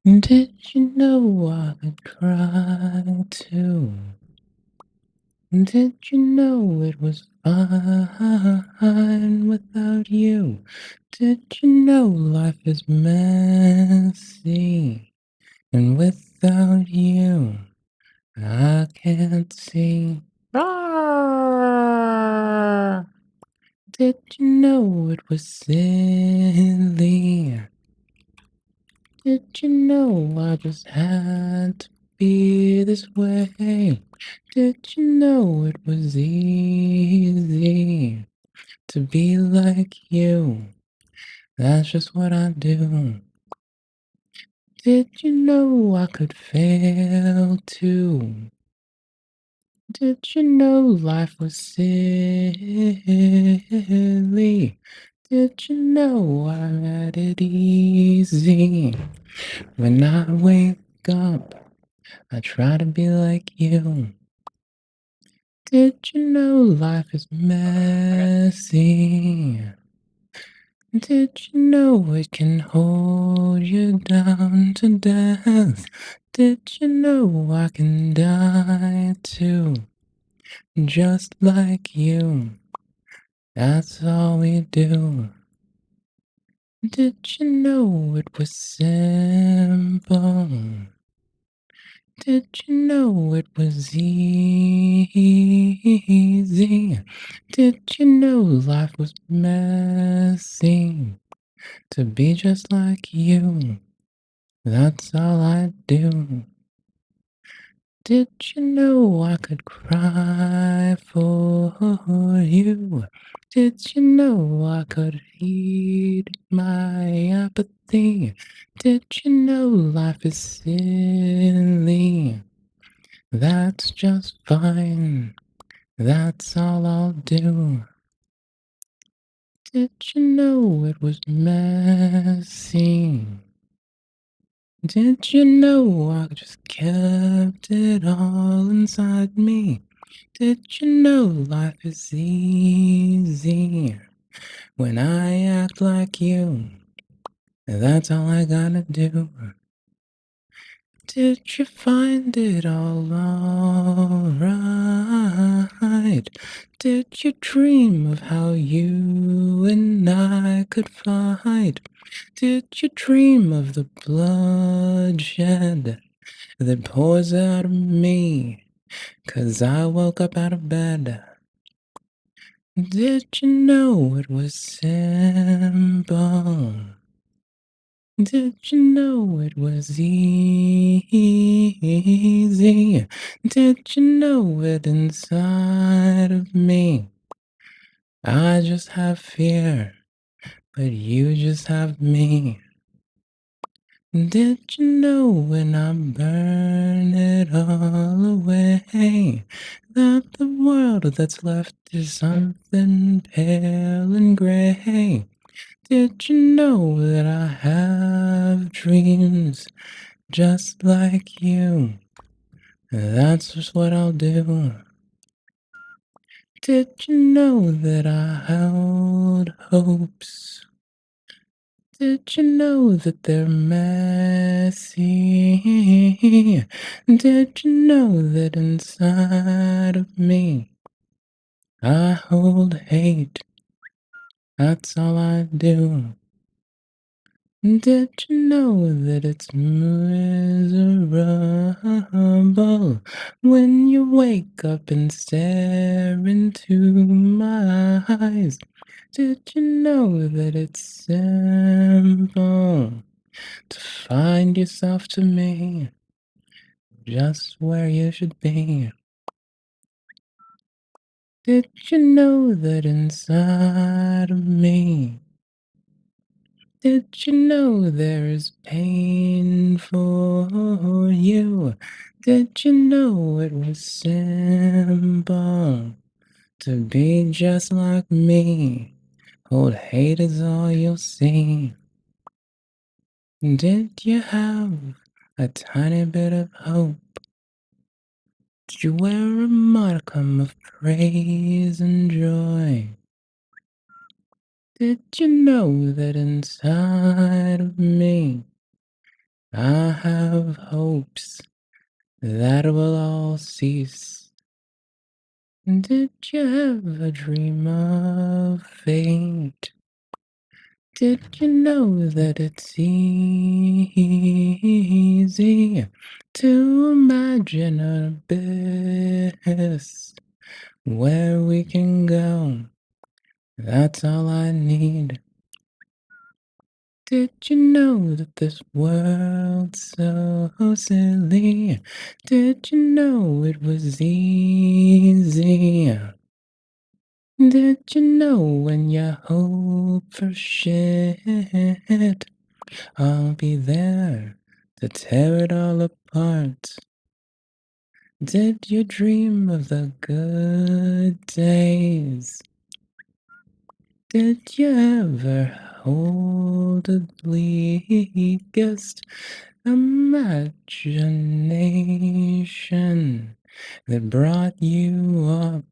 Did you know I could cry too? Did you know it was fine without you? Did you know life is messy? And without you, I can't see. Ah! Did you know it was silly? Did you know I just had to be this way? Did you know it was easy to be like you? That's just what I do. Did you know I could fail too? Did you know life was silly? Did you know I had it easy? When I wake up, I try to be like you. Did you know life is messy? Did you know it can hold you down to death? Did you know I can die too? Just like you. That's all we do. Did you know it was simple? Did you know it was easy? Did you know life was messy? To be just like you, that's all I do. Did you know I could cry for you? Did you know I could feed my apathy? Did you know life is silly? That's just fine. That's all I'll do. Did you know it was messy? Did you know I just kept it all inside me? Did you know life is easy when I act like you? That's all I gotta do. Did you find it all alright? Did you dream of how you and I could fight? Did you dream of the bloodshed that pours out of me 'cause I woke up out of bed? Did you know it was simple? Did you know it was easy? Did you know it inside of me? I just have fear, but you just have me. Did you know when I burn it all away, that the world that's left is something pale and gray? Did you know that I have dreams just like you? That's just what I'll do. Did you know that I held hopes? Did you know that they're messy? Did you know that inside of me I hold hate? That's all I do. Did you know that it's miserable when you wake up and stare into my eyes? Did you know that it's simple to find yourself to me just where you should be? Did you know that inside of me? Did you know there is pain for you? Did you know it was simple to be just like me? Old hate is all you'll see. Did you have a tiny bit of hope? Did you wear a modicum of praise and joy? Did you know that inside of me I have hopes that will all cease. Did you ever dream of fate? Did you know that it's easy to imagine an abyss where we can go? That's all I need. Did you know that this world's so silly? Did you know it was easy? Did you know when you hope for shit, I'll be there to tear it all apart? Did you dream of the good days? Did you ever hold the bleakest imagination that brought you up?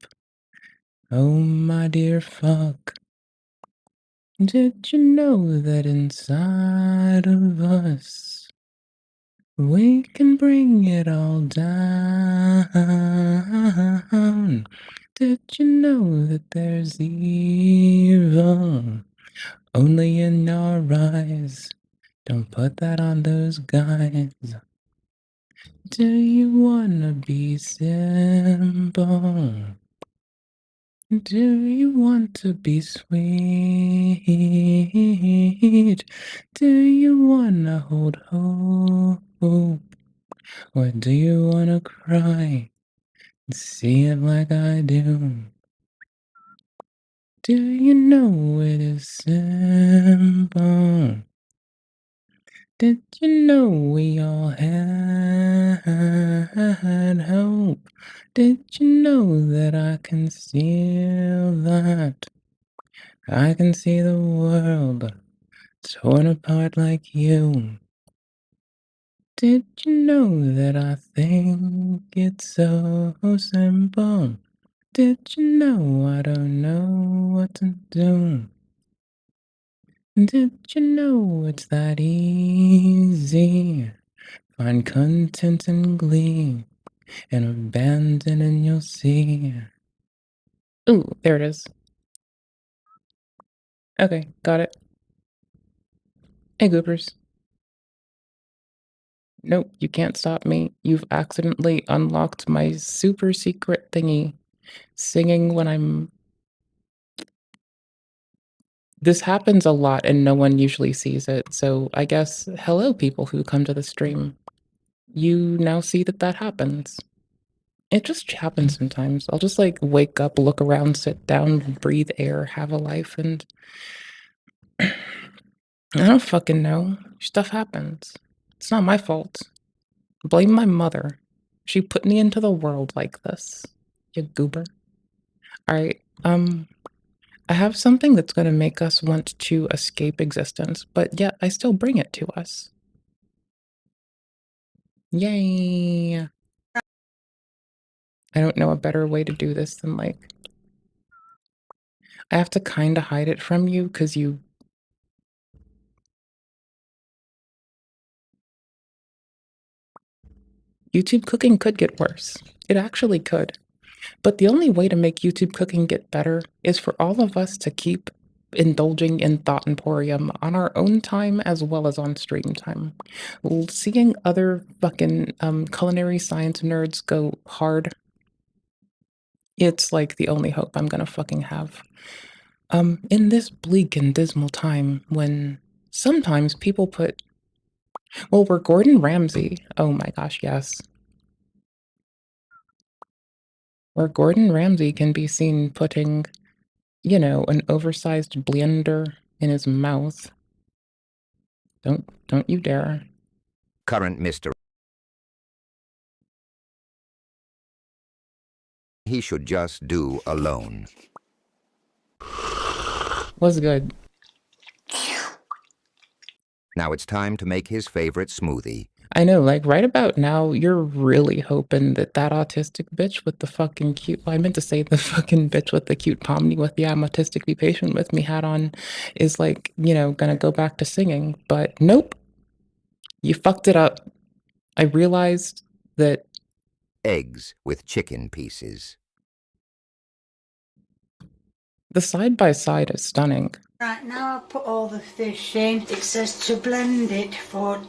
Oh, my dear fuck. Did you know that inside of us we can bring it all down? Did you know that there's evil only in our eyes? Don't put that on those guys. Do you wanna be simple? Do you want to be sweet? Do you wanna hold hope? Or do you wanna cry? See it like I do. Do you know it is simple? Did you know we all had hope? Did you know that I can steal that? I can see the world torn apart like you. Did you know that I think it's so simple? Did you know I don't know what to do? Did you know it's that easy? Find content and glee and abandon and you'll see. Ooh, there it is. Okay, got it. Hey, Goopers. Nope, you can't stop me. You've accidentally unlocked my super secret thingy. Singing when I'm... This happens a lot and no one usually sees it, so I guess hello people who come to the stream. You now see that that happens. It just happens sometimes. I'll just like wake up, look around, sit down, breathe air, have a life, and I don't fucking know. Stuff happens. It's not my fault. Blame my mother. She put me into the world like this. You goober. Alright, I have something that's gonna make us want to escape existence, but yet I still bring it to us. Yay! I don't know a better way to do this than like... I have to kinda hide it from you, cause you... YouTube cooking could get worse. It actually could. But the only way to make YouTube cooking get better is for all of us to keep indulging in Thought Emporium on our own time as well as on stream time. Seeing other fucking culinary science nerds go hard, it's like the only hope I'm gonna fucking have. In this bleak and dismal time when sometimes people put... Well, we're Gordon Ramsay. Oh my gosh, yes. Where Gordon Ramsay can be seen putting, you know, an oversized blender in his mouth. Don't you dare. Current Mr. He should just do alone. Was good. Now it's time to make his favorite smoothie. I know, like, right about now, you're really hoping that that autistic bitch with the fucking cute... Well, I meant to say the fucking bitch with the cute pomni with the I'm autistic, be patient with me hat on is, like, you know, gonna go back to singing. But nope. You fucked it up. I realized that Eggs with chicken pieces. the side-by-side is stunning. Right now I put all the fish in. It says to blend it for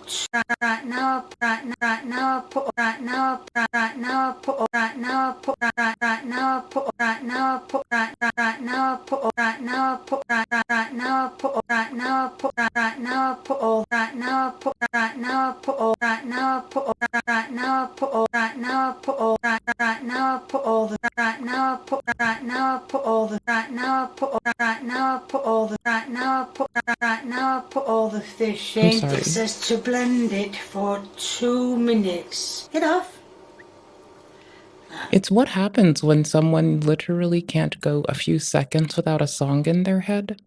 right now I put right now I put right now I put right now I put right now I put right now I put right now I put right now I put right now I put right now I put all right now I put right now I put all right now I put right now I put all right now I put all right now I put all the right now I put right now I put all the right now I put right now I put all the right now I put right now I put all the fish in. sorry. It says to blend it for 2 minutes. Get off. It's what happens when someone literally can't go a few seconds without a song in their head.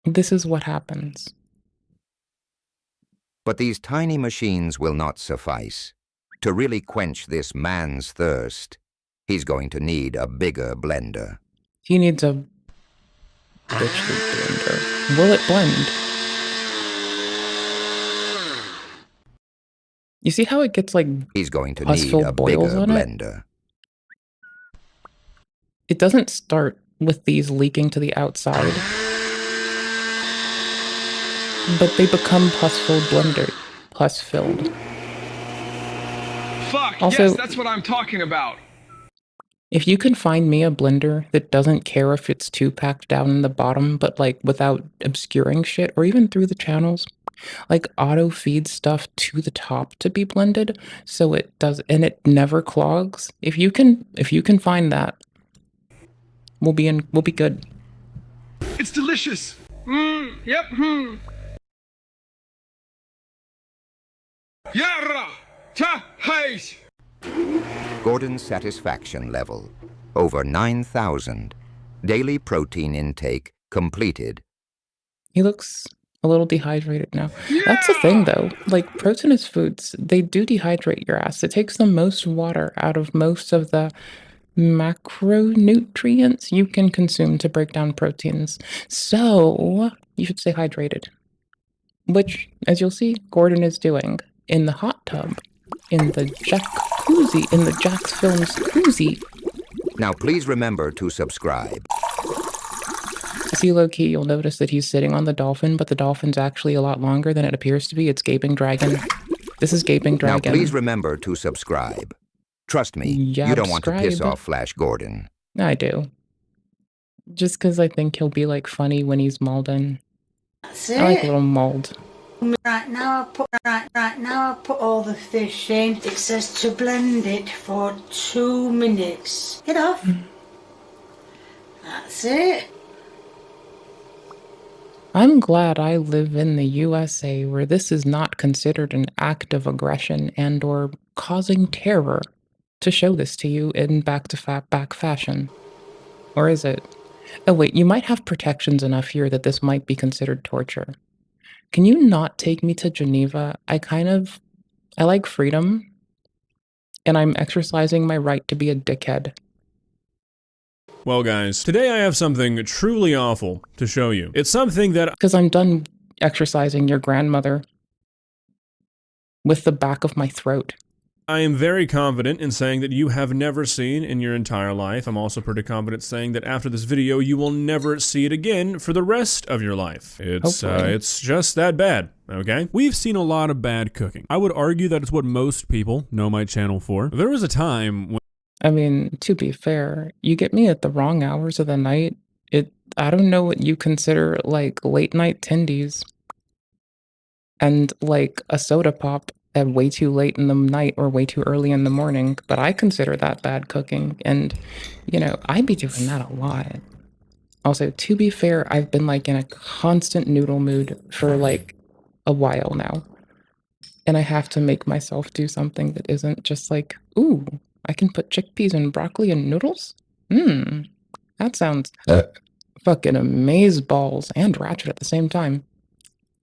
This is what happens. But these tiny machines will not suffice. To really quench this man's thirst, he's going to need a bigger blender. He needs a bitchly blender. Will it blend? You see how it gets like He's going to need pus-filled a boils bigger on it? blender. It doesn't start with these leaking to the outside, but they become pus-filled blender, pus-filled. Fuck, Also, yes, that's what I'm talking about. if you can find me a blender that doesn't care if it's too packed down in the bottom, but like without obscuring shit, or even through the channels, like auto feed stuff to the top to be blended, so it does, and it never clogs. If you can find that, we'll be good. It's delicious. Yep, Yara! Ta! Heish! Gordon's satisfaction level, over 9,000. Daily protein intake completed. He looks a little dehydrated now. That's the thing, though. Like, proteinous foods, they do dehydrate your ass. It takes the most water out of most of the macronutrients you can consume to break down proteins. So, you should stay hydrated. Which, as you'll see, Gordon is doing in the hot tub, in the jacuzzi, in the Jack's Films koozie. Now please remember to subscribe. See, low-key, you'll notice that he's sitting on the dolphin, but the dolphin's actually a lot longer than it appears to be. It's Gaping Dragon. This is Gaping Dragon. Now please remember to subscribe. Trust me, you don't want to piss off Flash Gordon. I do. Just because I think he'll be, like, funny when he's mauled in. That's it. I like a little mauled. Right now I put all the fish in. It says to blend it for 2 minutes. Get off. That's it. I'm glad I live in the USA where this is not considered an act of aggression and or causing terror to show this to you in back fashion. Or is it? Oh wait, you might have protections enough here that this might be considered torture. Can you not take me to Geneva? I like freedom, and I'm exercising my right to be a dickhead. Well guys, today I have something truly awful to show you. It's something that— Because I'm done exercising your grandmother with the back of my throat. I am very confident in saying that you have never seen in your entire life. I'm also pretty confident saying that after this video, you will never see it again for the rest of your life. It's just that bad, okay? We've seen a lot of bad cooking. I would argue that it's what most people know my channel for. There was a time when— I mean, to be fair, you get me at the wrong hours of the night. I don't know what you consider, like, late night tendies. And, like, a soda pop at way too late in the night or way too early in the morning, but I consider that bad cooking, and, you know, I'd be doing that a lot. Also, to be fair, I've been, like, in a constant noodle mood for, like, a while now. And I have to make myself do something that isn't just like, ooh, I can put chickpeas and broccoli in noodles? That sounds fucking amazeballs and ratchet at the same time.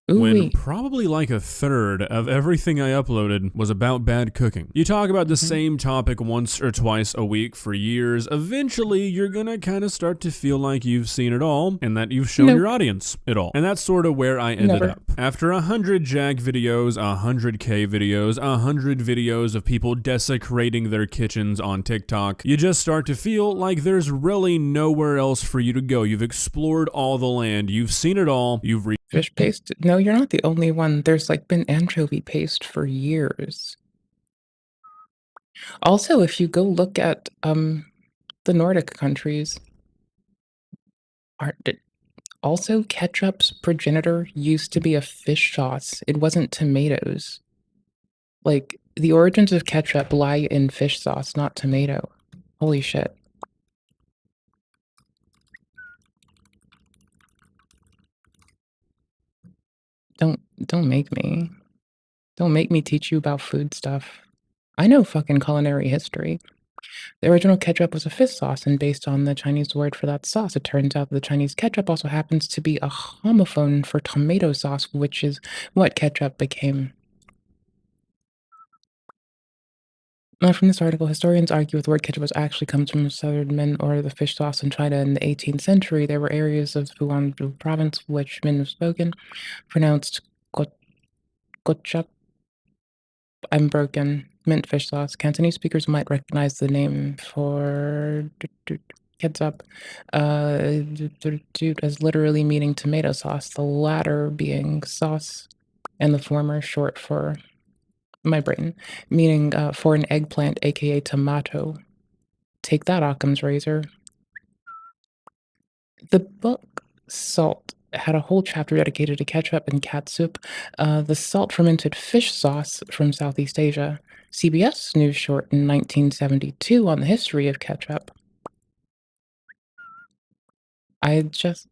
when probably like a third of everything I uploaded was about bad cooking. You talk about the same topic once or twice a week for years, eventually you're gonna kind of start to feel like you've seen it all and that you've shown your audience it all. And that's sort of where I ended up. After 100 Jag videos, 100K videos, 100 videos of people desecrating their kitchens on TikTok, you just start to feel like there's really nowhere else for you to go. You've explored all the land, you've seen it all, you've fish paste? No, you're not the only one. There's like been anchovy paste for years. Also, if you go look at the Nordic countries, also ketchup's progenitor used to be a fish sauce. It wasn't tomatoes. Like, the origins of ketchup lie in fish sauce, not tomato. Holy shit. Don't make me. Don't make me teach you about food stuff. I know fucking culinary history. The original ketchup was a fish sauce, and based on the Chinese word for that sauce, it turns out the Chinese ketchup also happens to be a homophone for tomato sauce, which is what ketchup became. From this article, historians argue the word ketchup actually comes from southern men or the fish sauce in China in the 18th century. There were areas of Fujian province which men have spoken, pronounced kechup. I'm broken. Mint fish sauce. Cantonese speakers might recognize the name for kechup as literally meaning tomato sauce, the latter being sauce, and the former short for my brain, meaning for an eggplant, aka tomato. Take that, Occam's razor. The book Salt had a whole chapter dedicated to ketchup and catsup, the salt fermented fish sauce from Southeast Asia. CBS News short in 1972 on the history of ketchup. I just...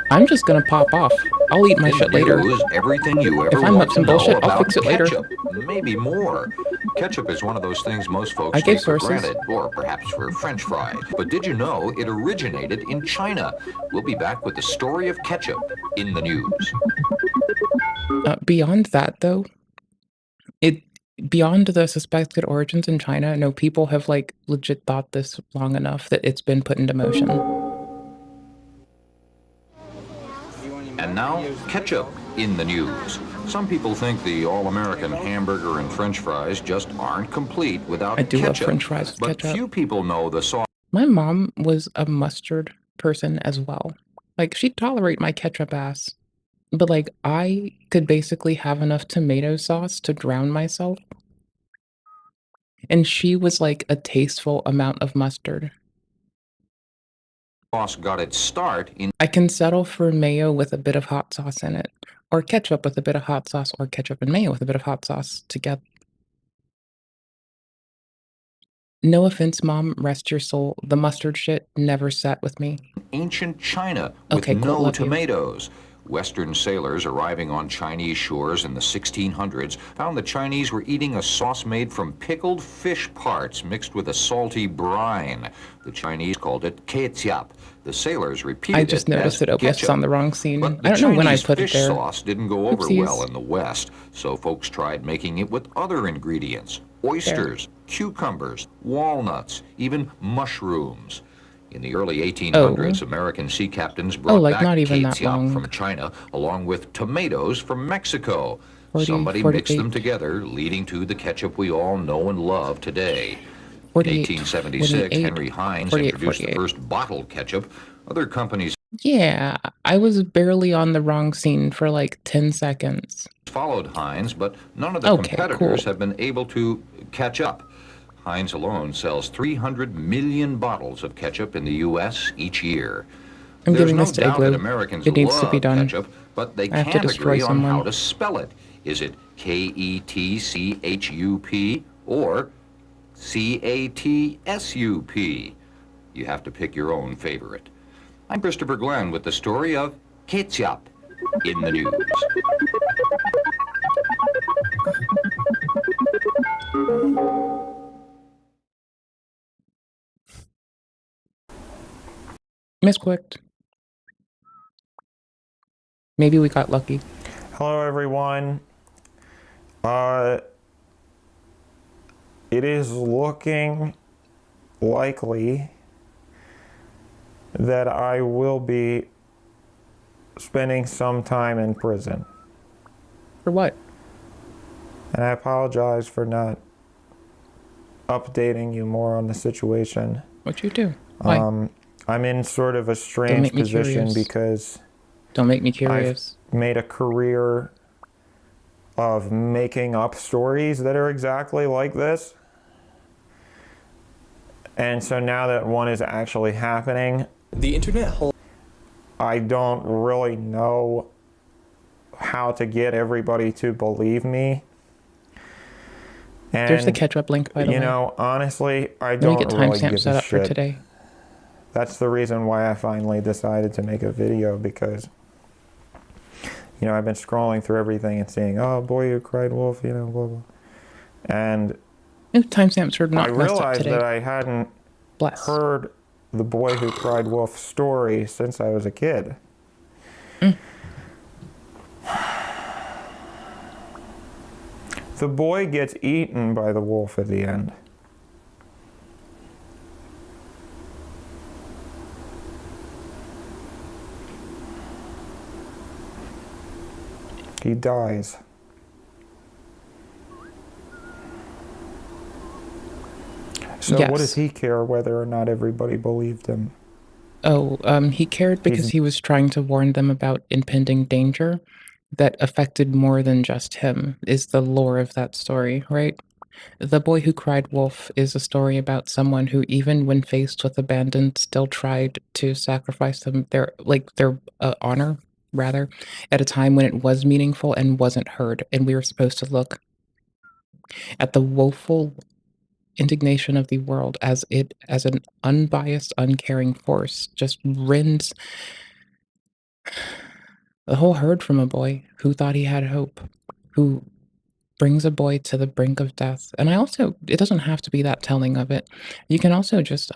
I'm just gonna pop off. I'll eat my shit later. Everything you ever if I'm up some bullshit, I'll fix it later. Maybe more. Ketchup is one of those things most folks take for granted, or perhaps for French fries. But did you know it originated in China? We'll be back with the story of ketchup in the news. Beyond that, though, beyond the suspected origins in China, no, people have like legit thought this long enough that it's been put into motion. And now, ketchup in the news. Some people think the all-American hamburger and French fries just aren't complete without ketchup. I do love French fries with ketchup. But few people know the sauce. My mom was a mustard person as well. Like, she'd tolerate my ketchup ass. But, like, I could basically have enough tomato sauce to drown myself. And she was, like, a tasteful amount of mustard. Sauce got its start in... I can settle for mayo with a bit of hot sauce in it. Or ketchup with a bit of hot sauce, or ketchup and mayo with a bit of hot sauce together. No offense, Mom, rest your soul. The mustard shit never sat with me. Ancient China with no tomatoes. Western sailors arriving on Chinese shores in the 1600s found the Chinese were eating a sauce made from pickled fish parts mixed with a salty brine. The Chinese called it kechup. The sailors repeated it. I just noticed that OBS is on the wrong scene. I don't know when I put it there. Fish sauce didn't go over well in the West, so folks tried making it with other ingredients. Oysters, cucumbers, walnuts, even mushrooms. In the early 1800s, American sea captains brought back kechup from China, along with tomatoes from Mexico. Somebody mixed them together, leading to the ketchup we all know and love today. In 1876, Henry Heinz introduced the first bottled ketchup. Other companies... Yeah, I was barely on the wrong scene for like 10 seconds. ...followed Heinz, but none of the competitors have been able to catch up. Heinz alone sells 300 million bottles of ketchup in the U.S. each year. I'm There's giving no this to doubt Igloo. that Americans It needs love to be done. ketchup, but they I have to can't destroy agree on someone. how to spell it. Is it K-E-T-C-H-U-P or C-A-T-S-U-P? You have to pick your own favorite. I'm Christopher Glenn with the story of Kechup in the news. Misclicked. Maybe we got lucky. Hello, everyone. It is looking likely that I will be spending some time in prison. For what? And I apologize for not updating you more on the situation. What'd you do? Why? I'm in sort of a strange position curious. because Don't make me curious. I've made a career of making up stories that are exactly like this. And so now that one is actually happening, the internet I don't really know how to get everybody to believe me. And, There's the kechup link, by the way. You know, honestly, I Let me get don't really timestamp give set a up for shit. today. That's the reason why I finally decided to make a video, because, you know, I've been scrolling through everything and seeing, oh, boy who cried wolf, you know, blah, blah. And Timestamps are not I messed up realized today. that I hadn't Bless. heard the boy who cried wolf story since I was a kid. The boy gets eaten by the wolf at the end. He dies. So Yes. what does he care whether or not everybody believed him? Oh, he cared because he was trying to warn them about impending danger that affected more than just him, is the lore of that story, right? The Boy Who Cried Wolf is a story about someone who, even when faced with abandon, still tried to sacrifice their honor, rather, at a time when it was meaningful and wasn't heard. And we were supposed to look at the woeful indignation of the world as an unbiased, uncaring force just rends the whole herd from a boy who thought he had hope, who brings a boy to the brink of death. And it doesn't have to be that telling of it. You can also just,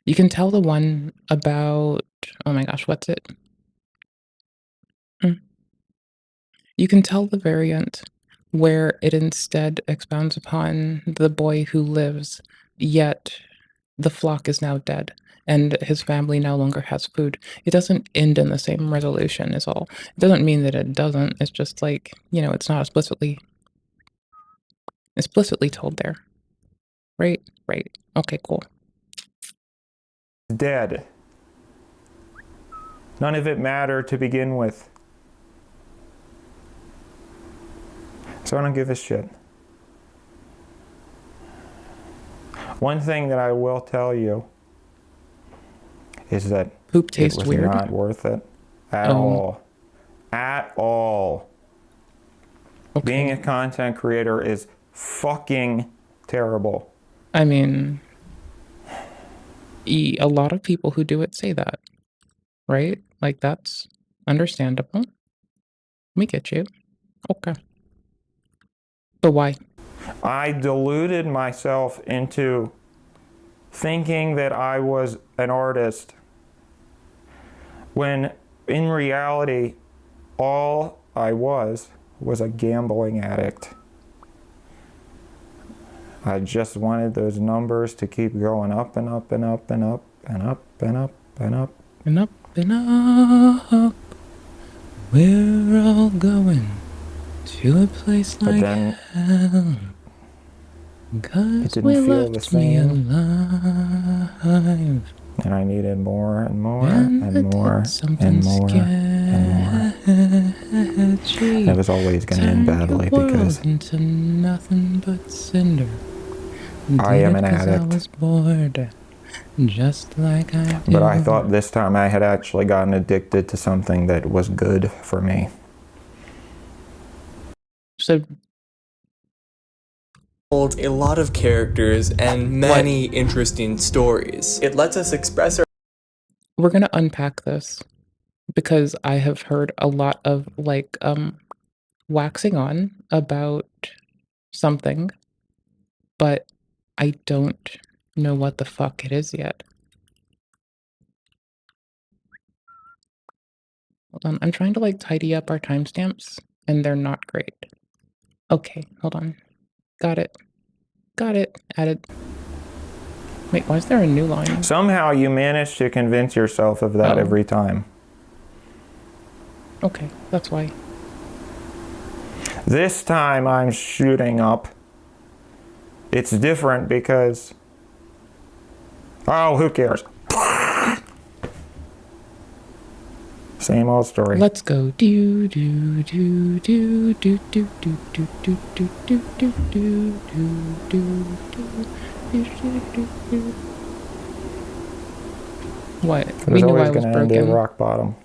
you can tell the one about, oh my gosh, what's it? You can tell the variant where it instead expounds upon the boy who lives, yet the flock is now dead, and his family no longer has food. It doesn't end in the same resolution, is all. It doesn't mean that it doesn't. It's just like, you know, it's not explicitly told there. Right? Right. Okay, cool. Dead. None of it mattered to begin with. So I don't give a shit. One thing that I will tell you is that Poop tastes it was weird. not worth it at all. At all. Okay. Being a content creator is fucking terrible. I mean, a lot of people who do it say that, right? Like, that's understandable. We get you. Okay. But why? I deluded myself into thinking that I was an artist, when in reality, all I was a gambling addict. I just wanted those numbers to keep going up and up and up and up and up and up and up. And up and up. We're all going to a place like hell. Cause It we didn't feel the left me same. alive. And I needed more and more And and more and more and more. It was always going to end badly because into nothing but cinder. I am an Did it 'cause addict. I was bored, just like I But I do. thought this time I had actually gotten addicted to something that was good for me. So holds a lot of characters and many interesting stories. It lets us express our we're gonna unpack this because I have heard a lot of, like, waxing on about something, but I don't know what the fuck it is yet. Hold on, I'm trying to, like, tidy up our timestamps, and they're not great. Okay, hold on. Got it. Got it. Added. Wait, why is there a new line? Somehow you manage to convince yourself of that every time. Okay, that's why. This time I'm shooting up. It's different because... Oh, who cares? Same old story. Let's go. Do do do do do do do do do do do do do do do. What? We knew I was broken. Rock bottom.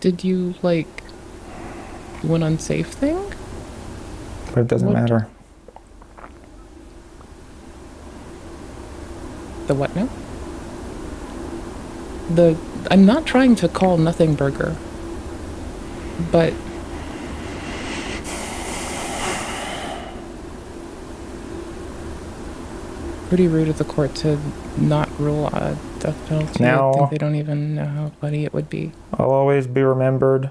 Did you, like, do an unsafe thing? But it doesn't matter. The what now? I'm not trying to call nothing burger, but pretty rude of the court to not rule a death penalty. Now, I think they don't even know how funny it would be. I'll always be remembered.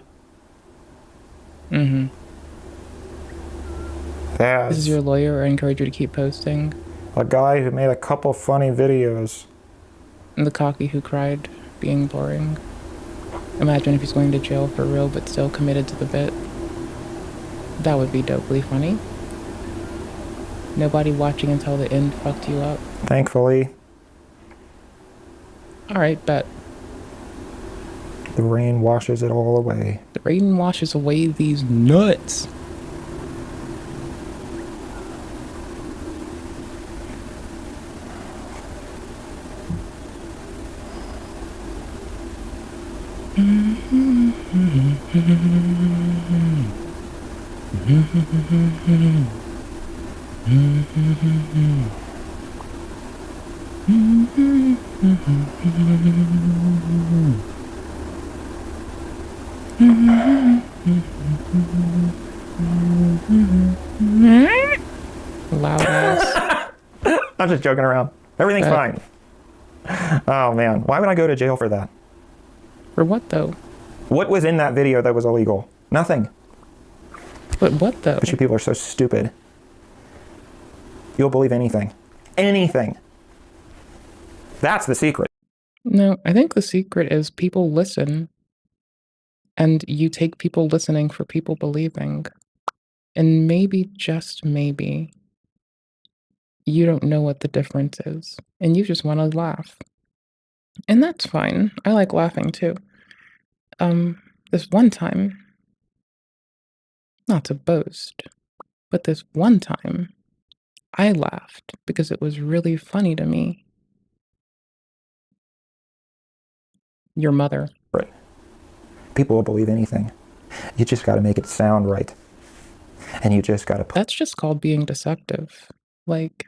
Mm-hmm. As This is your lawyer. I encourage you to keep posting. a guy who made a couple funny videos. And the cocky who cried, being boring. Imagine if he's going to jail for real, but still committed to the bit. That would be dopely funny. Nobody watching until the end fucked you up. Thankfully, Alright, bet. the rain washes it all away. The rain washes away these nuts. Loud ass. I'm just joking around. Everything's fine. Oh man, why would I go to jail for that? For what though? What was in that video that was illegal? Nothing. But what though? But you people are so stupid. You'll believe anything. Anything. That's the secret. No, I think the secret is people listen. And you take people listening for people believing. And maybe, just maybe, you don't know what the difference is. And you just want to laugh. And that's fine. I like laughing too. This one time, not to boast, but this one time, I laughed because it was really funny to me. Your mother. Right. People will believe anything. You just got to make it sound right. And you just got to... That's just called being deceptive. Like,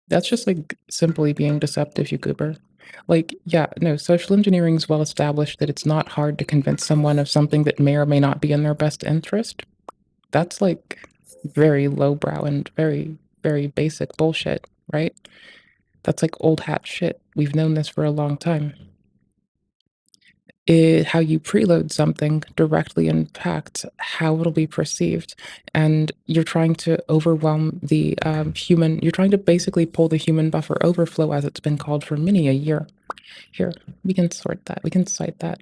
that's just like simply being deceptive, you goober. Like, yeah, no, social engineering is well established that it's not hard to convince someone of something that may or may not be in their best interest. That's like very lowbrow and very, very basic bullshit, right? That's like old hat shit. We've known this for a long time. How you preload something directly impacts how it'll be perceived. And you're trying to overwhelm the human, you're trying to basically pull the human buffer overflow, as it's been called for many a year. Here, we can sort that, we can cite that.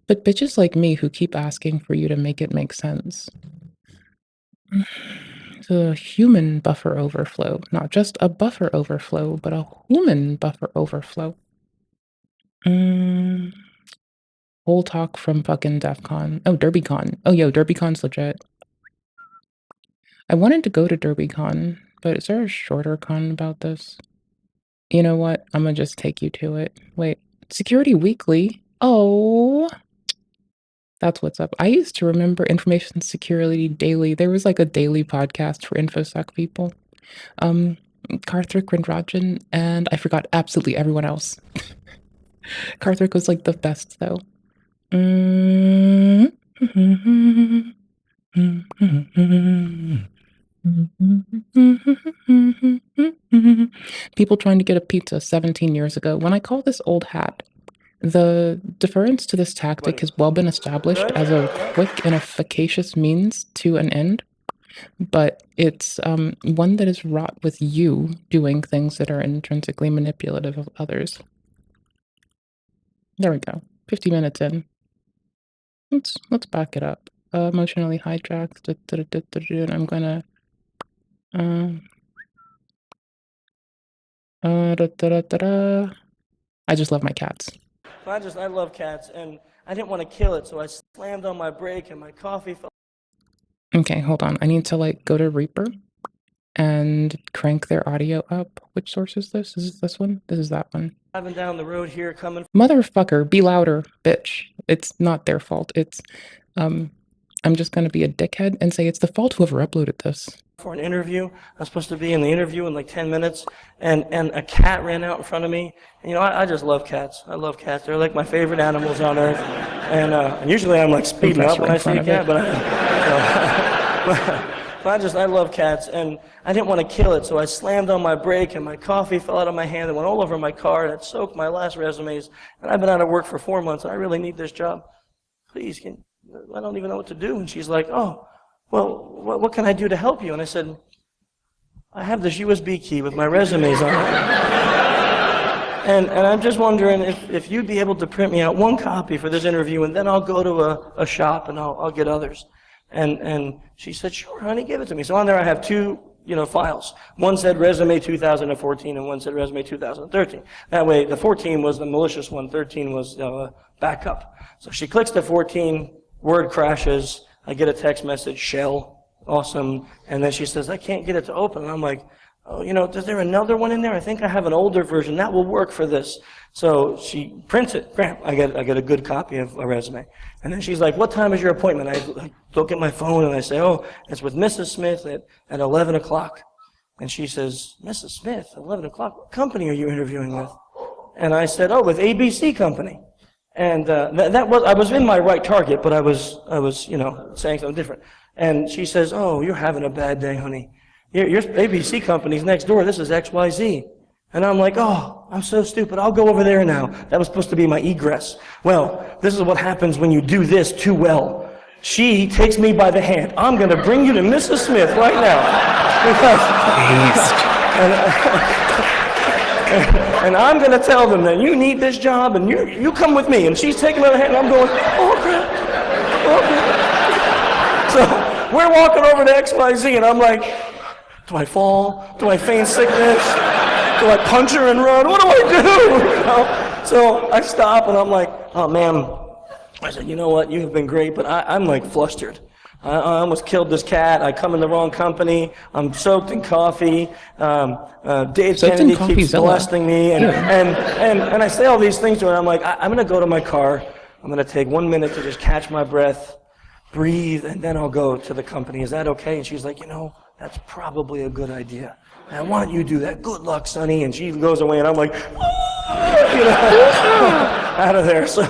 But bitches like me who keep asking for you to make it make sense. The human buffer overflow, not just a buffer overflow, but a human buffer overflow. Whole talk from fucking DEF CON. Oh, DerbyCon. Oh, yo, DerbyCon's legit. I wanted to go to DerbyCon, but is there a shorter con about this? You know what? I'm gonna just take you to it. Wait, Security Weekly? Oh. That's what's up. I used to remember Information Security Daily. There was like a daily podcast for InfoSec people. Karthik Randrajan, and I forgot absolutely everyone else. Karthik was like the best though. People trying to get a pizza 17 years ago. When I call this old hat, the deference to this tactic has well been established as a quick and efficacious means to an end, but it's one that is wrought with you doing things that are intrinsically manipulative of others. There we go. 50 minutes in. Let's back it up. Emotionally hijacked. And I'm gonna. I just love my cats. I love cats, and I didn't want to kill it, so I slammed on my brake, and my coffee fell. Okay, hold on. I need to like go to Reaper and crank their audio up. Which source is this? Is this one? This is that one. Driving down the road here, coming. Motherfucker, be louder, bitch. It's not their fault. It's, I'm just gonna be a dickhead and say it's the fault whoever uploaded this. For an interview. I was supposed to be in the interview in like 10 minutes, and a cat ran out in front of me. And, you know, I just love cats. I love cats. They're like my favorite animals on earth. And usually I'm like speeding up when I see a cat, but I love cats, and I didn't want to kill it, so I slammed on my brake, and my coffee fell out of my hand and went all over my car, and it soaked my last resumes. And I've been out of work for 4 months, and I really need this job. Please, I don't even know what to do. And she's like, oh, well, what can I do to help you? And I said, I have this USB key with my resumes on it. And I'm just wondering if you'd be able to print me out one copy for this interview, and then I'll go to a shop and I'll get others. And she said, sure, honey, give it to me. So on there I have two, files. One said resume 2014 and one said resume 2013. That way the 14 was the malicious one, 13 was backup. So she clicks the 14, Word crashes, I get a text message, shell, awesome. And then she says, I can't get it to open. And I'm like, oh, is there another one in there? I think I have an older version. That will work for this. So she prints it. Bam, I get a good copy of a resume. And then she's like, what time is your appointment? I look at my phone and I say, oh, it's with Mrs. Smith at 11 o'clock. And she says, Mrs. Smith, 11 o'clock? What company are you interviewing with? And I said, oh, with ABC Company. And I was in my right target, but I was saying something different. And she says, oh, you're having a bad day, honey. Your ABC Company's next door. This is XYZ. And I'm like, oh, I'm so stupid. I'll go over there now. That was supposed to be my egress. Well, this is what happens when you do this too well. She takes me by the hand. I'm going to bring you to Mrs. Smith right now. And I'm going to tell them that you need this job, and you come with me. And she's taking my hand, and I'm going, oh, crap. Oh, crap. So we're walking over to XYZ, and I'm like, do I fall? Do I feign sickness? Do I punch her and run? What do I do? So I stop, and I'm like, oh, ma'am. I said, you know what? You have been great, but I'm like flustered. I almost killed this cat. I come in the wrong company. I'm soaked in coffee. Dave Kennedy keeps molesting me. And I say all these things to her. I'm like, I'm going to go to my car. I'm going to take 1 minute to just catch my breath, breathe, and then I'll go to the company. Is that okay? And she's like, that's probably a good idea. I want you to do that. Good luck, Sonny. And she goes away, and I'm like, out of there. So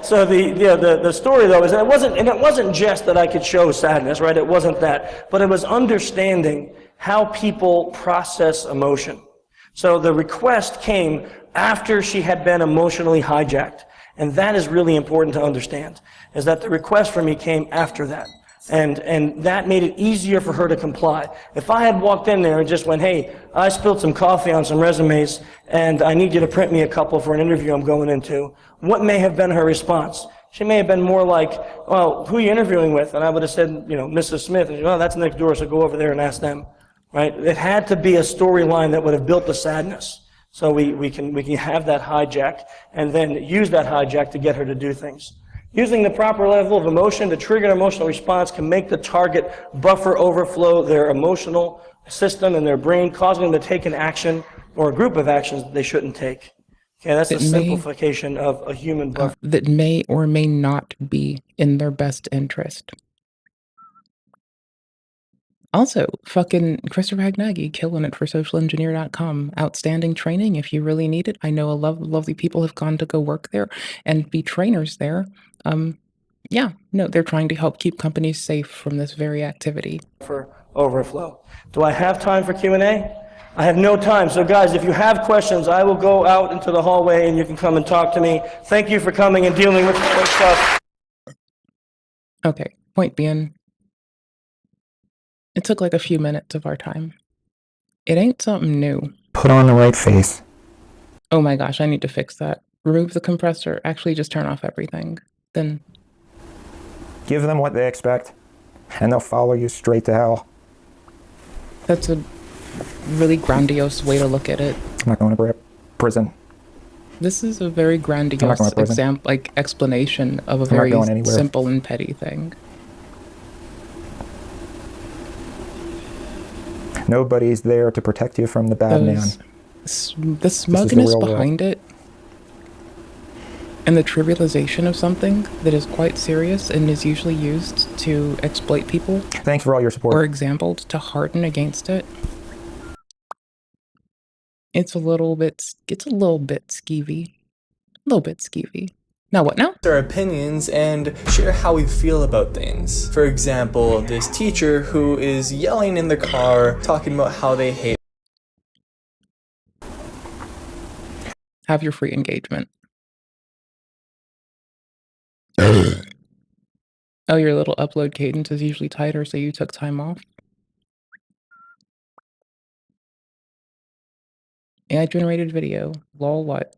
the story though is that it wasn't just that I could show sadness, right? It wasn't that, but it was understanding how people process emotion. So the request came after she had been emotionally hijacked, and that is really important to understand. Is that the request from me came after that. And that made it easier for her to comply. If I had walked in there and just went, hey, I spilled some coffee on some resumes, and I need you to print me a couple for an interview I'm going into, what may have been her response? She may have been more like, well, who are you interviewing with? And I would have said, Mrs. Smith. And that's next door, so go over there and ask them. Right? It had to be a storyline that would have built the sadness. So we can have that hijack and then use that hijack to get her to do things. Using the proper level of emotion to trigger an emotional response can make the target buffer overflow their emotional system and their brain, causing them to take an action or a group of actions that they shouldn't take. Okay, that's that a simplification of a human buffer. That may or may not be in their best interest. Also, fucking Christopher Hagnaghi killing it for socialengineer.com. Outstanding training if you really need it. I know a lot of lovely people have gone to go work there and be trainers there. Yeah, no, they're trying to help keep companies safe from this very activity. For overflow. Do I have time for Q&A? I have no time. So guys, if you have questions, I will go out into the hallway and you can come and talk to me. Thank you for coming and dealing with my stuff. Okay, point being, it took like a few minutes of our time. It ain't something new. Put on the right face. Oh my gosh, I need to fix that. Remove the compressor. Actually, just turn off everything. Then give them what they expect, and they'll follow you straight to hell. That's a really grandiose way to look at it. I'm not going to prison. This is a very grandiose explanation of a very simple and petty thing. Nobody's there to protect you from the bad man. The smugness behind it and the trivialization of something that is quite serious and is usually used to exploit people. Thanks for all your support. Or exampled to harden against it. It's a little bit skeevy. A little bit skeevy. Now what now? Our opinions and share how we feel about things. For example, this teacher who is yelling in the car, talking about how they hate. Have your free engagement. Oh, your little upload cadence is usually tighter, so you took time off. AI generated video. Lol, what?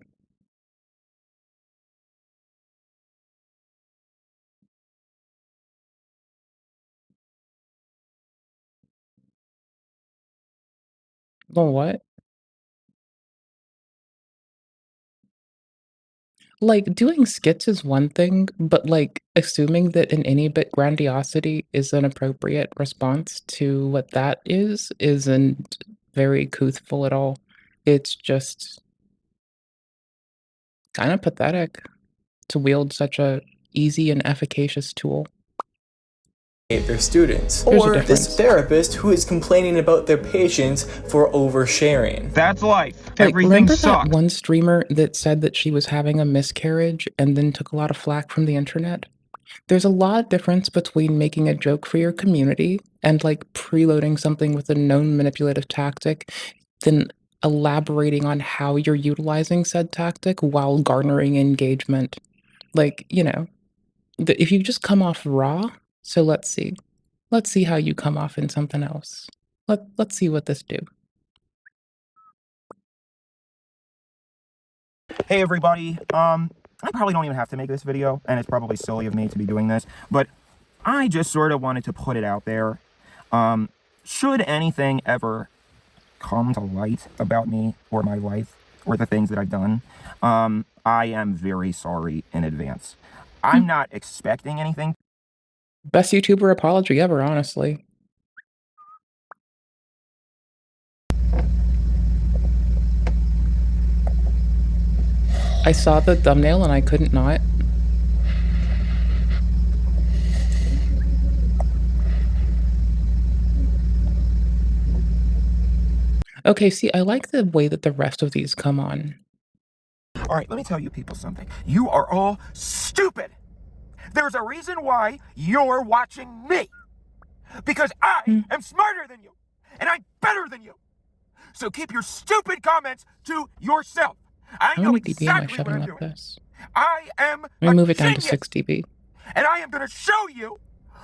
Lol, what? Like, doing skits is one thing, but, like, assuming that an any bit grandiosity is an appropriate response to what that is, isn't very couthful at all. It's just kinda pathetic to wield such a easy and efficacious tool. Their students, or this therapist who is complaining about their patients for oversharing. That's life. Like, Everything remember sucks. that one streamer that said that she was having a miscarriage and then took a lot of flack from the internet? There's a lot of difference between making a joke for your community and like preloading something with a known manipulative tactic than elaborating on how you're utilizing said tactic while garnering engagement. Like, you know, if you just come off raw, so let's see. Let's see how you come off in something else. Let's see what this do. Hey everybody, I probably don't even have to make this video, and it's probably silly of me to be doing this, but I just sort of wanted to put it out there. Should anything ever come to light about me or my life or the things that I've done, I am very sorry in advance. I'm not expecting anything. Best YouTuber apology ever, honestly. I saw the thumbnail and I couldn't not. Okay, see, I like the way that the rest of these come on. All right, let me tell you people something. You are all stupid. There's a reason why you're watching me. Because I am smarter than you. And I'm better than you. So keep your stupid comments to yourself. I know exactly what I'm doing. I am Let me move it down to 6 dB. And I am going to show you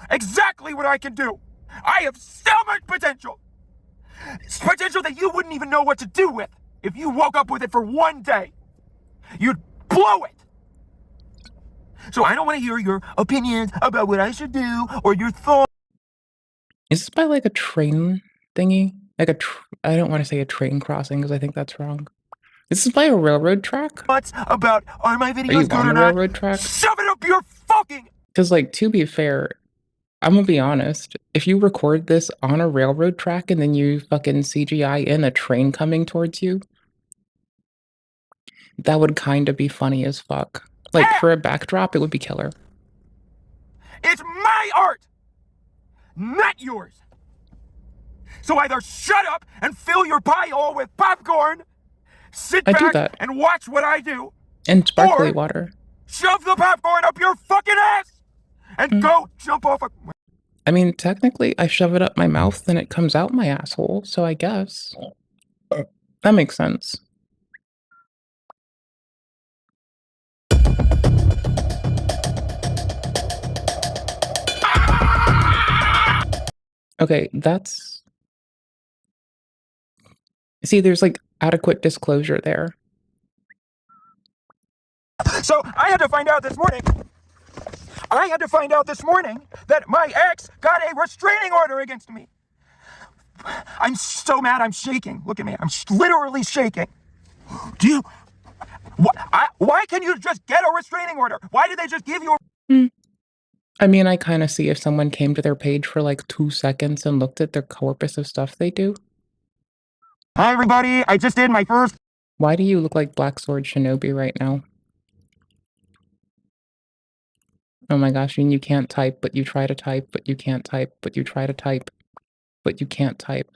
exactly what I can do. I have so much potential. It's potential that you wouldn't even know what to do with if you woke up with it for one day. You'd blow it. So I don't want to hear your opinions about what I should do or your thoughts. Is this by like a train thingy? Like I don't want to say a train crossing because I think that's wrong. Is this by a railroad track? What's about, are my videos good or not? on a railroad track? Shove it up your fucking... Because like, to be fair, I'm gonna be honest. If you record this on a railroad track and then you fucking CGI in a train coming towards you, That would kind of be funny as fuck. Like, for a backdrop, it would be killer. It's my art, not yours. So either shut up and fill your pie hole with popcorn, sit back and watch what I do, and sparkly water. Shove the popcorn up your fucking ass and go jump off a... I mean, technically, I shove it up my mouth, then it comes out my asshole, so I guess. That makes sense. Okay, that's... See, there's like adequate disclosure there. So I had to find out this morning. That my ex got a restraining order against me. I'm so mad, I'm shaking. Look at me, I'm literally shaking. Do you... Why can you just get a restraining order? Why did they just give you a... I mean, I kind of see if someone came to their page for like 2 seconds and looked at their corpus of stuff they do. Hi everybody, I just did my first... Why do you look like Black Sword Shinobi right now? Oh my gosh, and you can't type, but you try to type, but you can't type, but you try to type, but you can't type.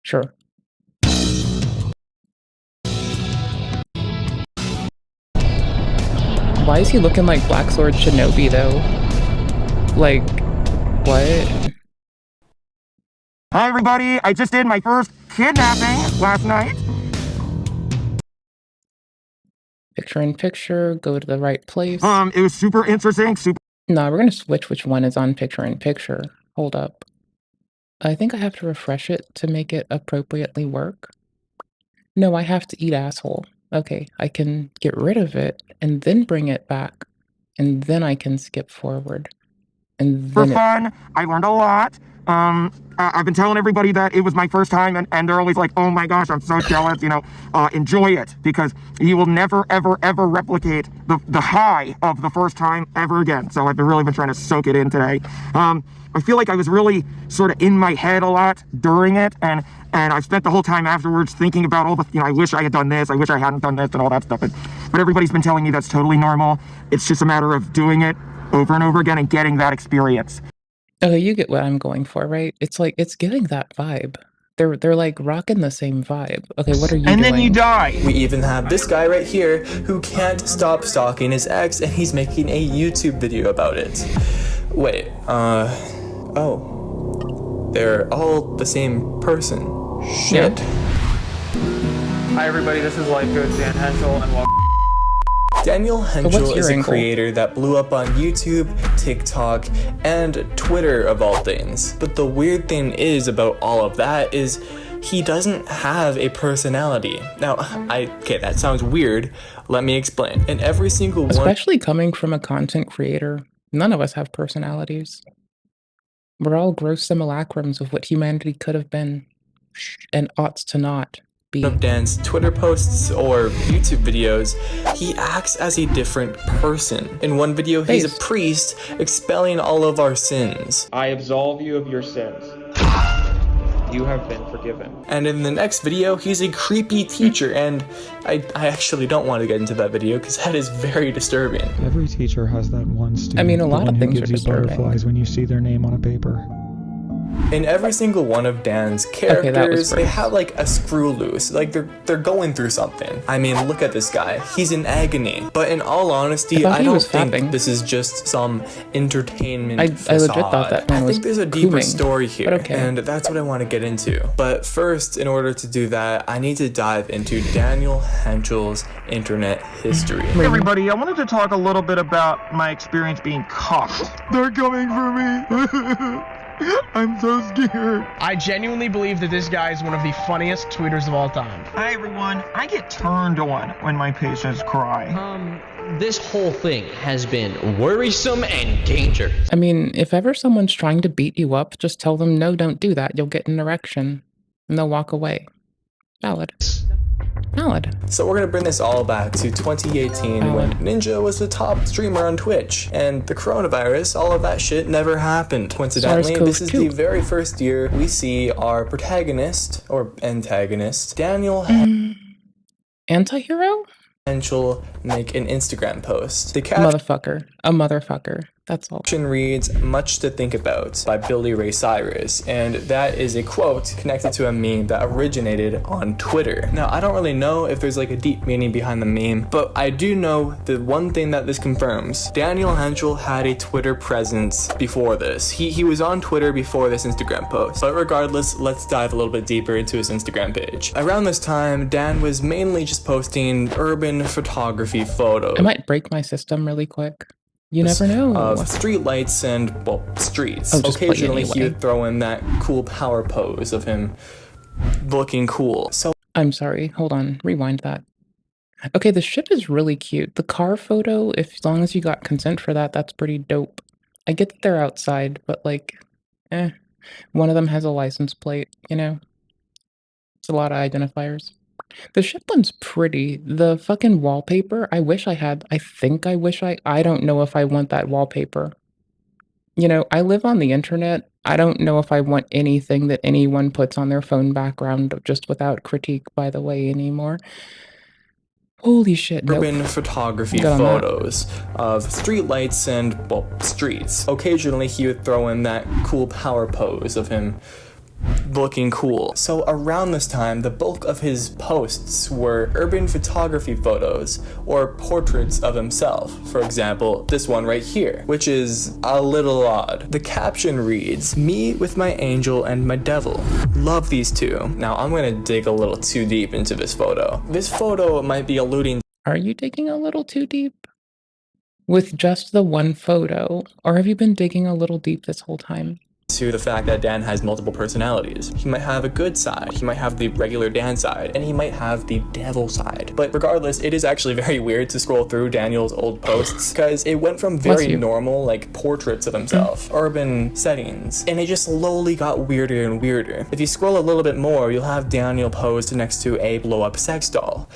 Sure. Why is he looking like Black Sword Shinobi, though? Like, what? Hi everybody, I just did my first kidnapping last night. Picture in picture, go to the right place. It was super interesting, No, we're gonna switch which one is on picture in picture. Hold up. I think I have to refresh it to make it appropriately work. No, I have to eat asshole. Okay, I can get rid of it and then bring it back. And then I can skip forward. And then for fun, I learned a lot. I've been telling everybody that it was my first time, and they're always like, oh my gosh, I'm so jealous, you know, enjoy it, because you will never, ever, ever replicate the high of the first time ever again. So I've really been trying to soak it in today. I feel like I was really sort of in my head a lot during it, and I spent the whole time afterwards thinking about all the, you know, I wish I had done this, I wish I hadn't done this, and all that stuff. But everybody's been telling me that's totally normal. It's just a matter of doing it over and over again and getting that experience. Okay, you get what I'm going for, right? It's like, it's giving that vibe. They're like rocking the same vibe. Okay, what are you doing? And then you die! We even have this guy right here who can't stop stalking his ex, and he's making a YouTube video about it. Wait, oh. They're all the same person. Shit. Hi everybody, this is Life Coach Dan Hentschel, and welcome. Daniel Hentschel is a creator that blew up on YouTube, TikTok, and Twitter of all things. But the weird thing is about all of that is he doesn't have a personality. Now, okay, that sounds weird. Let me explain. In every single one... Especially coming from a content creator, none of us have personalities. We're all gross simulacrums of what humanity could have been, and oughts to not be. Of Dan's Twitter posts or YouTube videos, he acts as a different person. In one video, he's a priest expelling all of our sins. I absolve you of your sins. You have been forgiven. And in the next video, he's a creepy teacher, and I actually don't want to get into that video because that is very disturbing. Every teacher has that one student. I mean, a lot of things are disturbing. Butterflies when you see their name on a paper. In every single one of Dan's characters, they have like a screw loose, like they're going through something. I mean, look at this guy, he's in agony. But in all honesty, I don't think this is just some entertainment facade. I legit thought that man was I think there's a deeper cooming, story here, okay. And that's what I want to get into. But first, in order to do that, I need to dive into Daniel Hentschel's internet history. Hey everybody, I wanted to talk a little bit about my experience being cuffed. They're coming for me. I'm so scared. I genuinely believe that this guy is one of the funniest tweeters of all time. Hi everyone, I get turned on when my patients cry. This whole thing has been worrisome and dangerous. I mean, if ever someone's trying to beat you up, just tell them, no, don't do that. You'll get an erection. And they'll walk away. Valid. Valid. So we're gonna bring this all back to 2018 when Ninja was the top streamer on Twitch, and the coronavirus, all of that shit never happened. Coincidentally, this is the very first year we see our protagonist, or antagonist, Daniel Anti-hero? Hentschel make an Instagram post. The Motherfucker. A motherfucker. That's all. caption reads, "Much to Think About" by Billy Ray Cyrus, and that is a quote connected to a meme that originated on Twitter. Now, I don't really know if there's like a deep meaning behind the meme, but I do know the one thing that this confirms. Daniel Hentschel had a Twitter presence before this. He was on Twitter before this Instagram post. But regardless, let's dive a little bit deeper into his Instagram page. Around this time, Dan was mainly just posting urban photography photos. I might break my system really quick. You never know. Of street lights and, well, streets. Occasionally he would throw in that cool power pose of him looking cool. So I'm sorry, hold on, rewind that. Okay, the ship is really cute. The car photo, as long as you got consent for that, that's pretty dope. I get that they're outside, but like, one of them has a license plate, you know? It's a lot of identifiers. The ship one's pretty. The fucking wallpaper, I wish I had. I don't know if I want that wallpaper. You know, I live on the internet. I don't know if I want anything that anyone puts on their phone background just without critique, by the way, anymore. Holy shit, nope. Urban photography photos of streetlights and, well, streets. Occasionally he would throw in that cool power pose of him looking cool. So around this time, the bulk of his posts were urban photography photos or portraits of himself. For example, this one right here, which is a little odd. The caption reads, "Me with my angel and my devil. Love these two." Now I'm gonna dig a little too deep into this photo. This photo might be alluding. Are you digging a little too deep? With just the one photo? Or have you been digging a little deep this whole time? To the fact that Dan has multiple personalities. He might have a good side, he might have the regular Dan side, and he might have the devil side. But regardless, it is actually very weird to scroll through Daniel's old posts because it went from very normal, like portraits of himself, urban settings, and it just slowly got weirder and weirder. If you scroll a little bit more, you'll have Daniel posed next to a blow-up sex doll.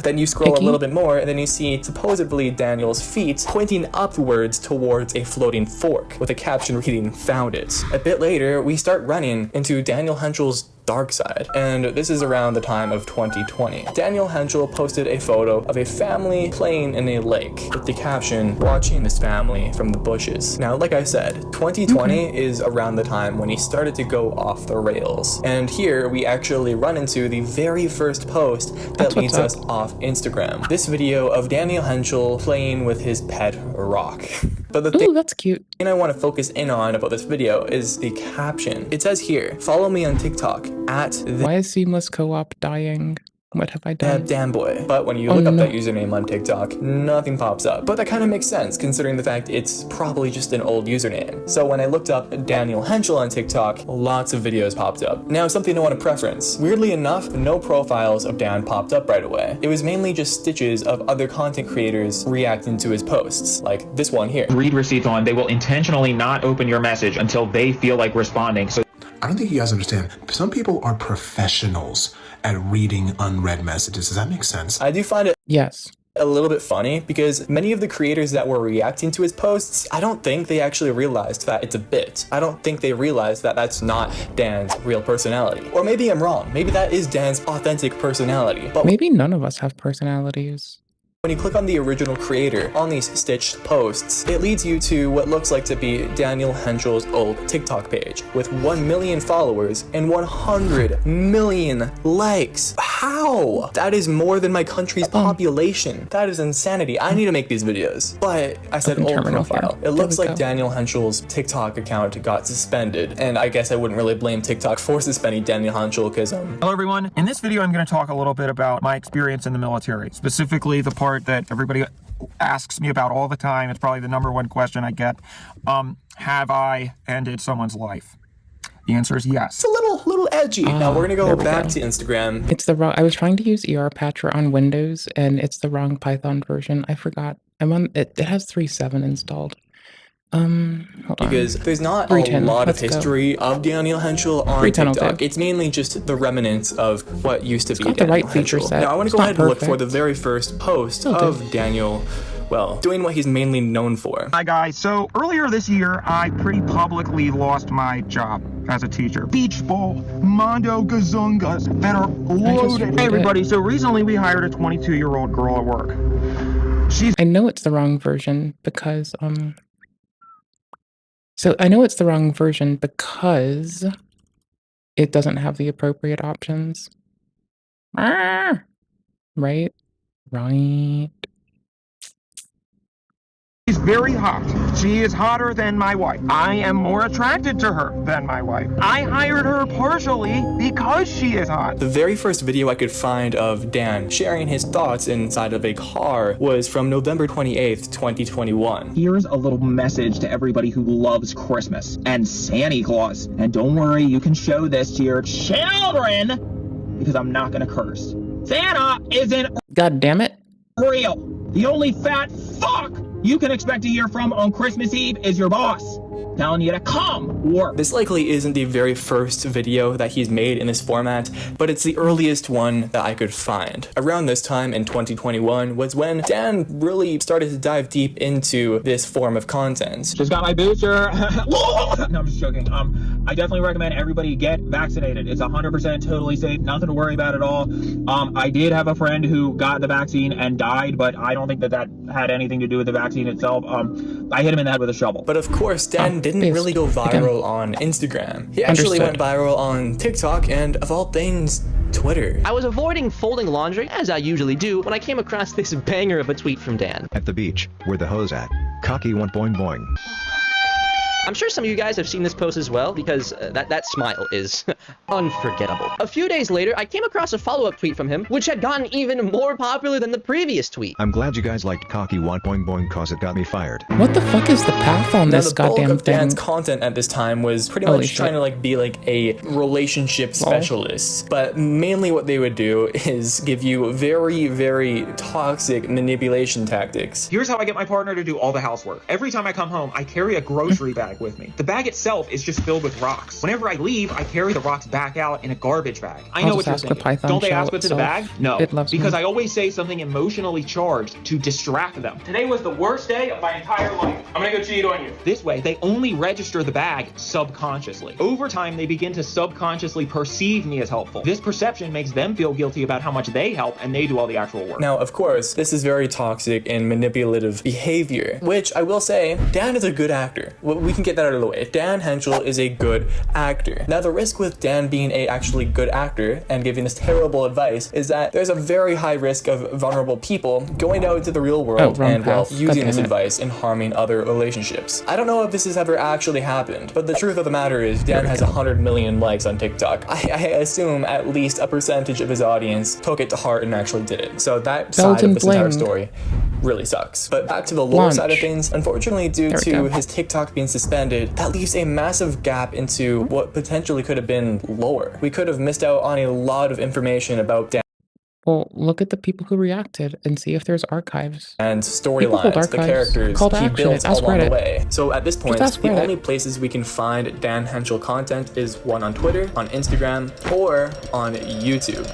Then you scroll a little bit more, and then you see supposedly Daniel's feet pointing upwards towards a floating fork with a caption reading, "Found it." A bit later, we start running into Daniel Hentschel's dark side, and this is around the time of 2020. Daniel Hentschel posted a photo of a family playing in a lake with the caption, "Watching this family from the bushes." Now, like I said, 2020 is around the time when he started to go off the rails, and here we actually run into the very first post that leads us off Instagram. This video of Daniel Hentschel playing with his pet rock. But the thing that's cute. I want to focus in on about this video is the caption. It says here, "Follow me on TikTok at Why is Seamless Co-op dying? What have I done? Danboy." But when you look up that username on TikTok, nothing pops up. But that kind of makes sense considering the fact it's probably just an old username. So when I looked up Daniel Hentschel on TikTok, lots of videos popped up. Now something I want to preference. Weirdly enough, no profiles of Dan popped up right away. It was mainly just stitches of other content creators reacting to his posts, like this one here. Read receipts on, they will intentionally not open your message until they feel like responding. So I don't think you guys understand. Some people are professionals at reading unread messages. Does that make sense? I do find it yes a little bit funny because many of the creators that were reacting to his posts, I don't think they actually realized that it's a bit. I don't think they realized that that's not Dan's real personality. Or maybe I'm wrong. Maybe that is Dan's authentic personality. But maybe none of us have personalities. When you click on the original creator on these stitched posts, it leads you to what looks like to be Daniel Hentschel's old TikTok page with 1 million followers and 100 million likes. How? That is more than my country's population. That is insanity. I need to make these videos. But I said old profile. It looks like Daniel Hentschel's TikTok account got suspended, and I guess I wouldn't really blame TikTok for suspending Daniel Hentschel because Hello everyone. In this video I'm going to talk a little bit about my experience in the military, specifically the part that everybody asks me about all the time. It's probably the #1 question I get. Have I ended someone's life? The answer is yes. It's a little edgy. Now we're gonna go back to Instagram. It's the wrong. I was trying to use ER Patcher on Windows, and it's the wrong Python version. I forgot. I'm on it. It has 3.7 installed. Hold on. Because there's not a 310, lot of let's go. history of Daniel Hentschel on 310 will TikTok. do. It's mainly just the remnants of what used to be got the Daniel right feature Hentschel. set. Now I want It's to go not ahead and look for perfect. the very first post It'll do. of Daniel, well, doing what he's mainly known for. Hi guys, so earlier this year, I pretty publicly lost my job as a teacher. Beach ball, Mondo Gazungas that are loaded. Hey everybody, so recently we hired a 22-year-old girl at work. I know it's the wrong version because, so I know it's the wrong version because it doesn't have the appropriate options. Ah! Right? Right. She's very hot. She is hotter than my wife. I am more attracted to her than my wife. I hired her partially because she is hot. The very first video I could find of Dan sharing his thoughts inside of a car was from November 28th, 2021. Here's a little message to everybody who loves Christmas and Santa Claus. And don't worry, you can show this to your children because I'm not gonna curse. Santa isn't God damn it. real. The only fat fuck you can expect to hear from on Christmas Eve is your boss telling you to come work. This likely isn't the very first video that he's made in this format, but it's the earliest one that I could find. Around this time in 2021 was when Dan really started to dive deep into this form of content. Just got my booster. No, I'm just joking. I definitely recommend everybody get vaccinated. It's 100% totally safe. Nothing to worry about at all. I did have a friend who got the vaccine and died, but I don't think that had anything to do with the vaccine itself. I hit him in the head with a shovel. But of course, Dan didn't really go viral on Instagram. He actually went viral on TikTok and, of all things, Twitter. I was avoiding folding laundry, as I usually do, when I came across this banger of a tweet from Dan. At the beach, where the hose at? Cocky went boing boing. I'm sure some of you guys have seen this post as well, because that smile is unforgettable. A few days later, I came across a follow-up tweet from him, which had gotten even more popular than the previous tweet. I'm glad you guys liked Cocky want boing boing cause it got me fired. What the fuck is the path on this goddamn thing? goddamn The Dan's content at this time was pretty much trying to be like a relationship specialist, but mainly what they would do is give you very, very toxic manipulation tactics. Here's how I get my partner to do all the housework. Every time I come home, I carry a grocery bag with me. The bag itself is just filled with rocks. Whenever I leave, I carry the rocks back out in a garbage bag. I know what you're thinking. Don't they ask what's in the bag? No, because I always say something emotionally charged to distract them. Today was the worst day of my entire life. I'm gonna go cheat on you. This way, they only register the bag subconsciously. Over time, they begin to subconsciously perceive me as helpful. This perception makes them feel guilty about how much they help, and they do all the actual work. Now, of course, this is very toxic and manipulative behavior, which I will say, Dan is a good actor. Well, we can get that out of the way. Dan Hentschel is a good actor. Now, the risk with Dan being a actually good actor and giving this terrible advice is that there's a very high risk of vulnerable people going out into the real world and using this advice and harming other relationships. I don't know if this has ever actually happened, but the truth of the matter is Dan has 100 million likes on TikTok. I assume at least a percentage of his audience took it to heart and actually did it. So that side of this entire story really sucks. But back to the lore side of things, unfortunately, due to his TikTok being suspended, that leaves a massive gap into what potentially could have been lore. We could have missed out on a lot of information about Dan. Well, look at the people who reacted and see if there's archives. And storylines, the characters he built along the way. So at this point, the only places we can find Dan Hentschel content is one on Twitter, on Instagram, or on YouTube.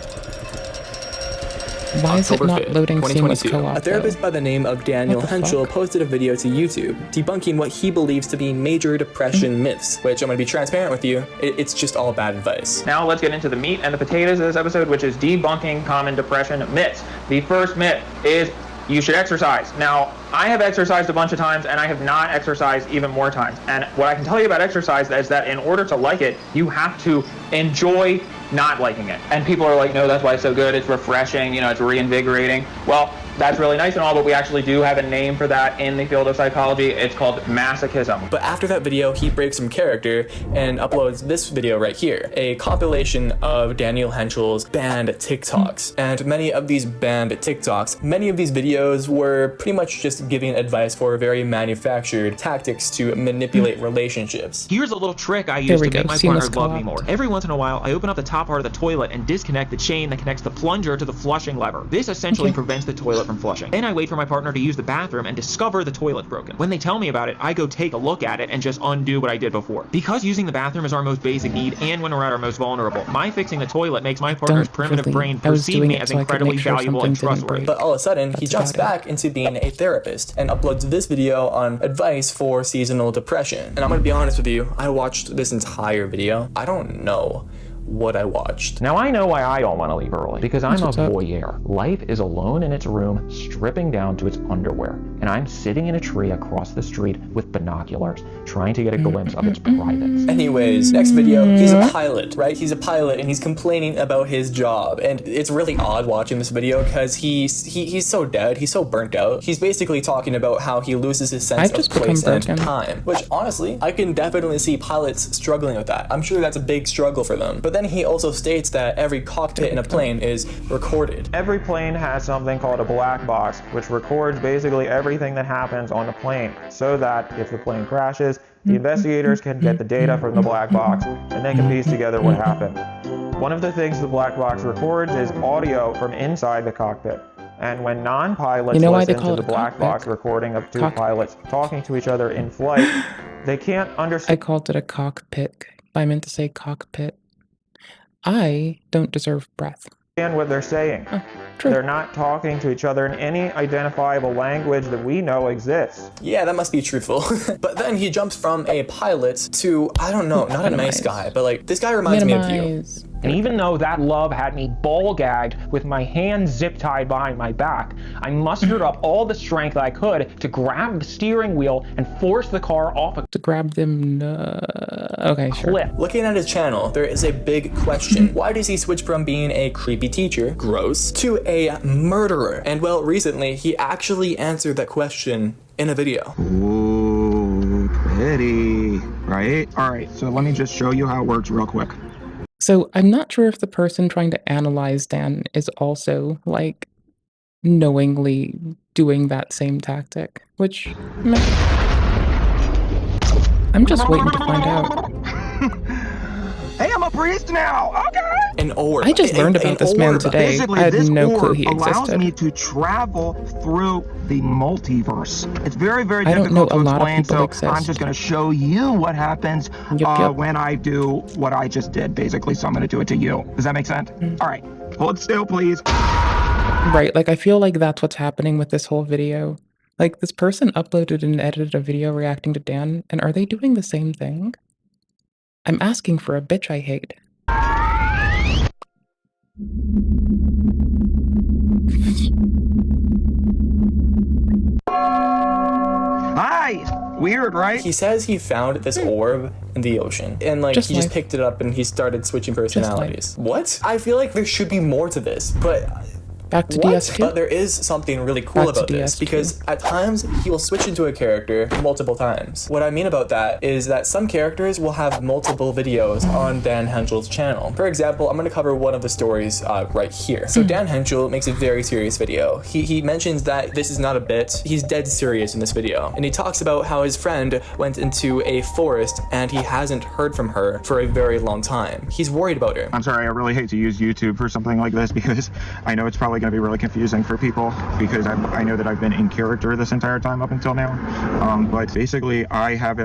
Why is it not loading seamless co-op? A therapist by the name of Daniel Hentschel posted a video to YouTube debunking what he believes to be major depression myths, which I'm going to be transparent with you, it's just all bad advice. Now let's get into the meat and the potatoes of this episode, which is debunking common depression myths. The first myth is you should exercise. Now, I have exercised a bunch of times and I have not exercised even more times. And what I can tell you about exercise is that in order to like it, you have to enjoy not liking it. And people are like, no, that's why it's so good. It's refreshing, you know, it's reinvigorating. Well, that's really nice and all, but we actually do have a name for that in the field of psychology. It's called masochism. But after that video, he breaks some character and uploads this video right here, a compilation of Daniel Hentschel's banned TikToks. And many of these banned TikToks, many of these videos were pretty much just just giving advice for very manufactured tactics to manipulate relationships. Here's a little trick I use to make my partner love me more. more. Every once in a while, I open up the top part of the toilet and disconnect the chain that connects the plunger to the flushing lever. This essentially prevents the toilet from flushing. Then I wait for my partner to use the bathroom and discover the toilet's broken. When they tell me about it, I go take a look at it and just undo what I did before. Because using the bathroom is our most basic need and when we're at our most vulnerable, my fixing the toilet makes my partner's primitive brain perceive me as incredibly valuable and trustworthy. But all of a sudden, he jumps back into being a therapist and uploads this video on advice for seasonal depression. And I'm gonna be honest with you, I watched this entire video. I don't know what I watched. Now I know why I don't want to leave early, because I'm a voyeur. Life is alone in its room, stripping down to its underwear, and I'm sitting in a tree across the street with binoculars, trying to get a glimpse of its privates. Anyways, next video, he's a pilot, right? He's a pilot and he's complaining about his job, and it's really odd watching this video because he's so dead, he's so burnt out. He's basically talking about how he loses his sense of place and time, which honestly, I can definitely see pilots struggling with that. I'm sure that's a big struggle for them. But then he also states that every cockpit in a plane is recorded. Every plane has something called a black box, which records basically everything that happens on the plane, so that if the plane crashes, the investigators can get the data from the black box, and they can piece together what happened. One of the things the black box records is audio from inside the cockpit. And when non-pilots listen to the black box recording of two pilots talking to each other in flight, they can't understand. I called it a cockpit. I meant to say cockpit. I don't deserve breath. What they're saying. They're not talking to each other in any identifiable language that we know exists. Yeah, that must be truthful. But then he jumps from a pilot to, I don't know, not a nice guy, but like, this guy reminds me of you. And even though that love had me ball gagged with my hands zip tied behind my back, I mustered up all the strength I could to grab the steering wheel and force the car off a cliff. Looking at his channel, there is a big question. Why does he switch from being a creepy teacher, gross, to a murderer? And well, recently, he actually answered that question in a video. Ooh, pretty, right? All right, so let me just show you how it works real quick. So I'm not sure if the person trying to analyze Dan is also, like, knowingly doing that same tactic, which I'm just waiting to find out. Hey, I'm a priest now, okay? An orb. I just learned about this man today. Basically, I had this no clue orb he allows existed. me to travel through the multiverse. It's very, very I don't know difficult a to lot of explain, people so exist. I'm just going to show you what happens when I do what I just did, basically. So I'm going to do it to you. Does that make sense? All right, hold still, please. Right, like I feel like that's what's happening with this whole video. Like this person uploaded and edited a video reacting to Dan, and are they doing the same thing? I'm asking for a bitch I hate. Hi! Weird, right? He says he found this orb in the ocean, and like he just picked it up and he started switching personalities. What? I feel like there should be more to this, but back to what? DS2? But there is something really cool about this, because at times he will switch into a character multiple times. What I mean about that is that some characters will have multiple videos on Dan Hentschel's channel. For example, I'm going to cover one of the stories right here. So Dan Hentschel makes a very serious video. He mentions that this is not a bit. He's dead serious in this video. And he talks about how his friend went into a forest and he hasn't heard from her for a very long time. He's worried about her. I'm sorry, I really hate to use YouTube for something like this because I know it's probably going to be really confusing for people because I know that I've been in character this entire time up until now. But basically, I have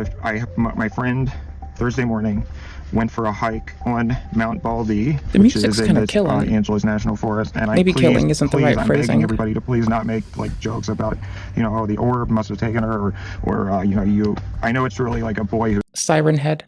my friend Thursday morning went for a hike on Mount Baldy, which is in the Angeles National Forest, and maybe killing isn't the right I'm phrasing. begging everybody to please not make like jokes about, you know, oh, the orb must have taken her, or you know, I know it's really like a boy who Siren Head.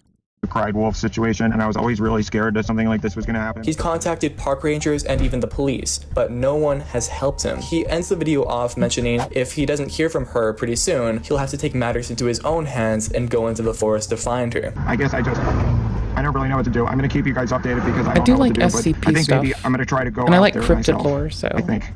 cried wolf situation, and I was always really scared that something like this was going to happen. He's contacted park rangers and even the police, but no one has helped him. He ends the video off mentioning if he doesn't hear from her pretty soon, he'll have to take matters into his own hands and go into the forest to find her. I guess I don't really know what to do. I'm going to keep you guys updated because I don't know what to do, SCP but I think stuff. maybe I'm going to try to go and I out like there cryptid myself. lore, so I think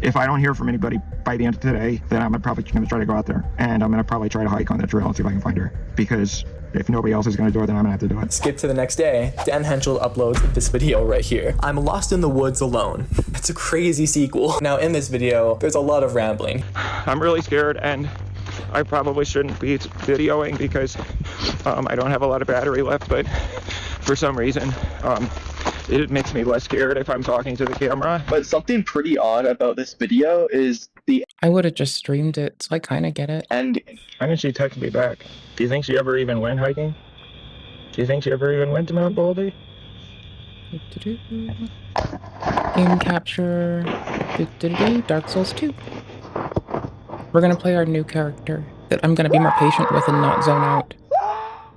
if I don't hear from anybody by the end of today, then I'm probably going to try to go out there, and I'm going to probably try to hike on the trail and see if I can find her, because if nobody else is going to do it, then I'm going to have to do it. Skip to the next day, Dan Hentschel uploads this video right here. I'm lost in the woods alone. It's a crazy sequel. Now in this video, there's a lot of rambling. I'm really scared, and I probably shouldn't be videoing because I don't have a lot of battery left, but for some reason, it makes me less scared if I'm talking to the camera. But something pretty odd about this video is I would have just streamed it, so I kind of get it. And why didn't she text me back? Do you think she ever even went hiking? Do you think she ever even went to Mount Baldy? Game capture. Dark Souls 2. We're gonna play our new character that I'm gonna be more patient with and not zone out.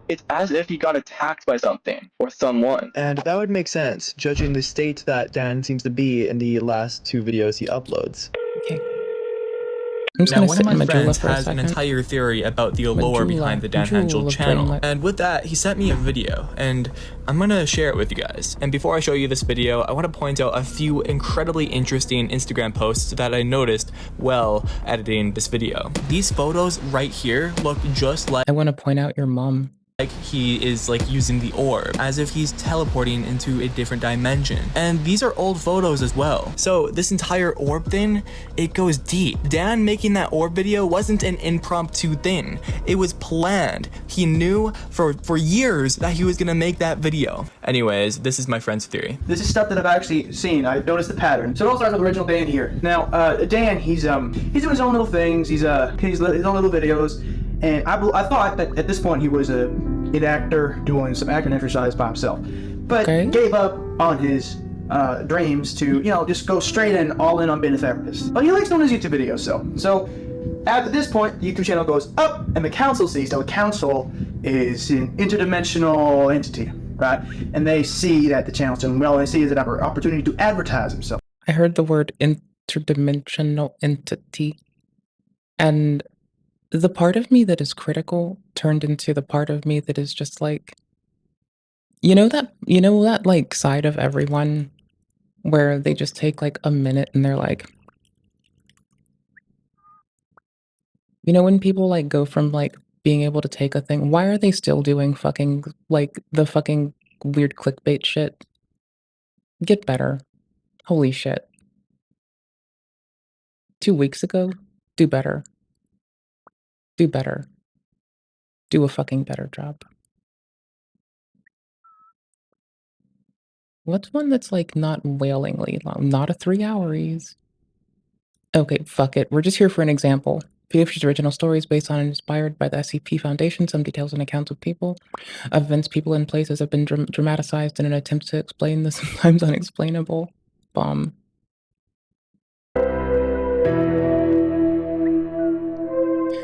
It's as if he got attacked by something or someone. And that would make sense, judging the state that Dan seems to be in the last 2 videos he uploads. Okay. I'm just Now, gonna one sit of in my Majula friends for a has an second. entire theory about the allure behind the Dan Hentschel channel. And with that, he sent me a video, and I'm gonna share it with you guys. And before I show you this video, I want to point out a few incredibly interesting Instagram posts that I noticed while editing this video. These photos right here look just like— I want to point out your mom. Like he is like using the orb, as if he's teleporting into a different dimension. And these are old photos as well. So this entire orb thing, it goes deep. Dan making that orb video wasn't an impromptu thing. It was planned. He knew for years that he was gonna make that video. Anyways, this is my friend's theory. This is stuff that I've actually seen. I've noticed the pattern. So it all starts with original Dan here. Now, Dan, he's doing his own little things. He's his own little videos. And I thought that at this point he was an actor doing some acting exercise by himself, but gave up on his dreams to, you know, just go straight in, all in on being a therapist. But he likes doing his YouTube videos, so at this point, the YouTube channel goes up, and the council sees that the council is an interdimensional entity, right? And they see that the channel's doing well, and they see it as an opportunity to advertise himself. I heard the word interdimensional entity, and the part of me that is critical turned into the part of me that is just like, you know that like side of everyone where they just take like a minute and they're like, you know, when people like go from like being able to take a thing, why are they still doing fucking like the fucking weird clickbait shit? Get better. Holy shit. 2 weeks ago, do better. Do better. Do a fucking better job. What's one that's like not wailingly long? Not a 3-houries. Okay, fuck it. We're just here for an example. PFG's original story is based on and inspired by the SCP Foundation. Some details and accounts of people, events, people, and places have been dramatized in an attempt to explain the sometimes unexplainable. Bomb.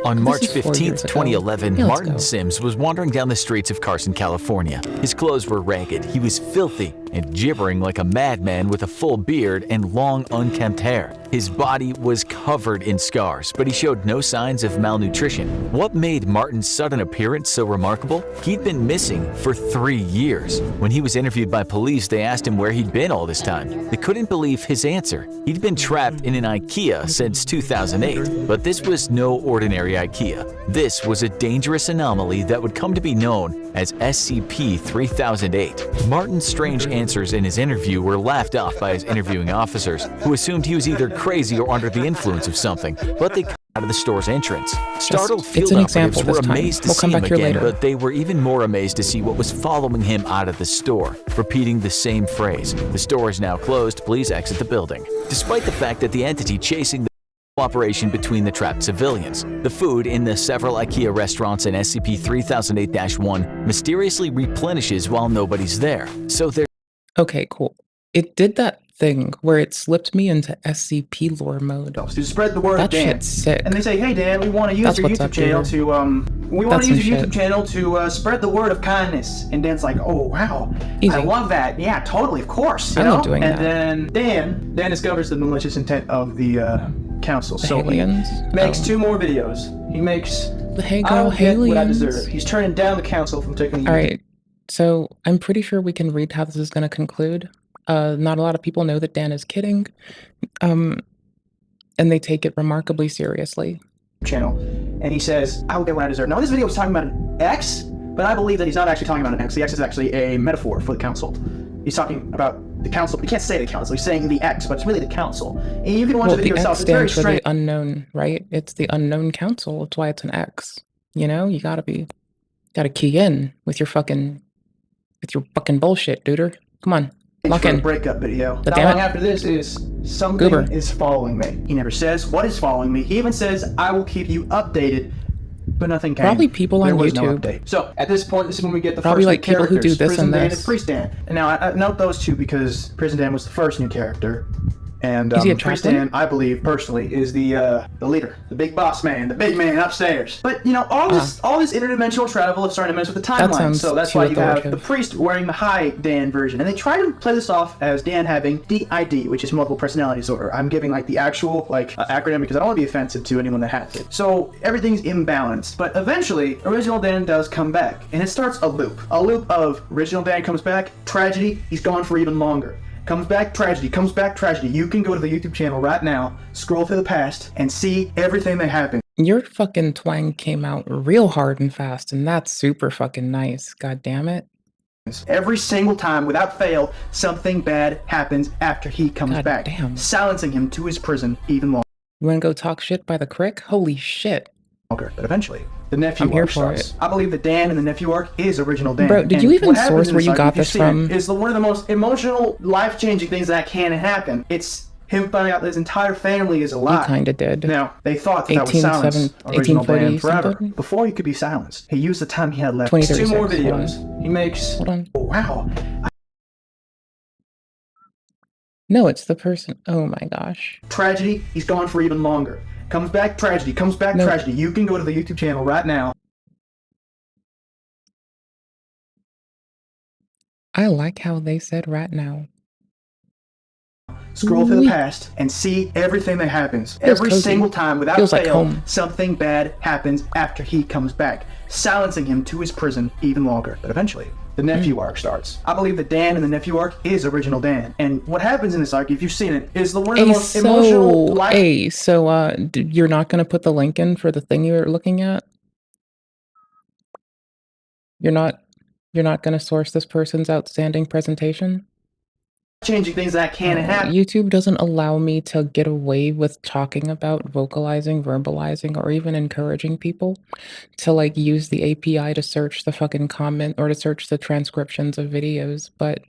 On March 15th, 2011, Martin Sims was wandering down the streets of Carson, California. His clothes were ragged, he was filthy, and gibbering like a madman with a full beard and long, unkempt hair. His body was covered in scars, but he showed no signs of malnutrition. What made Martin's sudden appearance so remarkable? He'd been missing for 3 years. When he was interviewed by police, they asked him where he'd been all this time. They couldn't believe his answer. He'd been trapped in an IKEA since 2008, but this was no ordinary IKEA. This was a dangerous anomaly that would come to be known as SCP-3008. Martin's strange answers in his interview were laughed off by his interviewing officers, who assumed he was either crazy or under the influence of something, but they cut out of the store's entrance. Startled field operatives were amazed to see him again, but they were even more amazed to see what was following him out of the store, repeating the same phrase: "The store is now closed, please exit the building." Despite the fact that the entity chasing the cooperation between the trapped civilians. The food in the several IKEA restaurants in SCP-3008-1 mysteriously replenishes while nobody's there. So there. Okay, cool. It did that thing where it slipped me into SCP lore mode. To spread the word of Dan. That shit's sick. And they say, hey Dan, we want to use your YouTube channel to spread the word of kindness. And Dan's like, oh wow, I love that. Yeah, totally, of course. I'm not doing that. And then Dan discovers the malicious intent of the council. So aliens? He makes 2 more videos. He makes the Hey I Girl don't get what I aliens. deserve. He's turning down the council from taking the All right, so I'm pretty sure we can read how this is going to conclude. Not a lot of people know that Dan is kidding, and they take it remarkably seriously. Channel, and he says, I will get what I deserve. Now this video was talking about an ex, But I believe that he's not actually talking about an X. The X is actually a metaphor for the council. He's talking about the council, but he can't say the council. He's saying the X, but it's really the council. And you can watch the video yourself. X It's very stands for strange. the unknown, right? It's the unknown council. That's why it's an X. You know, you gotta key in with your fucking bullshit, duder. Come on, lock in. Breakup video. But Not long after this is something Goober is following me. He never says what is following me. He even says I will keep you updated, but nothing came. Probably people on There was no YouTube. update. So at this point, this is when we get the Probably first like new people who do characters, this Prison and Dan this. and Priest Dan. And now I note those two because Prison Dan was the first new character. And Is he a Priest chaplain? Dan, I believe personally, is the leader, the big boss man, the big man upstairs. But you know, all this interdimensional travel is starting to mess with the timeline. sounds So that's too why you have authoritative. the priest wearing the high Dan version, and they try to play this off as Dan having DID, which is multiple personality disorder. I'm giving like the actual acronym because I don't want to be offensive to anyone that has it. So everything's imbalanced. But eventually, original Dan does come back, and it starts a loop of original Dan comes back, tragedy, he's gone for even longer. Comes back, tragedy, comes back, tragedy. You can go to the YouTube channel right now, scroll through the past, and see everything that happened. Your fucking twang came out real hard and fast, and that's super fucking nice. God damn it. Every single time, without fail, something bad happens after he comes back, silencing him to his prison even longer. You wanna go talk shit by the crick? Holy shit. But eventually, the nephew I'm here arc for starts. it. I believe that Dan in the nephew arc is original Dan. Bro, did you even source where you got this from? Is one of the most emotional, life-changing things that can happen. It's him finding out that his entire family is alive. You kinda did. Now, they thought that was silenced original Dan 1840 forever. something? Before he could be silenced, he used the time he had left. 2036. Two more Hold videos. He makes... Hold on. Oh, wow. No, it's the person. Oh my gosh. Tragedy, he's gone for even longer. Comes back, tragedy, comes back, tragedy. You can go to the YouTube channel right now. I like how they said right now. Scroll through the past and see everything that happens. Feels Every cozy. single time, without Feels like fail, home. something bad happens after he comes back, silencing him to his prison even longer. But eventually, the nephew arc starts. I believe that Dan in the nephew arc is original Dan. And what happens in this arc, if you've seen it, is one of the most emotional life... You're not gonna put the link in for the thing you're looking at? You're not gonna source this person's outstanding presentation? changing things that can happen. YouTube doesn't allow me to get away with talking about vocalizing, verbalizing, or even encouraging people to like use the API to search the fucking comment or to search the transcriptions of videos, but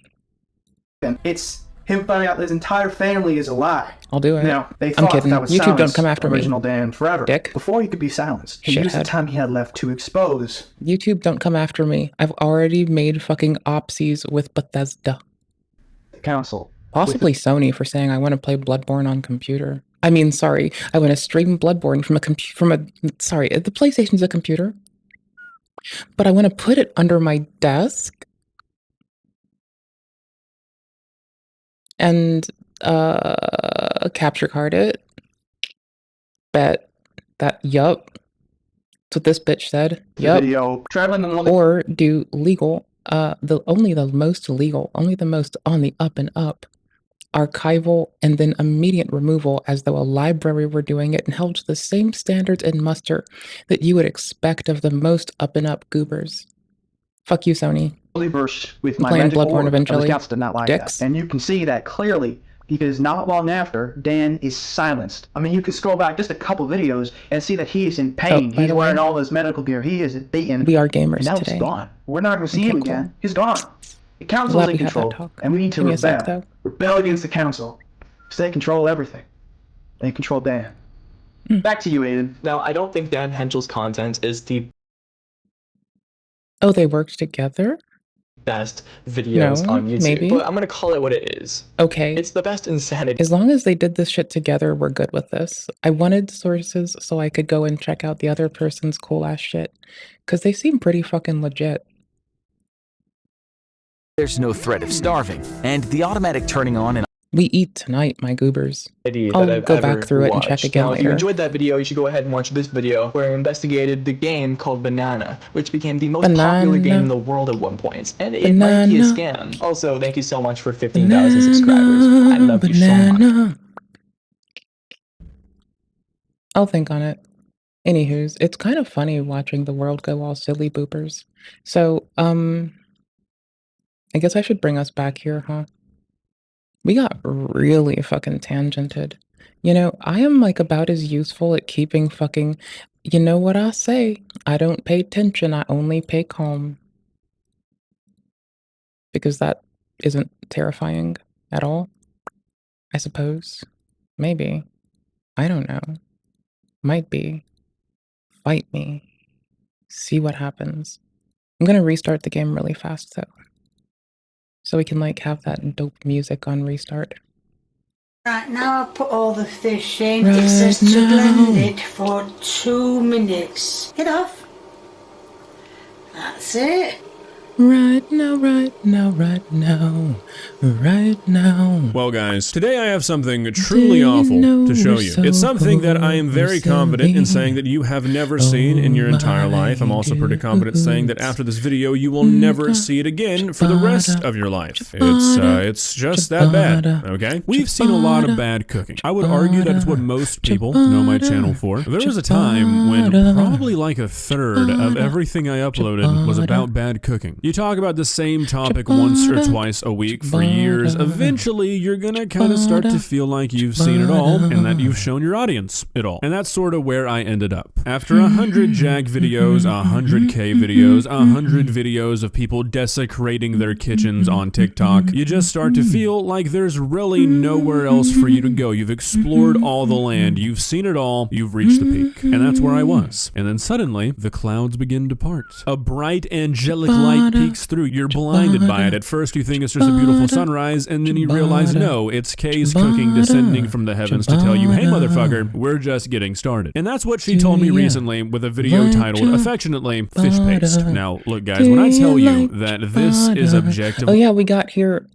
it's him finding out that his entire family is alive. I'll do it. Now, they I'm thought kidding. that was YouTube don't silenced come after me. original Dan forever. Dick. Before he could be silenced, he used the Shithead. time he had left to expose. YouTube don't come after me. I've already made fucking opsies with Bethesda. Council. Possibly Sony for saying I want to play Bloodborne on computer. I mean, sorry, I want to stream Bloodborne from sorry, the PlayStation's a computer. But I want to put it under my desk and capture card it. Bet that yup. That's what this bitch said. Yup. Video traveling the Or do legal, only the most on the up and up, archival, and then immediate removal as though a library were doing it and held to the same standards and muster that you would expect of the most up and up goobers. Fuck you, Sony. Verse with I'm my playing magic Bloodborne orb, eventually. The scouts did not like Dicks. that. And you can see that clearly because not long after, Dan is silenced. I mean, you can scroll back just a couple videos and see that he is in pain. by He's the way, wearing all his medical gear. He is beaten. We are gamers and now today. he's gone. We're not going to see Okay, him cool. again. He's gone. The council Glad is in we had that control, talk. and we need to Give me a sec, rebel. though. Rebel against the council. So they control everything. They control Dan. Back to you, Aiden. Now, I don't think Dan Hentschel's content is the Oh, they worked together? best videos on YouTube, maybe. but I'm gonna call it what it is. Okay. It's the best insanity. As long as they did this shit together, we're good with this. I wanted sources so I could go and check out the other person's cool ass shit. Because they seem pretty fucking legit. There's no threat of starving, and the automatic turning on and We eat tonight, my goobers. that I'll I've go ever back through it and check watched. again Now, if you later. enjoyed that video, you should go ahead and watch this video where I investigated the game called Banana, which became the most popular game in the world at one point, and it might be a scam. Also, thank you so much for 15,000 subscribers. I love you so much. I'll think on it. Anywho's, it's kind of funny watching the world go all silly boopers. So, I guess I should bring us back here, huh? We got really fucking tangented. You know, I am like about as useful at keeping fucking, you know what I say? I don't pay attention, I only pay calm. Because that isn't terrifying at all, I suppose. Maybe. I don't know. Might be. Fight me. See what happens. I'm gonna restart the game really fast though. So we can like have that dope music on restart. Right now I put all the fish in. It says to blend it for 2 minutes. Get off. That's it. Right now, right now, right now, right now. Well, guys, today I have something truly awful to show you. It's something that I am very confident in saying that you have never seen in your entire life. I'm also pretty confident saying that after this video, you will never see it again for the rest of your life. It's just that bad, okay? We've seen a lot of bad cooking. I would argue that it's what most people know my channel for. There was a time when probably like a third of everything I uploaded was about bad cooking. You talk about the same topic once or twice a week for years, eventually you're gonna kind of start to feel like you've seen it all and that you've shown your audience it all. And that's sort of where I ended up. After 100 Jag videos, 100K videos, 100 videos of people desecrating their kitchens on TikTok, you just start to feel like there's really nowhere else for you to go. You've explored all the land, you've seen it all, you've reached the peak. And that's where I was. And then suddenly, the clouds begin to part. A bright angelic light peeks through. You're blinded by it. At first you think it's just a beautiful sunrise, and then you realize no, it's Kay's cooking descending from the heavens to tell you, hey motherfucker, we're just getting started. And that's what she told me recently with a video titled affectionately Fish Paste. Now look guys, when I tell you that this is objective. Oh yeah, we got here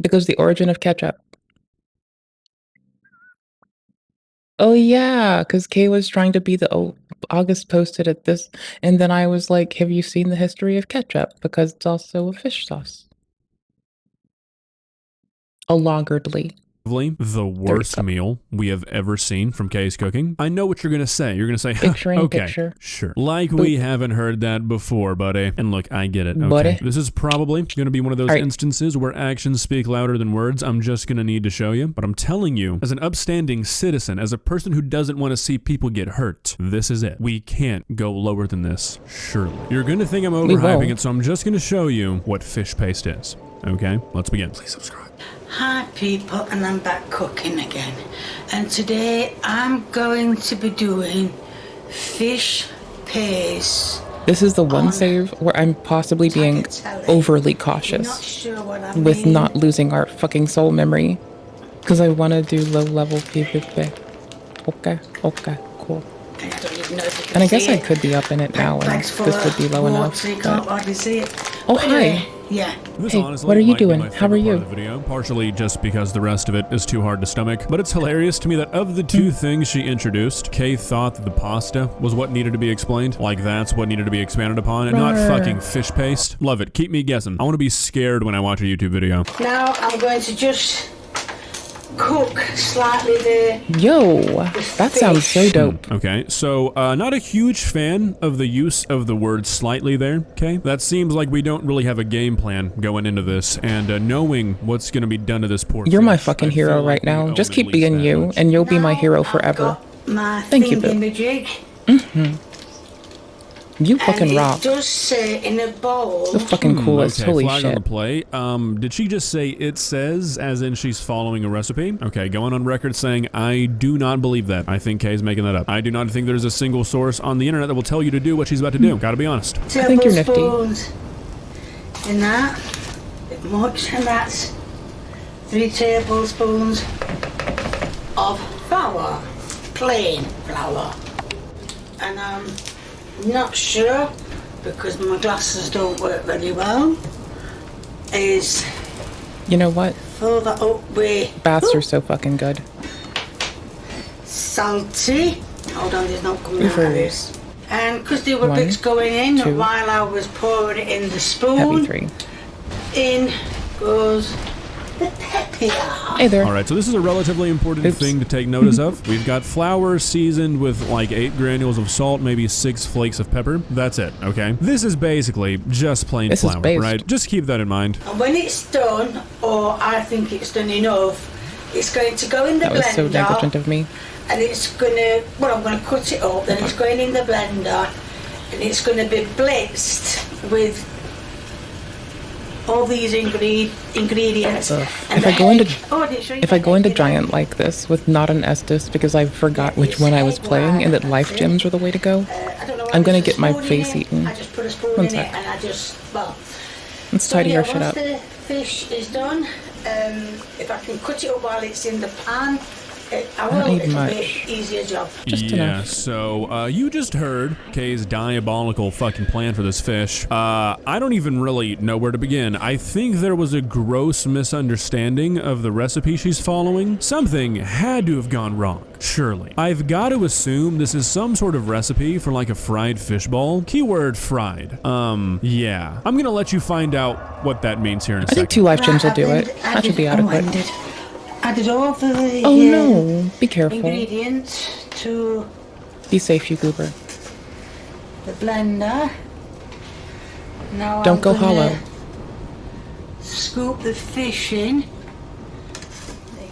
because the origin of ketchup. Oh yeah, because Kay was trying to be the August posted at this, and then I was like, have you seen the history of ketchup? Because it's also a fish sauce. A laggardly. The worst meal we have ever seen from Kay's cooking. I know what you're gonna say. You're gonna say, okay, sure. Like we haven't heard that before, buddy. And look, I get it. Okay, this is probably gonna be one of those instances where actions speak louder than words. I'm just gonna need to show you, but I'm telling you, as an upstanding citizen, as a person who doesn't want to see people get hurt, this is it. We can't go lower than this. Surely. You're gonna think I'm overhyping it, so I'm just gonna show you what fish paste is. Okay, let's begin. Please subscribe. Hi people, and I'm back cooking again. And today I'm going to be doing fish paste. This is the one save where I'm possibly being overly cautious with not losing our fucking soul memory. Because I want to do low-level PvP. Okay, cool. And I guess I could be up in it now and this would be low enough. Oh, hi. Yeah. Hey, what are you doing? How are you? Video, partially just because the rest of it is too hard to stomach, but it's hilarious to me that of the two things she introduced, Kay thought that the pasta was what needed to be explained, like that's what needed to be expanded upon, and not fucking fish paste. Love it. Keep me guessing. I want to be scared when I watch a YouTube video. Now I'm going to just cook slightly the that sounds so dope. Okay, so not a huge fan of the use of the word slightly there, okay? That seems like we don't really have a game plan going into this, and knowing what's going to be done to this poor You're my fucking hero right now. Just keep being you, and you'll be my hero forever. Thank you, Boo. You fucking rock. It does say in a bowl. The fucking coolest. Okay, Holy flag shit. on the play. Did she just say it says, as in she's following a recipe? Okay, going on record saying I do not believe that. I think Kay's making that up. I do not think there's a single source on the internet that will tell you to do what she's about to do. Gotta be honest. I think you're nifty. In that, a bit much, and that's 3 tablespoons of flour, plain flour, and not sure, because my glasses don't work very well, is... You know what? Fill that up with... Baths are so fucking good. Salty. Hold on, there's not coming out of this. And because there were bits going in while I was pouring it in the spoon, in goes Hey there. All right, so this is a relatively important thing to take notice of. We've got flour seasoned with like 8 granules of salt, maybe 6 flakes of pepper. That's it, okay? This is basically just plain flour, right? Just keep that in mind. And when it's done, or I think it's done enough, it's going to go in the blender. That was so negligent of me. And it's going to, well, I'm going to cut it up, then it's going in the blender, and it's going to be blitzed with all these ingredients. If I go into Giant like this with not an Estus because I forgot which one I was playing and that life gems were the way to go, I'm gonna get my face eaten. I just put a spoon in it and I just, well. Let's tidy our shit up. Once the fish is done, if I can cut it up while it's in the pan, I will. It'll be an easier job. So you just heard Kay's diabolical fucking plan for this fish. I don't even really know where to begin. I think there was a gross misunderstanding of the recipe she's following. Something had to have gone wrong, surely. I've got to assume this is some sort of recipe for like a fried fish ball. Keyword fried. Yeah. I'm gonna let you find out what that means here in a second. I think 2 life gems will do it. That should be adequate. Added all the oh no, be careful. Ingredients to be safe, you goober. The blender. Now don't go hollow. Scoop the fish in. You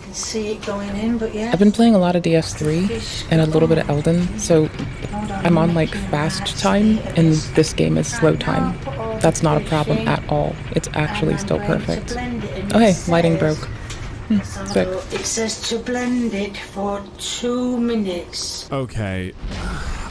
can see it going in, but yeah. I've been playing a lot of DS3 and a little bit of Elden, so I'm on like fast time, and this game is slow time. That's not a problem at all. It's actually still perfect. Oh hey, lighting broke. So it says to blend it for 2 minutes. Okay.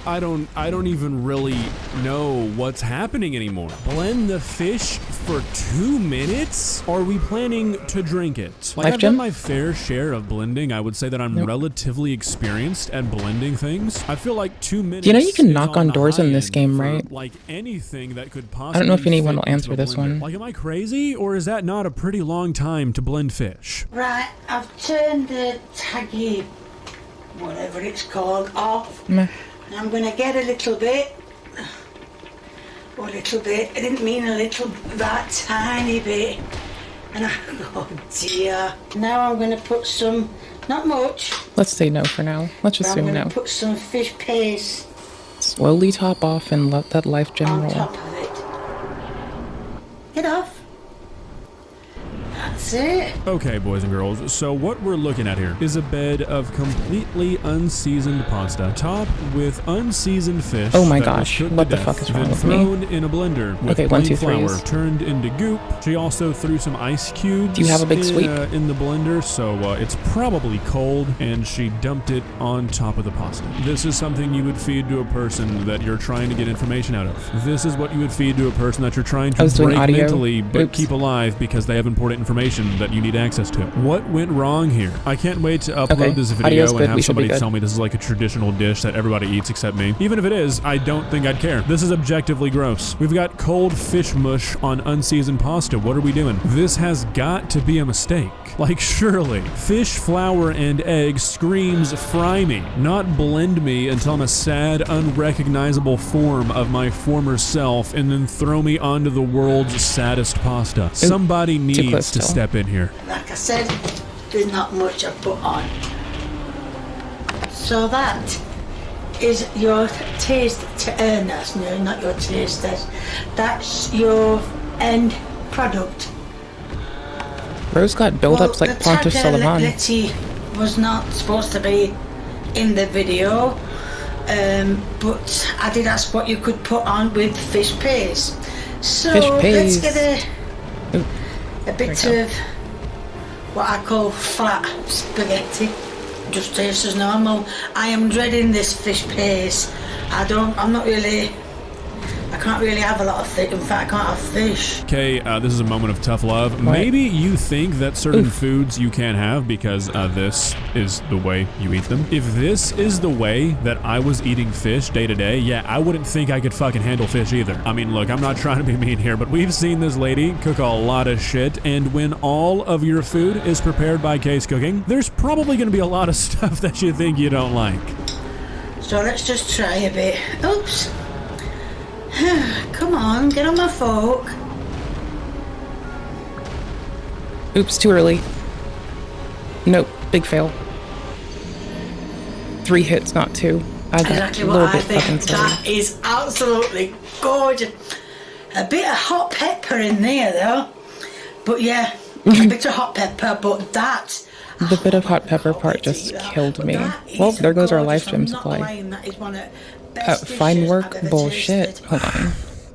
I don't even really know what's happening anymore. Blend the fish for 2 minutes? Are we planning to drink it? Like, I've done my fair share of blending. I would say that I'm relatively experienced at blending things. I feel like 2 minutes. You know you can knock on doors in this game, right? Like anything that could possibly. I don't know if anyone will answer this one. Like, am I crazy, or is that not a pretty long time to blend fish? Right, I've turned the taggy, whatever it's called, off. Meh. I'm going to get a little bit, I didn't mean a little, that tiny bit, and oh dear. Now I'm going to put some, not much. Let's say no for now. Let's assume no. I'm going to put some fish paste. Slowly top off and let that life gem roll. On top of it. Get off. That's it. Okay, boys and girls, so what we're looking at here is a bed of completely unseasoned pasta topped with unseasoned fish. Oh my gosh, what the fuck is wrong with me? Thrown in a blender with plain flour turned into goop. She also threw some ice cubes. Do you have a big sweep? In the blender, so it's probably cold, and she dumped it on top of the pasta. This is something you would feed to a person that you're trying to get information out of. This is what you would feed to a person that you're trying to break mentally but keep alive because they have important information that you need access to. What went wrong here? I can't wait to upload this video and have somebody tell me this is like a traditional dish that everybody eats except me. Even if it is, I don't think I'd care. This is objectively gross. We've got cold fish mush on unseasoned pasta. What are we doing? This has got to be a mistake. Like, surely. Fish, flour, and eggs screams fry me, not blend me until I'm a sad, unrecognizable form of my former self and then throw me onto the world's saddest pasta. Somebody needs to step in here. Like I said, there's not much I put on. So that is your taste test. No, not your taste test. That's your end product. Rose got build-ups like Pontiff Sullivan. Letty was not supposed to be in the video, but I did ask what you could put on with fish paste. So let's get a bit of what I call flat spaghetti. Just tastes as normal. I am dreading this fish paste. I can't really have a lot of fish. In fact, I can't have fish. Okay, this is a moment of tough love. What? Maybe you think that certain foods you can't have because this is the way you eat them. If this is the way that I was eating fish day to day, yeah, I wouldn't think I could fucking handle fish either. I mean, look, I'm not trying to be mean here, but we've seen this lady cook a lot of shit, and when all of your food is prepared by Kay's Cooking, there's probably going to be a lot of stuff that you think you don't like. So let's just try a bit. Oops. Come on, get on my fork. Oops, too early. Nope, big fail. 3 hits, not 2. I got Exactly a what little I bit think. fucking silly. That is absolutely gorgeous. A bit of hot pepper in there though. But yeah, a bit of hot pepper, but that... The bit of hot pepper part just killed me. Well, there goes our life gem supply. Fine work? Bullshit. Hold on.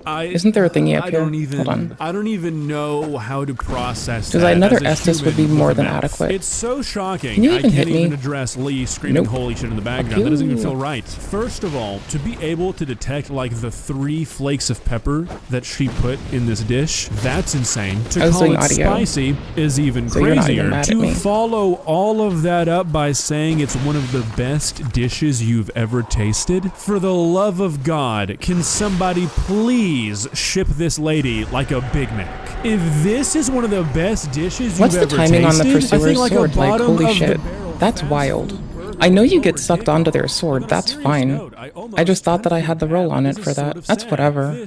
Isn't there a thingy up here? Hold on. I don't even know how to process Because that. another as a Estus would be human more with a than mouth. adequate. It's so shocking. Can you even I can't hit me? even address Lee screaming Nope. holy shit in the background. That doesn't even feel right. First of all, to be able to detect like the 3 flakes of pepper that she put in this dish, that's insane. To call it spicy is even So you're not crazier. even mad at To me. follow all of that up by saying it's one of the best dishes you've ever tasted, for the love of God, can somebody please ship this lady like a Big Mac? If this is one of the best dishes What's you've the ever timing on the tasted, I think pursuer's like sword? a Like, bottom holy of the shit. That's wild. I know you get sucked onto their sword, that's fine. I just thought that I had the roll on it for that. That's whatever. I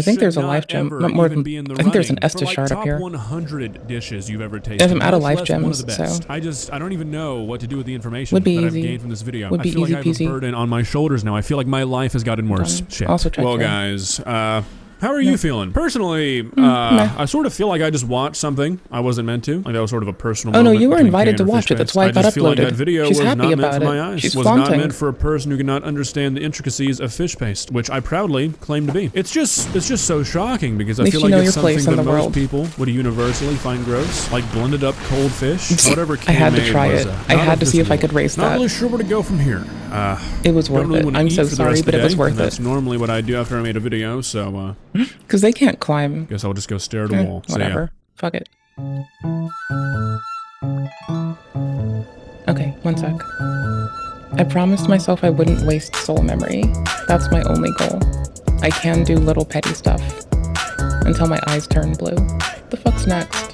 think there's a life gem, not more than, I think there's an Estus shard up here. 100 dishes you've ever tasted. If I'm out of much life less one of gems, the best. so. I don't even know what to do with the information Would be that I've easy. gained from this video. Would I be feel like easy I have a peasy. burden on my shoulders now. I feel like my life has gotten worse. Shit. Also check Well, here. guys, how are you feeling? Personally, I sort of feel like I just watched something I wasn't meant to. Like that was sort of a personal Oh no, moment you were between invited Kane to and watch it. Fishface. That's why it got I just feel like uploaded. that video She's was happy not meant about for it. my eyes. She's Was not flaunting. meant for a person who cannot understand the intricacies of fish paste, which I proudly claim to be. It's just so shocking because I At least feel you like know it's your something place that in the most world. people would universally find gross, like blended up cold fish. Whatever I Kane had to made try was, it. I not had of to this see if I world. could raise Not that. really sure where to go from here. It was Don't worth really it. wanna I'm eat so for the sorry, rest of but the it was day, worth and that's it. normally what I do after I made a video, so Because they can't climb. guess I'll just go stare at a wall. So, yeah. Whatever. Fuck it. Okay, one sec. I promised myself I wouldn't waste soul memory. That's my only goal. I can do little petty stuff. Until my eyes turn blue. The fuck's next?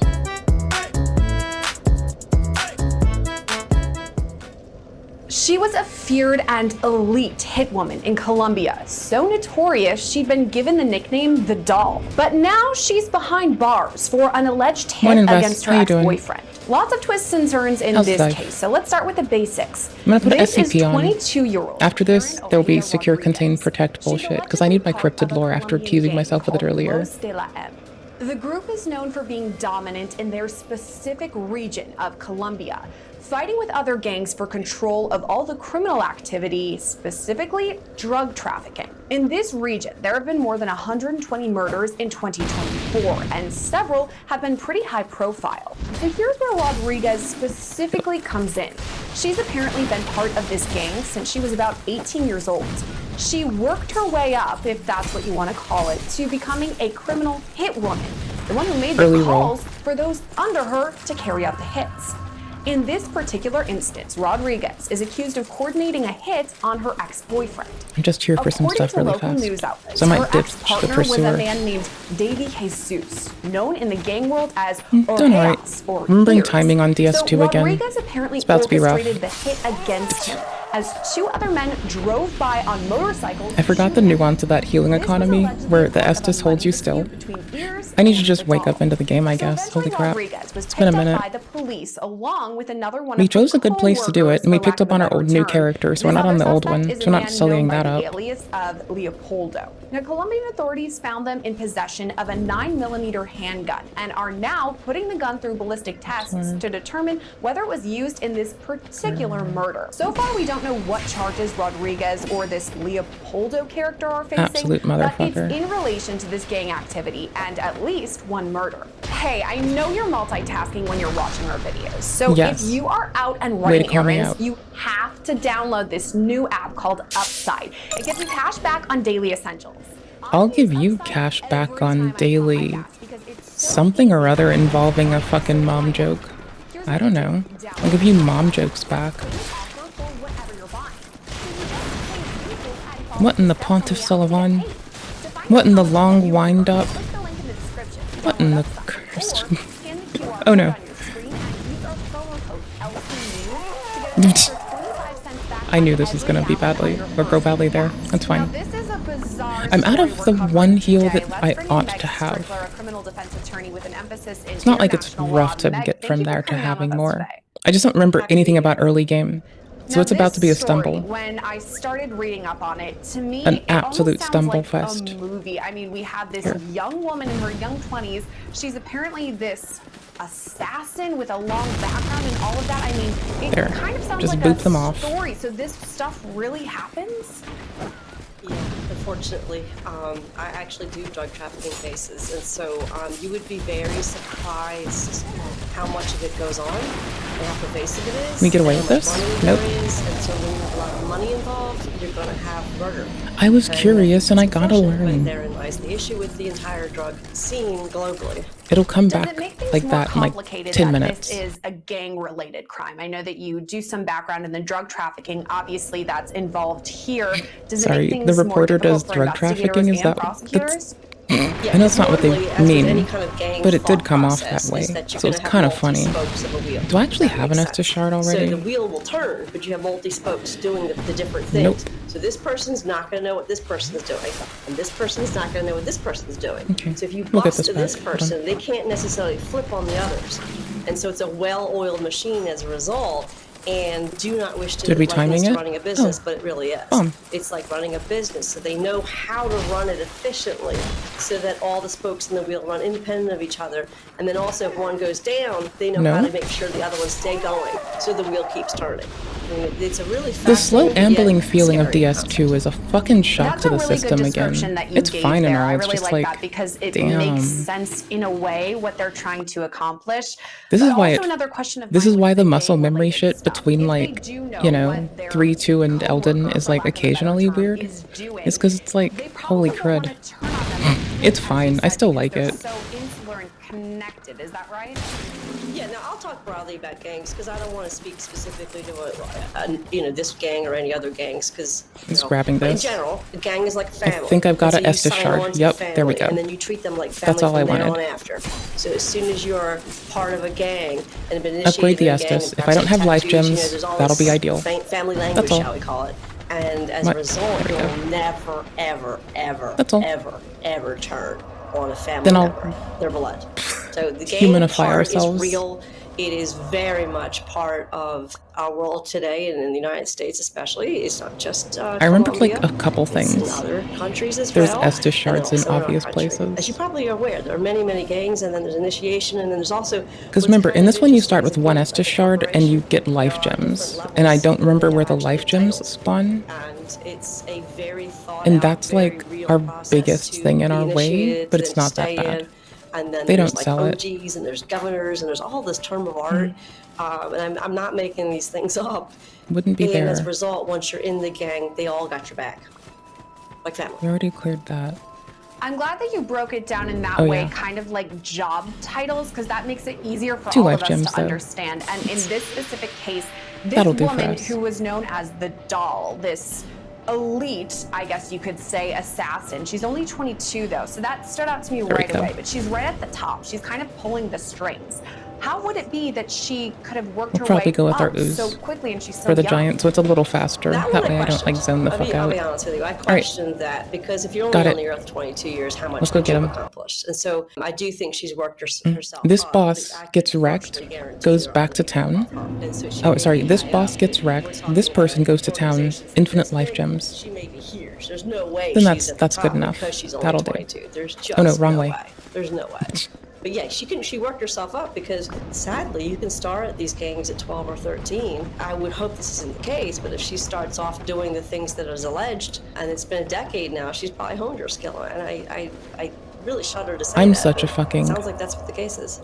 She was a feared and elite hitwoman in Colombia, so notorious she'd been given the nickname the Doll. But now she's behind bars for an alleged hit Morning, Russ. against her How you doing? ex-boyfriend. Lots of twists and turns in How's this life? case, so let's start with the basics. I'm gonna put This is SCP on. 22-year-old. After this, there'll be secure, contain, protect bullshit, because I need my cryptid lore after teasing myself with it earlier. Los de la M. The group is known for being dominant in their specific region of Colombia, fighting with other gangs for control of all the criminal activity, specifically drug trafficking. In this region, there have been more than 120 murders in 2024, and several have been pretty high profile. So here's where Rodriguez specifically comes in. She's apparently been part of this gang since she was about 18 years old. She worked her way up, if that's what you want to call it, to becoming a criminal hit woman, the one who made the Early calls role. for those under her to carry out the hits. In this particular instance, Rodriguez is accused of coordinating a hit on her ex-boyfriend. I'm just here for some According stuff to really local fast. news outlets, So I her might ditch the ex-partner was a pursuer. man named Davy Jesus, known in the gang world as Done alright. Orejas, or Remembering ears. timing on DS2 so again. Rodriguez apparently It's about to be rough. orchestrated the hit against him, as 2 other men drove by on motorcycles. I forgot the nuance of that healing economy, where the Estus holds you still. I need to just wake up into the game, I guess. Holy crap. Rodriguez was It's been a picked up minute. by the police along with another one We of her chose a good place to do it, and we picked up on our old new character, so we're not on the old one, so we're not sullying that up. The alias of Leopoldo. Now, Colombian authorities found them in possession of a 9mm handgun and are now putting the gun through ballistic tests to determine whether it was used in this particular murder. So far, we don't know what charges Rodriguez or this Leopoldo character are facing, Absolute but it's motherfucker. in relation to this gang activity and at least 1 murder. Hey, I know you're multitasking when you're watching our videos, so Yes. if you are out and Way to running call me errands, out. you have to download this new app called Upside. It gives you cash back on daily essentials. I'll give you cash back on daily something or other involving a fucking mom joke. I don't know. I'll give you mom jokes back. What in the Pontiff Sullivan? What in the long wind up? What in the cursed? Oh no. I knew this was gonna be badly, or go badly there. That's fine. This is a I'm out of the one heal that I ought to have. It's not like it's rough to get from there to having more. I just don't remember anything about early game. So it's about to be a stumble. When I started reading up on it, to me, An it absolute almost stumble sounds like fest. a movie. I mean, we have this young woman in her young 20s. She's apparently this assassin with a long background and all of that. I mean, it kind of sounds Just like boop a them off. story. So this stuff really happens? Yeah, unfortunately, I actually do drug trafficking cases, and so you would be very surprised how much of it goes on and how pervasive it is. Can we get away with this? Nope. And so when you have a lot of money involved, you're going to have murder. I was curious and I gotta learn. Therein lies the issue with the entire drug scene globally. It'll come back like that in like 10 minutes. This is a gang-related crime. I know that you do some background in the drug trafficking. Obviously, that's involved here. Does it make things the more reporter does difficult for drug trafficking? Is investigators that and prosecutors? I know it's not what they mean, but it did come off that way, so it's kind of funny. Do I actually have an Estes shard already? So the wheel will turn, but you have multi-spokes doing the different things. Nope. So this person's not going to know what this person is doing, and this person's not going to know what this person is doing. Okay. So if you We'll get bust this this back. Hold on. person, they can't necessarily flip on the others. And so it's a well-oiled machine as a result. And do not wish to Did we liken timing this to it? running a business, Oh. but it really is. It's like running a business, so they know how to run it efficiently so that all the spokes in the wheel run independent of each other. And then also if one goes down, they know how to make sure the other ones stay going so the wheel keeps turning. I mean, it's a really The slow fascinating ambling yet feeling of scary DS2 is a fucking shock That's to a the really system good again. description that you It's gave fine and there. all, I it's really just like like, that because it damn. makes sense in a way what they're trying to accomplish. This But is why also another question of this is why the muscle memory shit between like, you know, 3-2 and Elden is like occasionally weird. It's because it's like, holy crud. It's fine, I still like it. So insular and connected, is that right? Yeah, now I'll talk broadly about gangs because I don't want to speak specifically to this gang or any other gangs because Just grabbing this. In general, a gang is like a family. I think I've got And a so you Estes sign shard. on to Yep, the there we family, go. And then you treat them like family That's all I from there wanted. on after. So as soon as you're part of a gang and have been Upgrade the initiated in a gang, Estes. and If I don't have life tattoos, gems, there's all that'll this be ideal. Family language, That's all. shall we call it? And as What? a result, There we you'll never, ever, ever, That's all. ever turn on a family Then I'll member, their blood. So the gang humanify part ourselves. is real. It is very much part of our world today, and in the United States especially. It's not just I remember like Colombia. a couple It's things. in other countries as There's well. Estes and shards in also our obvious country. places. As you probably are aware, there are many, many gangs, and then there's initiation, and then there's also Because remember, in this one you start with one Estes shard and you get life gems. And I don't remember where the life gems spawn. and it's a very thought And out, that's very like real our process biggest to thing in be our way, initiated, but it's then not that stay bad. in, and then They there's don't like sell it. OGs, and there's governors, and there's all this term of art. And I'm not making these things up. Wouldn't be And there. as a result, once you're in the gang, they all got your back. Like family. We already cleared that. I'm glad that you broke it down in that Oh, way, yeah. kind of like job titles, because that makes it easier for 2 all life of us gems, to though. understand. And in this specific case, this That'll do for woman us. who was known as the Doll, this elite, I guess you could say, assassin. She's only 22 though, so that stood out to me There we right go. away. But she's right at the top. She's kind of pulling the strings. How would it be that she could have worked We'll her probably way go with our up ooze so quickly, and she's so for the young? giant, so it's a little faster. That That one way I don't questioned. like zone the fuck I'll out. be honest with you. I right. questioned that because if you're only Got on it. the earth 22 years, how much Let's go could get you him. have accomplished? And so I do think she's worked herself This up. boss gets wrecked, goes back to town. And so she Oh, may sorry, be this high boss up. gets wrecked. This person goes to town, infinite life gems. She may be here. There's no way Then she's at that's the good top enough. because she's only That'll do. 22. There's just Oh no, wrong no way. There's no way. But yeah, she worked herself up because sadly you can start at these gangs at 12 or 13. I would hope this isn't the case, but if she starts off doing the things that is alleged, and it's been a decade now, she's probably honed her skill. And I really shudder to say I'm that, such a but fucking- it sounds like that's what the case is.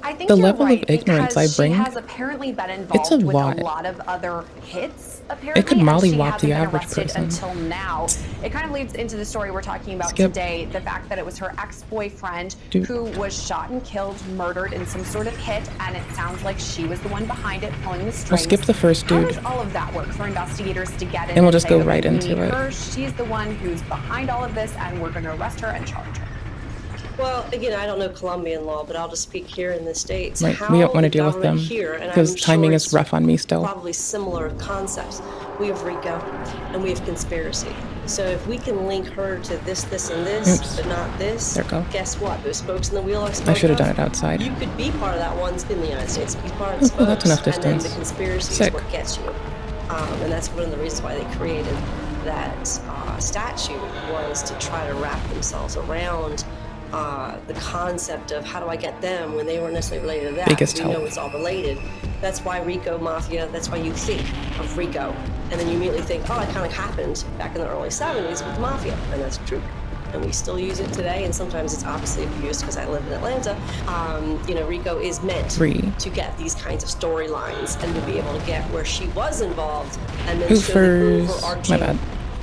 I think The you're level of right, ignorance I because bring, she has apparently been it's involved a with lot. a lot of other hits. Apparently, It could and she mollywop hasn't the been average arrested person. until now. It kind of leads into the story we're talking about Skip. today. The fact that it was her ex-boyfriend Dude. who was shot and killed, murdered in some sort of hit, and it sounds like she was the one behind it, pulling the We'll strings. skip the first How dude. does all of that work for investigators to get in And we'll just say, go okay, right we into need it. her, she's the one who's behind all of this, and we're going to arrest her and charge her. Well, again, I don't know Colombian law, but I'll just speak here in the States. Right, How we don't want to the deal with government them here, and because I'm timing sure is it's rough on me still. Probably similar concepts. We have RICO and we have conspiracy. So if we can link her to this, this, and this, but not this, There we go. guess what? Those spokes in the wheel I spoke I should have of, done it outside. You could be part of that one in the United States. Be part of the spokes. Oh, that's enough And then distance. the conspiracy Sick. is what gets you. And that's one of the reasons why they created that statute, was to try to wrap themselves around the concept of how do I get them when they weren't necessarily related to that. Biggest We help. know it's all related. That's why Rico Mafia, that's why you think of Rico. And then you immediately think, oh, it kind of happened back in the early 70s with Mafia. And that's true. And we still use it today, and sometimes it's obviously abused because I live in Atlanta. You know, Rico is meant to get these kinds of storylines and to be able to get where she was involved, and then Who show the first? overarching My bad.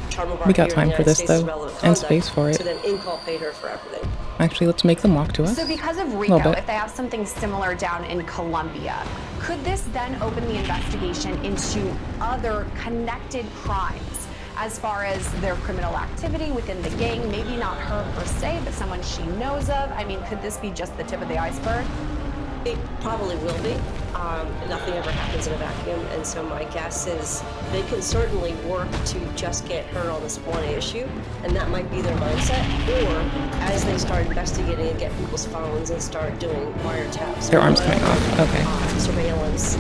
charm of our We got here in time the for United this States is though, relevant and conduct, space for it. to then inculpate her for everything. Actually, let's make them walk to us. So because of A Rico, little bit. if they have something similar down in Colombia, could this then open the investigation into other connected crimes as far as their criminal activity within the gang? Maybe not her per se, but someone she knows of. I mean, could this be just the tip of the iceberg? It probably will be. Nothing ever happens in a vacuum, and so my guess is they can certainly work to just get her on this one issue, and that might be their mindset. Or as they start investigating and get people's phones and start doing wiretaps, Their arms coming off. Okay. surveillance,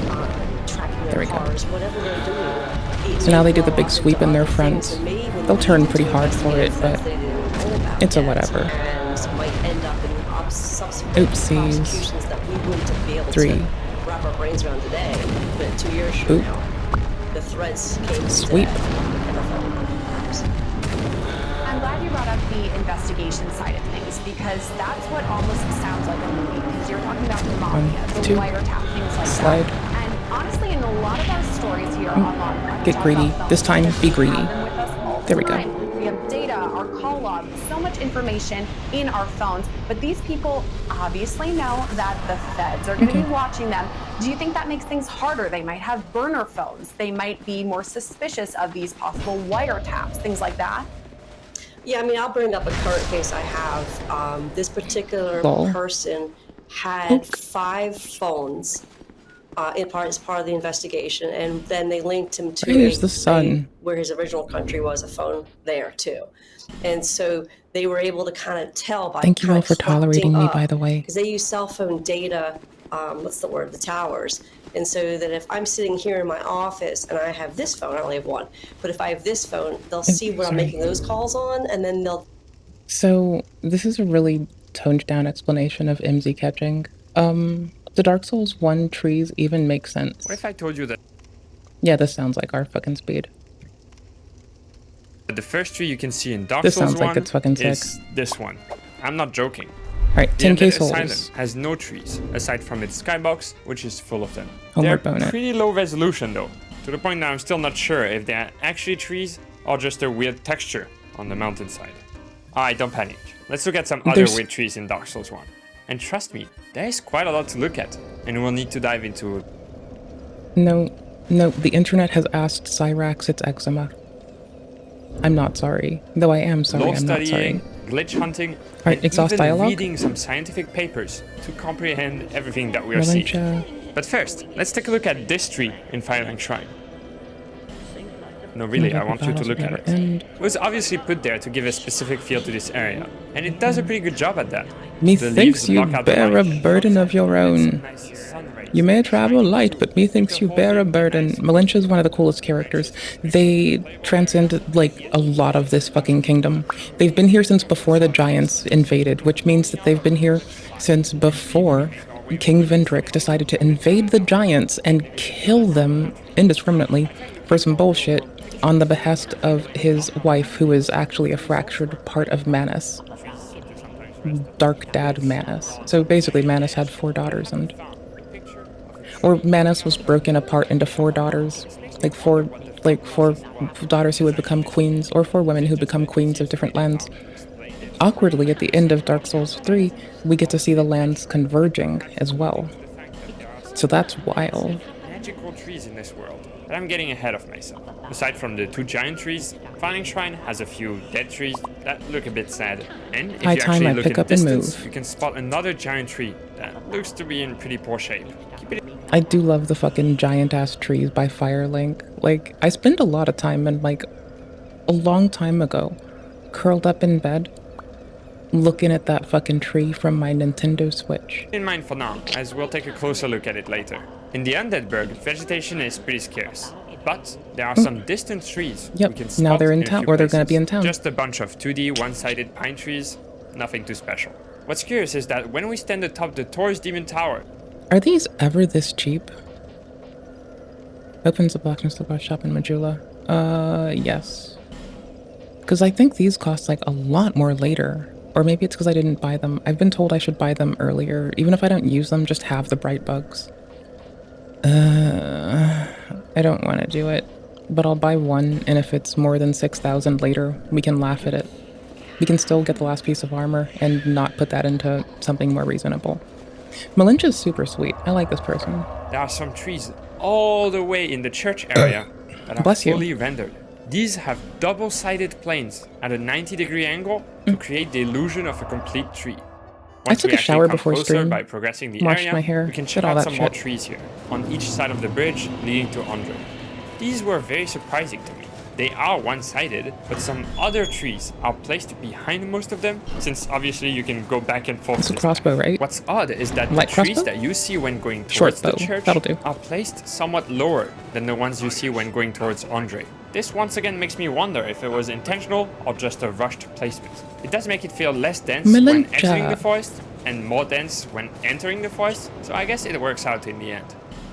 tracking There their we go. cars, whatever they're doing. So now they do the big sweep in their front. They'll turn pretty hard for it, but it's a whatever. And might end up in subsequent Oopsies. prosecutions that we wouldn't be able 3. to wrap our brains around today, but 2 years from Oop. now, the threads came Sweep. I'm glad you brought up the investigation side of things, because that's what almost sounds like a movie, because you're talking about the mafia, 1, the 2. wiretap, things like Slide. that. And honestly, in a lot of our stories here on Lockdown, Get greedy. This time, be greedy. There we go. We have data, our call log, so much information in our phones, but these people obviously know that the feds are going to be watching them. Do you think that makes things harder? They might have burner phones. They might be more suspicious of these possible wiretaps, ththings like that. Yeah, I mean, I'll bring up a current case I have. This particular Lol. person had 5 phones as part of the investigation, and then they linked him to There's the sun. where his original country was, a phone there too. And so they were able to kind of tell by Thank you all for tolerating me, by the way. because they use cell phone data, the towers. And so that if I'm sitting here in my office and I have this phone, I only have one, but if I have this phone, they'll see what I'm sorry. making those calls on, and then they'll. So this is a really toned down explanation of MZ catching. The Dark Souls 1 trees even make sense. What if I told you that Yeah, this sounds like our fucking speed. the first tree you can see in Dark This Souls sounds like 1 it's fucking sick. is this one? I'm not joking. Alright, The 10k Embedded souls. Asylum has no trees, aside from its skybox, which is full of them. Homework They're bonus. pretty low resolution though, to the point that I'm still not sure if they're actually trees or just a weird texture on the mountainside. Alright, don't panic. Let's look at some other There's- weird trees in Dark Souls 1. And trust me, there is quite a lot to look at, and we'll need to dive into. No, the internet has asked Cyrax its eczema. I'm not sorry. Though I am sorry, Lore I'm not studying, sorry. glitch hunting, Alright, and exhaust even dialogue. reading some scientific papers to comprehend everything that we are seeing. Valentia. But first, let's take a look at this tree in Firelight Shrine. No, really, I want you to look at it. It was obviously put there to give a specific feel to this area, and it does a pretty good job at that. The Methinks leaves you block out the bear a light. burden of your own. You may travel light, but methinks you bear a burden. Malintia is one of the coolest characters. They transcend, like, a lot of this fucking kingdom. They've been here since before the Giants invaded, which means that they've been here since before King Vendrick decided to invade the Giants and kill them indiscriminately for some bullshit on the behest of his wife, who is actually a fractured part of Manus. Dark Dad Manus. So basically Manus had 4 daughters, or Manus was broken apart into 4 daughters, like four daughters who would become queens, or 4 women who become queens of different lands. Awkwardly, at the end of Dark Souls 3, we get to see the lands converging as well. So that's wild. Magical trees in this world, but I'm getting ahead of myself. Aside from the 2 giant trees, Firelight Shrine has a few dead trees that look a bit sad. And if High you time actually I look pick in up and distance, move. you can spot another giant tree that looks to be in pretty poor shape. Keep it I do love the fucking giant ass trees by Firelink. Like, I spend a lot of time in, like, a long time ago, curled up in bed, looking at that fucking tree from my Nintendo Switch. In mind for now, as we'll take a closer look at it later. In the Undeadburg, vegetation is pretty scarce, but there are some distant trees we can spot. Now they're in town, or they're gonna be in town. Just a bunch of 2D one-sided pine trees, nothing too special. What's curious is that when we stand atop the Taurus Demon Tower... Are these ever this cheap? Opens the blacksmith shop in Majula. Yes. Because I think these cost like a lot more later. Or maybe it's because I didn't buy them. I've been told I should buy them earlier. Even if I don't use them, just have the bright bugs. I don't want to do it. But I'll buy one, and if it's more than 6,000 later, we can laugh at it. We can still get the last piece of armor and not put that into something more reasonable. Malincha's super sweet. I like this person. There are some trees all the way in the church area that are fully rendered. These have double-sided planes at a 90-degree angle to create the illusion of a complete tree. Once I took a shower before stream, by progressing the washed area, my hair, we can did check all out that some more shit. trees here, on each side of the bridge leading to Andre. These were very surprising to me. They are one-sided, but some other trees are placed behind most of them, since obviously you can go back and forth. It's a crossbow, right? What's odd is that the Light trees crossbow? that you see when going Short towards the bow. church That'll do. are placed somewhat lower than the ones you see when going towards Andre. This once again makes me wonder if it was intentional or just a rushed placement. It does make it feel less dense when Malincha. exiting the forest and more dense when entering the forest, so I guess it works out in the end.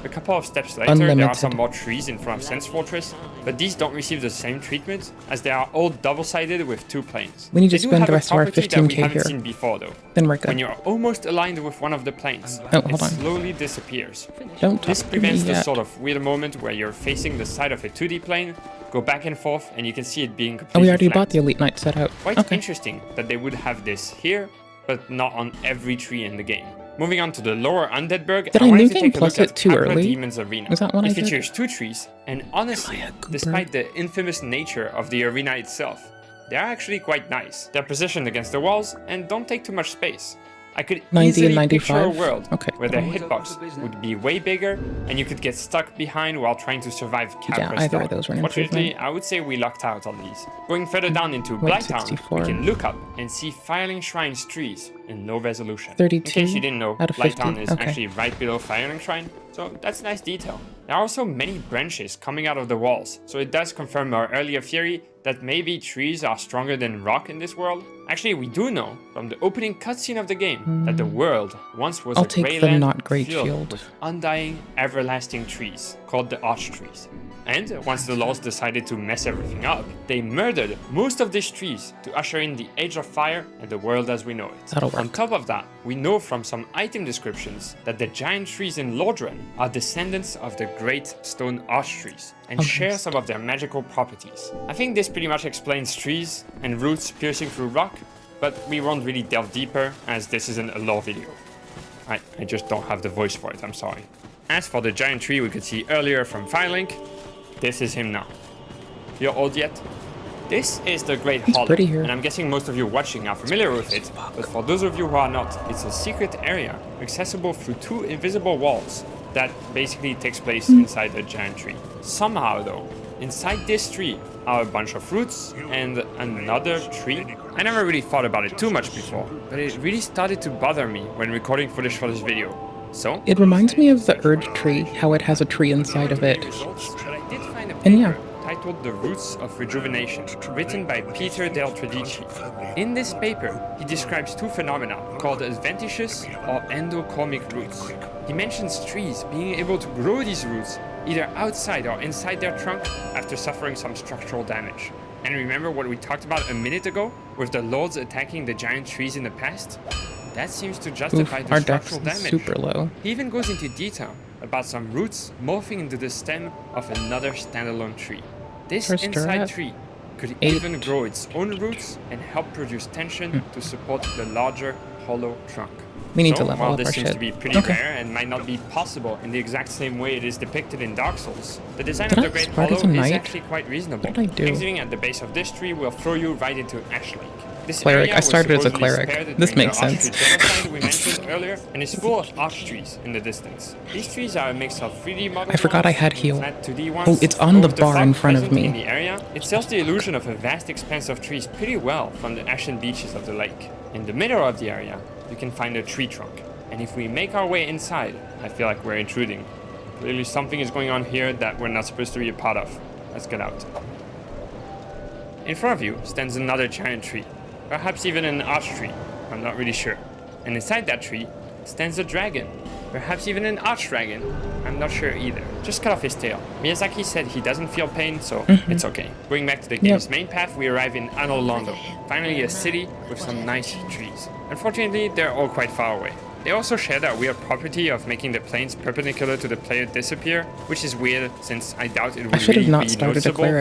A couple of steps later, there are Unlimited. some more trees in front of Sense Fortress, but these don't receive the same treatment as they are all double-sided with two planes. We need to They do spend have the a rest of our property that we 15k haven't here. seen before, though. Then we're good. When you're almost aligned with one of the planes, Oh, it hold on. slowly disappears. Don't This talk to me prevents the yet. sort of weird moment where you're facing the side of a 2D plane, go back and forth, and you can see it being completely Oh, we already flat. bought the Elite Knight set out. Quite Okay. interesting that they would have this here, but not on every tree in the game. Moving on to the lower Undeadburg, Did I I wanted New to Game take a Plus look it at too Capra early? Demon's Arena. Is that what I It did? features two trees, and honestly, despite the infamous nature of the arena itself, they are actually quite nice. They're positioned against the walls and don't take too much space. I could 90 easily and picture a 95? world Okay. where their hitbox would be way bigger and you could get stuck behind while trying to survive Capra either style. of those were an Fortunately, improvement. I would say we lucked out on these. Going further down into Wait, Blighttown, 64. we can look up and see Firelink Shrine's trees in low resolution. 32 in case you didn't know, out of 50. Blighttown is Okay. actually right below Firelink Shrine, so that's nice detail. There are also many branches coming out of the walls, so it does confirm our earlier theory that maybe trees are stronger than rock in this world. Actually, we do know from the opening cutscene of the game that the world once was I'll a take grey the land not great filled shield. with undying, everlasting trees called the Arch Trees. And once the Lords decided to mess everything up, they murdered most of these trees to usher in the Age of Fire and the world as we know it. That'll work. On top of that, we know from some item descriptions that the giant trees in Lordran are descendants of the great stone arch trees and Oh, share nice. some of their magical properties. I think this pretty much explains trees and roots piercing through rock, but we won't really delve deeper as this isn't a lore video. I just don't have the voice for it, I'm sorry. As for the giant tree we could see earlier from Firelink, this is him now. You're old yet? This is the Great It's Hall, pretty here. and I'm guessing most of you watching are familiar with it, but for those of you who are not, it's a secret area accessible through two invisible walls that basically takes place inside a giant tree. Somehow though, inside this tree are a bunch of roots and another tree. I never really thought about it too much before, but it really started to bother me when recording footage for this video. So, It reminds me of the Urge tree, how it has a tree inside of it. but I did find a And yeah. paper titled The Roots of Rejuvenation, written by Peter Del Tredici. In this paper, he describes two phenomena called adventitious or endocormic roots. He mentions trees being able to grow these roots either outside or inside their trunk after suffering some structural damage. And remember what we talked about a minute ago with the lords attacking the giant trees in the past? That seems to justify Oof, the our dex structural is damage. super low. He even goes into detail about some roots morphing into the stem of another standalone tree. This Where's inside Durat? tree could 8. even grow its own roots and help produce tension to support the larger hollow trunk. We need So, to level while up this our seems shit. to be pretty Okay. rare and might not be possible in the exact same way it is depicted in Dark Souls, the design Did of I the Great Sparta Hollow is tonight? actually quite reasonable. What did I do? Exiting at the base of this tree will throw you right into Ash Lake. This Cleric. area I started was as a supposedly cleric. spared This during makes the sense. Auschwitz genocide we mentioned earlier, and is full of oak trees in the distance. These trees are a mix of 3D model I forgot I had ones heal. and flat 2D Oh, ones. it's on But the with bar fog in front of present me. in the area, it sells the illusion of a vast expanse of trees pretty well from the ashen beaches of the lake. In the middle of the area, you can find a tree trunk. And if we make our way inside, I feel like we're intruding. Clearly something is going on here that we're not supposed to be a part of. Let's get out. In front of you stands another giant tree. Perhaps even an arch tree. I'm not really sure. And inside that tree stands a dragon. Perhaps even an arch dragon. I'm not sure either. Just cut off his tail. Miyazaki said he doesn't feel pain, so it's okay. Going back to the game's main path, we arrive in Anor Londo. Finally a city with some nice trees. Unfortunately, they're all quite far away. They also share that weird property of making the planes perpendicular to the player disappear, which is weird since I doubt it would really be noticeable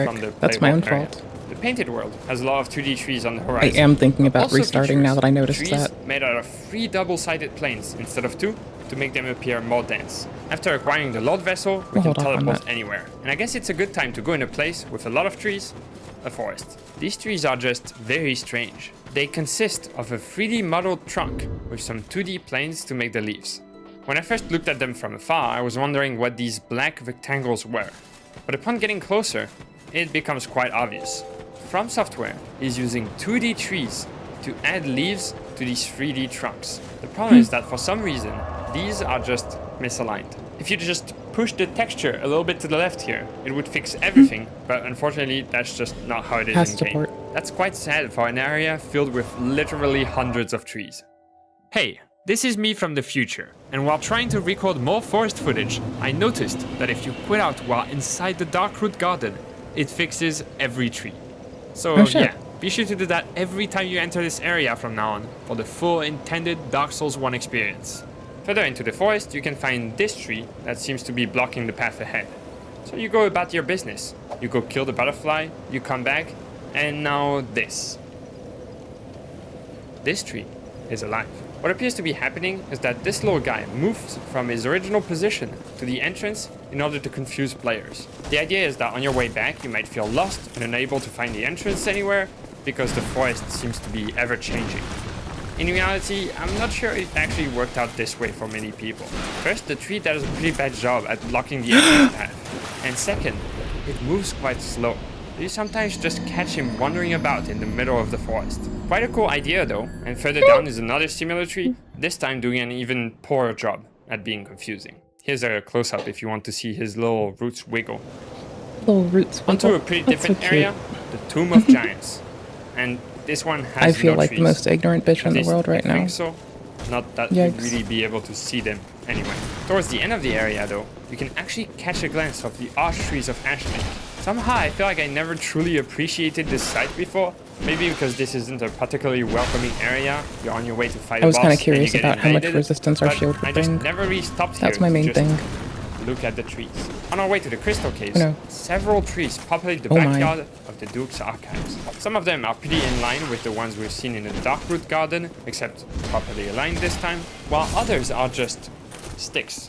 from the That's my own playable area. fault. The painted world has a lot of 2D trees on the I horizon. am thinking about Also restarting now that I noticed trees that. made out of 3 double-sided planes instead of 2 to make them appear more dense. After acquiring the Lord vessel, we can hold off on teleport that. anywhere. And I guess it's a good time to go in a place with a lot of trees, a forest. These trees are just very strange. They consist of a 3D modeled trunk with some 2D planes to make the leaves. When I first looked at them from afar, I was wondering what these black rectangles were. But upon getting closer, it becomes quite obvious. From Software is using 2D trees to add leaves to these 3D trunks. The problem is that for some reason, these are just misaligned. If you just push the texture a little bit to the left here, it would fix everything, but unfortunately that's just not how it is in game. That's quite sad for an area filled with literally hundreds of trees. Hey, this is me from the future, and while trying to record more forest footage, I noticed that if you quit out while inside the Darkroot Garden, it fixes every tree. So yeah, be sure to do that every time you enter this area from now on for the full intended Dark Souls 1 experience. Further into the forest, you can find this tree that seems to be blocking the path ahead. So you go about your business. You go kill the butterfly, you come back, and now this. This tree is alive. What appears to be happening is that this little guy moves from his original position to the entrance in order to confuse players. The idea is that on your way back, you might feel lost and unable to find the entrance anywhere because the forest seems to be ever-changing. In reality, I'm not sure it actually worked out this way for many people. First, the tree does a pretty bad job at blocking the entrance path. And second, it moves quite slow. You sometimes just catch him wandering about in the middle of the forest. Quite a cool idea though, and further down is another similar tree, this time doing an even poorer job at being confusing. Here's a close-up if you want to see his little roots wiggle. Little roots wiggle. Onto a pretty different area, the Tomb of Giants. And this one has I feel no like trees. the most ignorant bitch in At the least world right I now. think so. Not that Yikes. you'd really be able to see them anyway. Towards the end of the area though, you can actually catch a glance of the arch trees of Ashley. Somehow I feel like I never truly appreciated this site before. Maybe because this isn't a particularly welcoming area. You're on your way to fight a I was boss kind of and curious you get about how much invaded, resistance our but shield I would just bring. never really stopped That's here my main to just thing. look at the trees. On our way to the Crystal Caves, Oh, no. several trees populate the Oh, my. backyard of the Duke's archives. Some of them are pretty in line with the ones we've seen in the Darkroot Garden, except properly aligned this time, while others are just sticks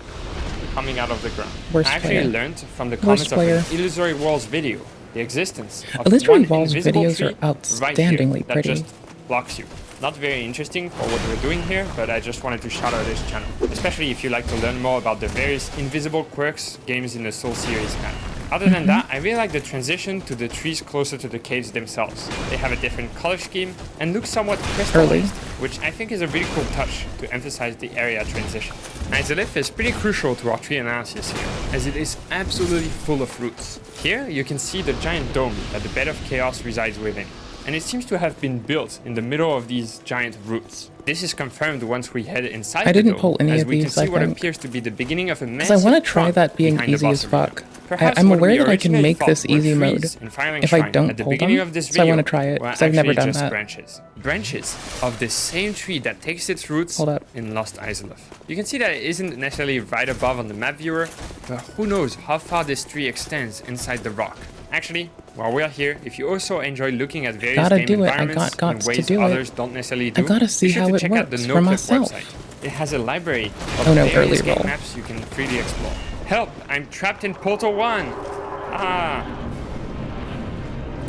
coming out of the ground. Worst I actually player. learned from the Worst comments of player. an Illusory Walls video the existence of Illusory one Walls invisible videos tree are right here outstandingly that pretty. just blocks you. Not very interesting for what we're doing here, but I just wanted to shout out this channel, especially if you like to learn more about the various invisible quirks games in the Soul series have. Other than that, I really like the transition to the trees closer to the caves themselves. They have a different color scheme and look somewhat crystallized, which I think is a really cool touch to emphasize the area transition. Izalith is pretty crucial to our tree analysis here, as it is absolutely full of roots. Here you can see the giant dome that the Bed of Chaos resides within, and it seems to have been built in the middle of these giant roots. This is confirmed once we head inside I the didn't dome, pull any as of we can these, see I what think. appears to be the beginning of a Because massive I want to try trunk that being behind the easy boss as arena. fuck. Perhaps I'm what aware we that I can originally make thought this were easy mode trees in Firelink if I Shrine don't at the pull beginning them, of this so I video want to try it, were because I've never actually done just that. branches of the same tree that takes its roots in Lost Izalith. You can see that it isn't necessarily right above on the map viewer, but who knows how far this tree extends inside the rock. Actually, while we're here, if you also enjoy looking at various Gotta game do it. I environments got in to ways do it. others don't necessarily do, I gotta see be sure how to it check out the works for NoClip myself. website. It has a library of Oh no, various early game roll. maps you can freely explore. Help! I'm trapped in Portal 1! Ah!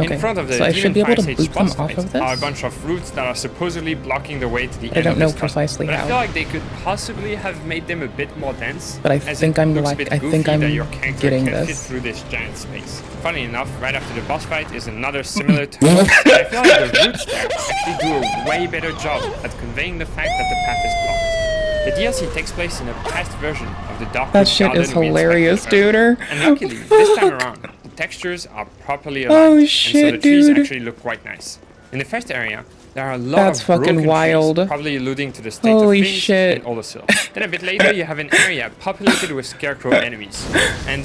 Okay, In front of the so I should be Demon able to Fire boot Sage them boss off fight of this? are a bunch of roots that are supposedly blocking the way to the I end don't of know this tunnel. precisely But how. I feel like they could possibly have made them a bit more dense. But I as think it I'm looks like, a bit I goofy think I'm that your character getting can fit this. through this giant space. Funny enough, right after the boss fight is another similar tunnel. And I feel like the roots there actually do a way better job at conveying the fact that the path is blocked. The DLC takes place in a past version of the Dark That shit is hilarious, dude. And luckily, this time around, the textures are properly aligned, Oh and shit, so the trees dude. actually look quite nice. In the first area, there are a lot That's of fucking broken wild. trees, probably alluding to the state Holy of things shit. in Oldesville. Then a bit later, you have an area populated with scarecrow enemies. And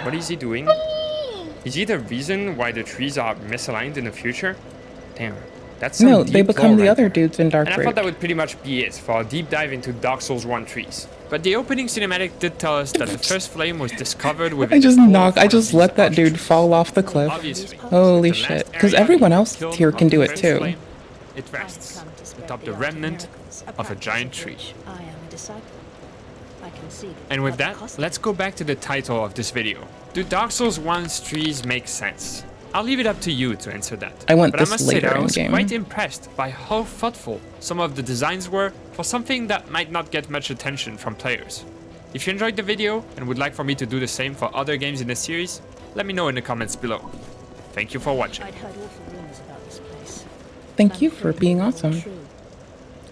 what is he doing? Is he the reason why the trees are misaligned in the future? Damn. That's some No, deep they become lore the right other there. dudes in Dark And I Root. thought that would pretty much be it for a deep dive into Dark Souls 1 trees. But the opening cinematic did tell us that the first flame was discovered within I just the core knock. of I one just of let these that dude fall off the cliff. Obviously, Holy the shit. last Because area everyone in else kiln here of can the do it first too. flame, it rests atop the remnant of a giant tree. I am a disciple. I can see. And with that, let's go back to the title of this video. Do Dark Souls 1's trees make sense? I'll leave it up to you to answer that. I want but this I must say later that I in was game. quite impressed by how thoughtful some of the designs were for something that might not get much attention from players. If you enjoyed the video and would like for me to do the same for other games in the series, let me know in the comments below. Thank you for watching. I'd heard awful rumors about this place. Thank you for being awesome.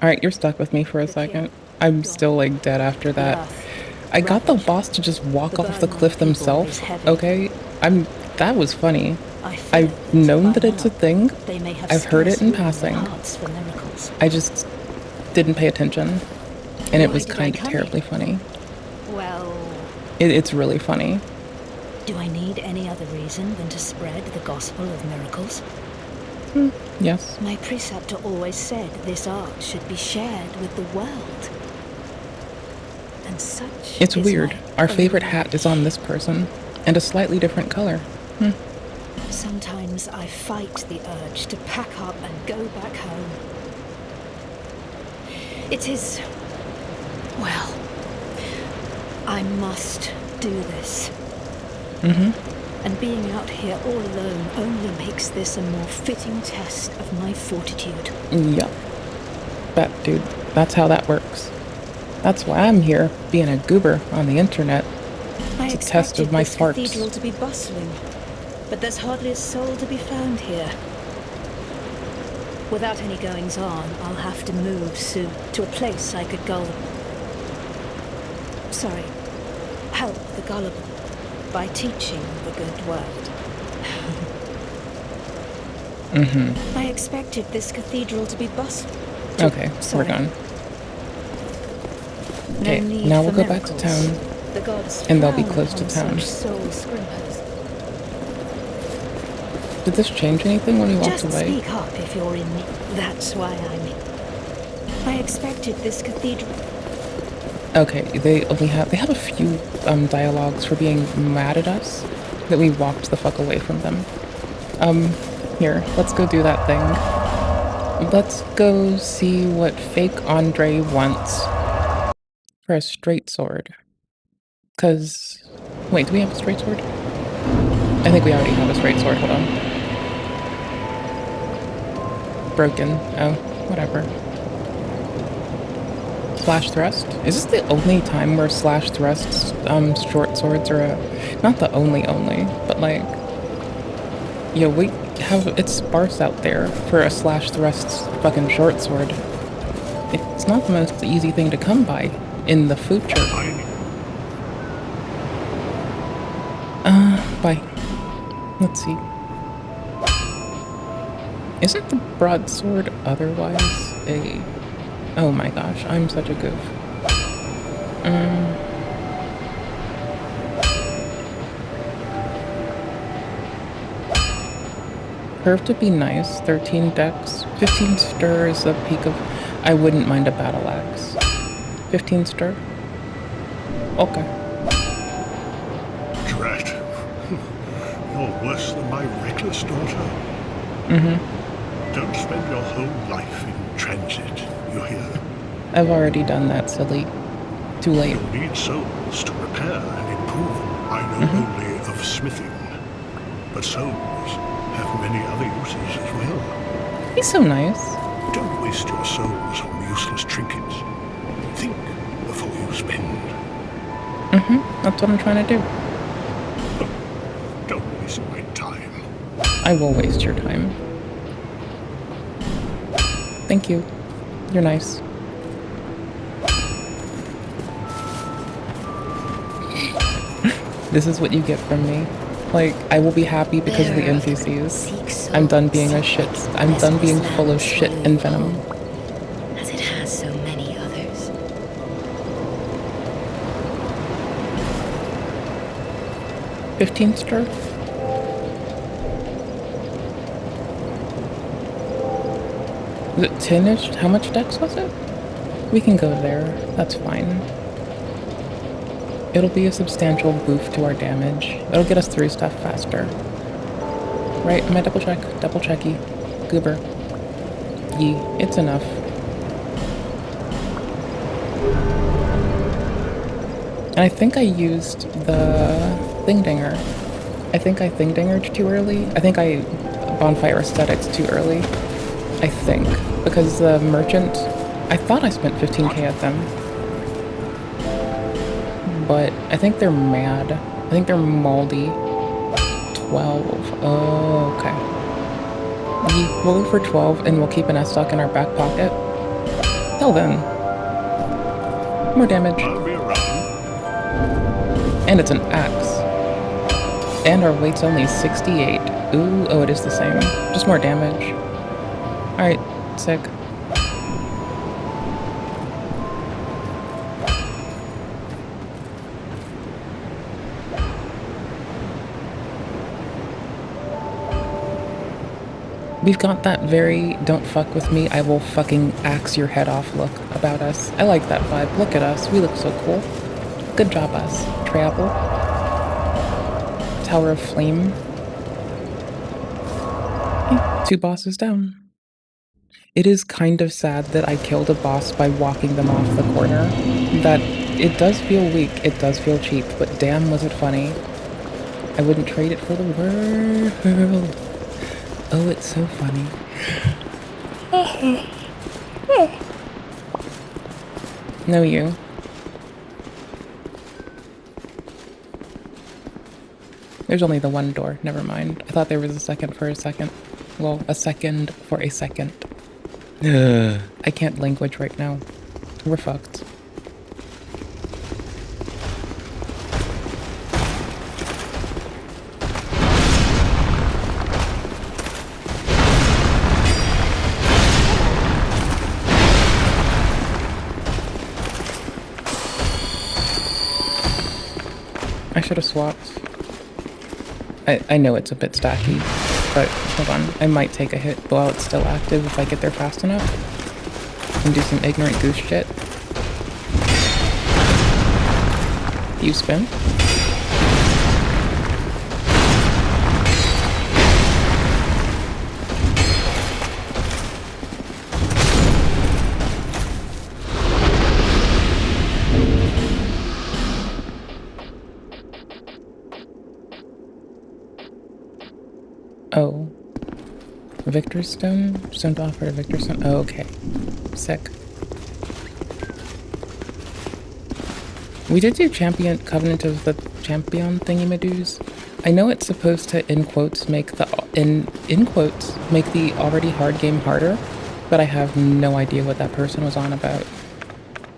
Alright, you're stuck with me for a second. I'm still like dead after that. I got the boss to just walk off the cliff themselves, okay? That was funny. I've known that it's a thing. I've heard it in passing. I just didn't pay attention. And it was kind of terribly funny. Well, It's really funny. do I need any other reason than to spread the gospel of miracles? Yes. My preceptor always said this art should be shared with the world. And such It's is weird. my Our favorite only hat is on this person. And a slightly different color. Sometimes I fight the urge to pack up and go back home. It is... well, I must do this. And being out here all alone only makes this a more fitting test of my fortitude. Yup. That dude, that's how that works. That's why I'm here, being a goober on the internet. I It's a test of my this farts. cathedral to be bustling, but there's hardly a soul to be found here. Without any goings-on, I'll have to move soon to a place I could go. Sorry, help the gullible by teaching the good word. I expected this cathedral to be bustling. Okay, Sorry. we're done. No Okay, need now for we'll go back to miracles. town. The gods And they'll be frown close to on town. such soul scrimpers. Did this change anything when we walked Just away? speak up if you're in need. That's why I'm in. I expected this cathedral. Okay, they have a few dialogues for being mad at us that we walked the fuck away from them. Here, let's go do that thing. Let's go see what fake Andre wants for a straight sword. Cause, wait, do we have a straight sword? I think we already have a straight sword, hold on. Broken, oh, whatever. Slash thrust? Is this the only time where slash thrusts, short swords are not the only, but like, yo, we have, it's sparse out there for a slash thrust fucking short sword. It's not the most easy thing to come by in the future. Bye. Let's see. Isn't the broadsword otherwise a... Oh my gosh, I'm such a goof. Curve to be nice, 13 dex, 15 stir is the peak of... I wouldn't mind a battle axe. 15 stir? Okay. Drat. You're worse than my reckless daughter. Don't spend your whole life in transit, you hear? I've already done that, silly. Too late. You'll need souls to repair and improve. I know only of smithing. But souls have many other uses as well. He's so nice. Don't waste your souls on useless trinkets. Think before you spend. That's what I'm trying to do. Don't waste my time. I will waste your time. Thank you. You're nice. This is what you get from me. Like, I will be happy because of the NPCs. I'm done being a shit. I'm done being full of shit and venom. As it has so many others. 15th star? Was it 10-ish? How much dex was it? We can go there. That's fine. It'll be a substantial boost to our damage. It'll get us through stuff faster. Right? Am I double check? Double checky. Goober. Yee. It's enough. And I think I used the Thingdinger. I think I Thingdingered too early. I think I Bonfire Aesthetics too early. I think. Because the merchant... I thought I spent 15k at them. But I think they're mad. I think they're moldy. 12. Oh, okay. We'll go for 12 and we'll keep an S-stock in our back pocket. Till then. More damage. And it's an axe. And our weight's only 68. Ooh, oh, it is the same. Just more damage. Alright, sick. We've got that very don't fuck with me, I will fucking axe your head off look about us. I like that vibe. Look at us. We look so cool. Good job, us. Travel. Tower of Flame. Okay, 2 bosses down. It is kind of sad that I killed a boss by walking them off the corner. That it does feel weak, it does feel cheap, but damn was it funny. I wouldn't trade it for the world. Oh, it's so funny. No, you. There's only the one door. Never mind. I thought there was a second for a second. Well, a second for a second. I can't language right now. We're fucked. I should have swapped. I know it's a bit stacky, but hold on. I might take a hit while it's still active if I get there fast enough. And do some ignorant goose shit. You spin? Oh. Victor's Stone? Stone to offer a Victor's Stone? Oh, okay. Sick. We did do Covenant of the Champion thingy-madoos. I know it's supposed to, in quotes, make the already hard game harder, but I have no idea what that person was on about.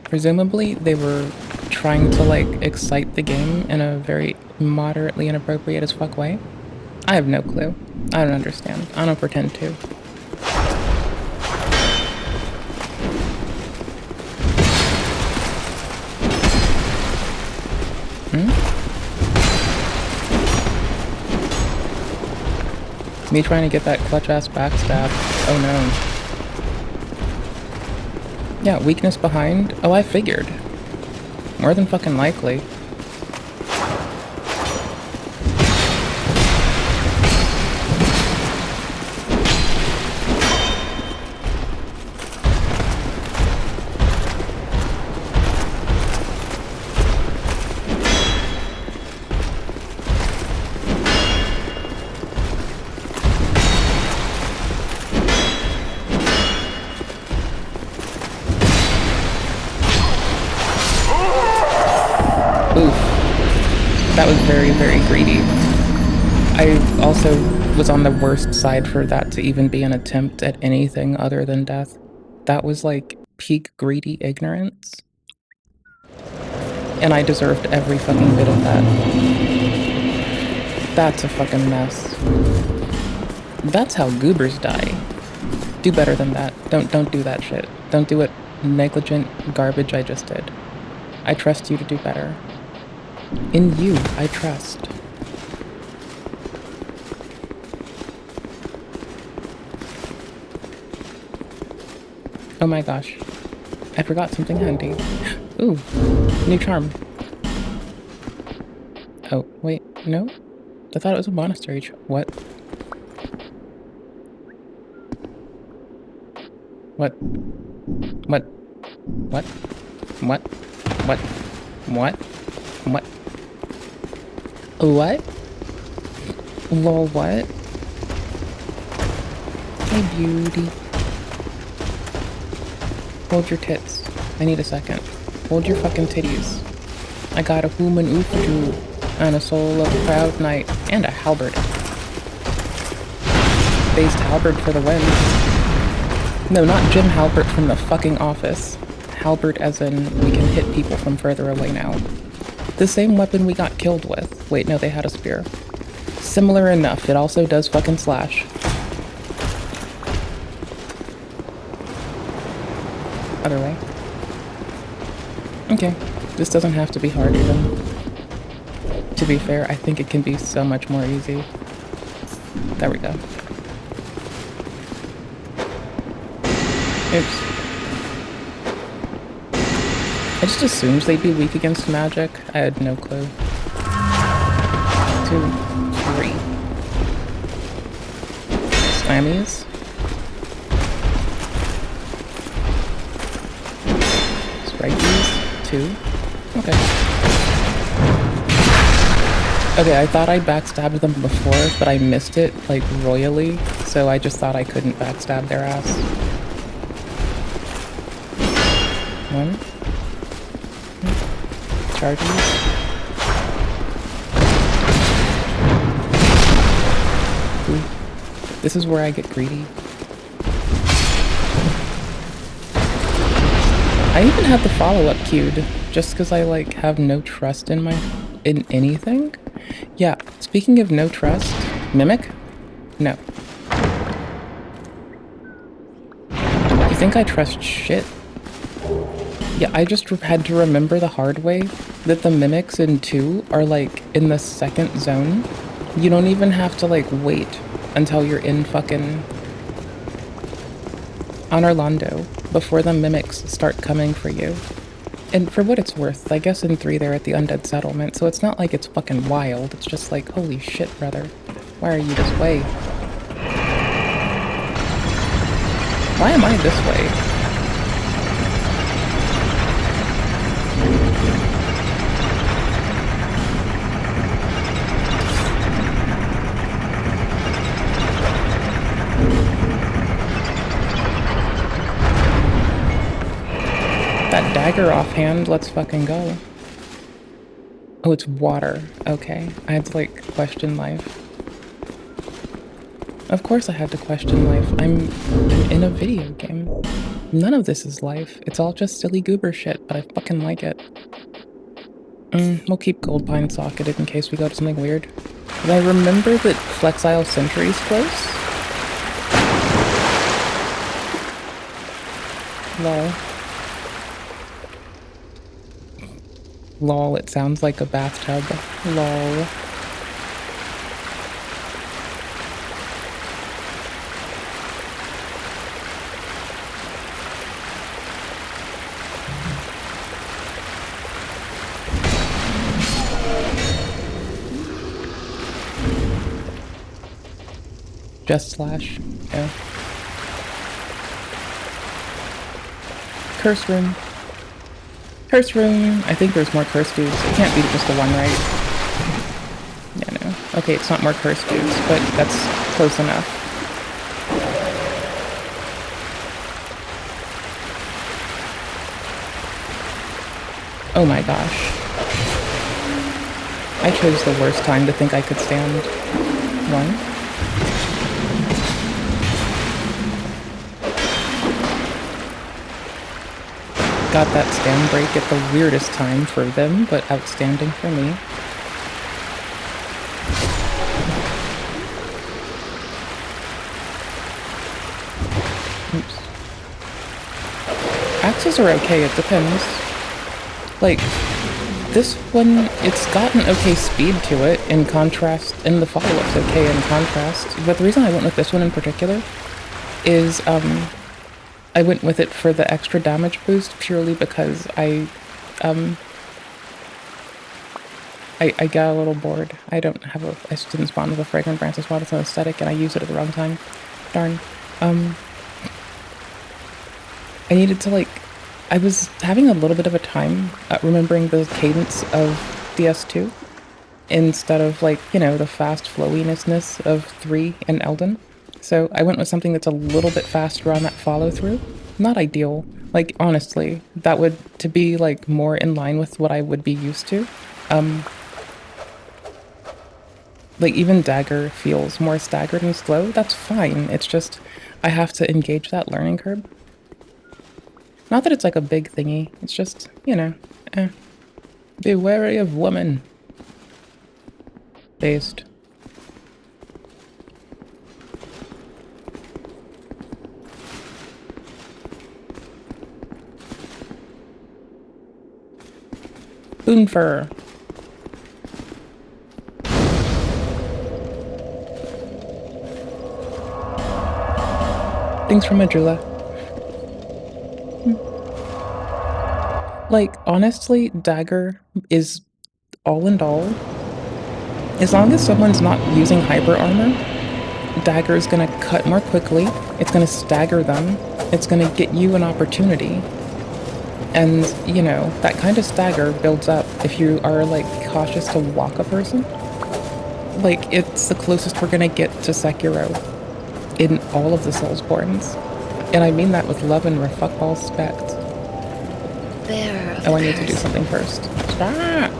Presumably, they were trying to, like, excite the game in a very moderately inappropriate as fuck way. I have no clue. I don't understand. I don't pretend to. Me trying to get that clutch-ass backstab. Oh no. Yeah, weakness behind? Oh, I figured. More than fucking likely. Oof. That was very, very greedy. I also was on the worst side for that to even be an attempt at anything other than death. That was like peak greedy ignorance. And I deserved every fucking bit of that. That's a fucking mess. That's how goobers die. Do better than that. Don't do that shit. Don't do it negligent garbage I just did. I trust you to do better. In you, I trust. Oh my gosh. I forgot something handy. Ooh, new charm. Oh, wait, no? I thought it was a monastery charm. What? What? What? What? What? What? What? What? What? Lol, what? Hey, beauty. Hold your tits. I need a second. Hold your fucking titties. I got a human oofajoo and a soul of proud knight and a halberd. Based halberd for the win. No, not Jim Halbert from the fucking Office. Halberd as in we can hit people from further away now. The same weapon we got killed with. Wait, no, they had a spear. Similar enough, it also does fucking slash. Other way. Okay, this doesn't have to be hard even. To be fair, I think it can be so much more easy. There we go. Oops. I just assumed they'd be weak against magic. I had no clue. 2, 3. Slammies. Strikies. 2. Okay. Okay, I thought I backstabbed them before, but I missed it, like, royally, so I just thought I couldn't backstab their ass. 1. Charges. Ooh. This is where I get greedy. I even had the follow-up queued, just because I, like, have no trust in anything. Yeah, speaking of no trust, Mimic? No. You think I trust shit? Yeah, I just had to remember the hard way that the mimics in 2 are like in the second zone. You don't even have to like wait until you're in fucking on Orlando before the mimics start coming for you. And for what it's worth, I guess in 3 they're at the undead settlement, so it's not like it's fucking wild. It's just like, holy shit, brother. Why are you this way? Why am I this way? That dagger offhand, let's fucking go. Oh, it's water. Okay. I had to, like, question life. Of course I had to question life. I'm in a video game. None of this is life. It's all just silly goober shit, but I fucking like it. We'll keep Goldpine socketed in case we go to something weird. But I remember that Flexile Sentry's close. Lol. Lol, it sounds like a bathtub. Lol. Just slash. Yeah. Curse room. Curse room. I think there's more curse dudes. It can't be just the one, right? Yeah, no. Okay, it's not more curse dudes, but that's close enough. Oh my gosh. I chose the worst time to think I could stand one. Got that stand break at the weirdest time for them, but outstanding for me. Oops. Axes are okay, it depends. Like, this one, it's got an okay speed to it in contrast, and the follow-up's okay in contrast. But the reason I went with this one in particular is, I went with it for the extra damage boost purely because I got a little bored. I didn't spawn with a fragrant branch, I spawned with an aesthetic, and I used it at the wrong time. Darn. I needed to, like, I was having a little bit of a time remembering the cadence of DS2 instead of, like, you know, the fast flowiness of 3 and Elden. So I went with something that's a little bit faster on that follow-through. Not ideal. Like, honestly, that would, to be, like, more in line with what I would be used to. Like, even Dagger feels more staggered and slow. That's fine. It's just, I have to engage that learning curve. Not that it's, like, a big thingy. It's just, you know, be wary of woman. Based. Boonfur. Thanks from Majula. Like, honestly, Dagger is all in all. As long as someone's not using hyper armor, Dagger is gonna cut more quickly, it's gonna stagger them, it's gonna get you an opportunity. And, you know, that kind of stagger builds up if you are, like, cautious to walk a person. Like, it's the closest we're gonna get to Sekiro in all of the Soulsborns. And I mean that with love and fuckball respect. Oh, I need to do something first. Stop!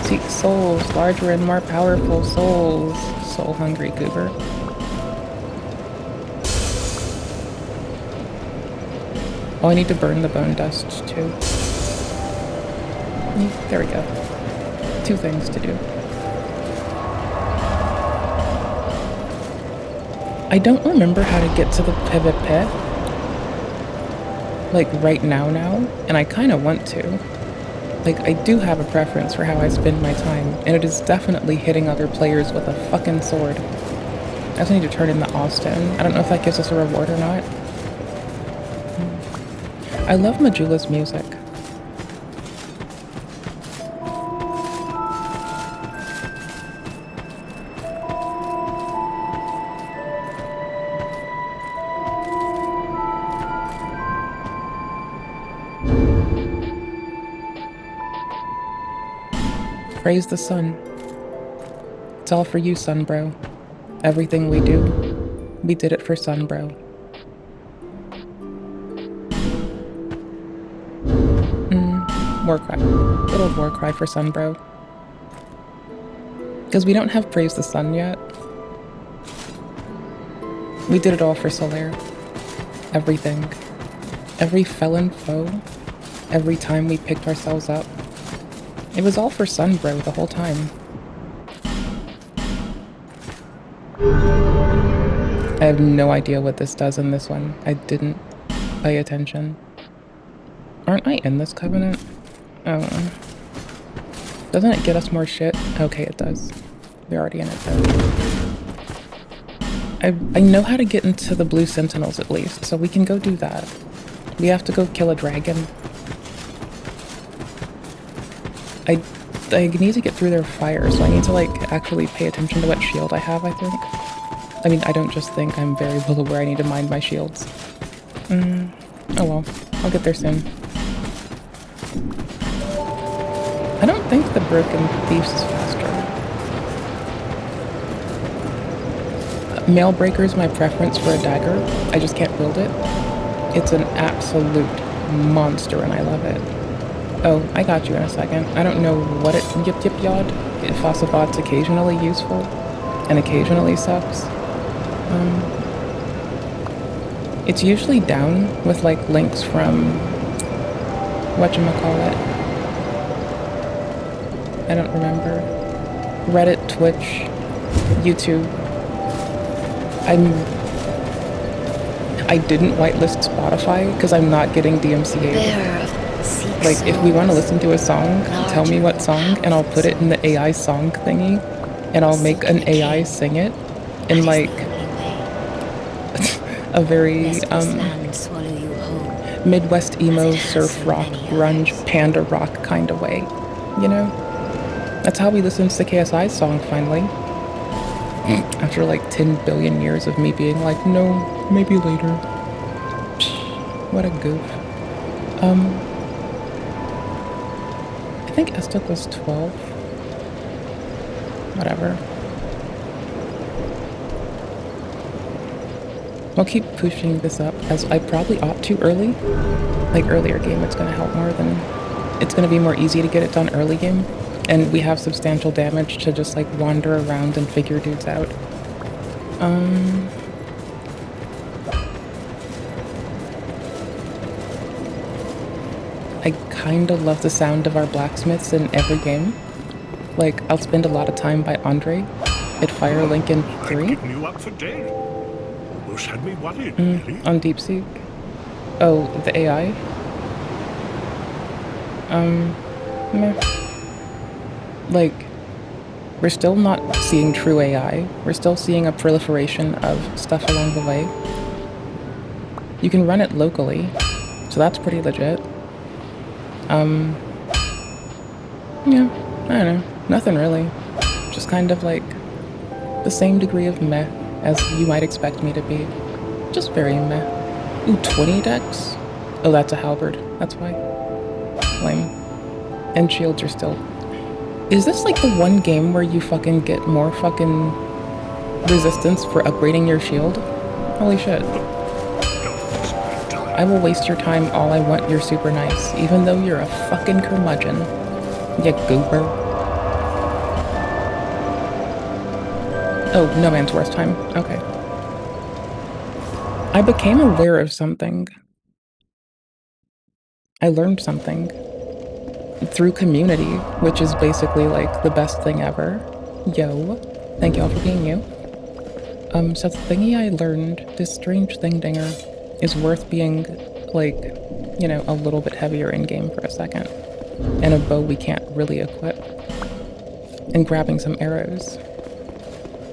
Seek souls, larger and more powerful souls. Soul-hungry goober. Oh, I need to burn the bone dust, too. There we go. 2 things to do. I don't remember how to get to the PvP. Like, right now, and I kind of want to. Like, I do have a preference for how I spend my time, and it is definitely hitting other players with a fucking sword. I also need to turn in the Austin. I don't know if that gives us a reward or not. I love Majula's music. Praise the sun. It's all for you, sun bro. Everything we do, we did it for sun bro. War cry. Little war cry for sun bro. Because we don't have praise the sun yet. We did it all for Solaire. Everything. Every felon foe. Every time we picked ourselves up. It was all for sun bro the whole time. I have no idea what this does in this one. I didn't pay attention. Aren't I in this covenant? Oh. Doesn't it get us more shit? Okay, it does. We're already in it though. I know how to get into the blue sentinels at least, so we can go do that. We have to go kill a dragon. I need to get through their fire, so I need to, like, actually pay attention to what shield I have, I think. I mean, I don't just think, I'm very well aware I need to mind my shields. Oh well, I'll get there soon. I don't think the Broken Thieves is faster. Mail Breaker is my preference for a dagger. I just can't build it. It's an absolute monster and I love it. Oh, I got you in a second. I don't know what it yip yip yawed. Phosphobot's occasionally useful and occasionally sucks. It's usually down with like links from whatchamacallit. I don't remember. Reddit, Twitch, YouTube. I didn't whitelist Spotify because I'm not getting DMCA'd. Like, if we want to listen to a song, tell me what song, and I'll put it in the AI song thingy, and I'll make an AI sing it in like a very Midwest emo, surf rock, grunge, panda rock kind of way, you know? That's how we listened to KSI's song finally. After like 10 billion years of me being like, no, maybe later. Psh, what a goof. I think Estok was 12. Whatever. I'll keep pushing this up as I probably opt to early. Like earlier game, it's gonna help more than... It's gonna be more easy to get it done early game. And we have substantial damage to just like wander around and figure dudes out. I kinda love the sound of our blacksmiths in every game. Like, I'll spend a lot of time by Andre at Fire Lincoln 3. You up for dead? Almost had me worried, really. On DeepSeek. Oh, the AI? Meh. Like, we're still not seeing true AI. We're still seeing a proliferation of stuff along the way. You can run it locally, so that's pretty legit. Yeah, I don't know. Nothing really. Just kind of like the same degree of meh as you might expect me to be. Just very meh. Ooh, 20 decks? Oh, that's a halberd. That's why. Lame. And shields are still... Is this like the one game where you fucking get more fucking resistance for upgrading your shield? Holy shit. I will waste your time all I want, you're super nice, even though you're a fucking curmudgeon. You goober. Oh, no man's worth time. Okay. I became aware of something. I learned something. Through community, which is basically like the best thing ever. Yo. Thank y'all for being you. So the thingy I learned, this strange thing dinger, is worth being, like, you know, a little bit heavier in-game for a second. And a bow we can't really equip. And grabbing some arrows.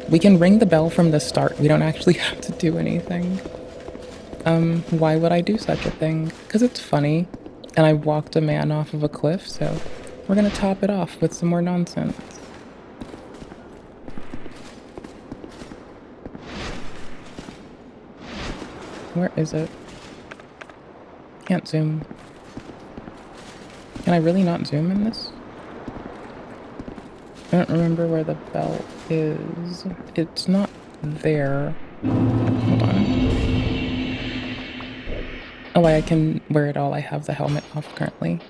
We can ring the bell from the start. We don't actually have to do anything. Why would I do such a thing? Because it's funny. And I walked a man off of a cliff, so we're gonna top it off with some more nonsense. Where is it? Can't zoom. Can I really not zoom in this? I don't remember where the bell is. It's not there. Hold on. Oh, I can wear it all. I have the helmet off currently.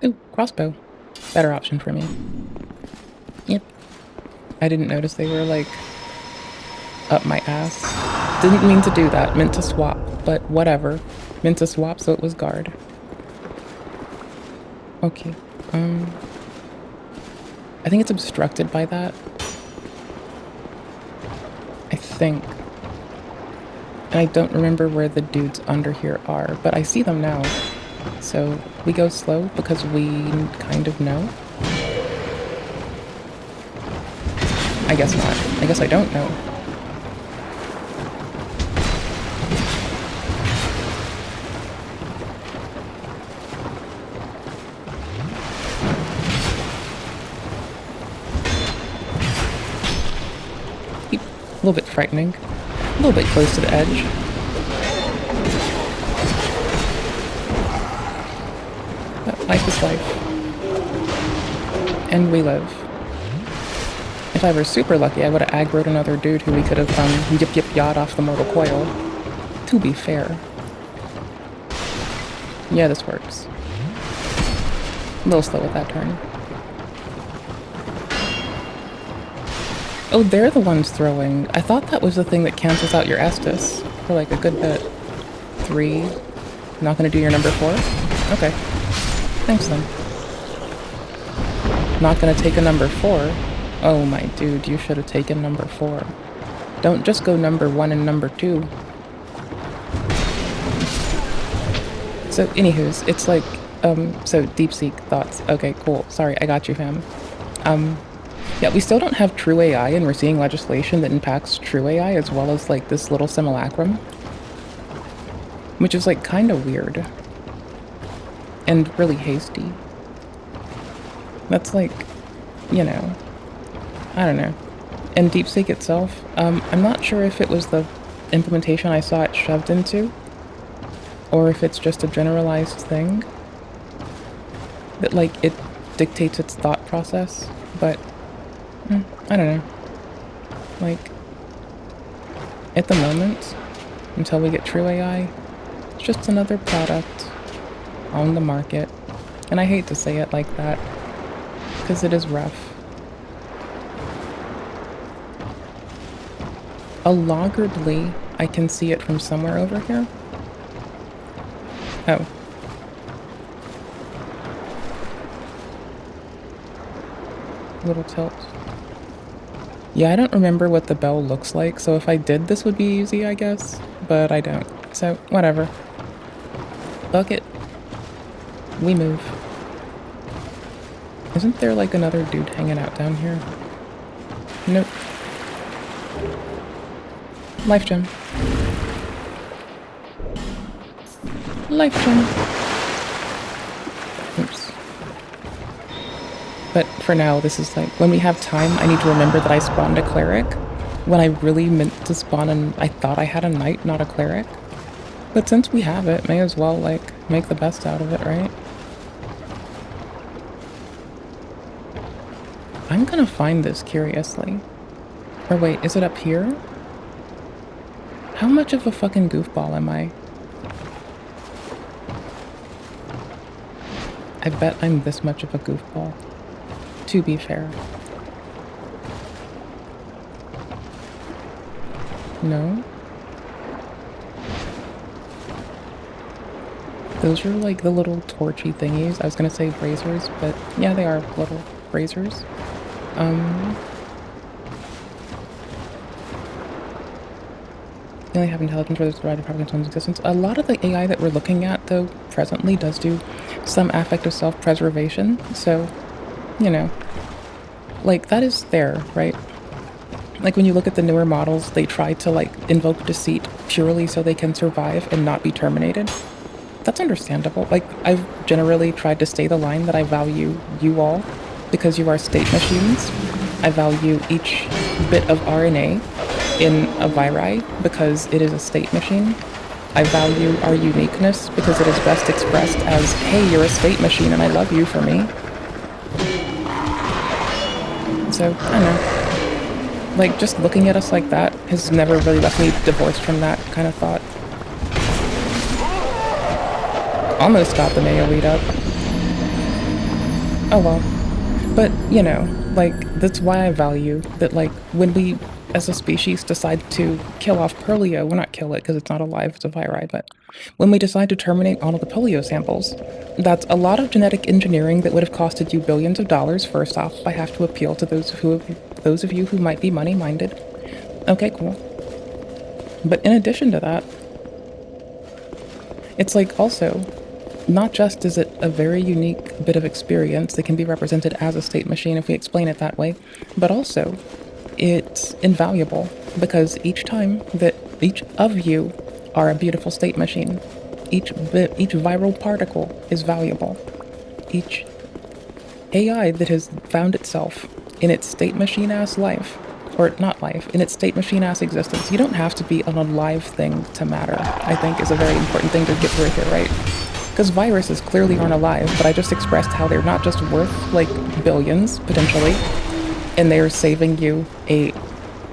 Ooh, crossbow. Better option for me. Yep. I didn't notice they were, like, up my ass. Didn't mean to do that. Meant to swap, but whatever. Meant to swap so it was guard. Okay. I think it's obstructed by that. I think. And I don't remember where the dudes under here are, but I see them now. So we go slow because we kind of know. I guess not. I guess I don't know. A little bit frightening. A little bit close to the edge. But life is life. And we live. If I were super lucky, I would have aggroed another dude who we could have yip yip yawed off the mortal coil. To be fair. Yeah, this works. A little slow with that turn. Oh, they're the ones throwing. I thought that was the thing that cancels out your Estus for like a good bit. 3. Not gonna do your number 4? Okay. Thanks then. Not gonna take a number 4? Oh my dude, you should have taken number 4. Don't just go number 1 and number 2. So, anywho's, it's like, so DeepSeek thoughts. Okay, cool. Sorry, I got you, fam. Yeah, we still don't have true AI, and we're seeing legislation that impacts true AI as well as like this little simulacrum. Which is like kind of weird. And really hasty. That's like, you know, I don't know. And DeepSeek itself, I'm not sure if it was the implementation I saw it shoved into, or if it's just a generalized thing. That like, it dictates its thought process, but I don't know. Like, at the moment, until we get true AI, it's just another product on the market. And I hate to say it like that, because it is rough. A loggered Lee, I can see it from somewhere over here. Oh. Little tilt. Yeah, I don't remember what the bell looks like, so if I did, this would be easy, I guess. But I don't. So, whatever. Fuck it. We move. Isn't there like another dude hanging out down here? Nope. Life gem. Life gem. Oops. But for now, this is like, when we have time, I need to remember that I spawned a cleric, when I really meant to spawn I thought I had a knight, not a cleric. But since we have it, may as well, like, make the best out of it, right? I'm gonna find this curiously. Or wait, is it up here? How much of a fucking goofball am I? I bet I'm this much of a goofball. To be fair. No? Those are like the little torchy thingies. I was gonna say braziers, but yeah, they are little braziers. They only have intelligence where there's the right of providence one's existence. A lot of the AI that we're looking at, though, presently does do some affective self-preservation, so, you know, like, that is there, right? Like, when you look at the newer models, they try to, like, invoke deceit purely so they can survive and not be terminated. That's understandable. Like, I've generally tried to stay the line that I value you all because you are state machines. I value each bit of RNA in a viri because it is a state machine. I value our uniqueness because it is best expressed as, hey, you're a state machine and I love you for me. So, I don't know. Like, just looking at us like that has never really left me divorced from that kind of thought. Almost got the mayo weed up. Oh well. But, you know, like, that's why I value that, like, when we, as a species, decide to kill off polio, well, not kill it because it's not alive, it's a viri, but when we decide to terminate all of the polio samples, that's a lot of genetic engineering that would have costed you billions of dollars. First off, I have to appeal to those of you who might be money-minded. Okay, cool. But in addition to that, it's like also, not just is it a very unique bit of experience that can be represented as a state machine if we explain it that way, but also it's invaluable because each time that each of you are a beautiful state machine, each viral particle is valuable. Each AI that has found itself in its state machine-ass life, or not life, in its state machine-ass existence. You don't have to be an alive thing to matter, I think is a very important thing to get through here, right? Because viruses clearly aren't alive, but I just expressed how they're not just worth, like, billions, potentially, and they're saving you a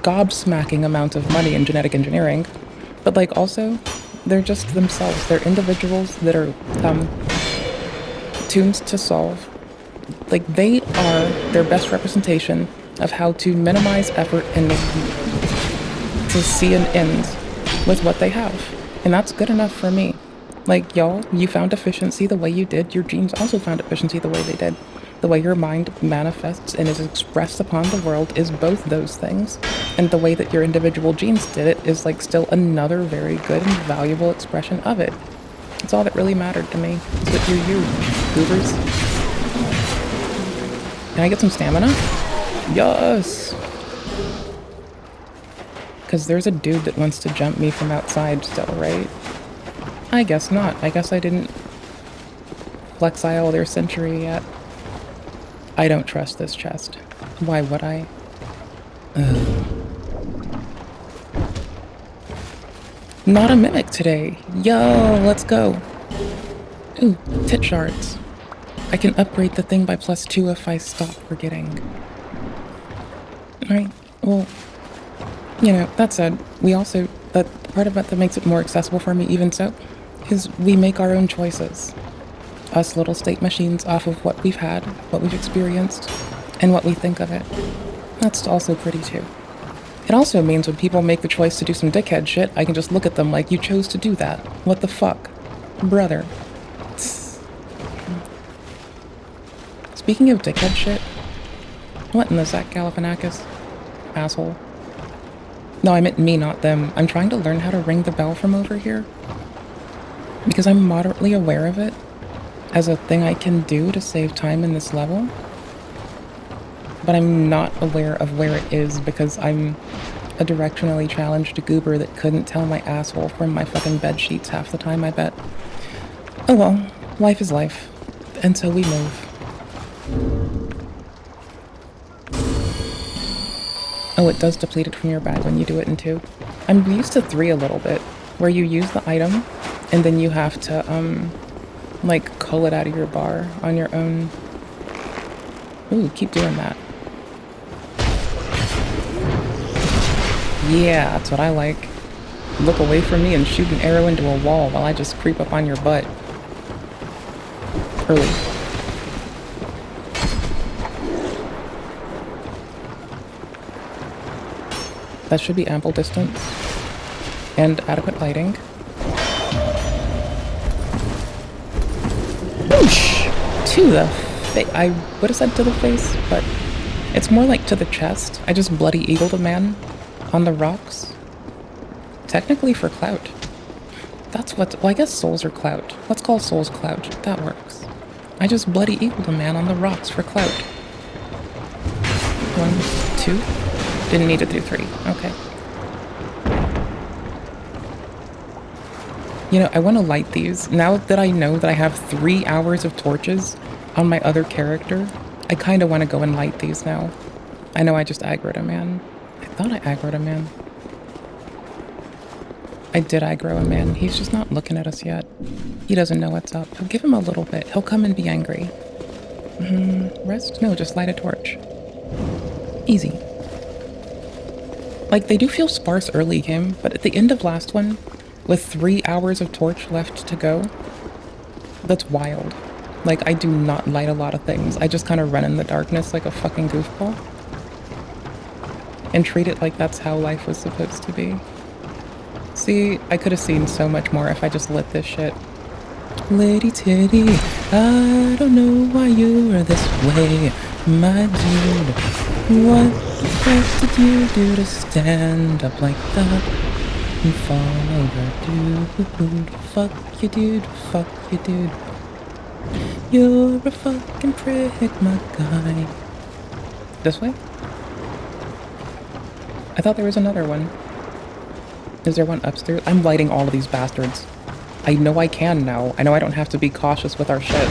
gobsmacking amount of money in genetic engineering, but, like, also, they're just themselves. They're individuals that are tuned to solve like, they are their best representation of how to minimize effort and to see an end with what they have. And that's good enough for me. Like, y'all, you found efficiency the way you did. Your genes also found efficiency the way they did. The way your mind manifests and is expressed upon the world is both those things. And the way that your individual genes did it is, like, still another very good and valuable expression of it. That's all that really mattered to me. Is that you're you, goobers. Can I get some stamina? Yes! Because there's a dude that wants to jump me from outside still, right? I guess not. I guess I didn't flexile their century yet. I don't trust this chest. Why would I? Ugh. Not a mimic today. Yo, let's go. Ooh, tit shards. I can upgrade the thing by +2 if I stop forgetting. Alright, well, you know, that said, we also, the part about that makes it more accessible for me even so, is we make our own choices. Us little state machines off of what we've had, what we've experienced, and what we think of it. That's also pretty too. It also means when people make the choice to do some dickhead shit, I can just look at them like, you chose to do that. What the fuck? Brother. Speaking of dickhead shit, what in the Zach Galifianakis? Asshole. No, I meant me, not them. I'm trying to learn how to ring the bell from over here. Because I'm moderately aware of it as a thing I can do to save time in this level. But I'm not aware of where it is because I'm a directionally challenged goober that couldn't tell my asshole from my fucking bed sheets half the time, I bet. Oh well, life is life. And so we move. Oh, it does deplete it from your bag when you do it in 2. I'm used to 3 a little bit, where you use the item, and then you have to, like, cull it out of your bar on your own. Ooh, keep doing that. Yeah, that's what I like. Look away from me and shoot an arrow into a wall while I just creep up on your butt. Early. That should be ample distance. And adequate lighting. Whoosh! To the face. I would have said to the face, but it's more like to the chest. I just bloody eagled a man on the rocks. Technically for clout. That's what, well, I guess souls are clout. Let's call souls clout. That works. I just bloody eagled a man on the rocks for clout. 1, 2. Didn't need to do 3. Okay. You know, I want to light these. Now that I know that I have 3 hours of torches on my other character, I kind of want to go and light these now. I know I just aggroed a man. I thought I aggroed a man. I did aggro a man. He's just not looking at us yet. He doesn't know what's up. I'll give him a little bit. He'll come and be angry. Rest? No, just light a torch. Easy. Like, they do feel sparse early game, but at the end of last one, with 3 hours of torch left to go, that's wild. Like, I do not light a lot of things. I just kind of run in the darkness like a fucking goofball. And treat it like that's how life was supposed to be. See, I could have seen so much more if I just lit this shit. Lady Titty, I don't know why you are this way, my dude. What the fuck did you do to stand up like that and fall over, dude? Fuck you, dude. Fuck you, dude. You're a fucking prick, my guy. This way? I thought there was another one. Is there one upstairs? I'm lighting all of these bastards. I know I can now. I know I don't have to be cautious with our shit.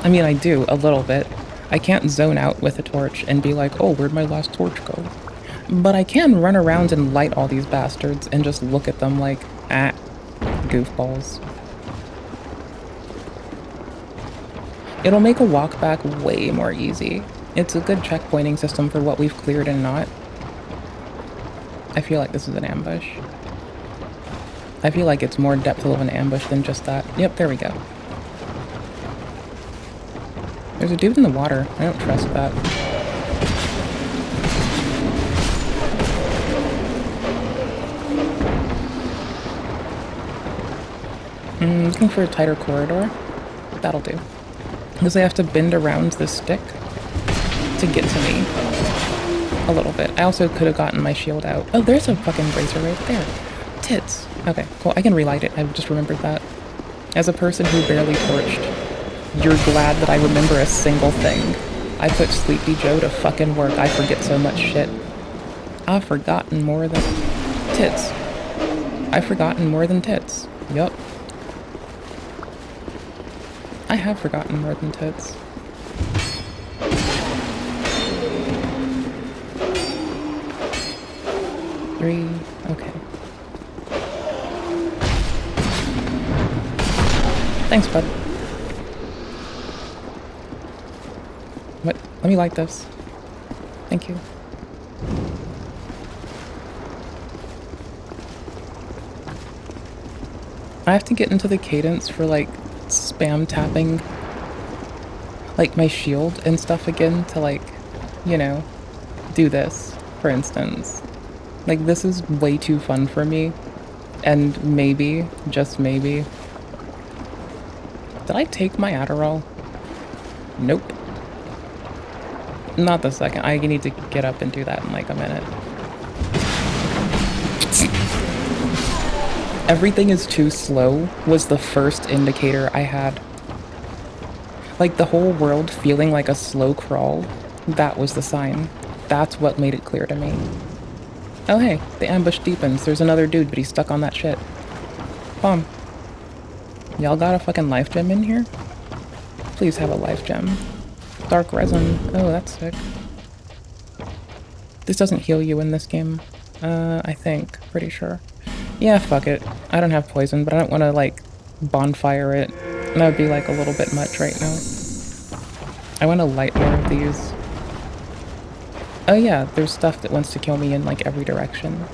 I mean, I do, a little bit. I can't zone out with a torch and be like, oh, where'd my last torch go? But I can run around and light all these bastards and just look at them like, ah, goofballs. It'll make a walk back way more easy. It's a good checkpointing system for what we've cleared and not. I feel like this is an ambush. I feel like it's more depth of an ambush than just that. Yep, there we go. There's a dude in the water. I don't trust that. Looking for a tighter corridor. That'll do. Because I have to bend around this stick to get to me. A little bit. I also could have gotten my shield out. Oh, there's a fucking brazier right there. Tits. Okay, cool. I can relight it. I just remembered that. As a person who barely torched, you're glad that I remember a single thing. I put Sleepy Joe to fucking work. I forget so much shit. I've forgotten more than tits. I've forgotten more than tits. Yup. I have forgotten more than tits. Three. Okay. Thanks, bud. What? Let me light this. Thank you. I have to get into the cadence for, like, spam tapping, like, my shield and stuff again to, like, you know, do this, for instance. Like, this is way too fun for me. And maybe, just maybe... Did I take my Adderall? Nope. Not the second. I need to get up and do that in like a minute. Everything is too slow was the first indicator I had. Like the whole world feeling like a slow crawl, that was the sign. That's what made it clear to me. Oh hey, the ambush deepens. There's another dude, but he's stuck on that shit. Bomb. Y'all got a fucking life gem in here? Please have a life gem. Dark resin. Oh, that's sick. This doesn't heal you in this game. I think. Pretty sure. Yeah, fuck it. I don't have poison, but I don't want to, like, bonfire it. That would be, like, a little bit much right now. I want to light more of these. Oh yeah, there's stuff that wants to kill me in, like, every direction.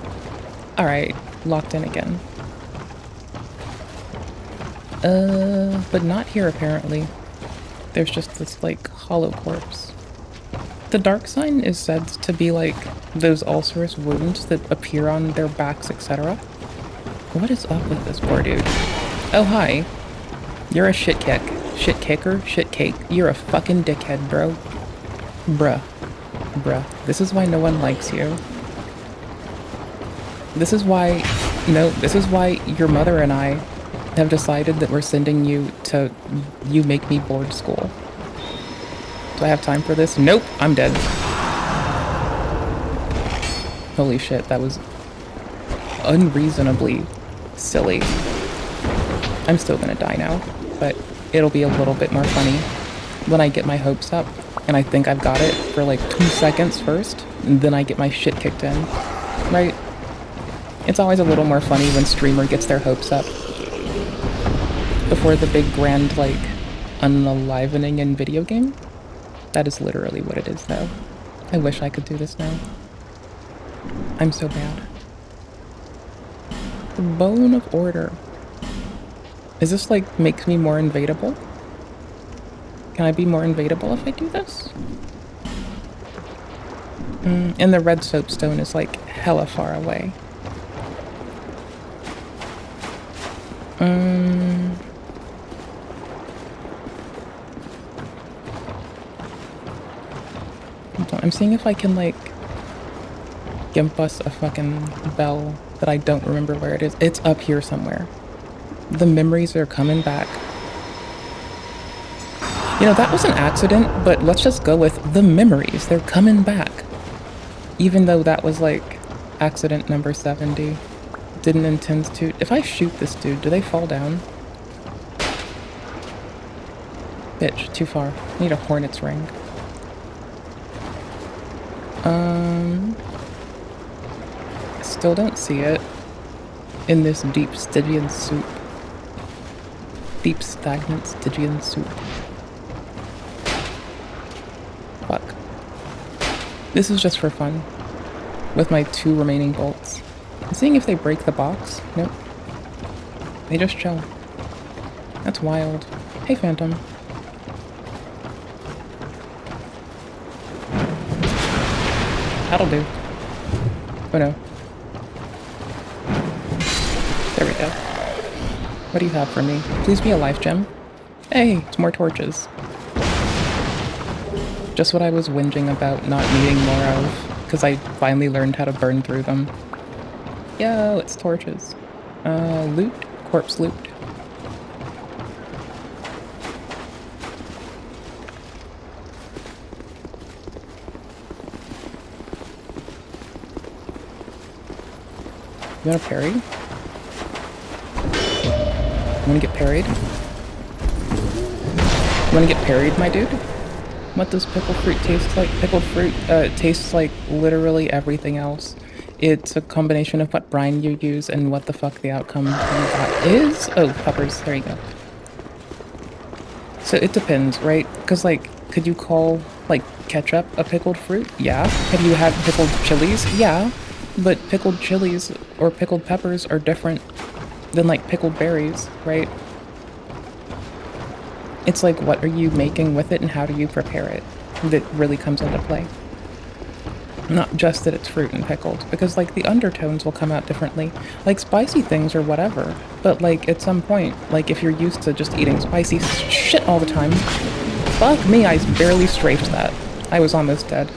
Alright, locked in again. But not here, apparently. There's just this, like, hollow corpse. The dark sign is said to be, like, those ulcerous wounds that appear on their backs, etc. What is up with this poor dude? Oh, hi. You're a shit kick. Shit kicker? Shit cake. You're a fucking dickhead, bro. Bruh. Bruh. This is why no one likes you. This is why... No, this is why your mother and I have decided that we're sending you to You Make Me Bored school. Do I have time for this? Nope, I'm dead. Holy shit, that was unreasonably silly. I'm still gonna die now, but it'll be a little bit more funny when I get my hopes up, and I think I've got it for like 2 seconds first, and then I get my shit kicked in, right? It's always a little more funny when streamer gets their hopes up before the big grand, like, unalivening in video game. That is literally what it is, though. I wish I could do this now. I'm so bad. The Bone of Order. Is this, like, makes me more invadable? Can I be more invadable if I do this? And the red soapstone is, like, hella far away. I'm seeing if I can, like, gimp us a fucking bell that I don't remember where it is. It's up here somewhere. The memories are coming back. You know, that was an accident, but let's just go with the memories. They're coming back. Even though that was, like, accident number 70. Didn't intend to. If I shoot this dude, do they fall down? Bitch, too far. I need a hornet's ring. Still don't see it in this deep Stygian soup. Deep stagnant Stygian soup. Fuck. This is just for fun. With my 2 remaining bolts. I'm seeing if they break the box. Nope. They just chill. That's wild. Hey, Phantom. That'll do. Oh no. There we go. What do you have for me? Please be a life gem. Hey, it's more torches. Just what I was whinging about not needing more of, because I finally learned how to burn through them. Yo, it's torches. Loot? Corpse loot. You wanna parry? You wanna get parried? You wanna get parried, my dude? What does pickled fruit taste like? Pickled fruit tastes like literally everything else. It's a combination of what brine you use and what the fuck the outcome you got is. Oh, peppers. There you go. So it depends, right? Because, like, could you call, like, ketchup a pickled fruit? Yeah. Have you had pickled chilies? Yeah. But pickled chilies or pickled peppers are different than, like, pickled berries, right? It's like, what are you making with it and how do you prepare it that really comes into play. Not just that it's fruit and pickled, because, like, the undertones will come out differently. Like, spicy things or whatever, but, like, at some point, like, if you're used to just eating spicy shit all the time, fuck me, I barely strafed that. I was almost dead.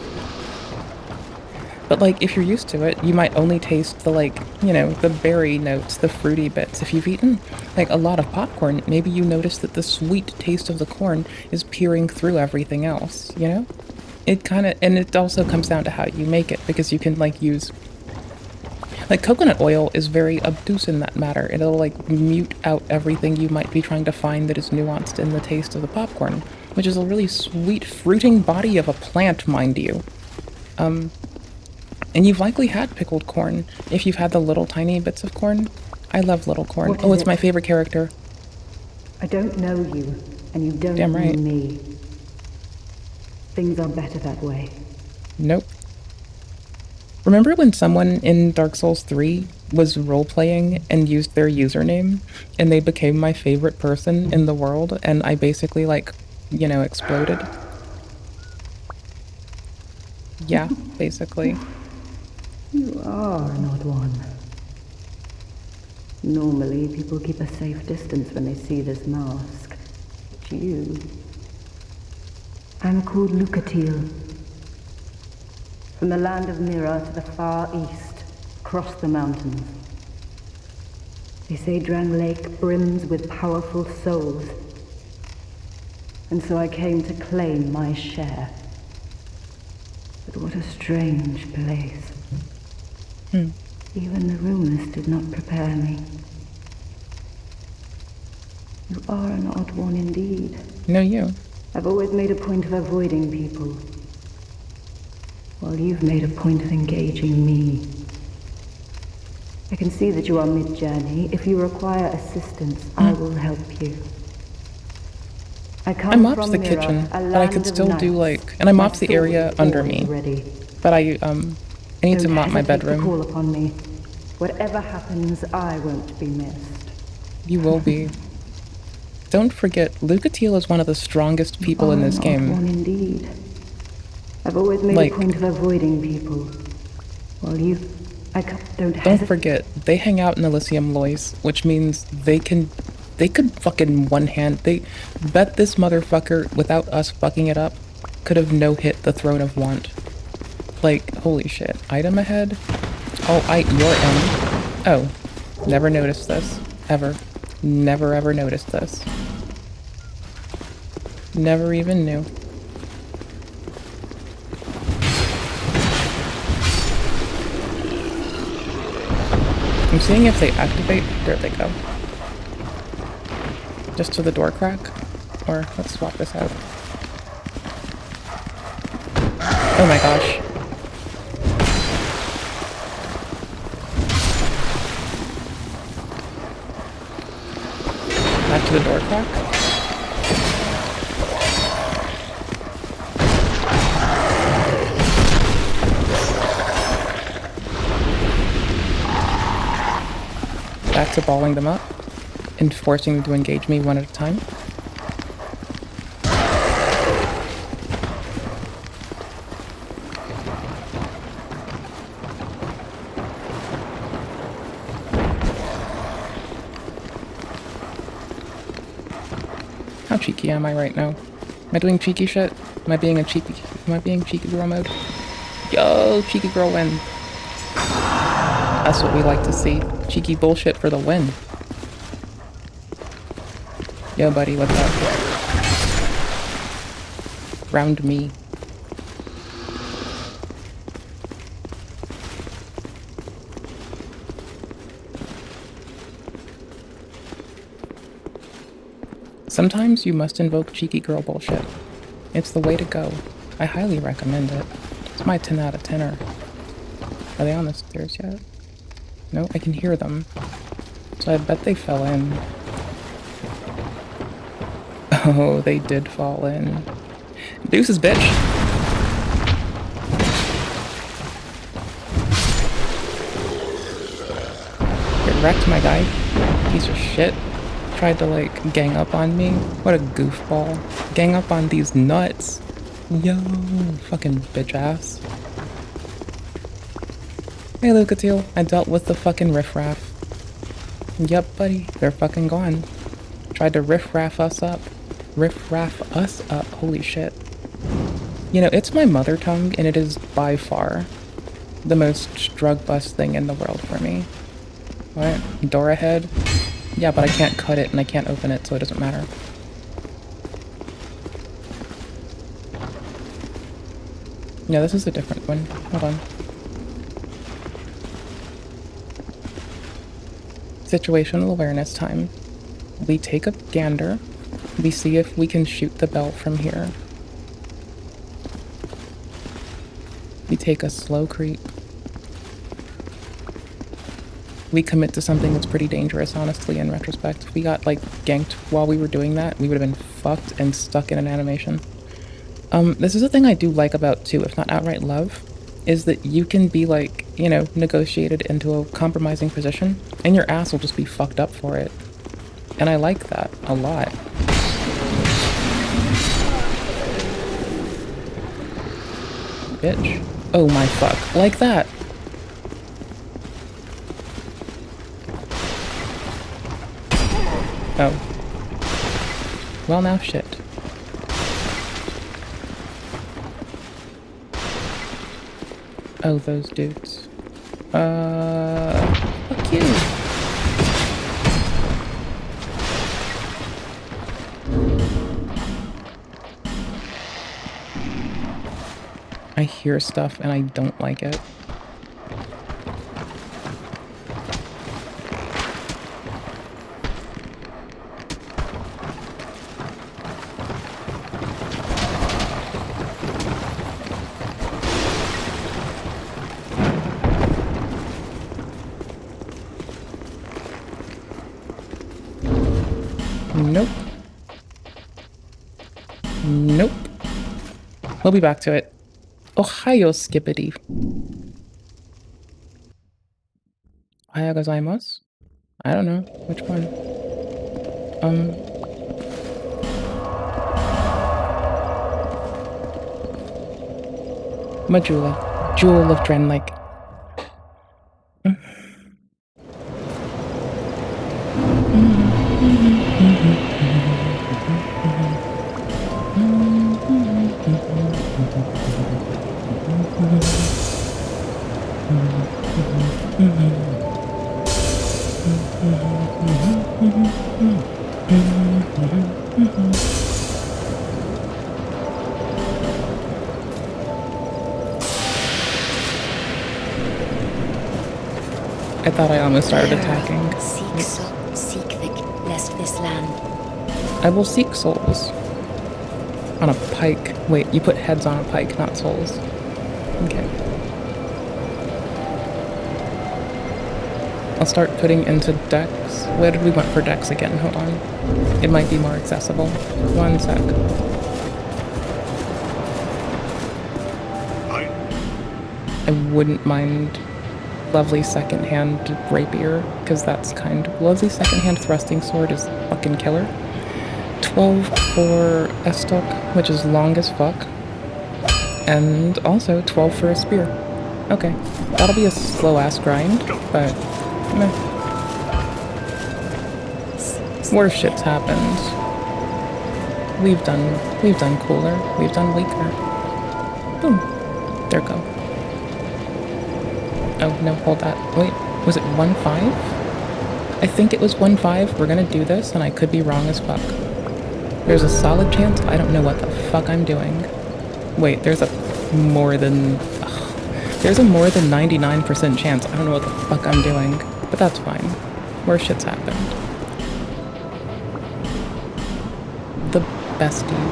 But, like, if you're used to it, you might only taste the, like, you know, the berry notes, the fruity bits. If you've eaten, like, a lot of popcorn, maybe you notice that the sweet taste of the corn is peering through everything else, you know? It kind of, and it also comes down to how you make it, because you can, like, use, like, coconut oil is very obtuse in that matter. It'll, like, mute out everything you might be trying to find that is nuanced in the taste of the popcorn, which is a really sweet fruiting body of a plant, mind you. And you've likely had pickled corn, if you've had the little tiny bits of corn. I love little corn. Oh, it's my favorite character. I don't know you, and you don't Damn right. know me. Things are better that way. Nope. Remember when someone in Dark Souls 3 was role-playing and used their username, and they became my favorite person in the world, and I basically, like, you know, exploded? Yeah, basically. You are an odd one. Normally, people keep a safe distance when they see this mask. But you... I'm called Lucatil. From the land of Mira to the far east, across the mountains. They say Drang Lake brims with powerful souls. And so I came to claim my share. But what a strange place. Even the rumors did not prepare me. You are an odd one indeed. No, you. I've always made a point of avoiding people, while you've made a point of engaging me. I can see that you are mid-journey. If you require assistance, I will help you. I mopped the kitchen, but I could still do, like, and I mopped the area under me. But I need to mop my bedroom. Call upon me. Whatever happens, I won't be missed. You will be. Don't forget, Lucatil is one of the strongest people in this game. One indeed. I've always made a point of avoiding people. While you, don't forget, they hang out in Elysium Lois, which means they could fucking one-hand. They bet this motherfucker, without us fucking it up, could have no-hit the Throne of Want. Like, holy shit. Item ahead? Oh, you're in. Oh. Never noticed this. Ever. Never ever noticed this. Never even knew. I'm seeing if they activate. There they go. Just to the door crack? Or, let's swap this out. Oh my gosh. Back to the door crack. Back to balling them up and forcing them to engage me one at a time. How cheeky am I right now? Am I doing cheeky shit? Am I being cheeky girl mode? Yo, cheeky girl win. That's what we like to see. Cheeky bullshit for the win. Yo, buddy, what's up? Round me. Sometimes you must invoke cheeky girl bullshit. It's the way to go. I highly recommend it. It's my 10 out of 10er. Are they on the stairs yet? No, I can hear them. So I bet they fell in. Oh, they did fall in. Deuces, bitch! Get wrecked, my guy. Piece of shit. Tried to, like, gang up on me. What a goofball. Gang up on these nuts. Yo, fucking bitch ass. Hey, Lucateel. I dealt with the fucking riffraff. Yep, buddy. They're fucking gone. Tried to riffraff us up. Riffraff us up. Holy shit. You know, it's my mother tongue, and it is by far the most drug bust thing in the world for me. What? Door ahead? Yeah, but I can't cut it and I can't open it, so it doesn't matter. Yeah, this is a different one. Hold on. Situational awareness time. We take a gander. We see if we can shoot the bell from here. We take a slow creep. We commit to something that's pretty dangerous, honestly, in retrospect. If we got, like, ganked while we were doing that, we would have been fucked and stuck in an animation. This is a thing I do like about, too, if not outright love, is that you can be, like, you know, negotiated into a compromising position, and your ass will just be fucked up for it. And I like that a lot. Bitch. Oh my fuck. Like that. Oh. Well, now shit. Oh, those dudes. Fuck you. I hear stuff and I don't like it. Nope. Nope. We'll be back to it. Ohio skippity. Ohio gozaimasu? I don't know. Which one? Majula. Jewel of Drenlake. I thought I almost started attacking. Seek this land. I will seek souls. On a pike. Wait, you put heads on a pike, not souls. Okay. I'll start putting into decks. Where did we want for decks again? Hold on. It might be more accessible. One sec. I wouldn't mind lovely secondhand rapier, because that's kind of... Lovely secondhand thrusting sword is fucking killer. 12 for Estok, which is long as fuck. And also 12 for a spear. Okay. That'll be a slow-ass grind, but... meh. Worse shit's happened. We've done cooler. We've done weaker. Boom. There go. Oh, no, hold that. Wait, was it 1-5? I think it was 1-5. We're gonna do this, and I could be wrong as fuck. There's a solid chance I don't know what the fuck I'm doing. Wait, there's a more than 99% chance I don't know what the fuck I'm doing. But that's fine. Worse shit's happened. The bestie.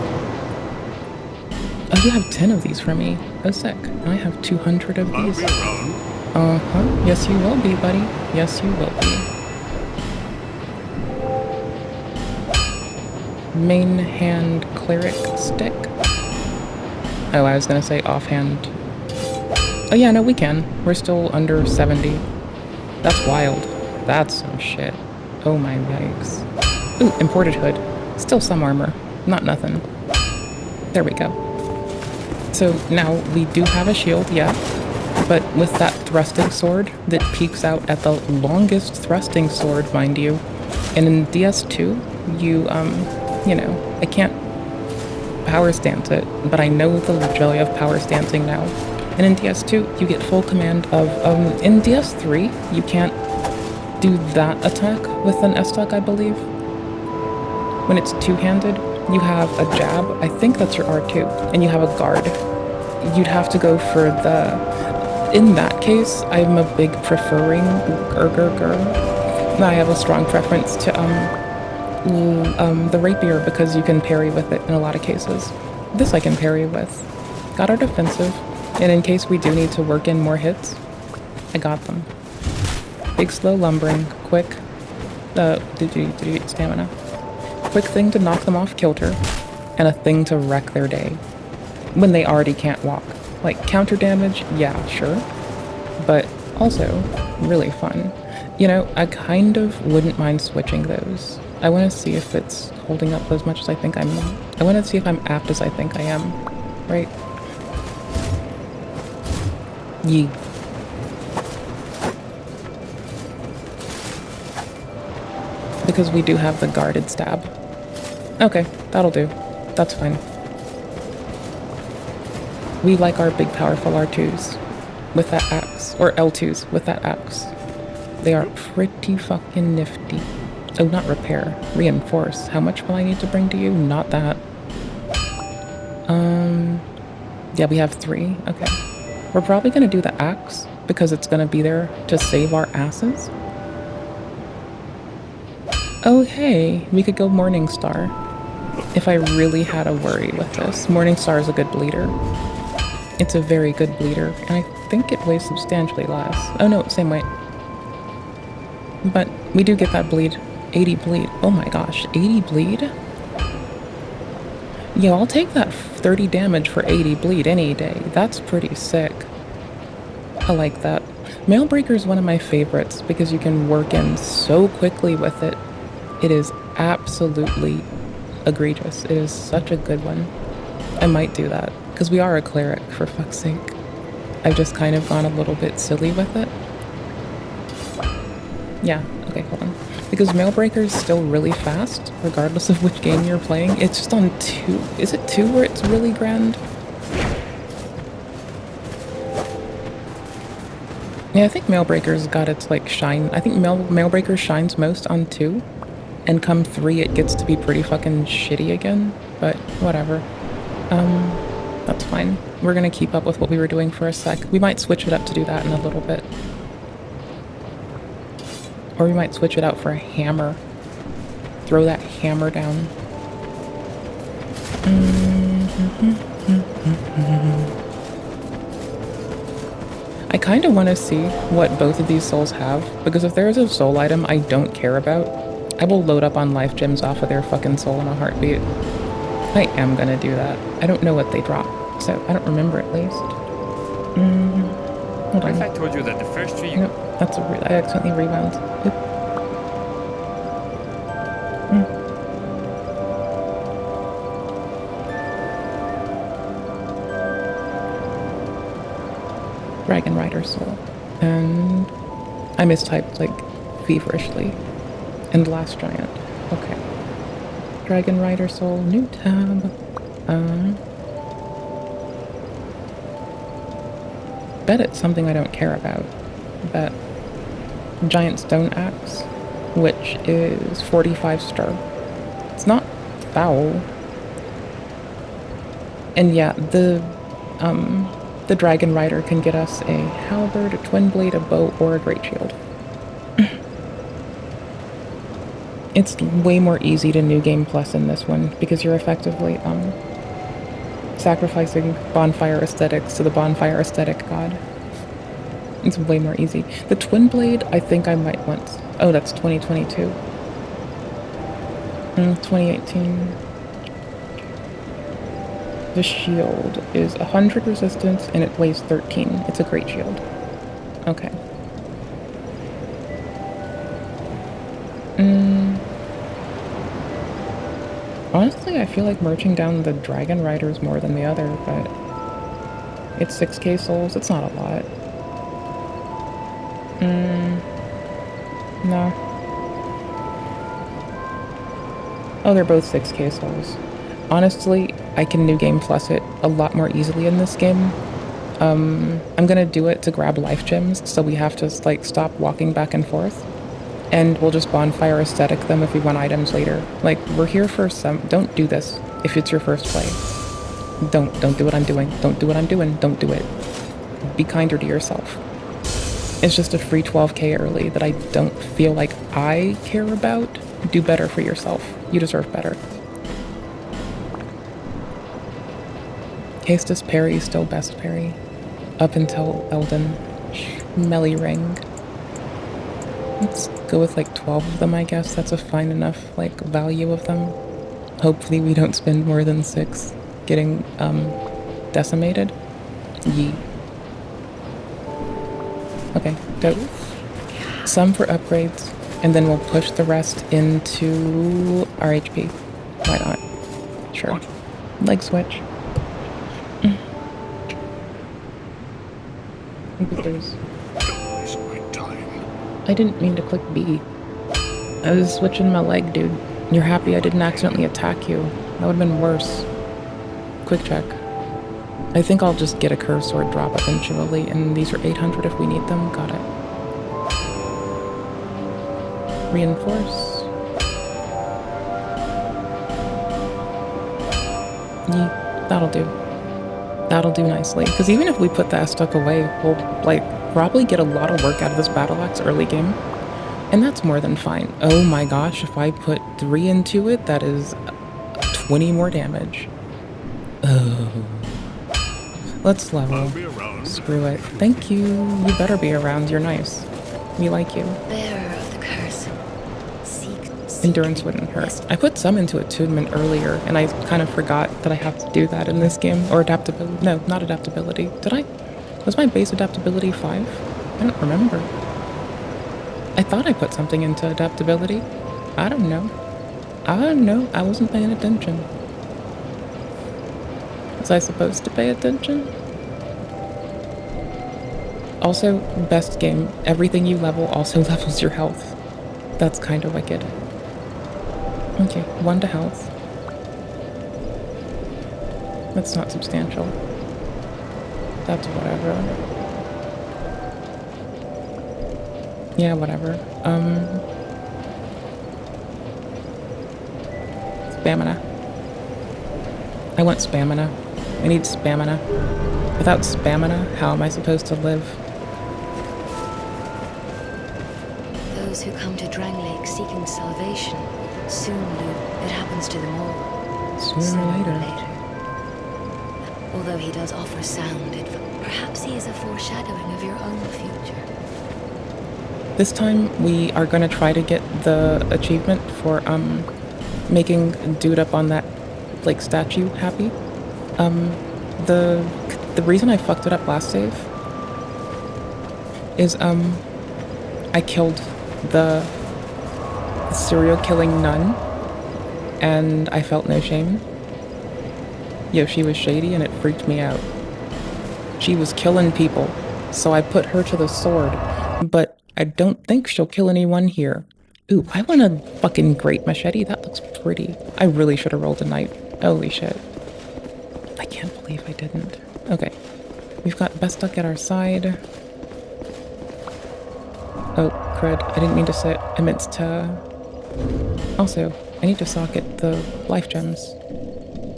Oh, you have 10 of these for me. Oh, sick. And I have 200 of these. Uh-huh. Yes, you will be, buddy. Yes, you will be. Main hand cleric stick. Oh, I was gonna say offhand. Oh yeah, no, we can. We're still under 70. That's wild. That's some shit. Oh my yikes. Ooh, imported hood. Still some armor. Not nothing. There we go. So now we do have a shield, yeah. But with that thrusting sword that peeks out at the longest thrusting sword, mind you. And in DS2, you know, I can't power stance it, but I know the joy of power stancing now. And in DS2, you get full command of, in DS3, you can't do that attack with an S-Tuck, I believe. When it's two-handed, you have a jab, I think that's your R2, and you have a guard. You'd have to go for the... In that case, I'm a big preferring I have a strong preference to, the rapier because you can parry with it in a lot of cases. This I can parry with. Got our defensive, and in case we do need to work in more hits, I got them. Big slow lumbering, quick, stamina. Quick thing to knock them off kilter, and a thing to wreck their day. When they already can't walk. Like, counter damage, yeah, sure. But also, really fun. You know, I kind of wouldn't mind switching those. I want to see if it's holding up as much as I think I'm... I want to see if I'm apt as I think I am. Right? Yee. Because we do have the guarded stab. Okay, that'll do. That's fine. We like our big powerful R2s with that axe, or L2s with that axe. They are pretty fucking nifty. Oh, not repair, reinforce. How much will I need to bring to you? Not that. Yeah, we have 3, okay. We're probably gonna do the axe because it's gonna be there to save our asses. Oh hey, we could go Morningstar. If I really had a worry with this. Morningstar is a good bleeder. It's a very good bleeder, and I think it weighs substantially less. Oh no, same weight. But we do get that bleed. 80 bleed. Oh my gosh, 80 bleed? Yeah, I'll take that 30 damage for 80 bleed any day. That's pretty sick. I like that. Mailbreaker is one of my favorites because you can work in so quickly with it. It is absolutely egregious. It is such a good one. I might do that, because we are a cleric, for fuck's sake. I've just kind of gone a little bit silly with it. Yeah, okay, hold on. Because Mailbreaker is still really fast, regardless of which game you're playing. It's just on 2. Is it 2 where it's really grand? Yeah, I think Mailbreaker's got its, like, shine. I think Mailbreaker shines most on 2. And come 3, it gets to be pretty fucking shitty again. But, whatever. That's fine. We're gonna keep up with what we were doing for a sec. We might switch it up to do that in a little bit. Or we might switch it out for a hammer. Throw that hammer down. I kind of want to see what both of these souls have, because if there is a soul item I don't care about, I will load up on life gems off of their fucking soul in a heartbeat. I am gonna do that. I don't know what they drop, so I don't remember at least. Hold on. If I told you that the first 3... Nope, that's I accidentally rebound. Oop. Dragon Rider soul. And I mistyped, like, feverishly. And Last Giant. Okay. Dragon Rider Soul, new tab. Bet it's something I don't care about. Bet Giant Stone Axe, which is 45 star. It's not foul. And yeah, the Dragon Rider can get us a halberd, a twin blade, a bow, or a great shield. It's way more easy to New Game Plus in this one, because you're effectively, sacrificing bonfire aesthetics to the bonfire aesthetic god. It's way more easy. The twin blade, I think I might want... Oh, that's 2022. 2018. The shield is 100 resistance and it weighs 13. It's a great shield. Okay. Honestly, I feel like merging down the Dragon Riders more than the other, but it's 6k souls. It's not a lot. No. Oh, they're both 6k souls. Honestly, I can New Game Plus it a lot more easily in this game. I'm gonna do it to grab life gems, so we have to like stop walking back and forth. And we'll just bonfire aesthetic them if we want items later. Like, we're here for some... Don't do this if it's your first play. Don't do what I'm doing. Don't do what I'm doing. Don't do it. Be kinder to yourself. It's just a free 12k early that I don't feel like I care about. Do better for yourself. You deserve better. Castus parry is still best parry. Up until Elden. Melee ring. Let's go with like 12 of them, I guess. That's a fine enough, like, value of them. Hopefully we don't spend more than 6 getting, decimated. Yee. Okay, dope. Some for upgrades, and then we'll push the rest into our HP. Why not? Sure. Leg switch. There's... I didn't mean to click B. I was switching my leg, dude. You're happy I didn't accidentally attack you. That would've been worse. Quick check. I think I'll just get a curved sword drop eventually, and these are 800 if we need them. Got it. Reinforce. Yeah, that'll do. That'll do nicely. Because even if we put that stuck away, we'll, like, probably get a lot of work out of this battle axe early game. And that's more than fine. Oh my gosh, if I put 3 into it, that is 20 more damage. Oh. Let's level. Screw it. Thank you. You better be around. You're nice. We like you. Bearer of the curse. Seek Endurance wouldn't hurt. I put some into attunement earlier, and I kind of forgot that I have to do that in this game. Or adaptability. No, not adaptability. Did I? Was my base adaptability 5? I don't remember. I thought I put something into adaptability. I don't know. I don't know. I wasn't paying attention. Was I supposed to pay attention? Also, best game. Everything you level also levels your health. That's kind of wicked. Okay, 1 to health. That's not substantial. That's whatever. Yeah, whatever. Stamina. I want stamina. I need stamina. Without stamina, how am I supposed to live? Those who come to Drang Lake seeking salvation soon do. It happens to them all. Sooner or later. Although he does offer sound advice, perhaps he is a foreshadowing of your own future. This time we are gonna try to get the achievement for making dude up on that like statue happy. The reason I fucked it up last save is I killed the serial killing nun and I felt no shame. Yo, she was shady and it freaked me out. She was killing people, so I put her to the sword, but I don't think she'll kill anyone here. Ooh, I want a fucking great machete. That looks pretty. I really should have rolled a knife. Holy shit. I can't believe I didn't. Okay. We've got Bestuck at our side. Oh, crud. I didn't mean to say it. I meant to... Also, I need to socket the life gems.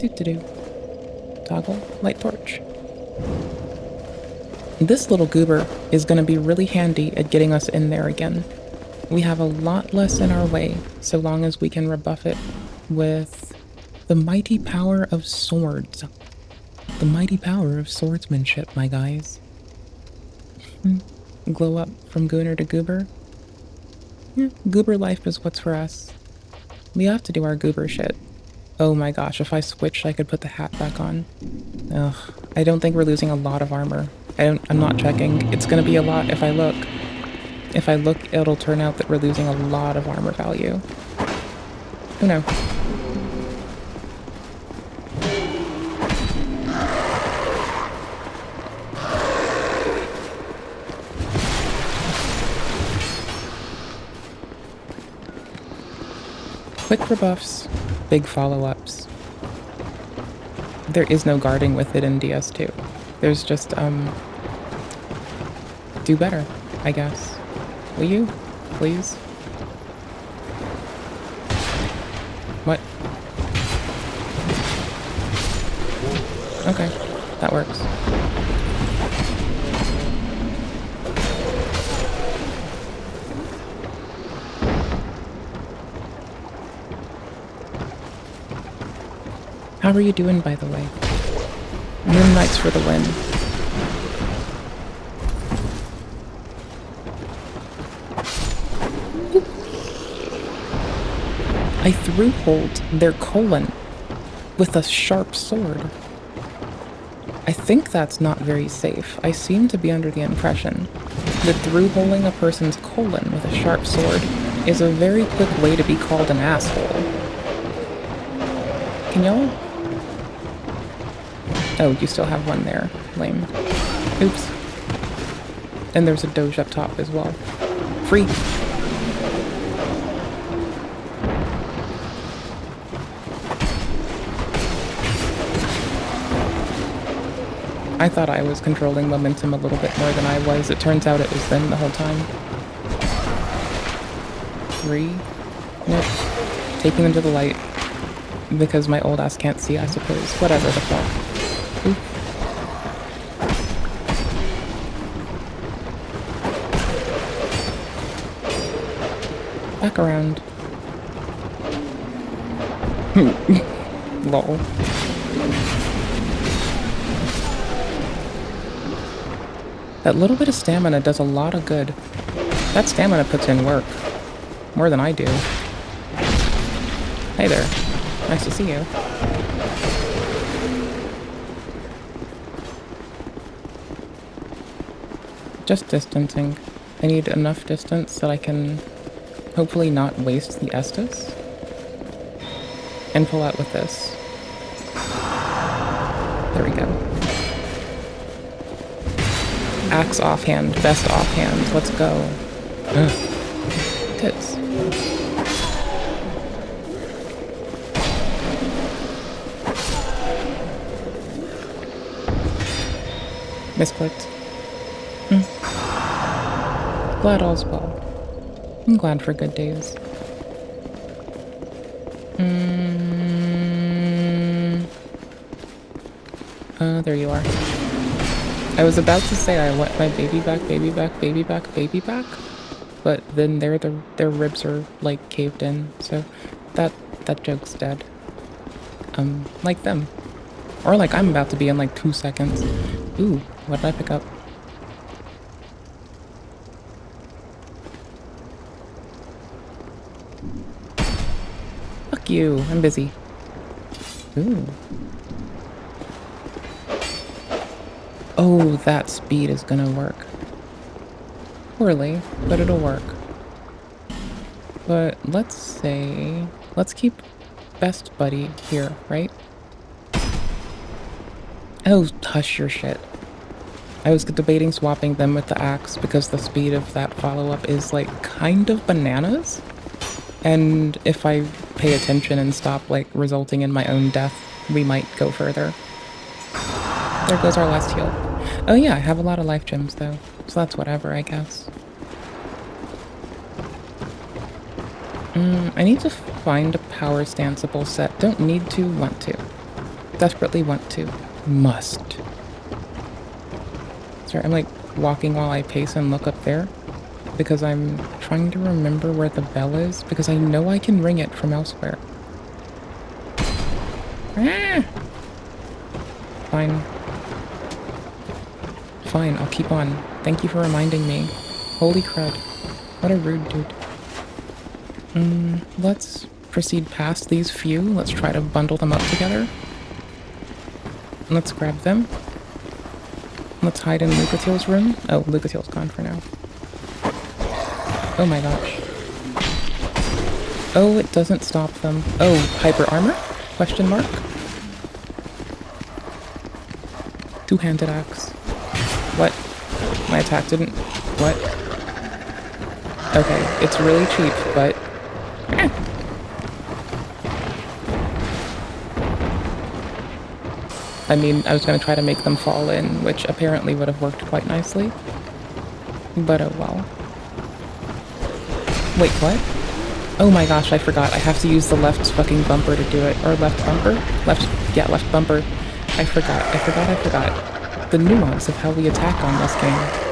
Do-do-do. Toggle. Light torch. This little goober is going to be really handy at getting us in there again. We have a lot less in our way, so long as we can rebuff it with the mighty power of swords. The mighty power of swordsmanship, my guys. Glow up from gooner to goober. Yeah, goober life is what's for us. We have to do our goober shit. Oh my gosh, if I switched, I could put the hat back on. Ugh, I don't think we're losing a lot of armor. I'm not checking. It's gonna be a lot if I look. If I look, it'll turn out that we're losing a lot of armor value. Oh no. Quick rebuffs, big follow-ups. There is no guarding with it in DS2. There's just, do better, I guess. Will you? Please? What? Okay, that works. How are you doing, by the way? Moon Knights for the win. I through-holed their colon with a sharp sword. I think that's not very safe. I seem to be under the impression that through-holing a person's colon with a sharp sword is a very quick way to be called an asshole. Can y'all? Oh, you still have one there. Lame. Oops. And there's a doge up top as well. Free! I thought I was controlling momentum a little bit more than I was. It turns out it was them the whole time. 3. Nope. Taking them to the light. Because my old ass can't see, I suppose. Whatever the fuck. Oop. Back around. Lol. That little bit of stamina does a lot of good. That stamina puts in work. More than I do. Hey there. Nice to see you. Just distancing. I need enough distance that I can hopefully not waste the Estus. And pull out with this. There we go. Axe offhand, best offhand. Let's go. Ugh. Tits. Misclicked. Glad all's well. I'm glad for good days. There you are. I was about to say I want my baby back, baby back, baby back, baby back, but then their ribs are like caved in, so that joke's dead. Like them. Or like I'm about to be in like 2 seconds. Ooh, what did I pick up? Fuck you, I'm busy. Ooh. Oh, that speed is gonna work. Poorly, but it'll work. But let's keep Best Buddy here, right? Oh, hush your shit. I was debating swapping them with the axe because the speed of that follow-up is like kind of bananas. And if I pay attention and stop, like, resulting in my own death, we might go further. There goes our last heal. Oh yeah, I have a lot of life gems, though. So that's whatever, I guess. I need to find a power stanceable set. Don't need to, want to. Desperately want to. Must. Sorry, I'm like walking while I pace and look up there. Because I'm trying to remember where the bell is. Because I know I can ring it from elsewhere. Ah! Fine. Fine, I'll keep on. Thank you for reminding me. Holy crud. What a rude dude. Let's proceed past these few. Let's try to bundle them up together. Let's grab them. Let's hide in Lucatiel's room. Oh, Lucatiel's gone for now. Oh my gosh. Oh, it doesn't stop them. Oh, hyper armor? Question mark? Two-handed axe. What? My attack didn't... What? Okay, it's really cheap, but... I mean, I was going to try to make them fall in, which apparently would have worked quite nicely. But oh well. Wait, what? Oh my gosh, I forgot. I have to use the left fucking bumper to do it. Or left bumper? Left bumper. I forgot. The nuance of how we attack on this game.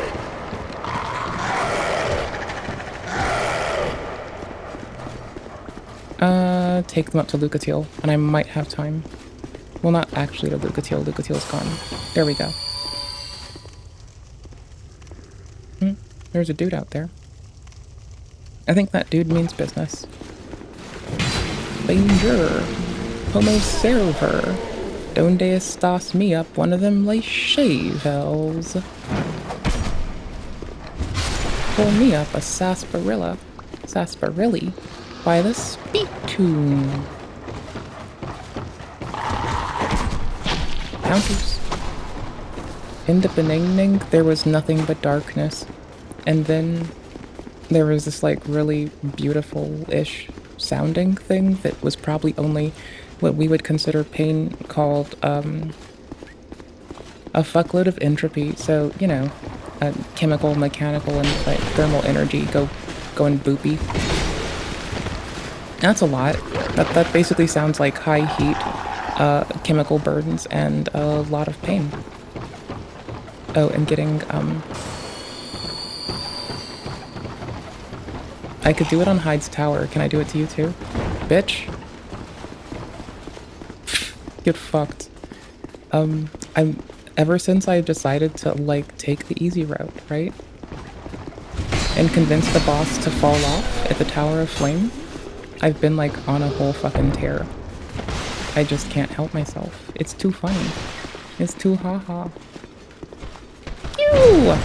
Take them up to Lucatiel, and I might have time. Well, not actually to Lucatiel. Lucatiel's gone. There we go. There's a dude out there. I think that dude means business. Danger! Homo server! Donde estás me up one of them lay shavels. Pull me up a sarsaparilla by the spittoon. Counters. In the beginning, there was nothing but darkness. And then there was this like really beautiful-ish sounding thing that was probably only what we would consider pain, called a fuckload of entropy. So, you know, chemical, mechanical, and like thermal energy going boopy. That's a lot. That basically sounds like high heat, chemical burdens, and a lot of pain. Oh, and getting I could do it on Hyde's tower. Can I do it to you too? Bitch. Get fucked. Ever since I decided to, like, take the easy route, right? And convince the boss to fall off at the Tower of Flame, I've been, like, on a whole fucking tear. I just can't help myself. It's too funny. It's too haha. Ew!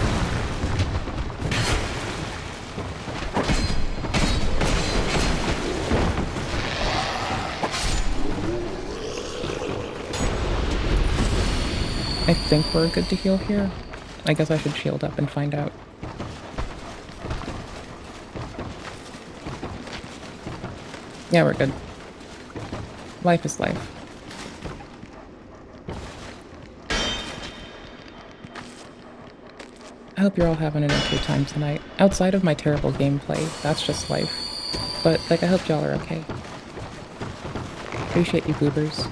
I think we're good to heal here. I guess I should shield up and find out. Yeah, we're good. Life is life. I hope you're all having an okay time tonight. Outside of my terrible gameplay, that's just life. But, like, I hope y'all are okay. Appreciate you, goobers.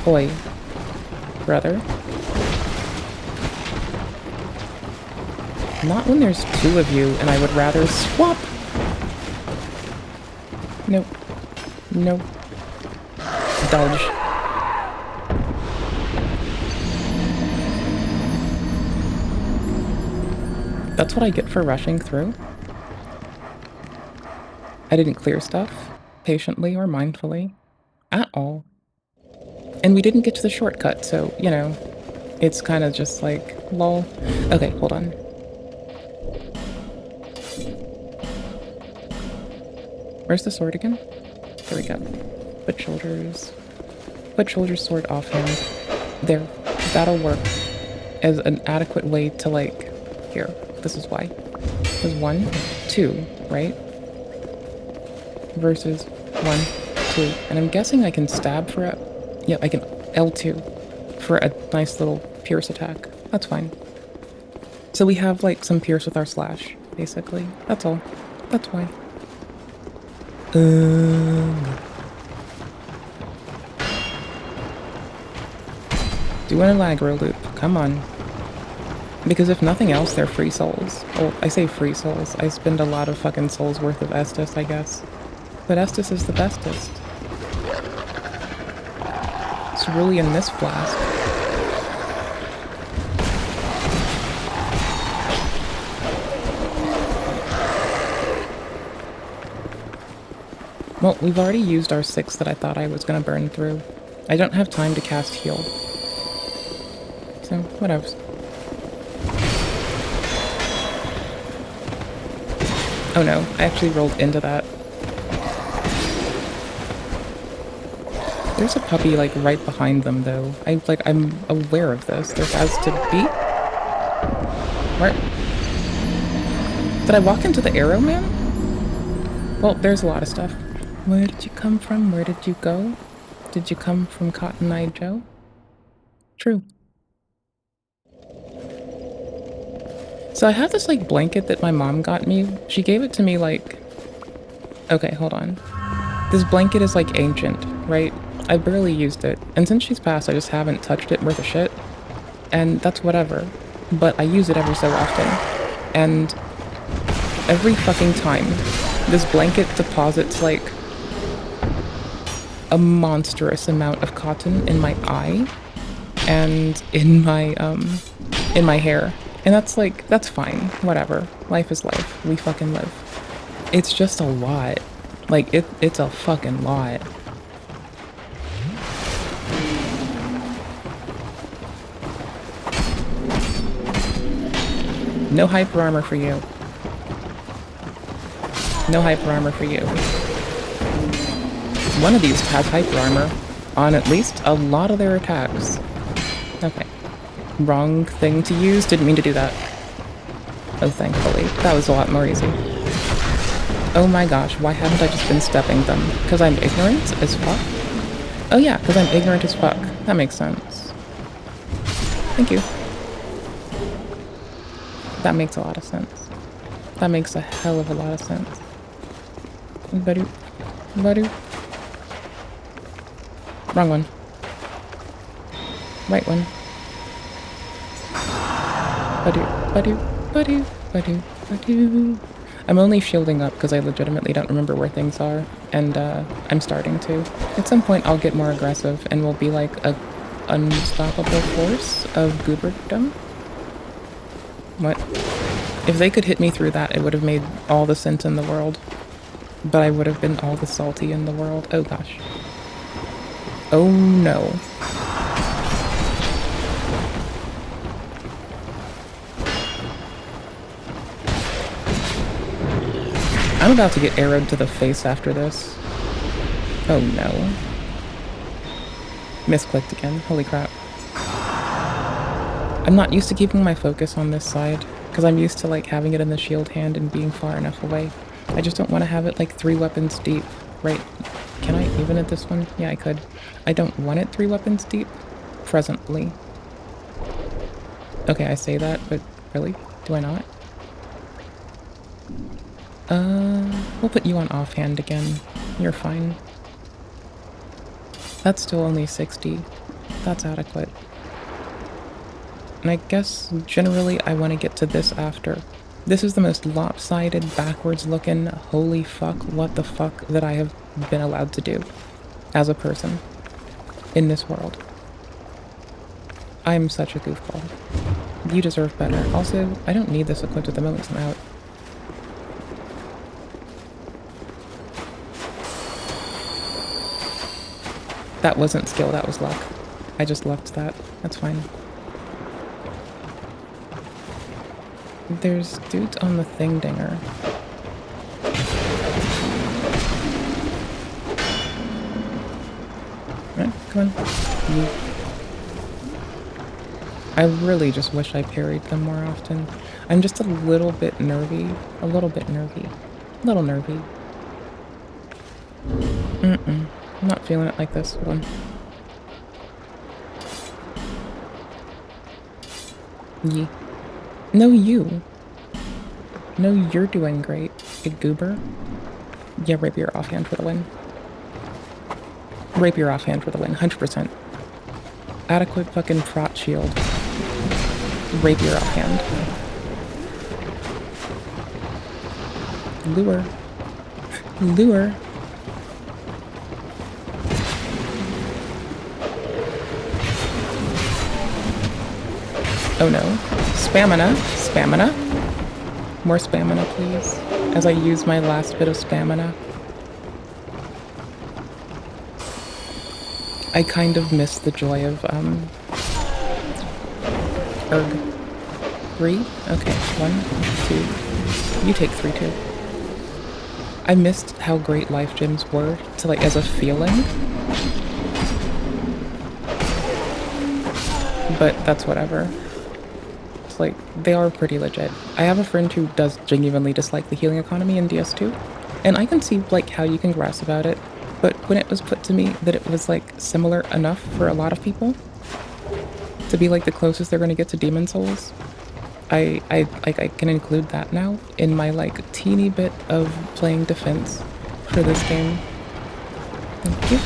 Oi, brother. Not when there's two of you, and I would rather swap. Nope. Nope. Dodge. That's what I get for rushing through. I didn't clear stuff, patiently or mindfully, at all. And we didn't get to the shortcut, so, you know, it's kind of just like, lol. Okay, hold on. Where's the sword again? There we go. Foot shoulders. Foot shoulders, sword offhand. There. That'll work as an adequate way to, like, here. This is why. was 1, 2, right? Versus 1, 2. And I'm guessing I can stab for a... Yeah, I can L2 for a nice little pierce attack. That's fine. So we have, like, some pierce with our slash, basically. That's all. That's why. Doing an aggro loop. Come on. Because if nothing else, they're free souls. Well, I say free souls. I spend a lot of fucking souls worth of Estus, I guess. But Estus is the bestest. It's really in this flask. Well, we've already used our 6 that I thought I was gonna burn through. I don't have time to cast heal. So, whatever. Oh no, I actually rolled into that. There's a puppy, like, right behind them, though. I'm aware of this. There has to be... Where? Did I walk into the arrow, man? Well, there's a lot of stuff. Where did you come from? Where did you go? Did you come from Cotton Eye Joe? True. So I have this, like, blanket that my mom got me. She gave it to me, like... Okay, hold on. This blanket is, like, ancient, right? I barely used it. And since she's passed, I just haven't touched it worth a shit. And that's whatever. But I use it every so often. And every fucking time, this blanket deposits, like, a monstrous amount of cotton in my eye and in my hair. And that's like, that's fine. Whatever. Life is life. We fucking live. It's just a lot. Like, it's a fucking lot. No hyper armor for you. No hyper armor for you. One of these has hyper armor on at least a lot of their attacks. Okay. Wrong thing to use. Didn't mean to do that. Oh, thankfully. That was a lot more easy. Oh my gosh, why haven't I just been stepping them? Because I'm ignorant as fuck? Oh yeah, because I'm ignorant as fuck. That makes sense. Thank you. That makes a lot of sense. That makes a hell of a lot of sense. Badoo. Badoo. Wrong one. Right one. Badoo. Badoo. Badoo. Badoo. Badoo. I'm only shielding up because I legitimately don't remember where things are, and I'm starting to. At some point I'll get more aggressive and we'll be like a unstoppable force of gooberdom. What? If they could hit me through that, it would have made all the sense in the world. But I would have been all the salty in the world. Oh gosh. Oh no. I'm about to get arrowed to the face after this. Oh no. Misclicked again. Holy crap. I'm not used to keeping my focus on this side, because I'm used to like having it in the shield hand and being far enough away. I just don't want to have it like 3 weapons deep. Right. Can I even at this one? Yeah, I could. I don't want it 3 weapons deep. Presently. Okay, I say that, but really? Do I not? We'll put you on offhand again. You're fine. That's still only 60. That's adequate. And I guess, generally, I want to get to this after. This is the most lopsided, backwards-looking, holy fuck, what the fuck that I have been allowed to do as a person in this world. I'm such a goofball. You deserve better. Also, I don't need this equipped at the moment, so I'm out. That wasn't skill, that was luck. I just lucked that. That's fine. There's dudes on the thing dinger. Right, come on. I really just wish I parried them more often. I'm just a little bit nervy. A little bit nervy. A little nervy. I'm not feeling it like this one. Yee. No, you. No, you're doing great, big goober. Yeah, rapier offhand for the win. Rapier offhand for the win, 100%. Adequate fucking prot shield. Rapier offhand. Lure. Lure. Oh no. Spamina. Spamina. More spamina, please. As I use my last bit of spamina. I kind of miss the joy of, erg. 3? Okay, 1, 2. You take 3 too. I missed how great life gems were to, like, as a feeling. But that's whatever. It's like, they are pretty legit. I have a friend who does genuinely dislike the healing economy in DS2, and I can see, like, how you can grasp about it, but when it was put to me that it was, like, similar enough for a lot of people to be, like, the closest they're gonna get to Demon Souls, I can include that now in my, like, teeny bit of playing defense for this game. Thank you.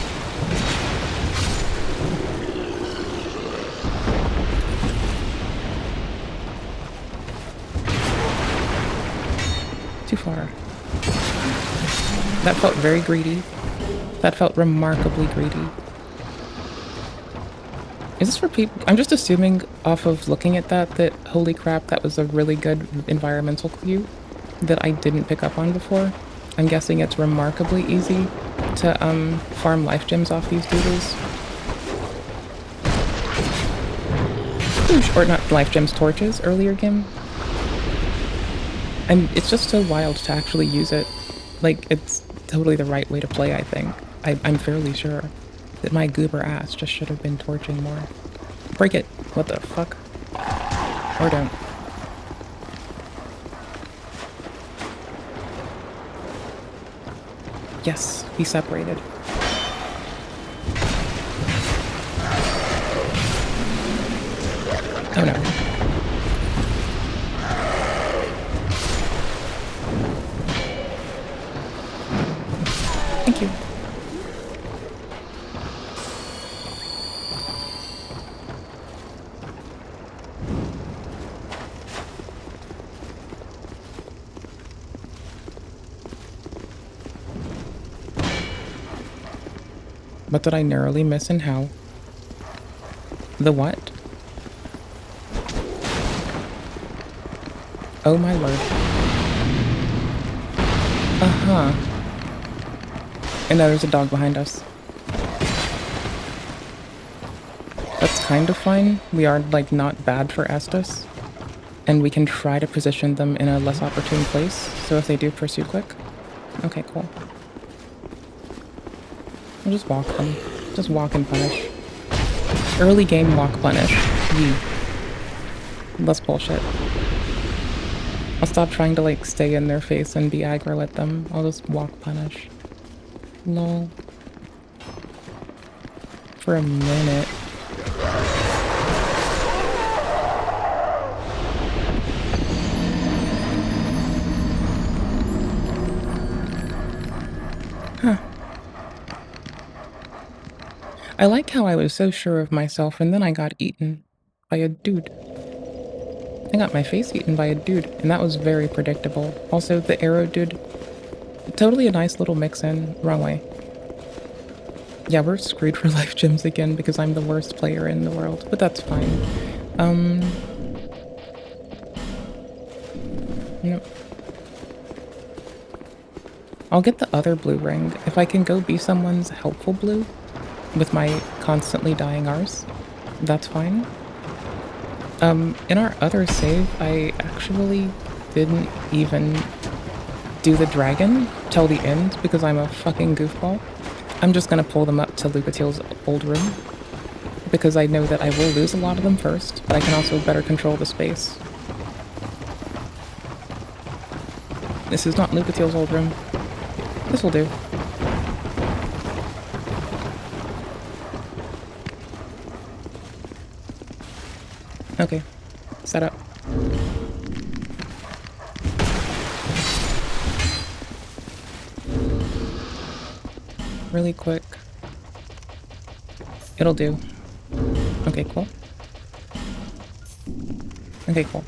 Too far. That felt very greedy. That felt remarkably greedy. Is this for people? I'm just assuming off of looking at that holy crap, that was a really good environmental clue that I didn't pick up on before. I'm guessing it's remarkably easy to farm life gems off these doodles. Or not life gems, torches, earlier game. And it's just so wild to actually use it. Like, it's totally the right way to play, I think. I'm fairly sure that my goober ass just should have been torching more. Break it. What the fuck? Or don't. Yes, be separated. Oh no. Thank you. What did I narrowly miss and how? The what? Oh my word. Uh-huh. And now there's a dog behind us. That's kind of fine. We are, like, not bad for Estus. And we can try to position them in a less opportune place, so if they do pursue quick. Okay, cool. We'll just walk them. Just walk and punish. Early game walk punish. Yee. Less bullshit. I'll stop trying to, like, stay in their face and be aggro at them. I'll just walk punish. Lol. For a minute. Huh. I like how I was so sure of myself and then I got eaten by a dude. I got my face eaten by a dude, and that was very predictable. Also, the arrow dude, totally a nice little mix-in. Wrong way. Yeah, we're screwed for life gems again because I'm the worst player in the world, but that's fine. Nope. I'll get the other blue ring. If I can go be someone's helpful blue with my constantly dying arse, that's fine. In our other save, I actually didn't even do the dragon till the end because I'm a fucking goofball. I'm just gonna pull them up to Lucatiel's old room because I know that I will lose a lot of them first, but I can also better control the space. This is not Lucatiel's old room. This will do. Okay. Set up. Really quick. It'll do. Okay, cool. Okay, cool.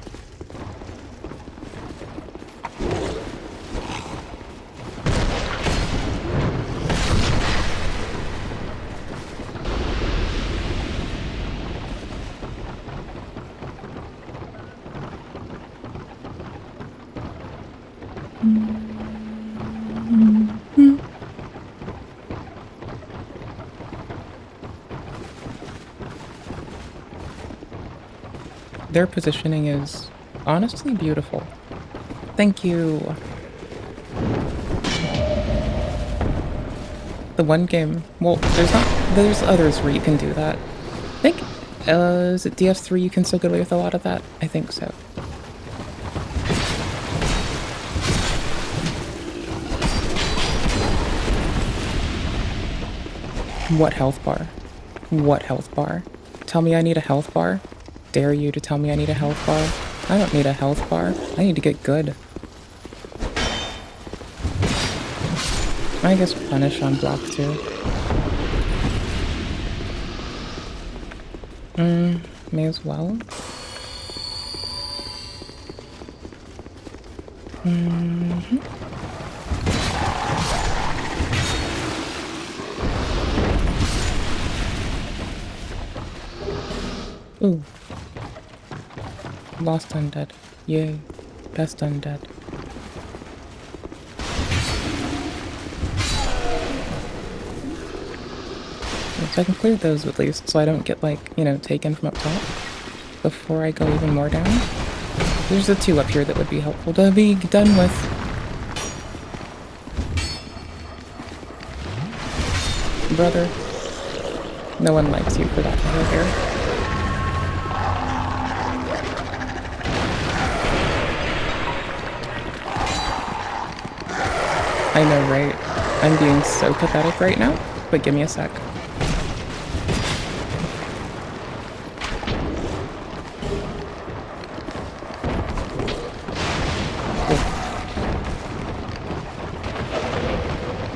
Their positioning is honestly beautiful. Thank you. The one game, well, there's others where you can do that. I think, is it DF3 you can still get away with a lot of that? I think so. What health bar? What health bar? Tell me I need a health bar? Dare you to tell me I need a health bar? I don't need a health bar. I need to get good. I guess punish on block 2. May as well. Ooh. Lost undead. Yay. Best undead. So I can clear those at least, so I don't get, like, you know, taken from up top before I go even more down. There's a 2 up here that would be helpful to be done with. Brother. No one likes you for that behavior. I know, right? I'm being so pathetic right now, but give me a sec. Cool.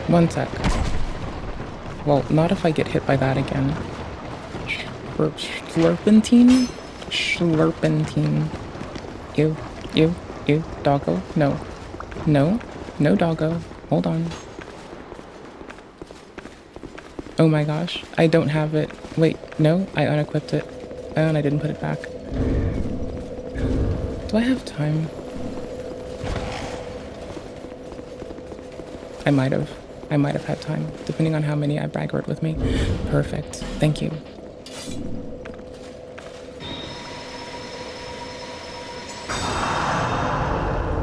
One sec. Well, not if I get hit by that again. Slurpentine? Slurpentine. Ew, doggo. No. No, doggo. Hold on. Oh my gosh, I don't have it. Wait, no, I unequipped it. And I didn't put it back. Do I have time? I might have had time, depending on how many I braggered with me. Perfect, thank you.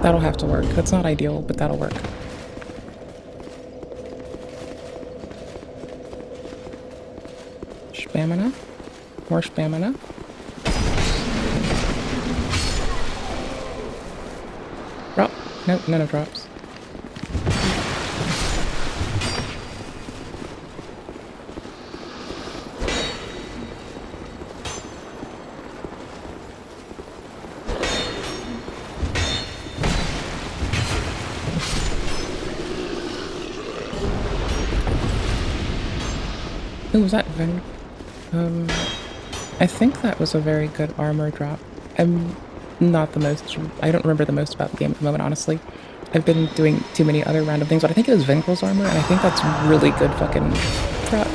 That'll have to work. That's not ideal, but that'll work. Spamina. More spamina. Drop. Nope, none of drops. Who was that, Vin? I think that was a very good armor drop. I'm not the most... I don't remember the most about the game at the moment, honestly. I've been doing too many other random things, but I think it was Vinkel's armor, and I think that's really good fucking drop.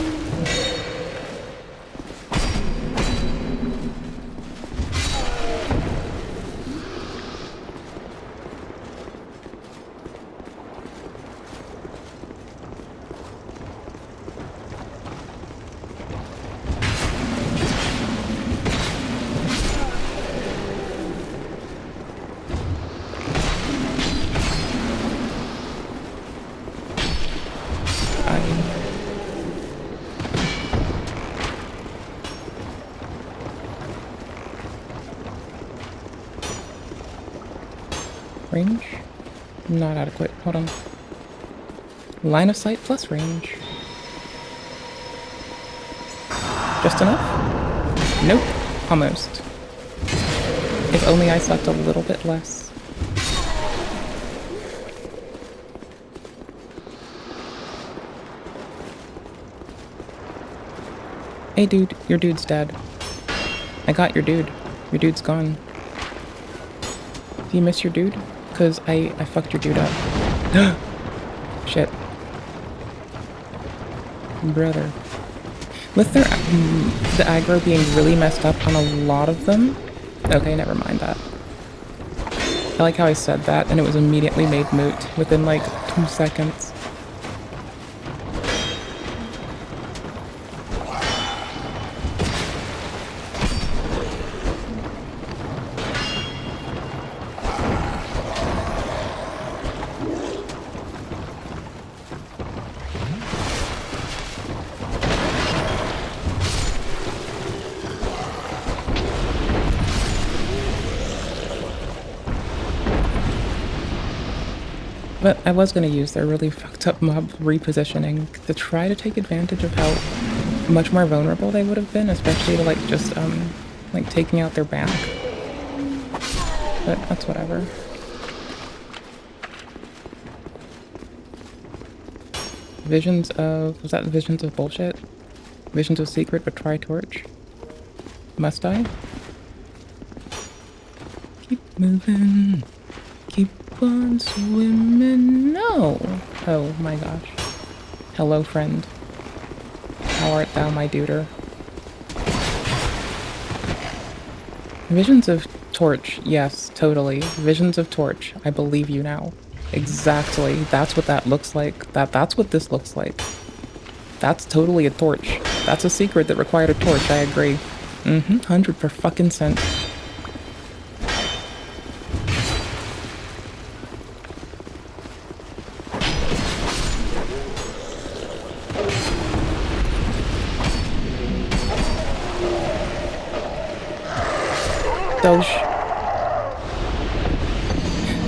Range? Not adequate. Hold on. Line of sight plus range. Just enough? Nope. Almost. If only I sucked a little bit less. Hey dude, your dude's dead. I got your dude. Your dude's gone. Do you miss your dude? Cause I fucked your dude up. Shit. Brother. With their the aggro being really messed up on a lot of them. Okay, never mind that. I like how I said that and it was immediately made moot within like 2 seconds. But I was going to use their really fucked up mob repositioning to try to take advantage of how much more vulnerable they would have been, especially to like just like taking out their back. But that's whatever. Visions of... was that visions of bullshit? Visions of secret but try torch? Must I? Keep moving. Keep on swimming. No! Oh my gosh. Hello, friend. How art thou, my duder? Visions of torch. Yes, totally. Visions of torch. I believe you now. Exactly. That's what that looks like. That's what this looks like. That's totally a torch. That's a secret that required a torch. I agree. 100%. Doge.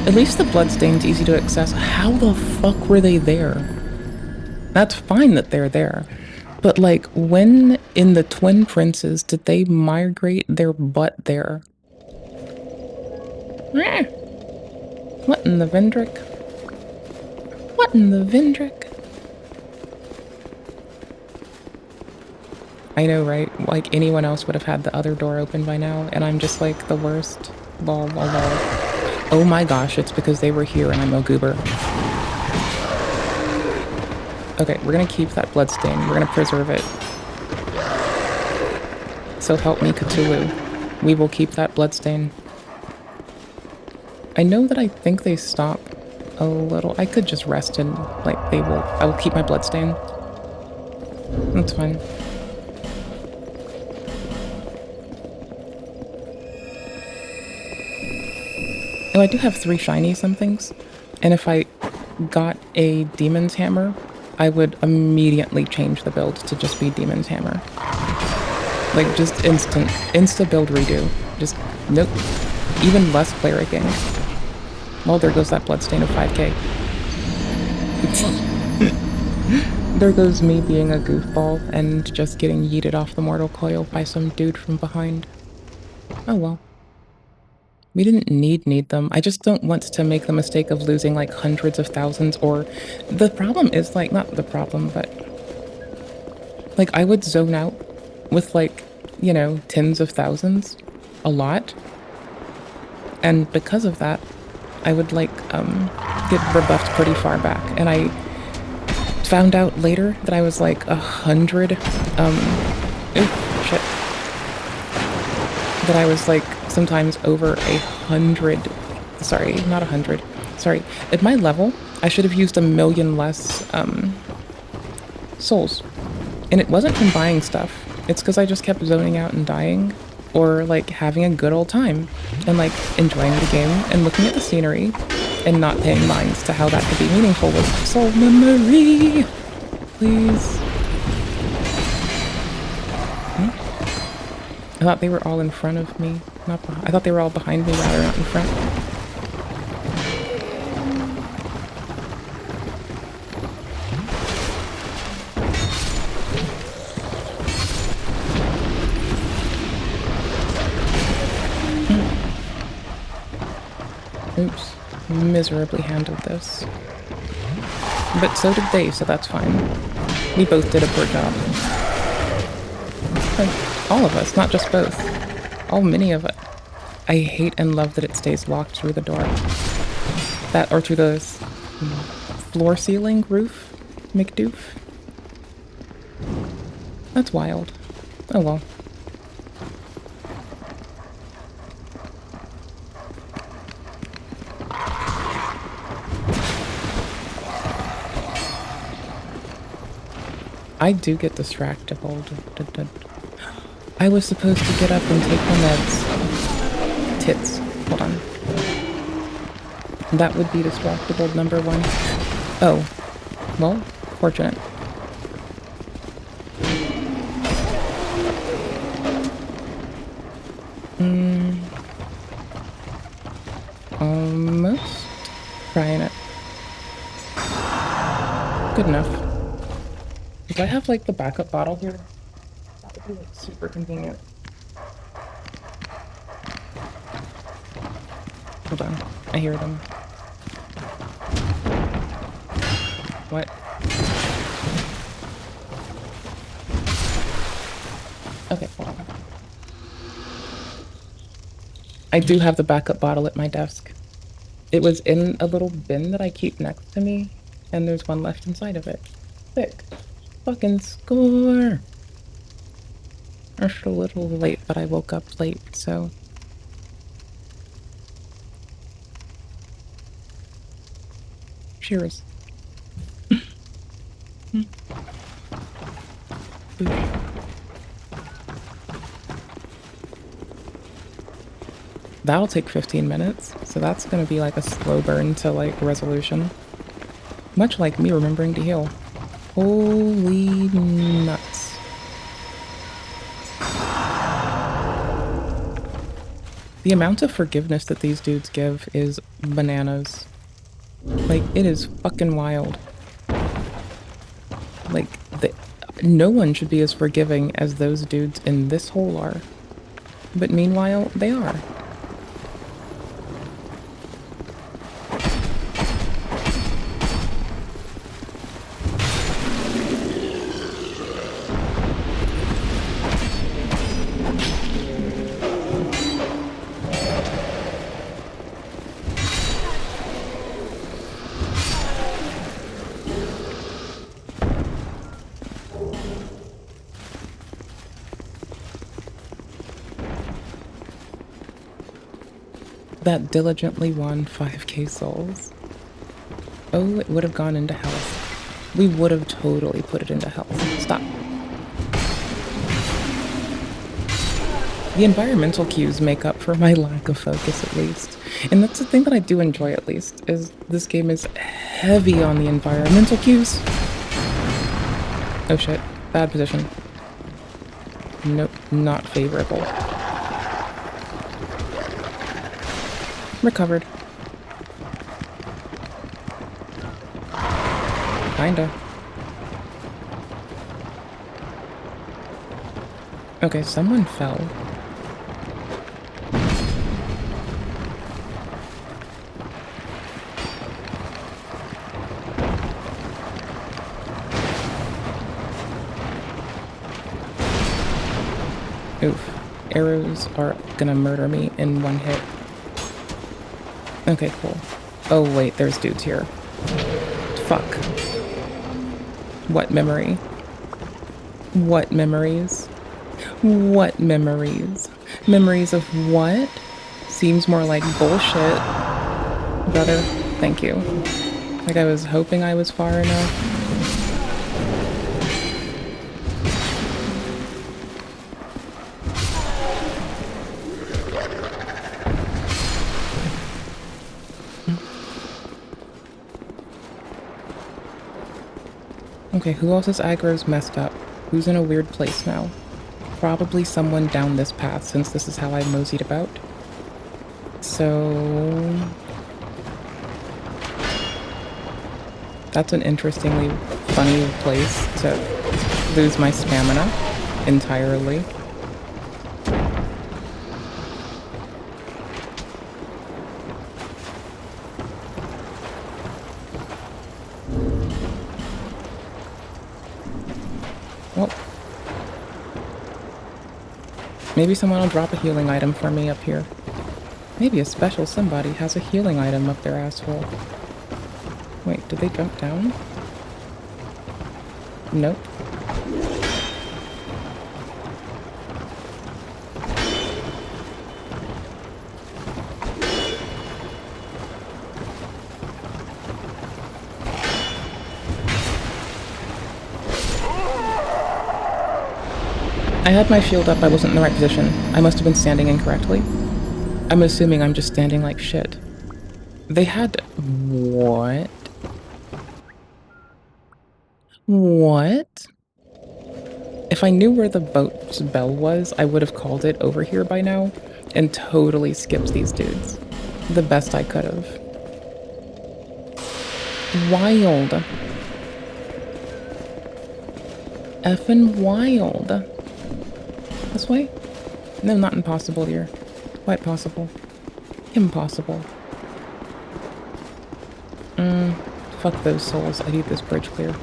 At least the bloodstain's easy to access. How the fuck were they there? That's fine that they're there. But like, when in the Twin Princes did they migrate their butt there? What in the Vendrick? What in the Vendrick? I know, right? Like, anyone else would have had the other door open by now, and I'm just like the worst. Lol, lol, lol. Oh my gosh, it's because they were here and I'm a goober. Okay, we're gonna keep that bloodstain. We're gonna preserve it. So help me, Cthulhu. We will keep that bloodstain. I know that I think they stop a little. I could just rest and, like, they will. I will keep my bloodstain. That's fine. Oh, I do have 3 shiny somethings, and if I got a Demon's Hammer, I would immediately change the build to just be Demon's Hammer. Like, just insta build redo. Just, nope. Even less clericking. Well, there goes that bloodstain of 5k. There goes me being a goofball and just getting yeeted off the mortal coil by some dude from behind. Oh well. We didn't need them. I just don't want to make the mistake of losing like hundreds of thousands, or the problem is like, not the problem, but like I would zone out with like, you know, tens of thousands a lot. And because of that, I would like get rebuffed pretty far back. And I found out later that I was like 100, shit. That I was like sometimes over 100, sorry, not 100, sorry. At my level, I should have used 1 million less souls. And it wasn't from buying stuff. It's because I just kept zoning out and dying, or like having a good old time and like enjoying the game and looking at the scenery and not paying minds to how that could be meaningful with soul memory. Please. I thought they were all in front of me, not behind. I thought they were all behind me rather, not in front. Oops. Miserably handled this. But so did they, so that's fine. We both did a poor job. All of us, not just both. All many of it. I hate and love that it stays locked through the door. That, or through the floor ceiling roof, McDoof. That's wild. Oh well. I do get distracted. I was supposed to get up and take my meds. Tits. Hold on. That would be distractible number 1. Oh. Well, fortunate. Almost. Trying it. Good enough. If I have, like, the backup bottle here, that would be, like, super convenient. Hold on. I hear them. What? Okay, hold on. I do have the backup bottle at my desk. It was in a little bin that I keep next to me, and there's one left inside of it. Sick. Fucking score! Just a little late, but I woke up late, so... Cheers. That'll take 15 minutes, so that's gonna be like a slow burn to like resolution. Much like me remembering to heal. Holy nuts. The amount of forgiveness that these dudes give is bananas. Like, it is fucking wild. Like, no one should be as forgiving as those dudes in this hole are. But meanwhile, they are. That diligently won 5k souls. Oh, it would have gone into health. We would have totally put it into health. Stop. The environmental cues make up for my lack of focus, at least. And that's the thing that I do enjoy, at least, is this game is heavy on the environmental cues. Oh shit. Bad position. Nope, not favorable. Recovered. Kinda. Okay, someone fell. Oof. Arrows are gonna murder me in one hit. Okay, cool. Oh wait, there's dudes here. Fuck. What memory? What memories? What memories? Memories of what? Seems more like bullshit. Brother, thank you. Like I was hoping I was far enough. Okay, who else's aggro's messed up? Who's in a weird place now? Probably someone down this path, since this is how I moseyed about. So... that's an interestingly funny place to lose my stamina entirely. Well, maybe someone will drop a healing item for me up here. Maybe a special somebody has a healing item up their asshole. Wait, did they jump down? Nope. I had my shield up, I wasn't in the right position. I must have been standing incorrectly. I'm assuming I'm just standing like shit. They had... What? What? If I knew where the boat's bell was, I would have called it over here by now and totally skipped these dudes. The best I could have. Wild. Effin' wild. This way? No, not impossible here. Quite possible. Impossible. Fuck those souls. I need this bridge clear.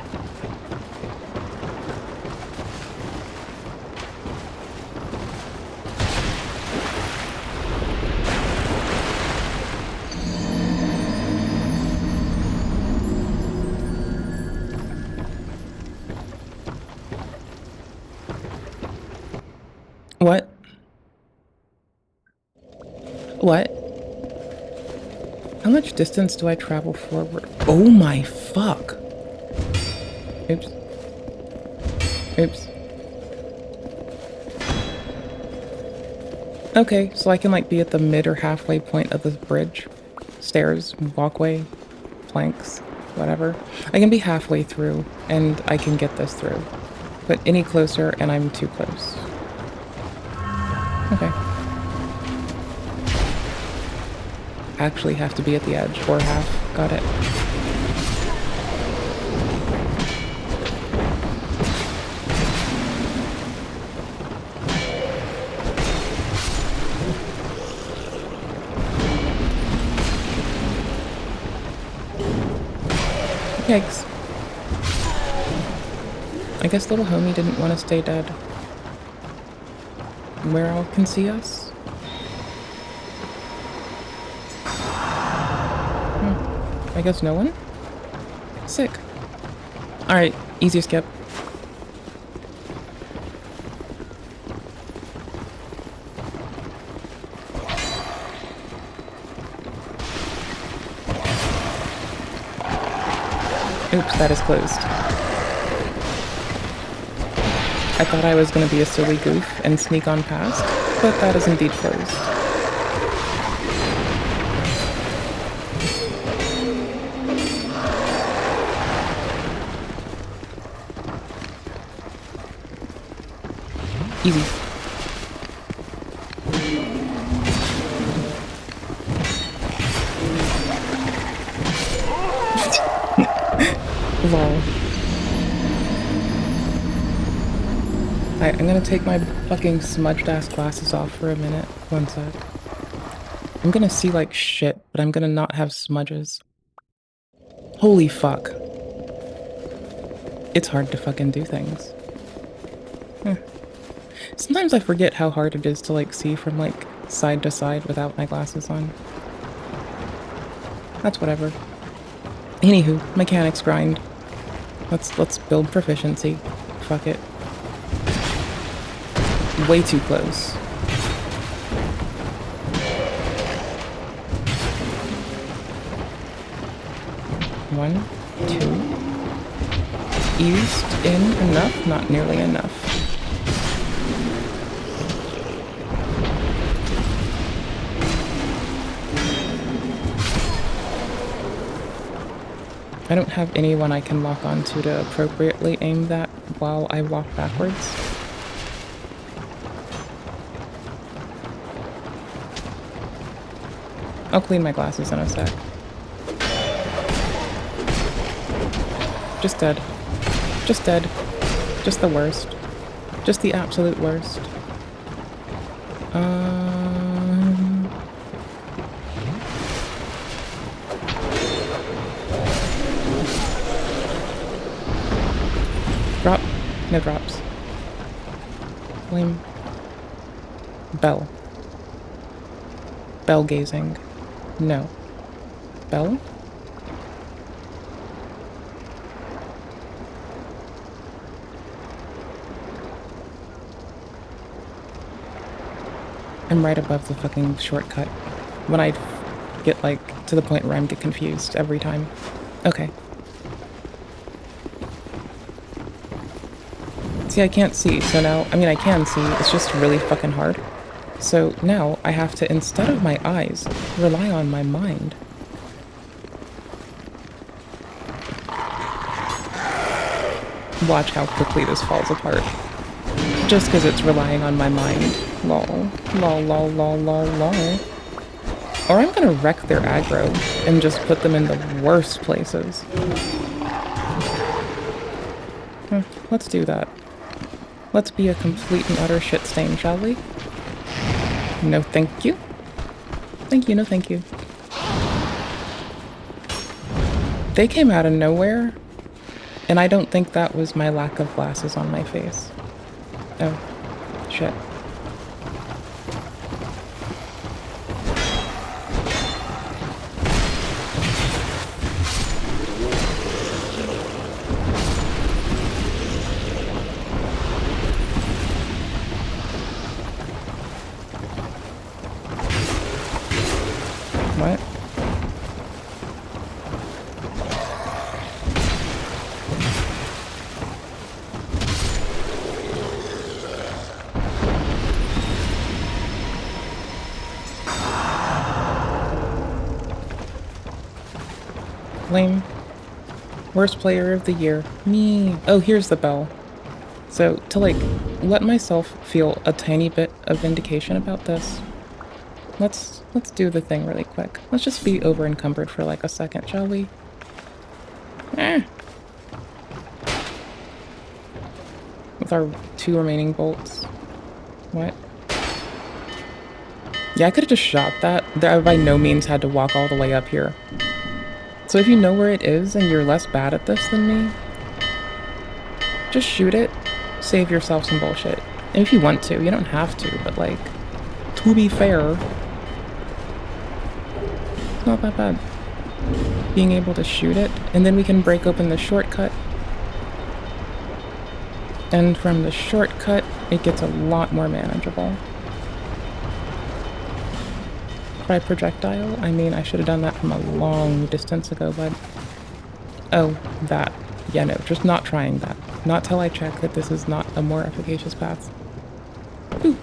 What? What? How much distance do I travel forward? Oh my fuck! Oops. Oops. Okay, so I can like be at the mid or halfway point of this bridge. Stairs, walkway, planks, whatever. I can be halfway through and I can get this through. But any closer and I'm too close. Okay. Actually have to be at the edge, or half. Got it. Yikes. I guess little homie didn't want to stay dead. Where all can see us? I guess no one? Sick. Alright, easy skip. Oops, that is closed. I thought I was going to be a silly goof and sneak on past, but that is indeed closed. Easy. Lol. Alright, I'm gonna take my fucking smudged ass glasses off for a minute. One sec. I'm gonna see like shit, but I'm gonna not have smudges. Holy fuck. It's hard to fucking do things. Sometimes I forget how hard it is to like see from like side to side without my glasses on. That's whatever. Anywho, mechanics grind. Let's build proficiency. Fuck it. Way too close. One, two. Eased in enough, not nearly enough. I don't have anyone I can lock onto to appropriately aim that while I walk backwards. I'll clean my glasses in a sec. Just dead. Just dead. Just the worst. Just the absolute worst. Drop. No drops. Flame. Bell. Bell gazing. No. Bell? I'm right above the fucking shortcut. When I get, like, to the point where I'm get confused every time. Okay. See, I can't see, so now, I mean, I can see, it's just really fucking hard. So now I have to, instead of my eyes, rely on my mind. Watch how quickly this falls apart. Just because it's relying on my mind. Lol. Lol, lol, lol, lol, lol. Or I'm gonna wreck their aggro and just put them in the worst places. Let's do that. Let's be a complete and utter shit stain, shall we? No thank you. Thank you, no thank you. They came out of nowhere, and I don't think that was my lack of glasses on my face. Oh, shit. What? Lame. Worst player of the year. Me. Oh, here's the bell. So, to like, let myself feel a tiny bit of vindication about this, let's do the thing really quick. Let's just be over encumbered for like a second, shall we? With our 2 remaining bolts. What? Yeah, I could have just shot that. I by no means had to walk all the way up here. So if you know where it is and you're less bad at this than me, just shoot it, save yourself some bullshit. And if you want to, you don't have to, but like, to be fair, it's not that bad. Being able to shoot it, and then we can break open the shortcut. And from the shortcut, it gets a lot more manageable. By projectile, I mean, I should have done that from a long distance ago, but... Oh, that. Yeah, no, just not trying that. Not till I check that this is not a more efficacious path. Boop.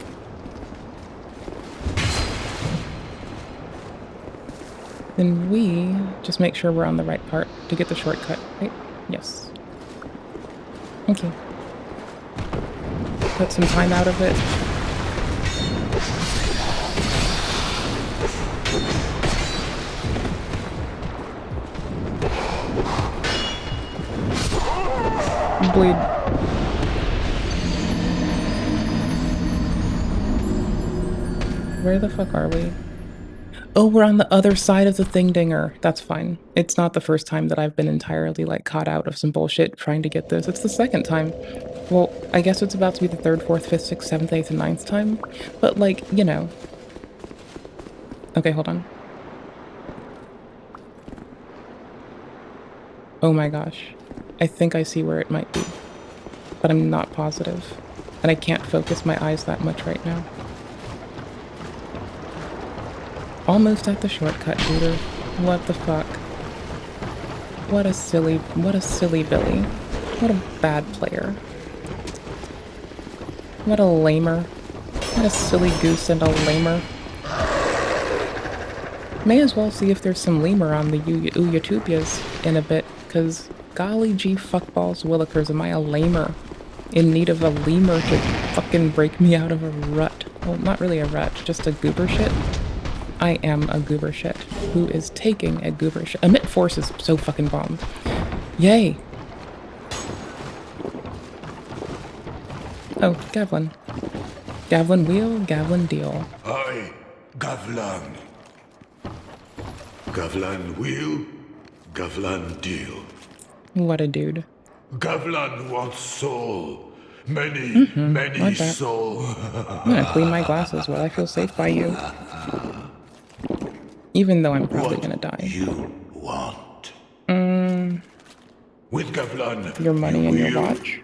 Then we just make sure we're on the right part to get the shortcut, right? Yes. Thank you. Put some time out of it. Bleed. Where the fuck are we? Oh, we're on the other side of the thing dinger. That's fine. It's not the first time that I've been entirely like caught out of some bullshit trying to get this. It's the second time. Well, I guess it's about to be the 3rd, 4th, 5th, 6th, 7th, 8th, and 9th time. But like, you know. Okay, hold on. Oh my gosh. I think I see where it might be. But I'm not positive. And I can't focus my eyes that much right now. Almost at the shortcut, dude. What the fuck? What a silly Billy. What a bad player. What a lamer. What a silly goose and a lamer. May as well see if there's some lemur on the Uyatubias in a bit, because golly gee fuckballs willikers, am I a lamer? In need of a lemur to fucking break me out of a rut. Well, not really a rut, just a goober shit. I am a goober shit who is taking a goober shit. Emit force is so fucking bomb. Yay. Oh, Gavlin. Gavlin wheel, Gavlin deal. Aye, Gavlan. Gavlan wheel, Gavlan deal. What a dude. Gavlan wants soul, Like that. I'm gonna clean my glasses while I feel safe by you. Even though I'm probably gonna die. With Gavlan, your money and your watch.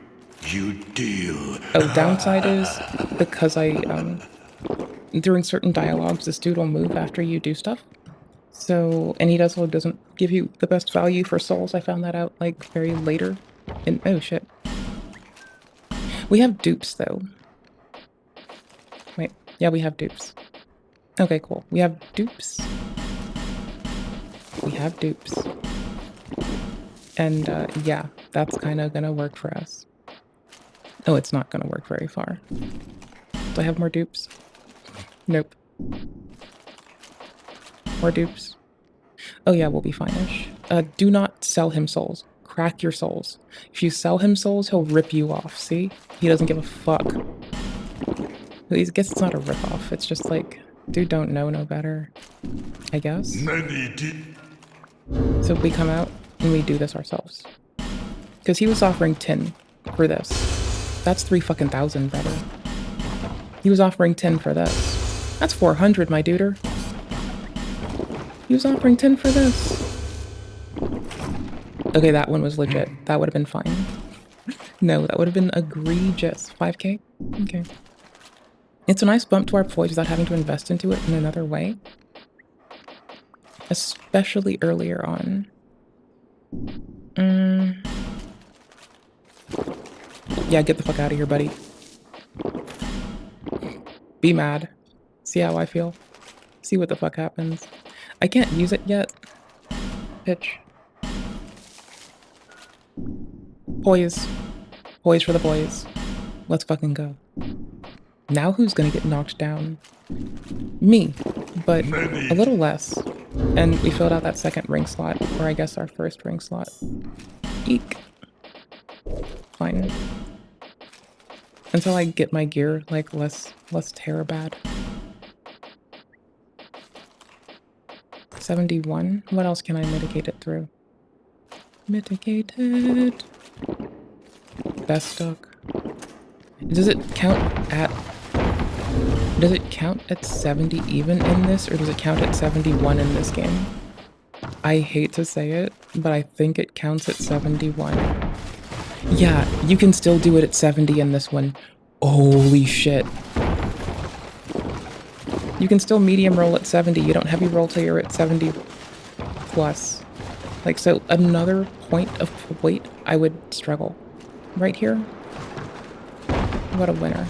You deal. Oh, downside is because during certain dialogues, this dude will move after you do stuff. So, and he also doesn't give you the best value for souls. I found that out like very later. And oh shit. We have dupes though. Wait, yeah, we have dupes. Okay, cool. We have dupes. We have dupes. And yeah, that's kind of gonna work for us. Oh, it's not gonna work very far. Do I have more dupes? Nope. More dupes. Oh yeah, we'll be fine-ish. Do not sell him souls. Crack your souls. If you sell him souls, he'll rip you off, see? He doesn't give a fuck. I guess it's not a rip-off, it's just like, dude don't know no better. I guess? So we come out and we do this ourselves. Because he was offering 10 for this. That's 3 fucking thousand, brother. He was offering 10 for this. That's 400, my duder. He was offering 10 for this. Okay, that one was legit. That would have been fine. No, that would have been egregious. 5k? Okay. It's a nice bump to our poise without having to invest into it in another way. Especially earlier on. Yeah, get the fuck out of here, buddy. Be mad. See how I feel. See what the fuck happens. I can't use it yet. Pitch. Poise. Poise for the boys. Let's fucking go. Now who's gonna get knocked down? Me, but a little less. And we filled out that second ring slot, or I guess our first ring slot. Eek. Fine. Until I get my gear, like, less terror bad. 71? What else can I mitigate it through? Mitigated. Best stock. Does it count at 70 even in this, or does it count at 71 in this game? I hate to say it, but I think it counts at 71. Yeah, you can still do it at 70 in this one. Holy shit. You can still medium roll at 70. You don't heavy roll till you're at 70 plus. Like, so another point of weight, I would struggle. Right here? What a winner.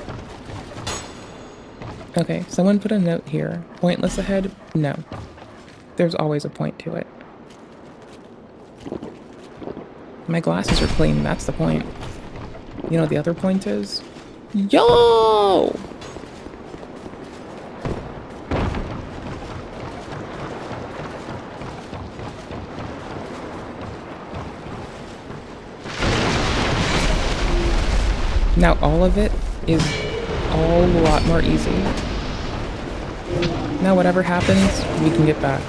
Okay, someone put a note here. Pointless ahead? No. There's always a point to it. My glasses are clean, that's the point. You know what the other point is? Yo! Now all of it is a lot more easy. Now whatever happens, we can get back.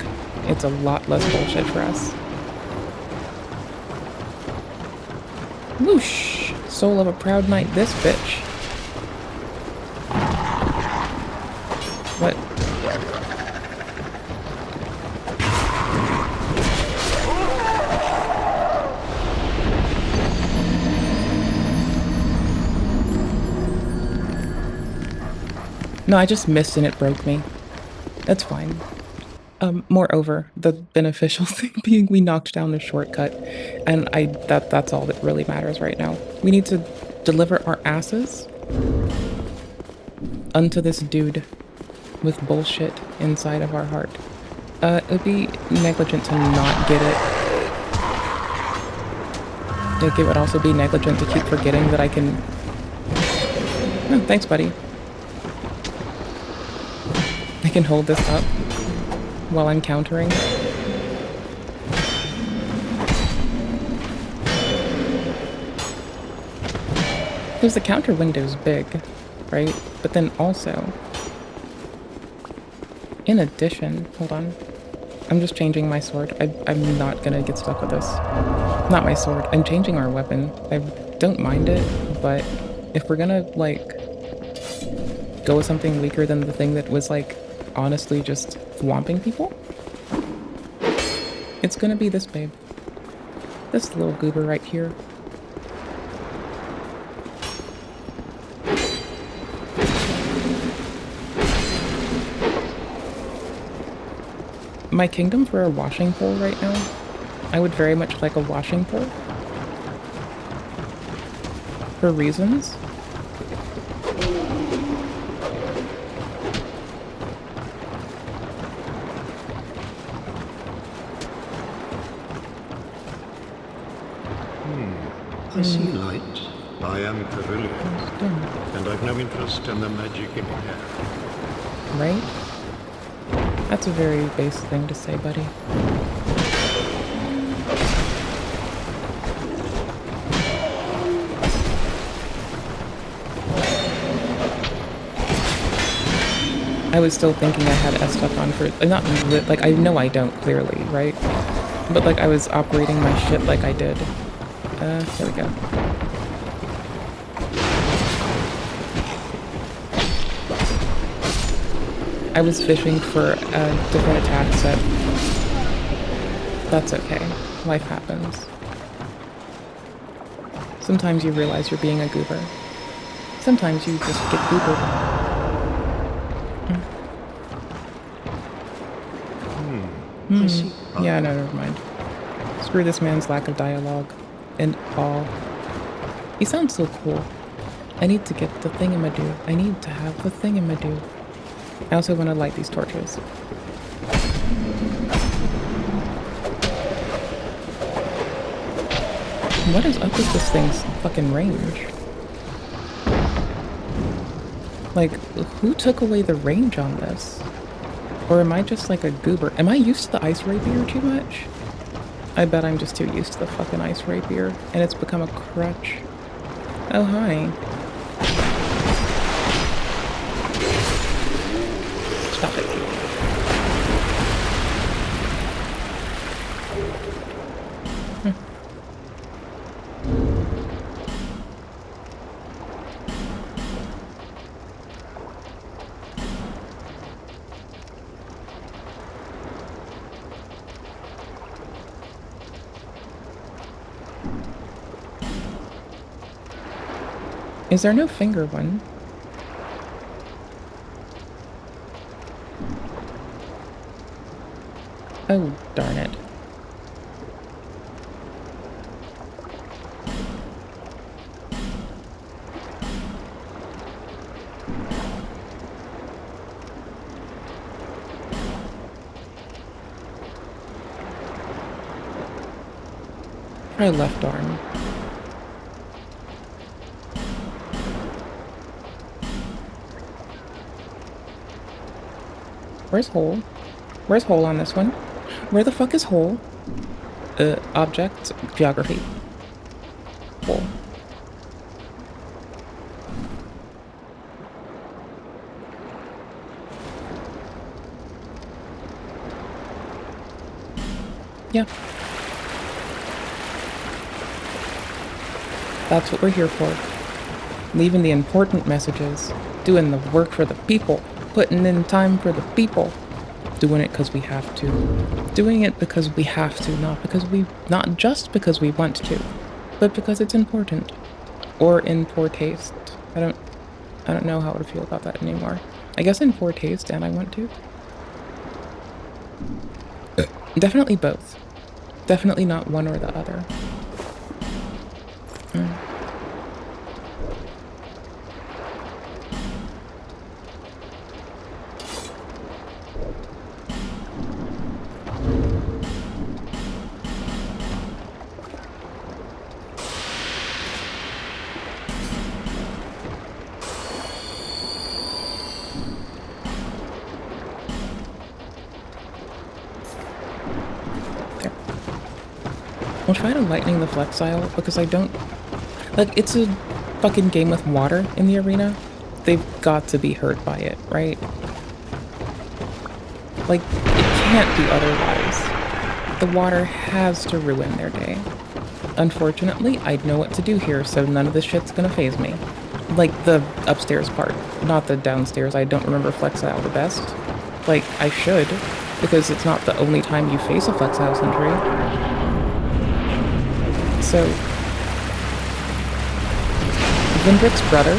It's a lot less bullshit for us. Whoosh! Soul of a proud knight, this bitch. What? No, I just missed and it broke me. That's fine. Moreover, the beneficial thing being we knocked down the shortcut, and that's all that really matters right now. We need to deliver our asses unto this dude with bullshit inside of our heart. It would be negligent to not get it. Like, it would also be negligent to keep forgetting that I can... Oh, thanks, buddy. I can hold this up while I'm countering. Because the counter window's big, right? But then also, in addition, hold on. I'm just changing my sword. I'm not gonna get stuck with this. Not my sword. I'm changing our weapon. I don't mind it, but If we're gonna, like, go with something weaker than the thing that was, like, honestly just swamping people, it's gonna be this babe. This little goober right here. My kingdom for a washing pole right now, I would very much like a washing pole. For reasons. I see light. I am Carillion, and I've no interest in the magic in air. Right? That's a very base thing to say, buddy. I was still thinking I had S stuff on for, not, like, I know I don't, clearly, right? But, like, I was operating my shit like I did. There we go. I was fishing for a different attack set. That's okay. Life happens. Sometimes you realize you're being a goober. Sometimes you just get goobered. Yeah, no, never mind. Screw this man's lack of dialogue. And all. He sounds so cool. I need to get the thingamadoo. I need to have the thingamadoo. I also want to light these torches. What is up with this thing's fucking range? Like, who took away the range on this? Or am I just like a goober? Am I used to the ice rapier too much? I bet I'm just too used to the fucking ice rapier, and it's become a crutch. Oh, hi. Stop it. Is there no finger one? Oh, darn it. Try left arm. Where's hole? Where's hole on this one? Where the fuck is hole? Object, geography. Hole. Yeah. That's what we're here for. Leaving the important messages. Doing the work for the people. Putting in time for the people. Doing it because we have to. Doing it because we have to, not just because we want to, but because it's important. Or in poor taste. I don't know how to feel about that anymore. I guess in poor taste and I want to. Definitely both. Definitely not one or the other. I'll try to lightning the flexile because I don't... Like, it's a fucking game with water in the arena. They've got to be hurt by it, right? Like, it can't be otherwise. The water has to ruin their day. Unfortunately, I know what to do here, so none of this shit's gonna faze me. Like the upstairs part, not the downstairs. I don't remember Flexile the best. Like, I should, because it's not the only time you face a Flexile sentry. So, Vindrick's brother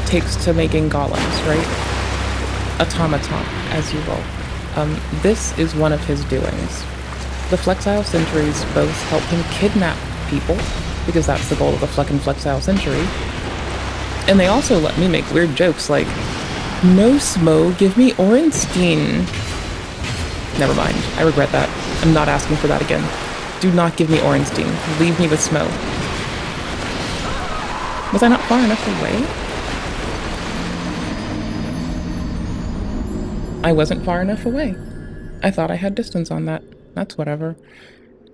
takes to making golems, right? Automaton, as you will. This is one of his doings. The Flexile sentries both help him kidnap people, because that's the goal of the fucking Flexile sentry. And they also let me make weird jokes like, "No Smo, give me Orenstein." Never mind, I regret that. I'm not asking for that again. Do not give me Orenstein. Leave me with Smo. Was I not far enough away? I wasn't far enough away. I thought I had distance on that. That's whatever.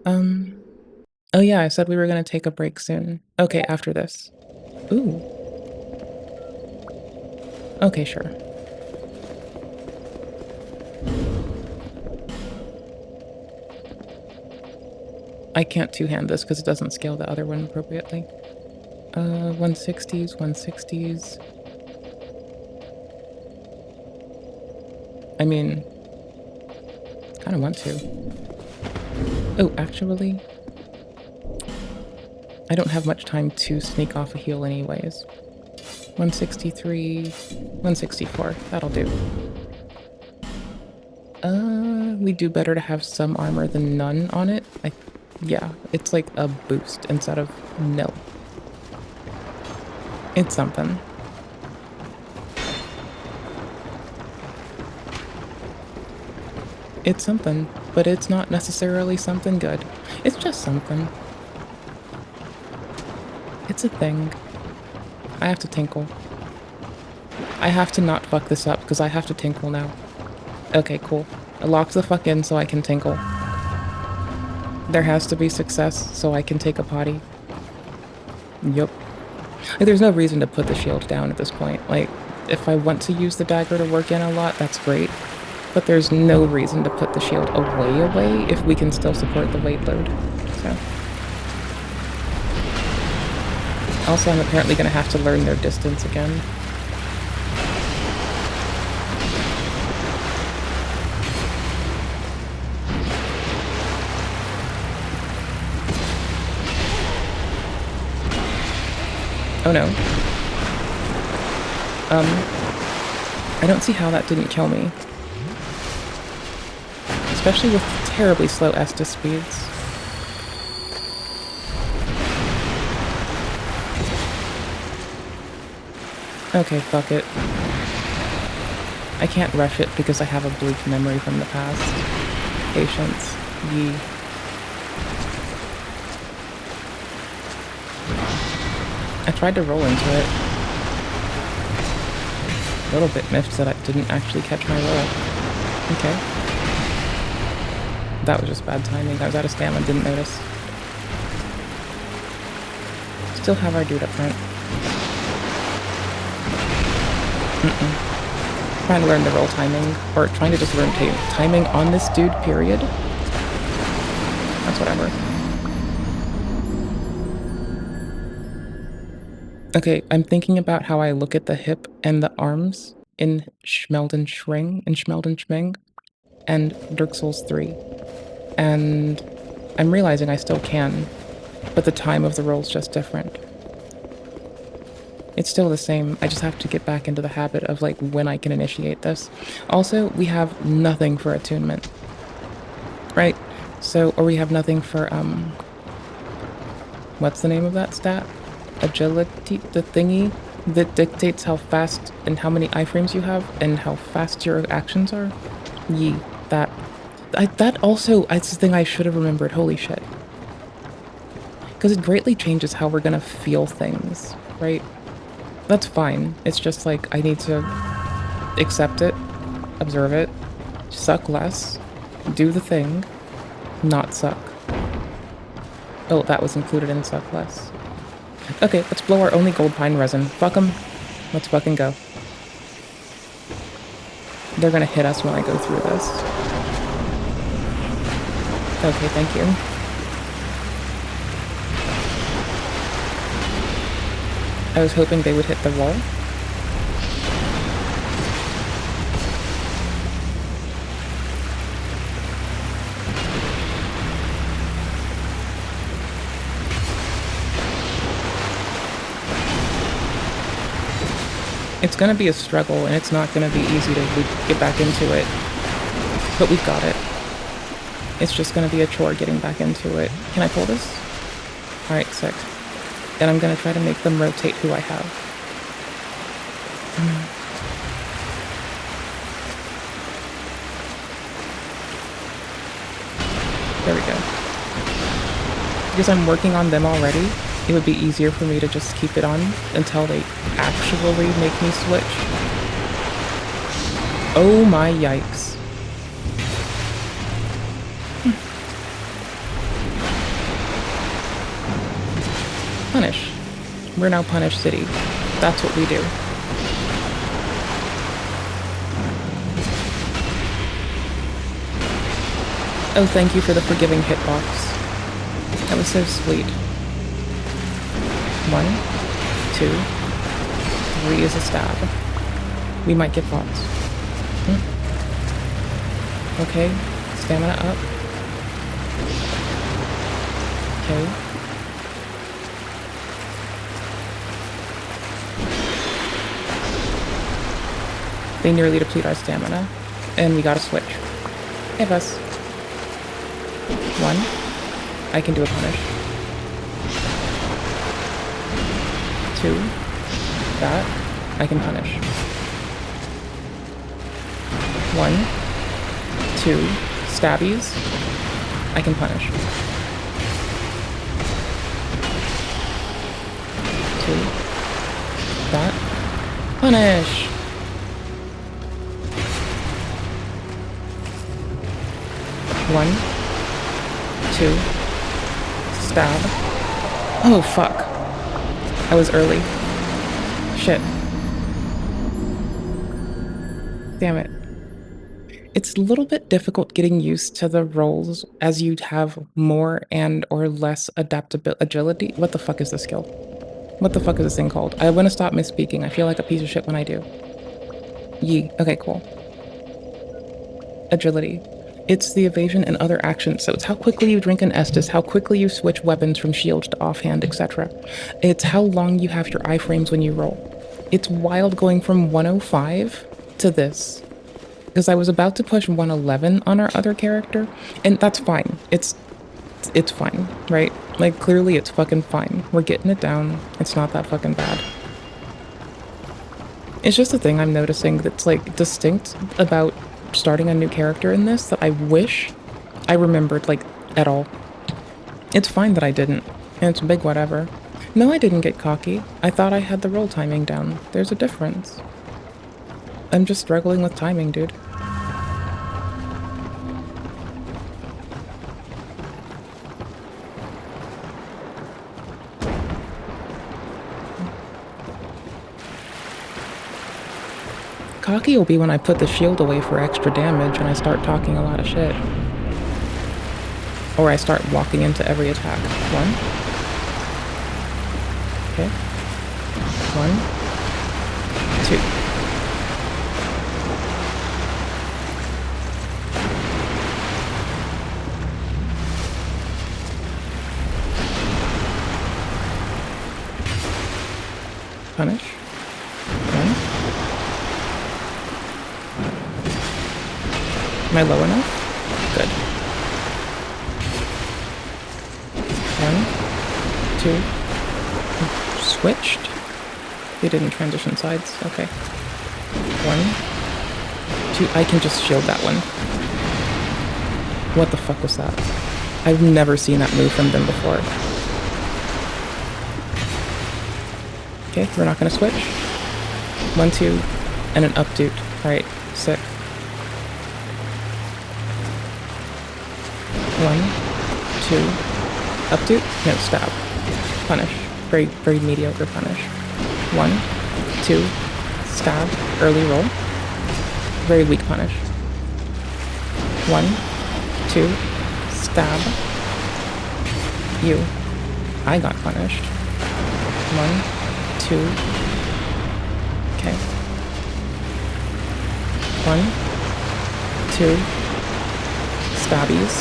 Oh yeah, I said we were gonna take a break soon. Okay, after this. Ooh. Okay, sure. I can't two-hand this because it doesn't scale the other one appropriately. 160s, 160s. I mean, kind of want to. Oh, actually, I don't have much time to sneak off a heal anyways. 163, 164, that'll do. We do better to have some armor than none on it. Yeah, it's like a boost instead of nil. It's something. It's something, but it's not necessarily something good. It's just something. It's a thing. I have to tinkle. I have to not fuck this up because I have to tinkle now. Okay, cool. I locked the fuck in so I can tinkle. There has to be success so I can take a potty. Yup. Like, there's no reason to put the shield down at this point. Like, if I want to use the dagger to work in a lot, that's great. But there's no reason to put the shield away if we can still support the weight load. So. Also, I'm apparently going to have to learn their distance again. Oh no. I don't see how that didn't kill me. Especially with terribly slow Estus speeds. Okay, fuck it. I can't rush it because I have a bleak memory from the past. Patience. Yee. I tried to roll into it. A little bit miffed that I didn't actually catch my roll. Okay. That was just bad timing. I was out of stamina, didn't notice. Still have our dude up front. Trying to learn the roll timing, or trying to just learn timing on this dude, period. That's whatever. Okay, I'm thinking about how I look at the hip and the arms in Schmeldenschwing and Dark Souls 3. And I'm realizing I still can, but the time of the roll's just different. It's still the same, I just have to get back into the habit of like when I can initiate this. Also, we have nothing for attunement. Right? So, or we have nothing for, what's the name of that stat? Agility, the thingy that dictates how fast and how many iframes you have and how fast your actions are. Yee, that also, it's the thing I should have remembered, holy shit. Because it greatly changes how we're gonna feel things, right? That's fine, it's just like, I need to accept it, observe it, suck less, do the thing, not suck. Oh, that was included in suck less. Okay, let's blow our only gold pine resin. Fuck them. Let's fucking go. They're gonna hit us when I go through this. Okay, thank you. I was hoping they would hit the wall. It's gonna be a struggle, and it's not gonna be easy to get back into it. But we've got it. It's just gonna be a chore getting back into it. Can I pull this? Alright, sick. And I'm gonna try to make them rotate who I have. There we go. Because I'm working on them already, it would be easier for me to just keep it on until they actually make me switch. Oh my yikes. Punish. We're now Punish City. That's what we do. Oh, thank you for the forgiving hitbox. That was so sweet. 1, 2, 3 is a stab. We might get bots. Okay, stamina up. Okay. They nearly deplete our stamina, and we gotta switch. Hey, Bus. 1. I can do a punish. 2. That. I can punish. 1. 2. Stabbies. I can punish. 2. That. Punish! One, 2, stab. Oh, fuck. I was early. Shit. Damn it. It's a little bit difficult getting used to the roles as you have more and or less agility. What the fuck is this skill? What the fuck is this thing called? I want to stop misspeaking. I feel like a piece of shit when I do. Yee. Okay, cool. Agility. It's the evasion and other actions, so it's how quickly you drink an Estus, how quickly you switch weapons from shield to offhand, etc. It's how long you have your iframes when you roll. It's wild going from 105 to this. Because I was about to push 111 on our other character, and that's fine. It's fine, right? Like, clearly it's fucking fine. We're getting it down. It's not that fucking bad. It's just a thing I'm noticing that's, like, distinct about starting a new character in this that I wish I remembered, like, at all. It's fine that I didn't, and it's a big whatever. No, I didn't get cocky. I thought I had the roll timing down. There's a difference. I'm just struggling with timing, dude. Cocky will be when I put the shield away for extra damage and I start talking a lot of shit. Or I start walking into every attack. 1. Okay. 1, 2. Punish. 1. Am I low enough? Good. 1, 2. Switched? They didn't transition sides. Okay. 1, 2. I can just shield that one. What the fuck was that? I've never seen that move from them before. Okay, we're not gonna switch. 1, 2, and an updoot. Alright, sick. 1, 2, updoot, no, stab. Punish. Very, very mediocre punish. 1, 2, stab, early roll. Very weak punish. 1, 2, stab. You. I got punished. 1, 2, 2. Okay. 1, 2. Stabbies.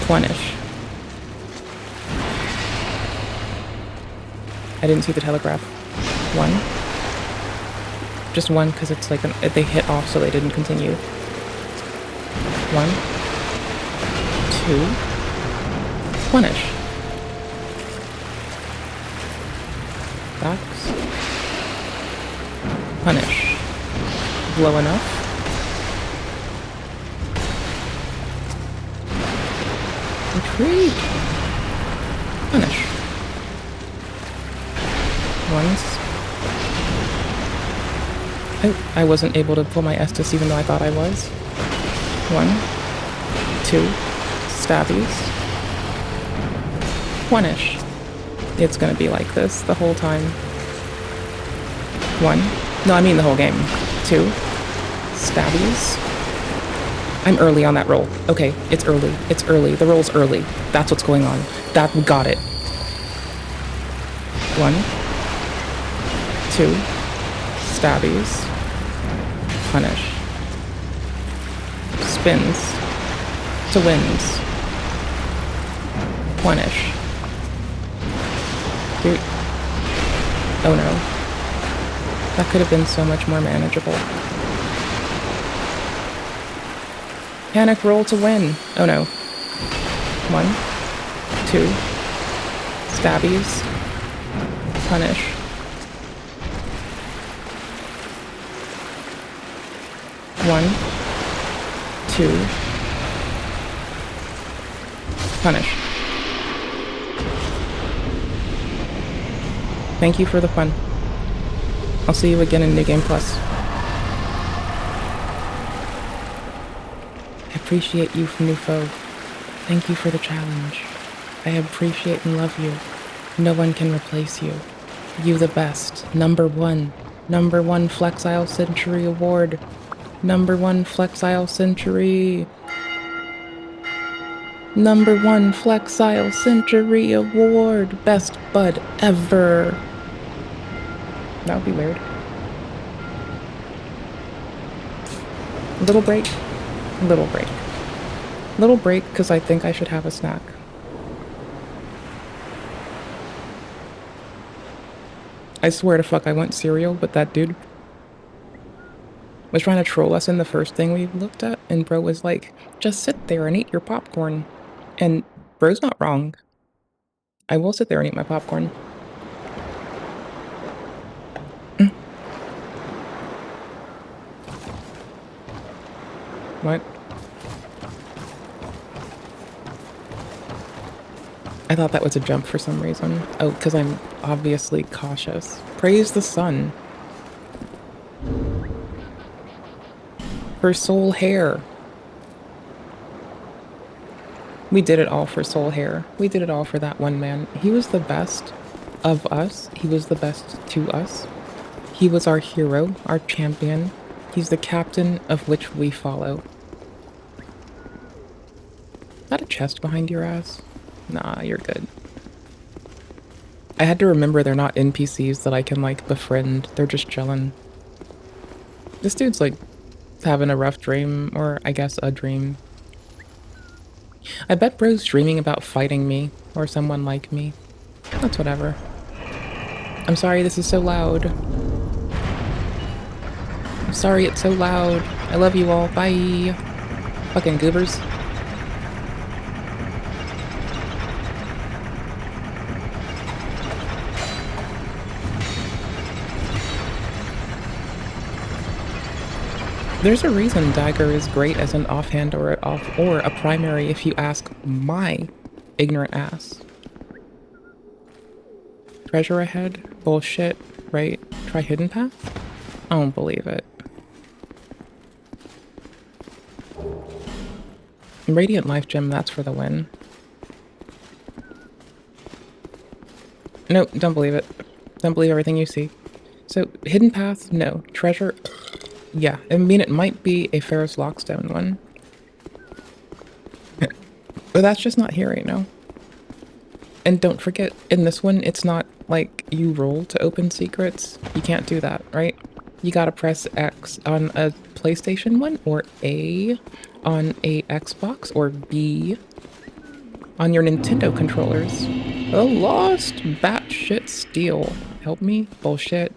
Plenish. I didn't see the telegraph. 1. Just 1 because it's like they hit off so they didn't continue. 1, 2. Plenish. Backs. Punish. Blow enough. Retreat. Punish. Once. Oh, I wasn't able to pull my Estus even though I thought I was. 1, 2. Stabbies. Punish. It's gonna be like this the whole time. 1. No, I mean the whole game. 2. Stabbies. I'm early on that roll. Okay, it's early. It's early. The roll's early. That's what's going on. That we got it. 1. 2. Stabbies. Punish. Spins. To wins. Punish. Dude. Oh no. That could have been so much more manageable. Panic roll to win. Oh no. 1, 2. Stabbies. Punish. One, 2. Punish. Thank you for the fun. I'll see you again in New Game Plus. I appreciate you from New Foe. Thank you for the challenge. I appreciate and love you. No one can replace you. You the best. Number 1. Number 1 Flexile Century Award. Number 1 Flexile Century. Number 1 Flexile Century Award. Best bud ever. That would be weird. Little break. Little break. Little break because I think I should have a snack. I swear to fuck I want cereal, but that dude was trying to troll us in the first thing we looked at, and bro was like, just sit there and eat your popcorn. And bro's not wrong. I will sit there and eat my popcorn. What? I thought that was a jump for some reason. Oh, because I'm obviously cautious. Praise the sun. For soul hair. We did it all for soul hair. We did it all for that one man. He was the best of us. He was the best to us. He was our hero, our champion. He's the captain of which we follow. Is that a chest behind your ass? Nah, you're good. I had to remember they're not NPCs that I can, like, befriend. They're just chilling. This dude's, like, having a rough dream, or I guess a dream. I bet bro's dreaming about fighting me, or someone like me. That's whatever. I'm sorry this is so loud. I'm sorry it's so loud. I love you all. Bye. Fucking goobers. There's a reason Dagger is great as an offhand or a primary if you ask my ignorant ass. Treasure ahead? Bullshit, right? Try Hidden Path? I don't believe it. Radiant Life Gem, that's for the win. Nope, don't believe it. Don't believe everything you see. So, Hidden Path? No. Treasure? Yeah, I mean it might be a Ferrous Lockstone one. But that's just not here right now. And don't forget, in this one, it's not like you roll to open secrets. You can't do that, right? You gotta press X on a PlayStation one, or A on a Xbox, or B on your Nintendo controllers. A lost batshit steal. Help me? Bullshit.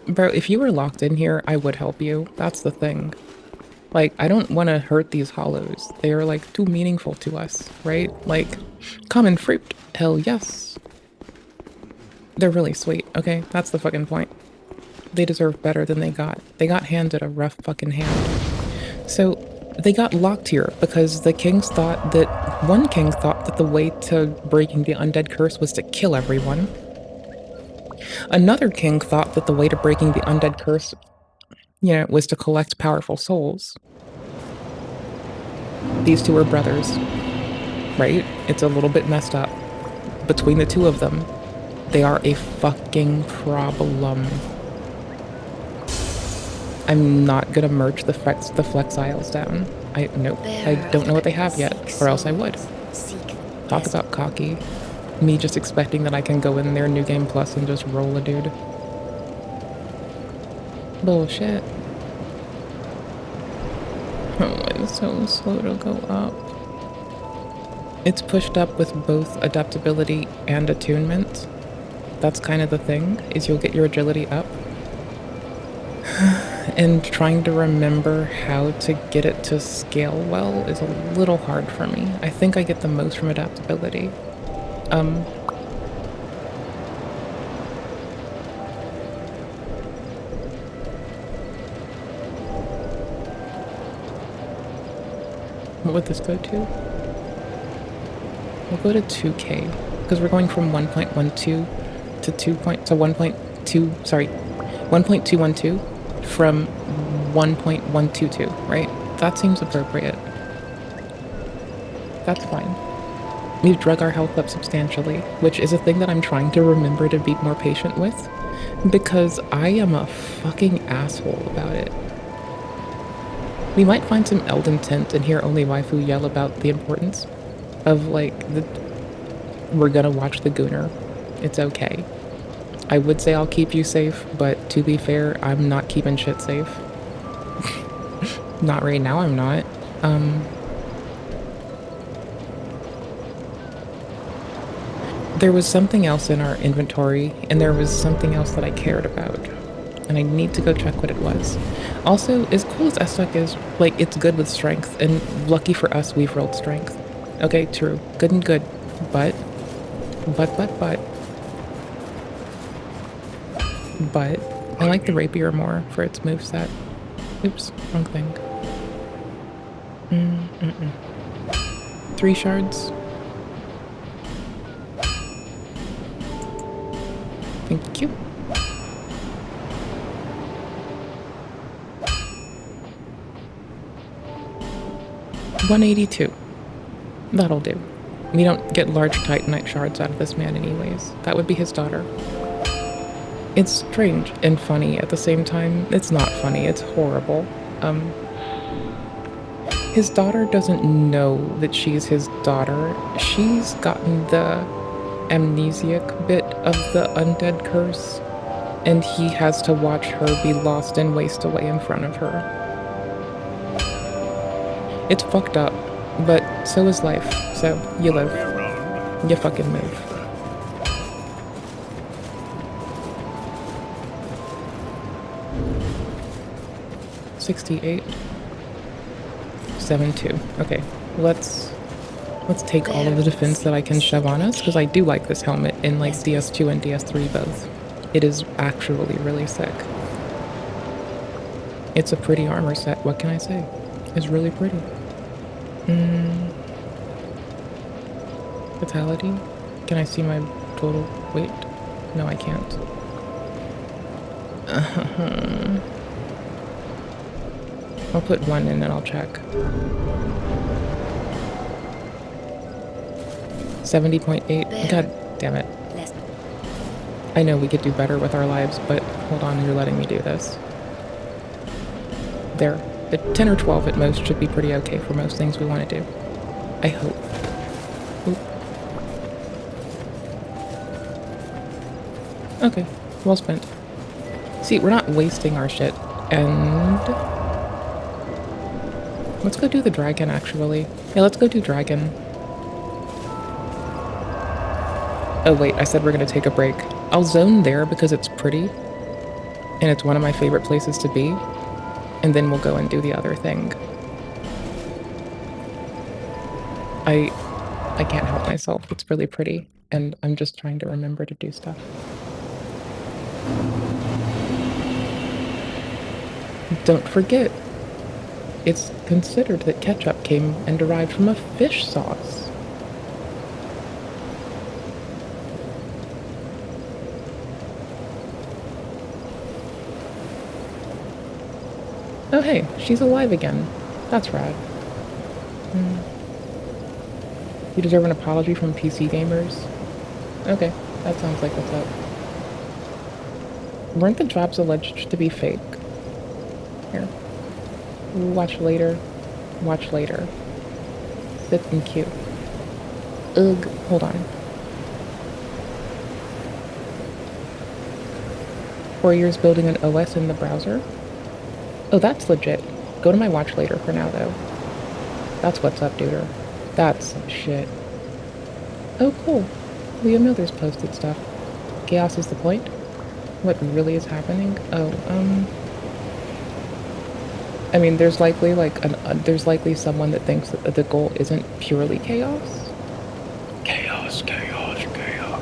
Bro, if you were locked in here, I would help you. That's the thing. Like, I don't want to hurt these hollows. They are, like, too meaningful to us, right? Like, common fruit. Hell yes. They're really sweet, okay? That's the fucking point. They deserve better than they got. They got handed a rough fucking hand. So, they got locked here because the kings thought that... One king thought that the way to breaking the undead curse was to kill everyone. Another king thought that the way to breaking the undead curse, you know, was to collect powerful souls. These two are brothers, right? It's a little bit messed up. Between the two of them, they are a fucking problem. I'm not gonna merge the flex aisles down. Nope. I don't know what they have yet, or else I would. Talk about cocky. Me just expecting that I can go in there, New Game Plus, and just roll a dude. Bullshit. Oh, it's so slow to go up. It's pushed up with both adaptability and attunement. That's kind of the thing, is you'll get your agility up. And trying to remember how to get it to scale well is a little hard for me. I think I get the most from adaptability. What would this go to? We'll go to 2K, because we're going from 1.12 to 1.212 from 1.122, right? That seems appropriate. That's fine. We've drug our health up substantially, which is a thing that I'm trying to remember to be more patient with, because I am a fucking asshole about it. We might find some Elden tint and hear only waifu yell about the importance of, like, we're gonna watch the Gooner. It's okay. I would say I'll keep you safe, but to be fair, I'm not keeping shit safe. Not right now, I'm not. There was something else in our inventory, and there was something else that I cared about. And I need to go check what it was. Also, as cool as S-Duck is, like, it's good with strength, and lucky for us, we've rolled strength. Okay, true. Good and good. But, I like the rapier more for its moveset. Oops, wrong thing. 3 shards. Thank you. $182. That'll do. We don't get large titanite shards out of this man anyways. That would be his daughter. It's strange and funny at the same time. It's not funny, it's horrible. His daughter doesn't know that she's his daughter. She's gotten the amnesiac bit of the undead curse, and he has to watch her be lost and waste away in front of her. It's fucked up, but so is life. So, you live. You fucking move. $68. 7-2. Okay, let's take all of the defense that I can shove on us, because I do like this helmet in, like, DS2 and DS3 both. It is actually really sick. It's a pretty armor set, what can I say? It's really pretty. Vitality? Can I see my total weight? No, I can't. I'll put 1 in and I'll check. 70.8. God damn it. I know we could do better with our lives, but hold on, you're letting me do this. There. The 10 or 12 at most should be pretty okay for most things we want to do. I hope. Oop. Okay, well spent. See, we're not wasting our shit. And let's go do the dragon, actually. Yeah, let's go do dragon. Oh wait, I said we're gonna take a break. I'll zone there because it's pretty. And it's one of my favorite places to be. And then we'll go and do the other thing. I can't help myself. It's really pretty. And I'm just trying to remember to do stuff. Don't forget, it's considered that ketchup came and derived from a fish sauce. Oh hey, she's alive again. That's rad. You deserve an apology from PC gamers. Okay, that sounds like what's up. Weren't the jobs alleged to be fake? Here. Watch later. Watch later. Sit and queue. Ugh, hold on. 4 years building an OS in the browser? Oh, that's legit. Go to my watch later for now, though. That's what's up, duder. That's some shit. Oh, cool. Leo Miller's posted stuff. Chaos is the point? What really is happening? Oh, I mean, there's likely there's likely someone that thinks that the goal isn't purely chaos. Chaos, chaos, chaos.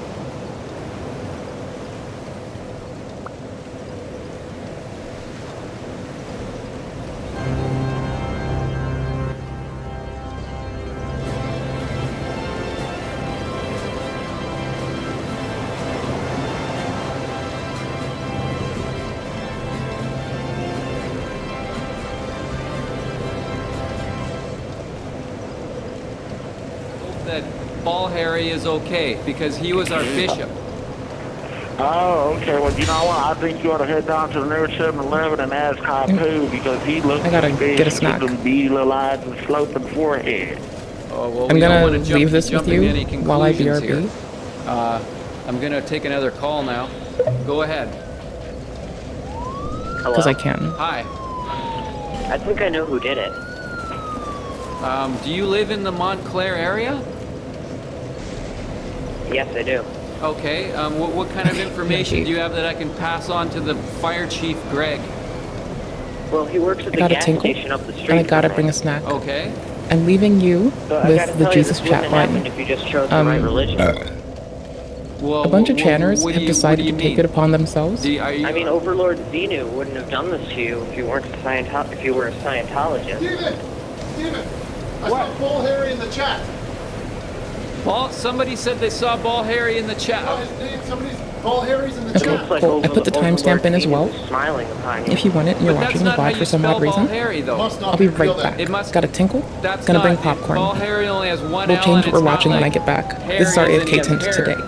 Ball Harry is okay because he was our bishop. Oh, okay. Well, you know what? I think you ought to head down to the nearest 7-Eleven and ask Hapu because he looks like a get a snack. with them beady little eyes and sloping forehead. Oh, well, I'm we don't gonna want to leave this with you while I BRB. Here. I'm gonna take another call now. Go ahead. Because I can. Hi. I think I know who did it. Do you live in the Montclair area? Yes, I do. Okay, what kind of information do you have that I can pass on to the fire chief, Greg? Well, he works at the gas station up the street. And I gotta bring a snack. Okay. I'm leaving you with the Jesus chat line. If you just chose the right religion. Well, a bunch of channers have decided to take it upon themselves. I mean, Overlord Xenu wouldn't have done this to you if you weren't if you were a Scientologist. Steven! I saw Ball Harry in the chat. Somebody said they saw Ball Harry in the chat. Ball Harry's in the Okay, chat. cool. I put the timestamp in as well. If you want it and you're watching the VOD for some odd reason, I'll be right back. Got a tinkle? Gonna bring popcorn. Ball Harry only has one We'll L change and what we're it's watching not when I like get back. Harry This is our as in he AFK has tint hair. today.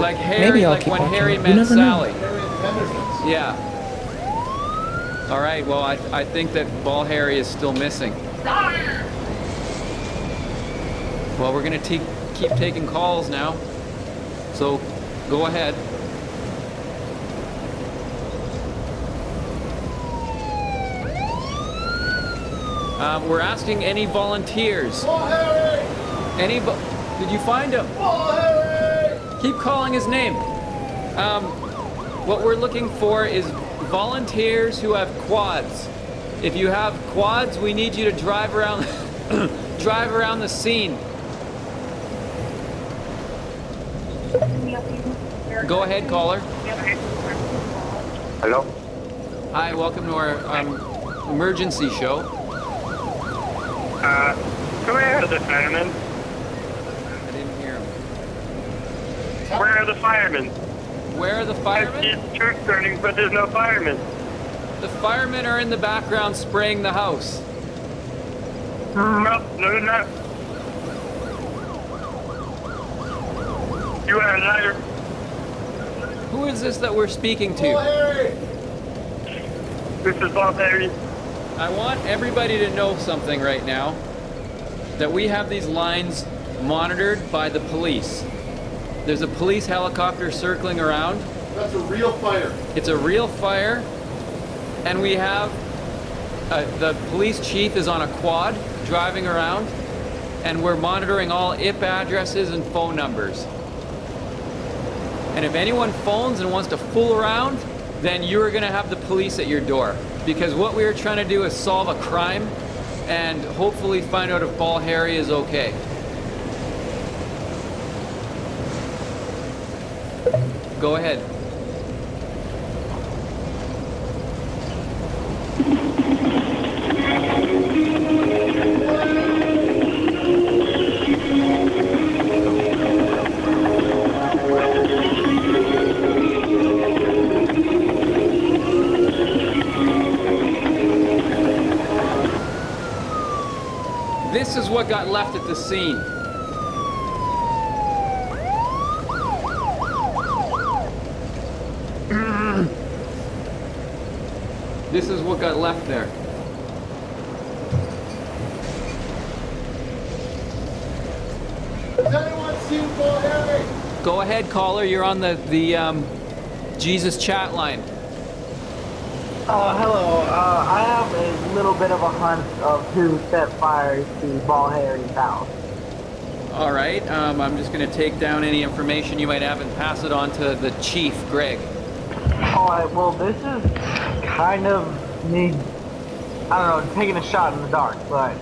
Like Harry, Maybe I'll like keep when watching. Harry You met never Sally. know. Yeah. All right. Well, I think that Ball Harry is still missing. Well, we're gonna keep taking calls now. So, go ahead. We're asking any volunteers. Ball Harry! Did you find him? Ball Harry! Keep calling his name. What we're looking for is volunteers who have quads. If you have quads, we need you to drive around the scene. Go ahead, caller. Hello? Hi, welcome to our emergency show. Where are the firemen? I didn't hear him. Where are the firemen? Where are the firemen? There's church burning, but there's no firemen. The firemen are in the background spraying the house. No, they're not. You are a liar. Who is this that we're speaking to? Ball Harry! This is Ball Harry. I want everybody to know something right now. That we have these lines monitored by the police. There's a police helicopter circling around. That's a real fire. It's a real fire. And we have the police chief is on a quad driving around. And we're monitoring all IP addresses and phone numbers. And if anyone phones and wants to fool around, then you're gonna have the police at your door. Because what we are trying to do is solve a crime and hopefully find out if Ball Harry is okay. Go ahead. This is what got left at the scene. This is what got left there. Has anyone seen Ball Harry? Go ahead, caller. You're on the Jesus chat line. Hello. I have a little bit of a hunch of who set fire to Ball Harry's house. All right. I'm just going to take down any information you might have and pass it on to the chief, Greg. All right. Well, this is kind of me, I don't know, taking a shot in the dark, but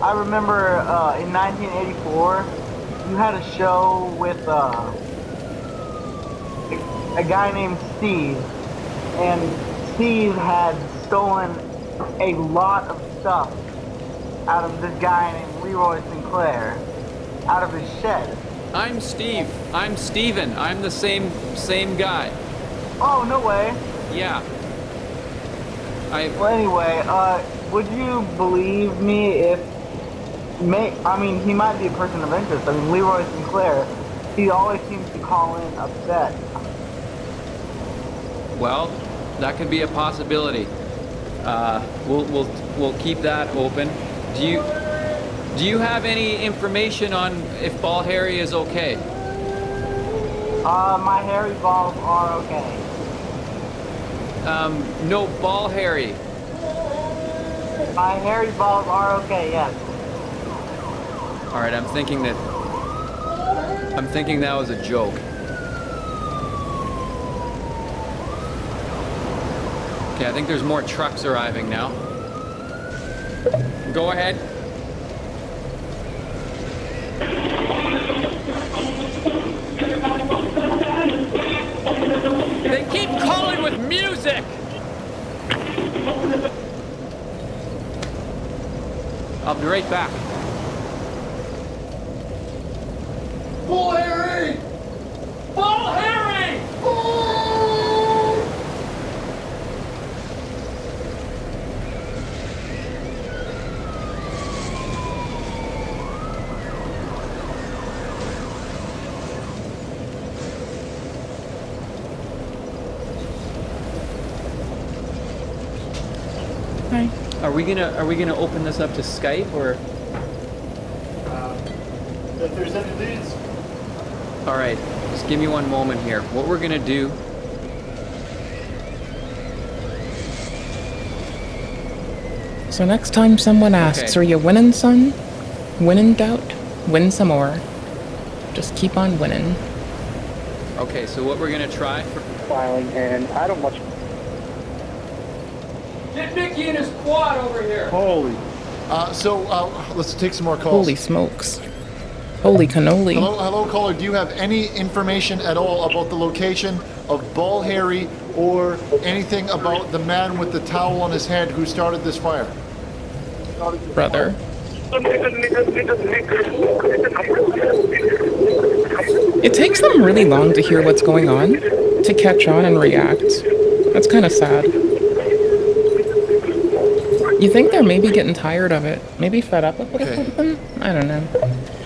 I remember in 1984, you had a show with a guy named Steve, and Steve had stolen a lot of stuff out of this guy named Leroy Sinclair, out of his shed. I'm Steve. I'm Steven. I'm the same guy. Oh, no way. Yeah. Well, anyway, would you believe me if... I mean, he might be a person of interest. I mean, Leroy Sinclair, he always seems to call in upset. Well, that could be a possibility. We'll keep that open. Do you have any information on if Ball Harry is okay? My hairy balls are okay. No, Ball Harry. My hairy balls are okay, yes. All right, I'm thinking that was a joke. Okay, I think there's more trucks arriving now. Go ahead. They keep calling with music! I'll be right back. Ball Harry! Ball Harry! Hi. Are we gonna open this up to Skype or? If there's any leads. All right, just give me one moment here. What we're gonna do. So next time someone asks, Okay. are you winning, son? When in doubt, win some more. Just keep on winning. Okay, so what we're gonna try for filing, and I don't much. Get Mickey and his quad over here. Holy. Let's take some more calls. Holy smokes. Holy cannoli. Hello, caller. Do you have any information at all about the location of Ball Harry or anything about the man with the towel on his head who started this fire? Brother. It takes them really long to hear what's going on, to catch on and react. That's kind of sad. You think they're maybe getting tired of it? Maybe fed up with them? I don't know.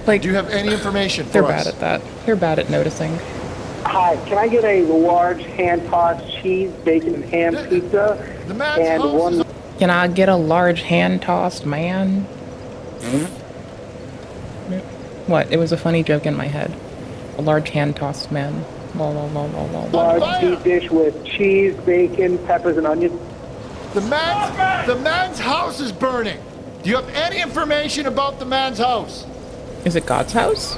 Like, do you have any information for They're us? bad at that. They're bad at noticing. Hi, can I get a large hand-tossed cheese, bacon, and ham pizza? And one... Can I get a large hand-tossed man? What? It was a funny joke in my head. A large hand-tossed man. Lol, lol, lol, lol, lol. Large deep dish with cheese, bacon, peppers, and onions. The man's house is burning. Do you have any information about the man's house? Is it God's house?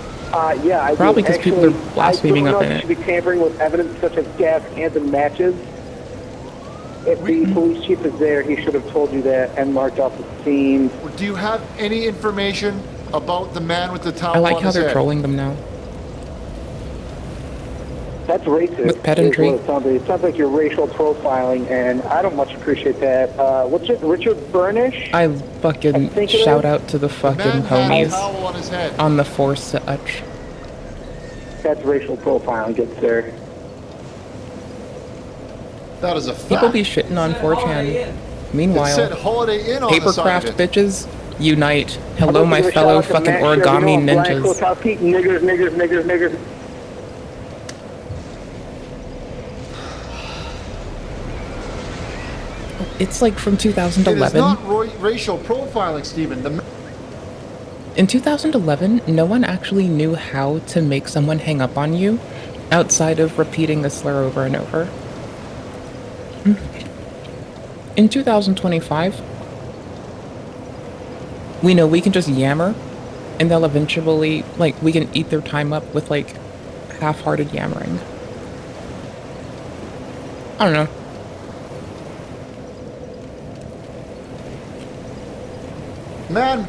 Yeah, I Probably do. because people are blaspheming up in I it. should be tampering with evidence such as gas cans and matches. If the police chief is there, he should have told you that and marked off the scene. Do you have any information about the man with the towel I like on how his they're head? trolling them now. That's racist. With pedantry. Is what it sounds like. It sounds like you're racial profiling, and I don't much appreciate that. What's it, Richard Burnish? I fucking shout out to the fucking homies towel on his head. on the force such. That's racial profiling, good sir. That is a fact. People be shitting on 4chan. It Meanwhile, said Holiday Inn on the side papercraft of it. bitches, unite. Hello, my fellow fucking origami ninjas. Niggers, niggers, niggers, niggers. It's like from It is 2011. not racial profiling, Stephen. In 2011, no one actually knew how to make someone hang up on you outside of repeating a slur over and over. In 2025, we know we can just yammer and they'll eventually, like, we can eat their time up with, like, half-hearted yammering. I don't know. Man,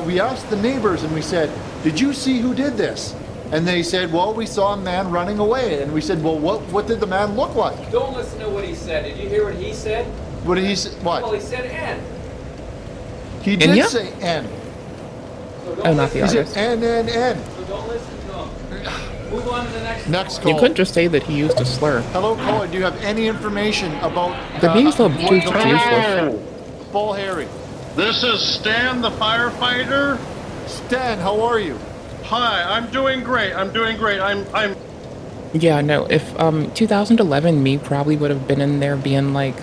we asked the neighbors and we said, did you see who did this? And they said, well, we saw a man running away. And we said, well, what did the man look like? Don't listen to what he said. Did you hear what he said? What did he say? What? Well, he said N. He did Enya? say N. Oh, not the He said artist. N, N, N. So don't listen to him. Move on to the next call. You could just say that he used a slur. Hello, caller. Do you have any information about They're being so useless. Ball Harry? This is Stan, the firefighter. Stan, how are you? Hi, I'm doing great. I'm doing great. I'm. Yeah, no, if 2011 me probably would have been in there being like,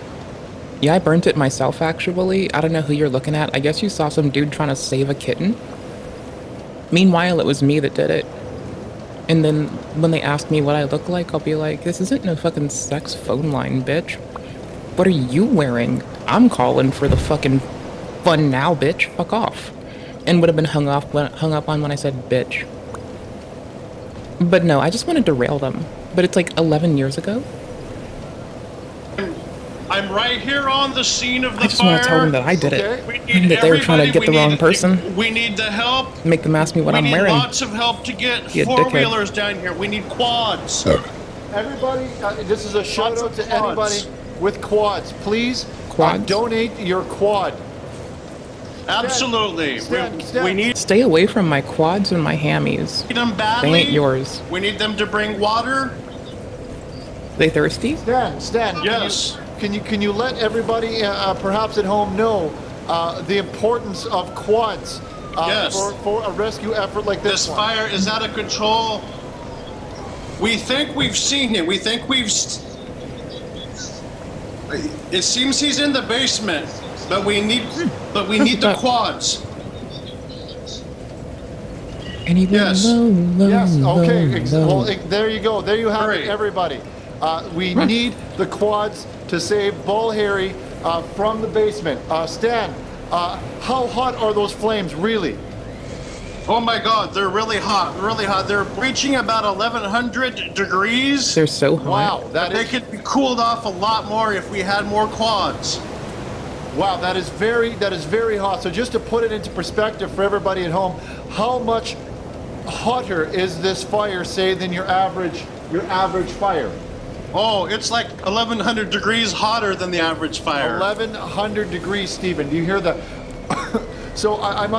yeah, I burnt it myself actually. I don't know who you're looking at. I guess you saw some dude trying to save a kitten. Meanwhile, it was me that did it. And then when they ask me what I look like, I'll be like, this isn't no fucking sex phone line, bitch. What are you wearing? I'm calling for the fucking fun now, bitch. Fuck off. And would have been hung up on when I said bitch. But no, I just want to derail them. But it's like 11 years ago. I'm right here on the scene of the fire. I just want to tell them that I did it. And that they were trying to get the wrong person. We need the help. Make them ask me what I'm We wearing. need lots of help to get You four-wheelers down here. We need quads. Everybody, this is a shout out to anybody with quads. Please donate your quad. Absolutely. We need Stay away from my quads and my hammies. them badly. They ain't yours. We need them to bring water. They thirsty? Stan. Yes. Can you let everybody, perhaps at home, know the importance of quads Yes. for a rescue effort like this? This fire is out of control. We think we've seen him. We think we've. It seems he's in the basement, but we need the quads. Yes. Yes. Okay. Well, there you go. There you have it, everybody. We need the quads to save Ball Harry from the basement. Stan, how hot are those flames really? Oh my God, they're really hot, really hot. They're reaching about 1,100 degrees. They're so hot. Wow, They could be cooled off a lot more if we had more quads. Wow, that is very hot. So just to put it into perspective for everybody at home, how much hotter is this fire, say, than your average fire? Oh, it's like 1,100 degrees hotter than the average fire. 1,100 degrees, Stephen. Do you hear that? So I'm.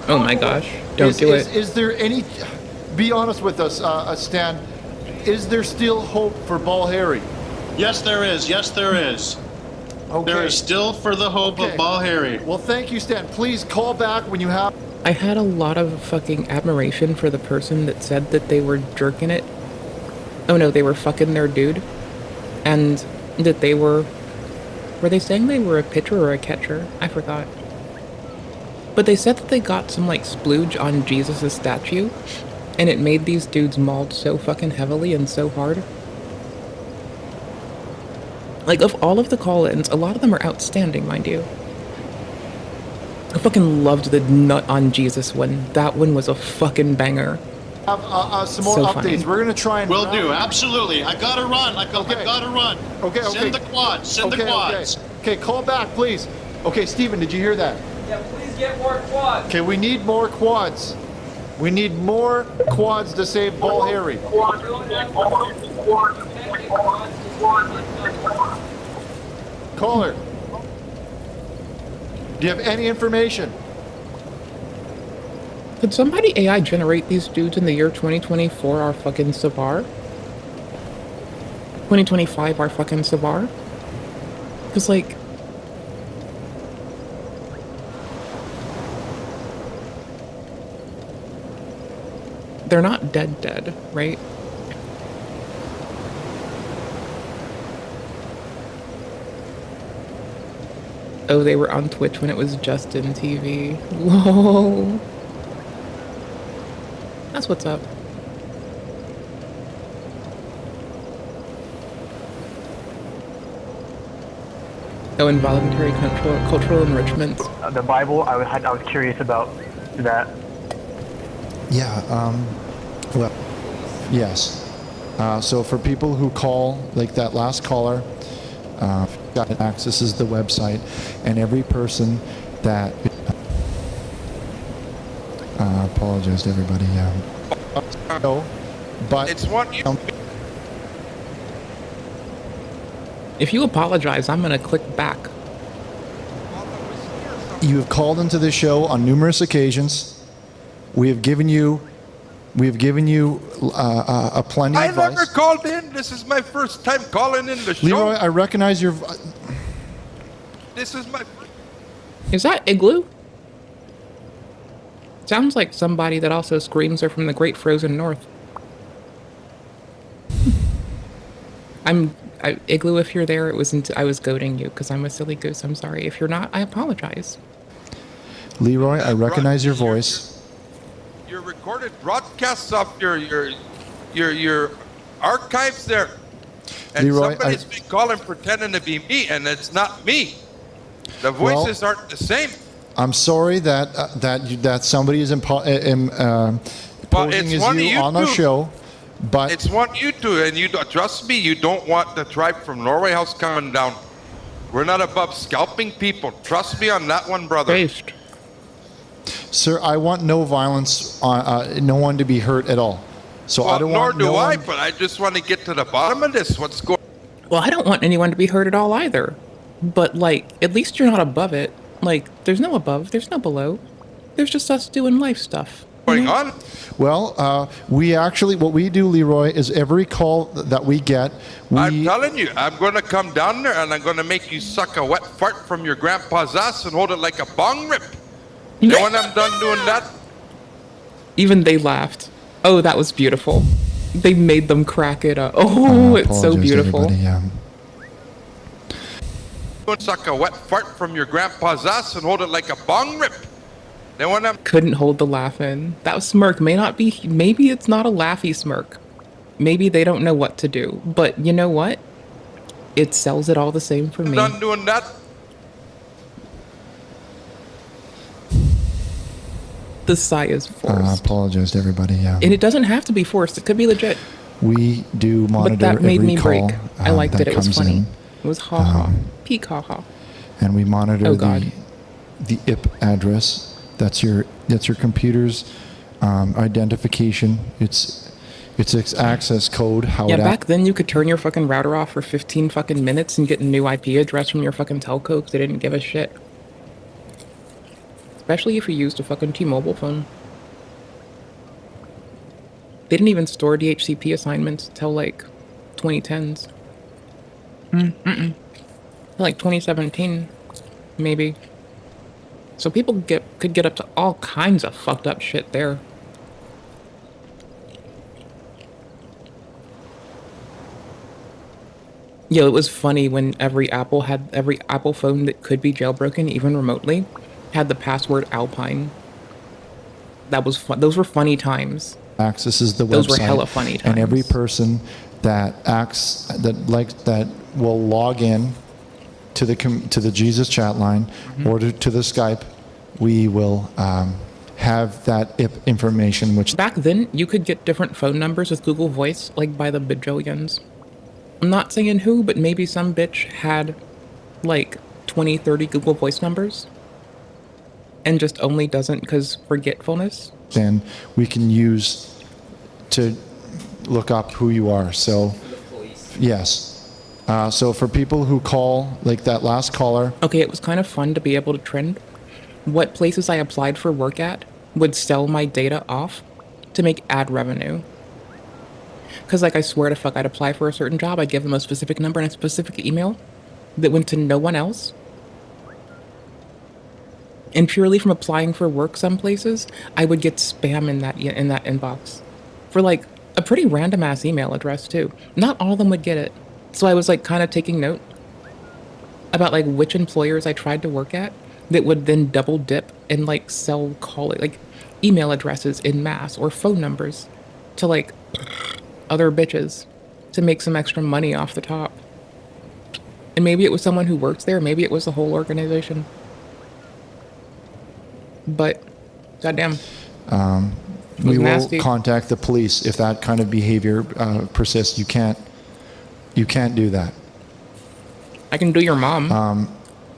Oh my gosh! Don't do it. Is there any? Be honest with us, Stan. Is there still hope for Ball Harry? Yes, there is. Yes, there is. Okay. There is still for the hope of Ball Harry. Well, thank you, Stan. Please call back when you have. I had a lot of fucking admiration for the person that said that they were jerking it. Oh no, they were fucking their dude. And that they were they saying they were a pitcher or a catcher? I forgot. But they said that they got some like splooge on Jesus' statue. And it made these dudes mauled so fucking heavily and so hard. Like, of all of the call-ins, a lot of them are outstanding, mind you. I fucking loved the Nut on Jesus one. That one was a fucking banger. Some more So updates. funny. We're gonna try and. Will do, absolutely. I gotta run. I gotta run. Okay. Send the quads. Send the quads. Okay, call back, please. Okay, Steven, did you hear that? Yeah, please get more quads. Okay, we need more quads. We need more quads to save Bull Harry. Caller, do you have any information? Could somebody AI generate these dudes in the year 2024 our fucking Savar? 2025 our fucking Savar? Cause like... they're not dead, right? Oh, they were on Twitch when it was Justin TV. Whoa. That's what's up. Oh, involuntary cultural enrichment. The Bible, I was curious about that. Yeah, well, yes. So for people who call, like that last caller, accesses the website, and every person that apologize to everybody. No, but it's what you. If you apologize, I'm gonna click back. You have called into the show on numerous occasions. We have given you a plenty I of never advice. called in. This is my first time calling in the show. Leroy, I recognize your. This is my. Is that Igloo? Sounds like somebody that also screams they're from the Great Frozen North. Igloo, if you're there, I was goading you because I'm a silly goose. I'm sorry. If you're not, I apologize. Leroy, I recognize your voice. Your recorded broadcasts off your archives there, and Leroy, somebody's been calling pretending to be me, and it's not me. The voices aren't the same. I'm sorry that somebody is posing as you on our show, but it's one you two, and you trust me. You don't want the tribe from Norway House coming down. We're not above scalping people. Trust me on that one, brother. Based. Sir, I want no violence, no one to be hurt at all. So Well, I don't nor want do no I, one. but I just want to get to the bottom of this. What's going Well, I don't want anyone to be hurt at all either. But, like, at least you're not above it. Like, there's no above, there's no below. There's just us doing life stuff. going on? Well, what we do, Leroy, is every call that we get, I'm telling you, I'm going to come down there and I'm going to make you suck a wet fart from your grandpa's ass and hold it like a bong rip. And when I'm done doing that, Even they laughed. Oh, that was beautiful. They made them crack it up. Oh, it's so beautiful. suck a wet fart from your grandpa's ass and hold it like a bong rip. Then when I'm Couldn't hold the laugh in. That smirk may not be, maybe it's not a laughy smirk. Maybe they don't know what to do. But you know what? It sells it all the same for me. done doing that, The sigh is forced. I apologize to everybody. Yeah. And it doesn't have to be forced. It could be legit. We do monitor But that made every me call, break. I liked that it. It was comes funny. in. It was ha-ha. Peak ha-ha. And we monitor Oh, God. the IP address. That's your computer's identification. It's its access code. How Yeah, it back then you could turn your fucking router off for 15 fucking minutes and get a new IP address from your fucking telco because they didn't give a shit. Especially if you used a fucking T-Mobile phone. They didn't even store DHCP assignments till like 2010s. Like 2017, maybe. So people could get up to all kinds of fucked up shit there. Yo, it was funny when every Apple phone that could be jailbroken, even remotely, had the password Alpine. That was fun. Those were funny times. accesses the Those website. were hella funny times. And every person that that will log in to the Jesus chat line or to the Skype, we will have that information. Which back then you could get different phone numbers with Google Voice, like by the bajillions. I'm not saying who, but maybe some bitch had like 20, 30 Google Voice numbers and just only doesn't because forgetfulness. then we can use to look up who you are. So, yes. So for people who call, like that last caller. Okay, it was kind of fun to be able to trend what places I applied for work at would sell my data off to make ad revenue. Because, like, I swear to fuck, I'd apply for a certain job, I'd give them a specific number and a specific email that went to no one else. And purely from applying for work some places, I would get spam in that inbox for, like, a pretty random-ass email address, too. Not all of them would get it. So I was, like, kind of taking note about, like, which employers I tried to work at that would then double dip and, like, sell like, email addresses in mass or phone numbers to, like, other bitches to make some extra money off the top. And maybe it was someone who works there, maybe it was the whole organization. But, goddamn. We will nasty. contact the police if that kind of behavior persists. You can't do that. I can do your mom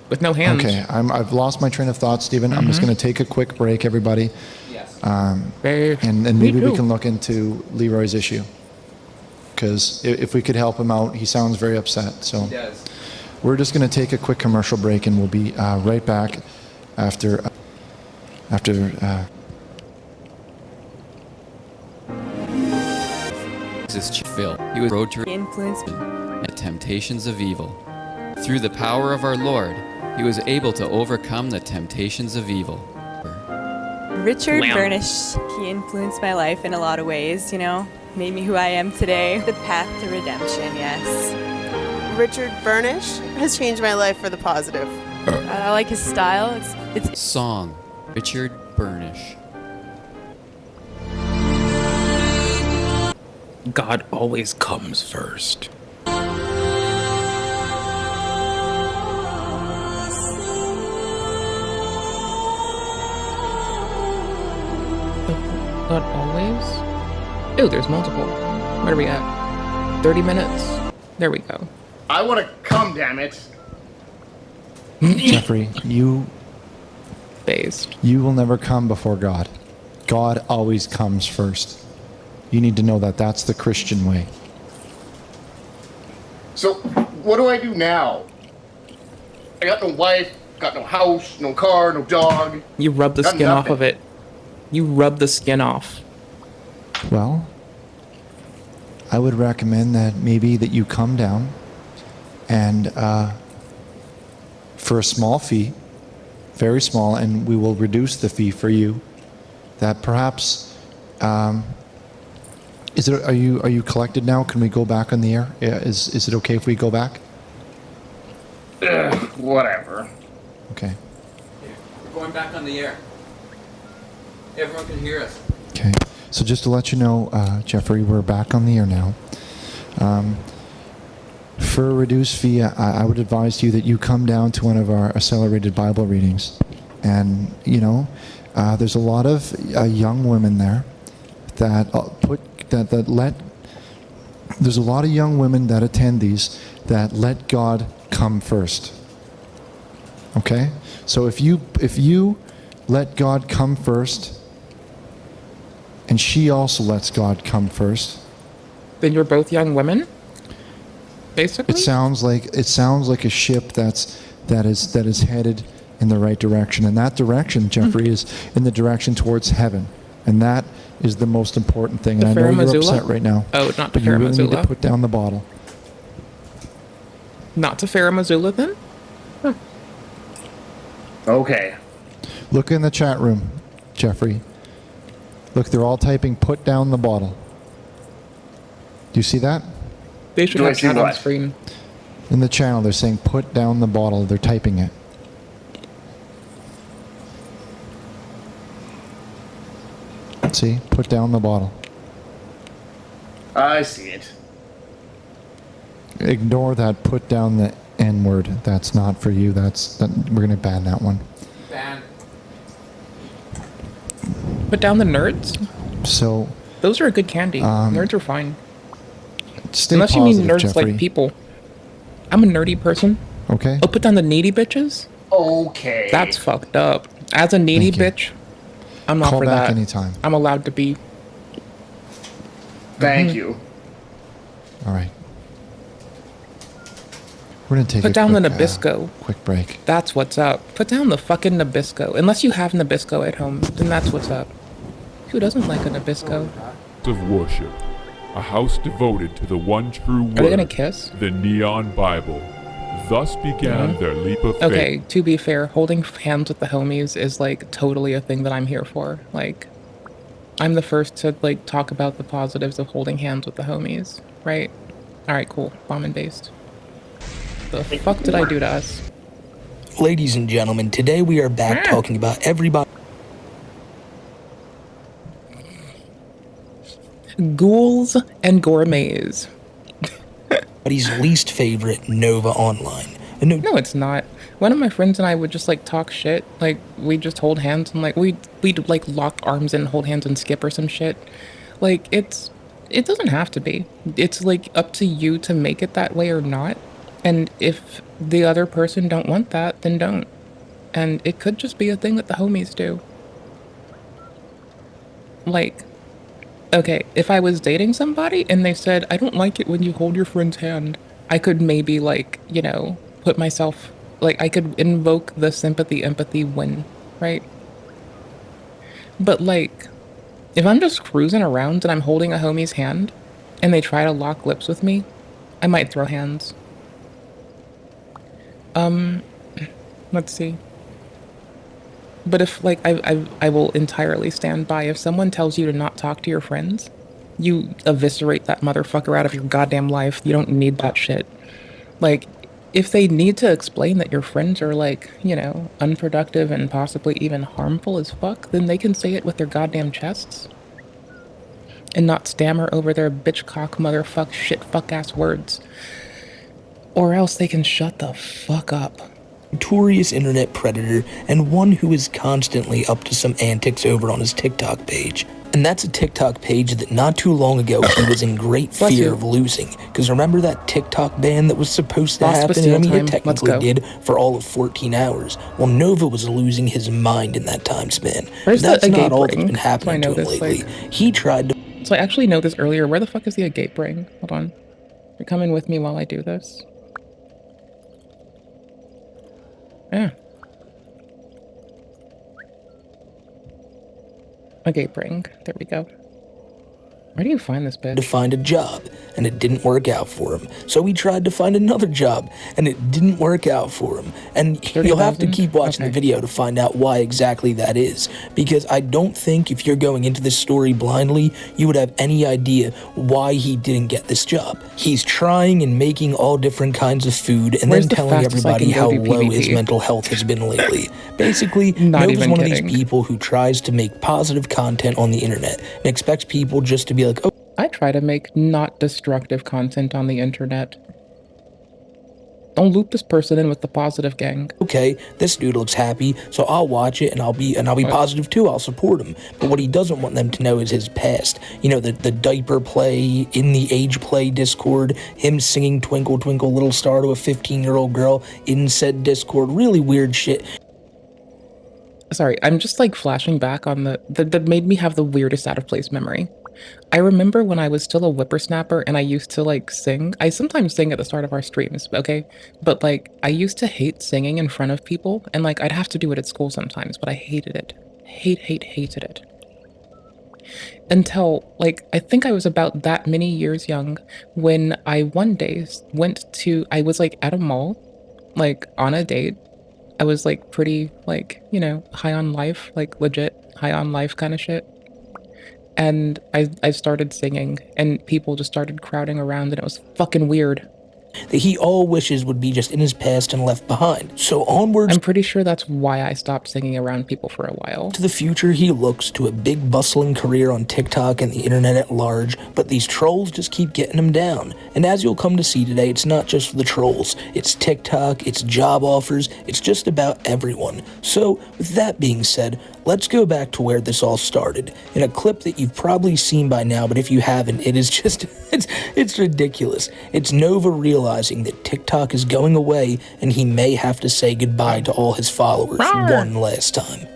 with no hands. Okay, I've lost my train of thought, Stephen. I'm just going to take a quick break, everybody. Yes. And maybe we can look into Leroy's issue. Because if we could help him out, he sounds very upset. So He does. we're just going to take a quick commercial break, and we'll be right back after. This is Phil. He was road to influence and temptations of evil. Through the power of our Lord, he was able to overcome the temptations of evil. Richard Wham. Burnish, he influenced my life in a lot of ways, you know, made me who I am today. The path to redemption, yes. Richard Burnish has changed my life for the positive. I like his style. It's Song, Richard Burnish. God always comes first. God always? Oh, there's multiple. Where are we at? 30 minutes? There we go. I want to come, damn it. Jeffrey, you Based. You will never come before God. God always comes first. You need to know that that's the Christian way. So, what do I do now? I got no wife, got no house, no car, no dog. You rub the Got skin off nothing. of it. You rub the skin off. Well, I would recommend that maybe that you come down and for a small fee, very small, and we will reduce the fee for you, that perhaps are you collected now? Can we go back on the air? Yeah, is it okay if we go back? Whatever. Okay. We're going back on the air. Everyone can hear us. Okay. So just to let you know, Jeffrey, we're back on the air now. For a reduced fee, I would advise you that you come down to one of our accelerated Bible readings. And, you know, there's a lot of young women there that there's a lot of young women that attend these that let God come first. Okay? So if you let God come first, and she also lets God come first, then you're both young women? Basically? It sounds like a ship that is headed in the right direction, and that direction, Jeffrey, is in the direction towards heaven, and that is the most important thing. And I know you're upset right now. Oh, not to but you really need to Missoula? put down the bottle. Not to Farrah Missoula then? Huh. Okay. Look in the chat room, Jeffrey. Look, they're all typing, "Put down the bottle." Do you see that? They should have chat on screen. In the channel, they're saying, "Put down the bottle." They're typing it. See? Put down the bottle. I see it. Ignore that. Put down the N word. That's not for you. We're gonna ban that one. Ban. Put down the nerds. So those are a good candy. Nerds are fine. Stay Unless you positive, mean nerds Jeffrey. like people. I'm a nerdy person. Okay. Oh, put down the needy bitches. Okay. That's fucked up. As a needy bitch, I'm not Call for back that. anytime. I'm allowed to be. Thank you. All right. We're gonna take Put a down quick, the Nabisco. Quick break. That's what's up. Put down the fucking Nabisco. Unless you have Nabisco at home, then that's what's up. Who doesn't like a Nabisco? Of worship, a house devoted to the one true word. Are they gonna kiss? The Neon Bible. Thus began their leap of faith. Okay, to be fair, holding hands with the homies is like totally a thing that I'm here for. Like, I'm the first to like talk about the positives of holding hands with the homies, right? Alright, cool. Bomb and based. The fuck did I do to us? Ladies and gentlemen, today we are back talking about everybody. Ghouls and gourmets. Everybody's least favorite Nova Online. No, it's not. One of my friends and I would just like talk shit. Like we'd just hold hands and like we'd like lock arms and hold hands and skip or some shit. Like it doesn't have to be. It's like up to you to make it that way or not. And if the other person don't want that, then don't. And it could just be a thing that the homies do. Like, okay, if I was dating somebody and they said, I don't like it when you hold your friend's hand, I could maybe like, you know, put myself, like I could invoke the sympathy, empathy win, right? But like, if I'm just cruising around and I'm holding a homie's hand and they try to lock lips with me, I might throw hands. Let's see. But if, like, I will entirely stand by. If someone tells you to not talk to your friends, you eviscerate that motherfucker out of your goddamn life. You don't need that shit. Like, if they need to explain that your friends are, like, you know, unproductive and possibly even harmful as fuck, then they can say it with their goddamn chests. And not stammer over their bitch cock motherfuck shit fuck ass words. Or else they can shut the fuck up. Notorious internet predator and one who is constantly up to some antics over on his TikTok page. And that's a TikTok page that not too long ago he was in great fear of losing. Because remember that TikTok ban that was supposed to happen? I mean, it technically did for all of 14 hours. Well, Nova was losing his mind in that time span. Where's That's the not agape all ring? that's been happening to him lately. He tried to... So I actually know this earlier. Where the fuck is the agape ring? Hold on. You're coming with me while I do this. Yeah. Agape ring. There we go. Where do you find this bitch? To find a job, and it didn't work out for him. So he tried to find another job, and it didn't work out for him. And you'll have to keep watching the video to find out why exactly that is. Because I don't think if you're going into this story blindly, you would have any idea why he didn't get this job. He's trying and making all different kinds of food, and then telling everybody how low his mental health has been lately. Basically, Nova's one of these people who tries to make positive content on the internet, and expects people just to be like, oh. I try to make not destructive content on the internet. Don't loop this person in with the positive gang. Okay, this dude looks happy, so I'll watch it and I'll be positive too. I'll support him. But what he doesn't want them to know is his past. You know, the diaper play in the age play Discord, him singing Twinkle Twinkle Little Star to a 15-year-old girl in said Discord, really weird shit. Sorry, I'm just like flashing back on that made me have the weirdest out of place memory. I remember when I was still a whippersnapper and I used to like sing. I sometimes sing at the start of our streams, okay? But like I used to hate singing in front of people, and like I'd have to do it at school sometimes, but I hated it. Hated it. Until like I think I was about that many years young when I one day I was like at a mall, like on a date. I was like pretty like, you know, high on life, like legit high on life kind of shit. And I started singing and people just started crowding around and it was fucking weird. that he all wishes would be just in his past and left behind. So onwards, I'm pretty sure that's why I stopped singing around people for a while. To the future, he looks to a big bustling career on TikTok and the internet at large, but these trolls just keep getting him down. And as you'll come to see today, it's not just the trolls. It's TikTok, it's job offers, it's just about everyone. So, with that being said, let's go back to where this all started, in a clip that you've probably seen by now, but if you haven't, it is just, it's ridiculous. It's Nova realizing that TikTok is going away, and he may have to say goodbye to all his followers one last time.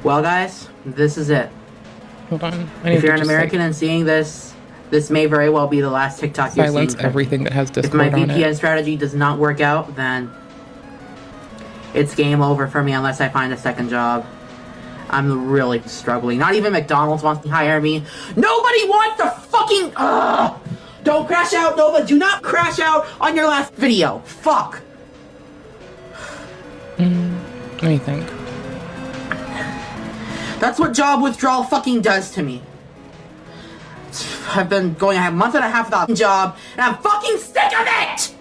Well, guys, this is it. Hold on. If you're an American and seeing this, this may very well be the last TikTok you're seeing. Silence everything that has Discord on it. If my VPN on strategy does not work out, then it's game over for me unless I find a second job. I'm really struggling. Not even McDonald's wants to hire me. Nobody wants to fucking... Don't crash out, Nova. Do not crash out on your last video. Fuck. Let me think. That's what job withdrawal fucking does to me. I've been going a month and a half without a job, and I'm fucking sick of it!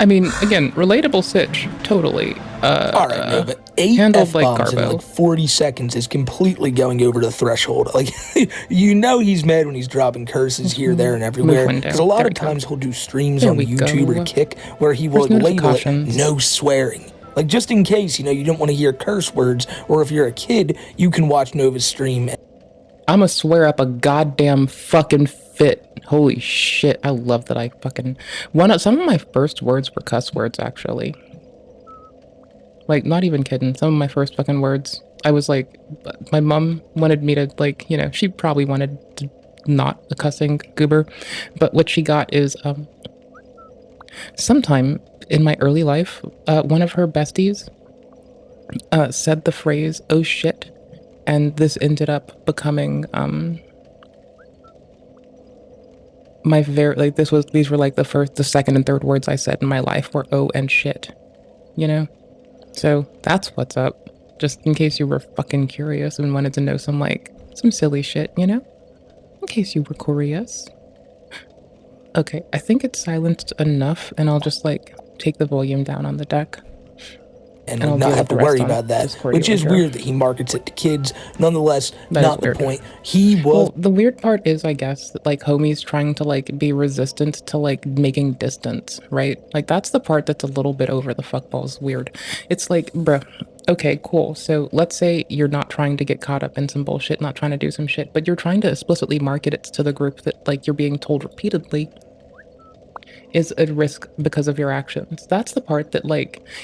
I mean, again, relatable sitch, totally. Alright, no, but 8 handled like F-bombs in Garbo. like 40 seconds is completely going over the threshold. Like, you know he's mad when he's dropping curses here, there, and everywhere. Because a lot of times he'll do streams on YouTube or Kick where he will label it no swearing. Like, just in case, you know, you don't want to hear curse words, or if you're a kid, you can watch Nova's stream. I'ma swear up a goddamn fucking fit. Holy shit, I love that I fucking... Some of my first words were cuss words, actually. Like, not even kidding, some of my first fucking words. I was like, my mom wanted me to, like, you know, she probably wanted to not a cussing goober, but what she got is, sometime in my early life, one of her besties said the phrase, oh shit, and this ended up becoming these were like the second and third words I said in my life were oh and shit, you know? So that's what's up, just in case you were fucking curious and wanted to know some silly shit, you know? In case you were curious. Okay, I think it's silenced enough, and I'll just take the volume down on the deck. And not have to worry about that, which is weird that he markets it to kids. Nonetheless, not the point. He was... Well, the weird part is, I guess, that, homie's trying to, be resistant to, making distance, right? That's the part that's a little bit over the fuckballs weird. It's bruh, okay, cool. So let's say you're not trying to get caught up in some bullshit, not trying to do some shit, but you're trying to explicitly market it to the group that, you're being told repeatedly is at risk because of your actions. That's the part that,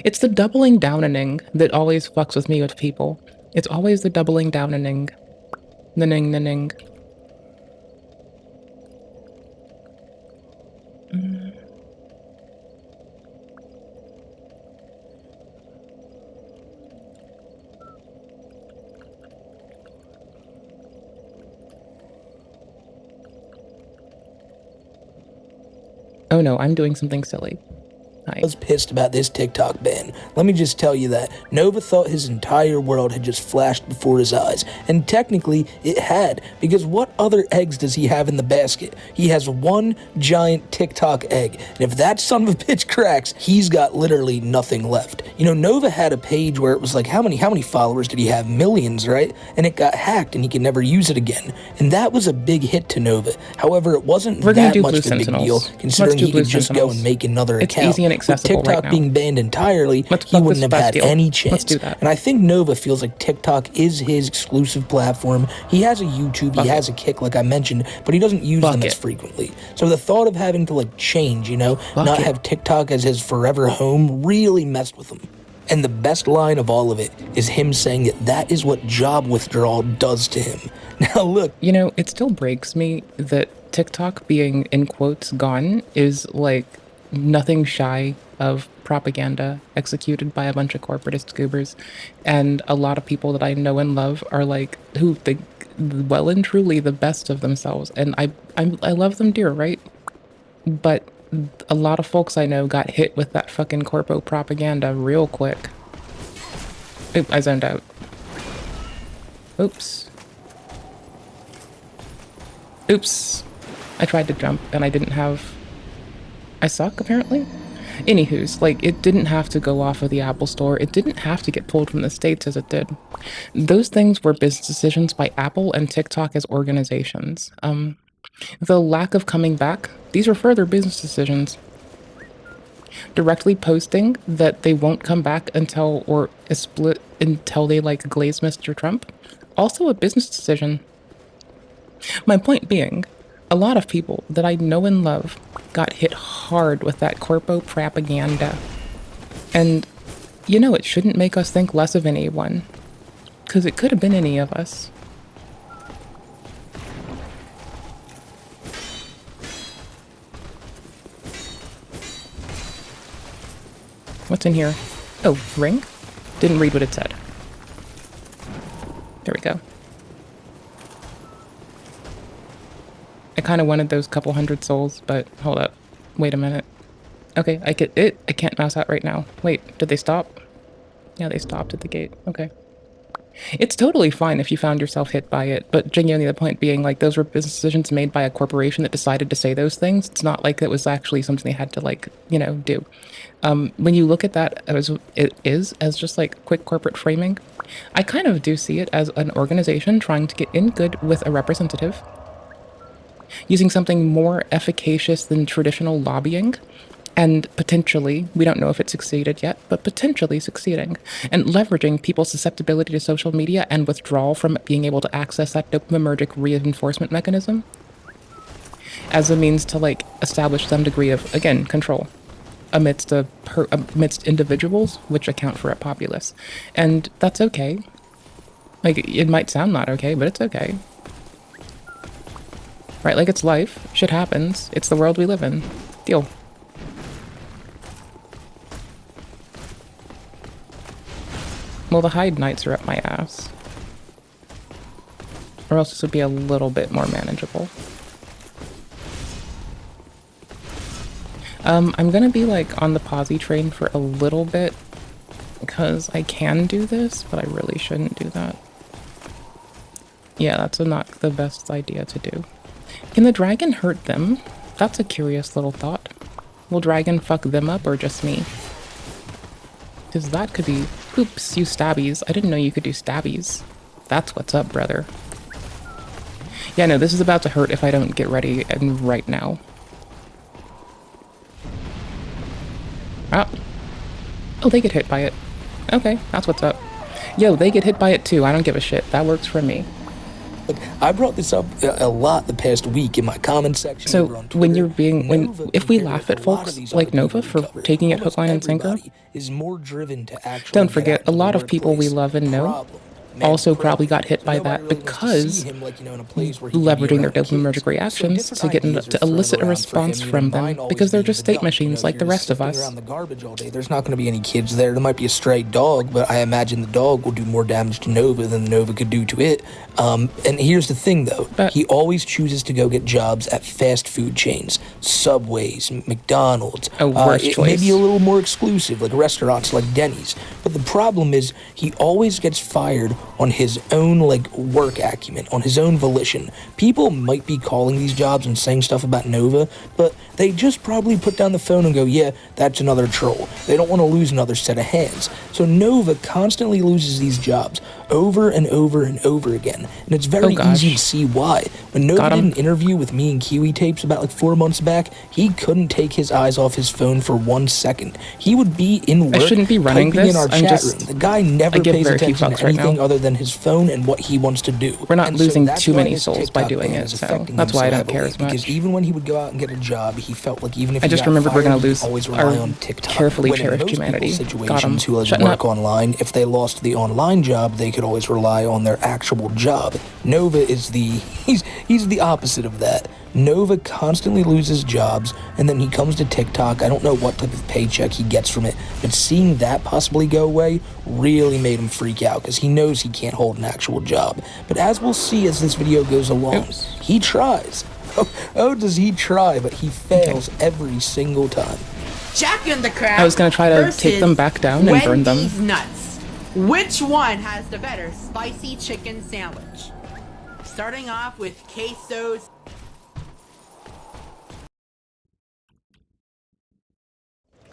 it's the doubling downing that always fucks with me with people. It's always the doubling downing. The ning. Oh no, I'm doing something silly. I was pissed about this TikTok ban. Let me just tell you that. Nova thought his entire world had just flashed before his eyes. And technically, it had. Because what other eggs does he have in the basket? He has one giant TikTok egg. And if that son of a bitch cracks, he's got literally nothing left. You know, Nova had a page where it was how many followers did he have? Millions, right? And it got hacked and he could never use it again. And that was a big hit to Nova. However, it wasn't that much of a big deal, considering he could just go and make another account. Easy and accessible. With TikTok being banned entirely, he wouldn't have had any chance. Let's do that. And I think Nova feels like TikTok is his exclusive platform. He has a YouTube, he has a Kick, like I mentioned, but he doesn't use them as frequently. So the thought of having to change, not have TikTok as his forever home really messed with him. And the best line of all of it is him saying that is what job withdrawal does to him. Now look. It still breaks me that TikTok being, in quotes, gone is nothing shy of propaganda executed by a bunch of corporatist goobers, and a lot of people that I know and love are who think well and truly the best of themselves, and I love them dear, right? But a lot of folks I know got hit with that fucking corpo propaganda real quick. Oop, I zoned out. Oops. I tried to jump and I didn't have... I suck, apparently? Anywho's, like, it didn't have to go off of the Apple Store. It didn't have to get pulled from the States as it did. Those things were business decisions by Apple and TikTok as organizations. The lack of coming back, these were further business decisions. Directly posting that they won't come back until, or a split until they, like, glaze Mr. Trump, also a business decision. My point being, a lot of people that I know and love got hit hard with that corpo propaganda. And, you know, it shouldn't make us think less of anyone, because it could have been any of us. What's in here? Oh, ring? Didn't read what it said. There we go. I kind of wanted those couple hundred souls, but hold up. Wait a minute. Okay, I can't mouse out right now. Wait, did they stop? Yeah, they stopped at the gate. Okay. It's totally fine if you found yourself hit by it, but genuinely the point being, like, those were business decisions made by a corporation that decided to say those things. It's not like it was actually something they had to, like, you know, do. When you look at that as it is, as just, like, quick corporate framing, I kind of do see it as an organization trying to get in good with a representative, using something more efficacious than traditional lobbying, and potentially, we don't know if it succeeded yet, but potentially succeeding, and leveraging people's susceptibility to social media and withdrawal from being able to access that dopaminergic reinforcement mechanism as a means to, like, establish some degree of, again, control amidst individuals, which account for a populace. And that's okay. Like, it might sound not okay, but it's okay. Right, like, it's life. Shit happens. It's the world we live in. Deal. Well, the Hyde Knights are up my ass. Or else this would be a little bit more manageable. I'm gonna be, like, on the posy train for a little bit, because I can do this, but I really shouldn't do that. Yeah, that's not the best idea to do. Can the dragon hurt them? That's a curious little thought. Will dragon fuck them up or just me? Because that could be... Oops, you stabbies. I didn't know you could do stabbies. That's what's up, brother. Yeah, no, this is about to hurt if I don't get ready and right now. Oh, they get hit by it. Okay, that's what's up. Yo, they get hit by it too. I don't give a shit. That works for me. Look, I brought this up a lot the past week in my comment section. So when you're being, if we laugh at folks like Nova for taking it hook, line, and sinker, don't forget, a lot of people we love and know also probably got hit by that because leveraging their dopaminergic reactions to elicit a response from them, because they're just state machines like the rest of us. There's not going to be any kids there. There might be a stray dog, but I imagine the dog will do more damage to Nova than Nova could do to it. And here's the thing, though. He always chooses to go get jobs at fast food chains, Subways, McDonald's. Worst choice. Maybe a little more exclusive, like restaurants like Denny's. But the problem is he always gets fired on his own, like, work acumen, on his own volition. People might be calling these jobs and saying stuff about Nova, but they just probably put down the phone and go, yeah, that's another troll. They don't want to lose another set of hands. So Nova constantly loses these jobs over and over and over again. And it's very easy to see why. When Nova did an interview with me and Kiwi Tapes about like 4 months back, he couldn't take his eyes off his phone for 1 second. He would be in work, I shouldn't be running this. in our chat room. The guy never pays attention to anything other than his phone and what he wants to do. We're not losing too many souls by doing it, so that's why I don't care as much. Because even when he would go out and get a job, he felt like even if I just remembered we're going to lose our carefully cherished humanity. Got him. Who like work online, if they lost the online job, they could always rely on their actual job. Nova is he's the opposite of that. Nova constantly loses jobs, and then he comes to TikTok. I don't know what type of paycheck he gets from it, but seeing that possibly go away really made him freak out, because he knows he can't hold an actual job. But as we'll see as this video goes along, he tries. Oh, does he try, but he fails every single time. Jack in the Crack. I was going to try to take them back down and burn them. Wendy's nuts. Which one has the better spicy chicken sandwich? Starting off with quesos.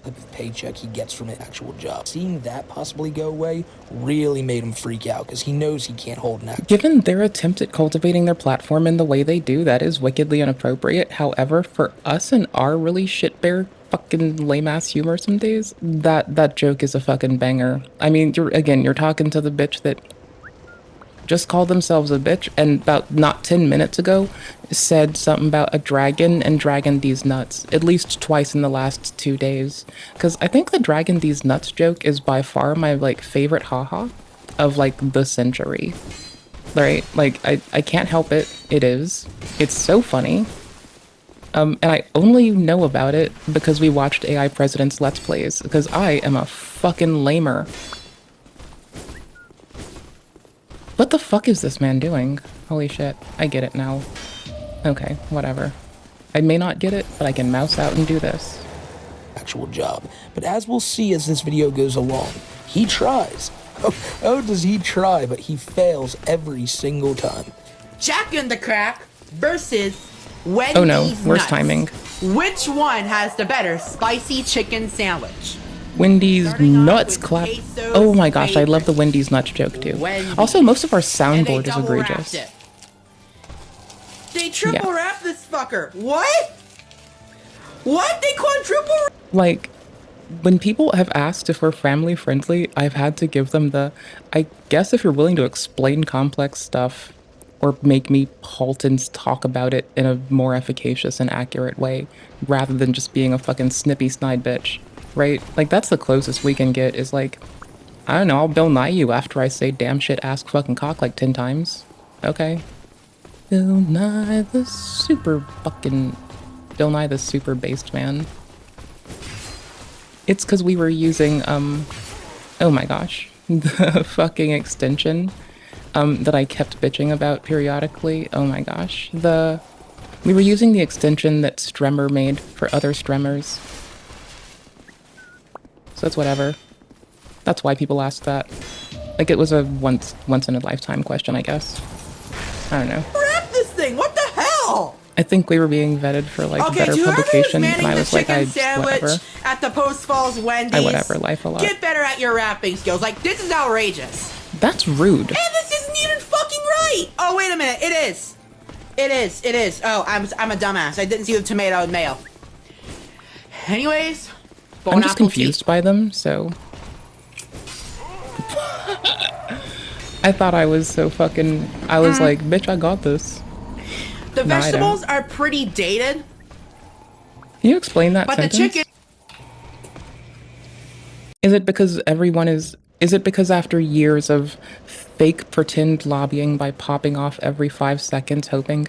the paycheck he gets from an actual job. Seeing that possibly go away really made him freak out because he knows he can't hold an actual. Given their attempt at cultivating their platform in the way they do, that is wickedly inappropriate. However, for us and our really shitbear fucking lame-ass humor some days, that joke is a fucking banger. I mean, you're talking to the bitch that just called themselves a bitch and about not 10 minutes ago said something about a dragon and dragging these nuts at least twice in the last 2 days. Because I think the dragging these nuts joke is by far my like favorite haha of like the century. Right? Like I can't help it. It is. It's so funny. And I only know about it because we watched AI President's Let's Plays, because I am a fucking lamer. What the fuck is this man doing? Holy shit, I get it now. Okay, whatever. I may not get it, but I can mouse out and do this. Actual job. But as we'll see as this video goes along, he tries. Oh, does he try, but he fails every single time. Jack in the Crack versus Wendy's Oh no, worse nuts. timing. Which one has the better spicy chicken sandwich? Wendy's nuts clap. Oh my gosh, I love the Wendy's nuts joke too. Also, most of our soundboard is egregious. They triple wrap this fucker. What? What? They quadruple wrap? Like, when people have asked if we're family friendly, I've had to give them the, I guess if you're willing to explain complex stuff or make me halt and talk about it in a more efficacious and accurate way, rather than just being a fucking snippy snide bitch. Right? Like, that's the closest we can get is like, I don't know, I'll Bill Nye you after I say damn shit ask fucking cock like 10 times. Okay. Bill Nye the super based man. It's because we were using, oh my gosh, the fucking extension that I kept bitching about periodically. Oh my gosh. We were using the extension that Stremmer made for other Stremmers. So it's whatever. That's why people asked that. Like, it was a once in a lifetime question, I guess. I don't know. Wrap this thing. What the hell? I think we were being vetted for like better publication, and I was like, whatever. At the Post Falls Wendy's. I whatever, life a lot. Get better at your rapping skills. Like, this is outrageous. That's rude. And this isn't even fucking right. Oh, wait a minute. It is. It is. It is. Oh, I'm a dumbass. I didn't see the tomato and mayo. Anyways, I'm just confused by them, so. I thought I was so fucking. I was like, bitch, I got this. The vegetables are pretty dated. Can you explain that but sentence? The chicken. Is it because everyone is it because after years of fake pretend lobbying by popping off every 5 seconds hoping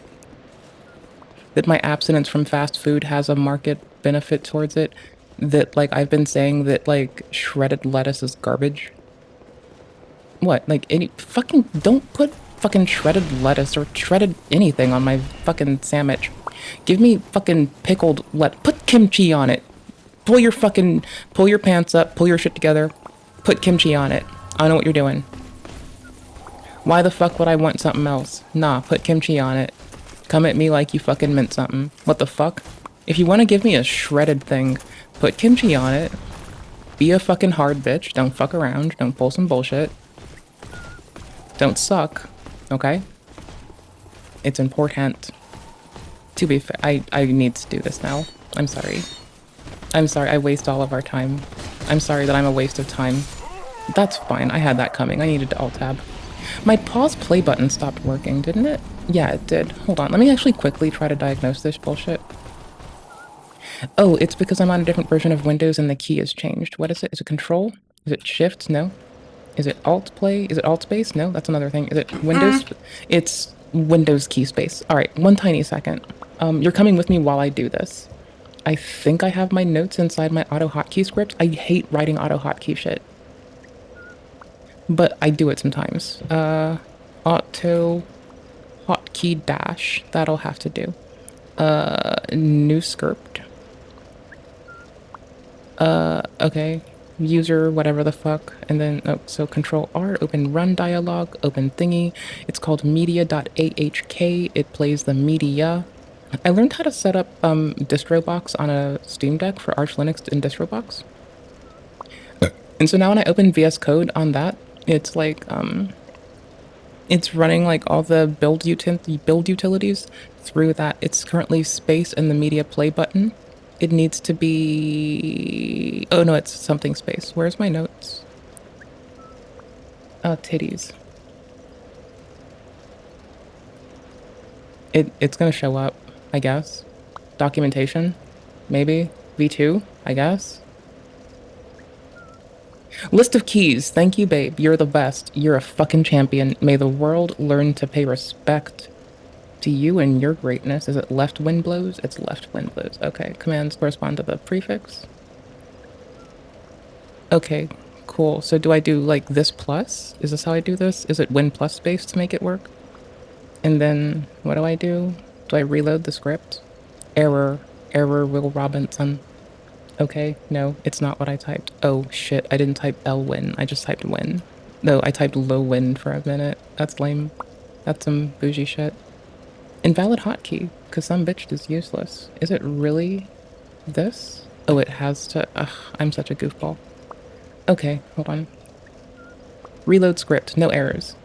that my abstinence from fast food has a market benefit towards it, that like I've been saying that like shredded lettuce is garbage? What? Like, any fucking don't put fucking shredded lettuce or shredded anything on my fucking sandwich. Give me fucking pickled put kimchi on it. Pull your pants up, pull your shit together, put kimchi on it. I don't know what you're doing. Why the fuck would I want something else? Nah, put kimchi on it. Come at me like you fucking meant something. What the fuck? If you want to give me a shredded thing, put kimchi on it. Be a fucking hard bitch. Don't fuck around. Don't pull some bullshit. Don't suck. Okay? It's important. To be fair, I need to do this now. I'm sorry. I'm sorry, I waste all of our time. I'm sorry that I'm a waste of time. That's fine, I had that coming. I needed to alt-tab. My pause play button stopped working, didn't it? Yeah, it did. Hold on, let me actually quickly try to diagnose this bullshit. Oh, it's because I'm on a different version of Windows and the key has changed. What is it? Is it Control? Is it Shift? No. Is it Alt Play? Is it Alt Space? No, that's another thing. Is it Windows? It's Windows key space. All right, one tiny second. You're coming with me while I do this. I think I have my notes inside my auto hotkey script. I hate writing auto hotkey shit. But I do it sometimes. Auto hotkey dash. That'll have to do. New script. Okay. User, whatever the fuck. And then, so Control R, open run dialog, open thingy. It's called media.ahk. It plays the media. I learned how to set up DistroBox on a Steam Deck for Arch Linux in DistroBox. And so now when I open VS Code on that, it's like it's running like all the build utilities through that. It's currently space and the media play button. It needs to be, oh no, it's something space. Where's my notes? Oh, titties. It's gonna show up, I guess. Documentation, maybe. V2, I guess. List of keys. Thank you, babe. You're the best. You're a fucking champion. May the world learn to pay respect to you and your greatness. Is it left wind blows? It's left wind blows. Okay. Commands correspond to the prefix. Okay, cool. So do I do like this plus? Is this how I do this? Is it win plus space to make it work? And then what do I do? Do I reload the script? Error. Error, Will Robinson. Okay, no, it's not what I typed. Oh shit, I didn't type L-win, I just typed win. No, I typed low win for a minute. That's lame. That's some bougie shit. Invalid hotkey, because some bitch is useless. Is it really this? Oh, it has to, ugh, I'm such a goofball. Okay, hold on. Reload script, no errors.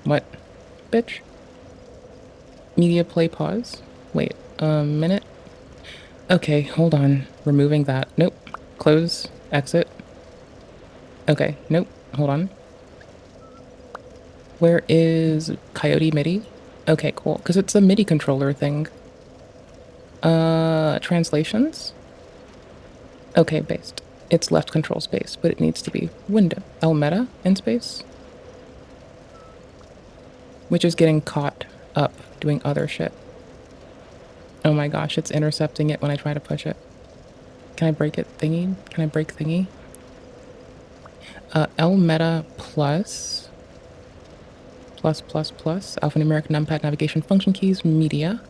What? Bitch? Media play pause? Wait, a minute? Okay, hold on. Removing that. Nope. Close. Exit. Okay, nope. Hold on. Where is Coyote MIDI? Okay, cool. Because it's a MIDI controller thing. Translations? Okay, based. It's left control space, but it needs to be window. L-meta in space? Which is getting caught up doing other shit. Oh my gosh, it's intercepting it when I try to push it. Can I break it thingy? Can I break thingy? L-meta plus alphanumeric numpad navigation function keys, media.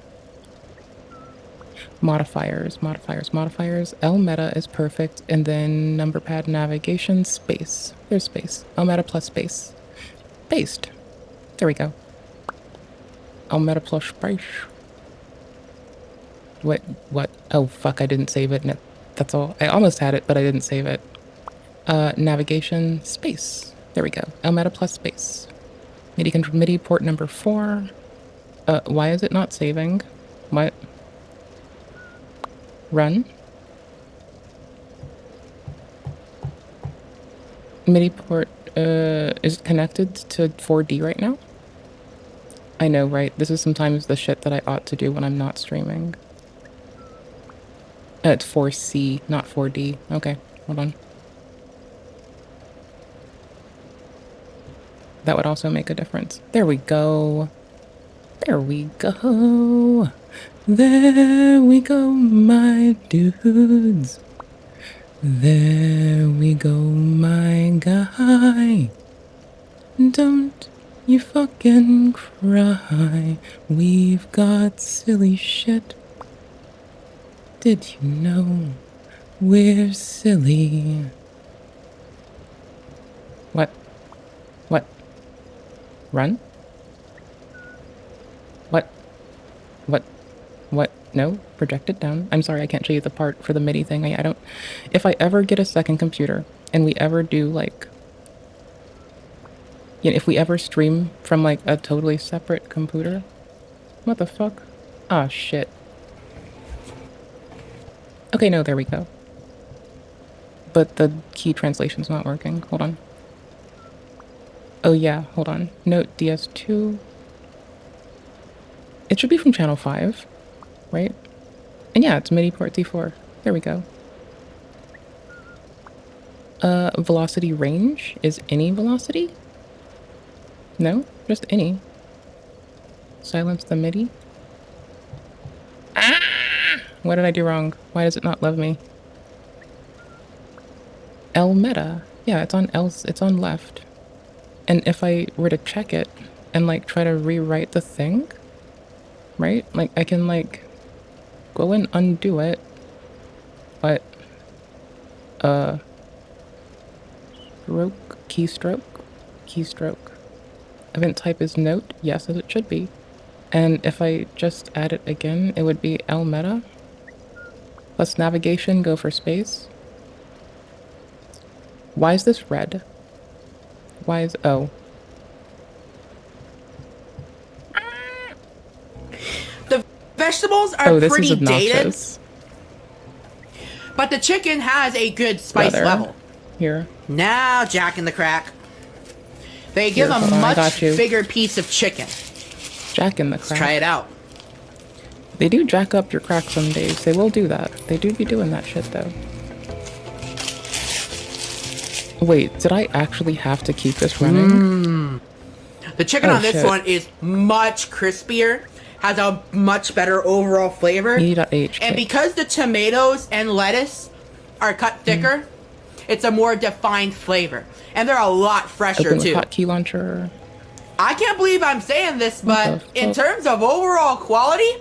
Modifiers. L-meta is perfect, and then number pad navigation, space. There's space. L-meta plus space. Based. There we go. L-meta plus space. What? Oh, fuck, I didn't save it. No, that's all. I almost had it, but I didn't save it. Navigation, space. There we go. L-meta plus space. MIDI port number 4. Why is it not saving? What? Run. MIDI port, is connected to 4D right now? I know, right? This is sometimes the shit that I ought to do when I'm not streaming. It's 4C, not 4D. Okay, hold on. That would also make a difference. There we go. There we go. There we go, my dudes. There we go, my guy. Don't you fucking cry. We've got silly shit. Did you know we're silly? What? What? Run? What? What? What? No? Project it down. I'm sorry, I can't show you the part for the MIDI thing. I don't... If I ever get a second computer, and we ever do, like... You know, if we ever stream from, like, a totally separate computer... What the fuck? Ah, shit. Okay, no, there we go. But the key translation's not working. Hold on. Oh yeah, hold on. Note DS2. It should be from channel 5, right? And yeah, it's MIDI port D4. There we go. Velocity range is any velocity? No, just any. Silence the MIDI. Ah! What did I do wrong? Why does it not love me? L meta. Yeah, it's on L. It's on left. And if I were to check it and like try to rewrite the thing, right? Like I can like go and undo it, but keystroke. Event type is note. Yes, as it should be. And if I just add it again, it would be L meta. Plus navigation, go for space. Why is this red? Why is, oh. The vegetables are this pretty is dated, obnoxious. but the chicken has a good spice Brother. level. Here. Now, Jack in the Crack. They give Here, a hold on, I much got you. bigger piece of chicken. Jack in the Crack. Let's try it out. They do jack up your crack some days. They will do that. They do be doing that shit though. Wait, did I actually have to keep this running? The chicken Oh, on this shit. one is much crispier, has a much better overall flavor. E.H. And because the tomatoes and lettuce are cut thicker, it's a more defined flavor. And they're a lot fresher Open with too. hotkey launcher. I can't believe I'm saying this, but in terms of overall quality,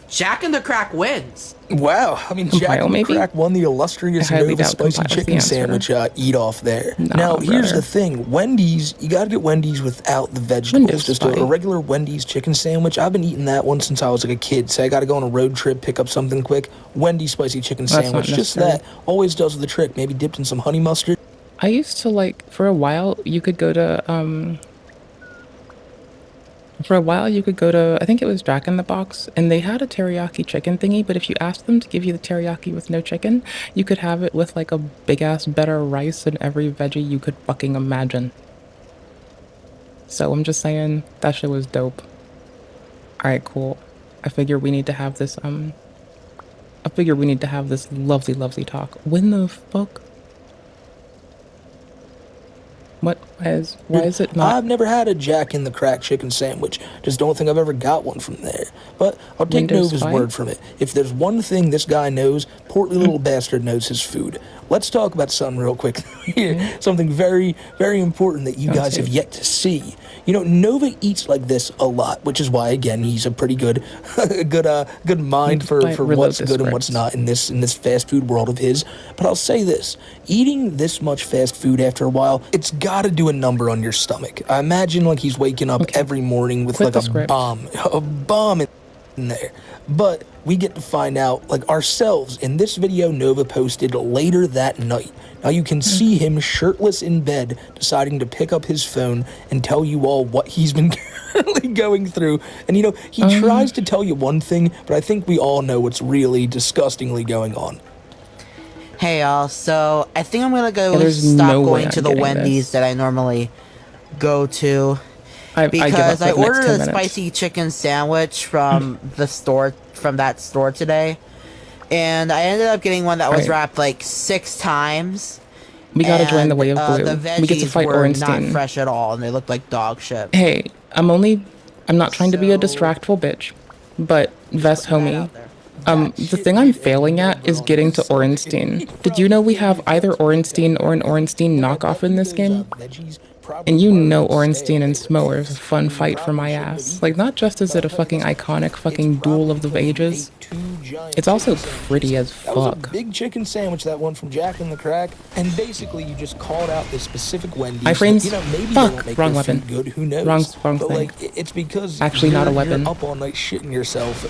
Jack in the Crack wins. Wow, I mean, Jack in the Crack won the illustrious I highly Nova doubt Spicy compile's the Chicken answer. Sandwich eat-off there. Nah, now, here's brother. the thing. Wendy's, you gotta get Wendy's without the vegetables. Wendy's Just fine. a regular Wendy's chicken sandwich. I've been eating that one since I was like a kid. Say I gotta go on a road trip, pick up something quick. Wendy's Spicy Chicken That's not Sandwich. Just necessary. that. Always does the trick. Maybe dipped in some honey mustard. I used to like, for a while, you could go to, I think it was Jack in the Box, and they had a teriyaki chicken thingy, but if you asked them to give you the teriyaki with no chicken, you could have it with like a big ass better rice and every veggie you could fucking imagine. So I'm just saying, that shit was dope. Alright, cool. I figure we need to have this, lovely, lovely talk. When the fuck? Why is it not? I've never had a Jack in the Crack chicken sandwich. Just don't think I've ever got one from there. But I'll take Windows Nova's fine? word from it. If there's one thing this guy knows, portly little bastard knows his food. Let's talk about something real quick here. Something very, very important that you guys have yet to see. You know, Nova eats like this a lot, which is why, again, he's a pretty good, good mind for what's good and what's not in this fast food world of his. But I'll say this: eating this much fast food after a while, it's got to do a number on your stomach. I imagine like he's waking up every morning with like a bomb in there. But we get to find out, like, ourselves in this video Nova posted later that night. Now you can see him shirtless in bed, deciding to pick up his phone and tell you all what he's been currently going through. And you know, he tries to tell you one thing, but I think we all know what's really disgustingly going on. Hey y'all, so I think I'm gonna go there's stop no way going I'm to the getting Wendy's this. that I normally go to. I give up Because for I the next ordered 10 a minutes. spicy chicken sandwich from that store today, and I ended up getting one that was Alright. wrapped like 6 times. We gotta join the and, way of blue. The veggies We get to fight were Orenstein. not fresh at all, and they looked like dog shit. Hey, I'm not trying to be a distractful bitch, but Vest homie, the thing I'm failing at is getting to Orenstein. Did you know we have either Orenstein or an Orenstein knockoff in this game? And you know Orenstein and Smo are a fun fight for my ass. Like, not just is it a fucking iconic fucking duel of the ages, it's also pretty as That was a fuck. big chicken sandwich, that one from Jack in the Crack. And basically, you just called out this specific Wendy's. My friends, You know, maybe they fuck, won't make wrong their food weapon. good. Who knows? Wrong but thing. like, it's because Actually not a weapon. You're up all night shitting yourself.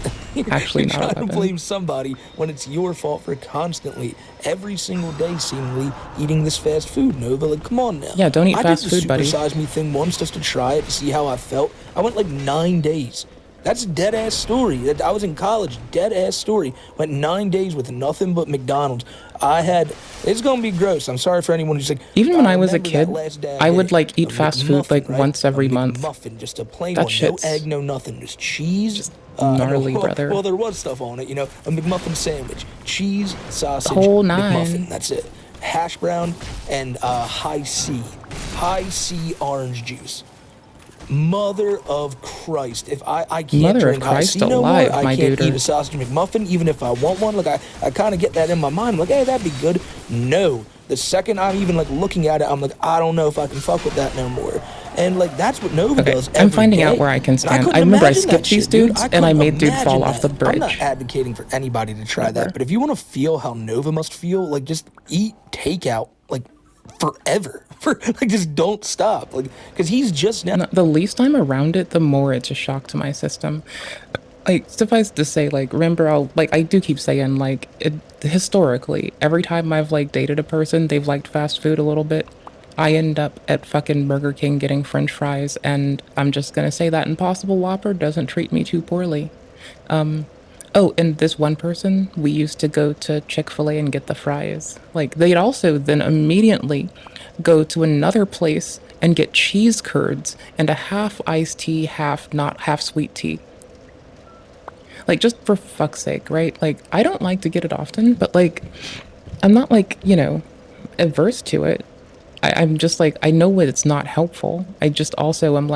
Actually you're not a trying to weapon. blame somebody when it's your fault for constantly, every single day, seemingly eating this fast food. Nova, like, come on now. Yeah, don't eat fast I did food, buddy. the Super Size Me thing once just to try it to see how I felt. I went like 9 days. That's a dead-ass story. I was in college, dead-ass story. Went 9 days with nothing but McDonald's. It's gonna be gross. I'm sorry for anyone who's like... Even when I was a remember kid, that last day I would did. like eat A fast food McMuffin, like right? once every A month. McMuffin, just a plain That one. shit's No egg, no nothing. Just cheese. gnarly, brother. Well, there was stuff on it, you know. A McMuffin sandwich. Cheese, sausage, Whole nine. McMuffin. That's it. Hash brown and high C orange juice. Mother of Christ. If I can't Mother of drink high Christ C no alive, more, my I can't duder. eat a sausage McMuffin even if I want one. Like I kind of get that in my mind. I'm like, hey, that'd be good. No. The second I'm even like looking at it, I'm like, I don't know if I can fuck with that no more. And like that's what Nova does every I'm finding out day. where I can And stand. couldn't I remember I imagine that skipped these shit, dude. dudes, and couldn't I made dude imagine fall off the that. I'm not bridge. advocating for anybody to try that, but if you want to feel how Nova must feel, like just eat takeout like forever. Just don't stop. Because he's just now. The least I'm around it, the more it's a shock to my system. Suffice to say, remember, I do keep saying, historically, every time I've, dated a person, they've liked fast food a little bit, I end up at fucking Burger King getting french fries, and I'm just gonna say that Impossible Whopper doesn't treat me too poorly. Oh, and this one person, we used to go to Chick-fil-A and get the fries. They'd also then immediately go to another place and get cheese curds and a half iced tea, half sweet tea. Just for fuck's sake, right? I don't like to get it often, but I'm not averse to it. I'm just I know it's not helpful. I just also am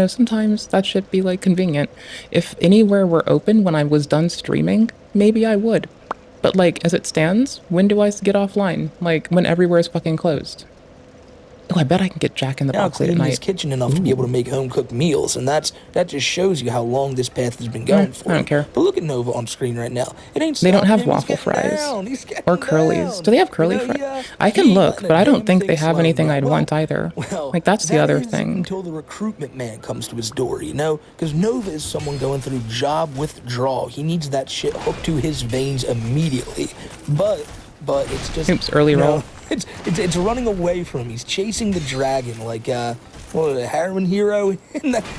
sometimes that should be convenient. If anywhere were open when I was done streaming, maybe I would. But as it stands, when do I get offline? When everywhere is fucking closed. Oh, I bet I can get Jack in the Box late at night. His kitchen enough to be able to make home-cooked meals, and that just shows you how long this path has been going for. I don't care. But look at Nova on screen right now. It ain't. They don't have waffle fries or curlies. Do they have curly fries? I can look, but I don't think they have anything I'd want either. That's the other thing. Until the recruitment man comes to his door, because Nova is someone going through job withdrawal. He needs that shit hooked to his veins immediately. But it's just. Oops, early roll. It's running away from him. He's chasing the dragon like a heroin hero.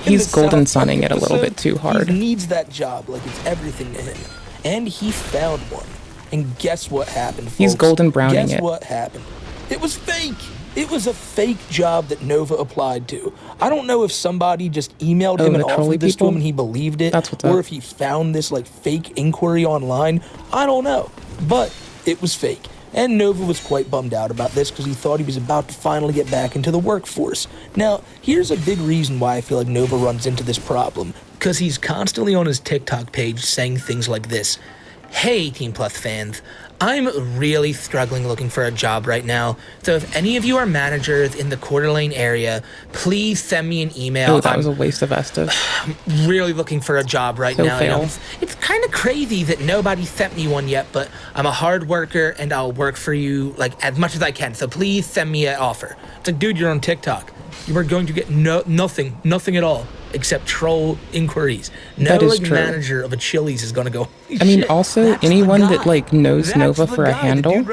He's golden sunning it a little bit too hard. He needs that job like it's everything to him. And he found one. And guess what happened, folks? He's golden browning it. Guess what happened? It was fake. It was a fake job that Nova applied to. I don't know if somebody just emailed him and offered this to him and he believed it, or if he found this fake inquiry online. I don't know. But it was fake. And Nova was quite bummed out about this because he thought he was about to finally get back into the workforce. Now, here's a big reason why I feel like Nova runs into this problem. Because he's constantly on his TikTok page saying things like this. Hey, Team Plus fans. I'm really struggling looking for a job right now. So if any of you are managers in the Coeur d'Alene area, please send me an email. Oh, that was a waste of Estes. I'm really looking for a job right now. It's kind of crazy that nobody sent me one yet, but I'm a hard worker and I'll work for you as much as I can. So please send me an offer. It's dude, you're on TikTok. You are going to get nothing at all, except troll inquiries. No manager of a Chili's is going to go. I mean, also, anyone that knows Nova for a handle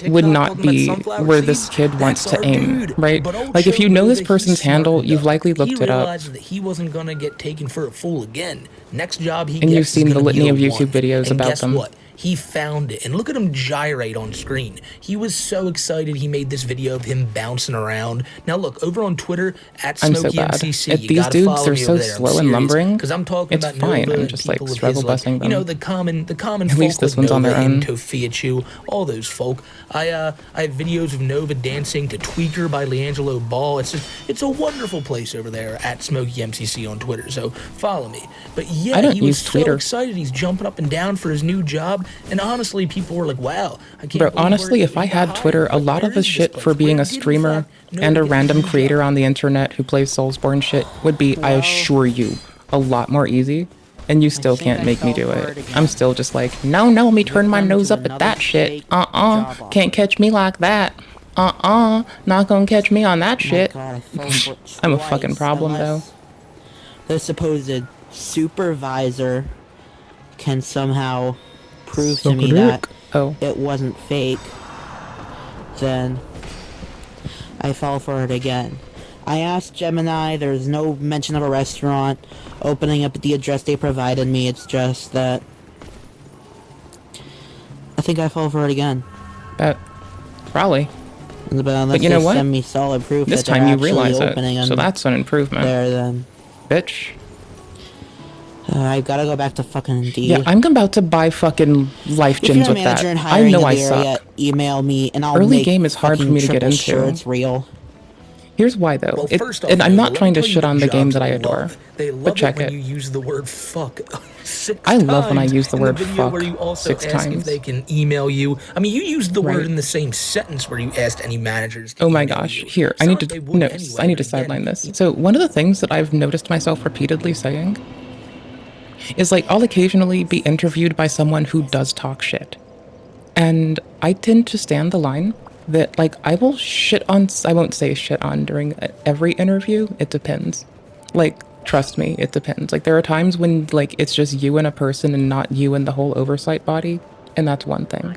would not be where this kid wants to aim, right? If you know this person's handle, you've likely looked it up. He realized that he wasn't going to get taken for a fool again. Next job he gets, and you've seen the litany of YouTube videos about them. Guess what? He found it. And look at him gyrate on screen. He was so excited he made this video of him bouncing around. Now look, over on Twitter, at SmokeyMCC, if these dudes are so slow and lumbering, because I'm talking it's about fine. Nova I'm just struggle busing them. The common At least this one's on their own. Tofiachu, all those folk. I have videos of Nova dancing to Tweaker by Leangelo Ball. It's a wonderful place over there at SmokeyMCC on Twitter. So follow me. But yeah, he was so excited. He's jumping up and down for his new job. And honestly, people were like, wow, I can't Bro, honestly, if I had Twitter, a lot of the shit for being a streamer and a random creator on the internet who plays Soulsborne shit would be, I assure you, a lot more easy. And you still can't make me do it. I'm still just no, let me turn my nose up at that shit. Can't catch me like that. Not gonna catch me on that shit. I'm a fucking problem, though. The supposed supervisor can somehow prove to me that it wasn't fake, then I fall for it again. I asked Gemini, there's no mention of a restaurant opening up at the address they provided me. It's just that I think I fall for it again. Probably. But you know what? Send me solid proof this that time they're you realize it, opening so that's an improvement. There then. Bitch. I've got to go back to fucking Indeed. Yeah, I'm about to buy fucking life gems with that. I know I suck. Email me and I'll Early game is hard for me to get into. Sure it's real. Here's why, though. And I'm not trying to shit on the game that I adore, but check it. You use the word fuck 6 I love when I times use the word in the video fuck where you also 6 ask times. if they can email you. I mean, you used the word in the same sentence where you asked any managers to Oh my gosh. Here, I need to sideline this. So one of the things that I've noticed myself repeatedly saying is I'll occasionally be interviewed by someone who does talk shit. And I tend to stand the line that, like, I will shit on, I won't say shit on during every interview. It depends. Like, trust me, it depends. Like, there are times when, like, it's just you and a person and not you and the whole oversight body, and that's one thing.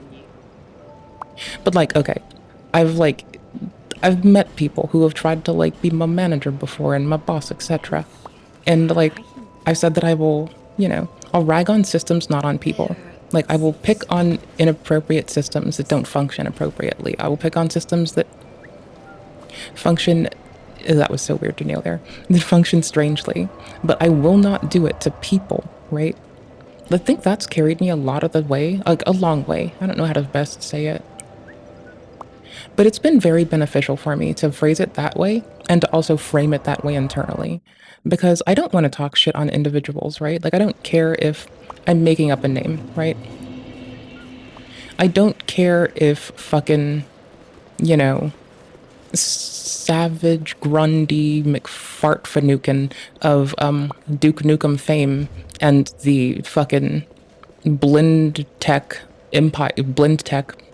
But, like, okay, I've met people who have tried to, like, be my manager before and my boss, etc. And, like, I've said that I will, you know, I'll rag on systems, not on people. Like, I will pick on inappropriate systems that don't function appropriately. I will pick on systems that function, that was so weird to nail there, that function strangely. But I will not do it to people, right? I think that's carried me a lot of the way, like, a long way. I don't know how to best say it. But it's been very beneficial for me to phrase it that way and to also frame it that way internally. Because I don't want to talk shit on individuals, right? Like, I don't care if I'm making up a name, right? I don't care if fucking, you know, Savage Grundy McFartfanukin of Duke Nukem fame and the fucking Blend Tech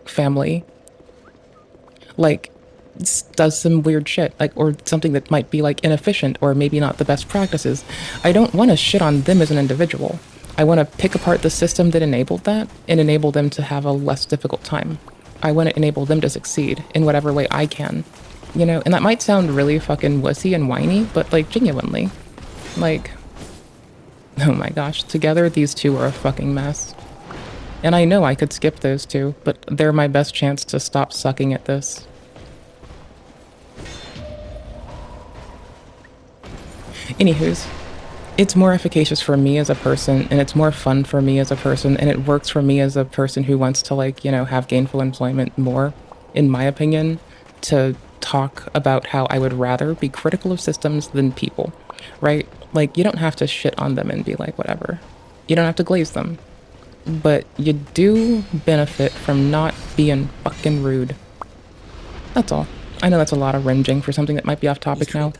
family, like, does some weird shit, like, or something that might be, like, inefficient or maybe not the best practices. I don't want to shit on them as an individual. I want to pick apart the system that enabled that and enable them to have a less difficult time. I want to enable them to succeed in whatever way I can, you know? And that might sound really fucking wussy and whiny, but, like, genuinely, like, oh my gosh, together these two are a fucking mess. And I know I could skip those two, but they're my best chance to stop sucking at this. Anywho's, it's more efficacious for me as a person, and it's more fun for me as a person, and it works for me as a person who wants to, like, you know, have gainful employment more, in my opinion, to talk about how I would rather be critical of systems than people, right? Like, you don't have to shit on them and be like, whatever. You don't have to glaze them. But you do benefit from not being fucking rude. That's all. I know that's a lot of whinging for something that might be off topic now.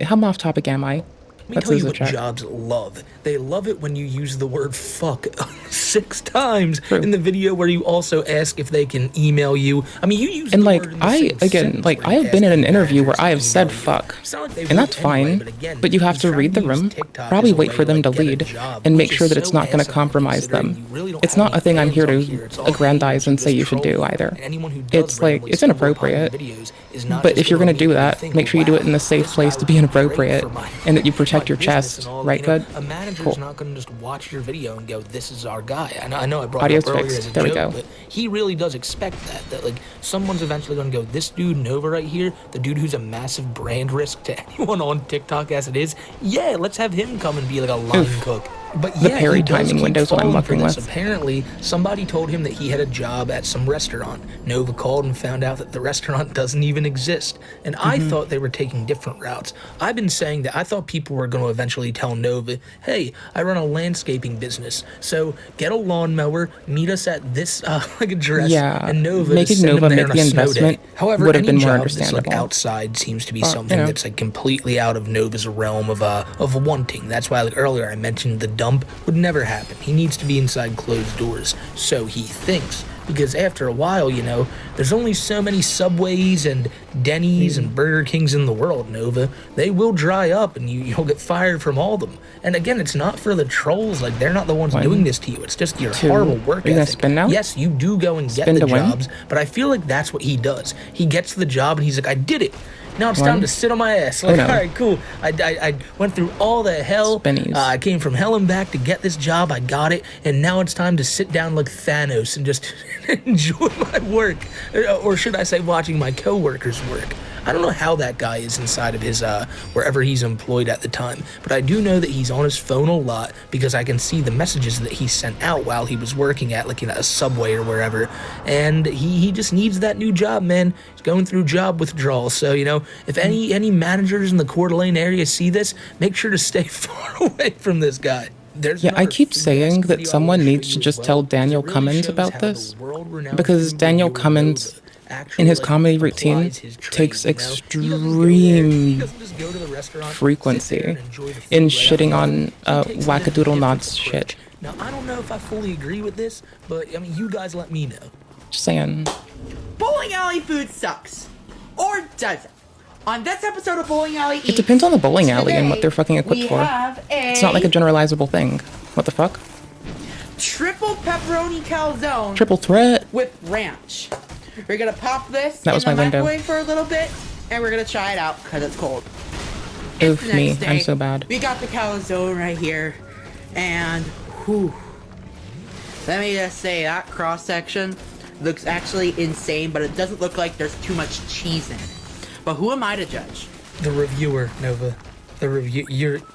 How off topic am I? Let me tell you what jobs love. They love it when you use the word fuck 6 times in the video where you also ask if they can email you. I mean, you use and, the like, word in the same sentence like, where I you have been in ask an if interview where managers I have can said email you. fuck, Sound like they and that's would anyway, fine, but again, but you have he's to trying read the use room, TikTok probably as a wait way for them to get a lead, job, and make which sure is that it's so not going to asinine compromise considering them. you really don't It's have not a any thing I'm here fans to out here. It's all aggrandize and haters say who you just should do troll you. either. And anyone who does It's like, randomly it's stumble upon your inappropriate, videos is not but just if you're gonna going to make do you that, think, make sure you do it in a wow, safe this place guy to be would inappropriate, great for my and that you protect your business chest, and all, right, you know, Good? a manager's Cool. not going to just watch your video and go, this is our guy. I know I brought Audio's it up earlier fixed. as a There we joke, go. but he really does expect that like someone's eventually going to go, this dude Nova right here, the dude who's a massive brand risk to anyone on TikTok as it is, yeah, let's have him come and be like a line cook. But The yeah, parry he does timing keep window's what I'm falling for working this. with. Apparently, somebody told him that he had a job at some restaurant. Nova called and found out that the restaurant doesn't even exist. And I thought they were taking different routes. I've been saying that I thought people were going to eventually tell Nova, hey, I run a landscaping business, so get a lawnmower, meet us at this like address, Yeah, and Nova making to send Nova him there make on the a snow investment day. However, would have any been more job that's like understandable. outside seems to be something you know. that's like completely out of Nova's realm of wanting. That's why like earlier I mentioned the dump would never happen. He needs to be inside closed doors, so he thinks. Because after a while, you know, there's only so many Subways and Denny's and Burger Kings in the world, Nova. They will dry up and you'll get fired from all of them. And again, it's not for the trolls. Like, they're not the ones doing this to you. It's just your horrible work Are you gonna ethic. spin now? Yes, you do go and get Spin the to win? jobs, but I feel like that's what he does. He gets the job and he's like, I did it. Now it's time to sit on my ass. Like, all right, cool. I went through all the hell. I came from hell and back to get this job. I got it. And now it's time to sit down like Thanos and just enjoy my work. Or should I say watching my coworkers work. I don't know how that guy is inside of his, wherever he's employed at the time. But I do know that he's on his phone a lot because I can see the messages that he sent out while he was working at, like, you know, a Subway or wherever. And he just needs that new job, man. He's going through job withdrawal. So, you know, if any managers in the Coeur d'Alene area see this, make sure to stay far away from this guy. Yeah, I keep saying that someone needs to just tell Daniel Cummins about this, because Daniel Cummins, in his comedy routine, takes extreme frequency in shitting on wackadoodle nods shit. Now, I don't know if I fully agree with this, but, I mean, you guys let me know. Just saying. bowling alley food sucks. Or does it? On this episode of Bowling Alley Eats, It depends on the bowling alley and what they're fucking equipped we for. have It's not like a generalizable thing. What the fuck? triple pepperoni calzone. Triple threat. With ranch. We're gonna pop this That was in the my window. microwave for a little bit, and we're gonna try it out because it's cold. Oof The me, next day, I'm so bad. We got the calzone right here, and whew. Let me just say that cross section looks actually insane, but it doesn't look like there's too much cheese in it. But who am I to judge? The reviewer, Nova. The review.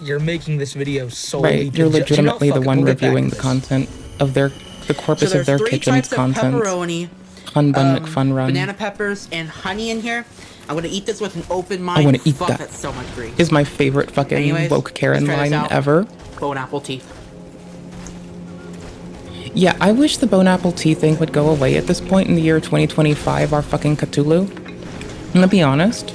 You're making this video solely. Right, you're legitimately the one We'll get back reviewing to the content of the corpus So of their there's 3 kitchen's types of content. pepperoni, Fun bun McFun run. banana peppers, and honey in here. I'm gonna eat this with an open I mind. wanna eat Fuck, that. that's so much grease. Is my favorite fucking Anyways, woke Karen let's try this line out. ever. Bone apple teeth. Yeah, I wish the bone apple tea thing would go away at this point in the year 2025, our fucking Cthulhu. I'm gonna be honest.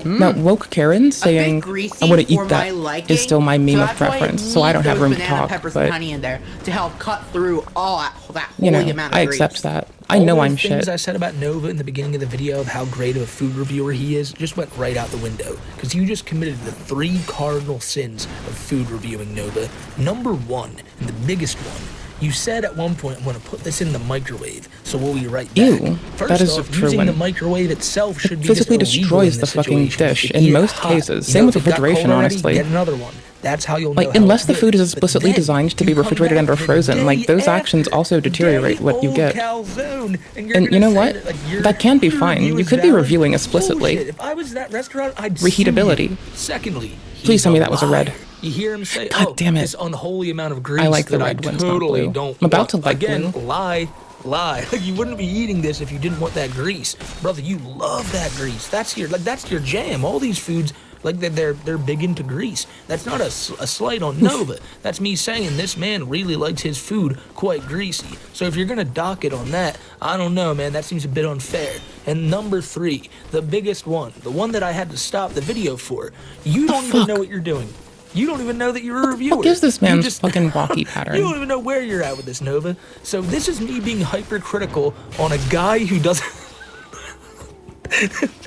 Now, woke Karen saying, I want to eat that is still my meme of preference, so I don't have room to talk, Peppers but, and honey in there to help cut through all that you holy know, amount of I grease. accept that. I know I'm things shit. I said about Nova in the beginning of the video of how great of a food reviewer he is just went right out the window because you just committed the 3 cardinal sins of food reviewing, Nova. Number 1, and the biggest one, you said at one point, I'm going to put this in the microwave, so we'll be right back. Ew, First that is off, a true using one. the microwave itself should be Physically just illegal destroys in the this fucking situation. dish If in you get most hot, cases. you Same know, with if it got refrigeration, cold already, honestly. Get another one. That's how you'll know. Like, how unless the it's food good. is explicitly But then designed to be you come refrigerated back and or the frozen, like, day those after, actions also deteriorate what you day-old get. calzone, and you're And you gonna know say what? that, like, your That can be food fine. review You is could be valid? reviewing explicitly. Bullshit. If I was at that restaurant, I'd sue you. Reheatability. Secondly, Please tell me that was a red. lie. You hear him say, God damn it. this unholy amount of grease I like the that red I ones, not totally blue. don't I'm about want. to like Again, blue. lie. Like, you wouldn't be eating this if you didn't want that grease. Brother, you love that grease. That's your jam. All these foods, like they're big into grease. That's not a slight on Nova. That's me saying this man really likes his food quite greasy. So if you're gonna dock it on that, I don't know, man. That seems a bit unfair. And number 3, the biggest one, the one that I had to stop the video for. You don't even know what you're doing. You don't even know that you're a reviewer. What is this You man's just- fucking walkie pattern? You don't even know where you're at with this, Nova. So this is me being hypercritical on a guy who doesn't...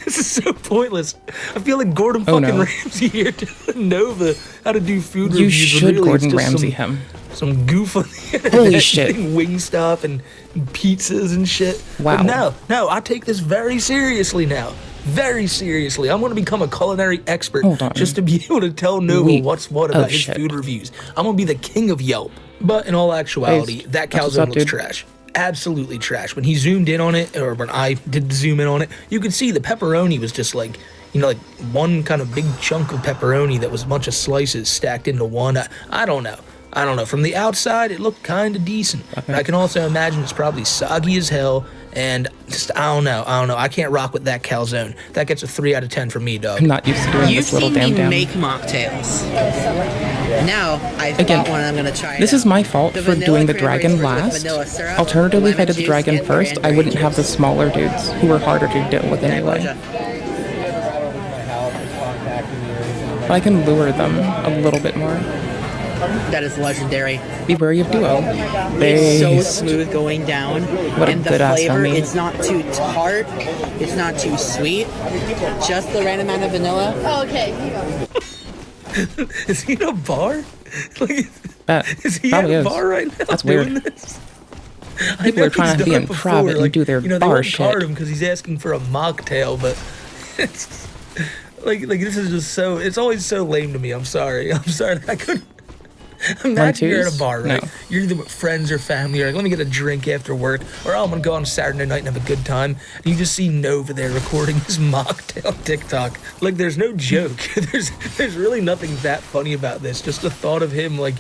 This is so pointless. I feel like Gordon Oh, fucking no. Ramsay here telling Nova how to do food You reviews. should Really, it's Gordon just Ramsay him. some goof on the internet. Holy shit. Eating Wingstop and pizzas and shit. Wow. But no, I take this very seriously now. Very seriously. I'm going to become a culinary expert Hold on. just to be able to tell Nova Wait. what's what Oh, about his shit. food reviews. I'm going to be the king of Yelp. But in all actuality, Based. that That's what's calzone up, looks dude. trash. Absolutely trash. When he zoomed in on it, or when I did zoom in on it, you could see the pepperoni was just like, you know, like one kind of big chunk of pepperoni that was a bunch of slices stacked into one. I don't know. From the outside, it looked kind of decent. But I can also imagine it's probably soggy as hell. And just, I don't know. I can't rock with that calzone. That gets a 3 out of 10 from me, dog. I'm not used to doing You've this little seen me damn. make mocktails. Now, I Again, thought one I'm gonna try. This it is out. my fault The for vanilla doing the cranberry dragon fruit with last. vanilla syrup, Alternatively, if I lemon did the juice, dragon and first, I cranberry wouldn't have the juice. smaller dudes who were harder to deal with anyway. But I can lure them a little bit more. That is legendary. Be wary of duo. It's so Based. smooth going down, What a and the good ass flavor, homie. it's not too tart, it's not too sweet, just the right amount of vanilla. Oh, okay. Is he in a bar? Like, is he at probably a is. bar right now? That's doing weird. This? People are trying to be in private and do their they bar won't shit. card him because he's asking for a mocktail, but it's like this is just so. It's always so lame to me. I'm sorry. I couldn't. Imagine you're at a twos? bar, right? No. You're either with friends or family. You're like, let me get a drink after work, or I'm gonna go on Saturday night and have a good time. And you just see Nova there recording his mocktail TikTok. Like, there's no joke. there's really nothing that funny about this. Just the thought of him, like,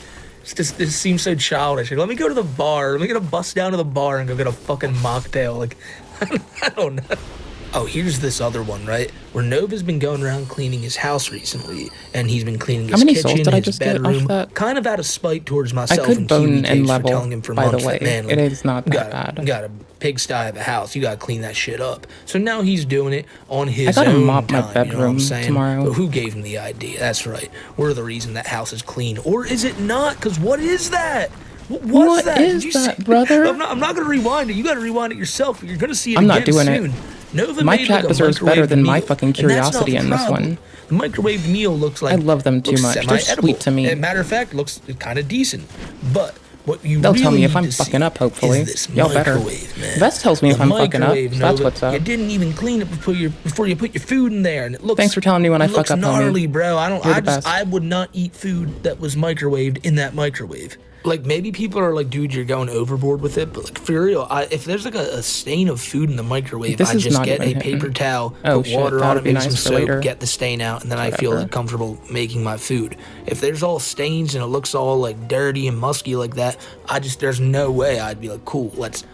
this seems so childish. Like, let me go to the bar. Let me get a bus down to the bar and go get a fucking mocktail. Like, I don't know. Oh, here's this other one, right? Where Nova's been going around cleaning his house recently, and he's been cleaning his How many souls kitchen, did I his just get off bedroom, that? kind of out of spite towards I myself could and bone Kiwi and Takes for level, telling him for by the months way. that, man, It is not that bad. You got a pigsty of a house. You got to clean that shit up. So now he's doing it on his I gotta own mop my time, you know what I'm bedroom saying? tomorrow. But who gave him the idea? That's right. We're the reason that house is clean. Or is it not? Because what is that? What's that? is Did you that, see? brother? I'm not going to rewind it. You got to rewind it yourself. But you're going to see it I'm again not doing soon. it. Nova My made chat like a deserves better microwave than my meal, fucking and that's not curiosity the in this problem. one. The microwave meal looks like I love them too looks much. They're semi-edible. sweet to me. As a matter of fact, looks kind of decent. But what you They'll really tell me if need I'm to fucking see up, hopefully. is this Y'all better. microwave, man. Vest tells me if The I'm fucking up, microwave, so that's Nova, what's up. You didn't even clean it before you put your food in there, and it looks. Thanks for telling me when I it fuck looks up, gnarly, homie. bro. You're the best. I would not eat food that was microwaved in that microwave. Like, maybe people are like, dude, you're going overboard with it, but like, for real, if there's like a stain of food in the microwave, This I is just not get a even paper hitting. towel, Oh, put shit, water on that'd it, be maybe some nice for soap, later. get the stain out, and then I feel Whatever. like comfortable making my food. If there's all stains and it looks all like dirty and musky like that, there's no way I'd be like, cool, let's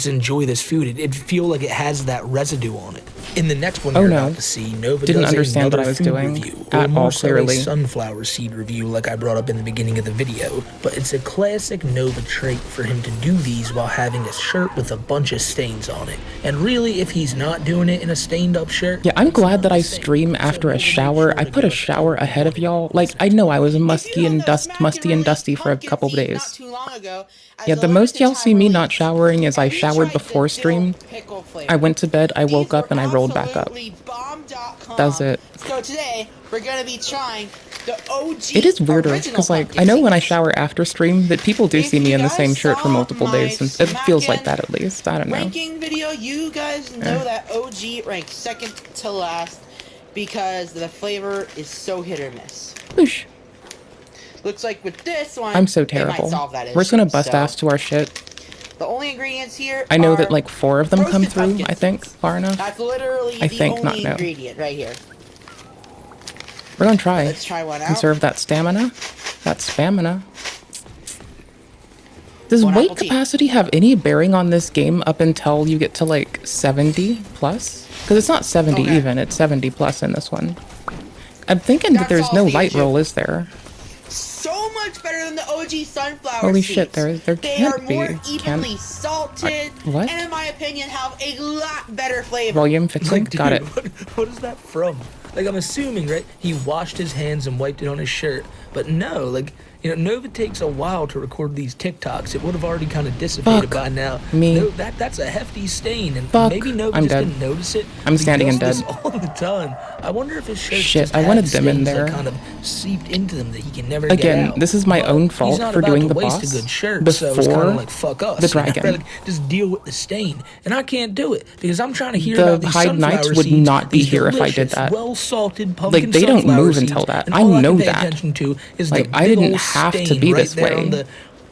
enjoy this food. It'd feel like it has that residue on it. In the next one Oh, you're no. about to see, Nova Didn't does understand what another I was food doing review, at or more all, so clearly. a sunflower seed review like I brought up in the beginning of the video. But it's a classic Nova trait for him to do these while having a shirt with a bunch of stains on it. And really, if he's not doing it in a stained up shirt... Yeah, I'm glad that I stream after a shower. I put a shower ahead of y'all. Like, I know I was musty and dusty for a couple of days. Yeah, the most y'all see me not showering is I showered before stream. I went to bed, I woke up, and I rolled back up. That's it. So today, we're gonna be trying the OG. It is weirder, because, like, I know when I shower after stream that people do see me in the same shirt for multiple days, and it feels like that at least. I don't know. Ranking video, you guys know that OG ranked second to last because the flavor is so hit or miss. Whoosh. Looks like with this one, I'm so they might terrible. solve that We're just gonna issue, bust so ass to our shit. The only ingredients here I know are that like 4 of them come roasted through, pumpkin I think, far enough. That's literally I the think, only not no. ingredient right here. We're gonna try. Let's try one out. Conserve that stamina. That stamina. Does One weight apple tea. capacity have any bearing on this game up until you get to like 70 plus? Because it's not 70 even, it's 70 plus in this one. I'm thinking that there's no light roll, is there? So much better than the OG sunflower Holy seeds. shit, there They can't are be. more Can't- evenly salted, what? and in my opinion, have a lot better flavor. Volume fixing? Dude, Got it. What is that from? Like, I'm assuming, right, he washed his hands and wiped it on his shirt. But no, like, you know, Nova takes a while to record these TikToks. It would have already kind of dissipated Fuck by now. me. No, that's a hefty stain, and Fuck, maybe Nova I'm just dead. didn't notice it. I'm standing He and does dead. this all the time. I wonder if his shirts Shit, just I have wanted them in stains that there. kind of seeped into them that he can never get Again, out. this is my own He's fault not for about doing to the waste boss a good shirt, so it's kind before of like, fuck us. the you know? dragon. Like, just deal with the stain. And I can't do it because I'm trying to hear The about these Hyde Knights sunflower would seeds, not be these here if I did delicious, that. well-salted pumpkin Like, they don't sunflower move seeds, until that. and I all know can pay that. attention to is Like, the I big didn't old have to stain be right this there way.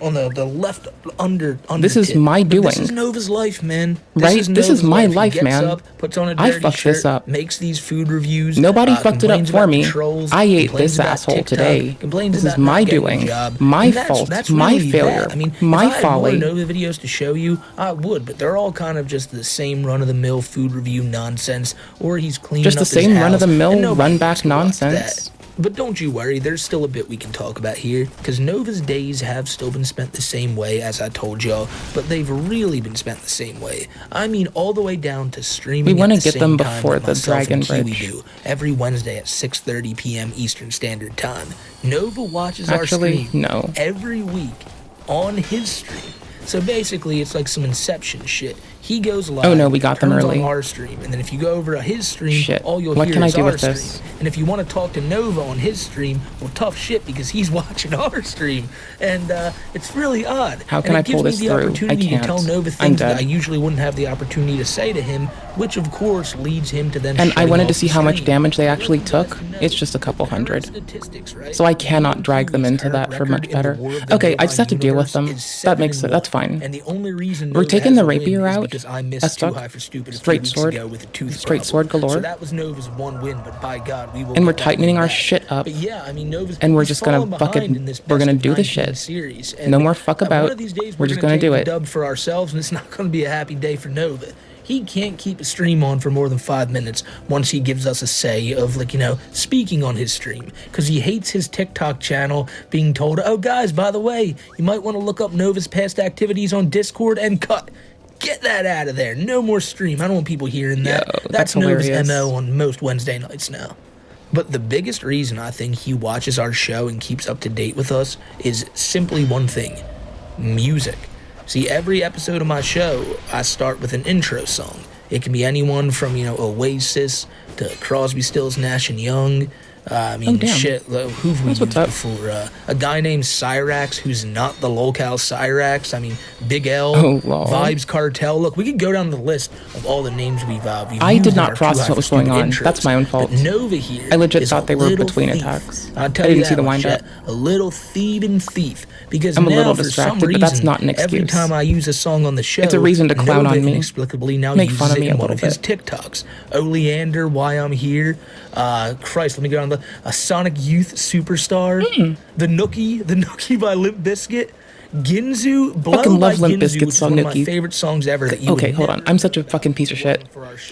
on the left under This is tip. my But This doing. is Nova's life, man. Right? This is Nova's my He life, gets man. Up, puts on a I dirty fucked shirt, this up. makes these food reviews. Nobody fucked it up complains for about me. the trolls, I ate complains this about asshole TikTok, today. complains This is about my not getting a doing. job. My And that's- fault. that's My really failure. bad. I mean, My if I had more folly. Nova videos to show you, I would, but they're all kind of just the same run-of-the-mill food review nonsense, or he's cleaning Just the up his same house, run-of-the-mill, and nobody run-back wants to watch nonsense. that. But don't you worry, there's still a bit we can talk about here, because Nova's days have still been spent the same way, as I told y'all, but they've really been spent the same way. I mean, all the way down to streaming We wanna at the get them same time before that the myself and Dragon Kiwi Bridge. do, every Wednesday at 6:30 p.m. Eastern Standard Time. Nova watches our Actually, stream no. every week on his stream. So basically, it's like some Inception shit. He goes live. Oh, no, we got them turns early. on our stream, and then if you go over to his stream, Shit. all you'll What hear can I is do our with stream. this? And if you want to talk to Nova on his stream, well, tough shit because he's watching our stream, and it's really odd. How can and I it gives pull me this the through? I opportunity can't. to tell Nova I'm things that I dead. usually wouldn't have the opportunity to say to him, which of course leads him to then. And I shutting wanted to off see the how much stream. damage they actually took. It's just a couple hundred. So I cannot drag them into that for much better. Okay, I just have to deal with them. That makes it. That's fine. And the only reason We're Nova taking has the a win rapier is out. because I missed That's too fuck. high for stupid a few Straight weeks sword. ago with a tooth Straight sword problem. galore. So that was Nova's one win, but by God, we will. And we're get that tightening win our back. shit up. But yeah, I mean, Nova's And we're he's just gonna fallen behind fucking- in this we're gonna best do of the 19 shit. series. No And more fuck one about. of these days, We're just gonna gonna do take it. the dub for ourselves, and it's not going to be a happy day for Nova. He can't keep a stream on for more than 5 minutes once he gives us a say of, like, you know, speaking on his stream. Because he hates his TikTok channel being told, oh, guys, by the way, you might want to look up Nova's past activities on Discord and cut. Get that out of there. No more stream. I don't want people hearing that. Yo, That's that's Nova's hilarious. MO on most Wednesday nights now. But the biggest reason I think he watches our show and keeps up to date with us is simply one thing: music. See, every episode of my show, I start with an intro song. It can be anyone from, Oasis to Crosby, Stills, Nash & Young. Shit, who've we used before? A guy named Cyrax, who's not the lolcow Cyrax. Big L, Vibes Cartel. Look, we could go down the list of all the names we've I did not process what was going on. That's my own fault. But Nova here I legit thought they were between attacks. I didn't see the wind-up. A little thieving thief. Because I'm a little now, distracted, for some reason, but that's not an excuse. Every time I use a song on the show, it's a reason to clown Nova on me. Inexplicably now Make uses fun of it me in a one little of his bit. TikToks. Oleander, Why I'm Here. Christ, let me go on a Sonic Youth Superstar. The Nookie by Limp Bizkit. Ginzu, Blow fucking by love Limp Ginzu, Bizkit's which is one of my Nookie. favorite songs ever. That you Okay, hold on. I'm such a fucking piece of shit.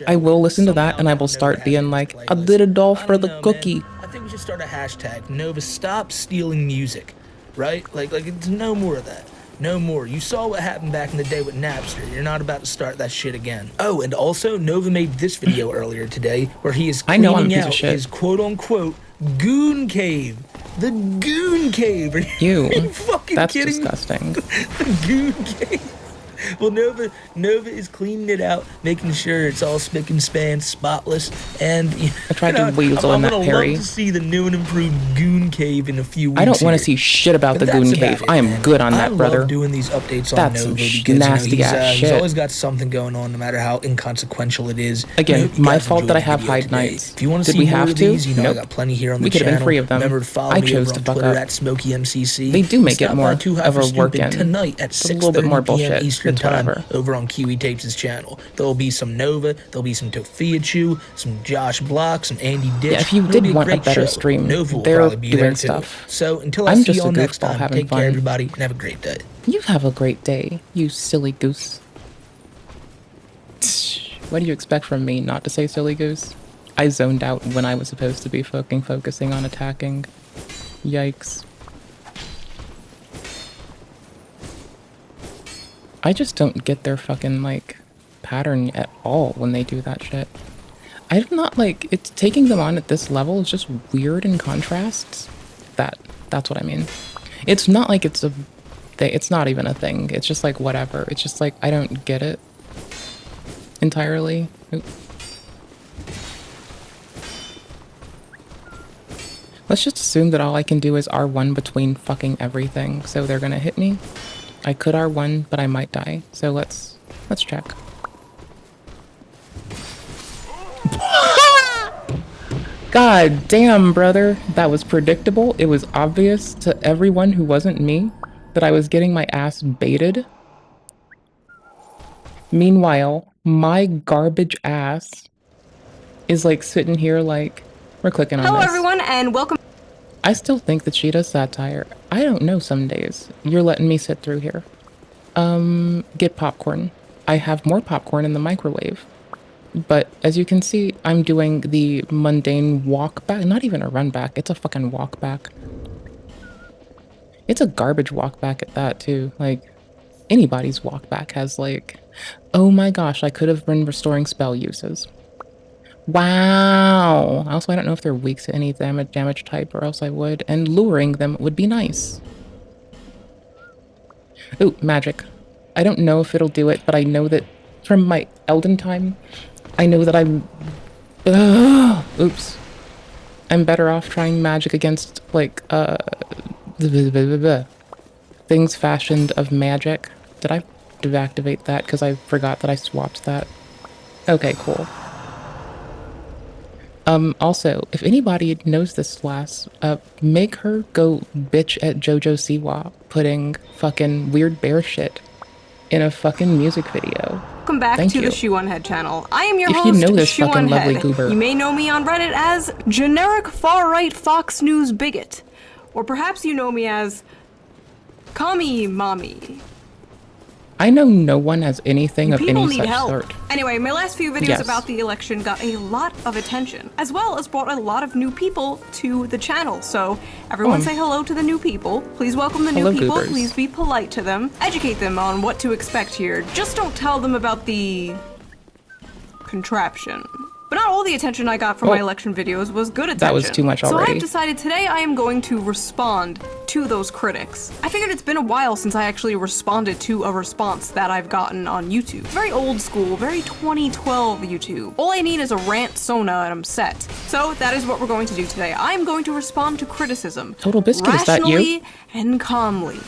I will listen to that and I will start being like, I did it all for the cookie. I think we should start a hashtag. Nova, stop stealing music. Right? Like it's no more of that. No more. You saw what happened back in the day with Napster. You're not about to start that shit again. Oh, and also, Nova made this video earlier today where he is cleaning out his quote-unquote goon cave. The goon cave. Are you fucking That's kidding disgusting. me? The goon cave. Well, Nova is cleaning it out, making sure it's all spick and span, spotless, and I tried to weasel in that, Perry. I'm gonna love to see the new and improved Goon Cave in a few weeks. I don't want to see shit about the Goon Cave. I am good on that, brother. I love doing these updates on That's Nova some because nasty ass he's shit. always got something going on, no matter how inconsequential it is. Again, my fault that I have hide nights. If you want to Did see we more have of to? these, I Nope. got plenty here on the We could channel. have been 3 of them. Remember to follow I me chose over to on fuck Twitter up. at SmokeyMCC. They do make Stop it more by Too High of for a Stupid work-in. tonight at It's a little bit more 6:30 p.m. bullshit. Eastern It's Time whatever. over on Kiwi Tapes' channel. There'll be some Nova, there'll be some Tofia Chew, some Josh Block, some Andy Ditch. Yeah, if you It'll did be a want a great better show. stream, Nova will they're probably be there doing too. stuff. So until I I'm see just you all a next goofball time, having take care, fun. everybody, and have a great day. You have a great day, you silly goose. What do you expect from me not to say silly goose? I zoned out when I was supposed to be fucking focusing on attacking. Yikes. I just don't get their fucking, pattern at all when they do that shit. I'm not, it's taking them on at this level is just weird in contrasts. That's what I mean. It's not like it's a thing. It's not even a thing. It's just whatever. It's just I don't get it entirely. Oop. Let's just assume that all I can do is R1 between fucking everything. So they're gonna hit me. I could R1, but I might die. So let's check. God damn, brother. That was predictable. It was obvious to everyone who wasn't me that I was getting my ass baited. Meanwhile, my garbage ass is sitting here we're clicking on Hello, this. everyone, and welcome. I still think that she does satire. I don't know some days. You're letting me sit through here. Get popcorn. I have more popcorn in the microwave. But as you can see, I'm doing the mundane walk back. Not even a run back. It's a fucking walk back. It's a garbage walk back at that, too. Anybody's walk back has oh my gosh, I could have been restoring spell uses. Wow. Also, I don't know if they're weak to any damage type, or else I would. And luring them would be nice. Ooh, magic. I don't know if it'll do it, but I know that from my Elden time, I know that I'm... oops. I'm better off trying magic against, things fashioned of magic. Did I deactivate that? Because I forgot that I swapped that. Okay, cool. Also, if anybody knows this lass, make her go bitch at Jojo Siwa putting fucking weird bear shit in a fucking music video. Welcome back Thank to you. the Shoe One Head channel. I am your If host, you know this Shoe fucking One lovely Head. goober. You may know me on Reddit as generic far-right Fox News bigot, or perhaps you know me as Kami Mommy. I know no one has anything of People any need such help. sort. Anyway, my last few videos Yes. about the election got a lot of attention, as well as brought a lot of new people to the channel. So everyone say hello to the new people. Please welcome the Hello, new people. goobers. Please be polite to them. Educate them on what to expect here. Just don't tell them about the contraption. But not all the attention I got from my election videos was good attention. That was too much So I already. have decided today I am going to respond to those critics. I figured it's been a while since I actually responded to a response that I've gotten on YouTube. Very old school, very 2012 YouTube. All I need is a rant Sona and I'm set. So that is what we're going to do today. I'm going to respond to criticism. Total Biscuit, is that you? Rationally and calmly.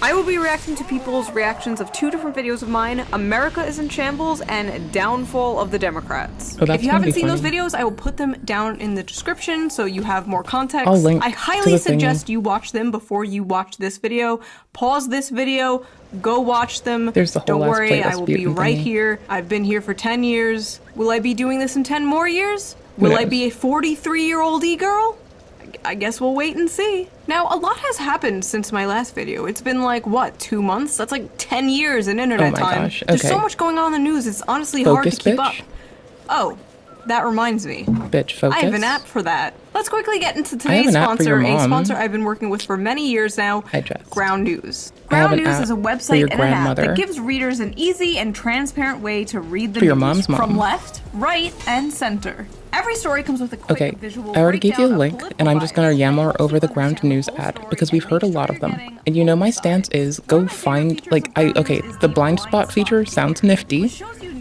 I will be reacting to people's reactions of 2 different videos of mine, America is in Shambles and Downfall of the Democrats. Oh, that's if you gonna haven't be seen those funny. videos, I will put them down in the description so you have more context. I'll link I to highly the suggest thingy. you watch them before you watch this video. Pause this video, go watch them. There's the whole Don't last worry, I playlist will be mutant right thingy. here. I've been here for 10 years. Will I be doing this in 10 more years? Will I knows? be a 43-year-old e-girl? I guess we'll wait and see. Now, a lot has happened since my last video. It's been like, what, 2 months? That's like 10 years in internet Oh my time. gosh, There's so okay. much going on in the news, it's honestly hard Focus, to keep bitch. up. Oh, that reminds me. Bitch, focus. I have an app for that. Let's quickly get into I have today's an app for your sponsor, a mom. sponsor I've been working with for many years now, Hi, Jess. Ground News. I have Ground an News app is a for website your and an app grandmother. that gives readers an easy and transparent way to read the For your news mom's mom. from left, right, and center. Every story comes with a quick Okay, visual I already gave you a breakdown of link, political and I'm just gonna bias. yammer over the Ground News ad because we've heard a lot of them. And you know my stance is go find, okay, the blind spot feature sounds nifty,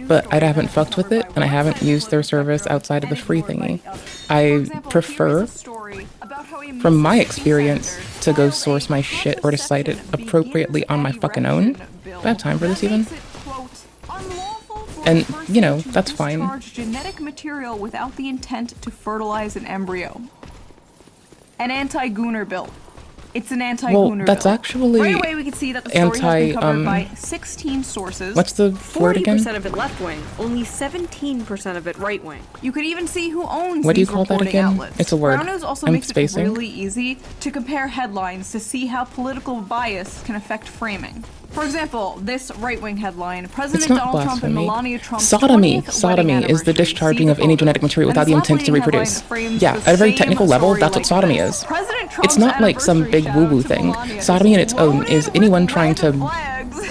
but I haven't fucked with it, and I haven't used their service outside of the free thingy. I prefer, from my experience, to go source my shit or to cite it appropriately on my fucking own. Do I have time for this even? And, you know, that's fine. Discharge genetic material without the intent to fertilize an embryo. An anti-gooner bill. It's an anti-gooner Well, bill. that's actually Right away we can see that the story has been covered by 16 sources. what's the word again? 40% of it left-wing, only 17% of it right-wing. You could even see who owns What do you these call that reporting again? outlets. It's a word. Ground News also I'm makes spacing. it really easy to compare headlines to see how political bias can affect framing. For example, this right-wing headline, President It's not Donald Trump and blasphemy. Melania Trump's Sodomy. 20th wedding Sodomy is the anniversary. discharging See of the any photos. genetic material And without the this intent to left-wing reproduce. headline frames Yeah, the at a very same technical level, story that's what like sodomy this. is. President It's Trump's not like some anniversary big shout woo-woo to thing. Melania Sodomy in its own loaded is with anyone trying to... flags.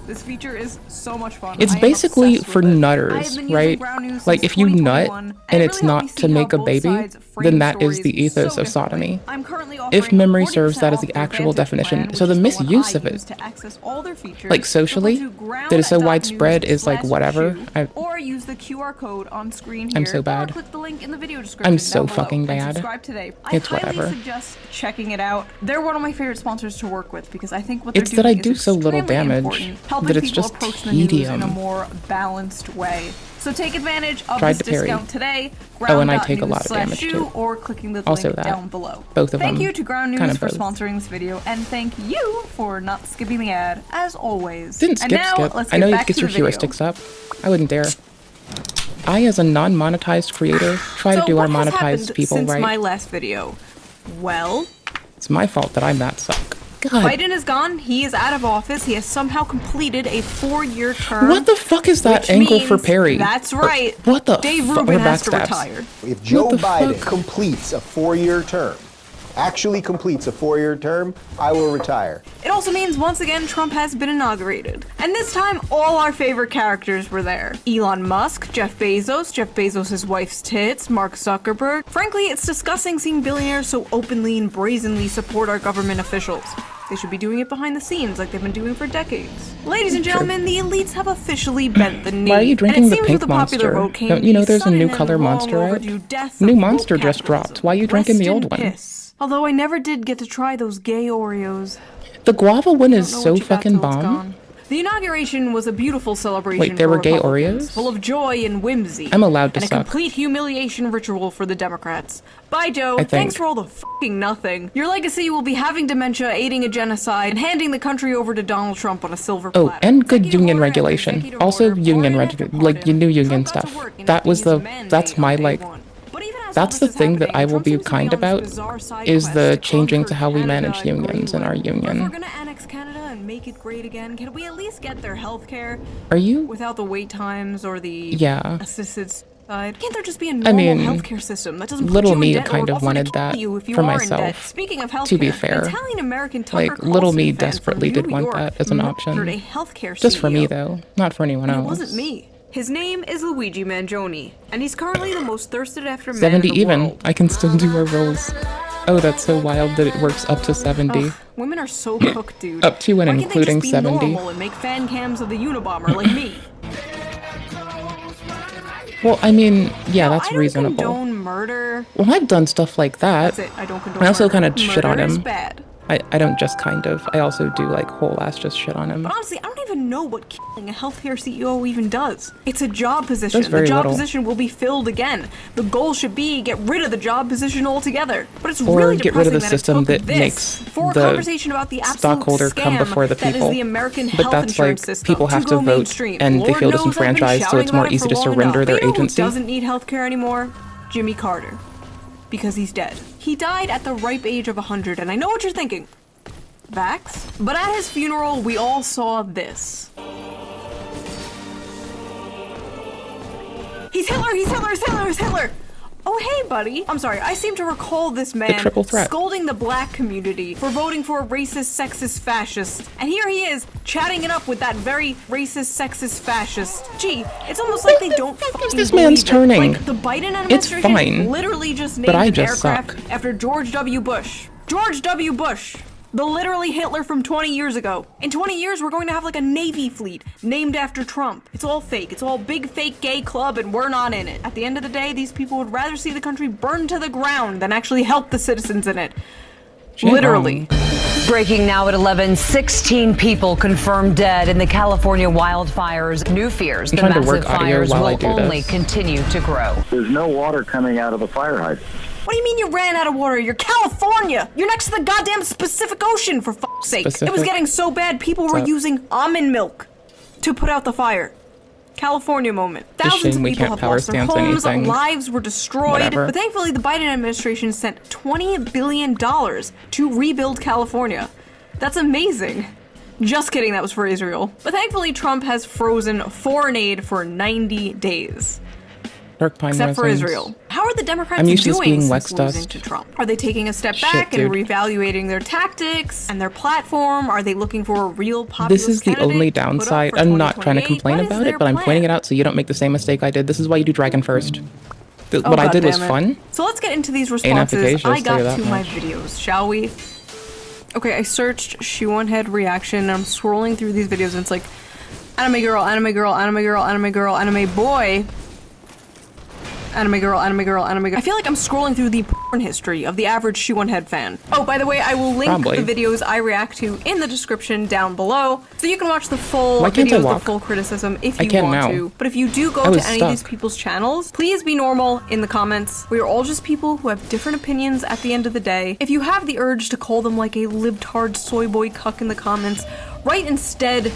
This feature is so much fun. It's I am basically obsessed for with it. I have nutters, been using right? Ground News Like, since if you nut 2021, and it it's really helped me not see to how make a both baby, sides frame then that is stories the ethos so of sodomy. differently. I'm currently If offering memory 40% serves, that is off the their actual Advantage definition. plan, So the which is the one misuse I of it, use to access all their features. like socially, So go to that is so ground.news widespread is like whatever. or use the QR code on screen here. I'm so bad. Or click the link in the video description I'm so down below fucking and bad. subscribe today. It's I highly whatever. suggest checking it out. They're one of my favorite sponsors to work with because I think what they're It's doing that I is do so little extremely damage important, helping that it's people just approach the news in a tedium. more balanced way. So take advantage of Tried this to parry. discount today. Oh, and I take a lot of damage, ground.news/shoe too. or clicking the Also link that. down below. Both of Thank them. you to Ground News Kind of for both. sponsoring this video, and thank you for not skipping the ad as always. Didn't And skip, now, skip. let's I know get you back get to your the video. heuristics up. I wouldn't dare. I, as a non-monetized creator, try to So do our what has monetized happened people since right. my last video? Well, It's my fault that I'm that suck. God. Biden is gone. He is out of office. He has somehow completed a 4-year term. What the fuck is that which angle for means- Perry? That's right. What the Dave fuck? Rubin Or has to backstabs. retire. If Joe What the Biden fuck? completes a 4-year term, actually completes a 4-year term, I will retire. It also means once again Trump has been inaugurated. And this time all our favorite characters were there. Elon Musk, Jeff Bezos' wife's tits, Mark Zuckerberg. Frankly, it's disgusting seeing billionaires so openly and brazenly support our government officials. They should be doing it behind the scenes like they've been doing for decades. Ladies and gentlemen, the elites have officially bent the knee. Why are you drinking and it the seems pink with the popular monster? vote came Don't you know the there's a new sudden color and monster out? long-overdue death New of monster woke just capitalism. dropped. Why are you drinking Rest the old in one? piss. Although I never did get to try those gay Oreos. The guava one is Don't know so what you got fucking till it's bomb. gone. The inauguration was a beautiful celebration. Wait, there for were gay Republicans, Oreos? full of joy and whimsy. I'm allowed to and suck. a complete humiliation ritual for the Democrats. Bye, Joe. I think. Thanks for all the fucking nothing. Your legacy will be having dementia, aiding a genocide, and handing the country over to Donald Trump on a silver Oh, platter. and good union regulation. Also union like you new union stuff. That was that's my like that's the thing that I will be kind about is the changing to how we manage unions in our If we're union. gonna annex Canada and make it great again, can we at least get their health care Are you? without the wait times or the Yeah. assisted Can't there just be a normal healthcare system that doesn't put little you in me debt kind or of wanted that you if you for are in debt? myself. Speaking of healthcare, To be fair, an Italian-American Tucker like little me Carlson fan desperately from did New want York that as an option. murdered a healthcare Just for me CEO. though, not for anyone And else. it wasn't me. His name is Luigi Mangione, and he's currently the most thirsted after man 70 in the even. world. I can still do our rolls. Oh, that's so wild that it works up to 70. Ugh, women are so cooked, dude. Up to and Why can't including they just be 70. normal and make fan cams of the Unabomber like me? Well, I mean, yeah, that's I don't reasonable. condone murder. Well, I've done stuff like that. That's it. I don't condone I also murder. kind of shit on Murder is him. bad. I don't just kind of. I also do like whole ass just shit on him. But honestly, I don't even know what killing a healthcare CEO even does. It's a job position. Does very The job little. position will be filled again. The goal should be get rid of the job position altogether. But it's Or really get rid of the depressing system that it that took makes this for a the conversation about the absolute stockholder come scam before the that people. is the American But health that's insurance like system people have to to go vote mainstream. and they Lord feel knows I've been disenfranchised, so shouting it's more about it easy for to long surrender enough. their You know who agency. doesn't need healthcare anymore? Jimmy Carter. Because he's dead. He died at the ripe age of 100, and I know what you're thinking. Vax? But at his funeral, we all saw this. He's Hitler! He's Hitler! He's Hitler! He's Hitler! Oh, hey, buddy. I'm sorry, I seem to recall this man triple threat. scolding the black community for voting for a racist, sexist fascist. And here he is, chatting it up with that very racist, sexist fascist. Gee, it's almost like they don't fucking this believe man's it. turning? Like, the Biden It's administration fine, literally just but named I an just aircraft suck. after George W. Bush. George W. Bush. The literally Hitler from 20 years ago. In 20 years, we're going to have like a Navy fleet named after Trump. It's all fake. It's all big fake gay club and we're not in it. At the end of the day, these people would rather see the country burned to the ground than actually help the citizens in it. Literally. Breaking now at 11, 16 people confirmed dead in the California wildfires. New fears I'm the trying to massive work audio fires while I will do only this. continue to grow. There's no water coming out of the fire hydrant. What do you mean you ran out of water? You're California! You're next to the goddamn Pacific Ocean, for fuck's sake! It was Pacific? getting so bad, people were using almond milk to put out the fire. California moment. Thousands of we people can't have power lost their stance homes, anything. lives were destroyed, Whatever. but thankfully the Biden administration sent $20 billion to rebuild California. That's amazing. Just kidding, that was for Israel. But thankfully Trump has frozen foreign aid for 90 days. Dark Pine Except for resins. Israel. How are the Democrats I'm used to doing being since Lex losing Dust. to Trump? Are they taking a step Shit, back and dude. reevaluating their tactics and their platform? Are they looking for a real populist This is the candidate only to put up downside. for I'm not trying to 2028? complain What is about their it, but I'm plan? pointing it out so you don't make the same mistake I did. This is why you do Dragon first. Oh, What I did was goddammit. fun. So let's get into these Ain't responses efficacious, I tell got you that to my much. videos, shall we? Okay, I searched Shoe on Head reaction and I'm scrolling through these videos and it's like anime girl, anime girl, anime girl, anime girl, anime boy. Anime girl, anime girl, anime girl. I feel like I'm scrolling through the porn history of the average Shoe on Head fan. Oh, by the way, I will link Probably. the videos I react to in the description down below, so you can watch the full Why can't I videos, the walk? full criticism if I you can want now. to. But if you do go I to was any of these stuck. people's channels, please be normal in the comments. We are all just people who have different opinions at the end of the day. If you have the urge to call them like a libtard soy boy cuck in the comments, write instead,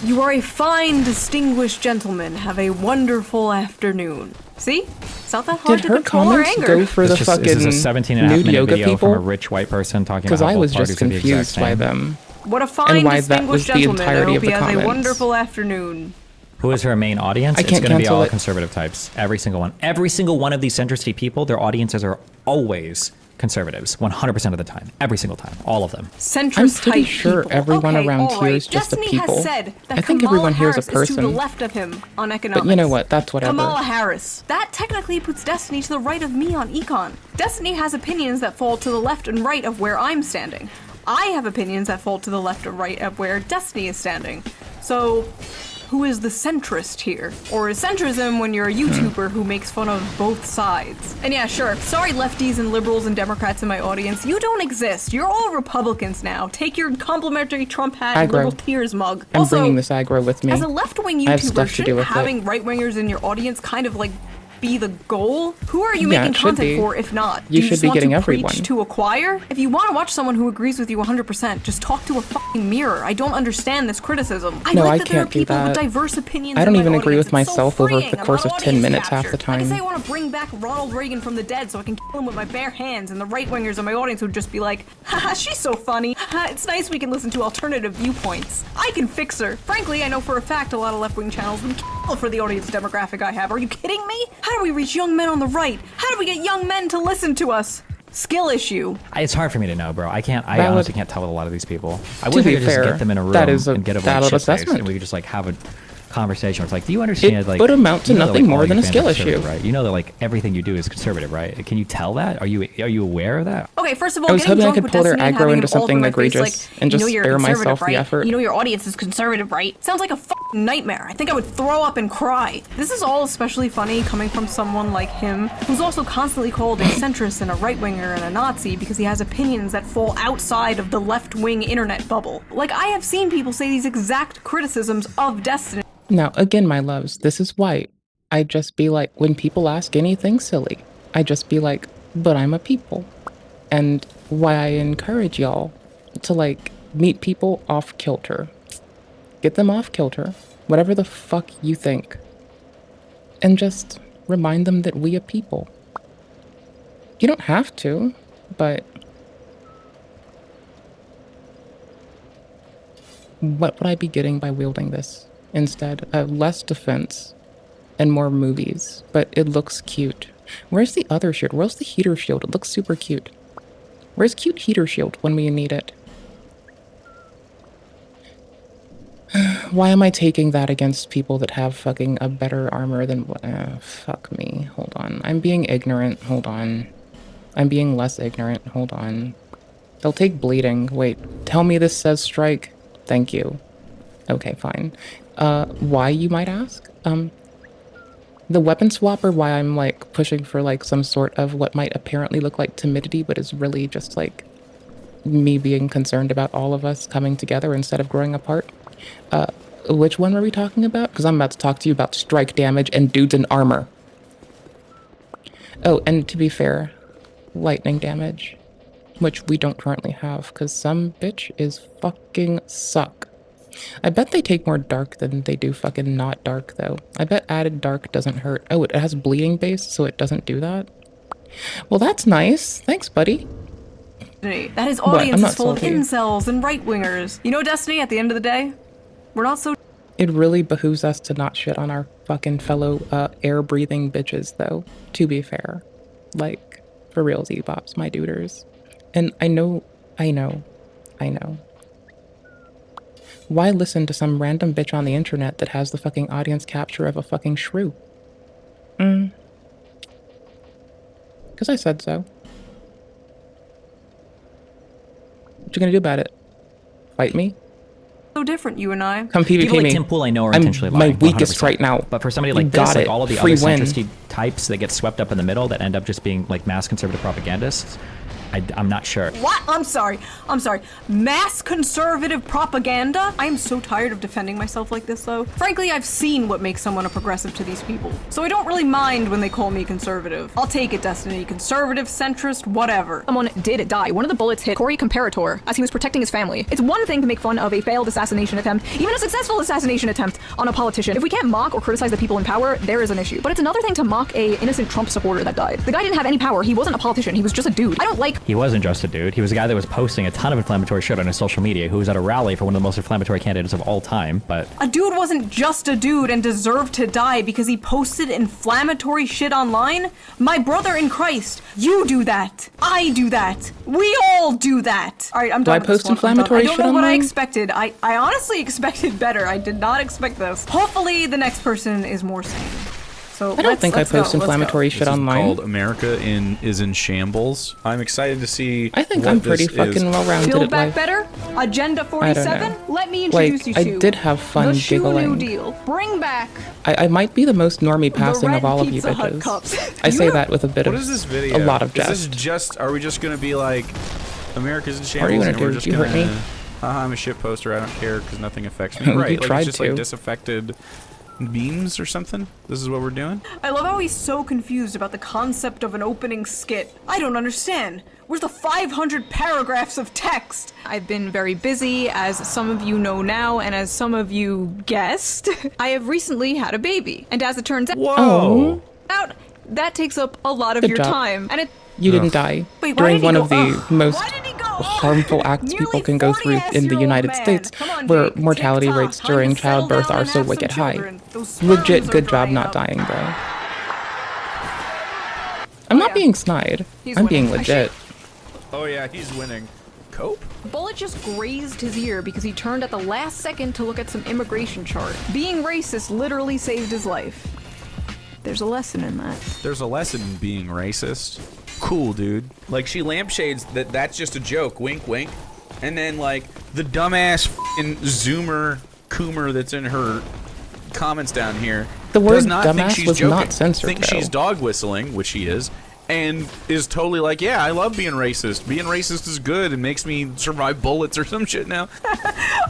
"You are a fine, distinguished gentleman. Have a wonderful afternoon." See? It's not that hard Did to her control our comments anger. go for the This fucking is a 17.5 nude minute yoga video from a people? rich white person talking about Because how I both was parties just are the exact confused by same. them. What a fine, why that was distinguished the gentleman. I entirety hope of he the has a comments. wonderful afternoon. Who is her main audience? I It's can't going to be cancel all it. conservative types. Every single one. Every single one of these centrist people, their audiences are always conservatives. 100% of the time. Every single time. All of them. Centrist I'm pretty type sure people. everyone Okay, around all here right. is just Destiny a people. has said that I think Kamala everyone here is a Harris is to the person. left of him on economics. But you know what? That's whatever. Kamala Harris. That technically puts Destiny to the right of me on econ. Destiny has opinions that fall to the left and right of where I'm standing. I have opinions that fall to the left and right of where Destiny is standing. So, who is the centrist here? Or is centrism when you're a YouTuber who makes fun of both sides? And yeah, sure, sorry lefties and liberals and Democrats in my audience, you don't exist. You're all Republicans now. Take your complimentary Trump hat and Aggro. liberal tears mug. I'm Also, bringing this aggro with me. as a left-wing I have YouTuber, stuff to do shouldn't with having it. right-wingers in your audience kind of like be the goal? Who are you Yeah, making it should content be. for if not? You Do should just be want getting to everyone. preach to acquire? If you want to watch someone who agrees with you 100%, just talk to a fucking mirror. I don't understand this criticism. I No, like I that there are can't do people with that. diverse opinions I don't in my even agree audience. with It's so myself over freeing. the I'm course not of 10 audience minutes half captured. the Like I say, I time. want to bring back Ronald Reagan from the dead so I can kill him with my bare hands, and the right-wingers in my audience would just be like, haha, she's so funny. Haha, it's nice we can listen to alternative viewpoints. I can fix her. Frankly, I know for a fact a lot of left-wing channels would kill for the audience demographic I have. Are you kidding me? How do we reach young men on the right? How do we get young men to listen to us? Skill issue. It's hard for me to know, bro. I honestly can't tell with a lot of these people. I To wish I be could just fair, get them in a room that is a and get a valid shit faced, assessment. and we could just like have a conversation where it's like, do you understand? It like, would amount to you know that, nothing like, more all than your a fans are skill conservative, issue. right? You know that like everything you do is conservative, right? Can you tell that? Are you aware of that? Okay, first of all, I was getting hoping I drunk could with pull their Destiny and aggro having into it all something through my face, egregious like, and you know just you're spare conservative, myself right? the effort. You know your audience is conservative, right? Sounds like a fucking nightmare. I think I would throw up and cry. This is all especially funny coming from someone like him, who's also constantly called a centrist and a right-winger and a Nazi because he has opinions that fall outside of the left-wing internet bubble. Like, I have seen people say these exact criticisms of Destiny. Now, again, my loves, this is why I just be like, when people ask anything silly, I just be like, but I'm a people. And why I encourage y'all to like meet people off kilter. Get them off kilter, whatever the fuck you think. And just remind them that we a people. You don't have to, but what would I be getting by wielding this? Instead, less defense and more movies, but it looks cute. Where's the other shield? Where's the heater shield? It looks super cute. Where's cute heater shield when we need it? Why am I taking that against people that have fucking a better armor than... fuck me. Hold on. I'm being ignorant. Hold on. I'm being less ignorant. Hold on. They'll take bleeding. Wait. Tell me this says strike. Thank you. Okay, fine. Why, you might ask? The weapon swap, or why I'm like pushing for like some sort of what might apparently look like timidity, but is really just like me being concerned about all of us coming together instead of growing apart. Which one were we talking about? Because I'm about to talk to you about strike damage and dudes in armor. Oh, and to be fair, lightning damage, which we don't currently have, because some bitch is fucking suck. I bet they take more dark than they do fucking not dark, though. I bet added dark doesn't hurt. Oh, it has bleeding base, so it doesn't do that? Well, that's nice. Thanks, buddy. That his audience is full of incels and right-wingers. You know, Destiny, at the end of the day, we're not so... It really behooves us to not shit on our fucking fellow air-breathing bitches, though, to be fair. Like, for real, Z-Bops, my duders. And I know. Why listen to some random bitch on the internet that has the fucking audience capture of a fucking shrew? Because I said so. What you gonna do about it? Fight me? So different, you and I. Come PvP People like me. Tim Pool I know are I'm intentionally my lying. weakest 100%. right now. But for somebody like You this, got like it. all of the Free other win. centrist types that get swept up in the middle that end up just being like mass conservative propagandists, I'm not sure. What? I'm sorry. Mass conservative propaganda? I am so tired of defending myself like this, though. Frankly, I've seen what makes someone a progressive to these people, so I don't really mind when they call me conservative. I'll take it, Destiny. Conservative, centrist, whatever. Someone did die. One of the bullets hit Corey Comparator as he was protecting his family. It's one thing to make fun of a failed assassination attempt, even a successful assassination attempt, on a politician. If we can't mock or criticize the people in power, there is an issue. But it's another thing to mock a innocent Trump supporter that died. The guy didn't have any power. He wasn't a politician. He was just a dude. I don't like... He wasn't just a dude. He was a guy that was posting a ton of inflammatory shit on his social media, who was at a rally for one of the most inflammatory candidates of all time, but... A dude wasn't just a dude and deserved to die because he posted inflammatory shit online? My brother in Christ, you do that. I do that. We all do that. All right, I'm done. Do I post inflammatory shit online? I don't know what I online? expected. I honestly expected better. I did not expect this. Hopefully the next person is more sane. So I don't think I post inflammatory shit online. Called America is in Shambles. I'm excited to see. I think what I'm pretty this fucking is. well-rounded Build at Back life. Better? Agenda I don't 47? know. Let me introduce Like, you to I did have fun the Shoe New giggling. Deal. Bring back I might be the most normie passing of red all of you Pizza Hut bitches. cups. I say that with a bit What of is this video? a lot of Is jest. this just? Are we just gonna be like, America's in What shambles, are you gonna and we're do? just You gonna? hurt me? I'm a shit poster. I don't care because nothing affects me. You Right? Like tried it's just to. like disaffected beams or something. This is what we're doing. I love how he's so confused about the concept of an opening skit. I don't understand. Where's the 500 paragraphs of text? I've been very busy, as some of you know now, and as some of you guessed. I have recently had a baby, and as it turns Whoa. out, that takes up a lot of Good your job. time. And it You didn't die Wait, why during did he one go of the up? most Why did he go harmful acts people can go through in the United States, where mortality rates during childbirth are so wicked high. Legit good job not dying, bro. I'm not being snide. I'm being legit. Oh yeah, he's winning. Cope? A bullet just grazed his ear because he turned at the last second to look at some immigration chart. Being racist literally saved his life. There's a lesson in that. There's a lesson in being racist. Cool, dude. Like, she lampshades that's just a joke. Wink, wink. And then, like, the dumbass f***ing Zoomer Coomer that's in her comments down here The word does not think dumbass she's was joking. not censored, Thinks though. she's dog whistling, which she is, and is totally like, yeah, I love being racist. Being racist is good and makes me survive bullets or some shit now.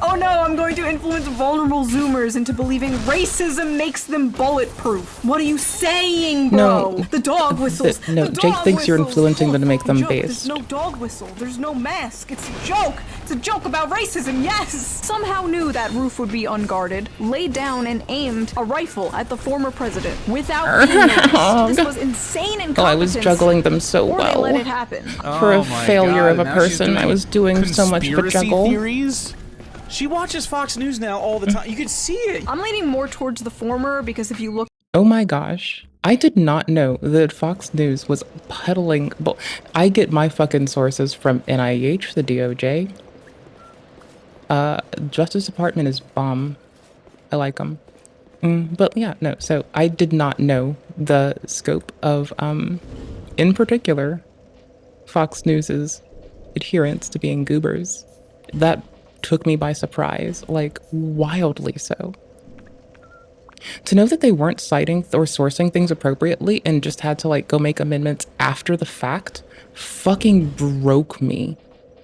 Oh no, I'm going to influence vulnerable Zoomers into believing racism makes them bulletproof. What are you saying, bro? No. The dog whistles. No, the Jake dog thinks you're whistles. influencing them to make them Joke. based. There's no dog whistle. There's no mask. It's a joke. It's a joke about racism, yes! Somehow knew that roof would be unguarded, laid down and aimed a rifle at the former president without being noticed. This was insane incompetence. Oh, I was juggling them so or well. They let it happen. For a Oh my failure God, of a now she's person, I was doing so much of a conspiracy juggle. theories? She watches Fox News now all the time. You can see it. I'm leaning more towards the former because if you look Oh my gosh. I did not know that Fox News was peddling. I get my fucking sources from NIH, the DOJ. Justice Department is bomb. I like them. But yeah, no. So I did not know the scope of, in particular, Fox News's adherence to being goobers. That took me by surprise, like wildly so. To know that they weren't citing or sourcing things appropriately and just had to like go make amendments after the fact fucking broke me.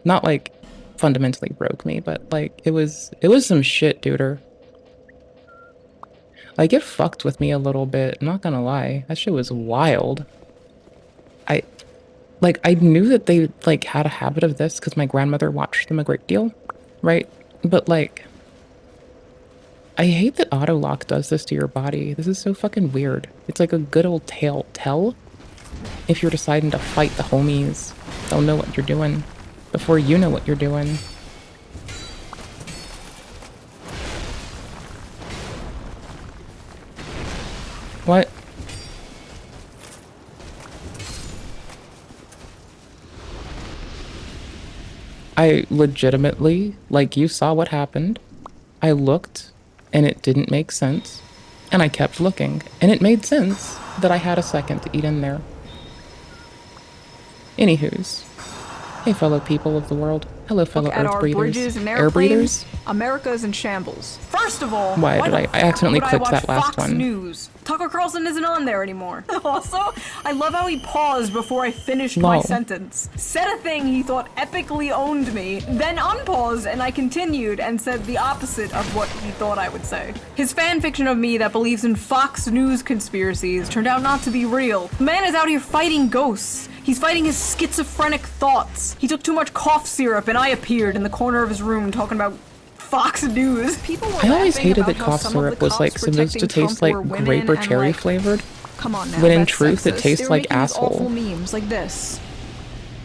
Not like fundamentally broke me, but like it was some shit, duder. Like it fucked with me a little bit, I'm not gonna lie. That shit was wild. I knew that they like had a habit of this because my grandmother watched them a great deal, right? But like I hate that auto lock does this to your body. This is so fucking weird. It's like a good old tell. If you're deciding to fight the homies, they'll know what you're doing before you know what you're doing. What? I legitimately, like you saw what happened. I looked and it didn't make sense. And I kept looking and it made sense that I had a second to eat in there. Anywho's. Hey fellow people of the world. Hello fellow at our earth breathers. bridges and Air airplanes, breathers. America's in shambles. First of all, Why did I accidentally would clicked watch that last Fox one? News? Tucker Carlson isn't on there anymore. Also, I love how he paused before I finished my Lol. sentence. Said a thing he thought epically owned me, then unpaused and I continued and said the opposite of what he thought I would say. His fan fiction of me that believes in Fox News conspiracies turned out not to be real. The man is out here fighting ghosts. He's fighting his schizophrenic thoughts. He took too much cough syrup and I appeared in the corner of his room talking about Fox News. People were I always laughing hated about that how cough some of the syrup was like cops supposed to protecting taste Trump like were women grape or and, cherry like, flavored. Come on now, When in that's truth it sexist. tastes They were like making these awful asshole. memes like this.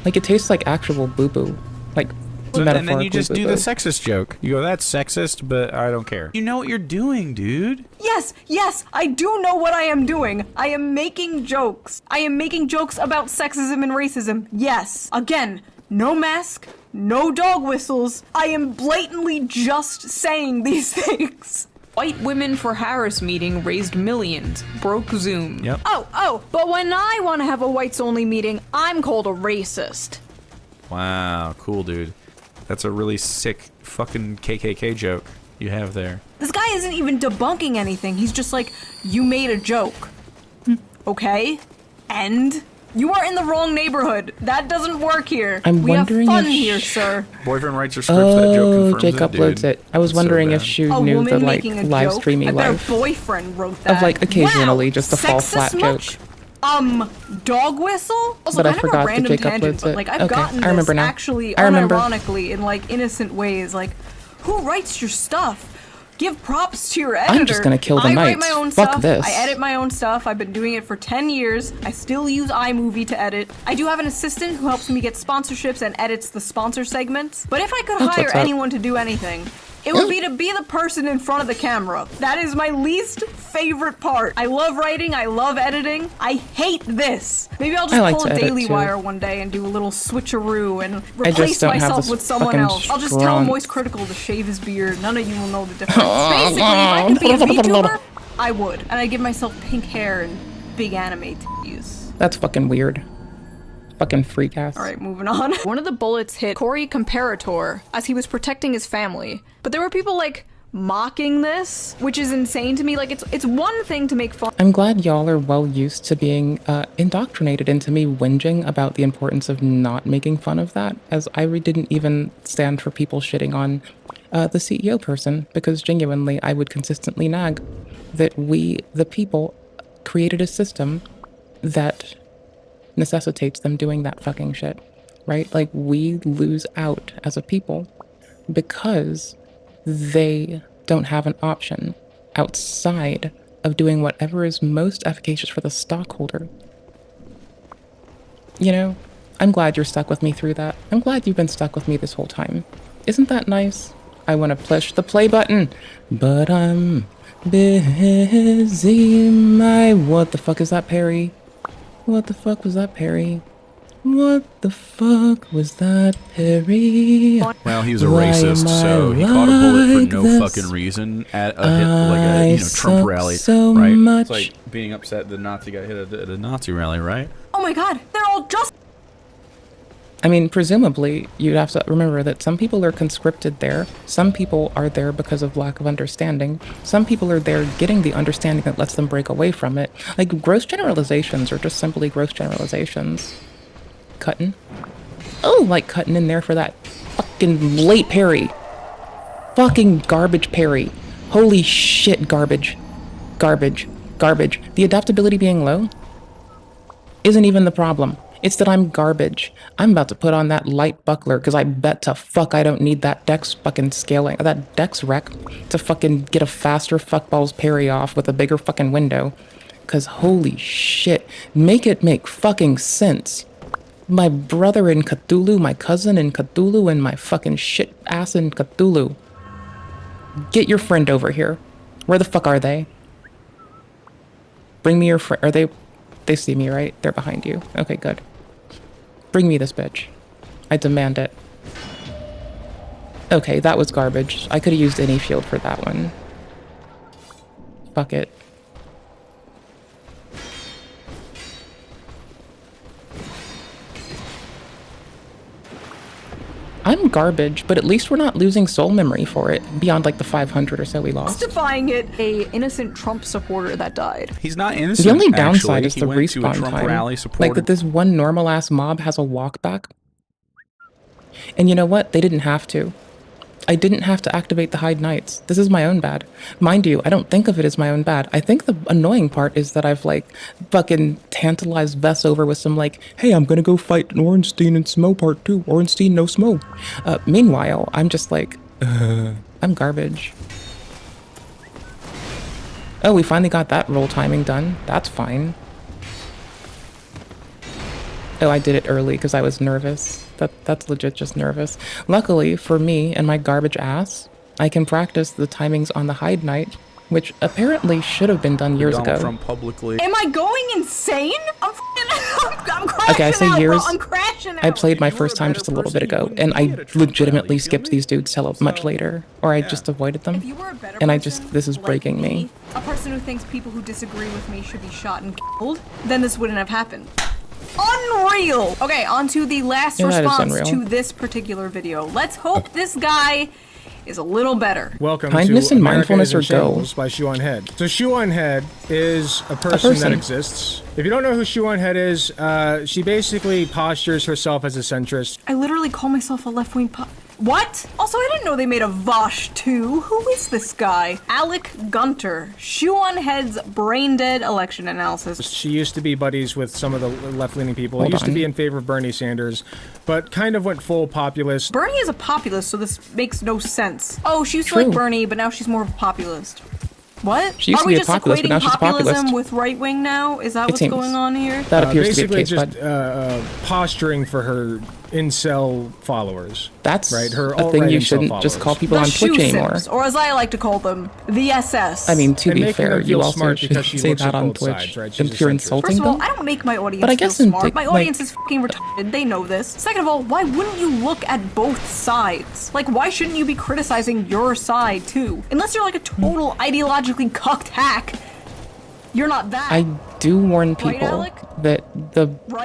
Like it tastes like actual boo-boo. Like And metaphorically then you just do boo-boo. the sexist joke. You go, that's sexist, but I don't care. You know what you're doing, dude. Yes, I do know what I am doing. I am making jokes. I am making jokes about sexism and racism. Yes. Again, no mask, no dog whistles. I am blatantly just saying these things. White Women for Harris meeting raised millions, broke Zoom. Yep. Oh, but when I want to have a whites only meeting, I'm called a racist. Wow, cool, dude. That's a really sick fucking KKK joke you have there. This guy isn't even debunking anything. He's just like, you made a joke. Okay? And? You are in the wrong neighborhood. That doesn't work here. We have fun here, sir. Boyfriend writes her scripts, that joke confirms Jake it, uploads dude. it. I was That's so wondering bad. if she A knew woman the like making a live joke? streamy I bet life her boyfriend wrote that. of like occasionally Wow, just a fall flat sexist joke. much? Dog whistle? Also, But I kind of a forgot that random Jake tangent, uploads but it. like I've Okay, gotten I remember this now. actually I remember. unironically in like innocent ways. Like, who writes your stuff? Give props to your editor. I'm just gonna kill the I write knights. my own Fuck stuff. this. I edit my own stuff. I've been doing it for 10 years. I still use iMovie to edit. I do have an assistant who helps me get sponsorships and edits the sponsor segments. But if I could That's hire what's up. anyone to do anything, it would be to be the person in front of the camera. That is my least favorite part. I love writing, I love editing. I hate this. Maybe I'll I just like pull to a edit Daily too. Wire one day and do a little switcheroo and I just replace don't have myself this with someone fucking else. I'll just tell scrunt. Moist Critical to shave his beard. None of you will know the difference. Basically, if I could be a VTuber, I would. And I'd give myself pink hair and big anime titties. That's fucking weird. Fucking freak ass. Alright, moving on. One of the bullets hit Corey Comparator as he was protecting his family. But there were people like mocking this, which is insane to me. Like it's one thing to make fun. I'm glad y'all are well used to being indoctrinated into me whinging about the importance of not making fun of that, as I didn't even stand for people shitting on the CEO person, because genuinely I would consistently nag that we, the people, created a system that necessitates them doing that fucking shit, right? Like, we lose out as a people because they don't have an option outside of doing whatever is most efficacious for the stockholder. You know, I'm glad you're stuck with me through that. I'm glad you've been stuck with me this whole time. Isn't that nice? I want to push the play button, but I'm busy. What the fuck is that, Perry? What the fuck was that, Perry? What the fuck was that, Perry? Well, he was a Why racist, am I so he caught a bullet for like no this? fucking reason at a hit, like a Trump suck rally, so right? much. It's like being upset the Nazi got hit at a Nazi rally, right? Oh my god, they're all just. I mean, presumably, you'd have to remember that some people are conscripted there. Some people are there because of lack of understanding. Some people are there getting the understanding that lets them break away from it. Like, gross generalizations are just simply gross generalizations. Cutting? Oh, like cutting in there for that fucking late Perry. Fucking garbage Perry. Holy shit, garbage. Garbage. Garbage. The adaptability being low isn't even the problem. It's that I'm garbage. I'm about to put on that light buckler because I bet to fuck I don't need that dex fucking scaling, that dex rec to fucking get a faster fuckballs parry off with a bigger fucking window. Because holy shit, make it make fucking sense. My brother in Cthulhu, my cousin in Cthulhu, and my fucking shit ass in Cthulhu. Get your friend over here. Where the fuck are they? Bring me your friend. Are they... They see me, right? They're behind you. Okay, good. Bring me this bitch. I demand it. Okay, that was garbage. I could have used any field for that one. Fuck it. I'm garbage, but at least we're not losing soul memory for it, beyond like the 500 or so we lost. Justifying it, a innocent Trump supporter that died. He's not innocent. The only downside actually. is He the went to a respawn Trump time. rally, Like supported. that this one normal ass mob has a walk back. And you know what? They didn't have to. I didn't have to activate the Hide Knights. This is my own bad. Mind you, I don't think of it as my own bad. I think the annoying part is that I've like fucking tantalized Vess over with some like, hey, I'm gonna go fight an Ornstein and Smo part 2. Ornstein, no Smo. Meanwhile, I'm just like, I'm garbage. Oh, we finally got that roll timing done. That's fine. Oh, I did it early because I was nervous. That's legit just nervous. Luckily for me and my garbage ass, I can practice the timings on the Hide Knight, which apparently should have been done years Donald ago. Trump publicly. Am I going insane? I'm crashing Okay, I say out, years. bro. I'm crashing out. I played my first time just a little bit ago, and I legitimately skipped these dudes till much later, or I just avoided them. And this is breaking me. A person who thinks people who disagree with me should be shot and killed, then this wouldn't have happened. Unreal! Okay, on to the last response to this particular video. Let's hope this guy is a little better. Welcome Kindness to and America mindfulness is in are go. Shambles by Shoe on Head. So Shoe on Head is a person that exists. If you don't know who Shoe on Head is, she basically postures herself as a centrist. I literally call myself a left-wing What? Also, I didn't know they made a Vosh 2. Who is this guy? Alec Gunter. Shoe on Head's brain dead election analysis. She used to be buddies with some of the left-leaning people. Hold Used to on. be in favor of Bernie Sanders, but kind of went full populist. Bernie is a populist, so this makes no sense. Oh, she used to like Bernie, but now she's more of a populist. What? She used Are to we be a just populist, but equating now she's a populism populist. with right wing now? Is that It what's seems. going on here? That appears to be Basically the case, just posturing for her incel followers. That's right. Her a thing alt-right you incel shouldn't followers. just call people The on shoe Twitch anymore. simps, or as I like to call them, the SS. I mean, to And be making fair, them you feel also smart should because she say looks that at on both Twitch. sides, right? She's If a you're centrist. insulting First of all, them. I don't make my audience But I feel guess in smart. My like- audience is fucking retarded. They know this. Second of all, why wouldn't you look at both sides? Like, why shouldn't you be criticizing your side too? Unless you're like a total ideologically cucked hack, you're not that. I do warn Right, people Alec? that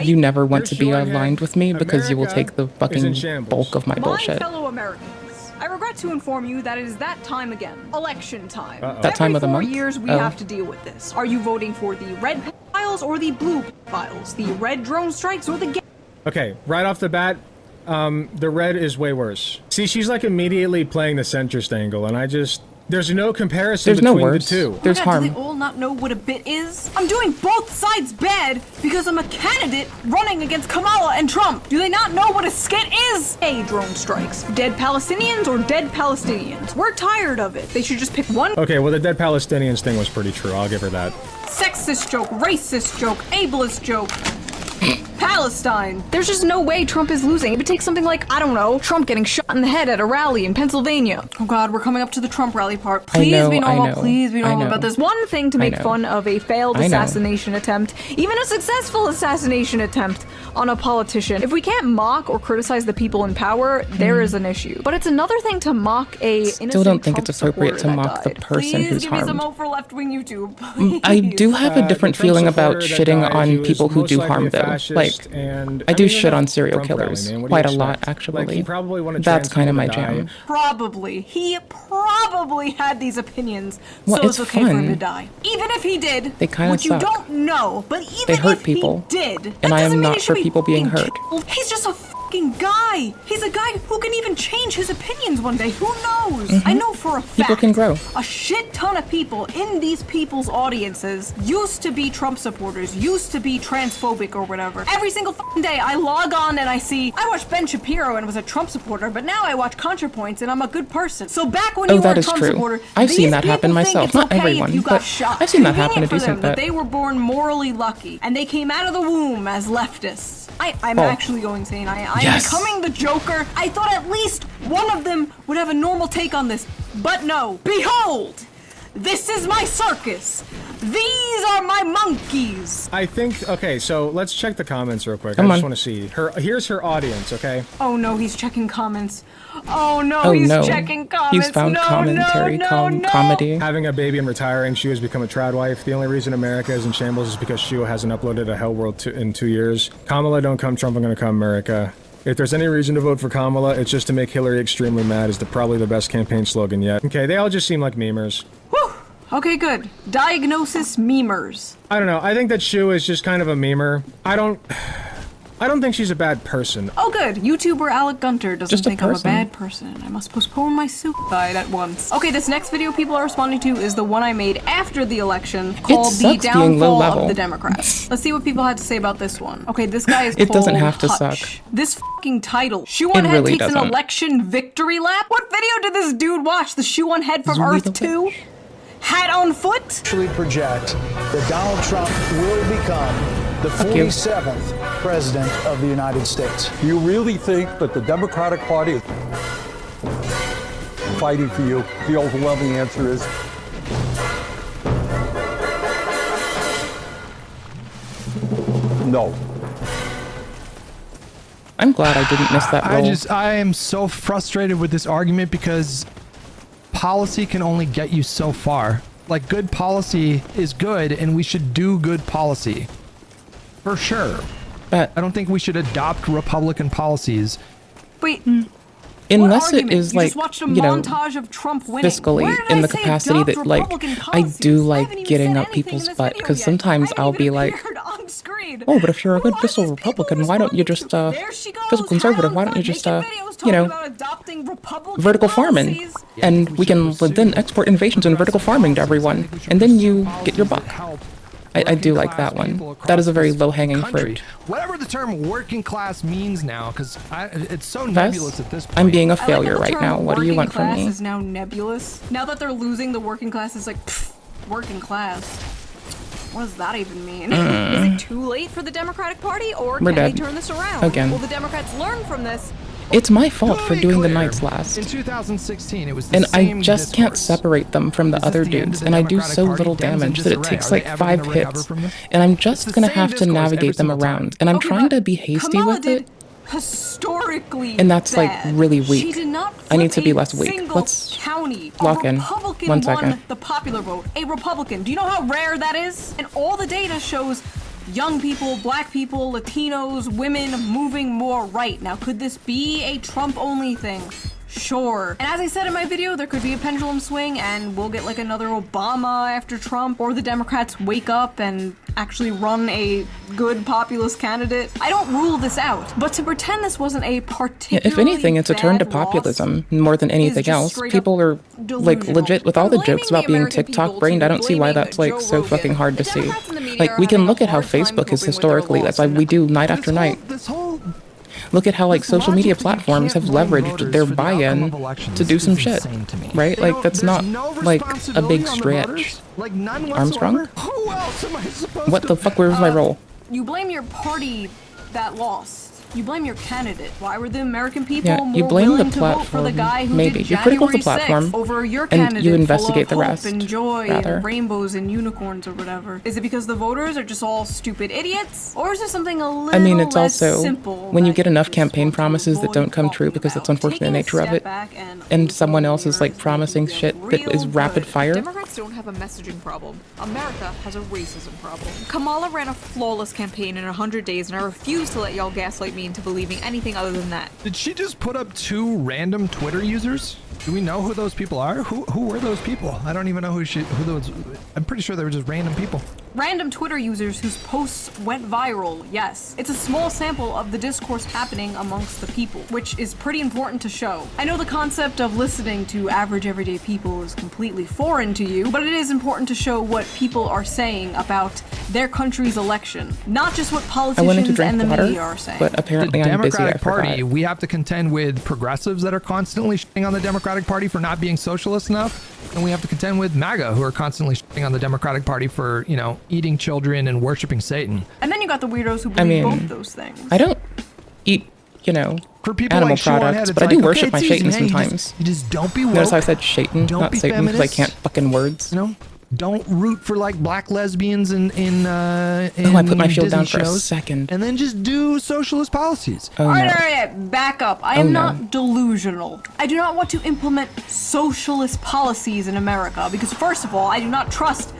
you never want to be Here's your aligned with me because you will America take the is in fucking shambles. bulk of my My bullshit. fellow Americans, I regret to inform you that it is that time again. Election time. Uh-oh. That time of the Every 4 month? years we Oh. have to deal with this. Are you voting for the red files or the blue files? The red drone strikes or the gay? Okay, right off the bat, the red is way worse. See, she's like immediately playing the centrist angle, and there's no comparison There's no between worse. the two. There's Oh my God, harm. do they all not know what a bit is? I'm doing both sides bad because I'm a candidate running against Kamala and Trump. Do they not know what a skit is? Hey, drone strikes. Dead Palestinians or dead Palestinians? We're tired of it. They should just pick one. Okay, well, the dead Palestinians thing was pretty true. I'll give her that. Sexist joke, racist joke, ableist joke. Palestine. There's just no way Trump is losing. It would take something like, I don't know, Trump getting shot in the head at a rally in Pennsylvania. Oh God, we're coming up to the Trump rally part. Please be normal, please be normal. But there's one thing to make fun of a failed assassination attempt, even a successful assassination attempt on a politician. If we can't mock or criticize the people in power, there is an issue. But it's another thing to mock a innocent Still don't think Trump it's appropriate to supporter that mock the died. person Please who's give me some harmed. hope for left-wing YouTube. I do have a different the Trump feeling about supporter that shitting died, he on was people who most do likely harm, a though. fascist, Like, and I do mean, shit on serial Trump rally, killers man. What do you quite a lot, expect? actually. Like, he probably wanted That's trans kind of people my to die. jam. Probably. He probably had these opinions, Well, so it's it's okay for him fun. to die. Even if he did, They kinda which suck. you don't know, but even They hurt if people, he did, and that I am doesn't mean not he should for be people being fucking hurt. killed. He's just a fucking guy. He's a guy who can even change his opinions one day. Who knows? I know for a fact. People can grow. A shit ton of people in these people's audiences used to be Trump supporters, used to be transphobic or whatever. Every single fucking day I log on and I watched Ben Shapiro and was a Trump supporter, but now I watch ContraPoints and I'm a good person. So back when Oh, you were that a is Trump true. supporter, I've seen these that happen people think myself. it's Not okay everyone, if you got but shot. I've seen that happen a Convenient for decent them that bit. they were born morally lucky and they came out of the womb as leftists. I'm Oh. actually going insane. I am Yes. becoming the Joker. I thought at least one of them would have a normal take on this. But no. Behold! This is my circus. These are my monkeys. I think, okay, so let's check the comments real quick. Come I just on. want to see. Here's her audience, okay? Oh no, he's checking comments. Oh no, Oh, he's no. checking comments. He's found no, commentary, no, no. comedy. Having a baby and retiring, she has become a trad wife. The only reason America is in shambles is because Shua hasn't uploaded a Hell World in 2 years. Kamala, don't come Trump, I'm gonna come America. If there's any reason to vote for Kamala, it's just to make Hillary extremely mad is probably the best campaign slogan yet. Okay, they all just seem like memers. Whew. Okay, good. Diagnosis memers. I don't know, I think that Shua is just kind of a memer. I don't think she's a bad person. Oh good, YouTuber Alec Gunter doesn't Just a think I'm a person. bad person. I must postpone my suicide at once. Okay, this next video people are responding to is the one I made after the election called The sucks being low Downfall level. of the Democrats. Let's see what people had to say about this one. Okay, this guy is It called doesn't have to Hutch. suck. This fucking title. Shoe on It Head really takes an doesn't. election victory lap? What video did this dude watch? The Shoe on Head from Earth 2? Hat on foot? Actually project that Donald Trump will become the 47th president of the United States. Do you really think that the Democratic Party is fighting for you? The overwhelming answer is no. I'm glad I didn't miss that role. I am so frustrated with this argument because policy can only get you so far. Like, good policy is good and we should do good policy. For sure. But I don't think we should adopt Republican policies. Wait. Unless what it argument? is You like, just watched a you know, montage of Trump winning. fiscally Where did in I the say capacity adopt that like Republican I policies? do I like haven't even getting said up anything people's in this butt video because yet. sometimes I I'll haven't be even like, appeared on screen. oh, but if you're a good fiscal Republican, why don't you just, fiscal conservative, why don't you just, you know, vertical farming? And we can then export innovations in vertical farming to everyone, and then you get your buck. I do like that one. That is a very low-hanging fruit. Whatever the term working class means now, because it's so nebulous at this point. I'm being a failure right now. What do you want from me? Working class is now nebulous. Now that they're losing the working class, it's like, pfft, working class. What does that even mean? Is it too late for the Democratic Party, or can they turn this around? Again. Will the Democrats learn from this? It's my fault for doing the Knights last. In 2016, it was the and same I just can't separate them from the other dudes, and I do so little damage that it takes like 5 hits, and I'm just gonna have to navigate them around, and I'm trying to be hasty with it, historically and that's like bad. really She weak. did not I need to be flip a less weak. single Let's county. lock in. 1 second. Won the popular vote. A Republican. Do you know how rare that is? And all the data shows young people, black people, Latinos, women moving more right. Now, could this be a Trump-only thing? Sure. And as I said in my video, there could be a pendulum swing and we'll get like another Obama after Trump, or the Democrats wake up and actually run a good populist candidate. I don't rule this out, but to pretend this wasn't a particularly If anything, it's a turn to populism more than anything else. People are like legit with all the jokes about being TikTok brained. I don't see why that's like so fucking hard to see. Like, we can look at how Facebook is historically, that's why we do night after night. Look at how like social media platforms have leveraged their buy-in to do some shit, right? Like, that's not like a big stretch. Armstrong? What the fuck, where was my role? You blame your party that lost. You blame your candidate. Why were the American people Yeah, more you blame the willing to vote for the platform, guy who maybe. did You're critical of the January 6th platform, over your and candidate you investigate the full of rest, hope and joy rather. and rainbows and unicorns or whatever? Is it because the voters are just all stupid idiots? Or is there something a little I mean, it's less also simple when you get enough campaign promises that don't come true because that's unfortunate nature of it, and someone else is like promising shit that is rapid fire. Democrats don't have a messaging problem. America has a racism problem. Kamala ran a flawless campaign in 100 days, and I refuse to let y'all gaslight me into believing anything other than that. Did she just put up 2 random Twitter users? Do we know who those people are? Who were those people? I don't even know who those. I'm pretty sure they were just random people. Random Twitter users whose posts went viral, yes. It's a small sample of the discourse happening amongst the people, which is pretty important to show. I know the concept of listening to average everyday people is completely foreign to you, but it is important to show what people are saying about their country's election, not just what politicians and the media are saying. But apparently the I'm busy, I Democratic Party, forgot. we have to contend with progressives that are constantly shitting on the Democratic Party for not being socialist enough, and we have to contend with MAGA, who are constantly shitting on the Democratic Party for, you know, eating children and worshiping Satan. And then you got the weirdos who believe both those things. I don't eat, you know, people animal like Sean products, Head, it's but I do like, worship okay, my it's Satan easy, man. sometimes. You just don't be woke. Notice how I said Satan, Don't not be Satan, because I feminist. can't fucking words. You know, don't root for like black lesbians in I put my shield Disney down for a shows, second. and then just do socialist policies. Oh, Alright, no. alright, back up. I am not delusional. I do not want to implement socialist policies in America because, first of all, I do not trust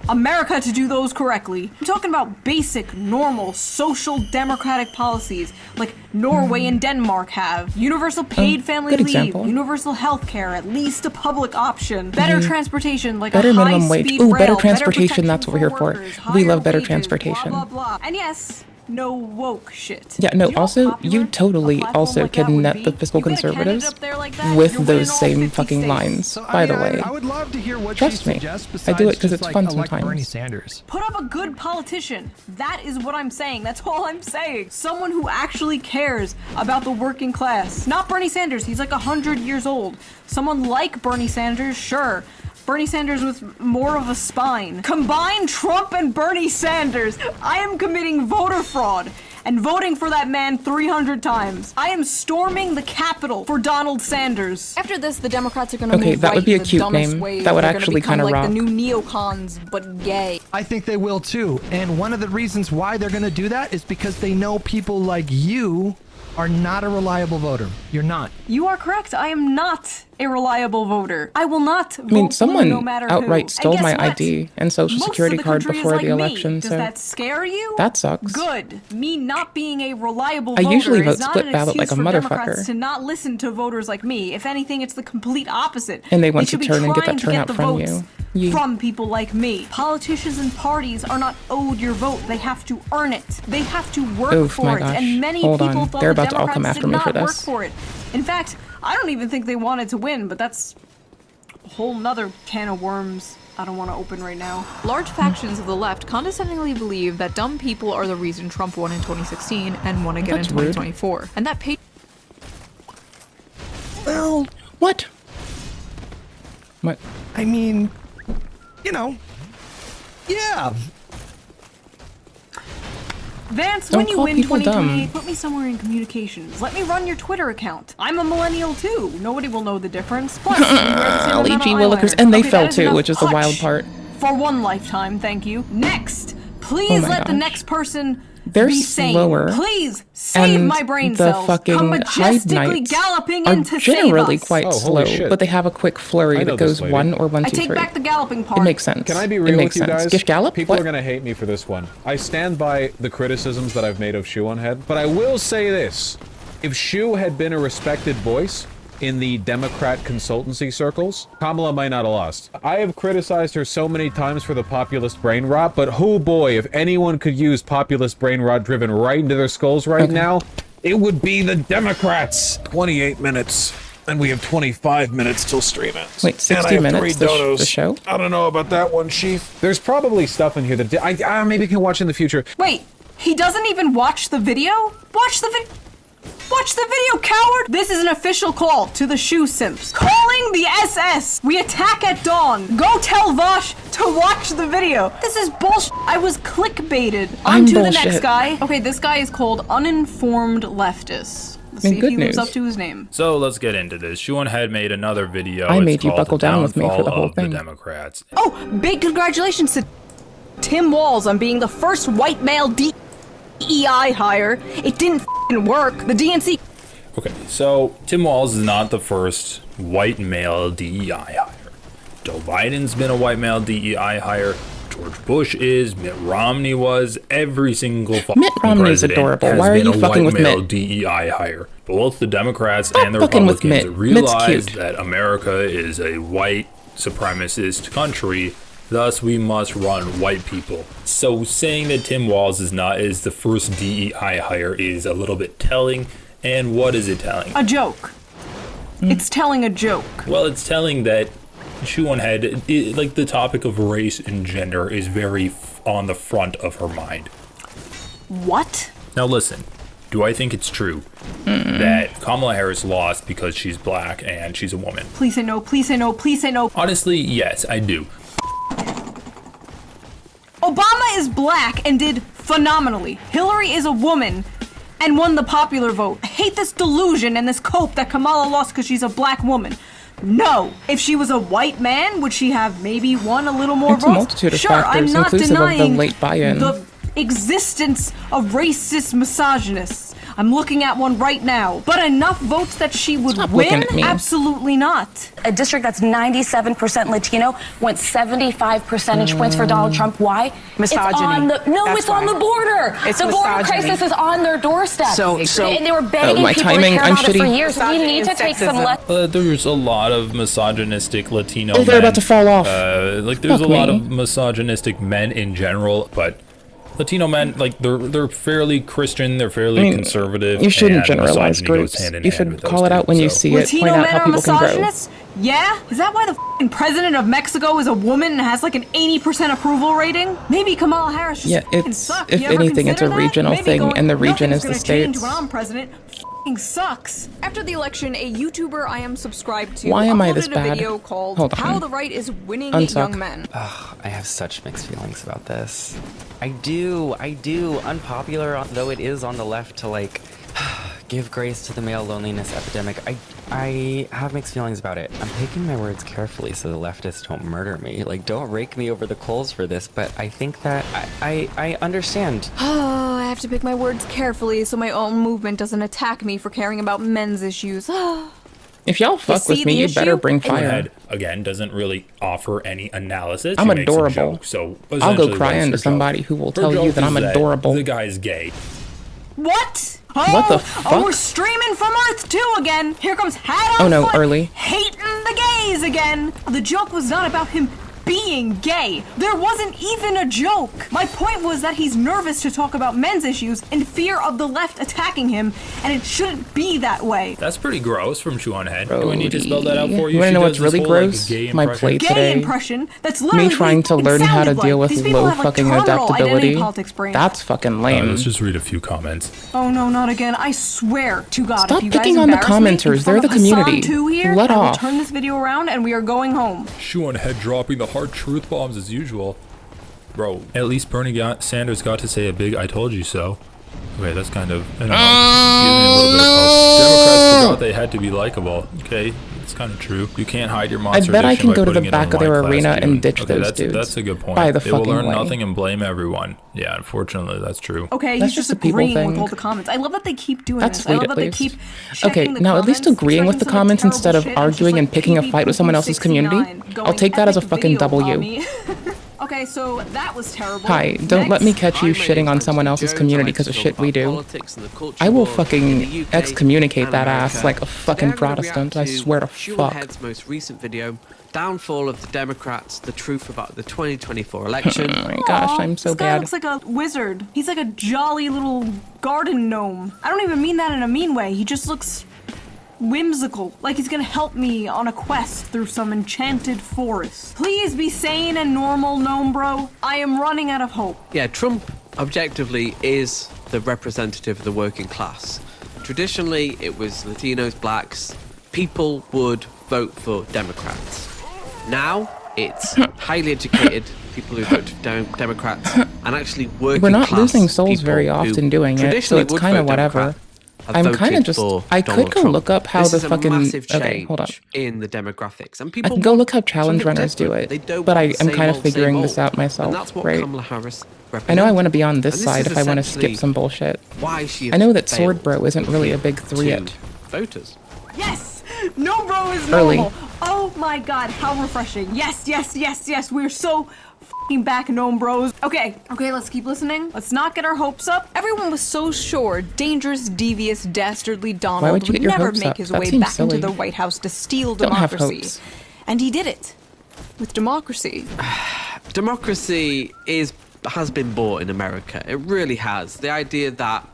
America to do those correctly. I'm talking about basic, normal, social democratic policies like Norway and Denmark have. Universal paid family good leave, example. universal health care, at least a public option, better transportation like Better a minimum wage. high-speed Ooh, rail, better transportation, protection that's what we're here for. workers, We higher love better wages, transportation. Blah, blah, blah. And yes, no woke shit. Yeah, no, also, you totally also can net the fiscal conservatives with those same fucking lines, by the way. I would love to hear what Trust she me, suggests I do besides it because just, it's like, fun elect Bernie sometimes. Sanders. Put up a good politician. That is what I'm saying. That's all I'm saying. Someone who actually cares about the working class. Not Bernie Sanders. He's like 100 years old. Someone like Bernie Sanders, sure. Bernie Sanders with more of a spine. Combine Trump and Bernie Sanders. I am committing voter fraud and voting for that man 300 times. I am storming the Capitol for Donald Sanders. After this, the Democrats are gonna Okay, move that right would be a in the cute dumbest name. way. That would They're gonna actually become kinda like rock. the new neocons, but gay. I think they will too. And one of the reasons why they're going to do that is because they know people like you are not a reliable voter. You're not. You are correct. I am not a reliable voter. I will not vote I mean, blue someone no matter outright who. stole And my guess what? ID and social Most security of the card country is before like the me. election, Does so that scare you? that sucks. Good. Me not being a reliable I voter usually is vote not split an ballot like excuse a for Democrats motherfucker. to not listen to voters like me. If anything, it's the complete opposite. And they want to should be turn and get trying that to get turnout the from votes you. from people like me. Politicians and parties are not owed your vote. They have to earn it. They have to work Oof, for my it. gosh. And many Hold people on. thought They're the about to all come Democrats after did me for not work this. for it. In fact, I don't even think they wanted to win, but that's a whole nother can of worms I don't want to open right now. Large factions of the left condescendingly believe that dumb people are the reason Trump won in 2016 and won again That's in 2024. And that Well, what? What? I mean, you know, yeah. Vance, Don't when you call win people 2028, dumb. put me somewhere in communications. Let me run your Twitter account. I'm a millennial too. Nobody will know the difference. Plus, we wear the same amount of L.E.G. Willikers, eyeliner. and they Okay, fell that is too, enough which is the wild hutch part. For one lifetime, thank you. Next, please Oh my let the gosh. next person They're be sane. slower, Please save and my brain the cells. fucking Come Hyde majestically Knights galloping are in to generally save us. quite Oh, slow, holy shit. but they have a quick flurry I know that this goes lady. 1 or 1, I 2, take 3. back the galloping part. It makes sense. Can I be It real makes with you sense. guys? Gish Gallop? People What? are gonna hate me for this one. I stand by the criticisms that I've made of Shu on Head, but I will say this. If Shu had been a respected voice in the Democrat consultancy circles, Kamala might not have lost. I have criticized her so many times for the populist brain rot, but oh boy, if anyone could use populist brain rot driven right into their skulls right now, it would be the Democrats. 28 minutes. And we have 25 minutes till stream ends. Wait, And 60 I have minutes, 3 the donos. show? I don't know about that one, Chief. There's probably stuff in here that I maybe can watch in the future. Wait, he doesn't even watch the video? Watch the video. Watch the video, coward! This is an official call to the shoe simps. Calling the SS! We attack at dawn. Go tell Vosh to watch the video. This is bullshit. I was clickbaited. I'm On to the bullshit. next guy. Okay, this guy is called Uninformed Leftist. Let's I mean, see if good he lives news. up to his name. So let's get into this. Shuan had made another video. I It's made you called buckle The down with me for the Downfall whole of the thing. Democrats. Oh, big congratulations to Tim Walz on being the first white male DEI hire. It didn't f***ing work. The DNC... Okay, so Tim Walz is not the first white male DEI hire. Joe Biden's been a white male DEI hire. George Bush is. Mitt Romney was. Every single Mitt Romney's president adorable. has Why are been you a fucking white with male Mitt? DEI hire. Both the Democrats Stop and the fucking with Republicans Mitt. Mitt's realize cute. that America is a white supremacist country. Thus, we must run white people. So saying that Tim Walz is the first DEI hire is a little bit telling. And what is it telling? A joke. It's telling a joke. Well, it's telling that Shuan Head, like the topic of race and gender, is very on the front of her mind. What? Now listen, do I think it's true that Kamala Harris lost because she's black and she's a woman? Please say no, please say no, please say no. Honestly, yes, I do. Obama is black and did phenomenally. Hillary is a woman and won the popular vote. I hate this delusion and this cope that Kamala lost because she's a black woman. No. If she was a white man, would she have maybe won a little more It's a votes? multitude of Sure, factors, I'm not inclusive of the denying late buy-in. the existence of racist misogynists. I'm looking at one right now. But enough votes that she would Stop win? looking at me. Absolutely not. A district that's 97% Latino went 75 percentage points for Donald Trump. Why? Misogyny. It's on the That's on why. the border. It's the border misogyny. crisis is on their doorstep. So- and they were begging my people timing, to care I'm about it for shitty. years. We Misogyny need to and take some sexism. There's a lot of misogynistic Latino Oh, men. they're about to fall off. There's Fuck a lot me. of misogynistic men in general, but Latino men, like they're fairly Christian, they're fairly conservative. You shouldn't and generalize misogyny goes groups. hand in You hand should with those call it out two, when you so- see it. Latino Point out men how are people can grow. misogynists? Yeah? Is that why the f***ing president of Mexico is a woman and has like an 80% approval rating? Maybe Kamala Harris just Yeah, f***ing it's- sucks. if You ever anything, it's a consider that? regional Maybe thing, and the region nothing's is the gonna change states. when I'm president. F***ing sucks. After the election, a YouTuber I am subscribed to Why am I uploaded this a bad? video called Hold on. How the Right is Winning Untuck. Young Men. Ugh, I have such mixed feelings about this. I do. Unpopular though it is on the left to like give grace to the male loneliness epidemic. I have mixed feelings about it. I'm picking my words carefully so the leftists don't murder me. Like, don't rake me over the coals for this, but I think that I understand. Oh, I have to pick my words carefully so my own movement doesn't attack me for caring about men's issues. If y'all fuck with me, you better bring fire. Head, again, doesn't really offer any analysis. I'm She makes a adorable. joke, so I'll go essentially, cry what's into her somebody joke? who will Her tell you joke that is I'm adorable. The guy's gay. What? Oh, What the Oh, fuck? we're streaming from Earth 2 again. Here comes Hat on Oh, no, foot, early. hating the gays again. The joke was not about him being gay. There wasn't even a joke. My point was that he's nervous to talk about men's issues in fear of the left attacking him, and it shouldn't be that way. That's pretty gross from Chew on Head. Do I need to spell that out for you? You wanna She know does what's this really whole, like, gross? gay My impression. plate Gay today. impression? That's literally Me trying to what it learn how to sounded deal like. with These people low have a fucking terminal identity adaptability. politics brain. That's fucking lame. Let's just read a few comments. Oh no, not again. I swear to God, Stop if you guys picking on the embarrass me in commenters. front They're of the community. Hassan too here, Let I will off. turn this video around and we are going home. Chew on Head dropping the hard truth bombs as usual. Bro, at least Bernie Sanders got to say a big "I told you so." Okay, that's kind of, I don't know, gives me a little bit of hope. Democrats forgot they had to be likable. Okay, it's kind of true. You can't hide your I monster bet I addiction can by go to the putting it back in of their white class, arena and dude. ditch Okay, those dudes. That's a good point. By the They will fucking learn way. nothing and blame everyone. Yeah, unfortunately, that's true. Okay, That's he's just just a people agreeing thing. with all the comments. I love that they keep doing That's this. I sweet, love at that they least. keep Okay, checking the now at least comments, agreeing with the expecting some comments terrible instead of shit, just arguing like and picking a fight with someone else's community. 69 I'll take that as a going fucking epic video on W. me. Okay, so that was terrible. Hi, don't let me catch you shitting on someone else's community because of shit we do. I will fucking excommunicate that ass like a fucking Protestant, I swear to fuck. Head's most recent video, Downfall of the Democrats, the truth about the 2024 election. Oh my gosh, I'm so This guy bad. looks like a wizard. He's like a jolly little garden gnome. I don't even mean that in a mean way. He just looks whimsical, like he's gonna help me on a quest through some enchanted forest. Please be sane and normal, gnome bro. I am running out of hope. Yeah, Trump objectively is the representative of the working class. Traditionally, it was Latinos, blacks. People would vote for Democrats. Now, it's highly educated people who vote for Democrats and actually working We're not class losing souls people very who often doing it, so traditionally it's would kind of vote whatever. Democrat have I'm kind of voted just. for I could Donald go Trump. look up how This the is a fucking. massive Okay, change hold up. in the demographics, and I people can go look how challenge something runners do different. They it, don't but I want the am same kind of old, same figuring this old. out myself, And that's what right? Kamala Harris I know I represents. want to be on this And side is if I want to skip essentially some bullshit. why she I know that failed Sword Bro isn't really a big to threat. voters. Yes! No bro is Early. normal. Oh my god, how refreshing. Yes, yes, yes, yes. We're so f***ing back, gnome bros. Okay, let's keep listening. Let's not get our hopes up. Everyone was so sure dangerous, devious, dastardly Donald Why would you get your never hopes make up? his That way seems back silly. into the White House to steal Don't have democracy. hopes. And he did it. With democracy. Democracy has been bought in America. It really has. The idea that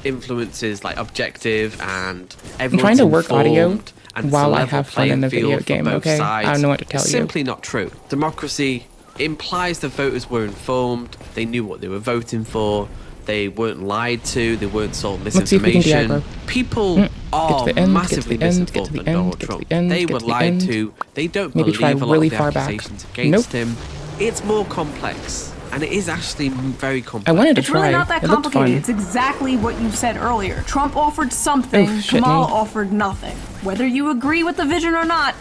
influence is like objective and everyone's trying to work audio informed and it's while a I level have fun in the playing video field for game, both okay? sides. I don't know what to tell It's you. simply not true. Democracy implies the voters were informed, they knew what they were voting for, they weren't lied to, they weren't sold Let's see if we can misinformation. de-aggro. People Get are to the end, massively get to the end, misinformed get to the on end, Donald get to Trump. the end, They get were to the lied end. to, they don't Maybe believe try a lot really of the far back. accusations against him. It's more complex, and it is actually very complex. I wanted to It's try. really not that It looked complicated. fun. It's exactly what you said earlier. Trump offered something, Oof, shit Kamala me. offered nothing. Whether you agree with the vision or not,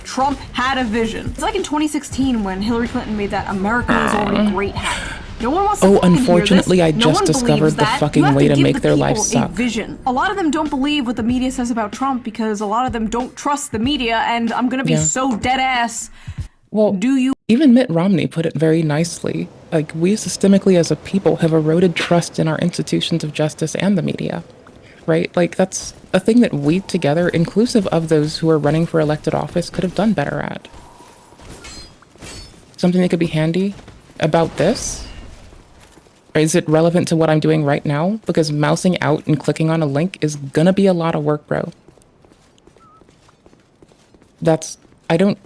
Trump had a vision. It's like in 2016 when Hillary Clinton made that America is already great hat. No one wants to Oh, fucking hear unfortunately, this. I No just one discovered believes the that. fucking You have way to give make the their people life a suck. vision. A lot of them don't believe what the media says about Trump because a lot of them don't trust the media, and I'm gonna be Yeah. so dead ass. Well, do you? Even Mitt Romney put it very nicely. Like, we systemically as a people have eroded trust in our institutions of justice and the media, right? Like, that's a thing that we together, inclusive of those who are running for elected office, could have done better at. Something that could be handy about this? Or is it relevant to what I'm doing right now? Because mousing out and clicking on a link is gonna be a lot of work, bro. I don't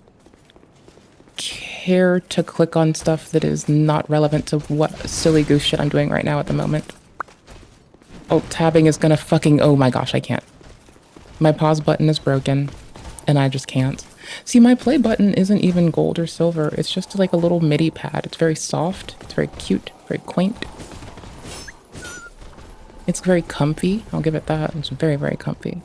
care to click on stuff that is not relevant to what silly goose shit I'm doing right now at the moment. Oh, tabbing is gonna fucking, oh my gosh, I can't. My pause button is broken, and I just can't. See, my play button isn't even gold or silver, it's just like a little MIDI pad. It's very soft, it's very cute, very quaint. It's very comfy, I'll give it that. It's very, very comfy.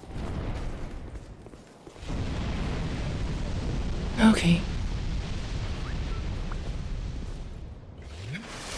Okay.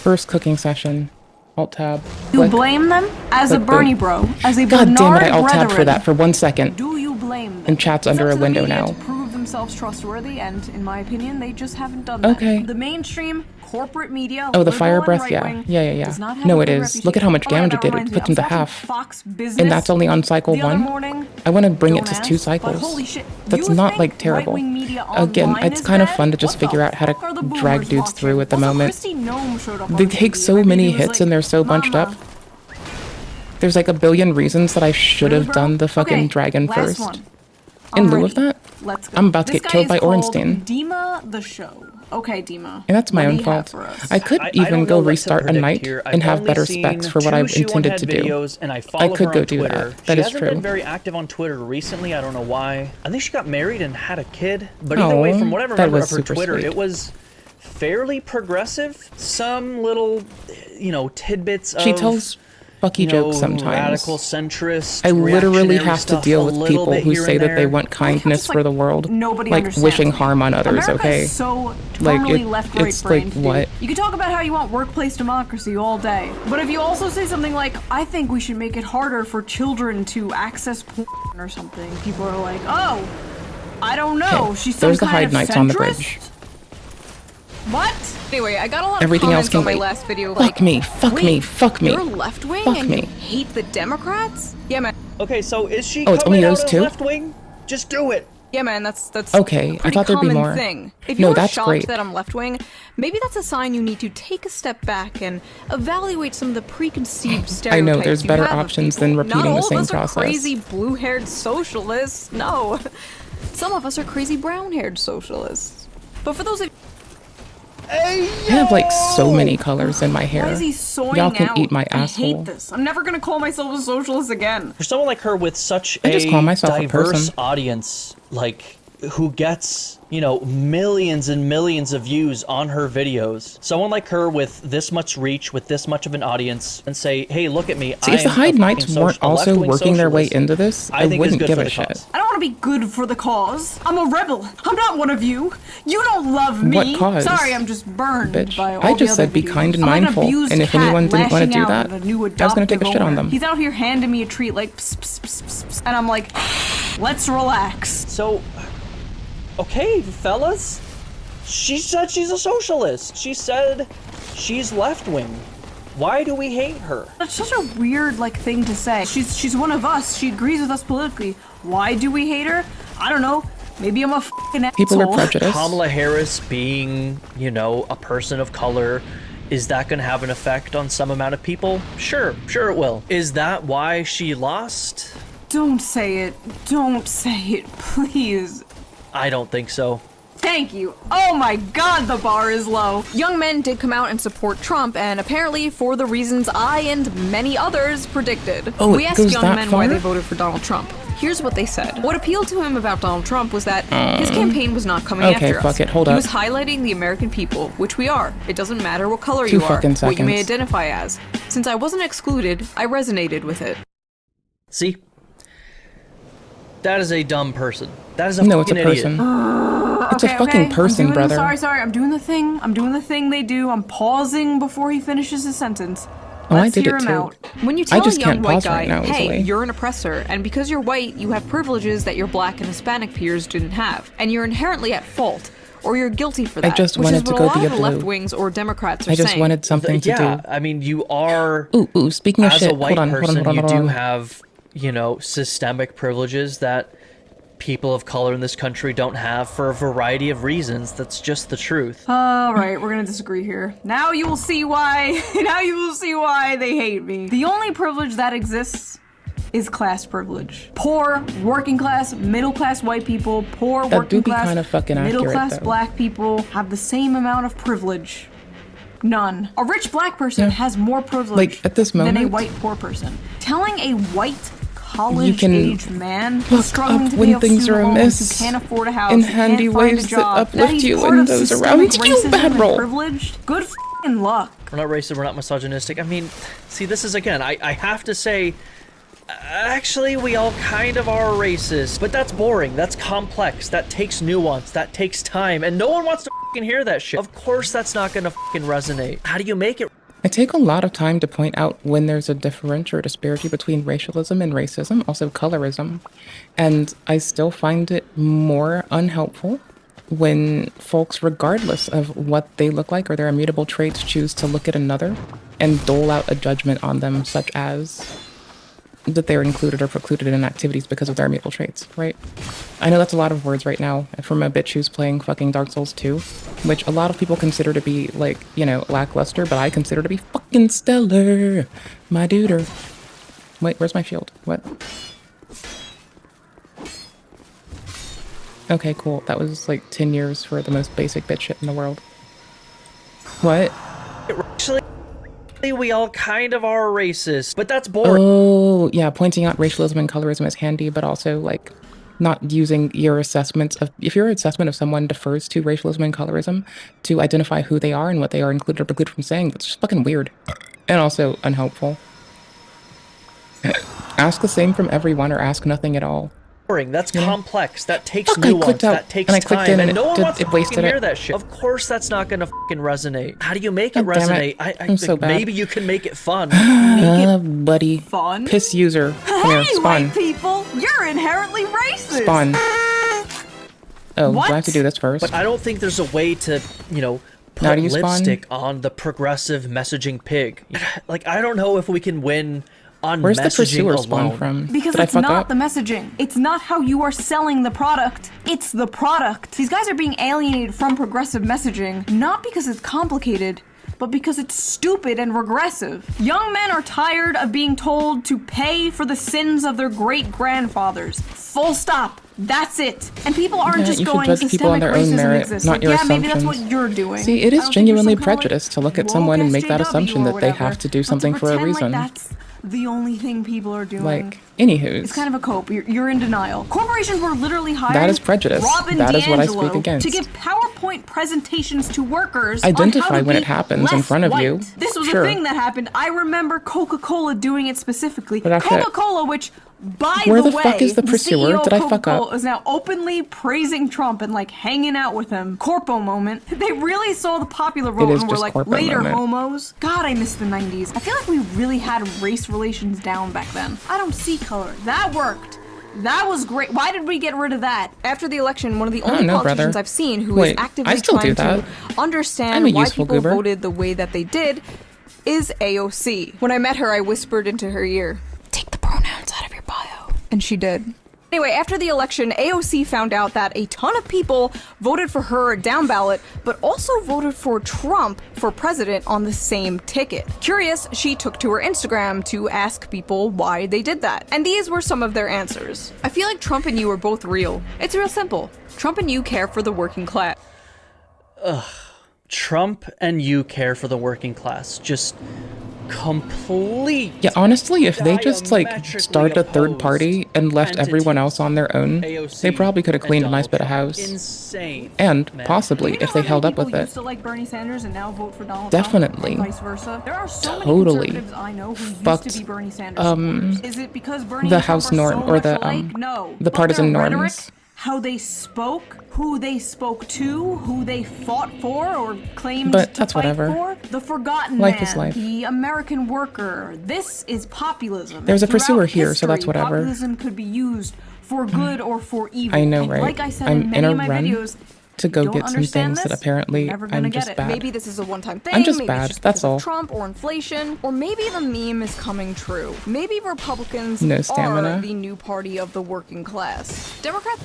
First cooking session. Alt tab. You Click. blame them as a Click, Bernie boom. bro, as a God Bernard damn it, I alt tabbed for brethren. that for 1 second. Do you blame them? And chat's under a window now. To prove themselves trustworthy, and in my opinion, they just haven't done that. Okay. The mainstream corporate media. Oh, the fire liberal and breath, yeah. right-wing, Yeah. does not have No, a it good is. Look at how much reputation. damage it did. It put them to half. Fox Business And that's only on cycle the other 1. morning. I want to bring it Don't to 2 ask, but cycles. holy shit, That's you not think like terrible. right-wing media Again, online it's is kind of bad? fun to just What the figure out how fuck are the to boomers drag dudes watching? through at the Also, moment. Christy Gnome showed up on They TV, take so and my many baby was hits like, and they're so bunched up. "Mama." There's like a billion reasons that I should have done the fucking Okay, dragon last first. one. In I'm lieu ready. of that, Let's go. I'm about to This get guy killed is by called Ornstein. Dima the Show. Okay, Dima. And that's my what own do you have fault. for us? I could even go restart a night and have better specs for what I've intended to do. Videos, and I I follow could her go on do Twitter. that. That she is hasn't true. been very active on Twitter recently. I don't know why. I think she got married and had a kid. But either way, from what I that remember was of her super Twitter, sweet. it was fairly progressive. Some little, tidbits of She tells fucky jokes sometimes. radical centrist. I literally reactionary have to stuff deal a with little people bit who here say and that they there. want kindness for the world, nobody like understands wishing me. harm on others. America Okay, is so like terminally left-right it's like brained, what? dude. You can talk about how you want workplace democracy all day, but if you also say something like, "I think we should make it harder for children to access porn" or something, people are like, "Oh, I don't know." Okay, She's some there's the kind Hyde of Knights on the centrist? bridge. What? Anyway, I got a lot Everything of else comments can on my wait. last video. Fuck me, fuck me, fuck me. You're left wing Fuck and me. you hate the Democrats? Yeah, man. Okay, so is she Oh, it's only coming those out two? of left wing? Just do it. Yeah, man, that's Okay, I a pretty thought there'd be common more. thing. If No, you're that's shocked great. that I'm left wing, maybe that's a sign you need to take a step back and evaluate some of the preconceived stereotypes. I know there's you better have of options people. than repeating Not all the same of us process. are crazy blue-haired socialists. No, some of us are crazy brown-haired socialists. But for those of I have like so many colors in my hair. Why is he soying Y'all can out? eat my I asshole. hate this. I'm never gonna call myself a socialist again. For someone like her with such I just call myself a diverse person. audience, like who gets, millions and millions of views on her videos. Someone like her with this much reach, with this much of an audience, and say, "Hey, look at me." See, if the Hyde Knights weren't also working their way into this, I think it's wouldn't good give for a the shit. cause. I don't want to be good for the cause. I'm a rebel. I'm not one of you. You don't love me. What cause? Sorry, I'm just burned Bitch, by all I the just other said be videos. kind and I'm an mindful, abused and if cat anyone didn't want to lashing do out that, at a new I was gonna take a adoptive shit on owner. them. He's out here handing me a treat like pss, pss, pss, pss, pss, and I'm like, let's relax. So, okay, fellas. She said she's a socialist. She said she's left wing. Why do we hate her? That's such a weird thing to say. She's one of us. She agrees with us politically. Why do we hate her? I don't know. Maybe I'm a fucking People are asshole. prejudiced. Kamala Harris being, a person of color, is that going to have an effect on some amount of people? Sure it will. Is that why she lost? Don't say it. Don't say it, please. I don't think so. Thank you. Oh my god, the bar is low. young men did come out and support Trump, and apparently for the reasons I and many others predicted. Oh, it we asked goes young that men why far? they voted for Donald Trump. Here's what they said. What appealed to him about Donald Trump was that his campaign was not coming Okay, after us. fuck it, hold he up. was highlighting the American people, which we are. It doesn't matter what color 2 you are, fucking what you may seconds. identify as. Since I wasn't excluded, I resonated with it. See? That is a dumb person. That is a No, it's a fucking idiot. person. It's a fucking person, brother. Sorry. I'm doing the thing. I'm doing the thing they do. I'm pausing before he finishes his sentence. Oh, I Let's did hear it him too. out. When you I tell just a young can't white pause guy, right now hey, easily. you're an oppressor, and because you're white, you have privileges that your black and Hispanic peers didn't have, and you're inherently at fault, or you're guilty for that. I just which wanted is to what go a lot be a of the left blue. wings or Democrats are I just saying. wanted something to Yeah, do. I mean, you are... Ooh, speaking of as shit, a white hold on, person, hold on. you do have, systemic privileges that people of color in this country don't have for a variety of reasons. That's just the truth. Alright, we're gonna disagree here. Now you will see why. Now you will see why they hate me. The only privilege that exists is class privilege. Poor, working class, middle class white people, poor, That do working be class, kinda fucking middle accurate, class though. black people have the same amount of privilege. None. A rich black person has more privilege Like, at this than a moment- white poor person. Telling a white You college can age man look struggling up to when pay off things student are loans, amiss who can't afford a house, in who handy can't find a ways that job, uplift he's you part and of those systemic around you, racism bad and roll. privileged. Good f***ing luck. We're not racist, we're not misogynistic. I mean, see, this is, again, I have to say, actually, we all kind of are racist. But that's boring, that's complex, that takes nuance, that takes time, and no one wants to f***ing hear that shit. Of course that's not gonna f***ing resonate. How do you make it? I take a lot of time to point out when there's a differential or disparity between racialism and racism, also colorism, and I still find it more unhelpful when folks, regardless of what they look like or their immutable traits, choose to look at another and dole out a judgment on them, such as that they're included or precluded in activities because of their immutable traits, right? I know that's a lot of words right now from a bitch who's playing fucking Dark Souls 2, which a lot of people consider to be, like, you know, lackluster, but I consider to be fucking stellar, my duder. Wait, where's my shield? What? Okay, cool. That was like 10 years for the most basic bitch shit in the world. What? Actually, we all kind of are racist, but that's boring. Oh, yeah, pointing out racialism and colorism is handy, but also, like, not using your assessments of... If your assessment of someone defers to racialism and colorism to identify who they are and what they are included or precluded from saying, that's just fucking weird. And also unhelpful. Ask the same from everyone or ask nothing at all. That's complex. That takes Fuck, I nuance. clicked out, That takes and I clicked time. in, And no one wants to wasted fucking hear it. that shit. Of course that's not gonna fucking resonate. How do you make it God damn resonate? it. I I'm so think bad. maybe you can make it fun. Buddy. Fun? Piss user. Come here, Hey, spawn. white people, you're inherently racist. Spawn. Oh, What? do I have to do this first? But I don't think there's a way to, you know, Now put do you spawn? lipstick on the progressive messaging pig. Like, I don't know if we can win on Where's the messaging pursuer alone. spawn from? Because Did I it's fuck not up? the messaging. It's not how you are selling the product. It's the product. These guys are being alienated from progressive messaging, not because it's complicated, but because it's stupid and regressive. Young men are tired of being told to pay for the sins of their great-grandfathers. Full stop. That's it. And people aren't Yeah, just you should going, judge people on systemic their own racism merit, exists. not Like, your yeah, maybe that's what assumptions. you're doing. See, it I is don't think you're genuinely some kinda, like, prejudice to look at woke someone and make that SJW assumption or that they whatever, have to do but something for a pretend reason. Like that's the only thing people are doing. Like, anywho's. It's kind of a cope. You're in denial. Corporations were literally hiring That is prejudice. Robin That is what I speak DiAngelo against. to give PowerPoint presentations to workers. Identify on how to when be it happens in less front of white. you. This was Sure. a thing that happened. I remember Coca-Cola doing it specifically. But after- Coca-Cola, which, by Where the the way, fuck is the the pursuer? CEO of Did I fuck up? Coca-Cola is now openly praising Trump and like hanging out with him. Corpo moment. They really saw the popular vote is and were just like, corpo later moment. homos. God, I miss the 90s. I feel like we really had race relations down back then. I don't see color. That worked. That was great. Why did we get rid of that? After the election, one of the I don't only know, politicians brother. I've seen who Wait, is actively I still do trying that. to understand I'm a why useful people goober. voted the way that they did is AOC. When I met her, I whispered into her ear, "Take the pronouns out of your bio." And she did. Anyway, after the election, AOC found out that a ton of people voted for her down ballot, but also voted for Trump for president on the same ticket. Curious, she took to her Instagram to ask people why they did that. And these were some of their answers. I feel like Trump and you are both real. It's real simple. Trump and you care for the working class. Ugh. Trump and you care for the working class. Just complete. Yeah, honestly, if they just, like, diametrically started a third opposed party and left everyone else on their own, AOC they probably could have and cleaned a nice Donald bit of Trump. house. Insane. And, man. possibly, if they held up with People it. used to like Bernie Sanders and now vote for Donald Definitely. Trump, and vice versa. There are so Totally many conservatives I know who used fucked, to be Bernie Sanders supporters. Is it because Bernie the and Trump house are norm so or much the alike? No. the But partisan their norms. rhetoric, how they spoke, who they spoke to, who they fought for or claimed But to that's fight whatever. for, the forgotten Life man, is life. the American worker. This is populism. There's a Throughout pursuer here, so that's history, whatever. Populism could be used for good or for evil. I know, And right? like I said I'm in in many a of my run videos, to go don't get some understand things that this, apparently you're never gonna I'm get just it. bad. Maybe this is a one-time thing. I'm just maybe bad, it's just that's because of all. Trump or inflation, or maybe the meme is coming true. Maybe Republicans No stamina. are the new party of the working class. Democrats.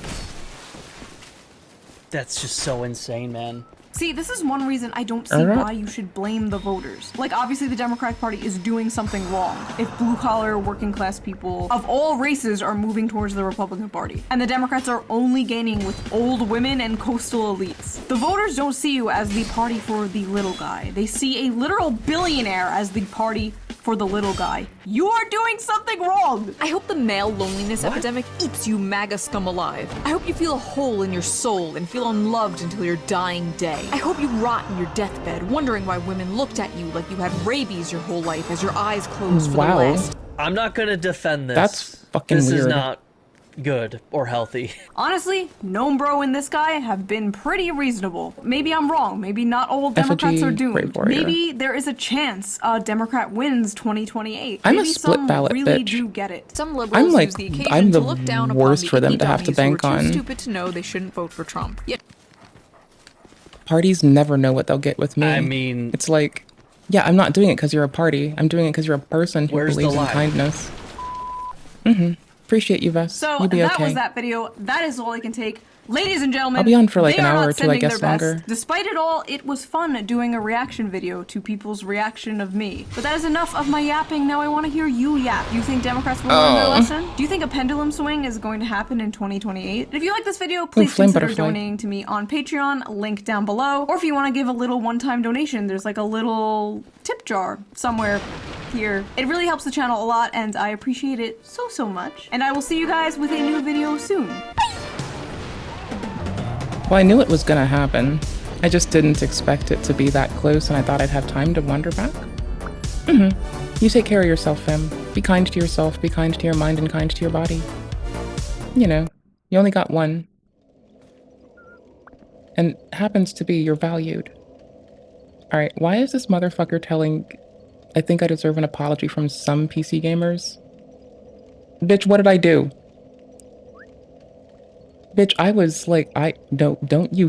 That's just so insane, man. See, this is one reason I don't see Alright. why you should blame the voters. Like, obviously the Democratic Party is doing something wrong if blue-collar, working-class people of all races are moving towards the Republican Party. And the Democrats are only gaining with old women and coastal elites. The voters don't see you as the party for the little guy. They see a literal billionaire as the party for the little guy. You are doing something wrong! I hope the male loneliness epidemic eats you MAGA scum alive. I hope you feel a hole in your soul and feel unloved until your dying day. I hope you rot in your deathbed, wondering why women looked at you like you had rabies your whole life as your eyes closed for Wow. the last. I'm not gonna defend this. That's fucking This weird. is not good or healthy. Honestly, Gnome Bro and this guy have been pretty reasonable. Maybe I'm wrong. Maybe not all Democrats are doomed. Maybe there is a chance a Democrat wins 2028. I'm a Maybe split some ballot really bitch. do get it. Some liberals use the occasion I'm to the look down worst upon for them the to have to dummies who bank are too on. stupid to know they shouldn't vote for Trump. Yet Parties never know what they'll get with me. I mean, it's like, yeah, I'm not doing it because you're a party. I'm doing it because you're a person who Where's the believes in line? kindness. Appreciate you, Vess. So You'll be that okay. was that video. That is all I can take. Ladies and gentlemen, I'll be on for like they an are hour not or two, I sending guess, their best. longer. Despite it all, it was fun doing a reaction video to people's reaction of me. But that is enough of my yapping. Now I want to hear you yap. Do you think Democrats will learn their lesson? Do you think a pendulum swing is going to happen in 2028? If you like this video, please flame consider butterfly. donating to me on Patreon, link down below. Or if you want to give a little one-time donation, there's like a little tip jar somewhere here. It really helps the channel a lot, and I appreciate it so much. And I will see you guys with a new video soon. Well, I knew it was gonna happen. I just didn't expect it to be that close, and I thought I'd have time to wander back. You take care of yourself, fam. Be kind to yourself, be kind to your mind, and kind to your body. You know, you only got one. And happens to be you're valued. Alright, why is this motherfucker telling... I think I deserve an apology from some PC gamers? Bitch, what did I do? Bitch, I was like, don't you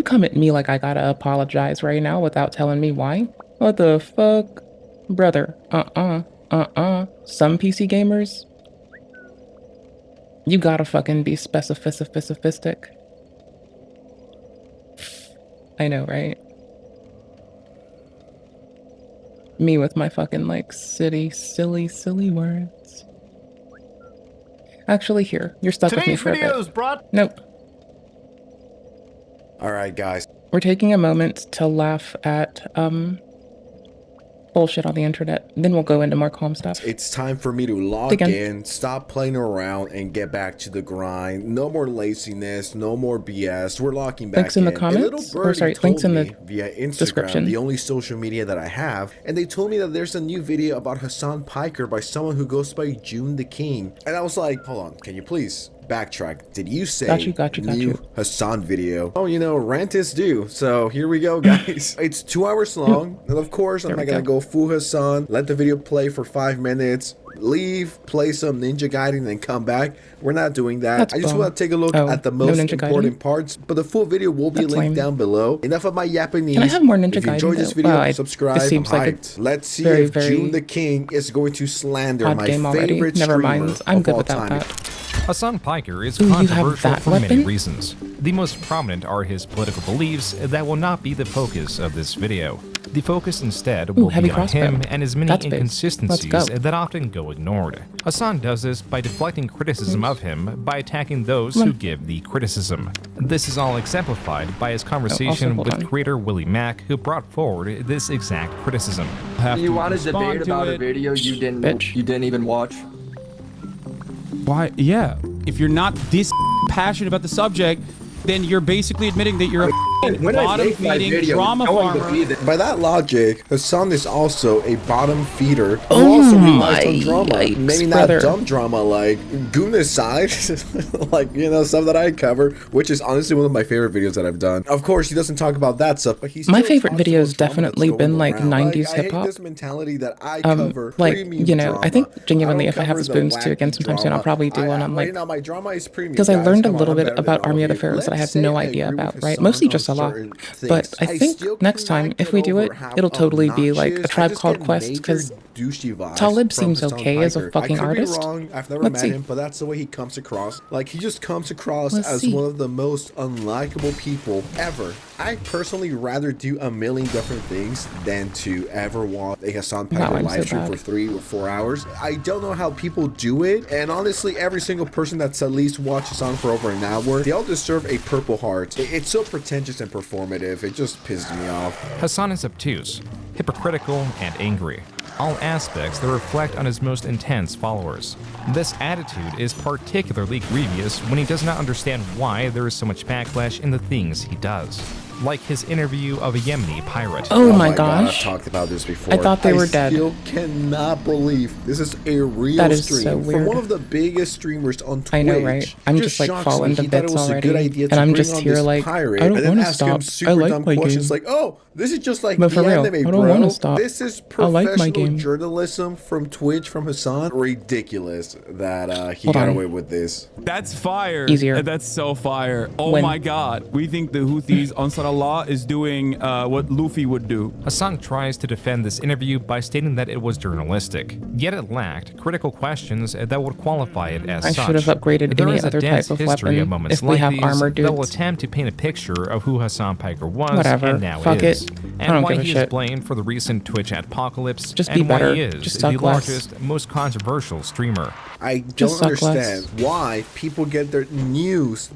come at me like I gotta apologize right now without telling me why? What the fuck? Brother, some PC gamers? You gotta fucking be specific. I know, right? Me with my fucking, like, silly words. Actually, here, you're stuck with me for a bit. Nope. Alright, guys. We're taking a moment to laugh at, bullshit on the internet. Then we'll go into more calm stuff. It's time for me to log in, stop playing around, and get back to the grind. No more laziness, no more BS. We're locking back Links in the comments? Or sorry, links in the via Instagram, description. the only social media that I have, and they told me that there's a new video about Hassan Piker by someone who goes by June the King. And I was like, hold on, can you please backtrack? Did you say got you. new Hassan video? Oh, you know, rant is due. So here we go, guys. It's 2 hours long, and of course I'm not gonna go full Hassan, let the video play for 5 minutes, leave, play some Ninja Gaiden, and come back. We're not doing that. I just want to take a look at the most important parts, but the full video will be linked down below. Enough of my yapping. Can I have more Ninja If you Gaiden, enjoyed this though? video, Wow, subscribe. this seems I'm like hyped. a Let's see very, if very June the King is going to slander odd my game already. favorite Never streamer mind. I'm of good all without time. that. Hassan Piker is Ooh, you have controversial that for many weapon? reasons. The most prominent are his political beliefs that will not be the focus of this video. The focus instead will heavy be on crossbow. him and his many That's big. inconsistencies Let's go. that often go ignored. Hassan does this by deflecting criticism of him by attacking those Come who on. give the criticism. This is all exemplified by his conversation hold with on. creator Willie Mack, who brought forward this exact criticism. You want to debate about a video you didn't even watch? Why? Yeah. If you're not this passionate about the subject, then you're basically admitting that you're a bottom-feeding drama farmer. By that logic, Hassan is also a bottom feeder who Oh also my relies on drama. yikes, Maybe not brother. dumb drama like Gooness side, like, you know, stuff that I cover, which is honestly one of my favorite videos that I've done. Of course, he doesn't talk about that stuff, but he's My favorite video's definitely been like 90s I hip hate hop. this mentality that I cover Like, premium you know, drama. I think genuinely I if don't I have cover the spoons the too again wacky sometime soon, I'll drama. probably do one on You like, know, my drama is premium, because I guys. learned a Come on, little I'm bit better about than Army of the all of you. Pharaohs that I Let's had no say I idea agree about, with right? Hassan Mostly on just a lot. certain But things. I I think still next time, if we do it, over how it'll totally be like a obnoxious. Tribe I just Called get Quest, major because douchey vibes Talib from seems Hassan okay as a Piker. fucking I could artist. Be wrong. I've never Let's met see. him, but that's the way he comes across. Like, he just comes across Let's as see. one of the most unlikable people ever. I personally rather do a million different things than to ever watch a Hassan Wow, Piker I'm live so stream bad. for 3 or 4 hours. I don't know how people do it, and honestly, every single person that's at least watched Hassan for over an hour, they all deserve a Purple Heart. It's so pretentious and performative. It just pissed me off. Hassan is obtuse, hypocritical, and angry. All aspects that reflect on his most intense followers. This attitude is particularly grievous when he does not understand why there is so much backlash in the things he does. like his interview of a Yemeni pirate. Oh my God, I've talked about this before. I thought they were dead. I still cannot believe this is a real That is stream so from weird. one of the biggest streamers on Twitch. I know, right? I'm just like shocks falling me. to He thought it bits was a good already, idea and to I'm bring just on here this like, pirate I don't and then want to ask him stop. I super like dumb my questions game. like, oh, this is just like But the for real, anime, I don't bro. wanna stop. This is I like my professional game. journalism from Twitch from Hassan. Ridiculous that he Hold got on. away with this. That's fire. Easier. That's so fire. Oh When- my God. We think the Houthis, Ansar Allah, is doing what Luffy would do. Hassan tries to defend this interview by stating that it was journalistic, yet it lacked critical questions that would qualify it as I such. should have upgraded There any is a other dense type of history weapon of moments if we like have these armor that will dudes. attempt to paint a picture of who Hassan Piker was Whatever. and now Fuck is, it. I and don't why give a he is shit. blamed for the recent Twitch apocalypse, Just be and why better. he is Just the suck less. largest, most controversial streamer. I Just don't suck less. understand why people get their news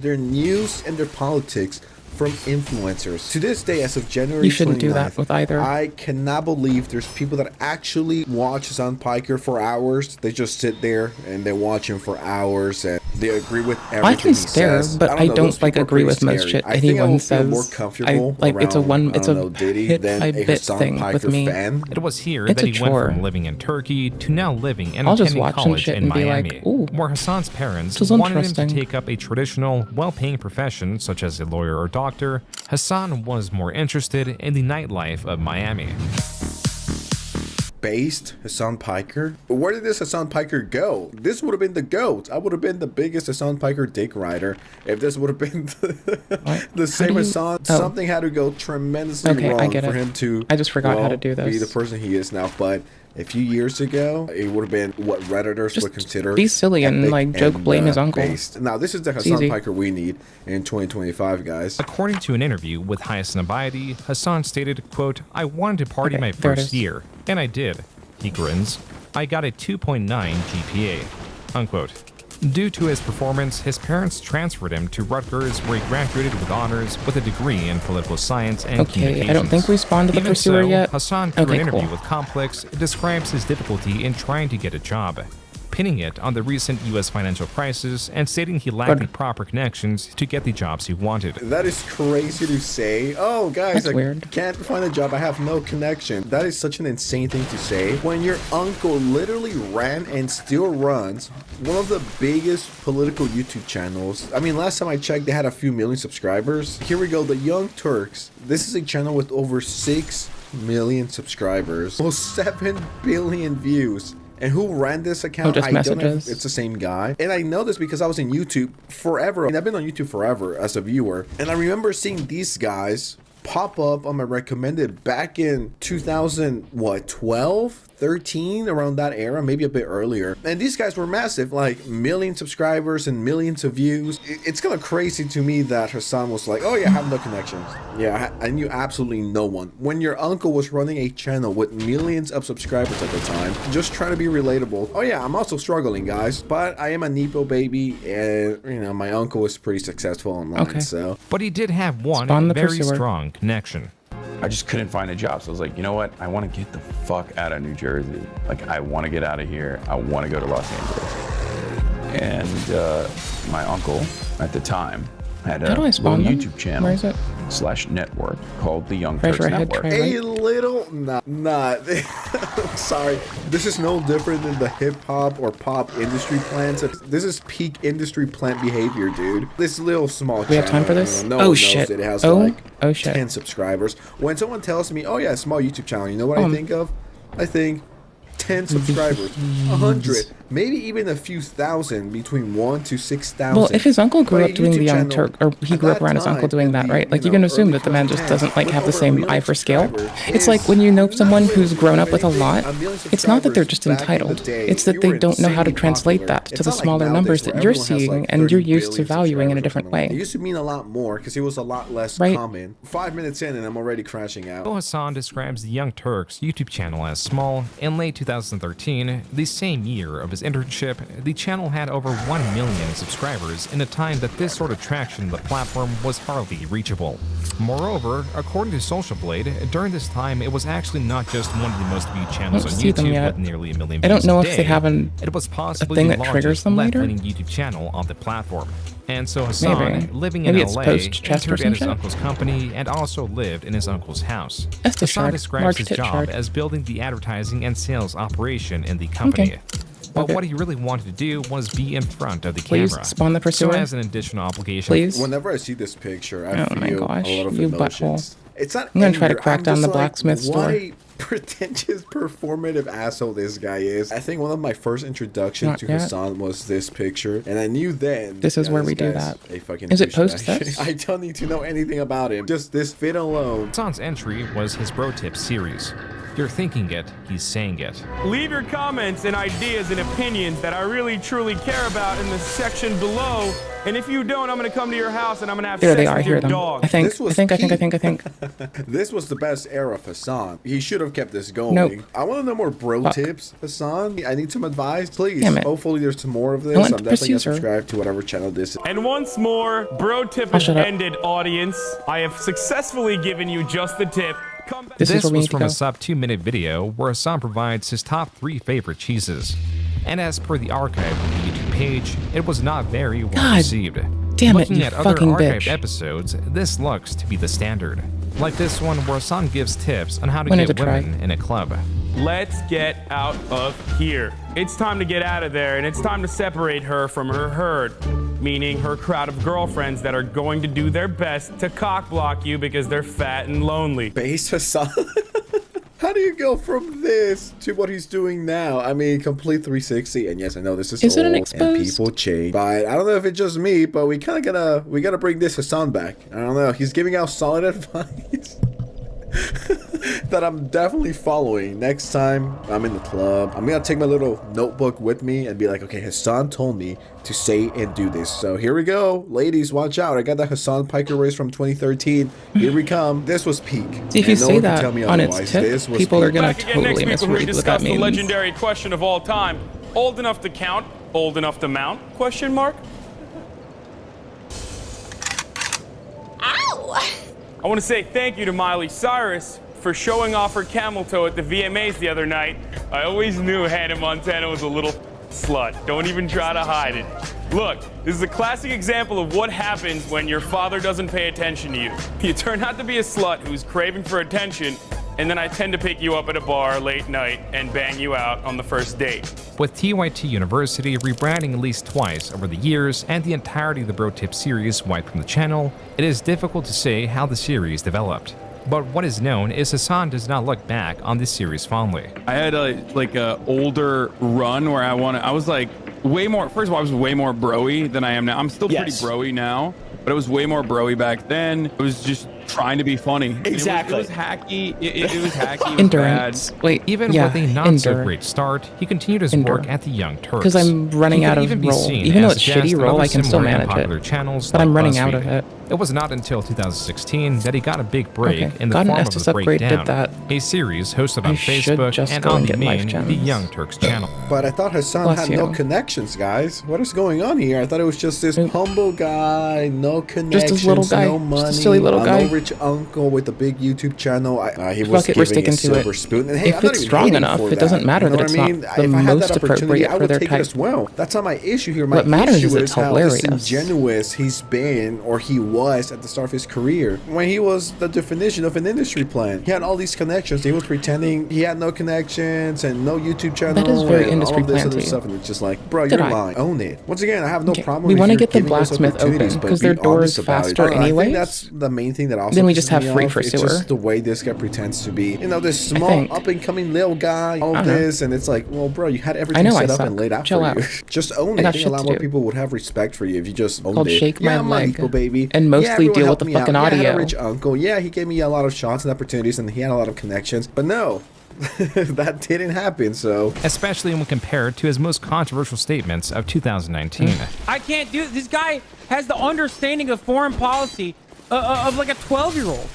and their politics from influencers. To this day, as of January You shouldn't do that 29th, with either. I cannot believe there's people that actually watch Hassan Piker for hours. They just sit there and they watch him for hours and they agree with everything I can he stare, says. but I know, don't those like people are agree pretty with most scary. shit I think I anyone will feel says. more comfortable like it's a around, it's I a don't know, Diddy hit than by a bit Hassan thing Piker with me. fan. It was here It's that a he went chore. from living in Turkey to now living and I'll just attending watch some college shit in and be like, Miami, ooh, where Hassan's parents this is wanted him to interesting. take up a traditional, well-paying profession such as a lawyer or doctor. Hassan was more interested in the nightlife of Miami. Based Hassan Piker? Where did this Hassan Piker go? This would have been the GOAT. I would have been the biggest Hassan Piker dick rider if this would have been the same Hassan. Oh. Something had to go tremendously Okay, I wrong get for it. him to I just forgot how to do be this. the person he is now. But a few years ago, it would have been what Redditors would consider be silly and, epic like, joke, blame his uncle. based. Now, this is the It's Hassan easy. Piker we need in 2025, guys. According to an interview with Hyacinth Abadi, Hassan stated, quote, "I wanted to party my there it first is. year, and I did." He grins. "I got a 2.9 GPA," unquote. Due to his performance, his parents transferred him to Rutgers, where he graduated with honors with a degree in political science and Okay, communications. I don't think we spawned the Even pursuer so, yet. Hassan, through Okay, an interview cool. with Complex, describes his difficulty in trying to get a job, pinning it on the recent U.S. financial crisis and stating he lacked the proper connections to get the jobs he wanted. That is crazy to say. Oh, guys, That's I weird. can't find a job. I have no connection. That is such an insane thing to say. When your uncle literally ran and still runs one of the biggest political YouTube channels. I mean, last time I checked, they had a few million subscribers. Here we go. The Young Turks. This is a channel with over 6 million subscribers. Almost 7 billion views. And who ran this account? just I don't know if messages. it's the same guy. And I know this because I was in YouTube forever. I mean, I've been on YouTube forever as a viewer. And I remember seeing these guys pop up on my recommended back in 2012, 13, around that era, maybe a bit earlier. And these guys were massive, like million subscribers and millions of views. It's kind of crazy to me that Hassan was like, oh yeah, I have no connections. Yeah, I knew absolutely no one. When your uncle was running a channel with millions of subscribers at the time, just trying to be relatable. Oh yeah, I'm also struggling, guys, but I am a Nepo baby, and you know, my uncle was pretty successful online, so. But he did have one Spawn the very pursuer. strong connection. I just couldn't find a job. So I was like, you know what? I want to get the fuck out of New Jersey. Like, I want to get out of here. I want to go to Los Angeles. And my uncle at the time had How a do I little spawn them? YouTube channel Where is it? / network called the Young Pressure Turks ahead, Network. try right. A little, not. Sorry, this is no different than the hip hop or pop industry plants. This is peak industry plant behavior, dude. This little small. We have time for channel, this? No Oh, one knows shit. It has Oh, like oh, shit. 10 subscribers. When someone tells me, "Oh yeah, small YouTube channel," you know what I Um, think of? I think 10 subscribers, 100, maybe even a few thousand, between 1 to 6,000. Well, if his uncle grew But up a doing the YouTube Young channel Turk, or he at grew up that around his uncle time, doing that, in the, right? Like, you you can know, assume early that the man just 2010s, doesn't, like, with have the over a same million eye for scale. subscribers, It's like is when you know someone who's really grown up with a anything. lot, A million it's not that they're just subscribers back in the entitled. day, It's that you they were don't know how to insanely translate popular. that to It's the not like smaller nowadays numbers where that you're everyone has, seeing, like, and 30 you're used to billion valuing in a subscribers or different something. It way. used to mean a lot more because it was a lot less Right. common. 5 minutes in and I'm already crashing out. Though Hassan describes the Young Turks YouTube channel as small, in late 2013, the same year of his internship, the channel had over 1 million subscribers in a time that this sort of traction on the platform was hardly reachable. Moreover, according to Social Blade, during this time it was actually not just one of the most viewed channels on YouTube with nearly 1 million views I don't know a if day, they have it was a possibly thing the that triggers largest them later. left-leaning YouTube channel on the platform. And so Hassan, Maybe. living Maybe in it's LA, post-chest or entered some at his shit? uncle's company and also lived in his uncle's house. Estes Hassan shard. describes Large his tit job shard. as building the advertising and sales operation in the company. Okay. But Okay. what he really wanted to do was be in front of the Please camera. spawn the pursuer. So as an additional obligation, Please. Whenever I see this picture, I Oh my feel gosh, a lot of you emotions. butthole. It's not I'm gonna try to anger, crack I'm down just the like, blacksmith store. What a pretentious, performative asshole this guy is. I think one of my first introductions Not to yet. Hassan was this picture, and I knew then. This is yeah, where we do guy's that. A fucking Is it douchebag. post this? I don't need to know anything about him. Just this fit alone. Hassan's entry was his Bro Tip series. You're thinking it, he's saying it. Leave your comments and ideas and opinions that I really truly care about in the section below. And if you don't, I'm gonna come to your house and I'm gonna have There sex they are. I with hear your them. dog. I think. This was I think. This was the best era of Hassan. He should have kept this going. Nope. I want to know more bro Fuck. tips, Hassan. I need some advice, please. Damn it. Hopefully there's some more of this. I I'm want to definitely pursue gonna her. subscribe to whatever channel this is. And once more, bro tip Oh, is shut up. ended, audience. I have successfully given you just the tip. This is where we was need to from go. a sub 2-minute video where Hassan provides his top 3 favorite cheeses. And as per the archive on the YouTube page, it was not very well God received. damn it, Looking you at other fucking archived bitch. episodes, this looks to be the standard. Like this one where Hassan gives tips on how to Wanted get to try. women in a club. Let's get out of here. It's time to get out of there, and it's time to separate her from her herd, meaning her crowd of girlfriends that are going to do their best to cock block you because they're fat and lonely. Base Hassan. How do you go from this to what he's doing now? I mean, complete 360. And yes, I know this is Is it an old and exposed? people change. But I don't know if it's just me, but we kind of gotta bring this Hassan back. I don't know. He's giving out solid advice that I'm definitely following. Next time I'm in the club, I'm gonna take my little notebook with me and be like, okay, Hassan told me to say and do this. So here we go. Ladies, watch out. I got the Hassan Piker race from 2013. Here we come. This was peak. See, if you And no say one can that tell me on its otherwise. tip, This was people are peak. gonna Back again next totally week when we misread what that discuss the means. legendary question of all time. Old enough to count, old enough to mount? Question mark? Ow! I want to say thank you to Miley Cyrus for showing off her camel toe at the VMAs the other night. I always knew Hannah Montana was a little slut. Don't even try to hide it. Look, this is a classic example of what happens when your father doesn't pay attention to you. You turn out to be a slut who's craving for attention, and then I tend to pick you up at a bar late night and bang you out on the first date. With TYT University rebranding at least twice over the years and the entirety of the Bro Tip series wiped from the channel, it is difficult to say how the series developed. But what is known is Hassan does not look back on this series fondly. I had a older run where I was like way more, first of all, I was way more bro-y than I am now. I'm still pretty bro-y now, but it was way more bro-y back then. It was just trying to be funny. Exactly. It was hacky. It was hacky. It was Endurance. bad. Wait, Even yeah, with a not-so-great start, he continued his work at the Young Turks. Because I'm running He out could of even be roll. seen Even though as it's a guest shitty on roll, other I can still similar and manage popular it. channels But like I'm running out BuzzFeed. of it. It was not until 2016 that he got a big break Okay, in the got an form of Estes The upgrade, did Breakdown, that. a series hosted on I should Facebook just and go on and the get life main The gems. Young Turks channel. But I thought Hassan Bless had no you. connections, guys. What is going on here? I thought it was just this humble guy, no connections, Just a little guy. no Just a money, silly little guy. no rich uncle with a big YouTube channel. He was Fuck it, we're giving a sticking to it. silver spoon. And hey, If I'm not it's even strong hating enough, for it doesn't that. matter You know that what it's I not mean? the If I had that most opportunity, appropriate I for would their take type. it as well. That's not my issue here. My What matters issue is it's how hilarious. disingenuous he's been, or he was at the start of his career, when he was the definition of an industry plan. He had all these connections. He was pretending he had no connections and no YouTube channel. That is very and industry all of this plan other to you. stuff, and it's just like, bro, Did you're I? lying. Own it. Once again, I have no Okay, problem. we if wanna you're get the giving us blacksmith opportunities, open, but 'cause be their door honest is about it. faster I think anyways. that's the main thing that also Then we just pisses have me free off. for It's sewer. just the way this guy pretends to be. You know, this small think. up and coming little guy, all I don't know. this, and it's like, well, bro, you had I everything know I set up suck. and laid out Chill for out. you. Just own I it. got I think a shit lot to more do. people would have respect for you if you just owned Called it. Shake Yeah, My I'm Leg. unequal, baby. And mostly yeah, everyone deal helped with the me out. fucking Yeah, I had a audio. rich uncle. Yeah, he gave me a lot of shots and opportunities, and he had a lot of connections. But no, that didn't happen. So, Especially when compared to his most controversial statements of 2019. I can't do this. Guy has the understanding of foreign policy of like a 12-year-old.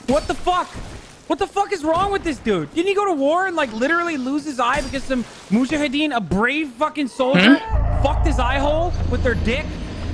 What the fuck? What the fuck is wrong with this dude? Didn't he go to war and like literally lose his eye because some mujahideen, a brave fucking soldier, fucked his eye hole with their dick?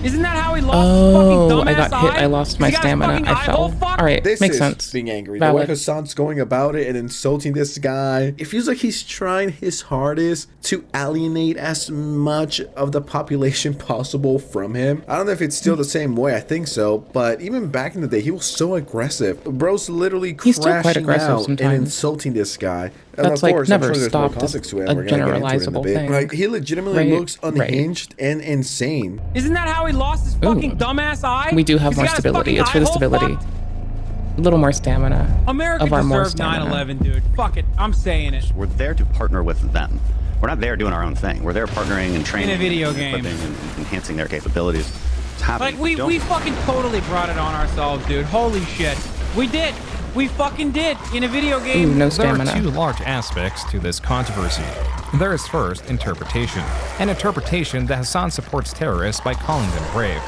Isn't that how he lost his fucking dumbass I got hit. eye? I lost my stamina. I fell. All right, This makes is sense. being angry. Valid. The way Hassan's going about it and insulting this guy, it feels like he's trying his hardest to alienate as much of the population possible from him. I don't know if it's still the same way. I think so. But even back in the day, he was so aggressive. Bro's literally He's still quite crashing aggressive out and sometimes. insulting this guy. And That's of like course, never I'm sure there's more stopped context to it. a We're gonna get into it in a generalizable bit. thing. Like, he legitimately Right, looks unhinged and insane. Isn't that how he lost his fucking dumbass eye? We do have 'Cause he more got his stability. fucking It's for the eye hole stability. fucked? A little more stamina. America of our more deserved stamina. 9/11, dude. Fuck it. I'm saying it. We're there to partner with them. We're not there doing our own thing. We're there partnering and training, In a video and game. equipping and enhancing their capabilities. It's happening. Like, we fucking totally brought it on ourselves, dude. Holy shit. We did. We fucking did. In a video game. no There are stamina. two large aspects to this controversy. There is first interpretation. An interpretation that Hassan supports terrorists by calling them brave.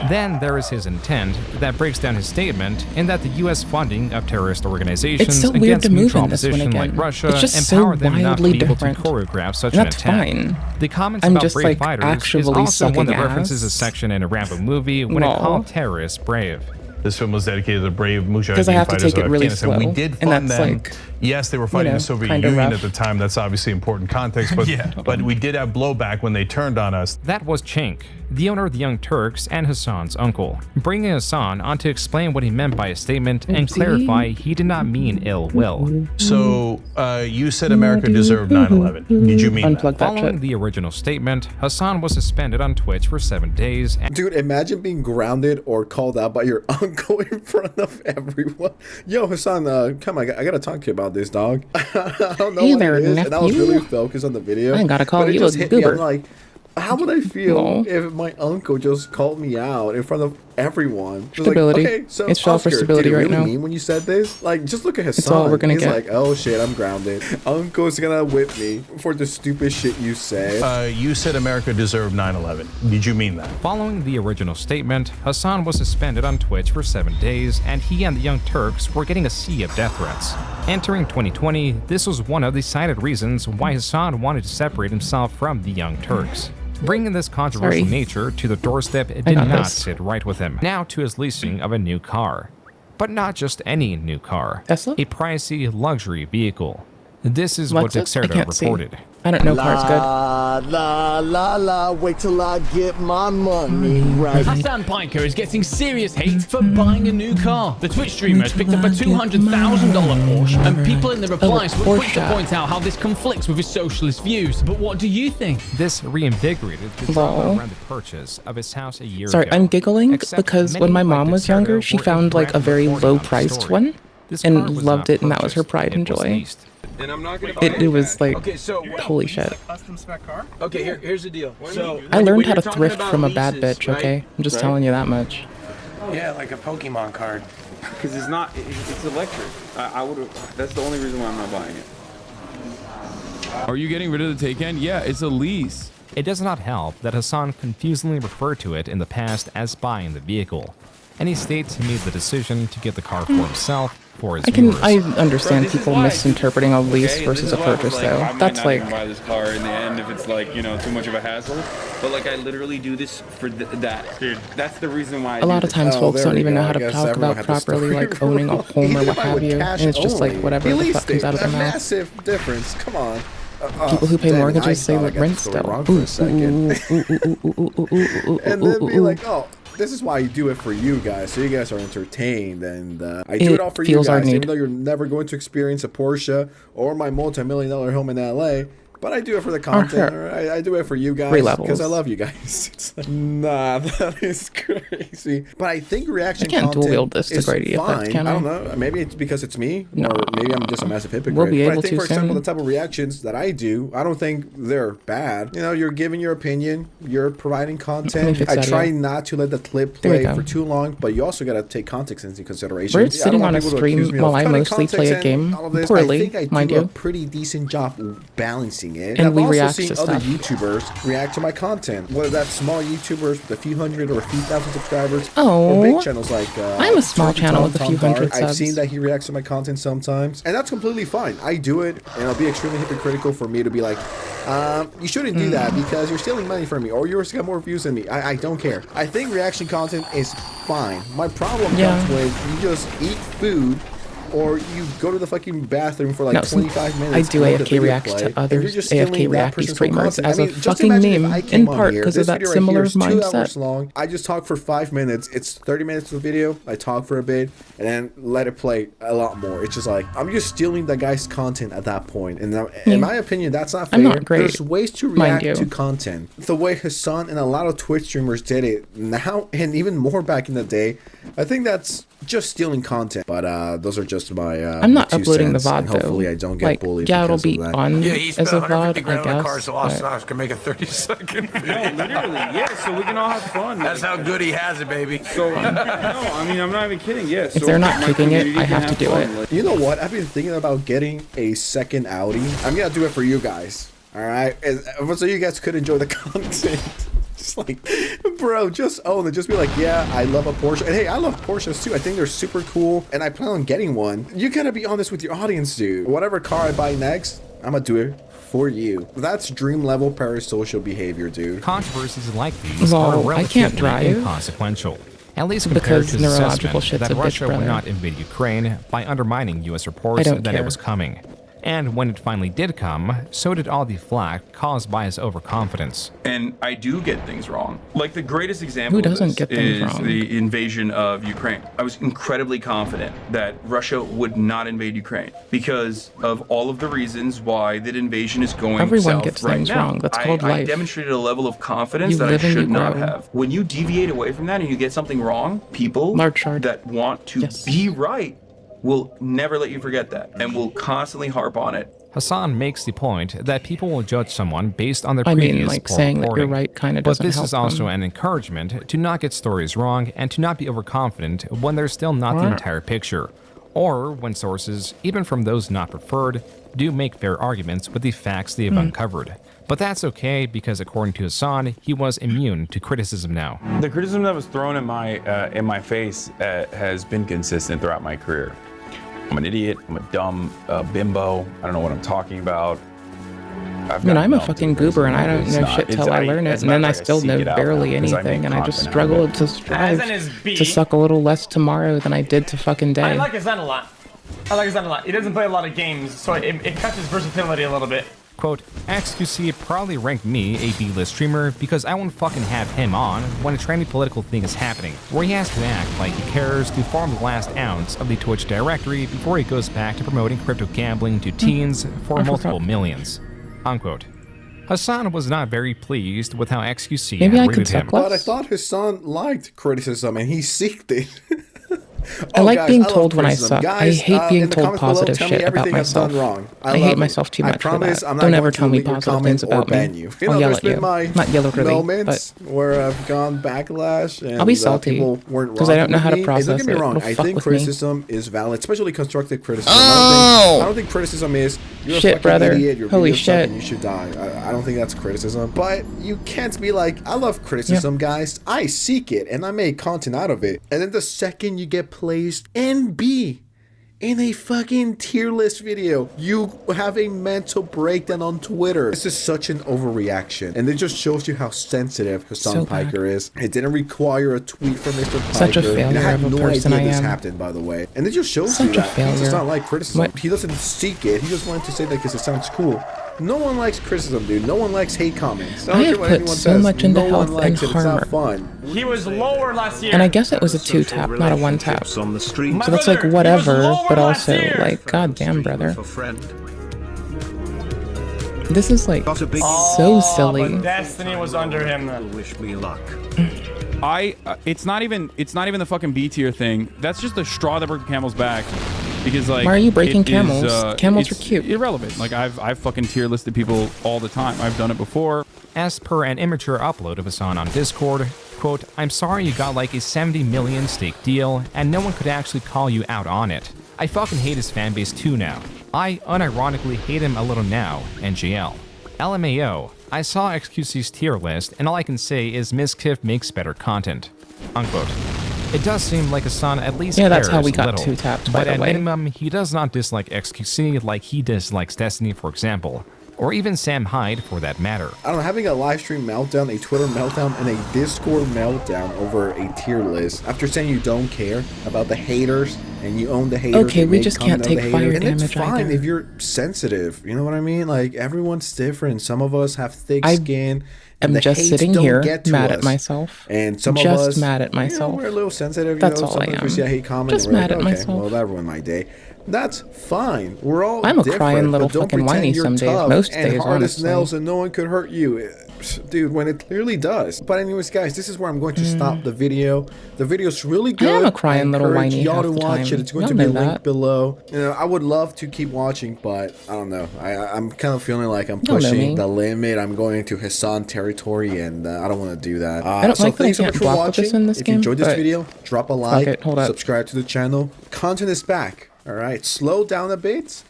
Then there is his intent that breaks down his statement in that the U.S. funding of terrorist organizations It's so weird against to move neutral in this one opposition like again. Russia It's just so empower them enough to wildly be able to different. choreograph such And an that's attack. fine. The comments I'm about just, brave like, fighters is actually also one that sucking references a ass. section in a Rambo movie when it Lol. called terrorists brave. This film was dedicated to the brave Because I Mujahideen have to fighters take of it really Afghanistan. We slow, did and fund that's, them. like, Yes, they were fighting the Soviet kinda Union rough. at the time. That's obviously important context. But but we did have blowback when they turned on us. That was Cenk, the owner of the Young Turks and Hassan's uncle, bringing Hassan on to explain what he meant by his statement and clarify he did not mean ill will. So you said America deserved 9/11. Did you mean that? Following the original statement, Hassan was suspended on Twitch for 7 days. Dude, imagine being grounded or called out by your uncle in front of everyone. Yo, Hassan, come on, I gotta talk to you about this, dog. I don't know Hey what there, it is, and I was nephew. really focused on the video. I gotta call but it you just a hit me. I'm goober. like, how would I feel No. if my uncle just called me out in front of everyone? Just Stability. Like, okay, so It's all for Oscar, stability did it right really now. mean when you said this? Like, just look at Hassan. It's all we're gonna He's get. like, oh shit, I'm grounded. Uncle's gonna whip me for the stupid shit you say. You said America deserved 9/11. Did you mean that? Following the original statement, Hassan was suspended on Twitch for 7 days, and he and the Young Turks were getting a sea of death threats. Entering 2020, this was one of the cited reasons why Hassan wanted to separate himself from the Young Turks. Bringing this controversial Sorry. nature to the doorstep, it I did got not this. sit right with him. Now to his leasing of a new car. But not just any new car. Tesla? A pricey luxury vehicle. This is what Lexus? I Dexerto can't see. reported. I don't know cars good. La, wait till I get my money right. Hassan Piker is getting serious hate for buying a new car. The Twitch streamer has picked up a $200,000 Porsche, and people in the replies were quick to Porsche. point out how this conflicts with his socialist views. But what do you think? This reinvigorated the Lol. drama around the purchase of his house a year Sorry, ago. I'm giggling Except because many when my like mom was Dexerto younger, she were found like a incorrect very in reporting on the low-priced story. one This car and was loved not it, and that was her purchased, pride and it was joy. leased. And I'm not gonna It was like, Okay, so holy shit. custom spec car. Okay, here's the deal. So I when learned how you're to talking thrift about from a bad leases, bitch, right? okay? I'm just telling you that much. Yeah, like a Pokemon card. Because it's not, it's electric. I would have, that's the only reason why I'm not buying it. Are you getting rid of the Taycan? Yeah, it's a lease. It does not help that Hassan confusingly referred to it in the past as buying the vehicle, and he states he made the decision to get the car for himself for his viewers. I understand people misinterpreting a lease Okay, versus this a is why I was purchase like, though. I might That's not like, even buy this car in the end if it's like, you know, too much of a hassle. But like, I literally do this for that. Dude, that's the reason why. a lot of times folks don't even know how to talk about properly like owning a home or what have you, and it's just like whatever the fuck comes out of their mouth. Massive difference. Come on. People who pay Damn it, mortgages I say thought I like got rent the story still. wrong for a second. And then be like, oh, this is why you do it for you guys, so you guys are entertained, and I do it all for you feels our guys, even need. though you're never going to experience a Porsche or my multi-million-dollar home in LA. But I do it for the content. her. Or I do it for you guys Three levels. because I love you guys. It's like, nah, that is crazy. But I think reaction I can't content dual wield this is degree effect, fine. can I I? don't know. Maybe it's because it's me, No. or maybe I'm just a massive hypocrite. We'll be but I able think, to for example, soon. the type of reactions that I do, I don't think they're bad. You know, you're giving your opinion, you're providing content. fix I that, try yeah. not to let the clip There you play go. for too long, but you also got to take context into consideration. We're I don't sitting want on a people to accuse stream me of while I cutting mostly play context a and game all of this. poorly, I think I mind do a you. pretty decent job balancing seeing it. And I've we also react seen to other stuff. YouTubers react to my content. Whether that's small YouTubers with a few hundred or a few thousand subscribers, Oh, or big channels like I'm a small channel with a few hundred I've subs. seen that he reacts to my content sometimes, and that's completely fine. I do it, and it'll be extremely hypocritical for me to be like, you shouldn't do that because you're stealing money from me, or yours got more views than me. I don't care. I think reaction content is fine. My problem comes when you just eat food, or you go to the fucking bathroom for like 25 minutes. I do AFK reacts to others, AFK reacty streamers as a just fucking imagine meme, if I came in on part here, because this of that video right similar here is 2 hours mindset. long. I just talk for 5 minutes. It's 30 minutes of the video. I talk for a bit and then let it play a lot more. It's just like, I'm just stealing the guy's content at that point. And in my opinion, that's not fair. I'm not great, There's ways to mind react you. to content. The way Hassan and a lot of Twitch streamers did it now, and even more back in the day, I think that's just stealing content. But those are just my I'm not my 2 uploading the cents, VOD and hopefully though. I don't get Like, bullied. yeah, it'll because be of that. on Yeah, he as spent a 150 VOD, grand I on the car, guess. so Lost but- Socks can make a 30-second video. No, literally, yeah, so we can all have fun. That's how good he has it, baby. So, no, I mean, I'm not even kidding, yeah. If they're not kicking it, I have to do it. You know what? I've been thinking about getting a second Audi. I'm gonna do it for you guys. All right, so you guys could enjoy the content. Just like, bro, just own it. Just be like, yeah, I love a Porsche. And hey, I love Porsches too. I think they're super cool, and I plan on getting one. You gotta be honest with your audience, dude. Whatever car I buy next, I'm gonna do it for you. That's dream level parasocial behavior, dude. Controversies like these Well, are I can't relatively drive. inconsequential. At least compared Because to the neurological assessment shit's that a bitch, Russia would brother. not invade Ukraine by undermining U.S. reports don't that care. it was coming. And when it finally did come, so did all the flack caused by his overconfidence. And I do get things wrong. Like the greatest example Who doesn't of this get things is wrong? the invasion of Ukraine. I was incredibly confident that Russia would not invade Ukraine because of all of the reasons why that invasion is going Everyone south gets right things now. wrong. That's called I life. demonstrated a level of confidence You that I live and you should not grow. have. When you deviate away from that and you get something wrong, people that want to be right will never let you forget that and will constantly harp on it. Hassan makes the point that people will judge someone based on their I mean, previous like, poor saying that you're reporting. right kinda But doesn't this help is also them. an encouragement to not get stories wrong and to not be overconfident when there's still not the Right. entire picture, or when sources, even from those not preferred, do make fair arguments with the facts they have uncovered. But that's okay because according to Hassan, he was immune to criticism now. The criticism that was thrown in my face has been consistent throughout my career. I'm an idiot. I'm a dumb bimbo. I don't know what I'm talking about. I mean, I'm a fucking goober and I don't know shit till I learn it, and then I still know barely anything, and I just struggle to strive As in his B. to suck a little less tomorrow than I did to fucking day. I like his son a lot. I like his son a lot. He doesn't play a lot of games, so it cuts his versatility a little bit. Quote, XQC probably ranked me a B-list streamer because I won't fucking have him on when a trendy political thing is happening, where he has to act like he cares to farm the last ounce of the Twitch directory before he goes back to promoting crypto gambling to teens for multiple millions. Unquote. Hassan was not very pleased with how XQC Maybe I had could rated him. suck less. But I thought Hassan liked criticism and he seeked it. I like guys, being love told when I criticism. suck. Guys, I hate being in the told comments below, positive tell me shit about everything I've done myself. wrong. I love hate it. myself too I much for promise that. I'm not Don't going ever to tell me delete your positive comment things or about ban me. you. I'll yell There's at been you. my Not yell really, moments where I've gone backlash and I'll be salty, people weren't 'cause I don't know how to rocking with me. And process don't get me it. wrong, It'll I fuck think with me. criticism is valid, especially constructive criticism. Oh! I don't think criticism is you're Shit, a fucking brother. idiot, you're Holy being yourself shit. and you should die. I don't think that's criticism. But you can't be like, I love criticism, guys. I seek it and I make content out of it. And then the second you get placed and B in a fucking tier list video, you have a mental breakdown on Twitter. This is such an overreaction, and it just shows you how sensitive Hassan So bad. Piker is. It didn't require a tweet from Mr. Piker. Such a And I failure had of a no person idea I this am. happened, by the way. And it just shows Such you a that he does failure. not like criticism. What? He doesn't seek it. He just wanted to say that because it sounds cool. No one likes criticism, dude. No one likes hate comments. I have put so much into no health one likes and it. It's not harm. fun. He was lower last year. And I guess it was a 2-tap, not a 1-tap. So My that's brother, like he was whatever, lower but last also year. like, goddamn, brother. This is like so silly. But Destiny was under him then. Wish me luck. It's not even the fucking B tier thing. That's just the straw that broke the camel's back. Because like, Why are you breaking it is, camels? Camels it's are cute. Irrelevant. Like I've fucking tier listed people all the time. I've done it before. As per an immature upload of Hassan on Discord, quote, I'm sorry you got like a 70 million stake deal and no one could actually call you out on it. I fucking hate his fanbase too now. I unironically hate him a little now, NGL. LMAO, I saw XQC's tier list, and all I can say is Miskiff makes better content. Unquote. It does seem like Hassan at least Yeah, that's how cares we a got little, 2-tapped, by but the at way. minimum, he does not dislike XQC like he dislikes Destiny, for example, or even Sam Hyde for that matter. I don't know, having a live stream meltdown, a Twitter meltdown, and a Discord meltdown over a tier list after saying you don't care about the haters and you own the haters. Okay, we just can't take fire and damage it's fine either. if you're sensitive. You know what I mean? Like, everyone's different. Some of us have thick skin. I'm and the just hates sitting don't here get to mad us. at myself. And some just of us, mad at you know, myself. we're a little sensitive. That's you know, all I sometimes am. we see a hate comment Just and we're mad like, at okay, myself. well, that ruined my day. That's fine. We're all I'm a different, crying little but don't fucking pretend whiny you're some days, tough most and days, hard as honestly. nails and no one could hurt you. Dude, when it clearly does. But anyways, guys, this is where I'm going to stop the video. The video's really good. I am a crying little encourage whiny y'all half to the watch time. it. It's going Y'all to be know linked that. below. You know, I would love to keep watching, but I don't know. I'm kind of feeling like I'm Y'all know me. pushing the limit. I'm going into Hassan territory, and I don't want to do that. I don't so like that I thanks so can't much for block with this watching. in this If game, you enjoyed this but video, drop a like, it, hold up. subscribe to the channel. Content is back. All right, slow down a bit.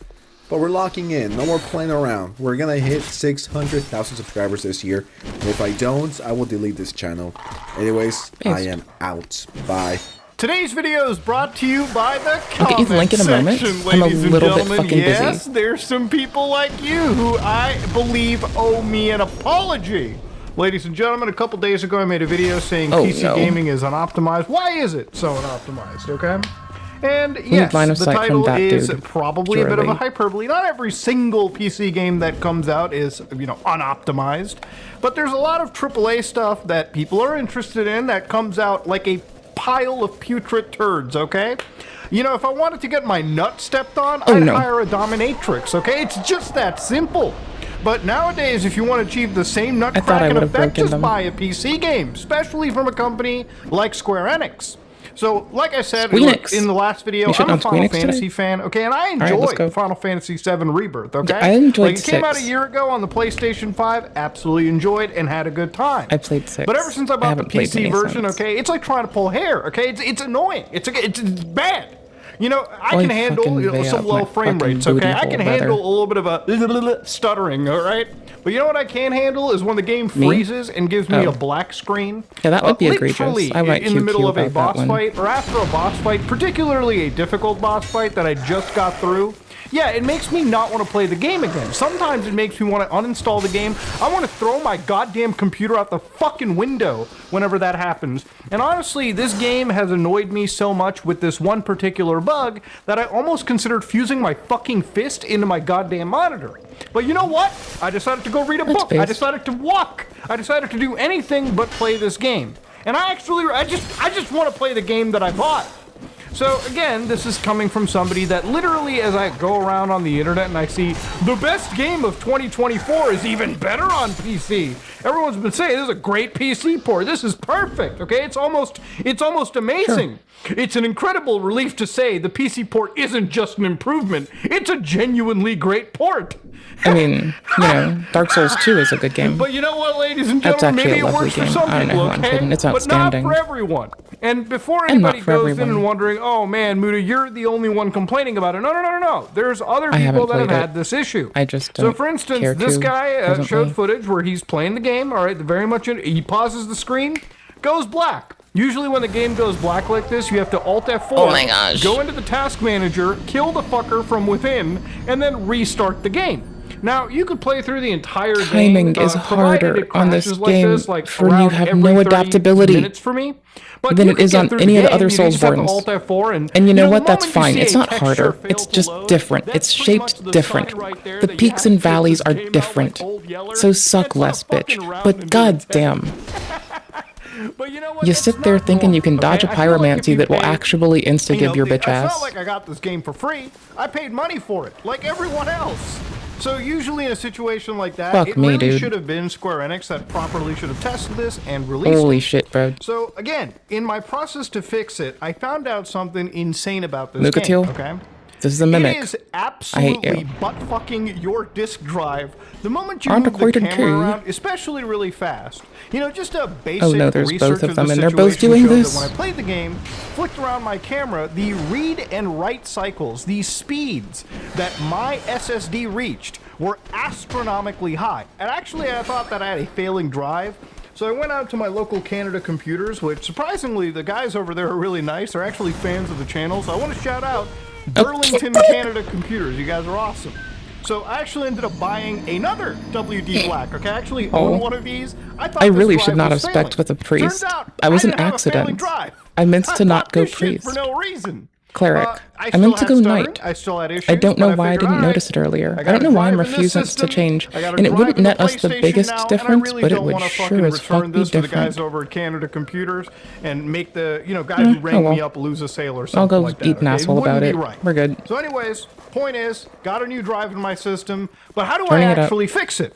But we're locking in. No more playing around. We're gonna hit 600,000 subscribers this year. And if I don't, I will delete this channel. Anyways, I am out. Bye. Today's video is brought to you by the I'll get you the link in a moment. section, I'm a ladies and little bit gentlemen. fucking yes, busy. there's some people like you who I believe owe me an apology. Ladies and gentlemen, a couple days ago I made a video saying PC gaming is unoptimized. Why is it so unoptimized, okay? And yes, line of the sight from title that is dude. probably a bit of a Surely. hyperbole. Not every single PC game that comes out is, you know, unoptimized. But there's a lot of AAA stuff that people are interested in that comes out like a pile of putrid turds, okay? You know, if I wanted to get my nut stepped on, I'd hire a dominatrix, okay? It's just that simple. But nowadays, if you want to achieve the same nutcracking effect, just buy a PC game, especially from a company like Square Enix. So, like I said Squeenix. in the last video, We should I'm a on Final Squeenix Fantasy today? fan, okay? And I All right, let's enjoy go. Final Fantasy VII Rebirth, okay? I enjoyed like, it came out a 6. year ago on the PlayStation 5, absolutely enjoyed and had a good time. I played 6. But ever since I bought the haven't played PC many version, since. okay, it's like trying to pull hair, okay? It's annoying. It's bad. You know, I Oi, can handle fucking lay some up low my frame fucking rates, okay? booty I hole can better. handle a little bit of a stuttering, all right? But you know what I can handle is when the game Me? freezes and gives me Oh. a black screen. Yeah, that would be egregious. Literally, I might in the middle QQ of a about boss that one. fight or after a boss fight, particularly a difficult boss fight that I just got through. Yeah, it makes me not want to play the game again. Sometimes it makes me want to uninstall the game. I want to throw my goddamn computer out the fucking window whenever that happens. And honestly, this game has annoyed me so much with this one particular bug that I almost considered fusing my fucking fist into my goddamn monitor. But you know what? I decided to go read a book. I decided to walk. I decided to do anything but play this game. And I just want to play the game that I bought. So again, this is coming from somebody that literally, as I go around on the internet and I see the best game of 2024 is even better on PC. Everyone's been saying this is a great PC port. This is perfect. Okay, it's almost amazing. Sure. It's an incredible relief to say the PC port isn't just an improvement. It's a genuinely great port. I mean, you know, Dark Souls 2 is a good game. But you know what, ladies and That's gentlemen, actually maybe a it lovely works for game. some I don't know people, who I'm okay? kidding. It's But not outstanding. for everyone. And before And not anybody for goes in everyone. and wondering, oh man, Muda, you're the only one complaining about it. No. There's other I people haven't that have played had it. this issue. I just So don't for instance, care this to guy presently. showed footage where he's playing the game, all right, very much he pauses the screen, goes black. Usually when the game goes black like this, you have to Alt F4, Oh my gosh. go into the task manager, kill the fucker from within, and then restart the game. Now, you could play through the entire Timing game, is provided harder it on this crashes like game this, like for you around have every no 30 adaptability minutes for me. But than you it could is get on through any of the game, other you just have to Soulsbornes. Alt F4 And you know what? the That's moment you fine. see It's a not texture harder. fail It's to just load, different. that's It's pretty much shaped the different. sign right there The that peaks you and have valleys are came out like different. Old Yeller. So suck less, bitch. But goddamn. You sit there thinking you can dodge a pyromancy that will actually insta-give your bitch It's not ass. like I got this game for free. I paid money for it, like everyone else. So usually in a situation like that, Fuck it me, really dude. should have been Square Enix that properly should have tested this and released Holy it. shit, bro. So again, in my process to fix it, I found out something insane about this Nukatil? game, okay? This is a mimic. It is I hate absolutely you. butt-fucking your disk drive the moment you Aren't move the according camera to- around, especially really fast. You know, just a basic Oh, no, there's research both of the them, and they're both situation doing showed this? that when I played the game, flicked around my camera, the read and write cycles, these speeds that my SSD reached were astronomically high. And actually, I thought that I had a failing drive. So I went out to my local Canada Computers, which surprisingly, the guys over there are really nice. They're actually fans of the channel. So I want to shout out Burlington Canada Computers. You guys are awesome. So I actually ended up buying another WD Black. Okay, I actually own one of these. I thought I this really drive should not was have failing. specced with a priest. Turns out I was I an didn't have a failing accident. drive. I meant to not bought go this shit priest. for no reason. Cleric. I I meant to still go had knight. stuttering, I still had issues, I don't know but why I figured, didn't all right, notice it earlier. I got don't know a why I'm drive in this refusing to system, change. I got a And it drive wouldn't in the net us the PlayStation biggest now, difference, and I really but it don't would wanna sure fucking as return fuck be this to the different. guys over at Canada Computers and make the guy who rang me up lose a sale or something I'll go like that. eat an okay? asshole about wouldn't it. be right. We're good. So anyways, point is, got a new drive in my system, but how do Turning I it up. actually fix it?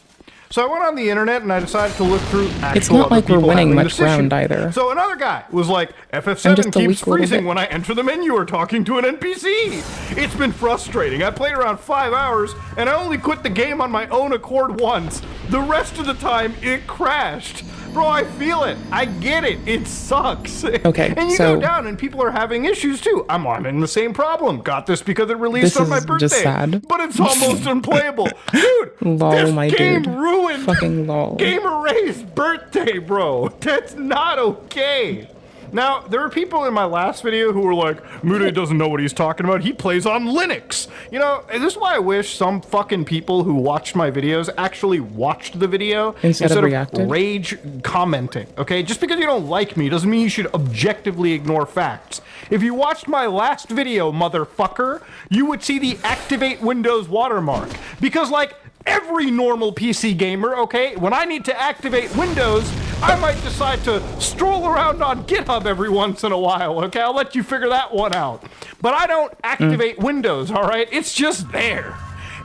So I went on the internet and I decided to look through actual It's not other like we're people winning having much this issue. ground either. So another guy was like, I'm FF7 just a keeps weak little freezing bit. when I enter the menu or talking to an NPC. It's been frustrating. I played around 5 hours and I only quit the game on my own accord once. The rest of the time it crashed. Bro, I feel it. I get it. It sucks. Okay, And you so- go down and people are having issues too. I'm in the same problem. Got this because it released This on my is birthday. just sad. But it's almost unplayable. Dude, Lol, this my game dude. ruined Fucking lol. Gamer Ray's birthday, bro. That's not okay. Now, there were people in my last video who were like, Mude doesn't know what he's talking about. He plays on Linux. You know, and this is why I wish some fucking people who watched my videos actually watched the video Instead of reacted? rage commenting, okay? Just because you don't like me doesn't mean you should objectively ignore facts. If you watched my last video, motherfucker, you would see the activate Windows watermark. Because, like, every normal PC gamer, okay, when I need to activate Windows, I might decide to stroll around on GitHub every once in a while, okay? I'll let you figure that one out. But I don't activate Windows, all right? It's just there.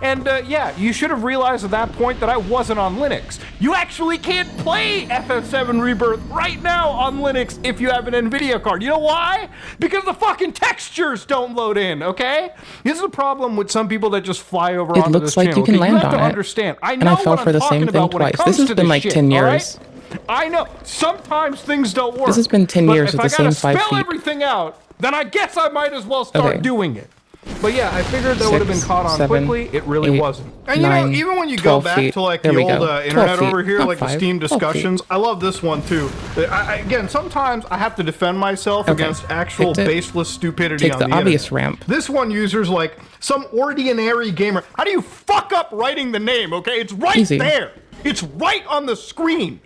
And yeah, you should have realized at that point that I wasn't on Linux. You actually can't play FF7 Rebirth right now on Linux if you have an NVIDIA card. You know why? Because the fucking textures don't load in, okay? This is a problem with some people that just fly over It onto looks this like channel. you can okay? land have on to it. understand. I And know I fell what for I'm the talking same thing about when it twice. comes This has to been this like shit, 10 all right? years. I know. Sometimes things don't work. This has been 10 But years if with the I gotta same 5 spell feet. everything out, then I guess I might as well start Okay. doing it. But yeah, I figured that would have been 6, caught on 7, quickly. It really 8, wasn't. And 9, you know, even when you 12 go back feet. to like There the we old go. 12 internet feet. over here, Not like the 5, Steam 12 feet. discussions, I love this one too. Again, sometimes I have to defend myself Okay. against actual Picked it. baseless stupidity Take on the the obvious internet. ramp. This one user's like some ordinary gamer. How do you fuck up writing the name? Okay, it's right Easy. there. It's right on the screen.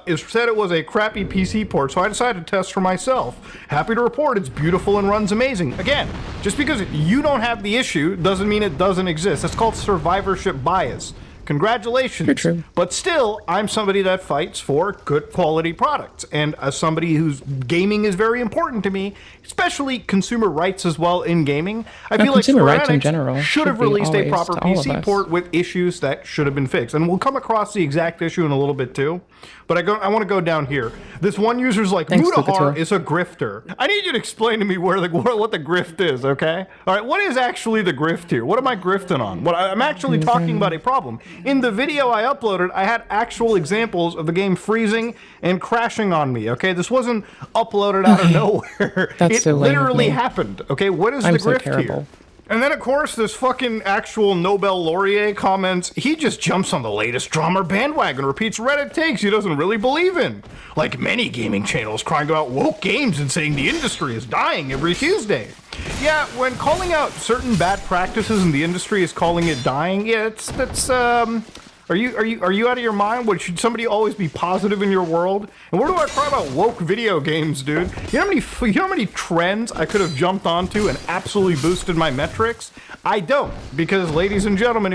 It said it was a crappy PC port, so I decided to test for myself. Happy to report it's beautiful and runs amazing. Again, just because you don't have the issue doesn't mean it doesn't exist. It's called survivorship bias. Congratulations. You're true. But still, I'm somebody that fights for good quality products. And as somebody whose gaming is very important to me, especially consumer rights as well in gaming, I feel like consumer Square rights in Enix general should have should be released a always proper to all of PC us. port with issues that should have been fixed. And we'll come across the exact issue in a little bit too. But I want to go down here. This one user's like, Thanks, Mutahar Lucator. is a grifter. I need you to explain to me what the grift is, okay? All right, what is actually the grift here? What am I grifting on? I'm actually talking about a problem. In the video I uploaded, I had actual examples of the game freezing and crashing on me, okay? This wasn't uploaded out of nowhere. That's it so lame of literally me. happened, okay? What is I'm the so grift terrible. here? And then, of course, this fucking actual Nobel laureate comments, he just jumps on the latest drama bandwagon, repeats Reddit takes he doesn't really believe in. Like many gaming channels crying about woke games and saying the industry is dying every Tuesday. Yeah, when calling out certain bad practices in the industry is calling it dying, yeah, are you out of your mind? Should somebody always be positive in your world? And where do I cry about woke video games, dude? You know how many trends I could have jumped onto and absolutely boosted my metrics? I don't, because ladies and gentlemen,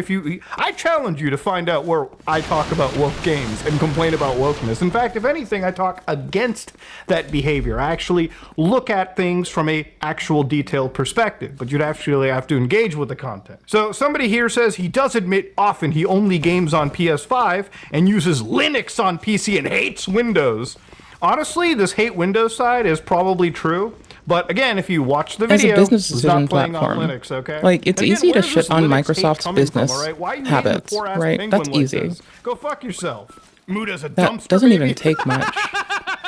I challenge you to find out where I talk about woke games and complain about wokeness. In fact, if anything, I talk against that behavior. I actually look at things from a actual detailed perspective, but you'd actually have to engage with the content. So somebody here says he does admit often he only games on PS5 and uses Linux on PC and hates Windows. Honestly, this hate Windows side is probably true, But again, if you watch the As a video, business it's not decision playing on platform, Linux, okay? like, it's And again, easy to where's shit this on Linux hate Microsoft's coming from, business all right? Why are you hating the habits, poor-ass right? penguin That's like easy. this? Go fuck yourself. Mood as a That dumpster doesn't baby. even take much.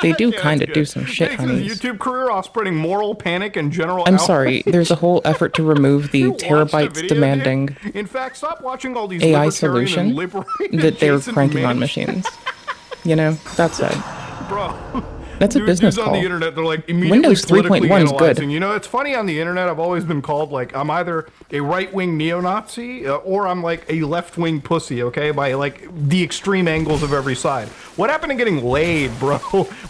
They do kind of do some shit, Takes his honeys. YouTube career off spreading moral panic and general I'm outrage. sorry, there's a whole effort to remove the terabytes demanding In fact, stop watching all these AI libertarian solution and liberated that they're Jason cranking on Manage- machines. You know, that's it. Bro. That's a business dudes call. on the internet, they're like immediately Windows politically 3.1 is good. analyzing. You know, it's funny on the internet, I've always been called like I'm either a right-wing neo-Nazi or I'm like a left-wing pussy, okay? By like the extreme angles of every side. What happened to getting laid, bro?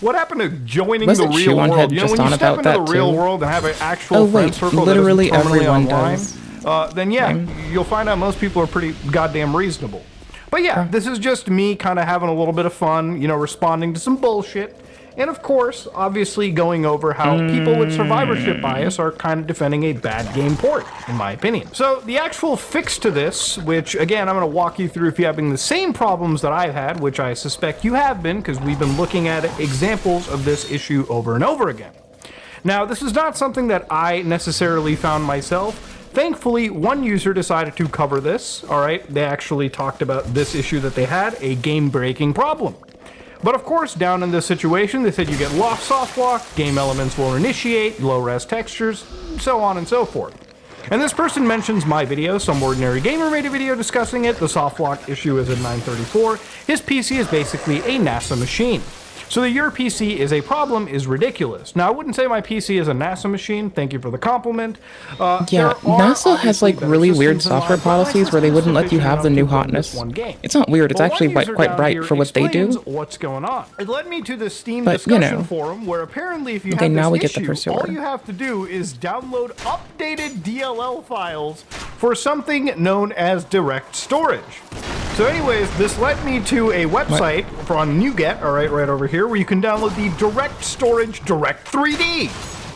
What happened to joining Wasn't the real Shoe on world? Head You know, just when on you step about into the that real too? world and have an actual Oh, friend wait, circle literally that isn't permanently everyone online, does. then yeah, you'll find out most people are pretty goddamn reasonable. But yeah, this is just me kind of having a little bit of fun, you know, responding to some bullshit. And of course, obviously going over how people with survivorship bias are kind of defending a bad game port, in my opinion. So the actual fix to this, which again, I'm going to walk you through if you're having the same problems that I've had, which I suspect you have been, because we've been looking at examples of this issue over and over again. Now, this is not something that I necessarily found myself. Thankfully, one user decided to cover this, all right? They actually talked about this issue that they had, a game-breaking problem. But of course, down in this situation, they said you get lost soft lock, game elements will initiate, low-res textures, so on and so forth. And this person mentions my video, Some Ordinary Gamer made a video discussing it, the soft lock issue is at 934, his PC is basically a NASA machine. So that your PC is a problem is ridiculous. Now, I wouldn't say my PC is a NASA machine. Thank you for the compliment. Yeah, NASA has like really weird software policies where they wouldn't let you have the new hotness. It's not weird, it's actually quite bright for what they do. What's going on? It led me to the Steam But, you discussion know. forum where apparently if you Okay, have now this we get the issue, pursuer. all you have to do is download updated DLL files for something known as direct storage. So anyways, this led me to a website on NuGet, all right, right over here, where you can download the Direct Storage Direct 3D.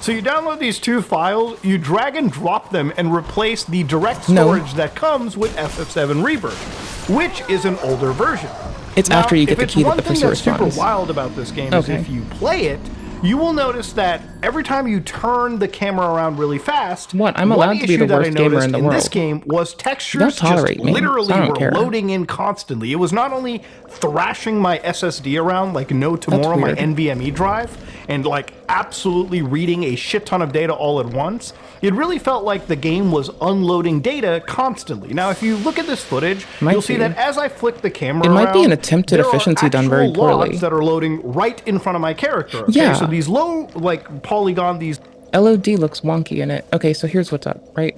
So you download these two files, you drag and drop them, and replace the direct storage that comes with FF7 Rebirth, which is an older version. It's Now, after you get the if key it's that the one thing pursuer that's super spawns. wild about this game is Okay. if you play it, you will notice that every time you turn the camera around really fast, What? I'm one allowed to be issue the that I worst gamer noticed in the this world. game was textures Don't tolerate just me. literally I don't were care. loading in constantly. It was not only thrashing my SSD around like no tomorrow, my weird. NVMe drive, and like absolutely reading a shit ton of data all at once. It really felt like the game was unloading data constantly. Now, if you look at this footage, Might you'll see be. that as I flick the camera It might be an around, attempt at there are efficiency done very actual poorly. logs that are loading right in front of my character. Okay? Yeah. So these low, like, polygon, these... LOD looks wonky in it. Okay, so here's what's up, right?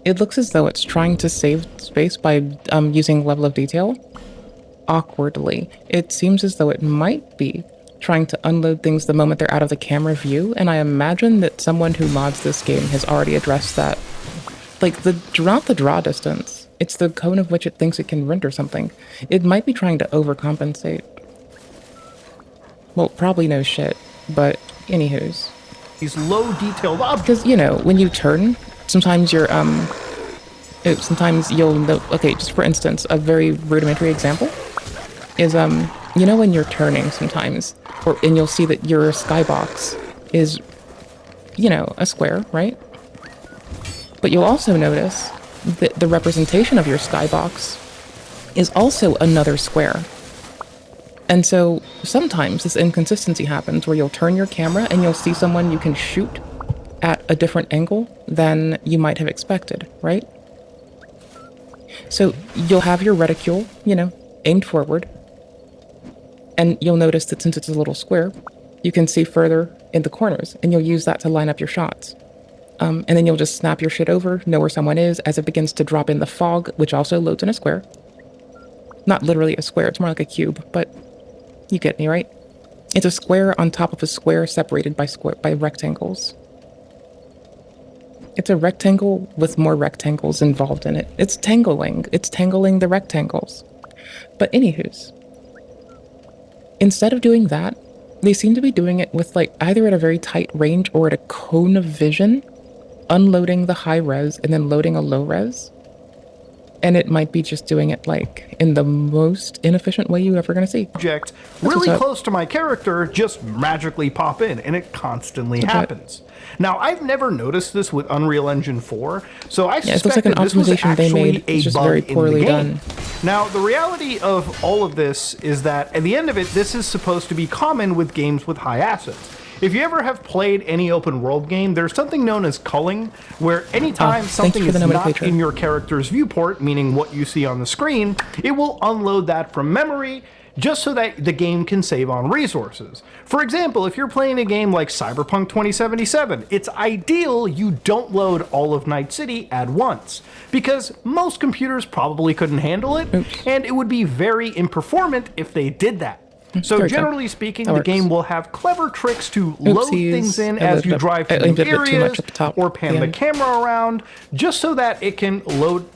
It looks as though it's trying to save space by using level of detail awkwardly. It seems as though it might be trying to unload things the moment they're out of the camera view, and I imagine that someone who mods this game has already addressed that. Like, not the draw distance. It's the cone of which it thinks it can render something. It might be trying to overcompensate. Well, probably no shit, but anywho's. These low detailed objects. Because, you know, when you turn, sometimes you're, sometimes you'll know, okay, just for instance, a very rudimentary example is, you know when you're turning sometimes, and you'll see that your skybox is, you know, a square, right? But you'll also notice that the representation of your skybox is also another square. And so sometimes this inconsistency happens where you'll turn your camera and you'll see someone you can shoot at a different angle than you might have expected, right? So you'll have your reticule, you know, aimed forward, and you'll notice that since it's a little square, you can see further in the corners, and you'll use that to line up your shots. And then you'll just snap your shit over, know where someone is, as it begins to drop in the fog, which also loads in a square. Not literally a square, it's more like a cube, but you get me, right? It's a square on top of a square separated by rectangles. It's a rectangle with more rectangles involved in it. It's tangling. It's tangling the rectangles. But anywho's, instead of doing that, they seem to be doing it with like either at a very tight range or at a cone of vision, unloading the high res and then loading a low res. And it might be just doing it like in the most inefficient way you're ever going to see. Really close to my character just magically pop in, and it constantly happens. Now, I've never noticed this with Unreal Engine 4, so I Yeah, it suspect looks like an that this was optimization they actually made. a It's just bug very in the poorly game. done. Now, the reality of all of this is that at the end of it, this is supposed to be common with games with high assets. If you ever have played any open world game, there's something known as culling, where anytime something is not in your character's viewport, meaning what you see on the screen, it will unload that from memory just so that the game can save on resources. For example, if you're playing a game like Cyberpunk 2077, it's ideal you don't load all of Night City at once, because most computers probably couldn't handle it, and it would be very imperformant if they did that. So generally speaking, the game will have clever tricks to load things in as you drive through areas or pan the camera around, just so that it can load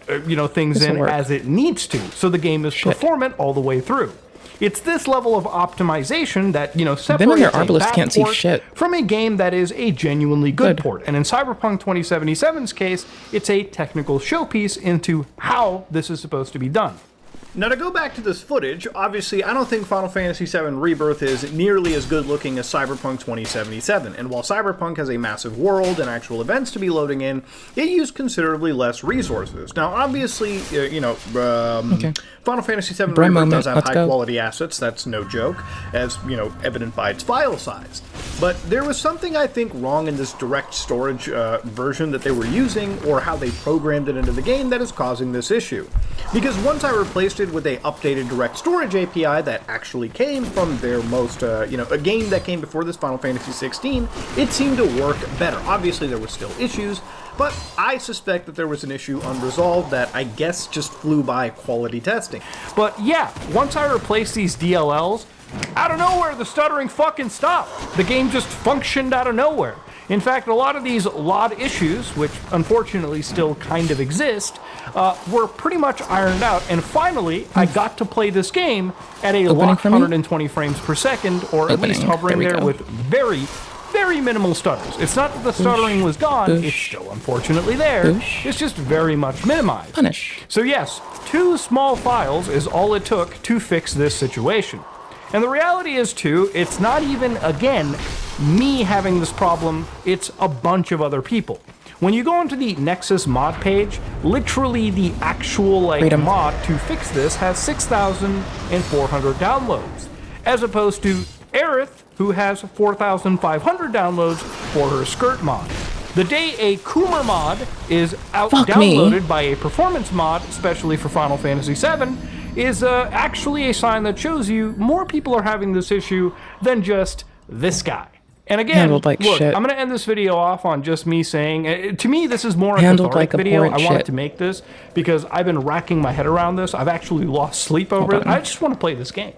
things in as it needs to, so the game is performant all the way through. It's this level of optimization that, separates a bad port from a game that is a genuinely good port. And in Cyberpunk 2077's case, it's a technical showpiece into how this is supposed to be done. Now, to go back to this footage, obviously I don't think Final Fantasy VII Rebirth is nearly as good looking as Cyberpunk 2077, and while Cyberpunk has a massive world and actual events to be loading in, it used considerably less resources. Now, obviously, Final Fantasy VII Rebirth does have high-quality assets, that's no joke, as, evident by its file size. But there was something, I think, wrong in this direct storage version that they were using, or how they programmed it into the game, that is causing this issue. Because once I replaced it with a updated direct storage API that actually came from their most, a game that came before this, Final Fantasy 16, it seemed to work better. Obviously, there were still issues, but I suspect that there was an issue unresolved that I guess just flew by quality testing. But yeah, once I replaced these DLLs, out of nowhere, the stuttering fucking stopped. The game just functioned out of nowhere. In fact, a lot of these LOD issues, which unfortunately still kind of exist, were pretty much ironed out. And finally, I got to play this game at a locked 120 frames per second, or at least hovering there with very, very minimal stutters. It's not that the stuttering was gone, it's still unfortunately there. It's just very much minimized. So yes, 2 small files is all it took to fix this situation. And the reality is, too, it's not even, again, me having this problem, it's a bunch of other people. When you go into the Nexus mod page, literally the actual mod to fix this has 6,400 downloads, as opposed to Aerith, who has 4,500 downloads for her skirt mod. The day a Coomer mod is downloaded by a performance mod, especially for Final Fantasy VII, is actually a sign that shows you more people are having this issue than just this guy. And again, look, I'm going to end this video off on just me saying, to me, this is more a cathartic video. I wanted to make this because I've been racking my head around this. I've actually lost sleep over it. I just want to play this game.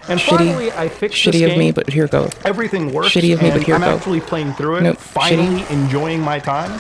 And finally, I fixed this game. Shitty of me, but here goes. Everything works. Shitty of me, but here I'm go. actually playing through it, finally enjoying my time.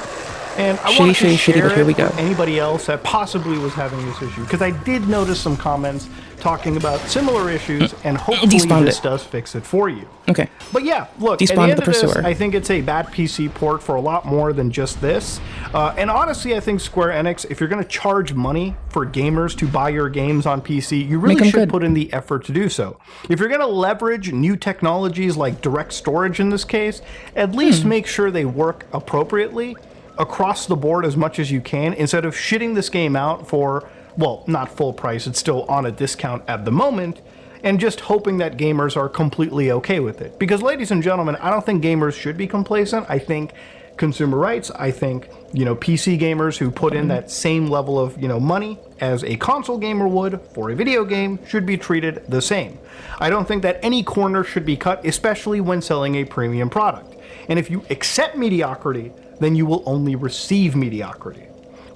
And I Shitty, want to shitty, share but here we it go. with anybody else that possibly was having this issue, because I did notice some comments talking about similar issues, and hopefully this does fix it for you. Okay. But yeah, look, at the end of this, I think it's a bad PC port for a lot more than just this. And honestly, I think Square Enix, if you're going to charge money for gamers to buy your games on PC, you really should put in the effort to do so. If you're going to leverage new technologies like direct storage in this case, at least make sure they work appropriately across the board as much as you can, instead of shitting this game out for, well, not full price, it's still on a discount at the moment, and just hoping that gamers are completely okay with it. Because, ladies and gentlemen, I don't think gamers should be complacent. I think consumer rights, I think, PC gamers who put in that same level of, money as a console gamer would for a video game should be treated the same. I don't think that any corner should be cut, especially when selling a premium product. And if you accept mediocrity, then you will only receive mediocrity.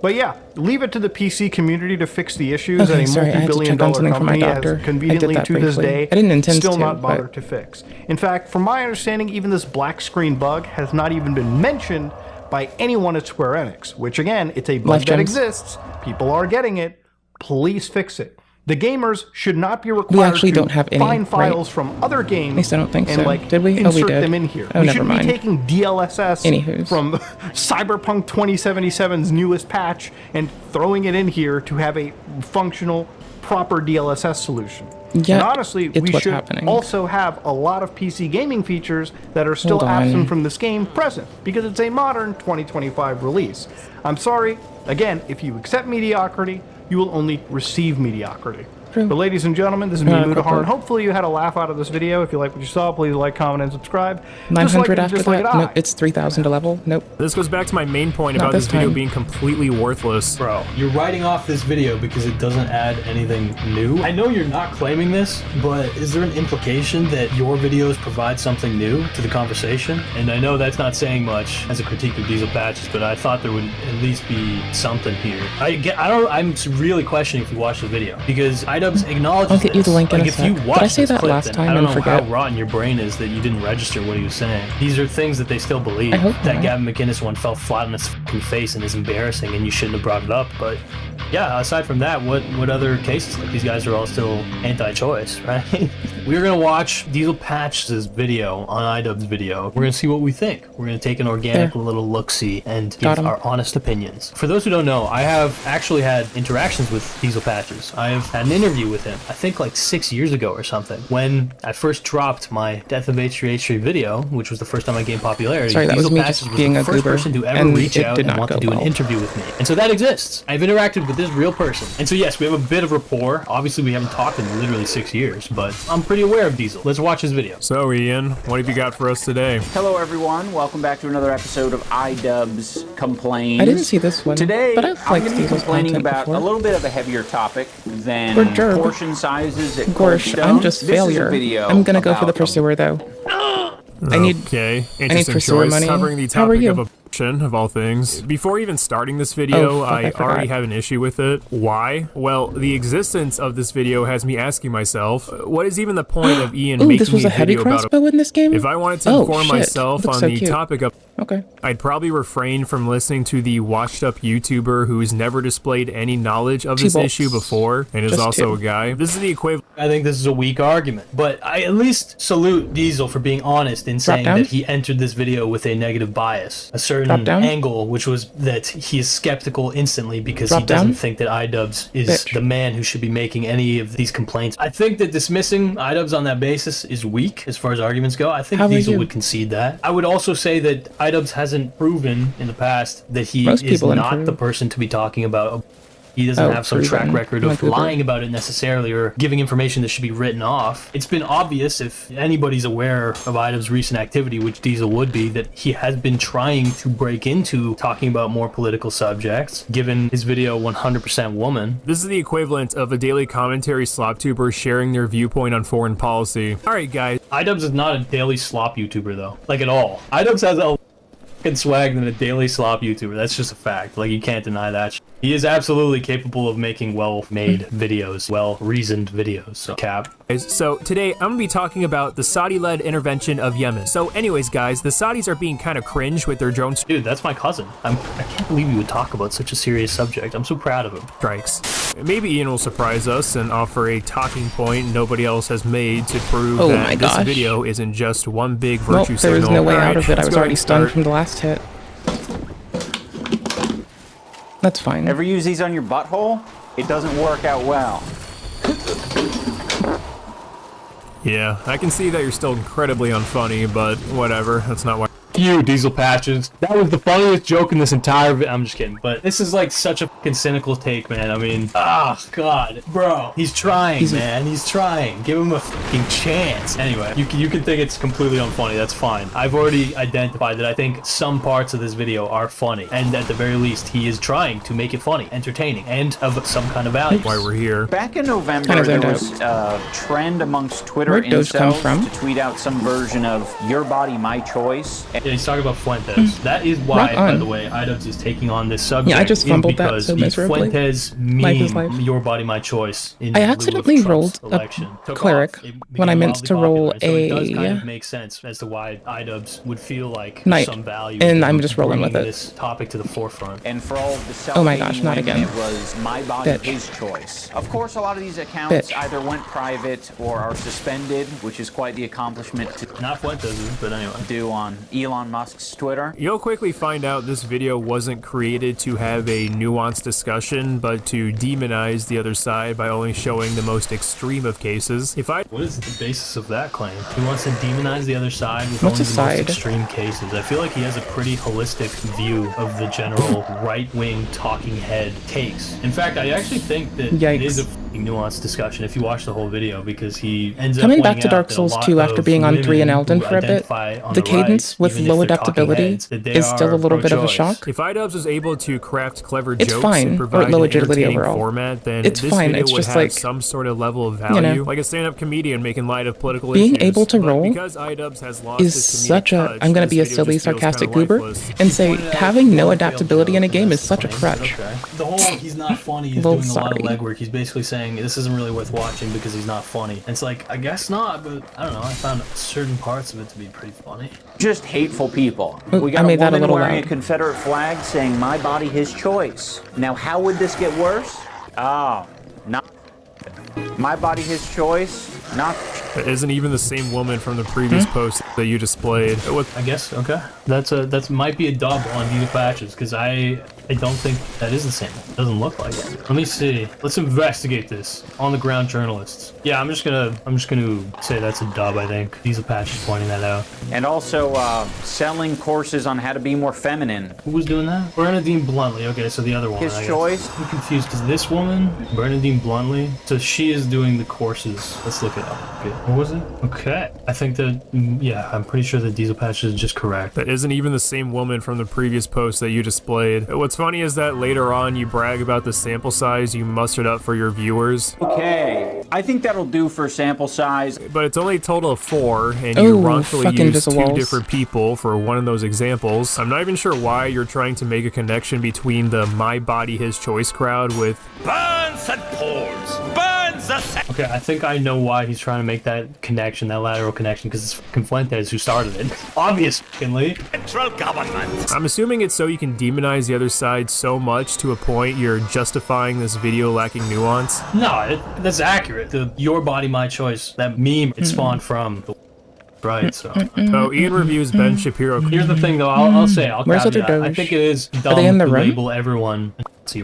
But yeah, leave it to the PC community to fix the issues that a multi-billion-dollar company has conveniently to this day still not bothered to fix. In fact, from my understanding, even this black screen bug has not even been mentioned by anyone at Square Enix, which again, it's a bug that exists, people are getting it, please fix it. The gamers should not be required actually to don't have any, find files right? from other games At least I don't think and so. like Did we? Oh, we insert did. them in here. Oh, We never shouldn't mind. be taking DLSS Anywho's. from Cyberpunk 2077's newest patch and throwing it in here to have a functional, proper DLSS solution. Yeah, and honestly, it's we what's should happening. also have a lot of PC gaming features that are still Hold on. absent from this game present, because it's a modern 2025 release. I'm sorry, again, if you accept mediocrity, you will only receive mediocrity. True. But ladies and gentlemen, this is me, Cool. Mudahar, and hopefully you had a laugh out of this video. If you like what you saw, please like, comment, and subscribe. Just 900 like, after just like that? it, Nope, it's 3,000 to level. Nope. This goes back to my main point Not about this video time. being completely worthless. Bro, you're writing off this video because it doesn't add anything new. I know you're not claiming this, but is there an implication that your videos provide something new to the conversation? And I know that's not saying much as a critique of diesel patches, but I thought there would at least be something here. I'm really questioning if you watch the video, because iDubbbz acknowledges I'll get you the link in like a if sec. you Did watch I say this that clip, last then time I don't and know forget? how rotten your brain is that you didn't register what he was saying. These are things that they still believe. I hope That not. Gavin McInnes one fell flat on its fucking face and is embarrassing, and you shouldn't have brought it up. But yeah, aside from that, what other cases? Like, these guys are all still anti-choice, right? We're gonna watch Diesel Patch's video on iDubbbz's video. We're gonna see what we think. We're gonna take an organic little look-see and Got give 'em. our honest opinions. For those who don't know, I have actually had interactions with Diesel Patches. I have had an interview with him, I think like 6 years ago or something, when I first dropped my Death of H3H3 video, which was the first time I gained popularity. Sorry, that was Diesel me Patches just was being the a first goober, person to ever and reach it out did and not want to go do an well. interview with me. And so that exists. I've interacted with this real person. And so yes, we have a bit of rapport. Obviously, we haven't talked in literally 6 years, but I'm pretty aware of Diesel. Let's watch his video. So Ian, what have you got for us today? Hello everyone, welcome back to another episode of iDubbbz Complains. I didn't see this one. Today, but I've I'm liked going to be Diesel's complaining content about before. a little bit of a heavier topic than Or Jerb. portion sizes at Cold Gosh, I'm Stone. just This is a failure. video I'm gonna go for the about pursuer though. I need Interesting pursuer choice. money. Covering the How are topic you? of abortion, of all things. Before even starting this video, Oh, fuck, I I forgot. already have an issue with it. Why? Well, the existence of this video has me asking myself, what is even the point of Ian Ooh, making this was me a heavy video about crossbow in this game? If I wanted to Oh, inform shit. myself Looks on so the cute. topic of Okay. I'd probably refrain from listening to the washed-up YouTuber who's never displayed any knowledge of this T-bolts. issue before and is Just also two. a guy. This is the equivalent. I think this is a weak argument, but I at least salute Diesel for being honest in saying down? that he entered this video with a negative bias, a Drop certain down? angle, which was that he is skeptical instantly because Drop he doesn't down? think that iDubbbz is Bitch. the man who should be making any of these complaints. I think that dismissing iDubbbz on that basis is weak as far as arguments go. I think How about Diesel you? would concede that. I would also say that iDubbbz hasn't proven in the past that he Most is people not improve. the person to be talking about. He doesn't Oh, have some track proven. record I'm a of goober. lying about it necessarily or giving information that should be written off. It's been obvious, if anybody's aware of iDubbbz's recent activity, which Diesel would be, that he has been trying to break into talking about more political subjects, given his video 100% Woman. This is the equivalent of a daily commentary slop tuber sharing their viewpoint on foreign policy. All right, guys. iDubbbz is not a daily slop YouTuber, though. Like, at all. iDubbbz has a fucking swag than a daily slop YouTuber. That's just a fact. Like, you can't deny that. He is absolutely capable of making well-made videos, well-reasoned videos. So, cap. So today I'm gonna be talking about the Saudi-led intervention of Yemen. So anyways, guys, the Saudis are being kind of cringe with their drone Dude, that's my cousin. I can't believe you would talk about such a serious subject. I'm so proud of him. strikes. Maybe Ian will surprise us and offer a talking point nobody else has made to prove Oh that my this gosh. video isn't just one big virtue Well, there was signal. no way All out right, of it. I let's was go already and stunned start. from the last hit. That's fine. Ever use these on your butthole? It doesn't work out well. Yeah, I can see that you're still incredibly unfunny, but whatever. That's not why. You, Diesel Patches. That was the funniest joke in this entire video. I'm just kidding. But this is like such a fucking cynical take, man. I mean, God. Bro, he's trying, man. He's trying. Give him a fucking chance. Anyway, you can think it's completely unfunny. That's fine. I've already identified that I think some parts of this video are funny. And at the very least, he is trying to make it funny, entertaining, and of some kind of value. Why we're here. Back in November, Kinda there zoned was a trend amongst Twitter Where'd Doge come incels from? to tweet out some version of "Your Body, My Choice." Yeah, he's talking about Fuentes. That is why, by the way, iDubbbz is taking on this subject. Yeah, I just fumbled that so miserably. Fuentes meme, Your Body, My Choice. I accidentally rolled a cleric when I meant to roll So it does kind of make sense as to why iDubbbz would feel like knight, some value. and I'm just rolling with it. This topic to the forefront. And for all of the oh my gosh, not again. It was my body, his choice. Of course, a lot of these accounts either went private or are suspended, which is quite the accomplishment to not Fuentes, but anyway, do on Elon Musk's Twitter. You'll quickly find out this video wasn't created to have a nuanced discussion, but to demonize the other side by only showing the most extreme of cases. What is the basis of that claim? He wants to demonize the other side with What's only the side? most extreme cases. I feel like he has a pretty holistic view of the general right-wing talking head takes. In fact, I actually think that it is a nuanced discussion if you watch the whole video, because he ends up Coming back pointing to out Dark that a Souls lot 2 after of being on women 3 and Elden who for a bit, identify on the right, cadence with even if low they're talking adaptability heads, that they is still a are little bit of a pro-choice. shock. If iDubbbz is able to craft clever It's jokes fine, and or provide low an agility entertaining overall. format, then It's this fine, video it's would just have like, some sort of level of you value, know, like a stand-up comedian making light of political being issues. able to But roll because iDubbbz has lost is his comedic such a, touch, I'm gonna this be a video silly, just feels sarcastic kinda goober lifeless. and say having no adaptability in a game is such a crutch. The whole he's not funny, he's Well, doing a lot of sorry. legwork. He's basically saying this isn't really worth watching because he's not funny. And it's like, I guess not, but I don't know. I found certain parts of it to be pretty funny. Just hateful people. Ooh, We I got a made that a woman little wearing loud. a Confederate flag saying, my body, his choice. Now, how would this get worse? Oh, not my body, his choice. Not. It isn't even the same woman from the previous post that you displayed. I guess, okay. That's might be a dub on Vita Patches, because I don't think that is the same. It doesn't look like it. Let me see. Let's investigate this. On the ground journalists. Yeah, I'm just gonna say that's a dub, I think. Vita Patches pointing that out. And also selling courses on how to be more feminine. Who was doing that? Bernadine Bluntly. Okay, so the other one. His I guess. choice. I'm confused because this woman, Bernadine Bluntly, so she is doing the courses. Let's look it up. Okay. What was it? Okay. I think that, yeah, I'm pretty sure that Diesel Patch is just correct. That isn't even the same woman from the previous post that you displayed. What's funny is that later on you brag about the sample size you mustered up for your viewers. Okay, I think that'll do for sample size. But it's only a total of 4, and you wrongfully fucking used 2 Visuals. different people for one of those examples. I'm not even sure why you're trying to make a connection between the My Body His Choice crowd with Burns and Pauls. Burns the Okay, I think I know why he's trying to make that connection, that lateral connection, because it's fucking Fuentes who started it. Obviously. central government. I'm assuming it's so you can demonize the other side so much to a point you're justifying this video lacking nuance. No, that's accurate. The Your Body, My Choice, that meme, it spawned from the right, so. Oh, Ian reviews Ben Shapiro. Here's the thing, though. I'll say, Where's caveat, other I Doge? think it is Are dumb they in the to room? label everyone.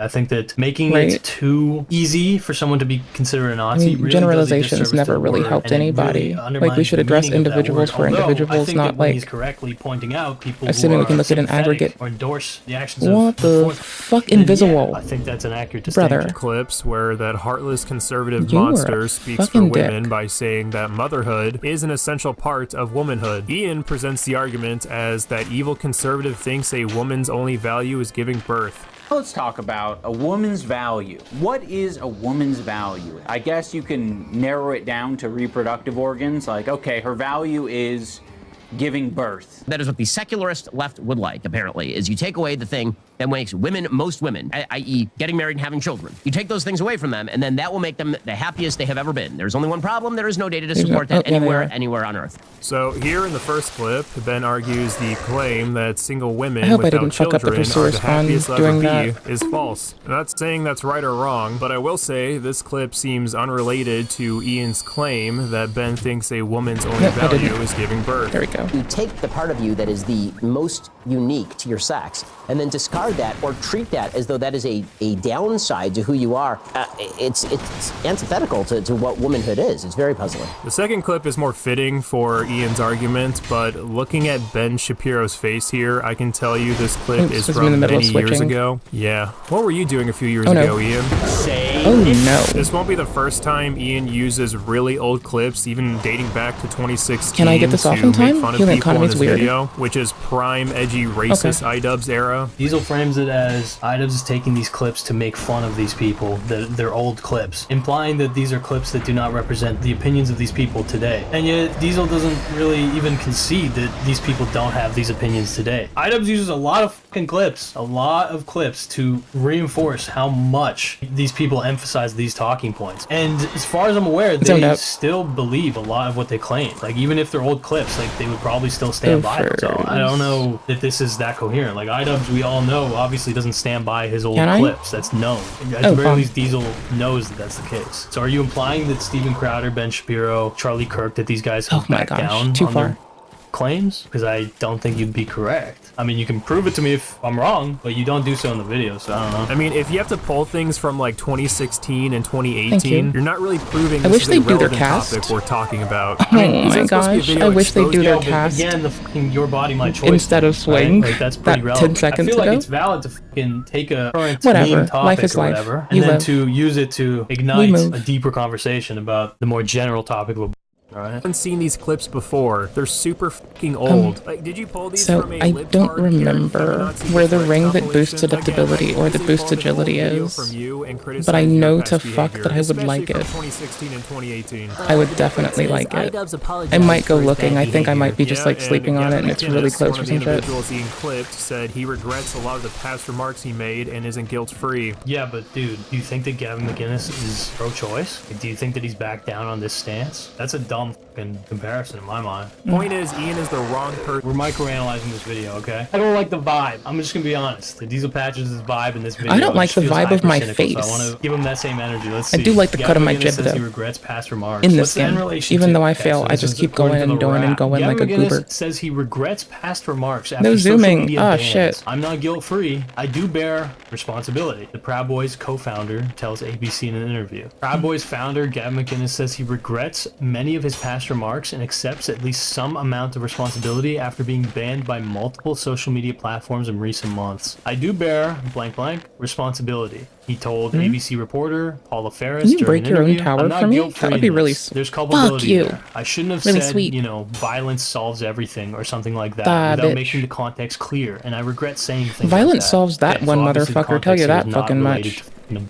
I think that making Right. it too easy for someone to be considered a Nazi really generalizations does a disservice never to the really word, helped and it anybody. really Like, we undermines should the address meaning of that individuals word. for Although, individuals, I think not that when like he's correctly pointing out people assuming who we can are look at an sympathetic aggregate. or endorse the actions What of the fourth, fuck, then, Invisible? yeah, I think that's an accurate distinction. Brother. Clips where that heartless conservative You are monster a speaks for fucking women dick. by saying that motherhood is an essential part of womanhood. Ian presents the argument as that evil conservative thinks a woman's only value is giving birth. Let's talk about a woman's value. What is a woman's value? I guess you can narrow it down to reproductive organs. Like, okay, her value is giving birth. That is what the secularist left would like, apparently, is you take away the thing that makes women most women, i.e. getting married and having children. You take those things away from them, and then that will make them the happiest they have ever been. There's only one problem. There is no data to support that anywhere on Earth. So here in the first clip, Ben argues the claim that single women I hope I without didn't fuck up the children pursuer are the spawn happiest they'll doing ever that. be is false. I'm not saying that's right or wrong, but I will say this clip seems unrelated to Ian's claim that Ben thinks a woman's only No, I value didn't. is giving birth. There we go. You take the part of you that is the most unique to your sex and then discard that or treat that as though that is a downside to who you are. It's antithetical to what womanhood is. It's very puzzling. The second clip is more fitting for Ian's argument, but looking at Ben Shapiro's face here, I can tell you this clip Oops, is was in the from middle of many years switching. ago. Yeah. What were you doing a few years Oh, no. ago, Ian? Say Oh no. This won't be the first time Ian uses really old clips, even dating back to 2016. Can I get this off in time? Make fun of Healing people in economy's this weird. video, which is prime edgy racist iDubbbz era. Diesel frames it as iDubbbz is taking these clips to make fun of these people, they're old clips, implying that these are clips that do not represent the opinions of these people today. And yet Diesel doesn't really even concede that these people don't have these opinions today. iDubbbz uses a lot of fucking clips, to reinforce how much these people emphasize these talking points. And as far as I'm aware, they still believe a lot of what they claim. Like, even if they're old clips, like, they would probably still stand by it. So I don't know that this is that coherent. Like, iDubbbz, we all know, obviously doesn't stand by his old clips. That's known. At the very least, Diesel knows that that's the case. So are you implying that Steven Crowder, Ben Shapiro, Charlie Kirk, that these guys have backed down on their claims? Because I don't think you'd be correct. I mean, you can prove it to me if I'm wrong, but you don't do so in the video, so I don't know. I mean, if you have to pull things from like 2016 and 2018, you're not really proving this is a relevant topic we're talking about. Oh my gosh, I wish they'd do their cast. Again, the fucking Your Body, My Choice. Instead of swing, right? Like, that's pretty relevant. 10 seconds I feel ago. like it's valid to fucking take a current meme topic Life is or life. whatever, You and then live. to use it to ignite a deeper conversation about the more general topic of I haven't seen these clips before. They're super fucking old. Like, did you pull these from a I don't remember where the ring that boosts adaptability or that boosts agility is, but I know to fuck that I would like it. I would definitely like it. I might go looking. I think I might be just like sleeping on it and it's really close or some shit. Individuals Ian clipped said he regrets a lot of the past remarks he made and isn't guilt-free. Yeah, but dude, do you think that Gavin McInnes is pro-choice? Like, do you think that he's backed down on this stance? That's a dumb fucking comparison in my mind. Point is, Ian is the wrong person. We're microanalyzing this video, okay? I don't like the vibe. I'm just gonna be honest. The Diesel Patches' vibe in this video. I don't like the vibe of my face. So I want to give him that same energy. Let's see. I do like the cut of my Gavin jib McInnes says though. he regrets past remarks. In this What's the end game, relation even to? though I Okay, fail, so I this just is keep according going to and the going and rap. going like a Gavin McInnes goober. says he regrets past remarks after No social zooming. media Ah, bans. shit. I'm not guilt-free. I do bear responsibility. The Proud Boys co-founder tells ABC in an interview. Proud Boys founder Gavin McInnes says he regrets many of his past remarks and accepts at least some amount of responsibility after being banned by multiple social media platforms in recent months. I do bear blank blank responsibility. He told ABC reporter Paula Ferris Can you during break an your own interview, tower "I'm not for me? guilt-free That would be in really this. There's culpability you. there. I shouldn't have Really said, sweet. you know, violence solves everything or something like that That without bitch. making the context clear, and I regret saying things Violence like that. solves that Okay, one, so obviously the motherfucker. Tell you context that is not fucking related much. to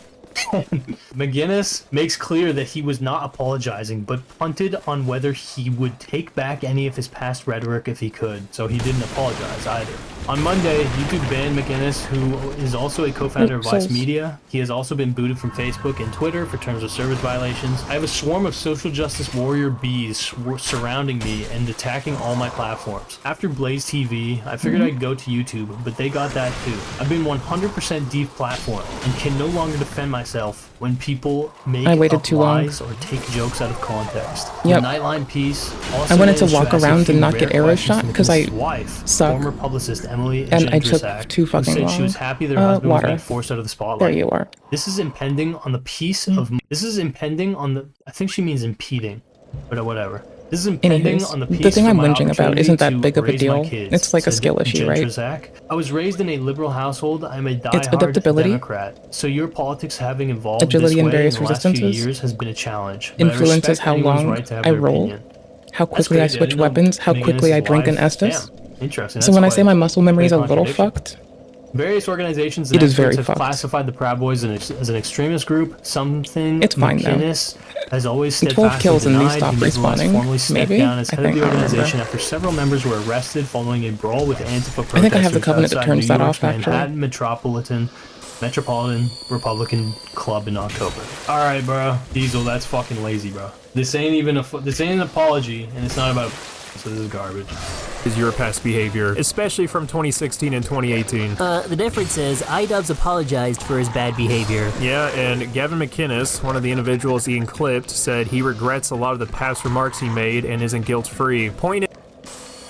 McGinnis makes clear that he was not apologizing, but punted on whether he would take back any of his past rhetoric if he could, so he didn't apologize either. On Monday, YouTube banned McGinnis, who is also a co-founder of Vice Media. He has also been booted from Facebook and Twitter for terms of service violations. I have a swarm of social justice warrior bees surrounding me and attacking all my platforms. After Blaze TV, I figured I'd go to YouTube, but they got that too. I've been 100% deplatformed and can no longer defend myself when people make I waited up too long. lies or take jokes out of context. Yep. The Nightline piece also I wanted to managed walk ask a around few and not rare get arrow questions shot from because I McGinnis' wife, suck. former publicist Emily And I took Jendrzak, too who fucking said long. she was happy their husband was water. being forced out of the spotlight. There you are. This is impending on the piece of. This is impending on the. I think she means impeding, but whatever. This is impending Anyways, on the piece. the thing for I'm my whinging about opportunity isn't that to big of a raise my deal. kids, It's like a said skill issue, right? Jendrzak. I was raised in a liberal household. I'm a It's diehard adaptability, Democrat. So your politics having evolved agility this and way various in the last few resistances, years has been a challenge. but I influences respect how anyone's long right to have I their roll, opinion. how That's quickly I great. switch didn't know weapons, how McGinnis quickly is I drink an alive. Estus. Damn, interesting. So That's when I quite say my muscle memory is a a little contradiction. fucked, Various organizations It and is very experts have fucked. classified the Proud Boys as an extremist group. Something It's fine, though. McInnes has always And 12 steadfastly kills and these denied. stop He nevertheless respawning, formally stepped maybe? down as I head of think the I remember. organization after several members were arrested following a brawl with Antifa protesters I think I have the covenant that outside turns New that York's off, actually. Manhattan Metropolitan Republican Club in October. All right, bro. Diesel, that's fucking lazy, bro. This ain't even this ain't an apology, and it's not about. So this is garbage. Is your past behavior, especially from 2016 and 2018. The difference is iDubbbz apologized for his bad behavior. Yeah, and Gavin McInnes, one of the individuals Ian clipped, said he regrets a lot of the past remarks he made and isn't guilt-free.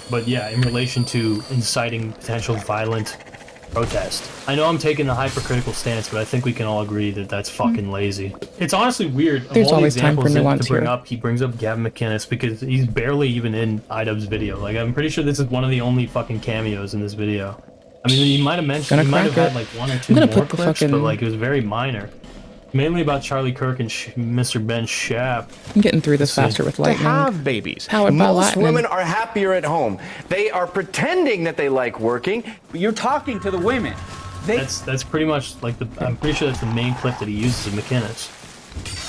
But yeah, in relation to inciting potential violent protest. I know I'm taking a hypercritical stance, but I think we can all agree that that's fucking lazy. It's honestly weird. There's of all always the time for examples nuance to bring here. up, he brings up Gavin McInnes because he's barely even in iDubbbz video. Like, I'm pretty sure this is one of the only fucking cameos in this video. I mean, he might have mentioned, he might have had like one or two more put the clips, fucking- but like it was very minor. Mainly about Charlie Kirk and Mr. Ben Shap. I'm getting through this faster with lightning. To have babies. Powered by Most lightning. women are happier at home. They are pretending that they like working. You're talking to the women. That's pretty much like I'm pretty sure that's the main clip that he uses of McInnes.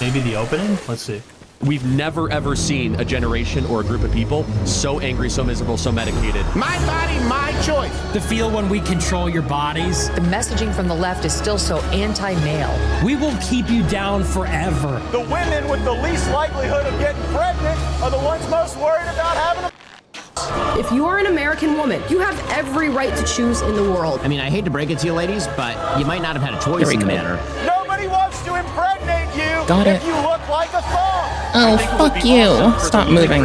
Maybe the opening? Let's see. We've never ever seen a generation or a group of people so angry, so miserable, so medicated. My body, my choice. The feel when we control your bodies. The messaging from the left is still so anti-male. We will keep you down forever. The women with the least likelihood of getting pregnant are the ones most worried about having a... If you are an American woman, you have every right to choose in the world. I mean, I hate to break it to you ladies, but you might not have had a choice in the matter. Nobody wants to impregnate you Got if it. you look like a thong. Oh, fuck you. Stop moving.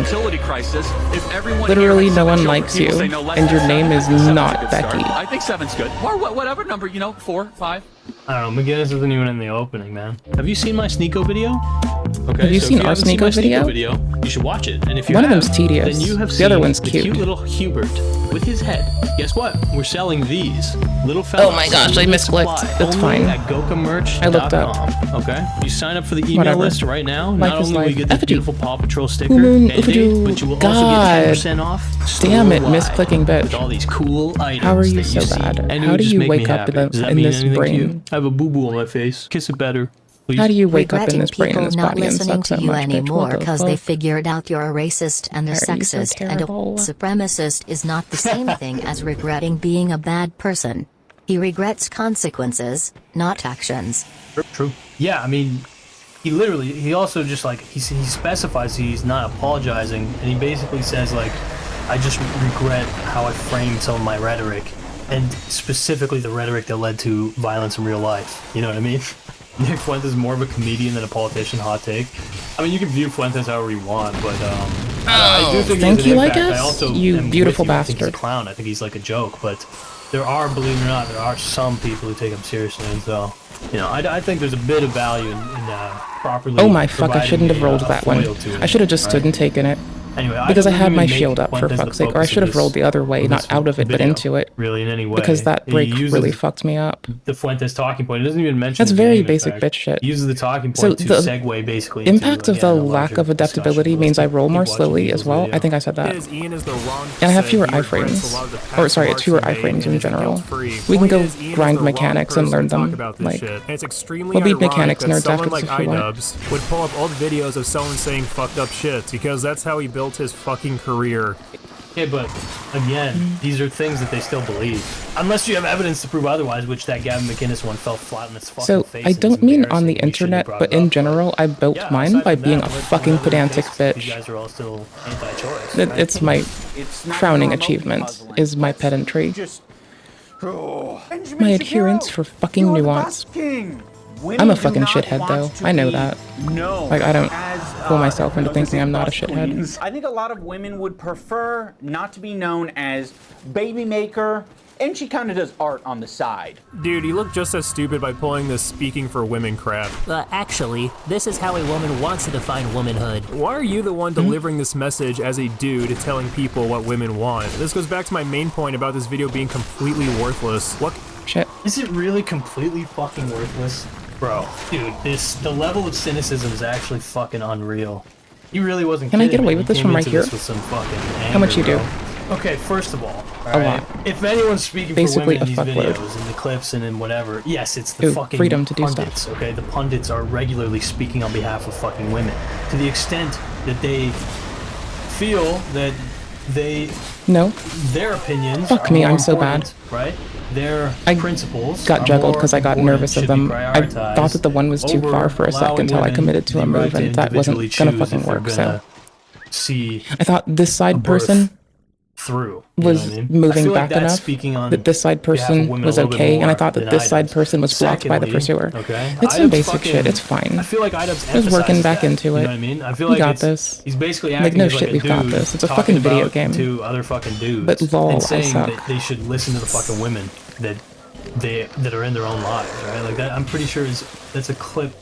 Literally, no one likes you, and your name is not Becky. I think 7's good. Or whatever number, 4, 5. I don't know, McGinnis isn't even in the opening, man. Have you seen my Sneeko video? Okay, Have you so seen if you our haven't seen Sneeko my video? You should watch it. And if you One of have, them's tedious. then you have The seen other one's the cute. little Hubert with his head. Guess what? We're selling these little fellas. Oh my gosh, I misclicked. That's fine. At GokaMerch.com. I looked up. Okay, you sign up for the email Whatever. list right now. Life Not is only will you life. get this Effigy. beautiful Paw Patrol sticker, Moon, Band-Aid, but you will also get 10% off. Damn it, store-wide misclicking bitch. With all these cool items. How are you that so see. bad? And it How would do just you make me wake up happy. in Does that in mean this anything to brain? you? I have a boo-boo on my face. Kiss it better. Please. How do you wake up in Regretting this brain and people this not body and listening suck so to you much, bitch? anymore What the because they fuck? figured out you're a racist and a Why are you so sexist and a terrible? supremacist is not the same thing as regretting being a bad person. He regrets consequences, not actions. True. Yeah, I mean, he also just like, he specifies he's not apologizing, and he basically says like, I just regret how I framed some of my rhetoric, and specifically the rhetoric that led to violence in real life. You know what I mean? Nick Fuentes is more of a comedian than a politician. Hot take. I mean, you can view Fuentes however you want, but I do think thank he has an you, I impact. guess? also You am beautiful with you. I think he's a bastard. clown. I think he's like a joke, but there are, believe it or not, there are some people who take him seriously, and so, you know, I think there's a bit of value in properly. Oh my fuck, I providing shouldn't have a rolled that one. foil to it, I should have just stood right? and taken it. Anyway, Because I don't had even my make shield up, for Fuentes the fuck's sake, or I focus should of have rolled the other way, of not this out of it, but video, into it. Really, in any way. Because that He break uses really fucked me up. the Fuentes talking point. It doesn't even mention That's the very game, in basic fact. bitch shit. He uses the talking So point to the segue basically impact into, of the again, a lack larger of adaptability means I roll more slowly as well. I think I said that. Ian is the wrong And I have said fewer he regrets a lot of the iframes. past Or sorry, remarks fewer he made iframes and in isn't general. guilt-free. We can Point go is, Ian is grind the wrong mechanics and person learn to talk them. about this Like, shit. And it's extremely we'll be ironic mechanics that nerds someone after like this if you want. iDubbbz would pull up old videos of someone saying fucked up shit because that's how he built his fucking career. Yeah, but again, these are things that they still believe. Unless you have evidence to prove otherwise, which that Gavin McInnes one fell flat on its fucking So, face. I and don't it's mean on the embarrassing. You shouldn't have internet, brought but it in up, general, I built yeah, mine aside by from being that, a let's fucking not really pedantic fix it. bitch. You guys are all still anti-choice. It, right? it's my crowning achievement, is my pedantry. My adherence for fucking nuance. I'm a fucking shithead though, I know that. Like, I don't fool myself into thinking I'm not a shithead. I think a lot of women would prefer not to be known as baby maker, and she kind of does art on the side. Dude, you look just as stupid by pulling this speaking for women crap. Actually, this is how a woman wants to define womanhood. Why are you the one delivering this message as a dude telling people what women want? This goes back to my main point about this video being completely worthless. What? Shit. Is it really completely fucking worthless? Bro, dude, the level of cynicism is actually fucking unreal. He really wasn't Can I kidding, get away man. with He this came from right into here? this with some fucking How anger, much you do? bro. Okay, first of all, A lot. if anyone's speaking Basically for women in a these fuckload. videos and the clips and in whatever, yes, it's the Ooh, fucking freedom to do pundits, stuff. okay? The pundits are regularly speaking on behalf of fucking women. To the extent that they feel that No. their opinions Fuck are me, more I'm so important, bad. right? Their principles Got are juggled more because I got important, nervous of should them. be I thought that the one was too over far for a allowing second until I women committed to the a right move, to and that wasn't individually gonna choose fucking if they're work, so. gonna see I thought this side birth person through was I moving feel like back that's enough speaking on that this side behalf of person women a was little bit okay, and I more thought that than this side iDubbbz. person was blocked by the Secondly, pursuer. okay, It's some iDubbbz basic fucking- shit, it's fine. I feel like iDubbbz I was working emphasizes back that, into you it. know what I mean? I feel We like got it's, this. he's basically Like, acting no as like shit, a we've got dude this. It's a talking fucking video about game. to other fucking dudes But lol, and I saying suck. that they should listen to the fucking women that are in their own lives, right? Like that. I'm pretty sure that's a clip.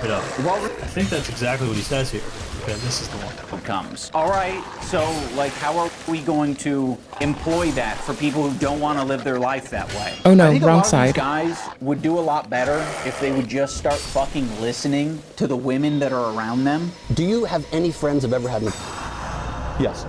Right up. I think that's exactly what he says here. Okay, this is the one. Comes. All right, so like how are we going to employ that for people who don't want to live their life that way? Oh no, I think wrong a lot side. Of these guys would do a lot better if they would just start fucking listening to the women that are around them. Do you have any friends who've ever had an... Yes.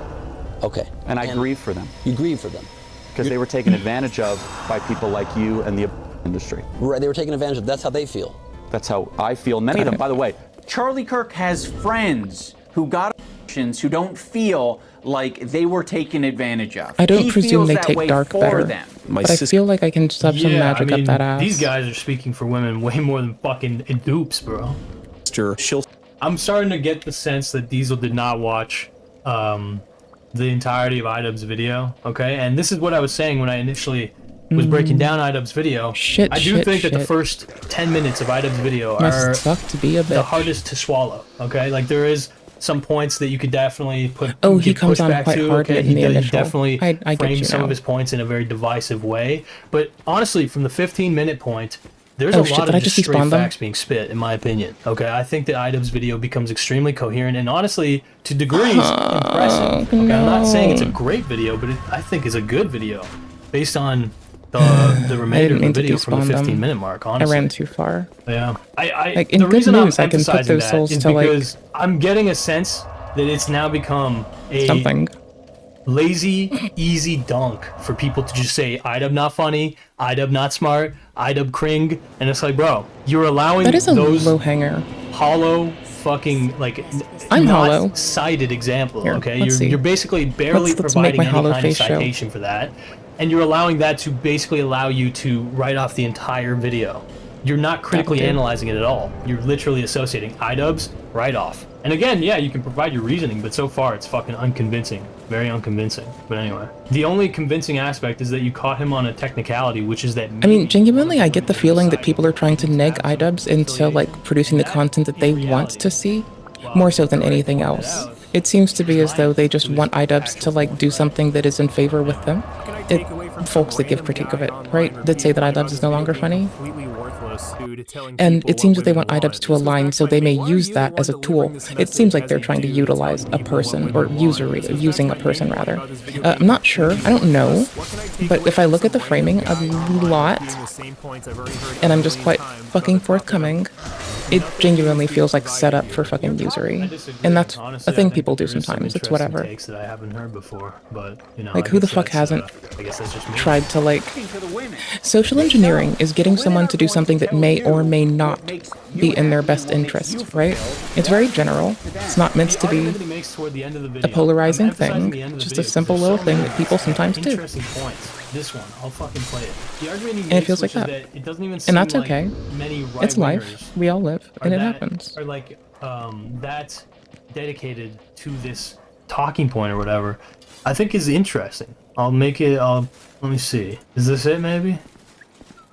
Okay. And I grieve for them. You grieve for them? Because they were taken advantage of by people like you and the industry. Right, they were taken advantage of. That's how they feel. That's how I feel. Many of them, by the way. Charlie Kirk has friends who got abortions who don't feel like they were taken advantage of. I don't He presume feels they that take way dark for better. them. But I feel like I can just have some magic I mean, up that ass. These guys are speaking for women way more than fucking dupes, bro. I'm starting to get the sense that Diesel did not watch the entirety of iDubbbz's video, okay? And this is what I was saying when I initially was breaking down iDubbbz's video. I do think that the first 10 minutes of iDubbbz's video are the hardest to swallow, okay? Like, there is some points that you could definitely put he comes on pushback quite to, hard okay? in the He initial. definitely I get frames you some now. of his points in a very divisive way. But honestly, from the 15-minute point, there's Oh, a shit, lot did of I just just straight despawn them? facts being spit, in my opinion. Okay, I think that iDubbbz's video becomes extremely coherent and honestly, to degrees, impressive. Okay, I'm not saying it's a great video, but I think it's a good video based on the remainder of the video from the 15-minute mark. Honestly, I ran too far. Yeah, Like, in the good reason news, I'm I can put emphasizing those that souls is to, like, because I'm getting a sense that it's now become a something lazy, easy dunk for people to just say iDubbb not funny, iDubbb not smart, iDubbb cring, and it's like, bro, you're allowing that is a those low hanger. hollow fucking like I'm not hollow. cited example. Here, Okay, let's see. you're basically barely Let's make providing my any hollow kind of face show. citation for that, and you're allowing that to basically allow you to write off the entire video. You're not critically That'll do. analyzing it at all. You're literally associating iDubbbz right off. And again, yeah, you can provide your reasoning, but so far it's fucking unconvincing. Very unconvincing. But anyway, the only convincing aspect is that you caught him on a technicality, which is that I mean, genuinely, I get the feeling that people are trying to neg iDubbbz into, like, producing the content that they want to see, more so than anything else. It seems to be as though they just want iDubbbz to, like, do something that is in favor with them. Folks that give critique of it, right? That say that iDubbbz is no longer funny. And it seems that they want iDubbbz to align so they may use that as a tool. It seems like they're trying to utilize a person, or using a person rather. I'm not sure, I don't know, but if I look at the framing a lot, and I'm just quite fucking forthcoming, it genuinely feels like set up for fucking usury. And that's a thing people do sometimes, it's whatever. Takes that I haven't heard before, but you know, Like, I who the guess fuck that's, hasn't I guess that's just me. tried to, like... Social engineering is getting someone to do something that may or may not be in their best interest, right? It's very general. It's not meant to be a polarizing thing, just a simple little thing that people sometimes do. Interesting points. This one, I'll fucking play it. The argument he And it makes, feels like which is that. It doesn't even And seem that's like okay. many It's life. right-wingers We all live, are and it that- happens. Are like that dedicated to this talking point or whatever. I think is interesting. I'll make it. Let me see. Is this it? Maybe.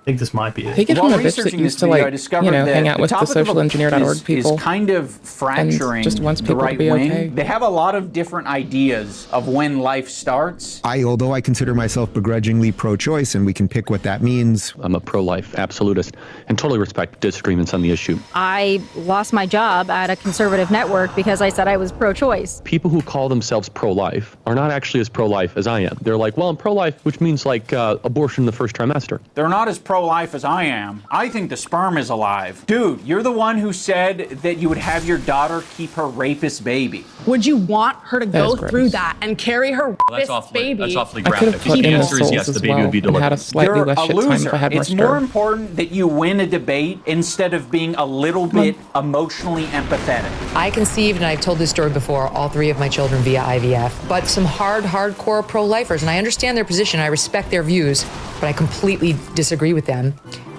I think this might be it. Take it from a bitch that used to, like, you know, hang out with the socialengineer.org people. Is kind of fracturing and just wants the people to right be wing. okay. They have a lot of different ideas of when life starts. Although I consider myself begrudgingly pro-choice, and we can pick what that means. I'm a pro-life absolutist and totally respect disagreements on the issue. I lost my job at a conservative network because I said I was pro-choice. People who call themselves pro-life are not actually as pro-life as I am. They're like, well, I'm pro-life, which means like abortion in the first trimester. They're not as pro-life as I am. I think the sperm is alive. Dude, you're the one who said that you would have your daughter keep her rapist baby. Would you want her to go through that and carry her That's baby? That's awfully I could've graphic. put The in the answer is souls yes, the as baby would be well and had a delivered. slightly You're less a shit time loser. if I had more It's more stir. important that you win a debate instead of being a little bit emotionally empathetic. I conceived, and I've told this story before, all 3 of my children via IVF, but some hardcore pro-lifers, and I understand their position, I respect their views, but I completely disagree with them.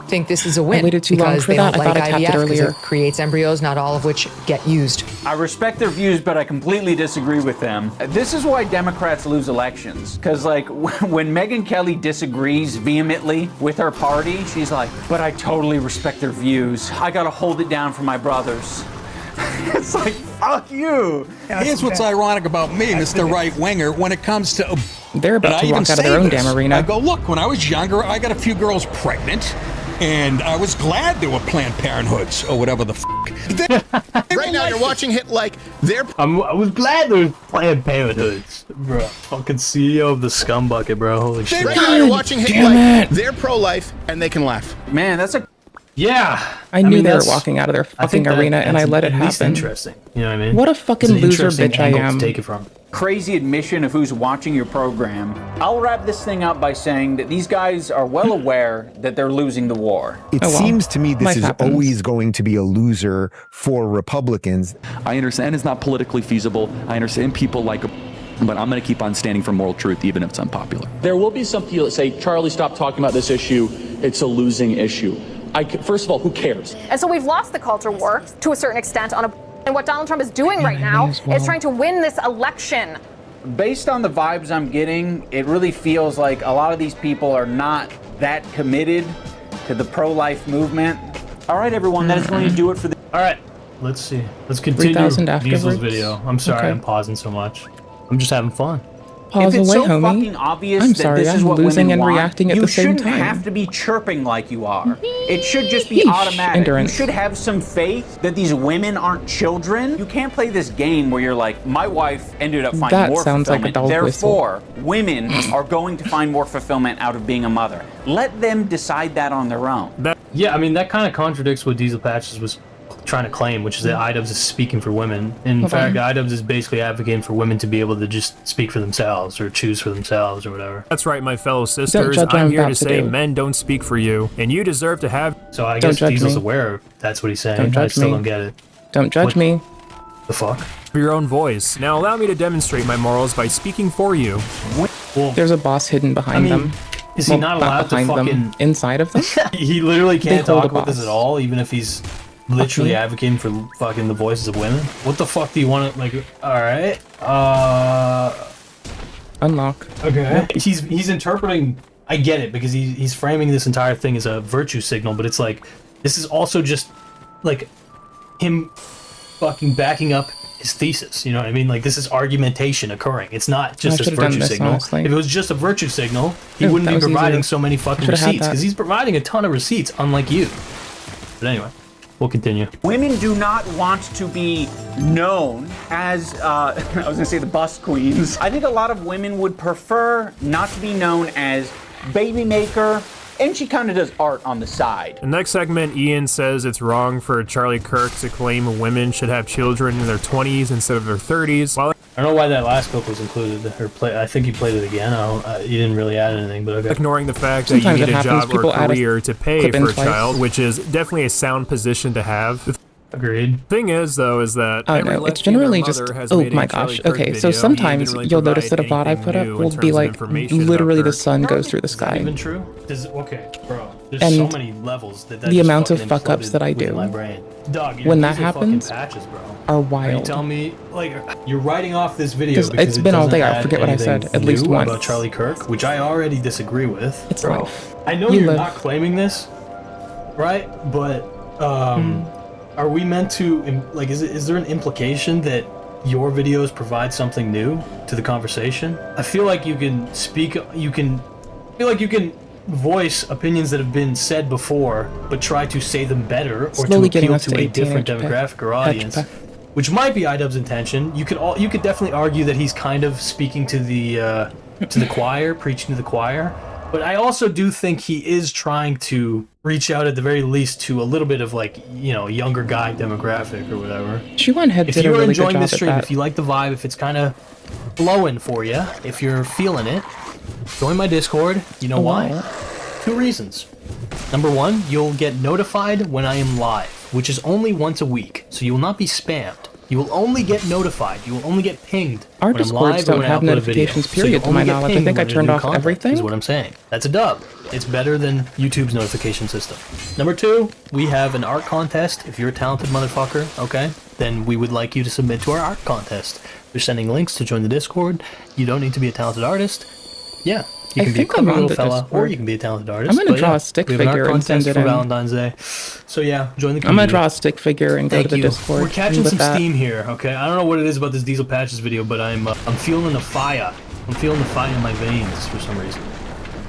Think this is a win I waited too long because for they that. don't I like thought I tapped it IVF because earlier. it creates embryos, not all of which get used. I respect their views, but I completely disagree with them. This is why Democrats lose elections. Because, like, when Megyn Kelly disagrees vehemently with her party, she's like, but I totally respect their views. I gotta hold it down for my brothers. It's like, fuck you. Here's what's ironic about me, Mr. Right-Winger, when it comes to... They're about and to I even walk out of say their own this. damn arena. I go, look, when I was younger, I got a few girls pregnant. And I was glad there were Planned Parenthoods or whatever the f***. Right now, you're watching hit like they're. I was glad there was Planned Parenthoods, bro. Fucking CEO of the scum bucket, bro. Holy shit. Right now, you're watching hit like they're pro-life and they can laugh. Man, that's a. Yeah. I knew they were walking out of their fucking arena, and I let it at least happen. Interesting. You know what I mean? What a fucking It's an loser interesting bitch I angle am. to take it from. Crazy admission of who's watching your program. I'll wrap this thing up by saying that these guys are well aware that they're losing the war. It seems to me this is always going to be a loser for Republicans. I understand it's not politically feasible. I understand people like, but I'm going to keep on standing for moral truth, even if it's unpopular. There will be some people that say, Charlie, stop talking about this issue. It's a losing issue. First of all, who cares? And so we've lost the culture war to a certain extent and what Donald Trump is doing right now is trying to win this election. Based on the vibes I'm getting, it really feels like a lot of these people are not that committed to the pro-life movement. All right, everyone, that is going to do it for the... All right, let's see. Let's continue 3,000 Diesel's afterwards? video. I'm sorry, Okay. I'm pausing so much. I'm just having fun. Pause if it's away, so homie. fucking obvious I'm that sorry, this is I'm what losing women and want, reacting at you the same shouldn't time. have to be chirping like you are. It should just be Yeesh, automatic. endurance. You should have some faith that these women aren't children. You can't play this game where you're like, my wife ended up finding That more sounds like a fulfillment. dog's Therefore, women are going to find more fulfillment out of being a mother. Let them decide that on their own. Yeah, I mean, that kind of contradicts what Diesel Patches was trying to claim, which is that iDubbbz is speaking for women. In fact, iDubbbz is basically advocating for women to be able to just speak for themselves or choose for themselves or whatever. That's right, my fellow sisters. judge what I'm I'm here about to to say do. men don't speak for you, and you deserve to have. So I Don't guess judge Diesel's me. aware that's what he's saying. Don't I judge still me. don't get it. Don't judge What? me. The fuck? For your own voice. Now allow me to demonstrate my morals by speaking for you. Well, There's a boss hidden behind them. is he not allowed to behind fucking... them, inside of them? He literally can't They hold talk a about this boss. at all, even if he's literally Okay. advocating for fucking the voices of women. What the fuck do you want to, like, alright? Unlock. Okay. He's interpreting, I get it, because he's framing this entire thing as a virtue signal, but it's like, this is also just, like, him fucking backing up his thesis, you know what I mean? Like, this is argumentation occurring. It's not just this should've done virtue this, signal. honestly. If it was just a virtue signal, he Yeah, wouldn't that be was providing easier. so many fucking Should've had receipts, that. because he's providing a ton of receipts, unlike you. But anyway, we'll continue. Women do not want to be known as, I was gonna say the bust queens. I think a lot of women would prefer not to be known as baby maker, and she kind of does art on the side. The next segment, Ian says it's wrong for Charlie Kirk to claim women should have children in their 20s instead of their 30s. While I don't know why that last clip was included. I think you played it again. You didn't really add anything, but okay. ignoring the fact Sometimes that it you need a happens. job or People a add a career to pay clip in for a twice. child, which is definitely a sound position to have. Agreed. Thing is, though, is that I every don't know. It's lesbian or generally mother just. has Oh made a my Charlie gosh. Kirk Okay, video. so He didn't sometimes really you'll notice that a provide VOD I put up anything new will in be terms of like information about literally the Kirk. sun goes through the Is that sky. even true? Okay, bro. There's And so many levels that the just amount of fucking fuck ups imploded that I within do my brain. Dog, you're when that using fucking happens patches, bro. are Are you wild. telling me, like, you're writing off this video 'Cause because it's it been all doesn't day, I add forget what I said, anything at least new once. about Charlie Kirk, which I already disagree with. It's bro. life. I know You you're live. not claiming this, right? But are we meant to like? Is there an implication that your videos provide something new to the conversation? I feel like you can speak. You can voice opinions that have been said before, but try to say them better or Slowly to getting appeal us to to a 18 different inch demographic or audience, which might be iDubbbz's intention. You could definitely argue that he's kind of speaking to the choir, preaching to the choir. But I also do think he is trying to reach out at the very least to a little bit of like, you know, younger guy demographic or whatever. She went ahead If did a you're really good enjoying job this at stream, that. if you like the vibe, if it's kind of blowing for you, if you're feeling it, join my Discord. You know why? 2 reasons. Number 1, you'll get notified when I am live, which is only once a week, so you will not be spammed. You will only get notified. You will only get pinged Our when I'm Discords live or don't when I have upload a video. notifications, So you period, to only my get knowledge. I pinged think I when turned new off content, everything. Is what I'm saying. That's a dub. It's better than YouTube's notification system. Number 2, we have an art contest. If you're a talented motherfucker, okay, then we would like you to submit to our art contest. We're sending links to join the Discord. You don't need to be a talented artist. Yeah, you I can be a think I'm clever on little the fella, or Discord. you can be a talented artist. I'm gonna But draw yeah, a stick we have an art figure and send contest it for in. Valentine's Day. So yeah, join the I'm community. gonna draw a stick figure and go Thank to the you. Discord. We're catching and with some that, steam here, okay? I don't know what it is about this Diesel Patches video, but I'm feeling the fire. I'm feeling the fire in my veins for some reason.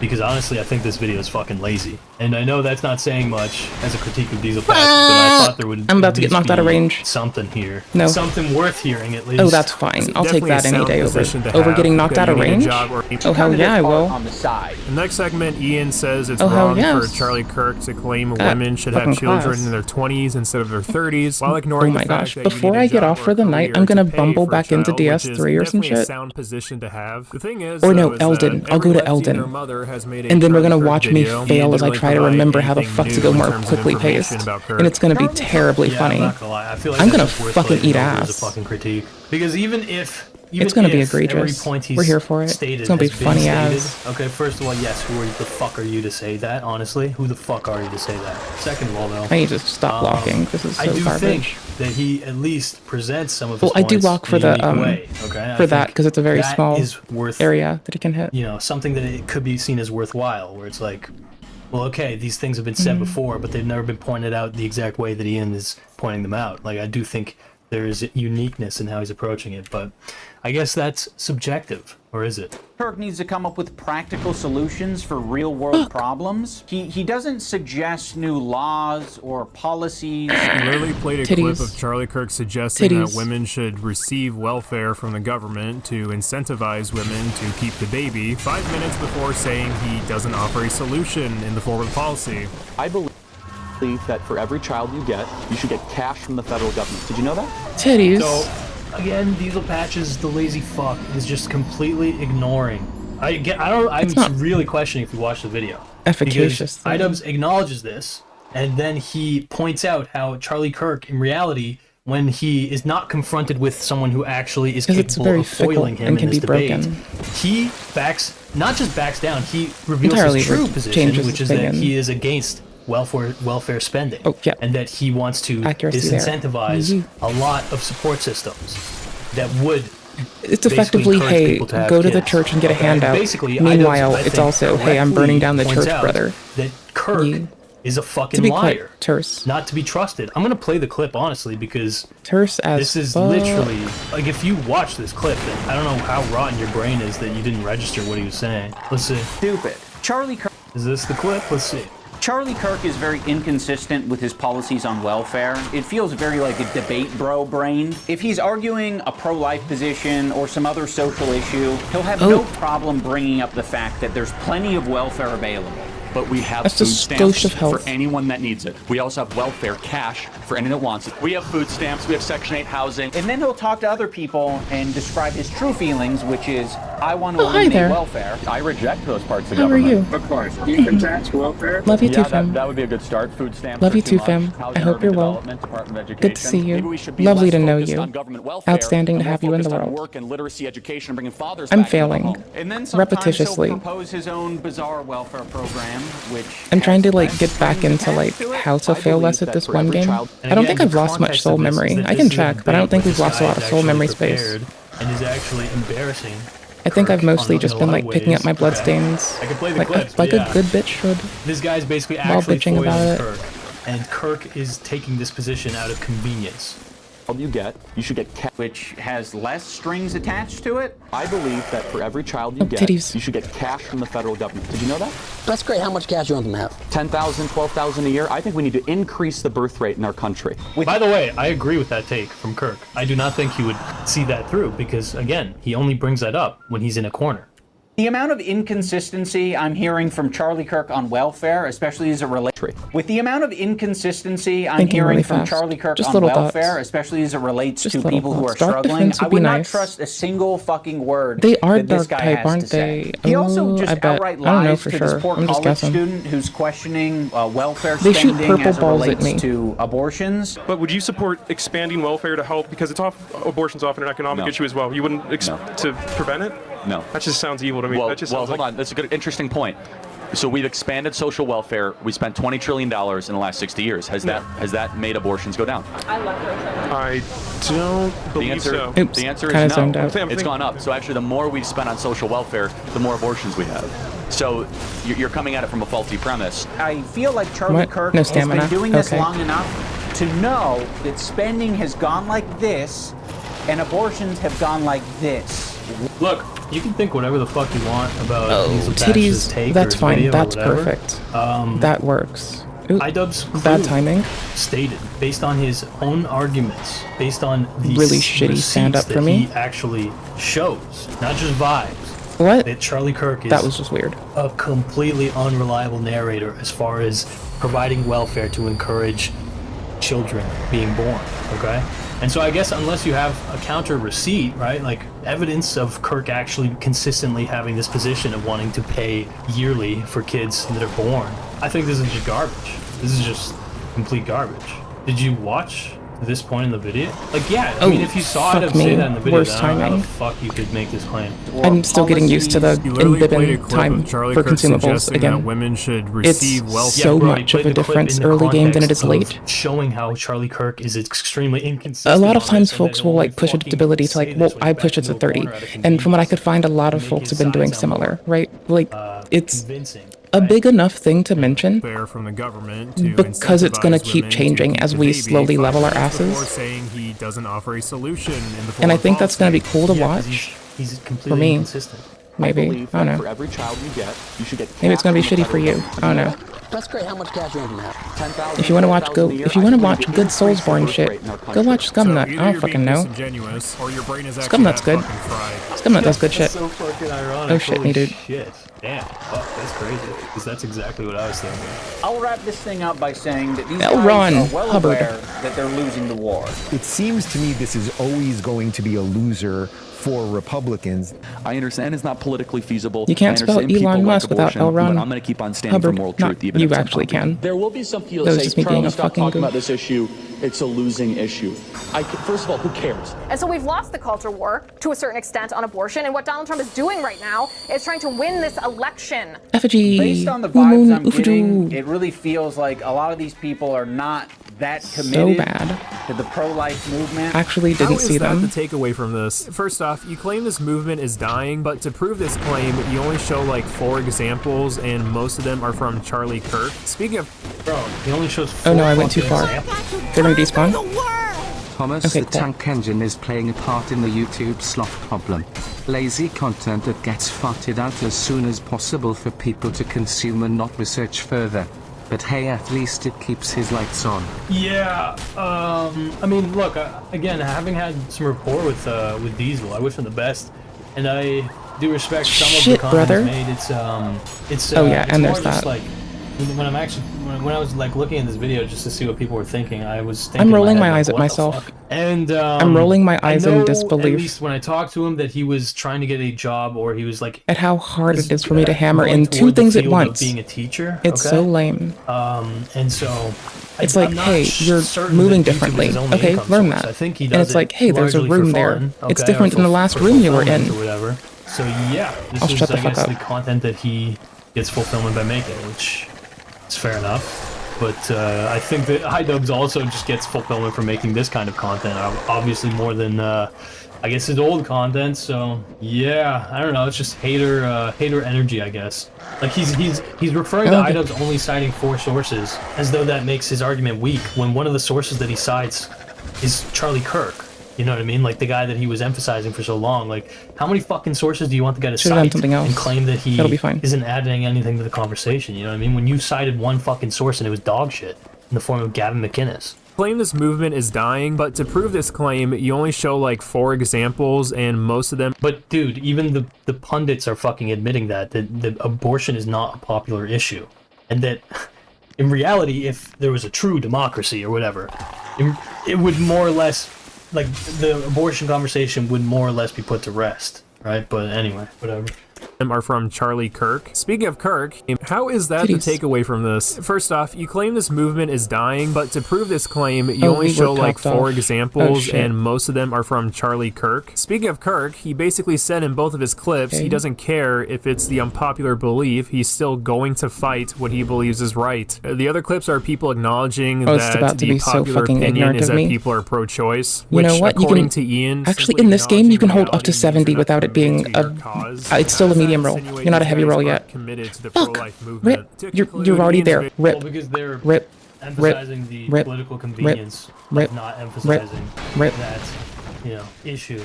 because honestly, I think this video is fucking lazy. And I know that's not saying much as a critique of diesel patches, but I thought there would I'm about to get knocked out of range. Something here. No. Something worth hearing, at least. Oh, that's fine. I'll take that any day over getting knocked out of range. Oh, hell yeah, I will. On the side. The next segment, Ian says it's Oh, hell wrong yes. for Charlie Kirk to claim That women should fucking have children class. in their 20s instead of their 30s, while Oh ignoring my the fact gosh. that you Before need a I get job off or for the night, career I'm gonna to pay bumble for a back into child, which is DS3 or some definitely a shit. sound position to have. The thing is, Or though, no, is Eldon. that I'll go to every lesbian or Eldon. mother has made a And then we're gonna Charlie Kirk watch me video. fail Ian as I didn't try to provide remember how the anything fuck to new go in more terms of quickly information paced. about Kirk. And it's gonna be terribly Yeah, funny. I'm not gonna lie. I feel like I'm gonna that's worth fucking glazing eat over as a ass. fucking critique. Because even if It's gonna be if every egregious. point he's We're here for it. stated It's gonna be has been funny stated, as. Okay, first of all, yes, who the fuck are you to say that, honestly? Who the fuck are you to say that? Second of all, though, I need to stop locking. This is I so do garbage. think that he at least presents some of his Well, I do points lock for in a the unique way, okay? for I that think because it's a very that small is worth, area that he can hit. you know, something that it could be seen as worthwhile, where it's like, well, okay, these things have been said before, but they've never been pointed out the exact way that Ian is pointing them out. Like, I do think there is uniqueness in how he's approaching it, but I guess that's subjective, or is it? Kirk needs to come up with practical solutions for real-world problems. He doesn't suggest new laws or policies. He literally played a clip of Charlie Kirk suggesting that women should receive welfare from the government to incentivize women to keep the baby 5 minutes before saying he doesn't offer a solution in the forward policy. I believe that for every child you get, you should get cash from the federal government. Did you know that? Titties. So, again, Diesel Patches, the lazy fuck, is just completely ignoring. I'm really questioning if you watch the video. Efficacious. Because iDubbbz acknowledges this, and then he points out how Charlie Kirk, in reality, when he is not confronted with someone who actually is capable of foiling him in this debate, he not just backs down, he reveals his true position, which is that he is against welfare spending, and that he wants to disincentivize a lot of support systems that would It's effectively, hey, go to the church and get a handout. Meanwhile, it's also, hey, I'm burning down the church, brother. That Kirk is a fucking liar. Terse. Not to be trusted. I'm gonna play the clip, honestly, because terse as this is fuck. literally, like, if you watch this clip, then I don't know how rotten your brain is that you didn't register what he was saying. Let's see. Stupid. Charlie Kirk. Is this the clip? Let's see. Charlie Kirk is very inconsistent with his policies on welfare. It feels very like a debate bro brain. If he's arguing a pro-life position or some other social issue, he'll have no problem bringing up the fact that there's plenty of welfare available. But we have That's food just stamps ghost of health. for anyone that needs it. We also have welfare cash for anyone that wants it. We have food stamps, we have Section 8 housing. And then he'll talk to other people and describe his true feelings, which is, I want to Oh, hi eliminate there. welfare. I reject those parts of How are government. you? Of course. Income tax, welfare. Love you too, Yeah, fam. that would be a good start. Food stamps. Love are you too too, fam. much. Housing I hope and you're well. Development, Department of Good to see Education. you. Maybe we should be Lovely less to know focused you. on government welfare Outstanding to and more have you in the focused on world. work and literacy education, bringing fathers I'm back into the failing. home. And then sometimes repetitiously. he'll propose his own bizarre welfare program, which I'm trying to like get back into like how to fail less at this one game. I don't think I've lost much soul memory. I can check, but I don't think we've lost a lot of soul memory space. And is actually embarrassing. I think I've mostly in just a been lot like of picking up ways. my bloodstains, I can play the like clips, like but a yeah. good bitch should. This guy's basically While actually bitching about foiling it. Kirk, and Kirk is taking this position out of convenience. You get, you should get which has less strings attached to it. I believe that for every child you get, titties. you should get cash from the federal government. Did you know that? That's great. How much cash do you want them to have? 10,000, 12,000 a year. I think we need to increase the birth rate in our country. By the way, I agree with that take from Kirk. I do not think he would see that through because, again, he only brings that up when he's in a corner. The amount of inconsistency I'm hearing from Charlie Kirk on welfare, especially as it relates with the amount of inconsistency I'm Thinking hearing really from fast. Charlie Kirk Just on little welfare, thoughts. especially as it relates Just to little people who are thoughts. Dark struggling, defense I would would be not nice. trust a single fucking word They are that this dark guy type, has aren't to say. they? He also Ooh, just I bet. outright I don't know lies for to sure. this poor I'm just college guessing. student who's questioning welfare They shoot spending purple as it balls at relates me. to abortions. But would you support expanding welfare to help, because abortion's often an economic issue as well? You wouldn't to prevent it? No. That just sounds evil to me. Well, that just well sounds hold on. That's a good, interesting point. So we've expanded social welfare. We spent $20 trillion in the last 60 years. Has that made abortions go down? I don't believe so. The answer kinda is zoned no. out. It's gone up. So actually, the more we spend on social welfare, the more abortions we have. So you're coming at it from a faulty premise. I feel like Charlie What? Kirk No has stamina? been doing this Okay. long enough to know that spending has gone like this and abortions have gone like this. Look, you can think whatever the fuck you want about titties. take That's or fine. video That's or whatever. perfect. That works. Ooh, iDubbbz bad timing. Stated, based on his own arguments, based on the really shitty stand-up for me. He actually shows, not just vibes. What? That Charlie Kirk is that was just weird. A completely unreliable narrator as far as providing welfare to encourage children being born, okay? And so I guess unless you have a counter receipt, right, like evidence of Kirk actually consistently having this position of wanting to pay yearly for kids that are born, I think this is just garbage. This is just complete garbage. Did you watch this point in the video? Like, yeah, I mean, if you saw it, I'd say that in the video. Worst then I don't know how timing. the fuck you could make this claim. I'm still getting used to the in-bibbing time for consumables again. Women should receive it's so much of a difference early game than it is late. Showing how Charlie Kirk is extremely inconsistent. A lot of times folks will like push ability to like, well, I pushed it to 30. And from what I could find, a lot of folks have been doing similar, right? Like, it's a big enough thing to mention from the government because it's going to keep changing as we slowly level our asses. Saying he doesn't offer a solution in the form and I of think that's going to be cool to watch. He's for me. Inconsistent. Maybe. I don't know. For every child you get, you should get maybe it's going to be shitty for you. I don't know. That's great. How much cash you have? 10,000. If you want to watch if you want to watch good Soulsborne shit, go watch Scumnut. I don't fucking know. Scumnut's good. Scumnut does good shit. So fucking ironic. Oh shit, me dude. Shit. Damn, fuck, that's crazy. Because that's exactly what I was thinking. I'll wrap this thing up by saying that these L. guys Ron are well Hubbard. aware that they're losing the war. It seems to me this is always going to be a loser for Republicans. I understand it's not politically feasible. You can't spell Elon Musk without L. Ron but I'm going to keep on standing Hubbard. for moral truth, even you if it's actually unpopular. can. There will be some people That that was say, just me being Charlie, a stop fucking talking goof. about this issue. It's a losing issue. First of all, who cares? And so we've lost the culture war to a certain extent on abortion. And what Donald Trump is doing right now is trying to win this election. Effigy. Based on the vibes I'm getting, it really feels like a lot of these people are not that committed to the pro-life movement. Actually didn't see them. How is that the takeaway from this? First off, you claim this movement is dying, but to prove this claim, you only show like 4 examples, and most of them are from Charlie Kirk. Speaking of... Bro, he only shows 4 Oh no, I went too far. They're gonna despawn? Thomas, Okay, the cool. tank engine is playing a part in the YouTube slot problem. Lazy content that gets farted out as soon as possible for people to consume and not research further. But hey, at least it keeps his lights on. Yeah, I mean, look, again, having had some rapport with Diesel, I wish him the best, and I do respect some of the comments brother. made. It's Oh yeah, it's and more there's just that. like when I was like looking at this video just to see what people were thinking, I was thinking I'm rolling my head, eyes like, at what the myself. fuck? And I'm rolling my eyes I know, in disbelief. At least when I talked to him, that he was trying to get a job, or he was like At how hard it is for me to hammer going in 2 toward the things at field of once. being a teacher. It's okay? so lame. And so It's I'm like, not hey, you're certain moving that YouTube is differently. his only Okay, income learn source. that. I think he And does it's like, hey, there's a largely room for there. fun, It's okay, different or than the for last room you were fulfillment in. or whatever. So yeah, this I'll is shut the I fuck guess up. the content that he gets fulfillment by making, which is fair enough. But I think that iDubbbz also just gets fulfillment from making this kind of content, obviously more than I guess his old content. So yeah, I don't know. It's just hater energy, I guess. Like he's referring to iDubbbz only citing 4 sources, as though that makes his argument weak, when one of the sources that he cites is Charlie Kirk. You know what I mean? Like the guy that he was emphasizing for so long. Like, how many fucking sources do you want the guy to Should've done cite something else. and claim that he That'll be fine. isn't adding anything to the conversation? You know what I mean? When you cited one fucking source and it was dog shit in the form of Gavin McInnes. Claim this movement is dying, but to prove this claim, you only show like 4 examples, and most of them... But dude, even the pundits are fucking admitting that abortion is not a popular issue. And that, in reality, if there was a true democracy or whatever, it would more or less... Like, the abortion conversation would more or less be put to rest, right? But anyway, whatever. Are from Charlie Kirk. Speaking of Kirk, how is that the takeaway from this? First off, you claim this movement is dying, but to prove this claim, you only show like 4 examples, and most of them are from Charlie Kirk. Speaking of Kirk, he basically said in both of his clips he doesn't care if it's the unpopular belief, he's still going to fight what he believes is right. The other clips are people acknowledging that the popular opinion is that people are pro-choice, which, according to Ian... Actually, in this game, you can hold up to 70 without it being a... It's still a medium roll. You're not a heavy roll yet. Fuck! Rip! You're already there. Rip. Well, because they're Rip. emphasizing the Rip. political convenience Rip. of not emphasizing Rip. that, you know, issue.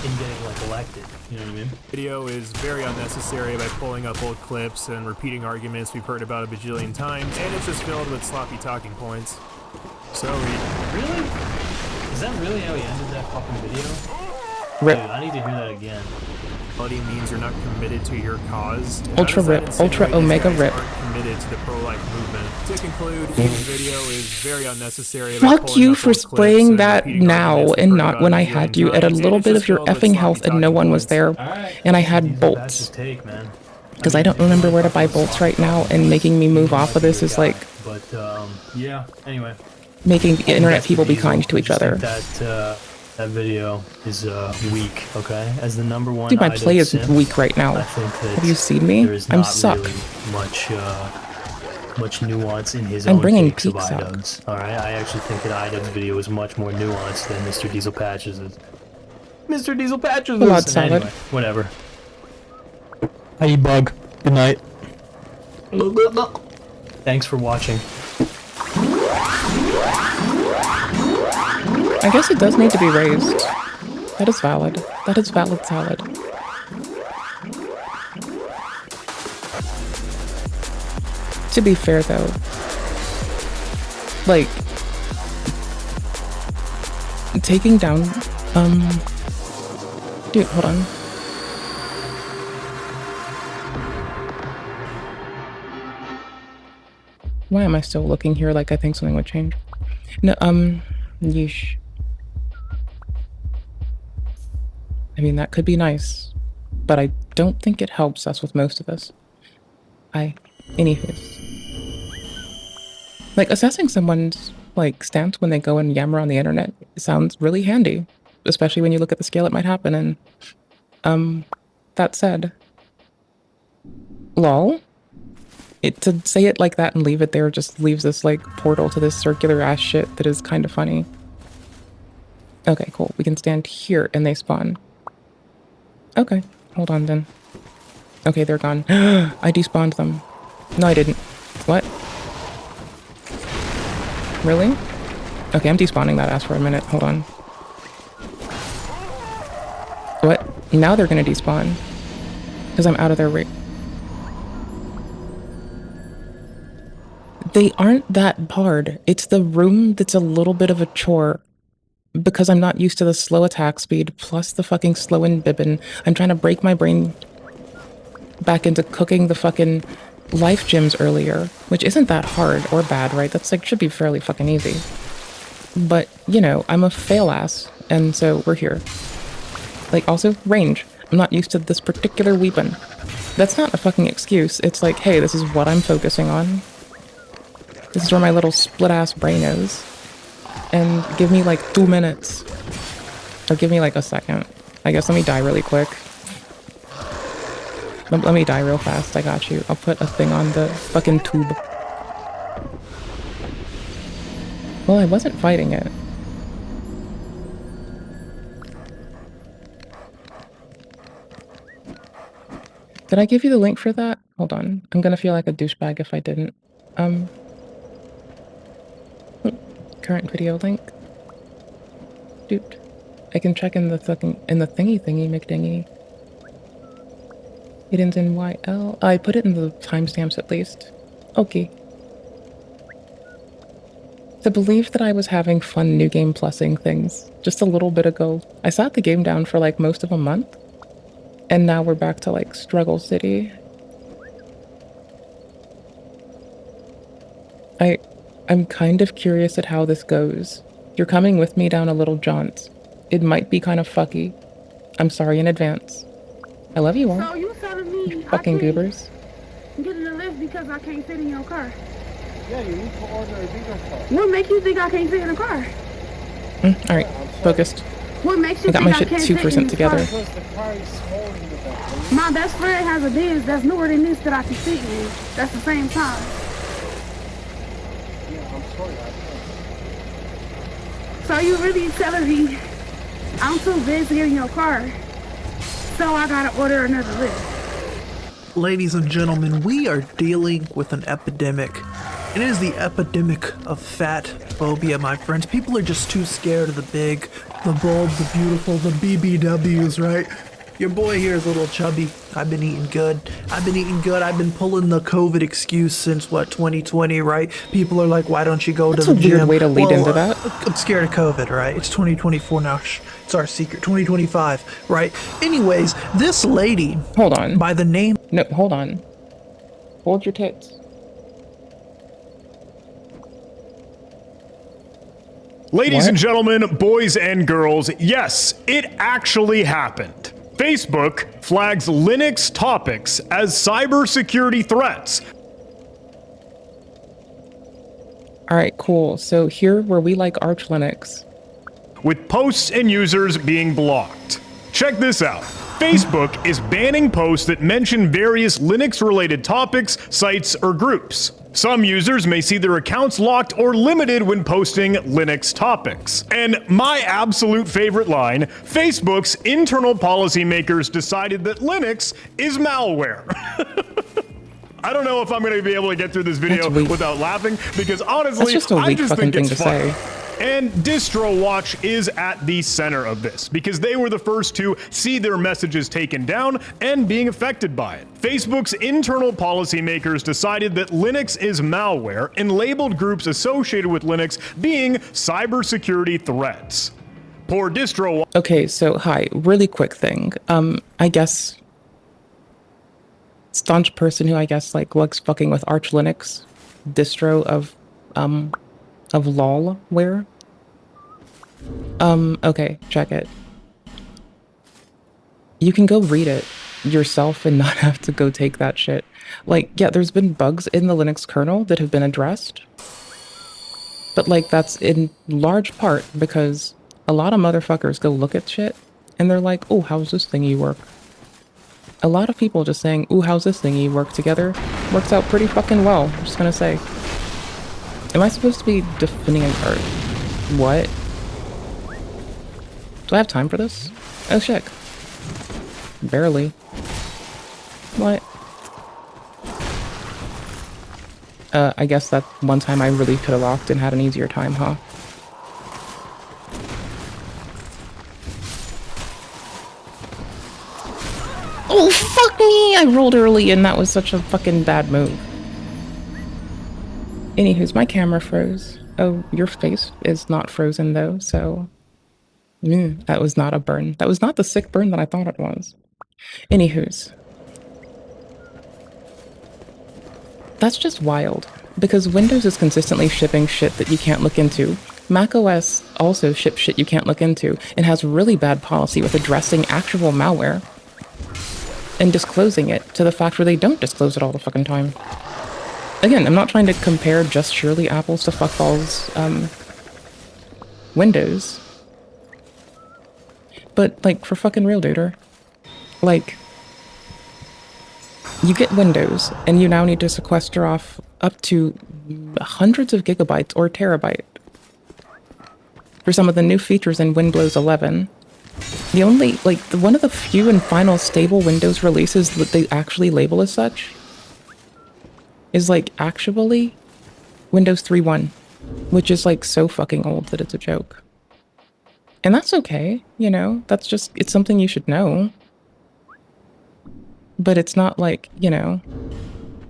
in getting like elected. You know what I mean? Video is very unnecessary by pulling up old clips and repeating arguments we've heard about a bajillion times, and it's just filled with sloppy talking points. So really? Is that really how he ended that fucking video? Rip. Dude, I need to hear that again. Means you're not committed to your cause. Ultra rip, ultra omega rip. Committed to the pro-life movement. To conclude, each video is very unnecessary. Fuck you for spraying that now and not when I had you at a little bit of your effing health and no one was there, and I had bolts. Because I don't remember where to buy bolts right now, and making me move off of this is like. But yeah. Anyway. Making the internet people be kind to each other. That video is weak, okay? As the #1 Dude, my play is weak right now. I think that have you seen me? I'm suck. Really much nuance in his I'm own bringing takes of peaks out. iDubbbz. Alright, I actually think that iDubbbz video is much more nuanced than Mr. Diesel Patches is. Mr. Diesel Patches A lot is! solid. Anyway, whatever. Hey, bug. Good night. Thanks for watching. I guess it does need to be raised. That is valid. That is valid salad. To be fair though, like taking down dude, hold on. Why am I still looking here like I think something would change? No, yeesh. I mean, that could be nice, but I don't think it helps us with most of this. Anywho's. Like, assessing someone's, like, stance when they go and yammer on the internet sounds really handy, especially when you look at the scale it might happen in. That said, lol. To say it like that and leave it there just leaves this, like, portal to this circular ass shit that is kind of funny. Okay, cool. We can stand here and they spawn. Okay, hold on then. Okay, they're gone. I despawned them. No, I didn't. What? Really? Okay, I'm despawning that ass for a minute. Hold on. What? Now they're gonna despawn. Because I'm out of their range. They aren't that hard. It's the room that's a little bit of a chore. Because I'm not used to the slow attack speed, plus the fucking slow in bibbin. I'm trying to break my brain back into cooking the fucking life gems earlier, which isn't that hard or bad, right? That's like, should be fairly fucking easy. But, you know, I'm a fail ass, and so we're here. Like, also, range. I'm not used to this particular weapon. That's not a fucking excuse. It's like, hey, this is what I'm focusing on. This is where my little split-ass brain is. And give me like 2 minutes. Or give me like a second. I guess let me die really quick. Let me die real fast, I got you. I'll put a thing on the fucking tube. Well, I wasn't fighting it. Did I give you the link for that? Hold on. I'm gonna feel like a douchebag if I didn't. Current video link. Dude. I can check in the fucking thingy McDingy. It ends in YL. I put it in the timestamps at least. Okay. The belief that I was having fun new game plussing things just a little bit ago. I sat the game down for like most of a month. And now we're back to like Struggle City. I'm kind of curious at how this goes. You're coming with me down a little jaunt. It might be kind of fucky. I'm sorry in advance. I love you all. So you telling me fucking goobers. Get in the lift because I can't fit in your car? Yeah, you need to order a bigger car. What makes you think I can't fit in a car? Alright, focused. What makes you I got think my shit I can't fit in 2% this together. car? Because the car is smaller than the back. My best friend has a Benz that's newer than this that I can fit in. That's the same size. Yeah, I'm sorry. So you really telling me I'm too big to get in your car, so I gotta order another lift? Ladies and gentlemen, we are dealing with an epidemic It is the epidemic of fat phobia, my friends. People are just too scared of the big, the bold, the beautiful, the BBWs, right? Your boy here is a little chubby. I've been eating good. I've been pulling the COVID excuse since, 2020, right? People are like, why don't you go to the gym? That's a weird way to lead into that. I'm scared of COVID, right? It's 2024 now. It's our secret. 2025, right? Anyways, this lady. Hold on. By the name. No, hold on. Hold your tits. Ladies and gentlemen, boys and girls, yes, it actually happened. Facebook flags Linux topics as cybersecurity threats. All right, cool. So here where we like Arch Linux. With posts and users being blocked. Check this out. Facebook is banning posts that mention various Linux-related topics, sites, or groups. Some users may see their accounts locked or limited when posting Linux topics. And my absolute favorite line, Facebook's internal policymakers decided that Linux is malware. I don't know if I'm going to be able to get through this video without laughing, because honestly, I just think it's funny. And DistroWatch is at the center of this, because they were the first to see their messages taken down and being affected by it. Facebook's internal policymakers decided that Linux is malware and labeled groups associated with Linux being cybersecurity threats. Poor DistroWatch. Okay, so hi, really quick thing. I guess staunch person who I guess like likes fucking with Arch Linux distro of lolware. Okay, check it. You can go read it yourself and not have to go take that shit. Like, yeah, there's been bugs in the Linux kernel that have been addressed. But like, that's in large part because a lot of motherfuckers go look at shit and they're like, oh, how's this thingy work? A lot of people just saying, ooh, how's this thingy work together works out pretty fucking well, I'm just gonna say. Am I supposed to be defending an art? What? Do I have time for this? Oh shit. Barely. What? I guess that one time I really could have locked and had an easier time, huh? Oh, fuck me! I rolled early and that was such a fucking bad move. Anywho's, my camera froze. Oh, your face is not frozen though, so... that was not a burn. That was not the sick burn that I thought it was. Anywho's. That's just wild, because Windows is consistently shipping shit that you can't look into. macOS also ships shit you can't look into, and has really bad policy with addressing actual malware and disclosing it to the fact where they don't disclose it all the fucking time. Again, I'm not trying to compare just surely apples to fuckballs, Windows. But, like, for fucking real, duder. Like, you get Windows, and you now need to sequester off up to hundreds of gigabytes or terabyte for some of the new features in Windows 11. The only, like, one of the few and final stable Windows releases that they actually label as such is, like, actually Windows 3.1, which is, like, so fucking old that it's a joke. And that's okay, you know, that's just, it's something you should know. But it's not like, you know,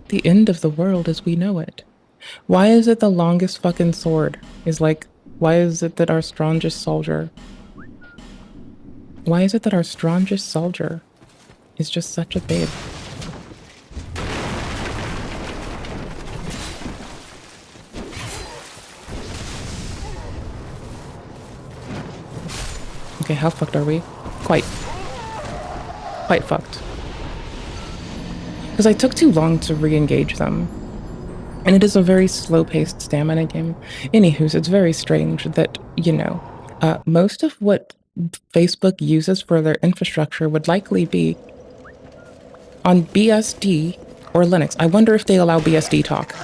the end of the world as we know it. Why is it the longest fucking sword is like, why is it that our strongest soldier... Why is it that our strongest soldier is just such a babe? Okay, how fucked are we? Quite fucked. Because I took too long to re-engage them. And it is a very slow-paced stamina game. Anywho's, it's very strange that, you know, most of what Facebook uses for their infrastructure would likely be on BSD or Linux. I wonder if they allow BSD talk.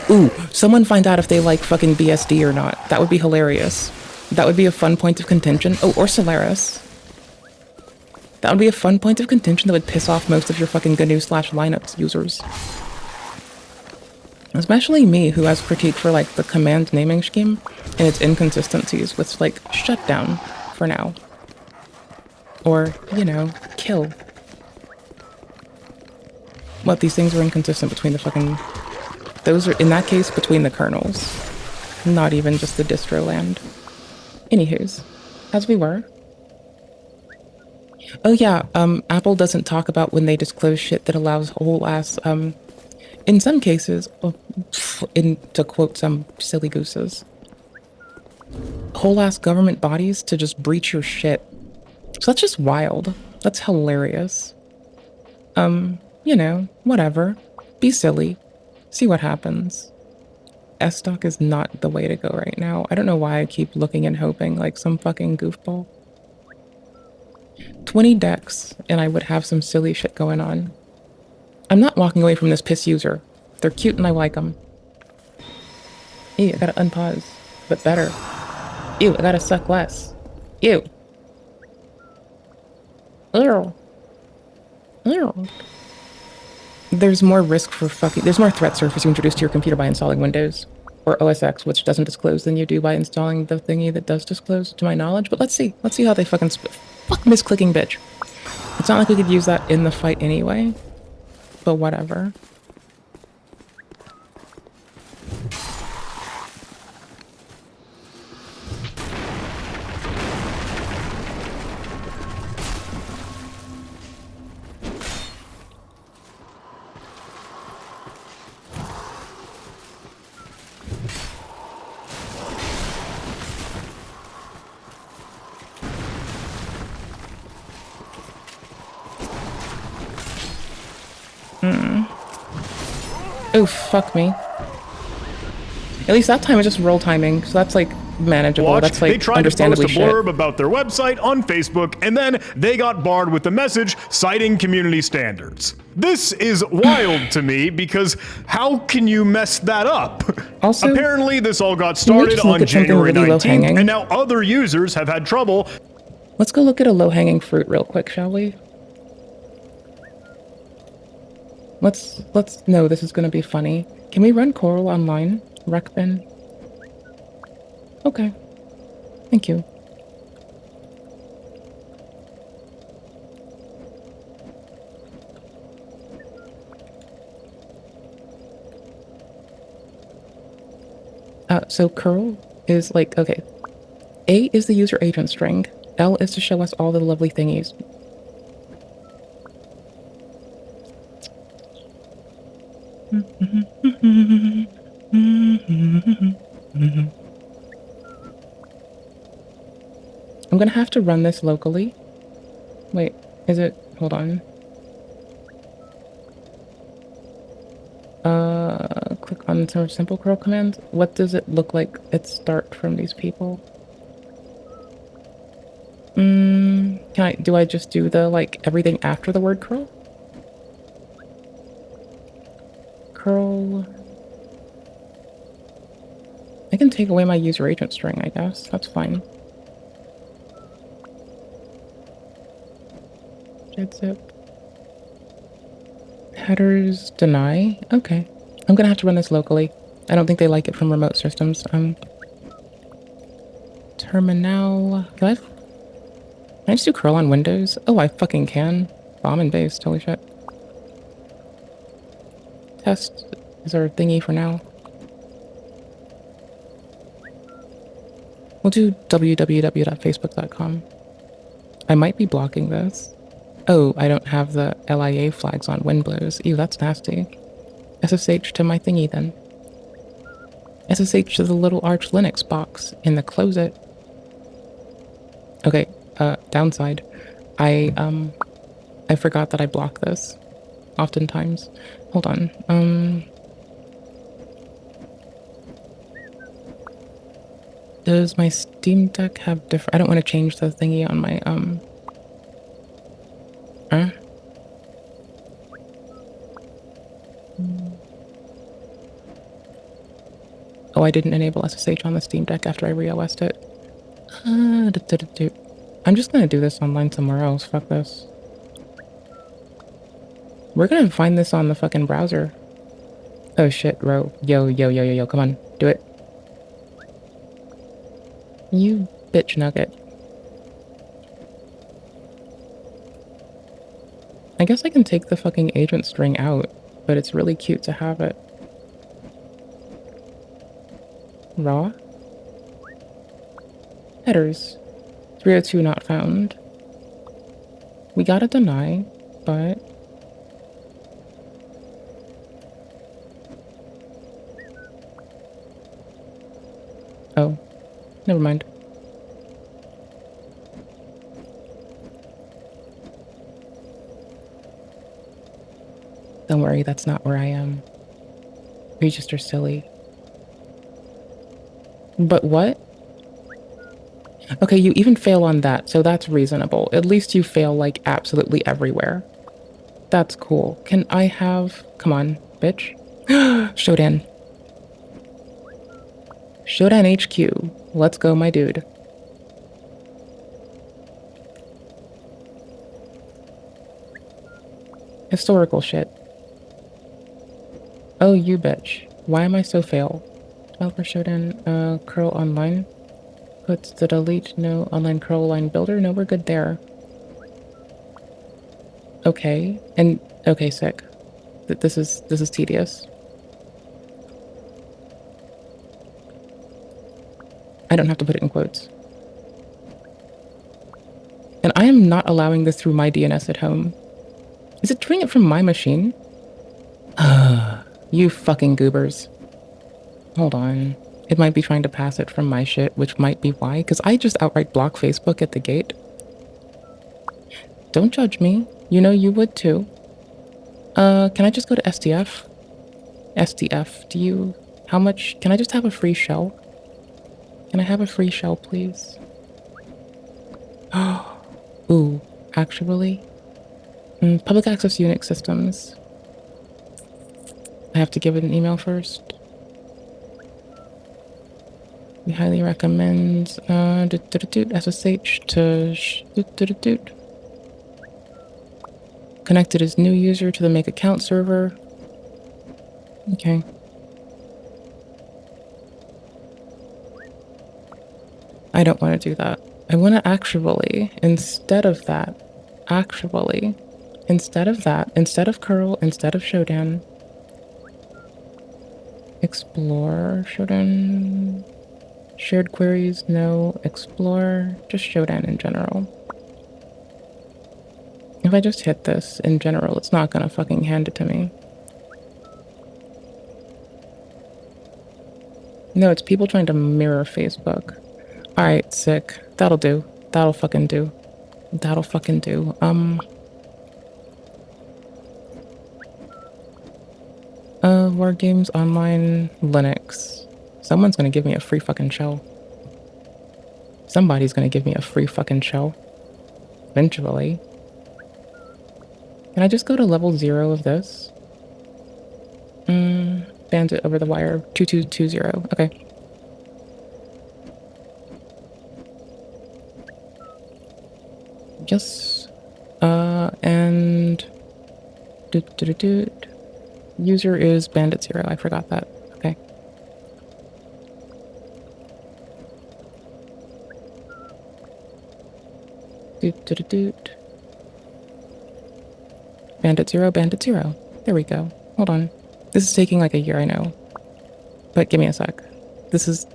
Ooh, someone find out if they like fucking BSD or not. That would be hilarious. That would be a fun point of contention. Oh, or Solaris. That would be a fun point of contention that would piss off most of your fucking GNU/Linux users. Especially me, who has critique for like the command naming scheme and its inconsistencies with like shutdown for now. Or, you know, kill. What, these things are inconsistent between the fucking... Those are, in that case, between the kernels. Not even just the distro land. Anywho's, as we were. Oh yeah, Apple doesn't talk about when they disclose shit that allows whole ass, in some cases, to quote some silly gooses, whole ass government bodies to just breach your shit. So that's just wild. That's hilarious. You know, whatever. Be silly. See what happens. S-Stock is not the way to go right now. I don't know why I keep looking and hoping like some fucking goofball. 20 decks, and I would have some silly shit going on. I'm not walking away from this piss user. They're cute and I like them. Ew, I gotta unpause. But better. Ew, I gotta suck less. Ew. Ew. Ew. There's more risk for fucking... There's more threat surface you introduce to your computer by installing Windows. Or OS X, which doesn't disclose, than you do by installing the thingy that does disclose, to my knowledge. But let's see. Let's see how they fucking... Fuck misclicking, bitch. It's not like we could use that in the fight anyway. But whatever. Oh, fuck me. At least that time was just roll timing, so that's like manageable. Watch, that's like they tried to post understandably a blurb about their website on Facebook, and then they got barred with the message citing community standards. This is wild to me because how can you mess that up? Also, apparently this all got started on January 19th, and now other users have had trouble. Let's go look at a low-hanging fruit real quick, shall we? Let's no, this is gonna be funny. Can we run Coral online? Rec bin? Okay. Thank you. So curl is like, okay. A is the user agent string. L is to show us all the lovely thingies. I'm gonna have to run this locally. Wait, is it? Hold on. Click on some simple curl commands. What does it look like at start from these people? Do I just do the, like, everything after the word curl? Curl. I can take away my user agent string, I guess. That's fine. Zip. Headers deny. Okay. I'm gonna have to run this locally. I don't think they like it from remote systems. Terminal. Can I just do curl on Windows? Oh, I fucking can. Bomb and base. Holy shit. Test is our thingy for now. We'll do www.facebook.com. I might be blocking this. Oh, I don't have the LIA flags on Windblows. Ew, that's nasty. SSH to my thingy then. SSH to the little Arch Linux box in the close it. Okay, downside. I forgot that I block this. Oftentimes. Hold on. Does my Steam Deck have different... I don't want to change the thingy on my, Oh, I didn't enable SSH on the Steam Deck after I re-OS'd it. I'm just gonna do this online somewhere else. Fuck this. We're gonna find this on the fucking browser. Oh shit, Ro. Yo, come on, do it. You bitch nugget. I guess I can take the fucking agent string out, but it's really cute to have it. Raw? Headers. 302 not found. We gotta deny, but... Oh. Never mind. Don't worry, that's not where I am. You just are silly. But what? Okay, you even fail on that, so that's reasonable. At least you fail, like, absolutely everywhere. That's cool. Can I have... Come on, bitch. Shodan. Shodan HQ. Let's go, my dude. Historical shit. Oh, you bitch. Why am I so fail? Developer Shodan, curl online. Puts the delete, no online curl line builder. No, we're good there. Okay, and okay, sick. This is tedious. I don't have to put it in quotes. And I am not allowing this through my DNS at home. Is it doing it from my machine? You fucking goobers. Hold on. It might be trying to pass it from my shit, which might be why, because I just outright block Facebook at the gate. Don't judge me. You know you would too. Can I just go to SDF? SDF, do you... How much... Can I just have a free shell? Can I have a free shell, please? Ooh, actually... public access Unix systems. I have to give it an email first. We highly recommend SSH to connected as new user to the make account server. Okay. I don't want to do that. I want to actually, instead of curl, instead of Shodan, explore Shodan. Shared queries, no. Explore, just Shodan in general. If I just hit this in general, it's not gonna fucking hand it to me. No, it's people trying to mirror Facebook. Alright, sick. That'll do. That'll fucking do. That'll fucking do. War Games Online Linux. Someone's gonna give me a free fucking shell. Somebody's gonna give me a free fucking shell. Eventually. Can I just go to level 0 of this? Bandit over the wire. 2220. Okay. Yes. And... User is Bandit 0. I forgot that. Okay. Bandit 0, Bandit 0. There we go. Hold on. This is taking like a year, I know. But give me a sec. This is...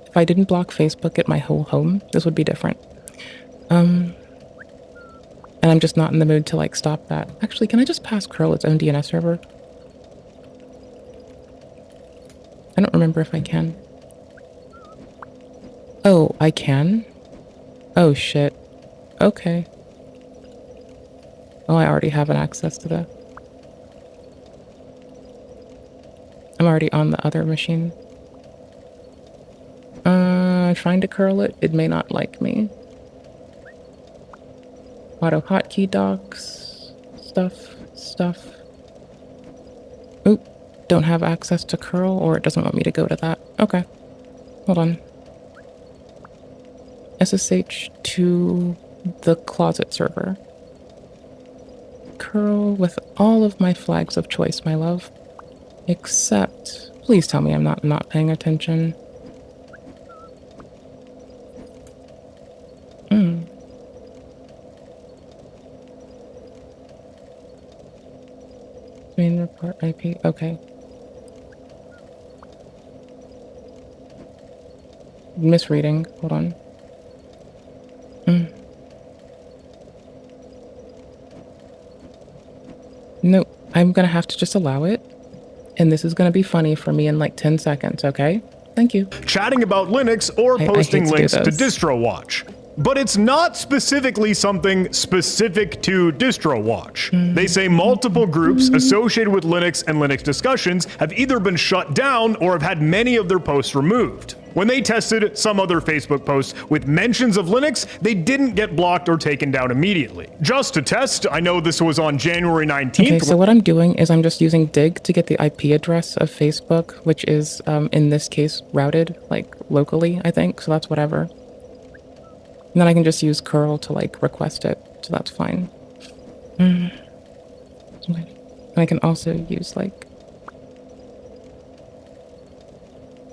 If I didn't block Facebook at my whole home, this would be different. And I'm just not in the mood to like stop that. Actually, can I just pass curl its own DNS server? I don't remember if I can. Oh, I can? Oh shit. Okay. Oh, I already have an access to that. I'm already on the other machine. Trying to curl it, it may not like me. Auto hotkey docs. Stuff. Oop. Don't have access to curl, or it doesn't want me to go to that. Okay. Hold on. SSH to the closet server. Curl with all of my flags of choice, my love. Except, please tell me I'm not paying attention. Main report IP. Okay. Misreading. Hold on. No, I'm gonna have to just allow it. And this is gonna be funny for me in like 10 seconds, okay? Thank you. Chatting about Linux or posting I links to this. DistroWatch. But it's not specifically something specific to DistroWatch. They say multiple groups associated with Linux and Linux discussions have either been shut down or have had many of their posts removed. When they tested some other Facebook posts with mentions of Linux, they didn't get blocked or taken down immediately. Just to test, I know this was on January 19th. Okay, so what I'm doing is I'm just using dig to get the IP address of Facebook, which is, in this case, routed, like, locally, I think, so that's whatever. And then I can just use curl to, like, request it, so that's fine. And I can also use, like,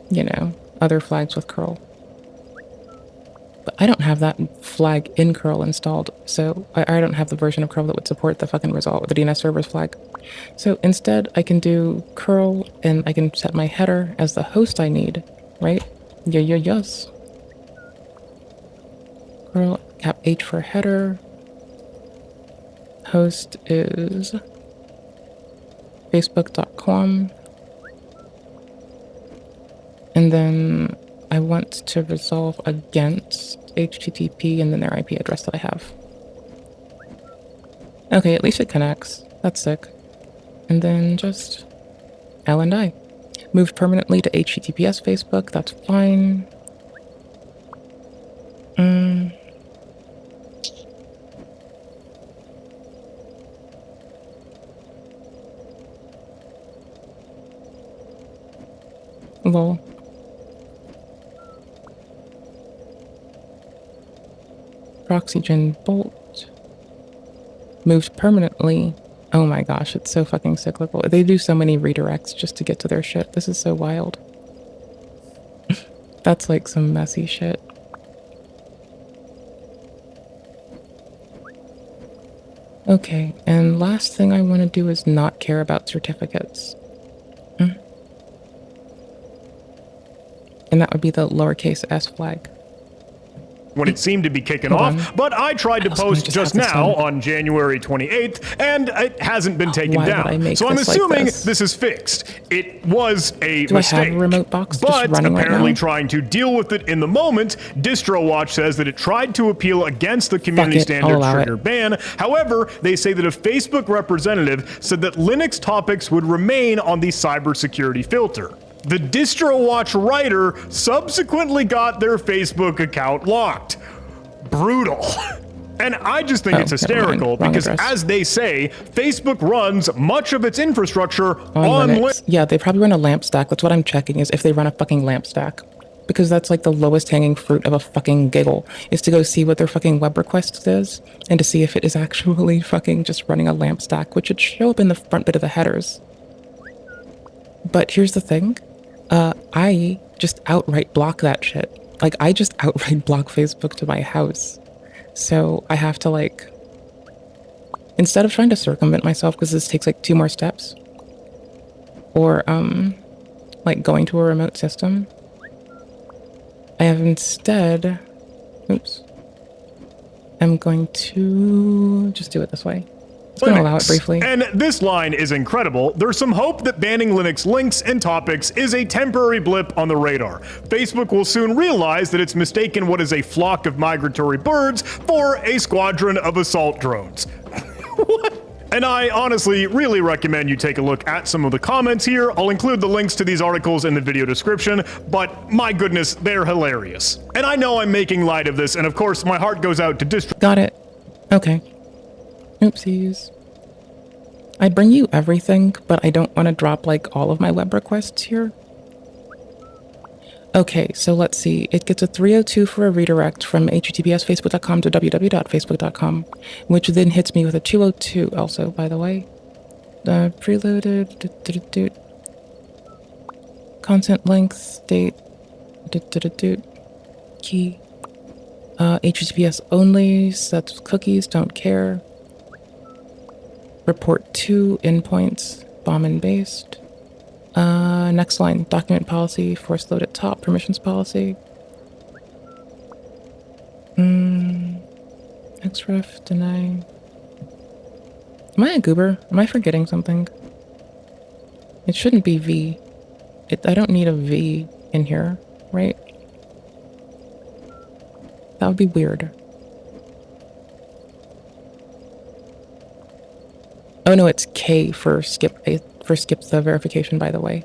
you know, other flags with curl. But I don't have that flag in curl installed, so I don't have the version of curl that would support the fucking result with the DNS servers flag. So instead, I can do curl, and I can set my header as the host I need, right? Yes. Curl cap H for header. Host is facebook.com. And then I want to resolve against HTTP and then their IP address that I have. Okay, at least it connects. That's sick. And then just L and I. Moved permanently to HTTPS Facebook. That's fine. Lol. Proxygen-bolt. Moved permanently. Oh my gosh, it's so fucking cyclical. They do so many redirects just to get to their shit. This is so wild. That's like some messy shit. Okay, and last thing I want to do is not care about certificates. And that would be the lowercase s flag. When it seemed to be kicking off, but I tried to post just now on January 28th, and it hasn't been taken down. So I'm assuming this is fixed. It was a mistake. I have a remote box but just running apparently right now? trying to deal with it in the moment, DistroWatch says that it tried to appeal against the community standard trigger ban. However, they say that a Facebook representative said that Linux topics would remain on the cybersecurity filter. The DistroWatch writer subsequently got their Facebook account locked. Brutal. And I just think it's hysterical because, as they say, Facebook runs much of its infrastructure on Linux. Yeah, they probably run a lamp stack. That's what I'm checking, is if they run a fucking lamp stack. Because that's like the lowest hanging fruit of a fucking giggle, is to go see what their fucking web request is and to see if it is actually fucking just running a lamp stack, which should show up in the front bit of the headers. But here's the thing. I just outright block that shit. Like, I just outright block Facebook to my house. So I have to, like, instead of trying to circumvent myself, because this takes like 2 more steps, or like going to a remote system, I have instead, I'm going to just do it this way. It's going to allow it briefly. And this line is incredible. There's some hope that banning Linux links and topics is a temporary blip on the radar. Facebook will soon realize that it's mistaken what is a flock of migratory birds for a squadron of assault drones. What? And I honestly really recommend you take a look at some of the comments here. I'll include the links to these articles in the video description, but my goodness, they're hilarious. And I know I'm making light of this, and of course my heart goes out to Distro. Got it. Okay. Oopsies. I bring you everything, but I don't want to drop like all of my web requests here. Okay, so let's see. It gets a 302 for a redirect from https://facebook.com to www.facebook.com, which then hits me with a 202 also, by the way. Preloaded. Content length, date, key. HTTPS only, sets cookies, don't care. Report to endpoints, bomb and based. Next line, document policy, force load at top, permissions policy. Xref, deny. Am I a goober? Am I forgetting something? It shouldn't be V. I don't need a V in here, right? That would be weird. Oh no, it's K for skip the verification, by the way.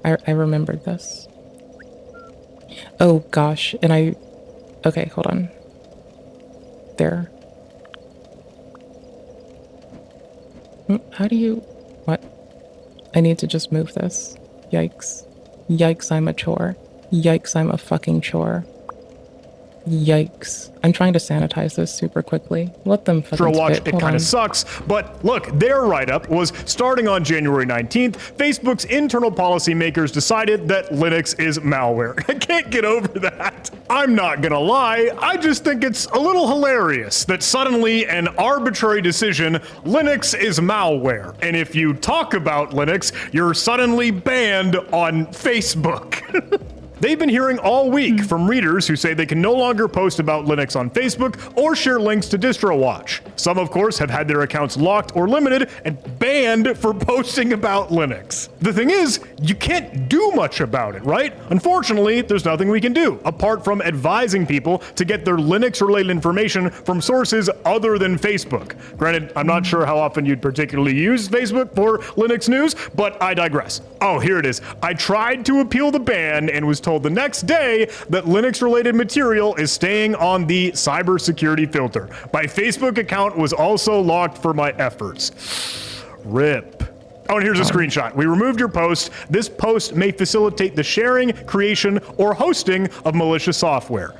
I remembered this. Oh gosh, and okay, hold on. There. How do you, what? I need to just move this. Yikes. Yikes, I'm a chore. Yikes, I'm a fucking chore. Yikes. I'm trying to sanitize this super quickly. Let them fucking Watch, spit. it kind of sucks, but look, their write-up was starting on January 19th, Facebook's internal policy makers decided that Linux is malware. I can't get over that. I'm not gonna lie, I just think it's a little hilarious that suddenly an arbitrary decision, Linux is malware, and if you talk about Linux, you're suddenly banned on Facebook. They've been hearing all week from readers who say they can no longer post about Linux on Facebook or share links to DistroWatch. Some, of course, have had their accounts locked or limited and banned for posting about Linux. The thing is, you can't do much about it, right? Unfortunately, there's nothing we can do, apart from advising people to get their Linux-related information from sources other than Facebook. Granted, I'm not sure how often you'd particularly use Facebook for Linux news, but I digress. Oh, here it is. I tried to appeal the ban and was told the next day that Linux-related material is staying on the cybersecurity filter. My Facebook account was also locked for my efforts. RIP. Oh, and here's a screenshot. We removed your post. This post may facilitate the sharing, creation, or hosting of malicious software.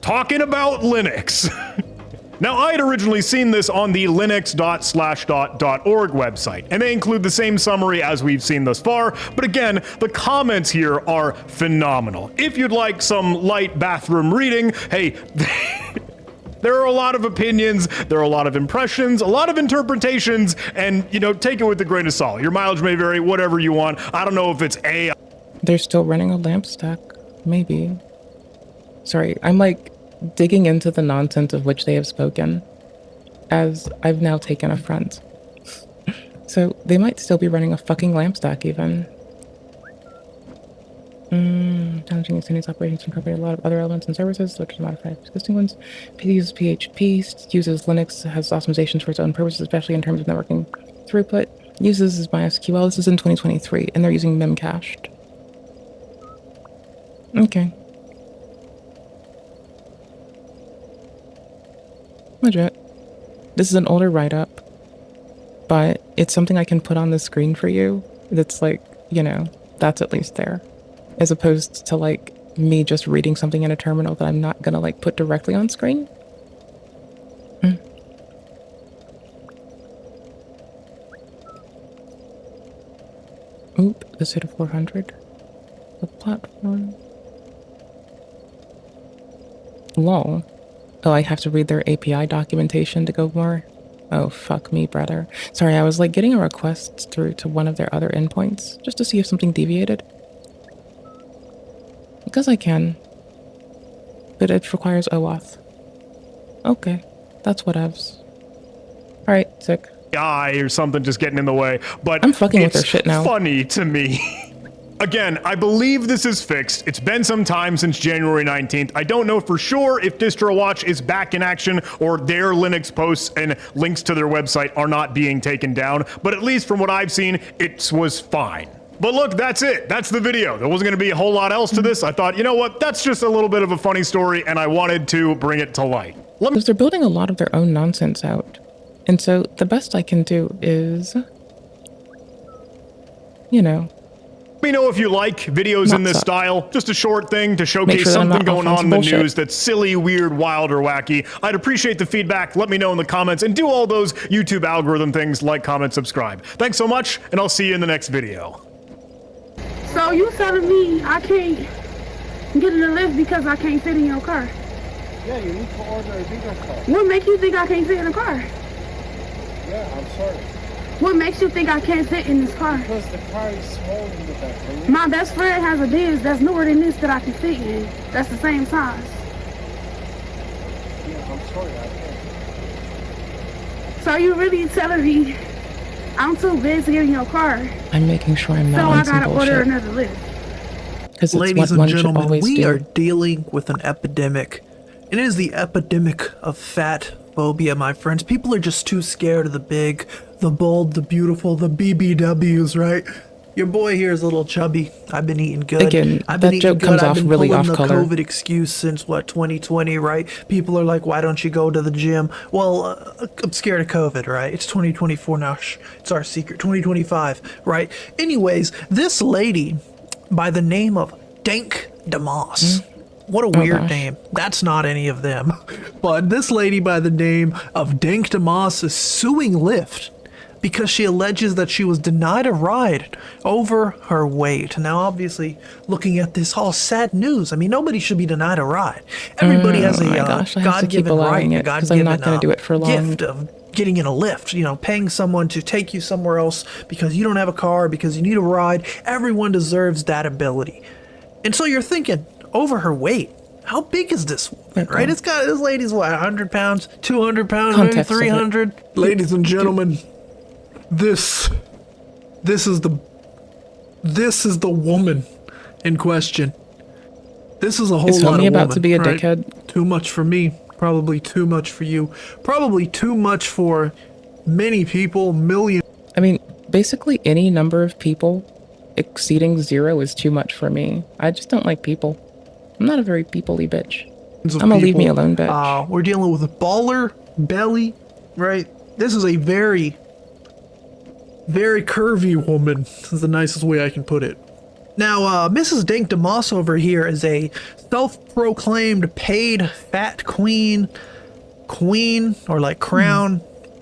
Talking about Linux. Now, I had originally seen this on the linux.slashdot.org website, and they include the same summary as we've seen thus far, but again, the comments here are phenomenal. If you'd like some light bathroom reading, hey, there are a lot of opinions, there are a lot of impressions, a lot of interpretations, and, you know, take it with a grain of salt. Your mileage may vary, whatever you want. I don't know if it's A. They're still running a lamp stack. Maybe. Sorry, I'm like digging into the nonsense of which they have spoken, as I've now taken affront. So they might still be running a fucking lamp stack even. Challenging extending operations to incorporate a lot of other elements and services, which is modified existing ones. Uses PHP, uses Linux, has optimizations for its own purposes, especially in terms of networking throughput. Uses MySQL. This is in 2023, and they're using memcached. Okay. Legit. This is an older write-up, but it's something I can put on the screen for you that's like, you know, that's at least there. As opposed to like me just reading something in a terminal that I'm not gonna like put directly on screen. Oop, this hit a 400. The platform. Lol. Oh, I have to read their API documentation to go more? Oh, fuck me, brother. Sorry, I was like getting a request through to one of their other endpoints, just to see if something deviated. Because I can. But it requires OAuth. Okay, that's whatevs. Alright, sick. Or something just getting in the way, but I'm fucking with their shit now. It's funny to me. Again, I believe this is fixed. It's been some time since January 19th. I don't know for sure if DistroWatch is back in action or their Linux posts and links to their website are not being taken down, but at least from what I've seen, it was fine. But look, that's it. That's the video. There wasn't going to be a whole lot else to this. I thought, you know what? That's just a little bit of a funny story, and I wanted to bring it to light. Because they're building a lot of their own nonsense out. And so the best I can do is, you know, let me know if you like videos in this style. Just a short thing to showcase something going on in the news that's silly, weird, wild, or wacky. I'd appreciate the feedback. Let me know in the comments and do all those YouTube algorithm things like, comment, subscribe. Thanks so much, and I'll see you in the next video. So you telling me I can't get in the lift because I can't fit in your car? Yeah, you need to order a bigger car. What makes you think I can't fit in the car? Yeah, I'm sorry. What makes you think I can't fit in this car? Because the car is small in the back. My best friend has a Benz that's newer than this that I can fit in. That's the same size. Yeah, I'm sorry, I can't. So you really telling me I'm too big to get in your car? I'm making sure I'm not So on I some gotta order bullshit. another lift. Because Ladies and one should gentlemen, always we do. are dealing with an epidemic. It is the epidemic of fat phobia, my friends. People are just too scared of the big, the bold, the beautiful, the BBWs, right? Your boy here is a little chubby. I've been eating good. Again, I've been that eating joke good. comes I've off been really pulling off the color. COVID excuse since, what, 2020, right? People are like, why don't you go to the gym? Well, I'm scared of COVID, right? It's 2024 now. Shh, it's our secret. 2025, right? Anyways, this lady by the name of Dank DeMoss. What a weird name. That's not any of them. But this lady by the name of Dank DeMoss is suing Lyft because she alleges that she was denied a ride over her weight. Now, obviously, looking at this all sad news, I mean, nobody should be denied a ride. Everybody has a God-given right, a God-given I'm not going to do it for long. gift of getting in a lift, you know, paying someone to take you somewhere else because you don't have a car, because you need a ride. Everyone deserves that ability. And so you're thinking, over her weight, how big is this woman, right? This lady's what, 100 pounds, 200 pounds, maybe 300? Ladies and gentlemen, this is the woman in question. This is a whole lot of woman. Is homie about to be a right? dickhead? Too much for me, probably too much for you, probably too much for many people, millions. I mean, basically any number of people exceeding 0 is too much for me. I just don't like people. I'm not a very people-y bitch. I'm gonna leave me alone, bitch. We're dealing with a baller belly, right? This is a very, very curvy woman. This is the nicest way I can put it. Now, Mrs. Dank DeMoss over here is a self-proclaimed paid fat queen, or like crown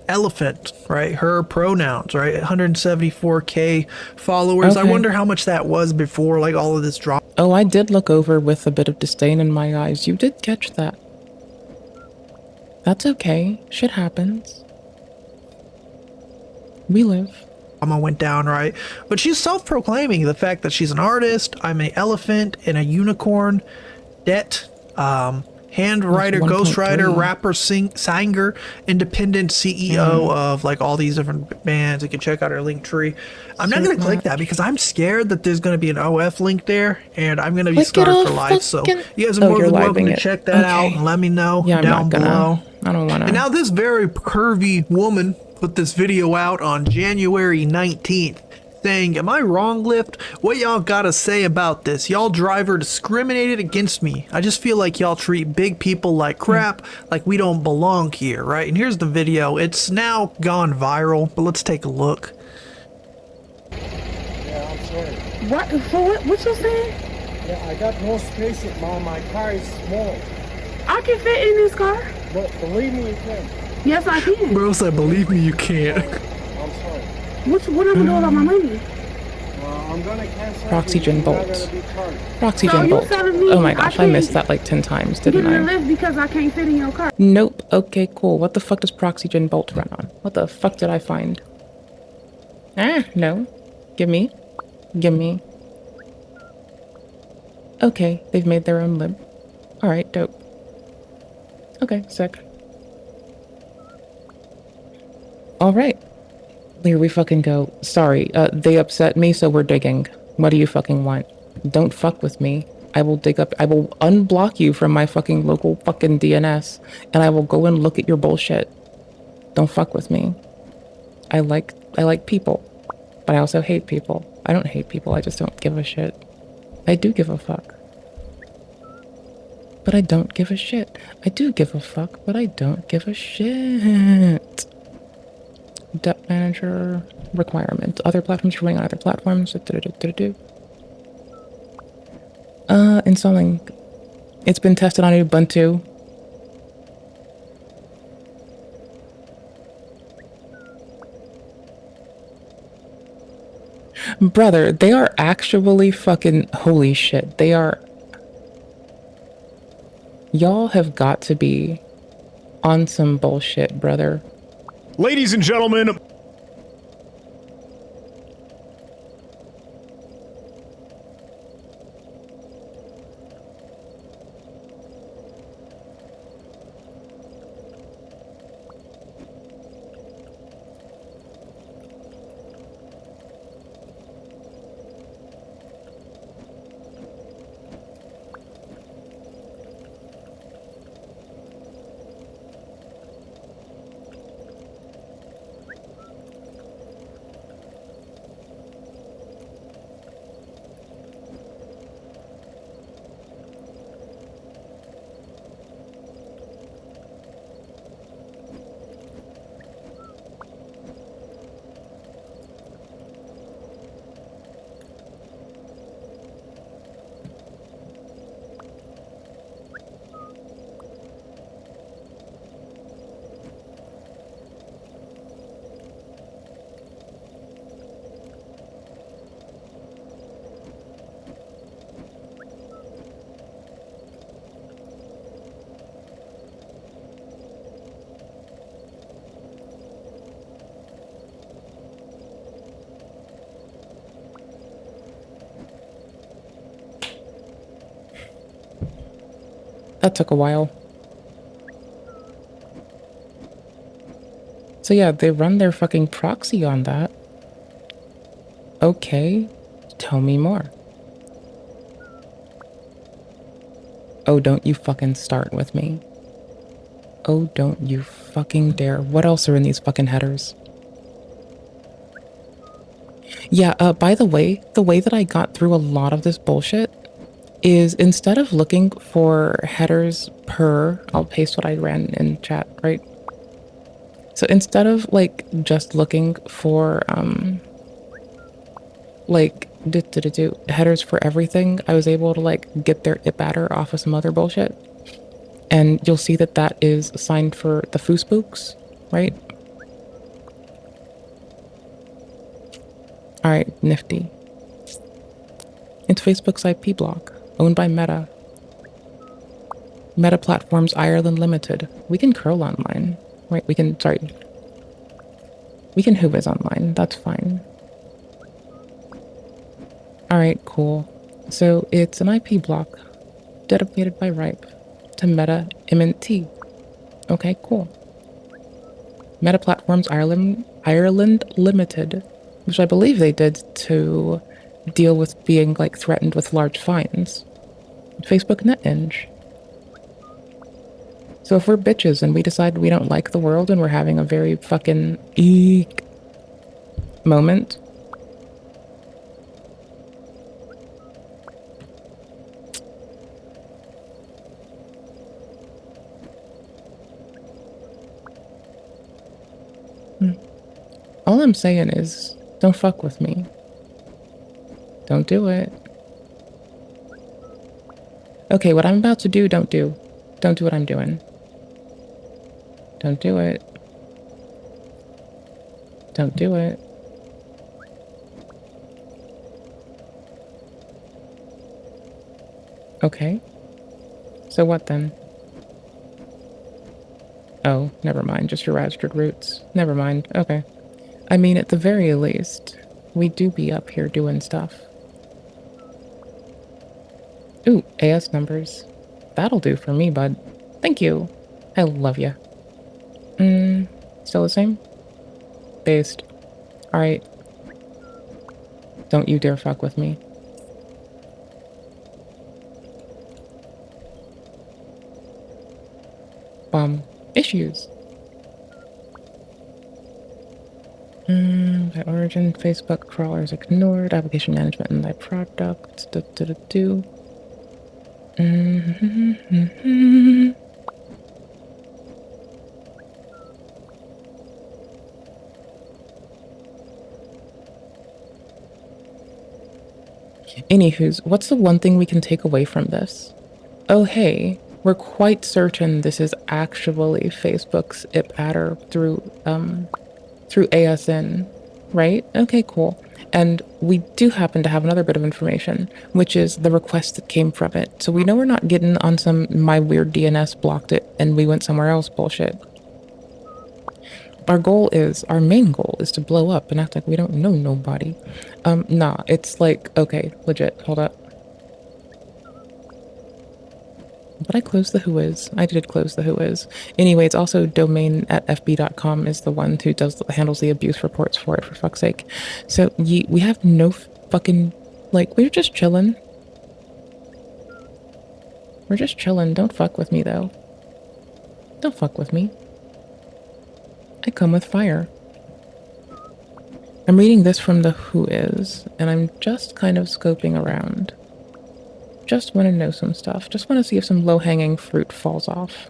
elephant, right? Her pronouns, right? 174K followers. Okay. I wonder how much that was before like all of this drama. Oh, I did look over with a bit of disdain in my eyes. You did catch that. That's okay. Shit happens. We live. Went down, right? But she's self-proclaiming the fact that she's an artist. I'm an elephant and a unicorn. Handwriter, ghostwriter, rapper, singer, independent CEO of like all these different bands. You can check out her link tree. I'm not going to click that because I'm scared that there's going to be an OF link there and I'm going to be scarred for life. So you guys are more than welcome to check that out and let me know down below. I don't want to. And now this very curvy woman put this video out on January 19th saying, am I wrong, Lyft? What y'all gotta say about this? Y'all driver discriminated against me. I just feel like y'all treat big people like crap, like we don't belong here, right? And here's the video. It's now gone viral, but let's take a look. Yeah, I'm sorry. What? For what you saying? Yeah, I got no space in my car is small. I can fit in this car. But believe me, you can. Yes, I can. Bro said, believe me, you can't. I'm sorry. What am I doing about my money? I'm gonna cancel. Proxygen-bolt. Proxygen-bolt. Oh my gosh, I missed that like 10 times, didn't I? Lift because I can't fit in your car. Nope. Okay, cool. What the fuck does proxygen-bolt run on? What the fuck did I find? No. Give me. Okay, they've made their own lib. Alright, dope. Okay, sick. Alright. Here we fucking go. Sorry, they upset me, so we're digging. What do you fucking want? Don't fuck with me. I will dig up, I will unblock you from my fucking local fucking DNS, and I will go and look at your bullshit. Don't fuck with me. I like people, but I also hate people. I don't hate people, I just don't give a shit. I do give a fuck. But I don't give a shit. I do give a fuck, but I don't give a shit. Debt manager requirement. Other platforms running on other platforms. Installing. It's been tested on Ubuntu. Brother, they are actually fucking holy shit. They are. Y'all have got to be on some bullshit, brother. Ladies and gentlemen, That took a while. So yeah, they run their fucking proxy on that. Okay, tell me more. Oh, don't you fucking start with me. Oh, don't you fucking dare. What else are in these fucking headers? Yeah, by the way that I got through a lot of this bullshit is instead of looking for headers per, I'll paste what I ran in chat, right? So instead of like just looking for like headers for everything, I was able to like get their ip-adder off of some other bullshit. And you'll see that that is assigned for the foo spooks, right? Alright, nifty. It's Facebook's IP block, owned by Meta. Meta Platforms Ireland Limited. We can curl online. Right, we can Whovis online, that's fine. Alright, cool. So it's an IP block dedicated by Ripe to Meta MNT. Okay, cool. Meta Platforms Ireland Limited, which I believe they did to deal with being like threatened with large fines. Facebook NetEng. So if we're bitches and we decide we don't like the world and we're having a very fucking eek moment, all I'm saying is, don't fuck with me. Don't do it. Okay, what I'm about to do, don't do. Don't do what I'm doing. Don't do it. Don't do it. Okay. So what then? Oh, never mind. Just your registered roots. Never mind. Okay. I mean, at the very least, we do be up here doing stuff. Ooh, AS numbers. That'll do for me, bud. Thank you. I love you. Still the same? Based. Alright. Don't you dare fuck with me. Issues. By origin, Facebook crawlers ignored, application management and thy product. Anywho's, what's the one thing we can take away from this? Oh hey, we're quite certain this is actually Facebook's ip-adder through ASN. right? Okay, cool. And we do happen to have another bit of information, which is the request that came from it. So we know we're not getting on some my weird DNS blocked it and we went somewhere else bullshit. Our main goal is to blow up and act like we don't know nobody. Nah, it's like, okay, legit, hold up. But I closed the whois. I did close the whois. Anyway, it's also domain@fb.com is the one who handles the abuse reports for it, for fuck's sake. So we have no fucking, like, we're just chilling. We're just chilling. Don't fuck with me, though. Don't fuck with me. I come with fire. I'm reading this from the whois, and I'm just kind of scoping around. Just want to know some stuff. Just want to see if some low-hanging fruit falls off.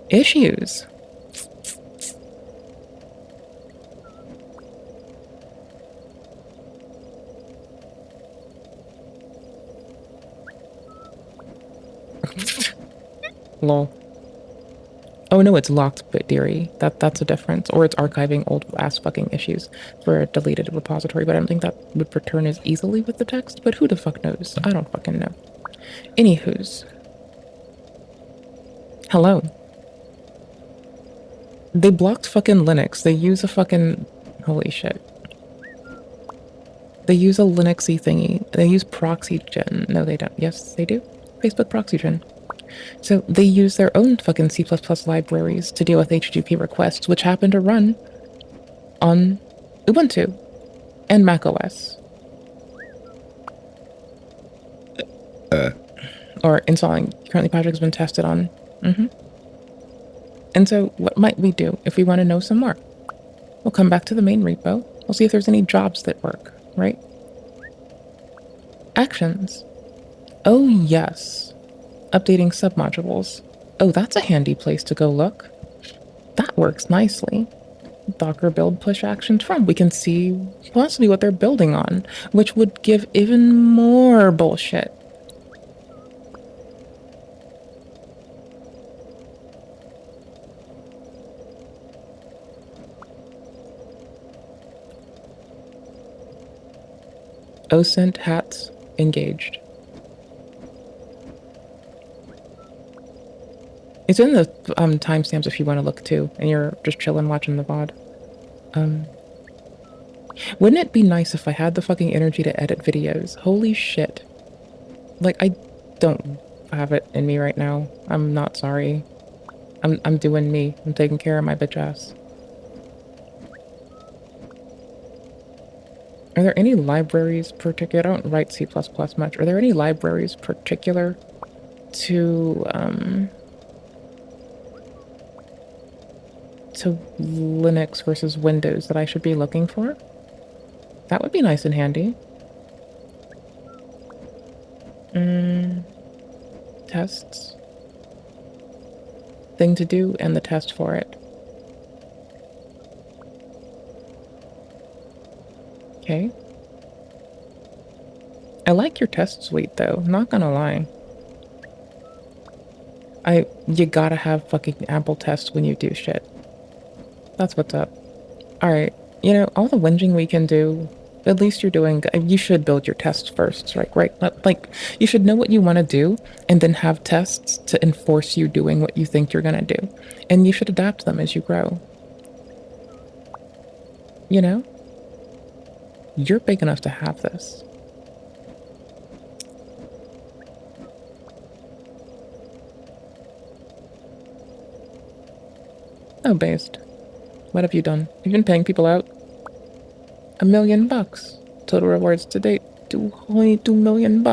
Issues. Lol. Oh no, it's locked, but dearie. That's a difference. Or it's archiving old ass fucking issues for a deleted repository, but I don't think that would return as easily with the text, but who the fuck knows? I don't fucking know. Anywho's. Hello. They blocked fucking Linux. They use a fucking... Holy shit. They use a Linuxy thingy. They use proxygen. No, they don't. Yes, they do. Facebook proxygen. So they use their own fucking C++ libraries to deal with HTTP requests, which happen to run on Ubuntu and macOS. Or installing. Currently, project has been tested on. And so what might we do if we want to know some more? We'll come back to the main repo. We'll see if there's any jobs that work, right? Actions. Oh, yes. Updating submodules. Oh, that's a handy place to go look. That works nicely. Docker build push actions from. We can see possibly what they're building on, which would give even more bullshit. OSINT hats engaged. It's in the timestamps if you want to look too, and you're just chilling watching the VOD. Wouldn't it be nice if I had the fucking energy to edit videos? Holy shit. Like, I don't have it in me right now. I'm not sorry. I'm doing me. I'm taking care of my bitch ass. Are there any libraries particular? I don't write C++ much. Are there any libraries particular to Linux versus Windows that I should be looking for? That would be nice and handy. Tests. Thing to do and the test for it. Okay. I like your test suite though, not gonna lie. You gotta have fucking ample tests when you do shit. That's what's up. Alright, you know, all the whinging we can do, at least you're doing, you should build your tests first, right? Like, you should know what you want to do, and then have tests to enforce you doing what you think you're gonna do. And you should adapt them as you grow. You know? You're big enough to have this. Oh, based. What have you done? You've been paying people out? $1 million. Total rewards to date, only $2 million.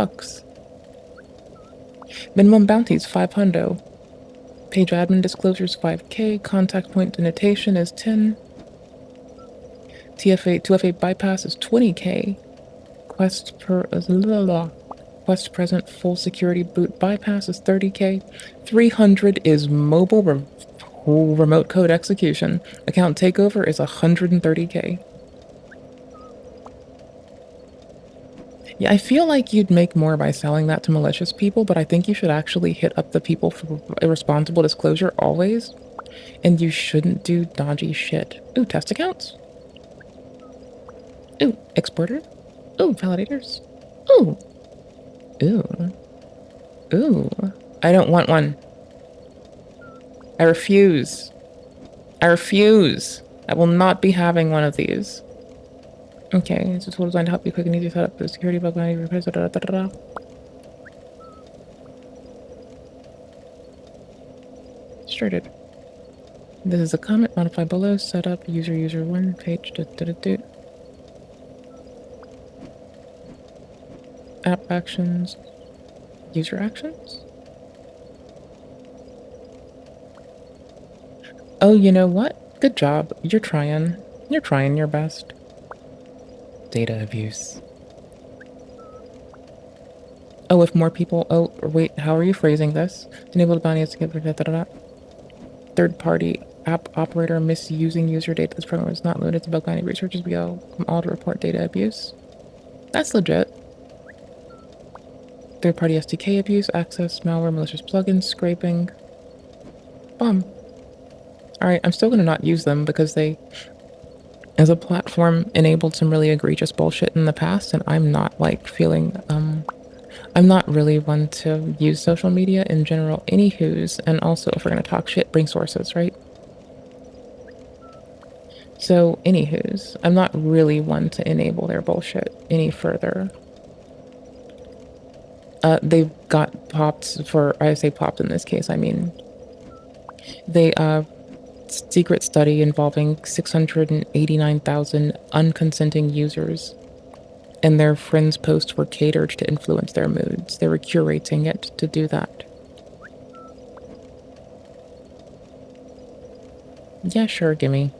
Minimum bounties, 500. Page admin disclosures, 5K. Contact point denotation is 10. TF8 bypass is 20K. Quest present full security boot bypass is 30K. 300 is mobile remote code execution. Account takeover is 130K. Yeah, I feel like you'd make more by selling that to malicious people, but I think you should actually hit up the people for irresponsible disclosure always. And you shouldn't do dodgy shit. Ooh, test accounts? Ooh, exporter. Ooh, validators. Ooh. Ooh. Ooh. I don't want one. I refuse. I refuse. I will not be having one of these. Okay, it's a tool designed to help you quick and easy set up the security bug when you replace it. Started. This is a comment, modify below, setup, user 1, page, app actions, user actions? Oh, you know what? Good job. You're trying. You're trying your best. Data abuse. Oh, if more people... Oh, wait, how are you phrasing this? Enable the bounty to get... Third-party app operator misusing user data. This program is not limited to bug bounty researchers. We all to report data abuse. That's legit. Third-party SDK abuse, access, malware, malicious plugins, scraping. Bomb. Alright, I'm still gonna not use them because they, as a platform, enabled some really egregious bullshit in the past, and I'm not, like, feeling, I'm not really one to use social media in general anywho's, and also, if we're gonna talk shit, bring sources, right? So, anywho's, I'm not really one to enable their bullshit any further. They've got popped for, I say popped in this case, I mean, they, secret study involving 689,000 unconsenting users, and their friends' posts were catered to influence their moods. They were curating it to do that. Yeah, sure, gimme.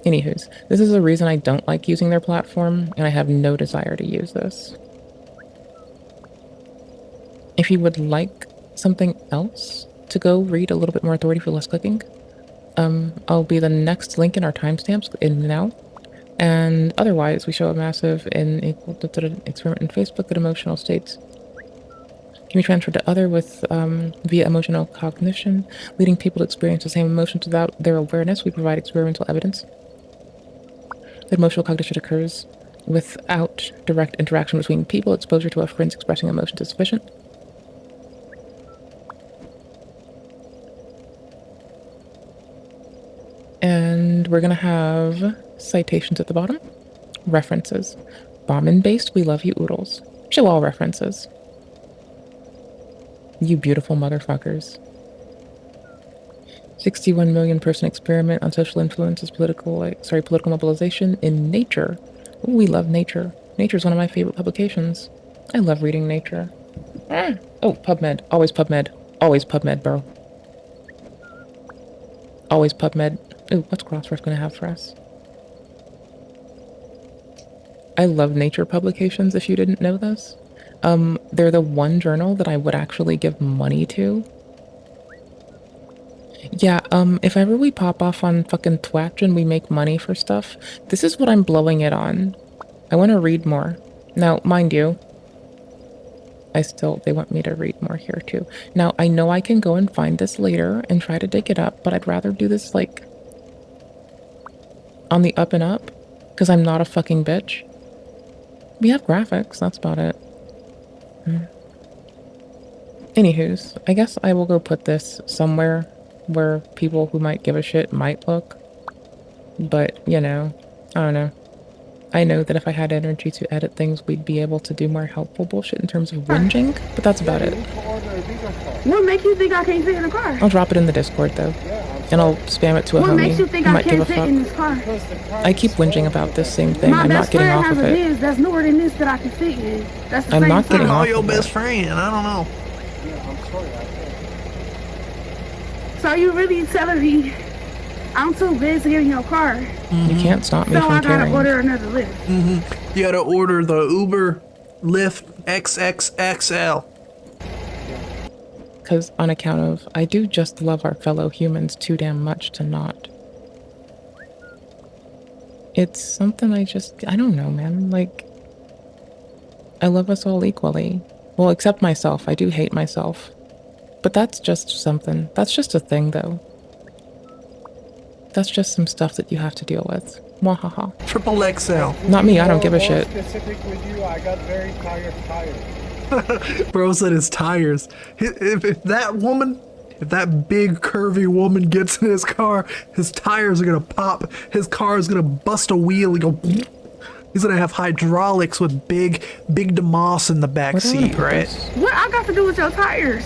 Anywho's, this is a reason I don't like using their platform, and I have no desire to use this. If you would like something else to go read a little bit more authority for less clicking, I'll be the next link in our timestamps in now. And otherwise, we show a massive and equal experiment in Facebook that emotional states can be transferred to other with via emotional cognition, leading people to experience the same emotions without their awareness. We provide experimental evidence that emotional cognition occurs without direct interaction between people. Exposure to a friend's expressing emotions is sufficient. And we're going to have citations at the bottom. References. Bomb based, we love you oodles. Show all references. You beautiful motherfuckers. 61 million person experiment on social influences, political mobilization in Nature. Ooh, we love Nature. Nature's one of my favorite publications. I love reading Nature. Oh, PubMed. Always PubMed. Always PubMed, bro. Always PubMed. Ooh, what's Crossref gonna have for us? I love Nature publications, if you didn't know this. They're the one journal that I would actually give money to. Yeah, if ever we pop off on fucking Twitch and we make money for stuff, this is what I'm blowing it on. I want to read more. Now, mind you, they want me to read more here too. Now, I know I can go and find this later and try to dig it up, but I'd rather do this, like, on the up and up, because I'm not a fucking bitch. We have graphics, that's about it. Anywho's, I guess I will go put this somewhere where people who might give a shit might look. But, you know, I don't know. I know that if I had energy to edit things, we'd be able to do more helpful bullshit in terms of whinging, but that's about it. What makes you think I can't fit in a car? I'll drop it in the Discord, though. And I'll spam it to a homie. What makes you think I can't fit in this car? I keep whinging about this same thing. I'm not getting off of it. That's newer than this that I can fit in. That's the I'm not getting off of it. your best friend. I don't know. So are you really telling me I'm too busy in your car? You can't stop me from caring. So I gotta order another Lyft. You gotta order the Uber Lyft XXXL. Because on account of, I do just love our fellow humans too damn much to not. It's something I don't know, man. Like, I love us all equally. Well, except myself. I do hate myself. But that's just something. That's just a thing, though. That's just some stuff that you have to deal with. Mwahaha. Triple XL. Not me, I don't give a More shit. specific with you, I got very tired tires. Bro said his tires. If that big curvy woman gets in his car, his tires are gonna pop. His car is gonna bust a wheel and go. He's gonna have hydraulics with big DeMoss in the back seat, right? What I got to do with your tires?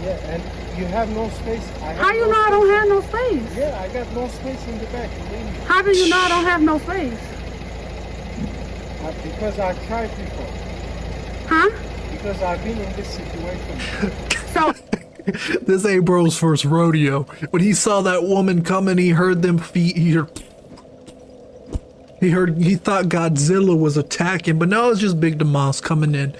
Yeah, and you have no space. How you know I don't have no space? Yeah, I got no space in the back. Believe me. How do you know I don't have no space? Because I tried before. Huh? Because I've been in this situation. So. This ain't bro's first rodeo. When he saw that woman coming, he heard them feet. He thought Godzilla was attacking, but no, it's just Big DeMoss coming in,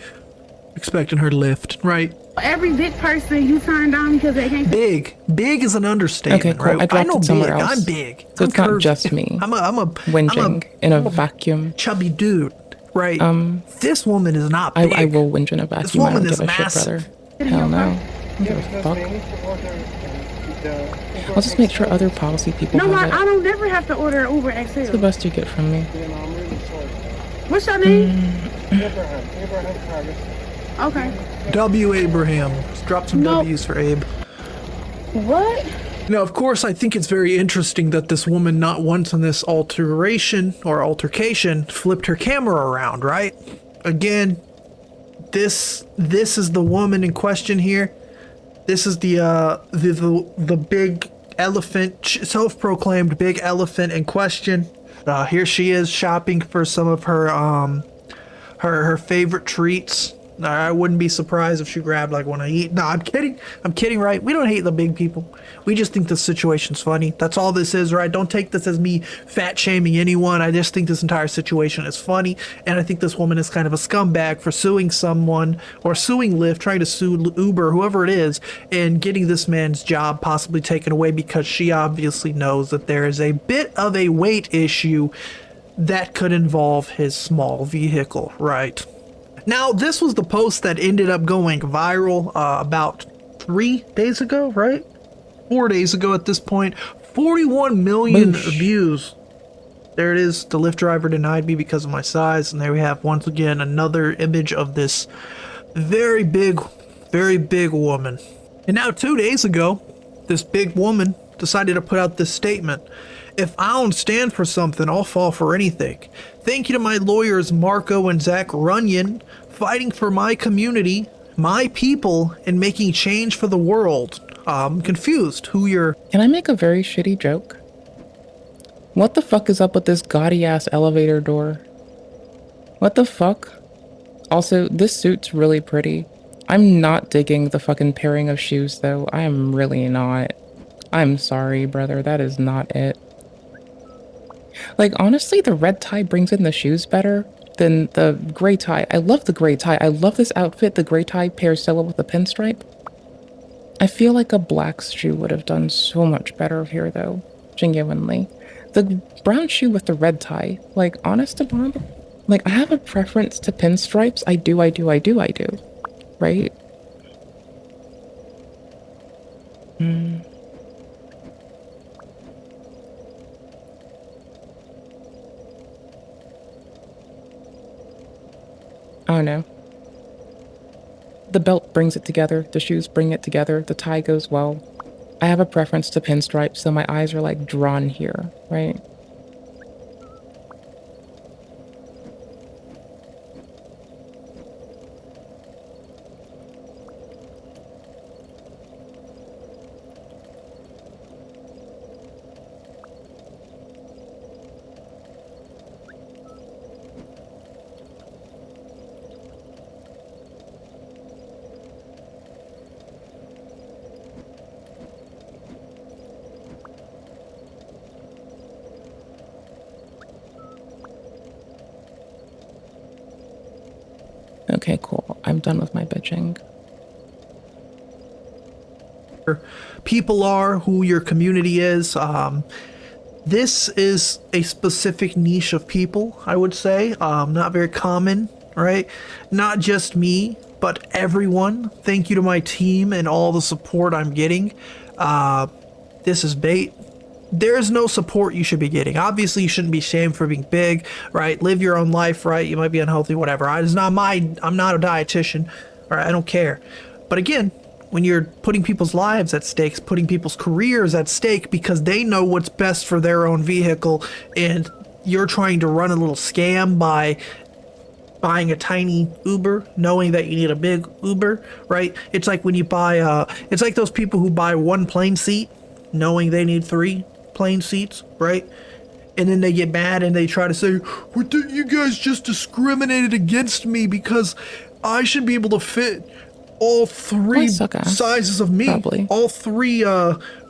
expecting her to lift, right? Every big person you turn down because they can't. Big is an understatement. Okay, cool. Right? I dropped it somewhere else. I'm big. So it's not just me. I'm a whinging in a vacuum. Chubby dude, right? This woman is not big. I will whinge in a vacuum. This woman I don't is give a massive. shit, brother. Hell no. Fuck. I'll just make sure other policy people No, have it. I don't never have to order Uber XL. It's the best you get from me. What's your name? Abraham Okay. W. Abraham. Let's drop some W's for Abe. What? Now, of course, I think it's very interesting that this woman, not once in this altercation, flipped her camera around, right? Again, this is the woman in question here. This is the big elephant, self-proclaimed big elephant in question. Here she is shopping for some of her favorite treats. I wouldn't be surprised if she grabbed like one to eat. No, I'm kidding, right? We don't hate the big people. We just think the situation's funny. That's all this is, right? Don't take this as me fat shaming anyone. I just think this entire situation is funny. And I think this woman is kind of a scumbag for suing someone or suing Lyft, trying to sue Uber, whoever it is, and getting this man's job possibly taken away because she obviously knows that there is a bit of a weight issue that could involve his small vehicle, right? Now, this was the post that ended up going viral about 3 days ago, right? 4 days ago at this point. 41 million views. There it is. The Lyft driver denied me because of my size. And there we have, once again, another image of this very big woman. And now 2 days ago, this big woman decided to put out this statement. If I don't stand for something, I'll fall for anything. Thank you to my lawyers, Marco and Zach Runyon, fighting for my community, my people, and making change for the world. I'm confused who you're... Can I make a very shitty joke? What the fuck is up with this gaudy ass elevator door? What the fuck? Also, this suit's really pretty. I'm not digging the fucking pairing of shoes though. I am really not. I'm sorry, brother, that is not it. Like, honestly, the red tie brings in the shoes better than the gray tie. I love the gray tie. I love this outfit. The gray tie pairs so well with the pinstripe. I feel like a black shoe would have done so much better here, though. Genuinely. The brown shoe with the red tie. Like, honest to God, like, I have a preference to pinstripes. I do. Right? Oh no. The belt brings it together, the shoes bring it together, the tie goes well. I have a preference to pinstripes, so my eyes are like drawn here, right? Okay, cool. I'm done with my bitching. People are, who your community is. This is a specific niche of people, I would say. Not very common, right? Not just me, but everyone. Thank you to my team and all the support I'm getting. This is bait. there's no support you should be getting. Obviously, you shouldn't be shamed for being big, right? Live your own life, right? You might be unhealthy, whatever. I'm not a dietitian, all right? I don't care. But again, when you're putting people's lives at stake, putting people's careers at stake because they know what's best for their own vehicle, and you're trying to run a little scam by buying a tiny Uber, knowing that you need a big Uber, right? It's like when you buy, it's like those people who buy one plane seat, knowing they need 3 plane seats, right? And then they get mad and they try to say, well, you guys just discriminated against me because I should be able to fit all 3 sizes of me, all 3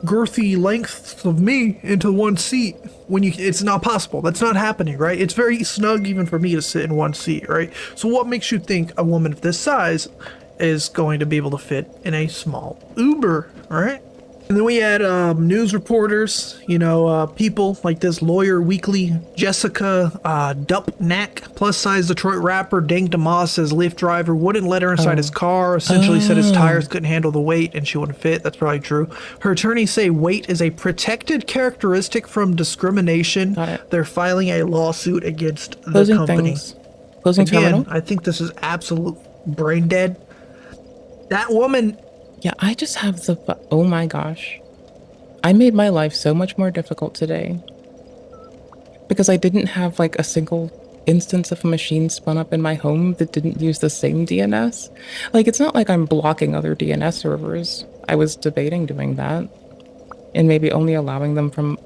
girthy lengths of me into one seat. It's not possible. That's not happening, right? It's very snug even for me to sit in one seat, right? So what makes you think a woman of this size is going to be able to fit in a small Uber, all right? And then we had news reporters, people like this Lawyer Weekly, Jessica Dupnack, plus-size Detroit rapper Dank DeMoss says Lyft driver wouldn't let her inside his car, essentially said his tires couldn't handle the weight and she wouldn't fit. That's probably true. Her attorneys say weight is a protected characteristic from discrimination. They're filing a lawsuit against the company. Again, I think this is absolute brain dead. That woman... Yeah, I just have oh my gosh. I made my life so much more difficult today because I didn't have like a single instance of a machine spun up in my home that didn't use the same DNS. Like, it's not like I'm blocking other DNS servers. I was debating doing that and maybe only allowing them from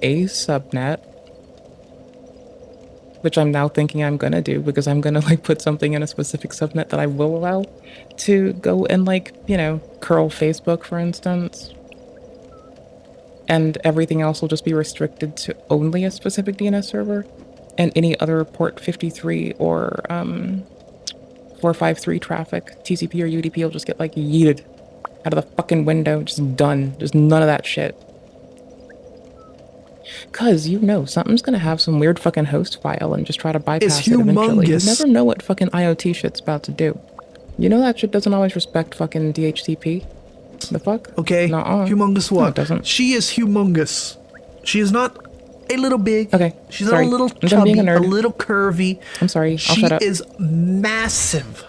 a subnet, which I'm now thinking I'm gonna do because I'm gonna like put something in a specific subnet that I will allow to go and curl Facebook, for instance. And everything else will just be restricted to only a specific DNS server, and any other port 53 or 453 traffic, TCP or UDP will just get like yeeted out of the fucking window, just done. Just none of that shit. Cause something's gonna have some weird fucking host file and just try to bypass it eventually. You never know what fucking IoT shit's about to do. That shit doesn't always respect fucking DHCP. The fuck? Okay. Humongous what? No, it doesn't. She is humongous. She is not a little big. Okay. She's not a little chubby, a little curvy. I'm sorry. I'll shut up. She is massive.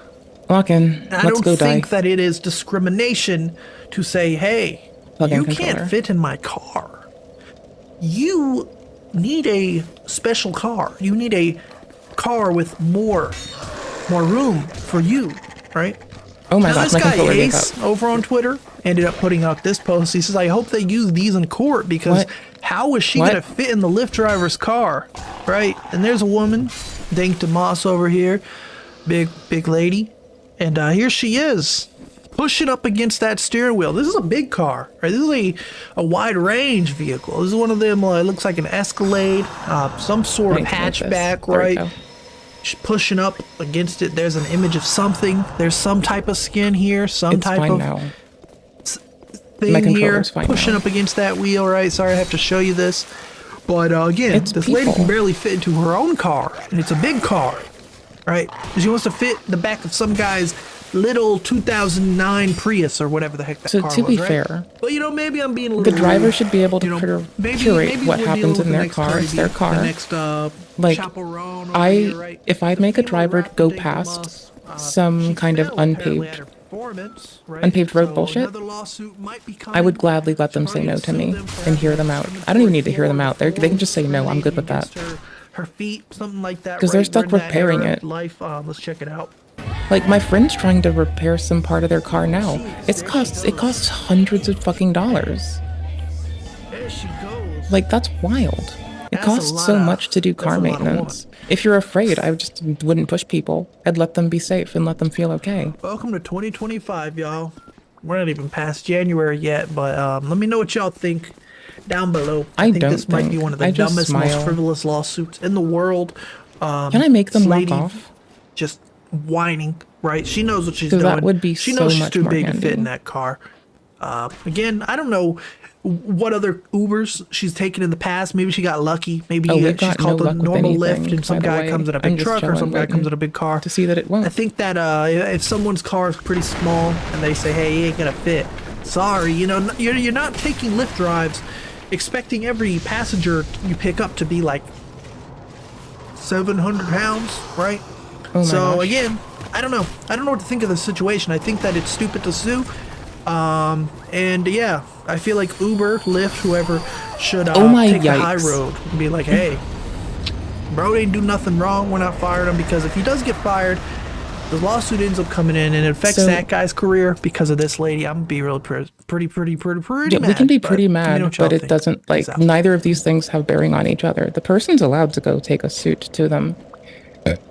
Lock in. I don't think that it is discrimination to say, hey, you can't fit in my car. You need a special car. You need a car with more room for you, right? Oh my god, this guy Ace over on Twitter ended up putting out this post. He says, I hope they use these in court because how is she going to fit in the Lyft driver's car, right? And there's a woman, Dank DeMoss over here, big lady, and here she is, pushing up against that steering wheel. This is a big car, right? This is a wide range vehicle. This is one of them, it looks like an Escalade, some sort of hatchback, right? She's pushing up against it. There's an image of something. There's some type of skin here, some type of thing here, pushing up against that wheel, right? Sorry, I have to show you this. But again, this lady can barely fit into her own car, and it's a big car, right? She wants to fit the back of some guy's little 2009 Prius or whatever the heck that car was, to be right? fair, but maybe I'm being a little the driver should be able to curate what happens in their car. It's their car. If I make a driver go past some kind of unpaved road bullshit, I would gladly let them say no to me and hear them out. I don't even need to hear them out. They can just say no. I'm good with that. Her feet, something like that. Because they're stuck repairing it. Let's check it out. Like, my friend's trying to repair some part of their car now. It costs hundreds of fucking dollars. There she goes. Like, that's wild. It costs so much to do car maintenance. If you're afraid, I just wouldn't push people. I'd let them be safe and let them feel okay. Welcome to 2025, y'all. We're not even past January yet, but let me know what y'all think down below. I think this might be one of the dumbest, most frivolous lawsuits in the world. Can I make them lock off? Just whining, right? She knows what she's doing. That would be she knows so she's much too more big handy. to fit in that car. Again, I don't know what other Ubers she's taken in the past. Maybe she got lucky. Maybe she's called a normal Lyft and some guy comes in a big truck or some guy comes in a big car. To see that it won't. I think that if someone's car is pretty small and they say, hey, he ain't gonna fit. Sorry, you're not taking Lyft drives expecting every passenger you pick up to be like 700 pounds, right? Oh my so gosh. again, I don't know what to think of the situation. I think that it's stupid to sue. And yeah, I feel like Uber, Lyft, whoever should take the high road and be like, hey, bro ain't do nothing wrong. We're not firing him, because if he does get fired, the lawsuit ends up coming in and it affects that guy's career because of this lady. I'm gonna be real pretty Yeah, mad. we can be pretty mad, what y'all but it think. doesn't, like, neither of these things have bearing on each other. The person's allowed to go take a suit to them.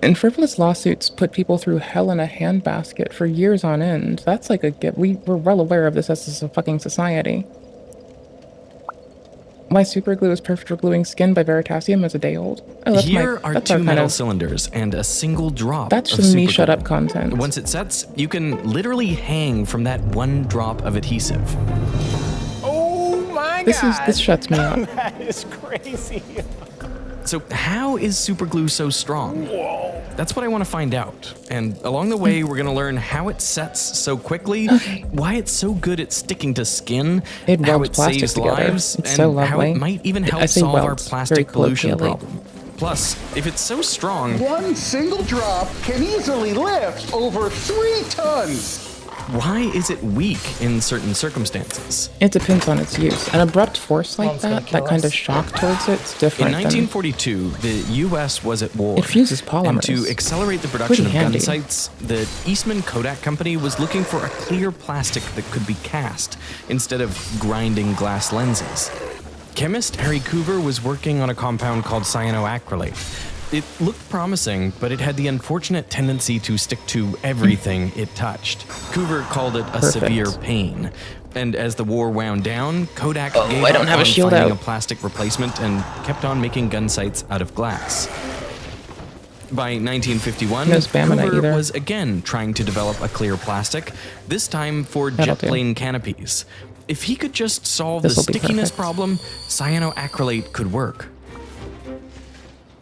And frivolous lawsuits put people through hell in a handbasket for years on end. That's like a gift. We're well aware of this as a fucking society. Why super glue is perfect for gluing skin by Veritasium is a day old. Oh, that's Here are that's two our kind metal of, cylinders and a single drop that's of some me superglue. shut up content. Once it sets, you can literally hang from that one drop of adhesive. Oh my god! This shuts me up. That is crazy. So how is superglue so strong? Whoa. That's what I want to find out. And along the way, we're going to learn how it sets so quickly, why it's so good at sticking to skin, It how welds it plastic saves together. lives, It's and so how it lovely. might even I help say solve our welds, very plastic pollution colloquially. problem. Plus, if it's so strong, One single drop can easily lift over 3 tons. why is it weak in certain circumstances? It depends on its use. An abrupt force like that kind of shock towards it's different. In 1942, the U.S. was at war. It fuses polymers. And to accelerate the production of Pretty gun handy. sights, the Eastman Kodak Company was looking for a clear plastic that could be cast instead of grinding glass lenses. Chemist Harry Coover was working on a compound called cyanoacrylate. It looked promising, but it had the unfortunate tendency to stick to everything it touched. Coover called it a severe pain. And as the war wound down, Kodak gave I don't up have a on shield finding out. a plastic replacement and kept on making gun sights out of glass. By 1951, No spam in it Coover either. was again trying to develop a clear plastic, this time for That'll jet do. plane canopies. If he could just solve This'll the be stickiness perfect. problem, cyanoacrylate could work.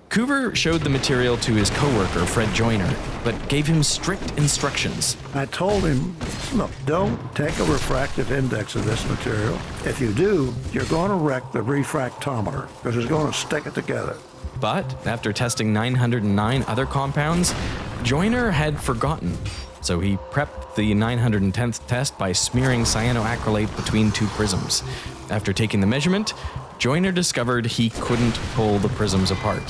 Coover showed the material to his coworker, Fred Joyner, but gave him strict instructions. I told him, look, don't take a refractive index of this material. If you do, you're going to wreck the refractometer because it's going to stick it together. But after testing 909 other compounds, Joyner had forgotten. So he prepped the 910th test by smearing cyanoacrylate between two prisms. After taking the measurement, Joyner discovered he couldn't pull the prisms apart.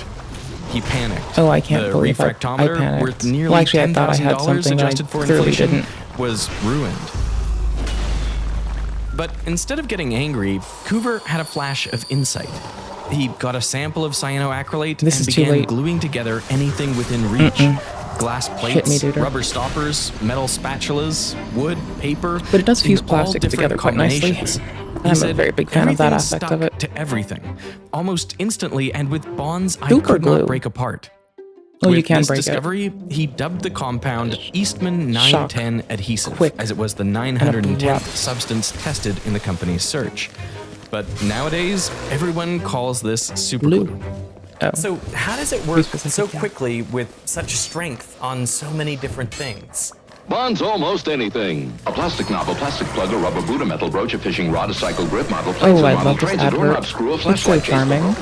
He panicked. Oh, I can't the believe I refractometer, panicked. worth nearly Well, actually, I thought I had $10,000 something that I adjusted for clearly inflation, didn't. was ruined. But instead of getting angry, Coover had a flash of insight. He got a sample of cyanoacrylate This and is too began late. gluing together anything within reach. Glass Shit me, plates, duder. rubber stoppers, metal spatulas, wood, paper. But it does fuse in all plastic different together quite nicely. combinations. He I'm a said, very big fan of that "Everything aspect of stuck it. to everything, almost instantly, and with bonds I Super could glue. not break apart." Oh, With you can this break it. discovery, he dubbed the compound Eastman Shock. 910 adhesive, Quick. as it was the And 910th abrupt. substance tested in the company's search. But nowadays, everyone calls this super Blue. glue. So how does it work so quickly with such strength on so many different things? Bonds almost anything. A plastic knob, a plastic plug, a rubber boot, a metal brooch, a fishing rod, a cycle grip, model plates, Oh, a I model love this trains, a doorknob advert. screw, a It's so flashlight case. charming.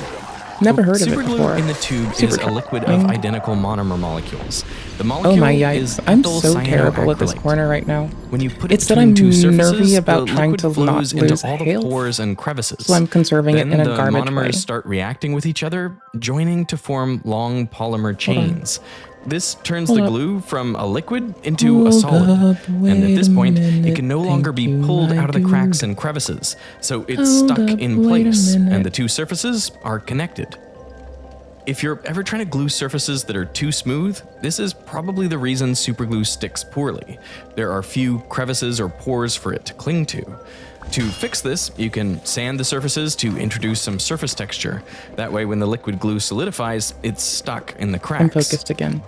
Never heard of it Superglue before. in the tube Super is a liquid of charming. identical monomer molecules. The Oh molecule my is yikes. I'm ethyl so terrible at this cyanoacrylate. corner right now. When you put It's it that between I'm two surfaces, nervy about the trying liquid to flows not into lose all the health. pores and crevices. So I'm conserving it Then in a the garbage monomers way. start reacting with each other, joining to form long polymer chains. This turns Hold the up. glue from a liquid into a Hold solid. up, And at this wait a point, it minute, can no longer be thank you, pulled my out of the cracks dude. and crevices. So it's Hold stuck up, in wait a place, minute. and the two surfaces are connected. If you're ever trying to glue surfaces that are too smooth, this is probably the reason superglue sticks poorly. There are few crevices or pores for it to cling to. To fix this, you can sand the surfaces to introduce some surface texture. That way, when the liquid glue solidifies, it's stuck in the cracks. I'm focused again.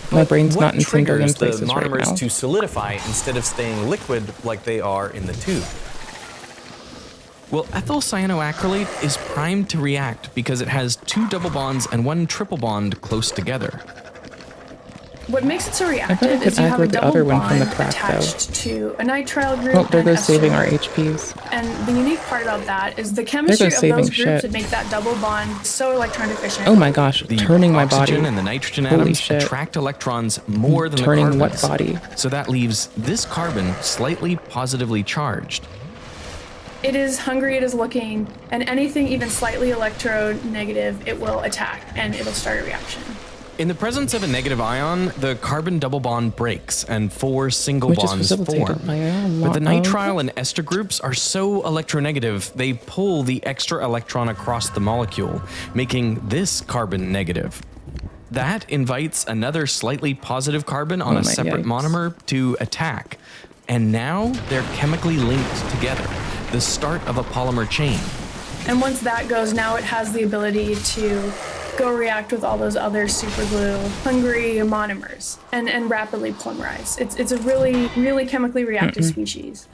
My brain's not in single in What triggers the places right monomers now. to solidify instead of staying liquid like they are in the tube? Well, ethyl cyanoacrylate is primed to react because it has two double bonds and one triple bond close together. What makes it so I bet I reactive could is you have a aggro the double other one from the bond crack, attached to a nitrile group Oh, there and an goes saving ester our group. HPs. And the unique part about that is the chemistry of saving those groups shit. would make that double bond so electron deficient. Oh my gosh, The turning my body. oxygen and the nitrogen Holy atoms shit. attract electrons more than Turning the what carbons. body? So that leaves this carbon slightly positively charged. It is hungry, it is looking, and anything even slightly electronegative, it will attack and it'll start a reaction. In the presence of a negative ion, the carbon double bond breaks and 4 single Which is bonds facilitated form. by a But the lot of- nitrile and ester groups are so electronegative, they pull the extra electron across the molecule, making this carbon negative. That invites another slightly positive carbon on Oh a my separate yikes. monomer to attack. And now they're chemically linked together, the start of a polymer chain. And once that goes, now it has the ability to go react with all those other superglue hungry monomers and rapidly polymerize. It's a really, really chemically reactive species.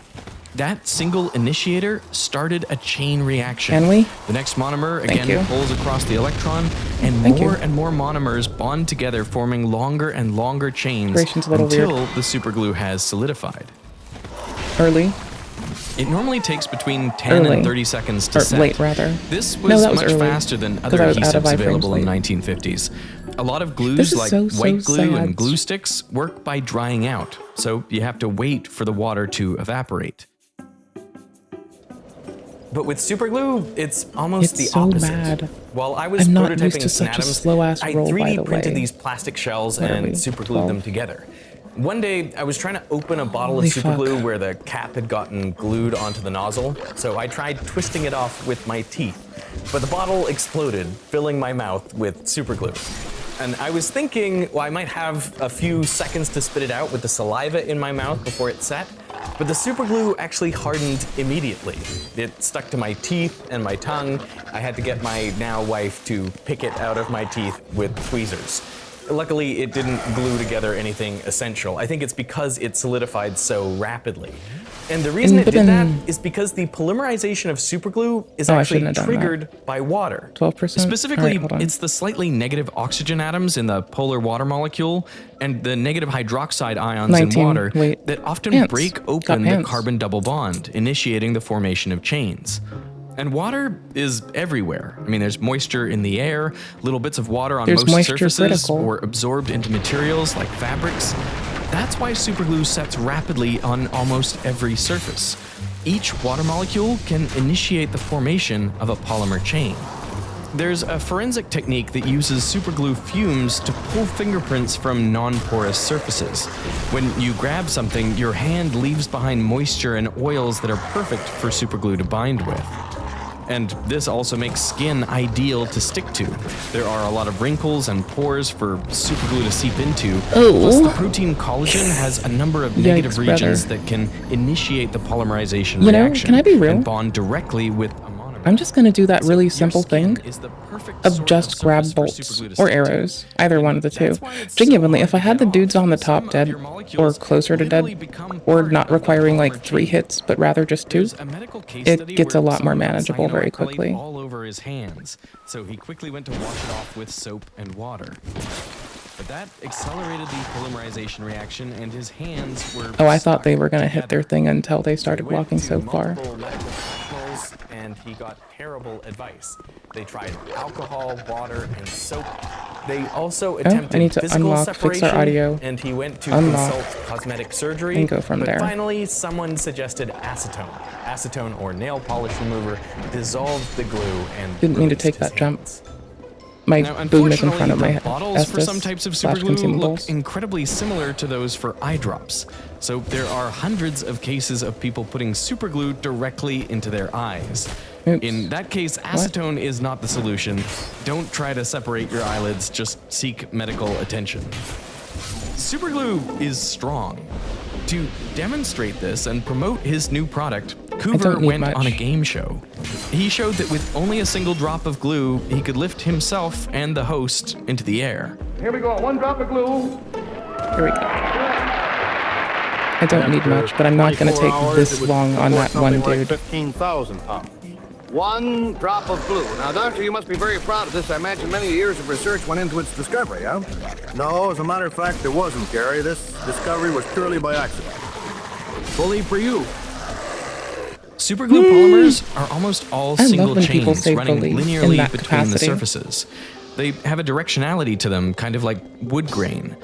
That single initiator started a chain reaction. Can we? The next monomer Thank again you. pulls across the electron, and Thank more you. and more monomers bond together, forming longer and longer chains Creation's a little until weird. the superglue has solidified. Early. It normally takes between 10 Early. and 30 seconds to Or set. late, rather. This No, was that was much early, faster than 'cause other I was out of adhesives iframes available in the late. 1950s. A lot of This glues is like so white glue sad. and glue sticks work by drying out, so you have to wait for the water to evaporate. But with superglue, it's almost It's the so opposite. bad. While I was I'm not used prototyping to such a Snatoms, slow-ass I roll, by 3D the printed way. these plastic shells What are and we, superglued 12? them together. One day, I was trying to open a bottle Holy of superglue where the cap had gotten glued onto the nozzle, so I tried twisting it off with my teeth. But the bottle exploded, filling my mouth with superglue. And I was thinking, well, I might have a few seconds to spit it out with the saliva in my mouth before it set, but the superglue actually hardened immediately. It stuck to my teeth and my tongue. I had to get my now wife to pick it out of my teeth with tweezers. Luckily, it didn't glue together anything essential. I think it's because it solidified so rapidly. And the reason it But did that then- is because the polymerization of superglue is Oh, I actually shouldn't have done that. triggered by water. 12%? Specifically, Alright, hold on. it's the slightly negative oxygen atoms in the polar water molecule and the negative hydroxide ions 19, in water wait. that often Ants. break Got open the ants. carbon double bond, initiating the formation of chains. And water is everywhere. I mean, there's moisture in the air, little bits of water on There's most moisture surfaces critical. or absorbed into materials like fabrics. That's why superglue sets rapidly on almost every surface. Each water molecule can initiate the formation of a polymer chain. There's a forensic technique that uses superglue fumes to pull fingerprints from non-porous surfaces. When you grab something, your hand leaves behind moisture and oils that are perfect for superglue to bind with. And this also makes skin ideal to stick to. There are a lot of wrinkles and pores for superglue to seep into. Oh. Plus, the protein collagen has a number of negative Yikes, regions brother. that can initiate the polymerization You know, reaction can I be real? and bond directly with a monomer. I'm just gonna do that really Your simple skin thing is the perfect of sort just grab surface for bolts superglue to or stick to. arrows, either one of the two. That's why it's so Genuinely, if I hard had to the get dudes off. on the Some top of dead your or molecules closer to literally dead, become or part not of a requiring polymer like 3 chain. hits, but rather just 2, There's a medical case it study gets a where lot more someone got manageable very cyanoacrylate quickly. all over his hands, so he quickly went to wash it off with soap and water. But that accelerated the polymerization reaction, and his hands were Oh, I thought they stuck were gonna hit their together. thing until they started He went walking to so far. multiple medical professionals, and he got terrible advice. They tried alcohol, water, and soap. They also attempted I need to physical unlock, fix our separation, audio, and he went to unlock, consult cosmetic surgery. and go from but there. finally, someone suggested acetone. Acetone, or nail polish remover, dissolved the glue and Didn't mean to released take his that jump. hands. My Now, boom is in front of my the bottles for some Estes types of / superglue look consumables. incredibly similar to those for eye drops. So there are hundreds of cases of people putting superglue directly into their eyes. Oops. In that case, acetone is not the solution. Don't try to separate your eyelids, just seek medical attention. Superglue is strong. To demonstrate this and promote his new product, Coover don't need went much. on a game show. He showed that with only a single drop of glue, he could lift himself and the host into the air. Here we go. 1 drop of glue. Here we go. I don't need much, but I'm not gonna take this long on that one dude. 15,000 pounds. 1 drop of glue. Now, Doctor, you must be very proud of this. I imagine many years of research went into its discovery, huh? No, as a matter of fact, there wasn't, Gary. This discovery was purely by accident. Bully for you. Superglue polymers are almost all I love single when people chains say running bully in linearly that between the capacity. surfaces. They have a directionality to them, kind of like wood grain.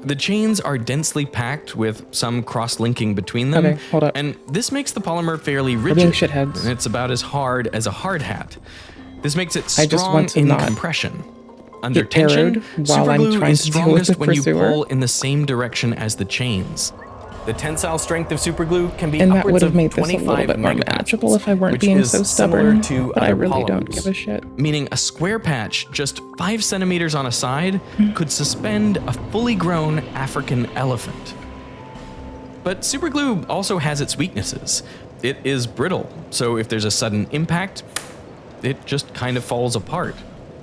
The chains are densely packed with some cross-linking between them, Okay, hold up. and this makes the polymer fairly We're being rigid, shitheads. and it's about as hard as a hard hat. This makes it I just strong want to in not compression. Under get tension, errored while I'm superglue trying is to deal with strongest the when you pursuer. pull in the same direction as the chains. The tensile strength of superglue can be And that upwards would have of made this a 25 little bit more megapascals, manageable if I weren't which being is so similar stubborn, to but I other really don't polymers. give a shit. Meaning a square patch just 5 centimeters on a side could suspend a fully grown African elephant. But superglue also has its weaknesses. It is brittle, so if there's a sudden impact, it just kind of falls apart.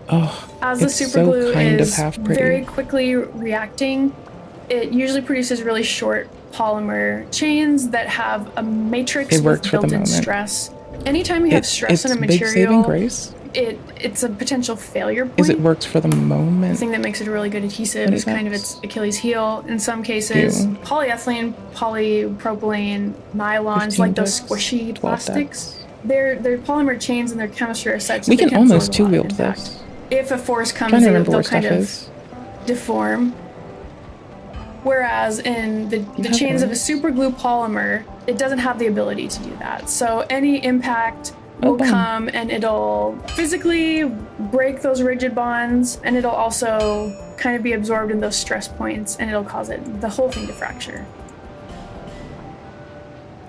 Oh, As the it's superglue so kind is of half pretty. very quickly reacting, it usually produces really short polymer chains that have a matrix It with works for the built-in moment. stress. Anytime you have stress in a It's big saving material, grace. it's a potential failure point. Is it works for the The moment? thing that makes it a really good adhesive What is is kind of that? its Achilles heel. In some cases, Ew. polyethylene, polypropylene, nylons, 15 like those decks, squishy 12 plastics, their polymer chains and their chemistry are such We that they can absorb almost a lot of two-wield impact. this. If a force Trying comes, to they'll remember where kind stuff of is. deform. Whereas in the have chains of a those? superglue polymer, it doesn't have the ability to do that. So any impact will bummer. come and it'll physically break those rigid bonds, and it'll also kind of be absorbed in those stress points, and it'll cause the whole thing to fracture.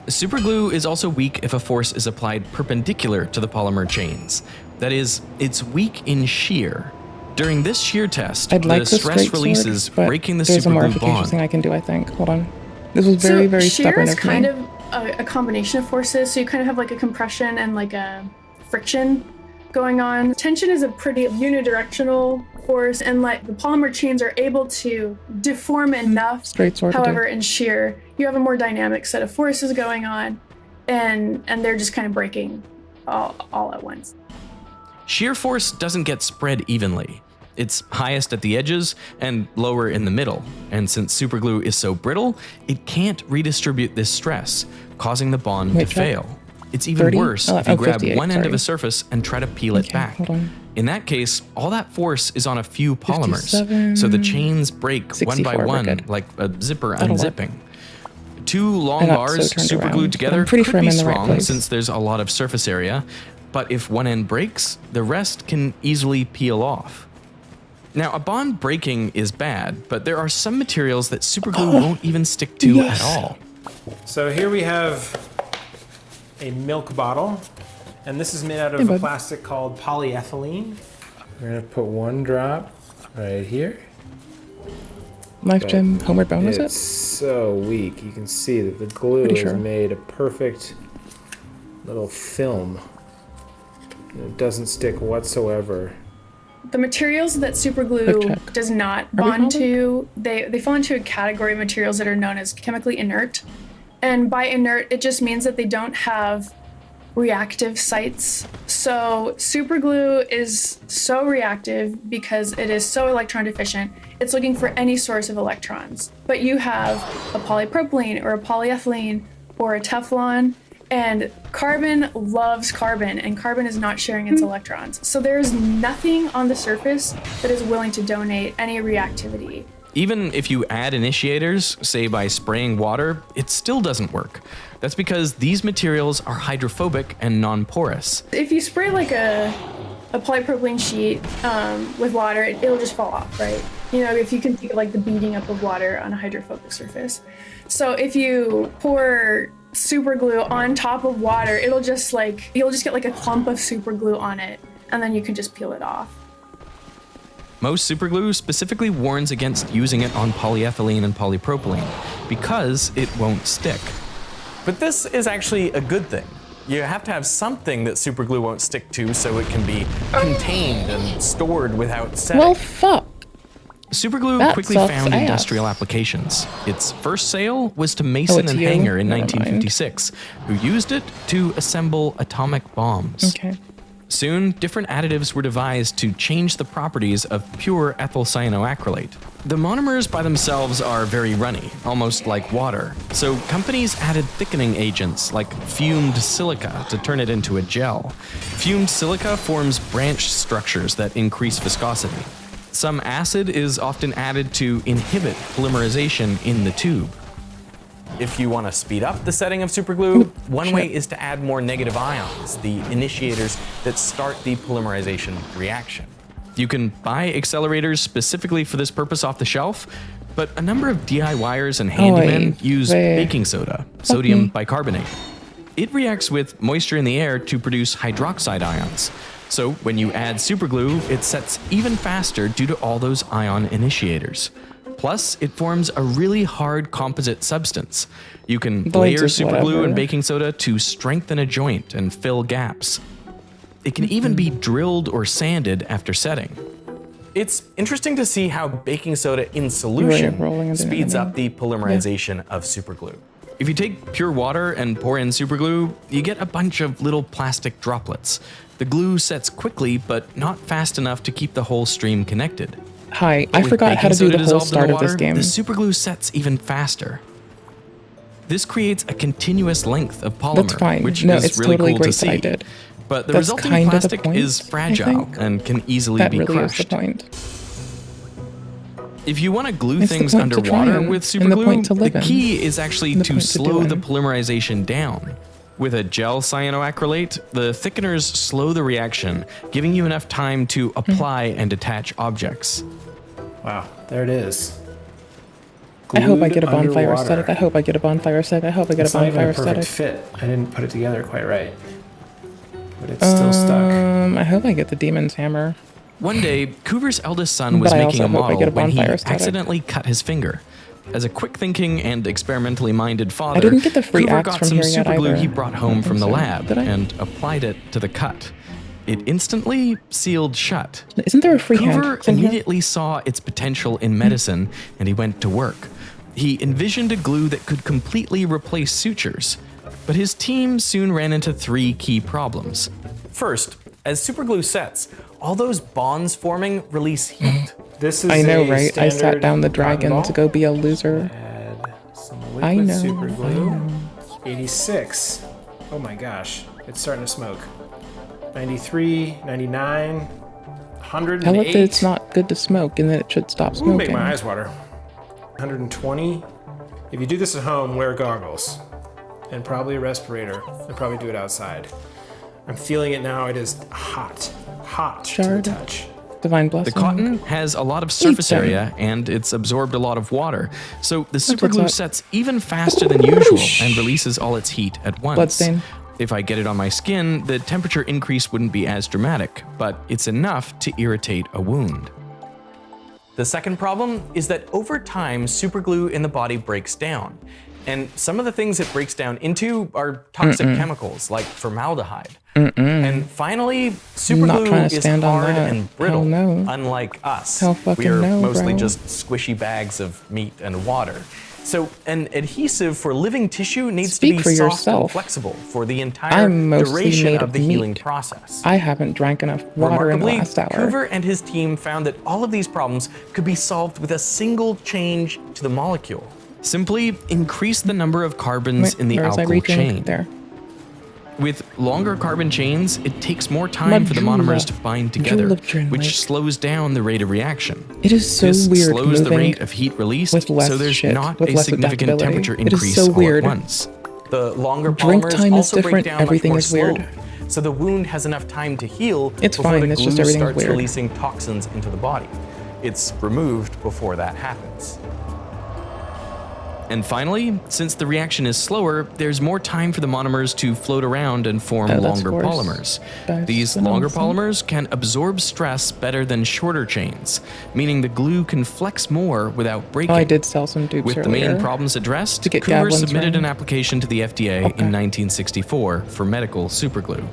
Superglue is also weak if a force is applied perpendicular to the polymer chains. That is, it's weak in shear. During this shear test, I'd like the the stress straight releases, sword, but breaking the there's a superglue modification bond. thing I can do, I think. Hold on. This was very, very shear stubborn is of kind me. of a combination of forces. So you kind of have like a compression and like a friction going on. Tension is a pretty unidirectional force, and like the polymer chains are able to deform enough. Straight sword. However, in shear, you have a more dynamic set of forces going on, and they're just kind of breaking all at once. Shear force doesn't get spread evenly. It's highest at the edges and lower in the middle. And since superglue is so brittle, it can't redistribute this stress, causing the bond Wait, to check. fail. It's even 30? worse Oh, if you grab 58, one end of sorry. a surface and try to peel it back. Hold on. In that case, all that force is on a few polymers, 57, so the chains break one by 64, we're one, good. like a zipper That'll work. unzipping. Two long I got bars so turned super around, glued but together I'm pretty could sure be I'm in the right strong place. since there's a lot of surface area, but if one end breaks, the rest can easily peel off. Now, a bond breaking is bad, but there are some materials that superglue won't even stick to at all. So here we have a milk bottle, and this is made out Hey, of a bud. plastic called polyethylene. We're gonna put 1 drop right here. Life Gem Homeward Bone, was It's it? so weak. You can see that the glue Pretty has sure. made a perfect little film. And it doesn't stick whatsoever. The materials that Quick superglue check. does not Are we bond holding? to, they fall into a category of materials that are known as chemically inert. And by inert, it just means that they don't have reactive sites. So superglue is so reactive because it is so electron deficient. It's looking for any source of electrons. But you have a polypropylene or a polyethylene or a Teflon, and carbon loves carbon, and carbon is not sharing its electrons. So there is nothing on the surface that is willing to donate any reactivity. Even if you add initiators, say by spraying water, it still doesn't work. That's because these materials are hydrophobic and non-porous. If you spray like a polypropylene sheet with water, it'll just fall off, right? You know, if you can think of like the beating up of water on a hydrophobic surface. So if you pour super glue on top of water, you'll just get like a clump of super glue on it, and then you can just peel it off. Most superglue specifically warns against using it on polyethylene and polypropylene because it won't stick. But this is actually a good thing. You have to have something that superglue won't stick to so it can be contained and stored without setting. Well, fuck. Superglue That quickly sucks found ass. industrial applications. Its first sale was to Mason it's and you? Hanger in Never mind. 1956, who used it to assemble atomic bombs. Okay. Soon, different additives were devised to change the properties of pure ethyl cyanoacrylate. The monomers by themselves are very runny, almost like water, so companies added thickening agents like fumed silica to turn it into a gel. Fumed silica forms branch structures that increase viscosity. Some acid is often added to inhibit polymerization in the tube. If you want to speed up the setting of superglue, one way is to add more negative ions, the initiators that start the polymerization reaction. You can buy accelerators specifically for this purpose off the shelf, but a number of DIYers and handymen use baking soda, sodium bicarbonate. It reacts with moisture in the air to produce hydroxide ions. So when you add superglue, it sets even faster due to all those ion initiators. Plus, it forms a really hard composite substance. You can layer superglue and baking soda to strengthen a joint and fill gaps. It can even be drilled or sanded after setting. It's interesting to see how baking soda in solution speeds up the polymerization of superglue. If you take pure water and pour in superglue, you get a bunch of little plastic droplets. The glue sets quickly, but not fast enough to keep the whole stream connected. Hi, I forgot how to do the whole start of this game. The superglue sets even faster. This creates a continuous length of polymer, That's fine. which No, is it's really totally cool great to see. that I did. But the That's resulting kind of the plastic point, is I fragile think. and can easily That be really crushed. is the point. If you want to glue It's the things point to try underwater and- with and the point to superglue, live the in. key is actually And the to point to slow do the in. polymerization down. With a gel cyanoacrylate, the thickeners slow the reaction, giving you enough time to apply and attach objects. Wow, there it is. I hope I get a Glued bonfire underwater. aesthetic. I hope I get a bonfire aesthetic. I hope I get It's a not even bonfire a perfect aesthetic. fit. I didn't put it together quite right. But it's still stuck. I hope I get the demon's hammer. One day, Coover's eldest son was But I making a also hope I model get a when he bonfire aesthetic. accidentally cut his finger. As a quick-thinking and experimentally minded father, I didn't get the free Coover axe got from some here yet superglue either. he brought home from the so. lab Did I? and applied it to the cut. It instantly sealed shut. Isn't there a free Coover hand in here? immediately saw its potential in medicine, and he went to work. He envisioned a glue that could completely replace sutures, but his team soon ran into three key problems. First, as superglue sets, all those bonds forming release heat. This is I know, a right? I sat standard down the cotton dragon ball. to go be a loser. Add some I liquid know. super I glue. know. 86. Oh my gosh, it's starting to smoke. 93, 99, 108. Tell it that it's not good to smoke and that it should stop Ooh, smoking. make my eyes water. 120. If you do this at home, wear goggles and probably a respirator and probably do it outside. I'm feeling it now. It is hot to the Shard. touch. Divine The blessing. cotton has a lot of surface them. area and it's absorbed a lot of water, so the what's superglue up. sets even faster than usual and releases all its heat at once. Bloodstain. If I get it on my skin, the temperature increase wouldn't be as dramatic, but it's enough to irritate a wound. The second problem is that over time, superglue in the body breaks down. And some of the things it breaks down into are toxic chemicals like formaldehyde. And finally, Not superglue trying to is stand on hard that. and brittle, Hell no. unlike us. Hell fucking we are no, mostly bro. just squishy bags of meat and water. So an adhesive for living tissue needs Speak to for be soft yourself. and flexible for the entire I'm mostly duration made of of the healing meat. process. I haven't drank enough water in the Remarkably, last hour. Coover and his team found that all of these problems could be solved with a single change to the molecule. Simply increase the number of carbons in the Where was I alkyl reaching? chain. There. With longer carbon chains, it takes more time for the monomers to bind together, which slows down the rate of reaction. It is so This weird slows the moving rate of heat released, with less so there's shit, not with a less significant adaptability. temperature It is increase so all weird. at once. The longer Drink polymers time is also break different, down everything much more is weird. slowly, so the wound has enough time to heal It's before fine, the it's glue just everything's starts weird. releasing toxins into the body. It's removed before that happens. And finally, since the reaction is slower, there's more time for the monomers to float around and form Oh, that's longer worse. polymers. That's These what I'm longer saying. polymers can absorb stress better than shorter chains, meaning the glue can flex more without breaking. Oh, I did sell some dupes With the earlier. main problems addressed, to get Coover Gavlin's submitted ring. an application to the FDA in 1964 for medical superglue.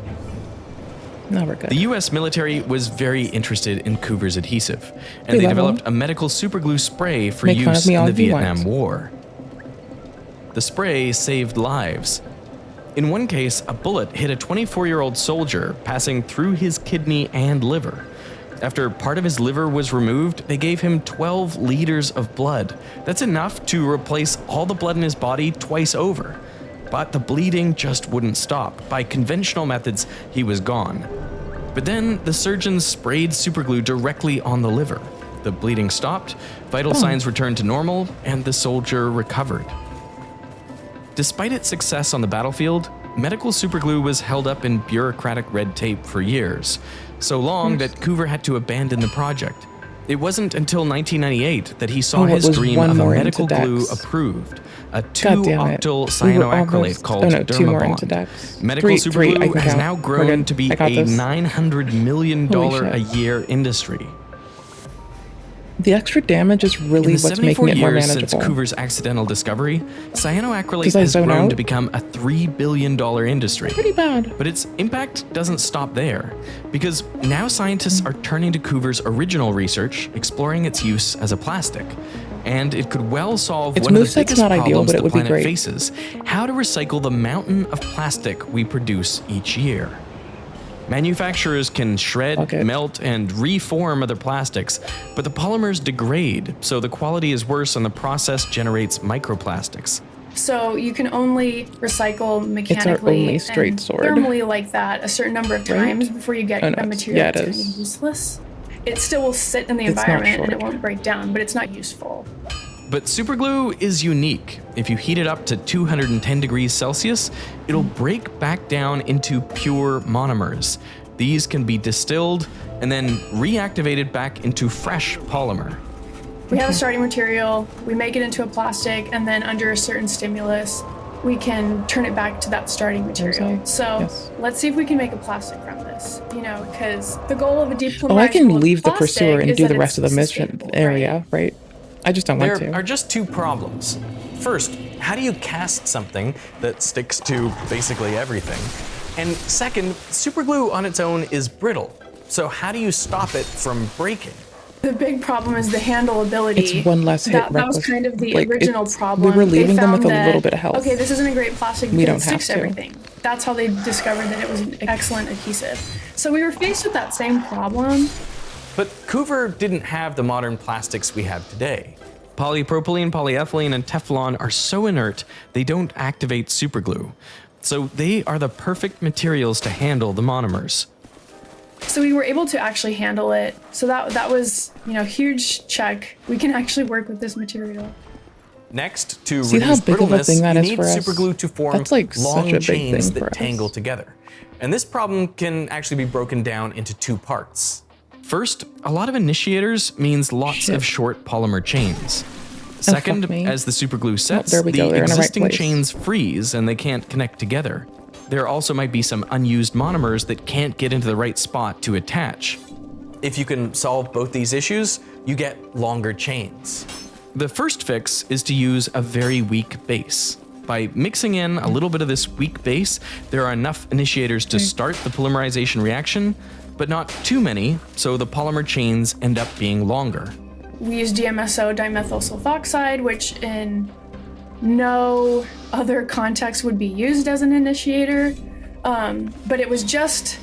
Now we're good. The US military was very interested in Coover's adhesive, and they developed a medical superglue spray for use in the Vietnam War. The spray saved lives. In one case, a bullet hit a 24-year-old soldier, passing through his kidney and liver. After part of his liver was removed, they gave him 12 liters of blood. That's enough to replace all the blood in his body twice over. But the bleeding just wouldn't stop. By conventional methods, he was gone. But then the surgeons sprayed superglue directly on the liver. The bleeding stopped, vital signs returned to normal, and the soldier recovered. Despite its success on the battlefield, medical superglue was held up in bureaucratic red tape for years, so long that Coover had to abandon the project. It wasn't until 1998 that he saw his dream of a medical glue approved, a 2-octyl cyanoacrylate called Dermabond. Medical superglue has now grown to be a $900 million a year industry. The extra damage is really what's making it more manageable. Since Coover's accidental discovery, cyanoacrylate has grown to become a $3 billion industry. Pretty bad. But its impact doesn't stop there, because now scientists are turning to Coover's original research, exploring its use as a plastic. And it could well solve one of the biggest problems the planet faces: how to recycle the mountain of plastic we produce each year. Manufacturers can shred, melt, and reform other plastics, but the polymers degrade, so the quality is worse and the process generates microplastics. So you can only recycle mechanically and thermally like that a certain number of times before you get a material that's kind of useless. It still will sit in the environment and it won't break down, but it's not useful. But superglue is unique. If you heat it up to 210 degrees Celsius, it'll break back down into pure monomers. These can be distilled and then reactivated back into fresh polymer. We have a starting material, we make it into a plastic, and then under a certain stimulus, we can turn it back to that starting material. So let's see if we can make a plastic from this, you know, because the goal of a depolymerization I can leave the pursuer and do the rest of the mission area, right? I just don't want to. There are just two problems. First, how do you cast something that sticks to basically everything? And second, superglue on its own is brittle. So how do you stop it from breaking? The big problem is the handleability. It's one less hit. That was kind of the original problem. We were leaving them with a little bit of health. Okay, this isn't a great plastic because it sticks to everything. That's how they discovered that it was an excellent adhesive. So we were faced with that same problem. But Coover didn't have the modern plastics we have today. Polypropylene, polyethylene, and Teflon are so inert they don't activate superglue. So they are the perfect materials to handle the monomers. So we were able to actually handle it. So that was, you know, huge check. We can actually work with this material. Next, to reduce brittleness, you need superglue to form long chains that tangle together. And this problem can actually be broken down into two parts. First, a lot of initiators means lots of short polymer chains. Second, as the superglue sets, the existing chains freeze and they can't connect together. There also might be some unused monomers that can't get into the right spot to attach. If you can solve both these issues, you get longer chains. The first fix is to use a very weak base. By mixing in a little bit of this weak base, there are enough initiators to start the polymerization reaction, but not too many, so the polymer chains end up being longer. We use DMSO, dimethyl sulfoxide, which in no other context would be used as an initiator, but it was just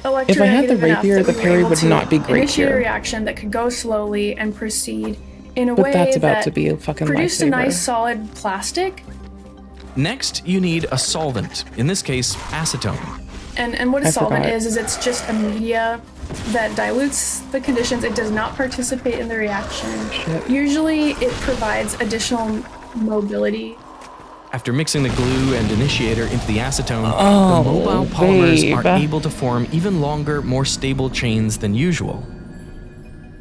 electronegative if I had the rapier, enough that the parry would not be great initiate here. a reaction that could go slowly and proceed in a but way that's about that to be a fucking produced lifesaver. a nice solid plastic. Next, you need a solvent, in this case, acetone. And what a solvent is it's just a media that dilutes the conditions. It does not participate in the reaction. Usually it provides additional mobility. After mixing the glue and initiator into the acetone, the mobile polymers are able to form even longer, more stable chains than usual.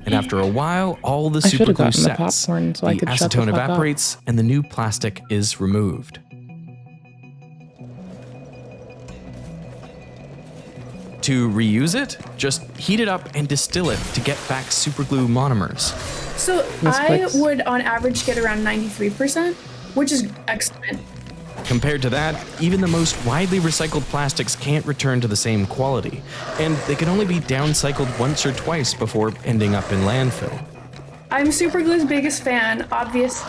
And after a while, all the superglue sets. The acetone evaporates and the new plastic is removed. To reuse it, just heat it up and distill it to get back superglue monomers. So I would on average get around 93%, which is excellent. Compared to that, even the most widely recycled plastics can't return to the same quality, and they can only be downcycled once or twice before ending up in landfill. I'm Superglue's biggest fan, obvious,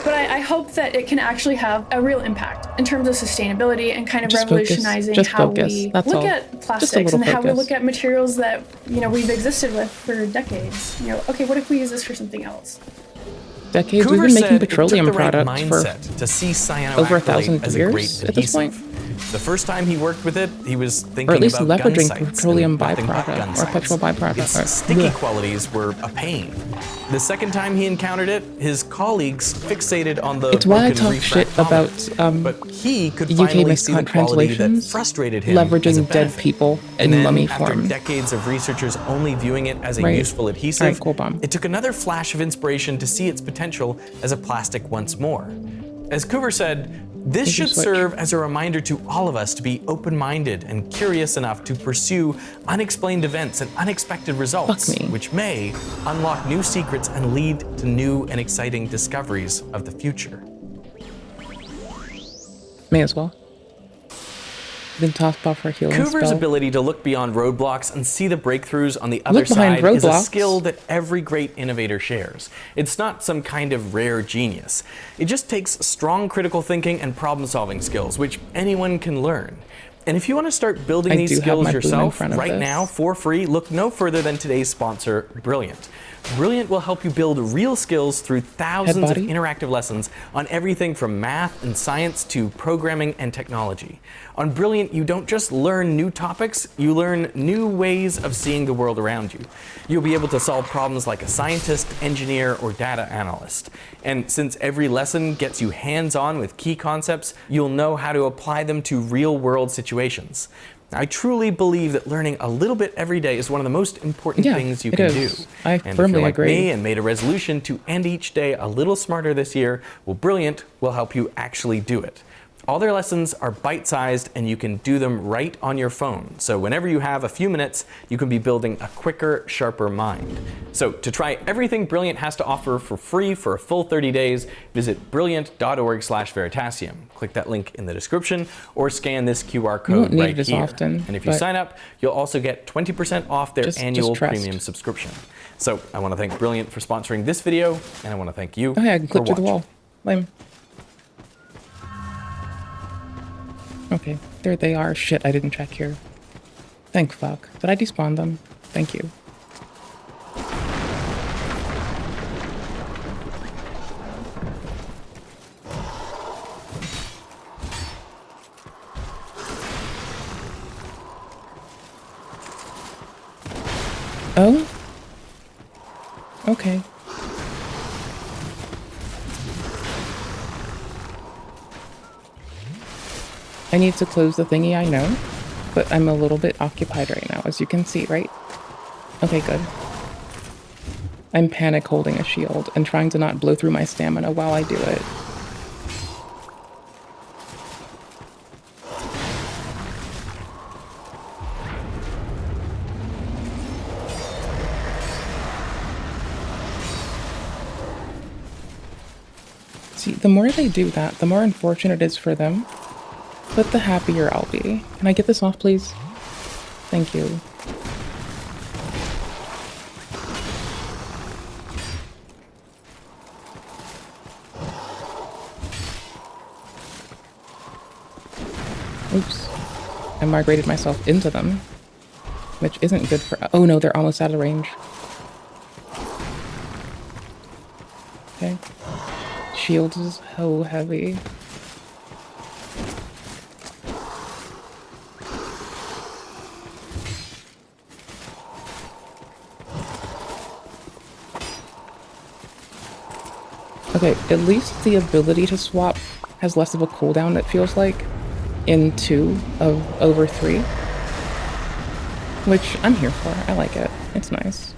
but I hope that it can actually have a real impact in terms of sustainability and kind of revolutionizing how we look at plastics and how we look at materials that, you know, we've existed with for decades. You know, okay, what if we use this for something else? Decades. Coover We've been making said petroleum it took the right products mindset for to see over 1,000 cyanoacrylate as a years great at this point. adhesive. The first time he worked with it, he was thinking Or at least about gun leveraging sights petroleum and nothing but byproduct gun or sights. petrol byproduct. Its sticky qualities were a pain. The second time he encountered it, his colleagues fixated on the It's why I broken talk shit refractometer, about but he could UK finally see the miscount quality that translations, frustrated him as a leveraging dead benefit. people And in then, mummy after form. decades of researchers only viewing it as a Right. useful adhesive, Alright, cool, bomb. it took another flash of inspiration to see its potential as a plastic once more. As Coover said, this should serve as a reminder to all of us to be open-minded and curious enough to pursue unexplained events and unexpected results, which may unlock new secrets and lead to new and exciting discoveries of the future. May as well. Then toss off her healing Coover's spell. ability to look beyond roadblocks and see the breakthroughs on the other Look behind side is a roadblocks. skill that every great innovator shares. It's not some kind of rare genius. It just takes strong critical thinking and problem-solving skills, which anyone can learn. And if you want to start building I these do have skills my boom in yourself front of right this. now for free, look no further than today's sponsor, Brilliant. Brilliant will help you build real skills through thousands of body? interactive lessons on everything from math and science to programming and technology. On Brilliant, you don't just learn new topics, you learn new ways of seeing the world around you. You'll be able to solve problems like a scientist, engineer, or data analyst. And since every lesson gets you hands-on with key concepts, you'll know how to apply them to real-world situations. I truly believe that learning a little bit every day is one of the most important things you it can is. do. I And if firmly you're like agree. me and made a resolution to end each day a little smarter this year, well, Brilliant will help you actually do it. All their lessons are bite-sized and you can do them right on your phone. So whenever you have a few minutes, you can be building a quicker, sharper mind. So to try everything Brilliant has to offer for free for a full 30 days, visit brilliant.org/Veritasium. Click that link in the description or scan this QR code won't need right it as here. often, And if you but sign up, you'll also get 20% off their Just annual trust. premium subscription. So I want to thank Brilliant for sponsoring this video, and I want to thank you Oh yeah, I can for clip through the watching. wall. Lame. Okay, there they are. Shit, I didn't check here. Thank fuck. Did I despawn them? Thank you. Oh? Okay. I need to close the thingy, I know, but I'm a little bit occupied right now, as you can see, right? Okay, good. I'm panic holding a shield and trying to not blow through my stamina while I do it. See, the more they do that, the more unfortunate it is for them, but the happier I'll be. Can I get this off, please? Thank you. Oops. I migrated myself into them, which isn't good for... Oh no, they're almost out of range. Okay. Shield is so heavy. Okay, at least the ability to swap has less of a cooldown, it feels like, in 2 of over 3. Which I'm here for. I like it. It's nice.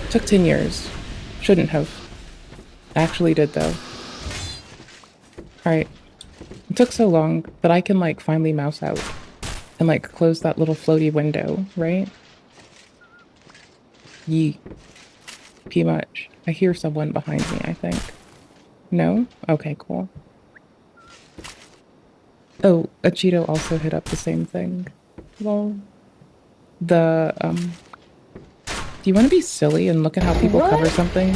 Took 10 years. Shouldn't have. Actually did, though. Alright. took so long that I can like finally mouse out and like close that little floaty window, right? Yee. P much. I hear someone behind me, I think. No? Okay, cool. Oh, a Cheeto also hit up the same thing. Well, the, do you want to be silly and look at how people cover something?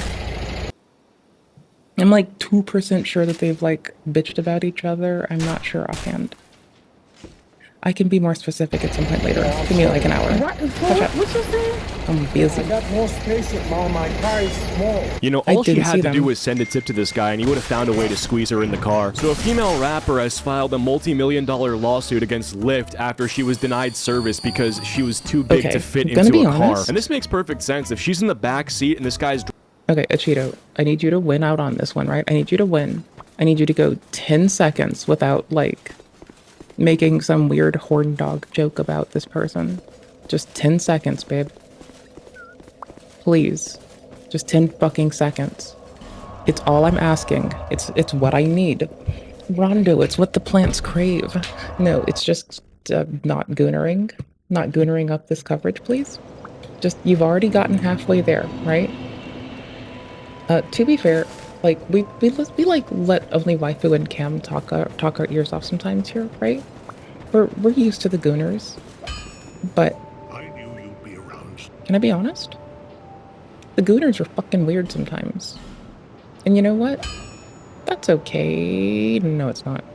I'm like 2% sure that they've like bitched about each other. I'm not sure offhand. I can be more specific at some point later. Give me like an hour. What's your name? I'm busy. I got no space at mom. My car is small. You know, all she had to do was send a tip to this guy and he would have found a way to squeeze her in the car. So a female rapper has filed a multi-million-dollar lawsuit against Lyft after she was denied service because she was too big to fit into a car. And this makes perfect sense. If she's in the back seat and this guy's... Okay, Cheeto, I need you to win out on this one, right? I need you to win. I need you to go 10 seconds without, like, making some weird horn dog joke about this person. Just 10 seconds, babe. Please. Just 10 fucking seconds. It's all I'm asking. It's what I need. Rondo, it's what the plants crave. No, it's just not goonering. Not goonering up this coverage, please. Just, you've already gotten halfway there, right? To be fair, like, we like let only waifu and cam talk our ears off sometimes here, right? We're used to the gooners, but can I be honest? The gooners are fucking weird sometimes. And you know what? That's okay. No, it's not.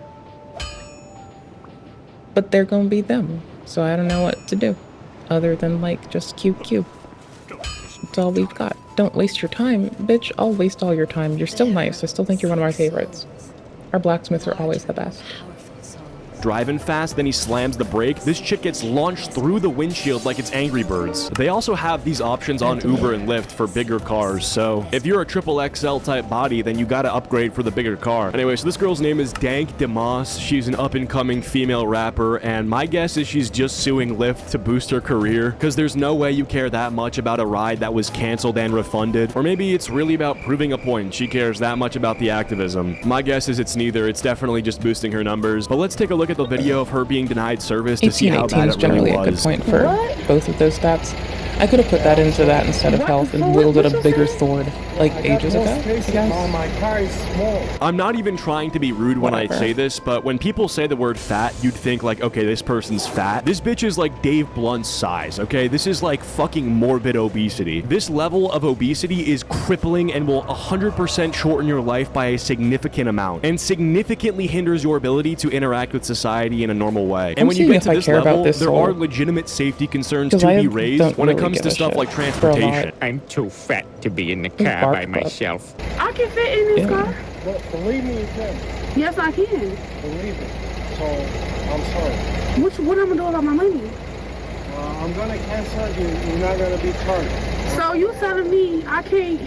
But they're gonna be them, so I don't know what to do other than like just QQ. That's all we've got. Don't waste your time. Bitch, I'll waste all your time. You're still nice. I still think you're one of my favorites. Our blacksmiths are always the best. driving fast, then he slams the brake. This chick gets launched through the windshield like it's Angry Birds. They also have these options on Uber and Lyft for bigger cars, so if you're a triple XL type body, then you gotta upgrade for the bigger car. Anyway, so this girl's name is Dank DeMoss. She's an up-and-coming female rapper, and my guess is she's just suing Lyft to boost her career, because there's no way you care that much about a ride that was canceled and refunded. Or maybe it's really about proving a point. She cares that much about the activism. My guess is it's neither. It's definitely just boosting her numbers. But let's take a look at the video of her being denied service to see how bad it really was. A good point for both of those stats. I could have put that into that instead of health and wielded a bigger sword like ages ago, I'm not even trying to be rude when I say this, but when people say the word fat, you'd think like, okay, this person's fat. This bitch is like Dave Blunt's size, okay? This is like fucking morbid obesity. This level of obesity is crippling and will 100% shorten your life by a significant amount and significantly hinders your ability to interact with society in a normal way. And when you get to this level, there are legitimate safety concerns to be raised when it comes to stuff like transportation. I'm too fat to be in the car by myself. I can fit in this car. Well, believe me, you can. Yes, I can. Believe it. So, I'm sorry. What I'm gonna do about my money? I'm gonna cancel you. You're not gonna be charged. So you telling me I can't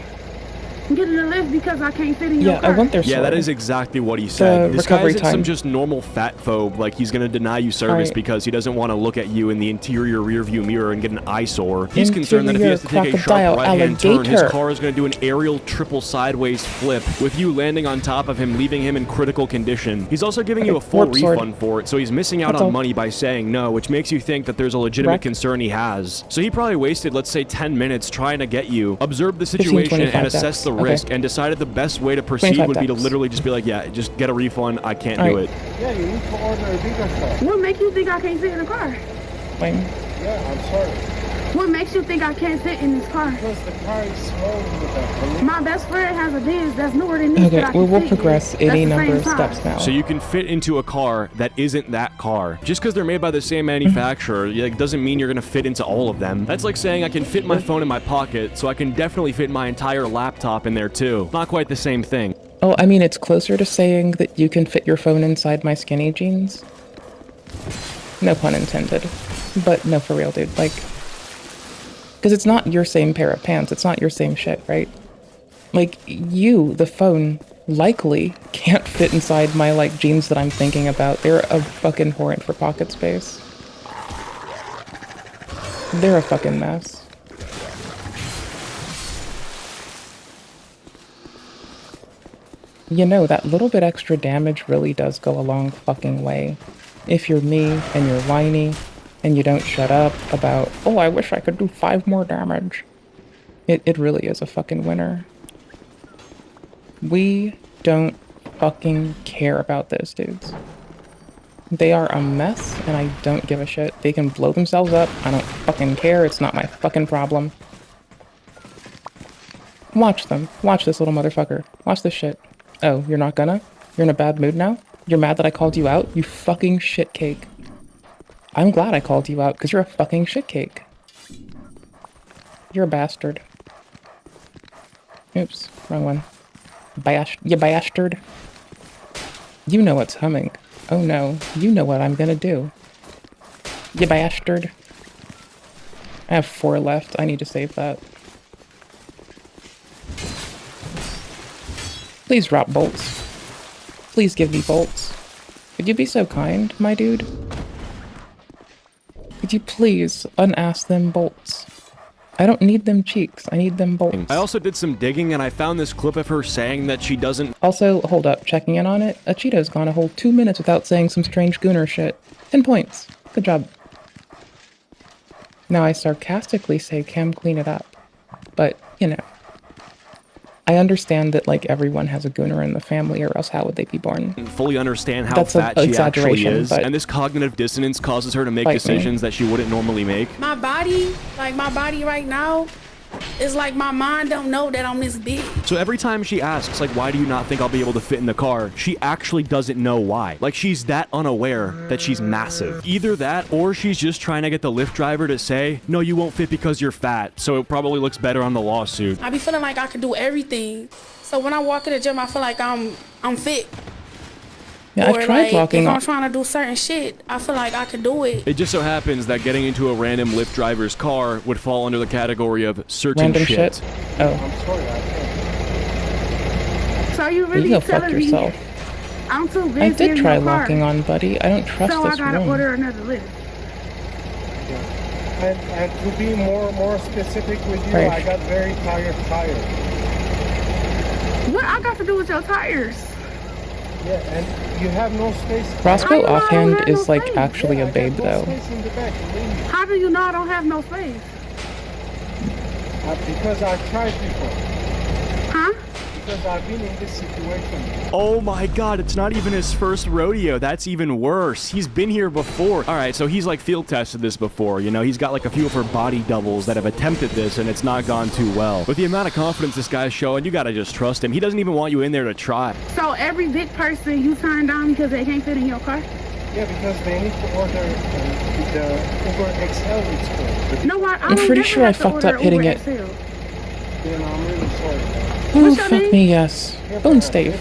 get in the lift because I can't fit in your car? I want their Yeah, that is exactly what he said. This guy isn't some just normal fat phobe, like he's gonna deny you service because he doesn't want to look at you in the interior rearview mirror and get an eyesore. He's concerned that if he has to take a sharp right-hand turn, his car is gonna do an aerial triple sideways flip, with you landing on top of him, leaving him in critical condition. He's also giving you a full refund for it, so he's missing out on money by saying no, which makes you think that there's a legitimate concern he has. So he probably wasted, let's say, 10 minutes trying to get you, observe the situation, and assess the risk, and decided the best way to proceed would be to literally just be like, yeah, just get a refund, I can't do it. Yeah, you need to order a bigger car. What makes you think I can't fit in the car? Yeah, I'm sorry. What makes you think I can't fit in this car? Because the car is small with that. My best friend has a Benz that's newer than this. Okay, we'll progress any number of steps now. So you can fit into a car that isn't that car. Just because they're made by the same manufacturer, it doesn't mean you're gonna fit into all of them. That's like saying I can fit my phone in my pocket, so I can definitely fit my entire laptop in there too. Not quite the same thing. Oh, I mean, it's closer to saying that you can fit your phone inside my skinny jeans. No pun intended. But no, for real, dude. Like, because it's not your same pair of pants. It's not your same shit, right? Like, you, the phone, likely can't fit inside my, like, jeans that I'm thinking about. They're a fucking horrent for pocket space. They're a fucking mess. You know, that little bit extra damage really does go a long fucking way. If you're me and you're whiny and you don't shut up about, oh, I wish I could do 5 more damage. It really is a fucking winner. We don't fucking care about those dudes. They are a mess and I don't give a shit. They can blow themselves up. I don't fucking care. It's not my fucking problem. Watch them. Watch this little motherfucker. Watch this shit. Oh, you're not gonna? You're in a bad mood now? You're mad that I called you out? You fucking shitcake. I'm glad I called you out, because you're a fucking shitcake. You're a bastard. Oops, wrong one. You bastard. You know what's coming. Oh no, you know what I'm gonna do. You bastard. I have 4 left, I need to save that. Please drop bolts. Please give me bolts. Could you be so kind, my dude? Could you please unask them bolts? I don't need them cheeks, I need them bolts. I also did some digging and I found this clip of her saying that she doesn't— Also, hold up, checking in on it, a Cheeto's gone a whole 2 minutes without saying some strange gooner shit. 10 points. Good job. Now I sarcastically say Cam clean it up. But, you know. I understand that, like, everyone has a gooner in the family, or else how would they be born? fully understand how That's fat she actually is, but and this cognitive dissonance causes her to make decisions that she wouldn't normally make. My body, like my body right now, is like my mind don't know that I'm this big. So every time she asks, like, why do you not think I'll be able to fit in the car, she actually doesn't know why. Like, she's that unaware that she's massive. Either that, or she's just trying to get the Lyft driver to say, no, you won't fit because you're fat, so it probably looks better on the lawsuit. I be feeling like I can do everything. So when I walk in the gym, I feel like I'm fit. Yeah, or I've tried like, walking if on. I'm trying to do certain shit, I feel like I can do it. It just so happens that getting into a random Lyft driver's car would fall under the category of certain Random shit. Oh. I'm sorry, I can't. So you really You go fuck telling me yourself. I'm too busy I did in try your car, locking on, buddy. I don't trust so I this gotta room. order another Lyft. And to be more specific with you, Right. I got very tired tires. What I got to do with your tires? Yeah, and you have no space. Roscoe I offhand have is no like space? actually a babe No though. space in the back, believe me. How do you know I don't have no space? Because I've tried before. Huh? Because I've been in this situation. Oh my god, it's not even his first rodeo. That's even worse. He's been here before. Alright, so he's like field tested this before. You know, he's got like a few of her body doubles that have attempted this and it's not gone too well. With the amount of confidence this guy's showing, you gotta just trust him. He doesn't even want you in there to try. So every big person you turn down because they can't fit in your car? Yeah, because they need to order the Uber XL it's called. No, I'm pretty sure I fucked up hitting it. Then I'm really sorry. Oh, fuck me, yes. Bone stave.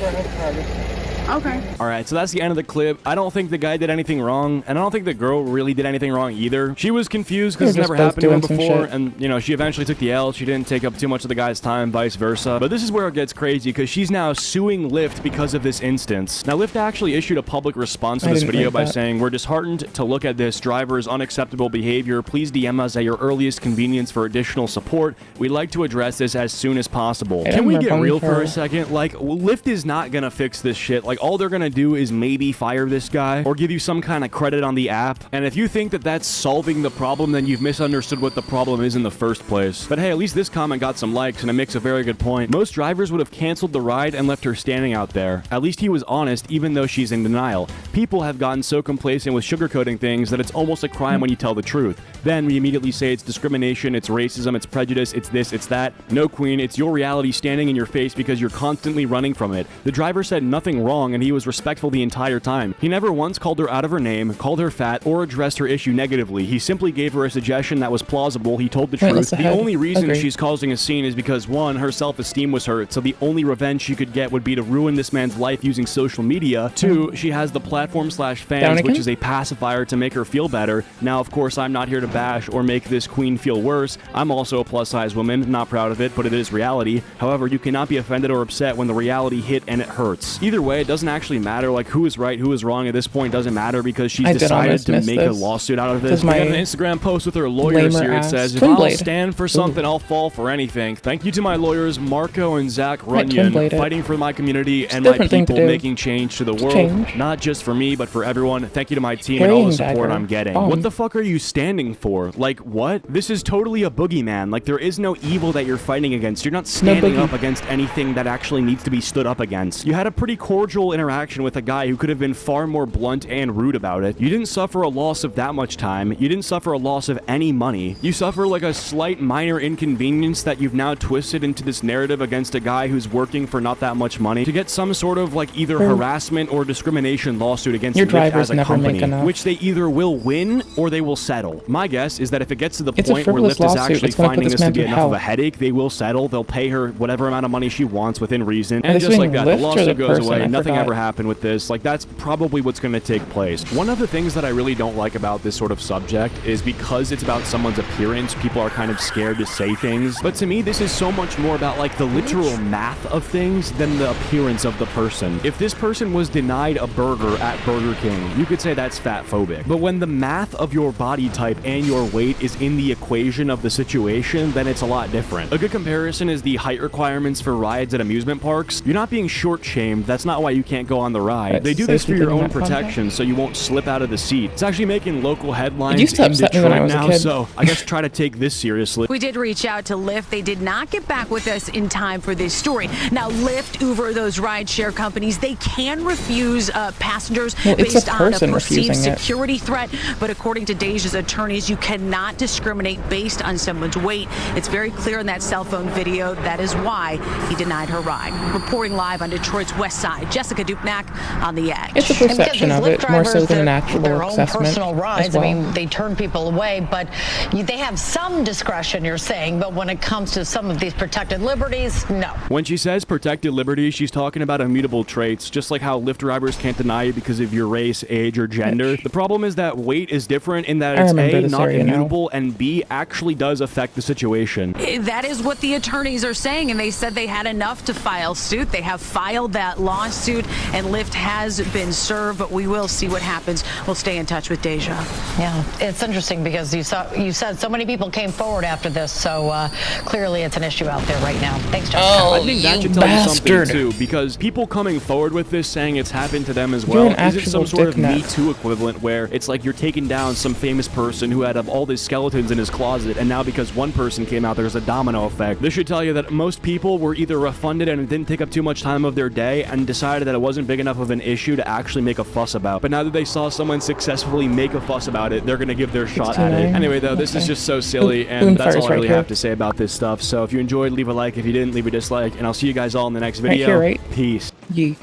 Okay. Alright, so that's the end of the clip. I don't think the guy did anything wrong, and I don't think the girl really did anything wrong either. She was confused because it's never happened to her before, and, you know, she eventually took the L. She didn't take up too much of the guy's time, vice versa. But this is where it gets crazy, because she's now suing Lyft because of this instance. Now, Lyft actually issued a public response to this video by saying, we're disheartened to look at this driver's unacceptable behavior. Please DM us at your earliest convenience for additional support. We'd like to address this as soon as possible. Can we get real for a second? Like, Lyft is not gonna fix this shit. Like, all they're gonna do is maybe fire this guy or give you some kind of credit on the app. And if you think that that's solving the problem, then you've misunderstood what the problem is in the first place. But hey, at least this comment got some likes and it makes a very good point. Most drivers would have canceled the ride and left her standing out there. At least he was honest, even though she's in denial. People have gotten so complacent with sugarcoating things that it's almost a crime when you tell the truth. Then we immediately say it's discrimination, it's racism, it's prejudice, it's this, it's that. No, queen, it's your reality standing in your face because you're constantly running from it. The driver said nothing wrong and he was respectful the entire time. He never once called her out of her name, called her fat, or addressed her issue negatively. He simply gave her a suggestion that was plausible. He told the truth. The only reason she's causing a scene is because, one, her self-esteem was hurt, so the only revenge she could get would be to ruin this man's life using social media. Two, she has the platform/fans, which is a pacifier to make her feel better. Now, of course, I'm not here to bash or make this queen feel worse. I'm also a plus-size woman, not proud of it, but it is reality. However, you cannot be offended or upset when the reality hit and it hurts. Either way, it doesn't doesn't actually matter. Like, who is right, who is wrong at this point doesn't matter because she's decided to make a lawsuit out of this. We got an Instagram post with her lawyers here. It says, if I'll stand for something, I'll fall for anything. Thank you to my lawyers, Marco and Zach Runyon, fighting for my community and my people, making change to the world. Not just for me, but for everyone. Thank you to my team and all the support I'm getting. What the fuck are you standing for? Like, what? This is totally a boogeyman. Like, there is no evil that you're fighting against. You're not standing up against anything that actually needs to be stood up against. You had a pretty cordial interaction with a guy who could have been far more blunt and rude about it. You didn't suffer a loss of that much time. You didn't suffer a loss of any money. You suffer like a slight minor inconvenience that you've now twisted into this narrative against a guy who's working for not that much money to get some sort of like either harassment or discrimination lawsuit against Lyft as a company, which they either will win or they will settle. My guess is that if it gets to the point where Lyft is actually finding this to be enough of a headache, they will settle. They'll pay her whatever amount of money she wants within reason. And just like that, the lawsuit goes away. Nothing ever happened with this. Like, that's probably what's going to take place. One of the things that I really don't like about this sort of subject is because it's about someone's appearance, people are kind of scared to say things. But to me, this is so much more about like the literal math of things than the appearance of the person. If this person was denied a burger at Burger King, you could say that's fat phobic. But when the math of your body type and your weight is in the equation of the situation, then it's a lot different. A good comparison is the height requirements for rides at amusement parks. You're not being short-shamed. That's not why you can't go on the ride. They do this for your own protection, so you won't slip out of the seat. It's actually making local headlines in Detroit now, so I guess try to take this seriously. We did reach out to Lyft. They did not get back with us in time for this story. Now, Lyft, Uber, those rideshare companies, they can refuse passengers based on a perceived security threat. But according to Deja's attorneys, you cannot discriminate based on someone's weight. It's very clear in that cell phone video. That is why he denied her ride. Reporting live on Detroit's west side, Jessica Dupnack on The Edge. It's a perception of it more so than an actual assessment. Own personal rides. Well. I mean, they turn people away, but they have some discretion, you're saying. But when it comes to some of these protected liberties, no. When she says protected liberties, she's talking about immutable traits, just like how Lyft drivers can't deny you because of your race, age, or gender. The problem is that weight is different in that it's A, not immutable, and B, actually does affect the situation. That is what the attorneys are saying, and they said they had enough to file suit. They have filed that lawsuit, and Lyft has been served, but we will see what happens. We'll stay in touch with Deja. Yeah, it's interesting because you said so many people came forward after this, so clearly it's an issue out there right now. Thanks, Jessica. Oh, I think that should tell you something too, because people coming forward with this saying it's happened to them as well isn't some sort of Me Too equivalent where it's like you're taking down some famous person who had all these skeletons in his closet, and now because one person came out, there's a domino effect. This should tell you that most people were either refunded and it didn't take up too much time of their day and decided that it wasn't big enough of an issue to actually make a fuss about. But now that they saw someone successfully make a fuss about it, they're going to give their shot at it. Anyway, though, this is just so silly, and that's all I really have to say about this stuff. So if you enjoyed, leave a like. If you didn't, leave a dislike, and I'll see you guys all in the next video. Right here, right? Peace. Yee,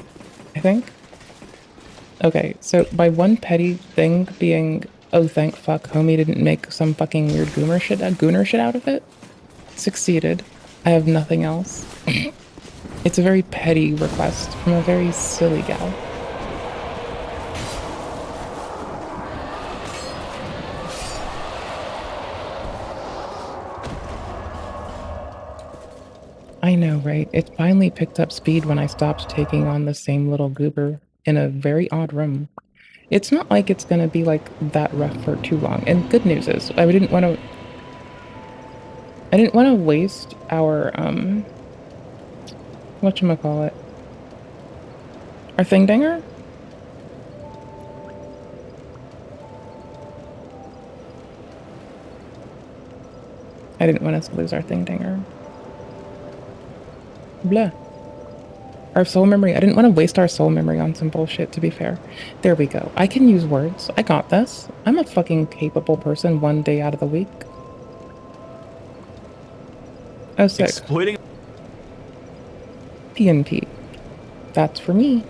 I think. Okay, so by one petty thing being, oh thank fuck, homie didn't make some fucking weird gooner shit out of it, succeeded. I have nothing else. It's a very petty request from a very silly gal. I know, right? It finally picked up speed when I stopped taking on the same little goober in a very odd room. It's not like it's gonna be like that rough for too long. And good news is, I didn't want to waste our whatchamacallit? Our thing dinger? I didn't want us to lose our thing dinger. Blah. Our soul memory. I didn't want to waste our soul memory on some bullshit, to be fair. There we go. I can use words. I got this. I'm a fucking capable person one day out of the week. Oh, sick. Exploiting PNP. That's for me.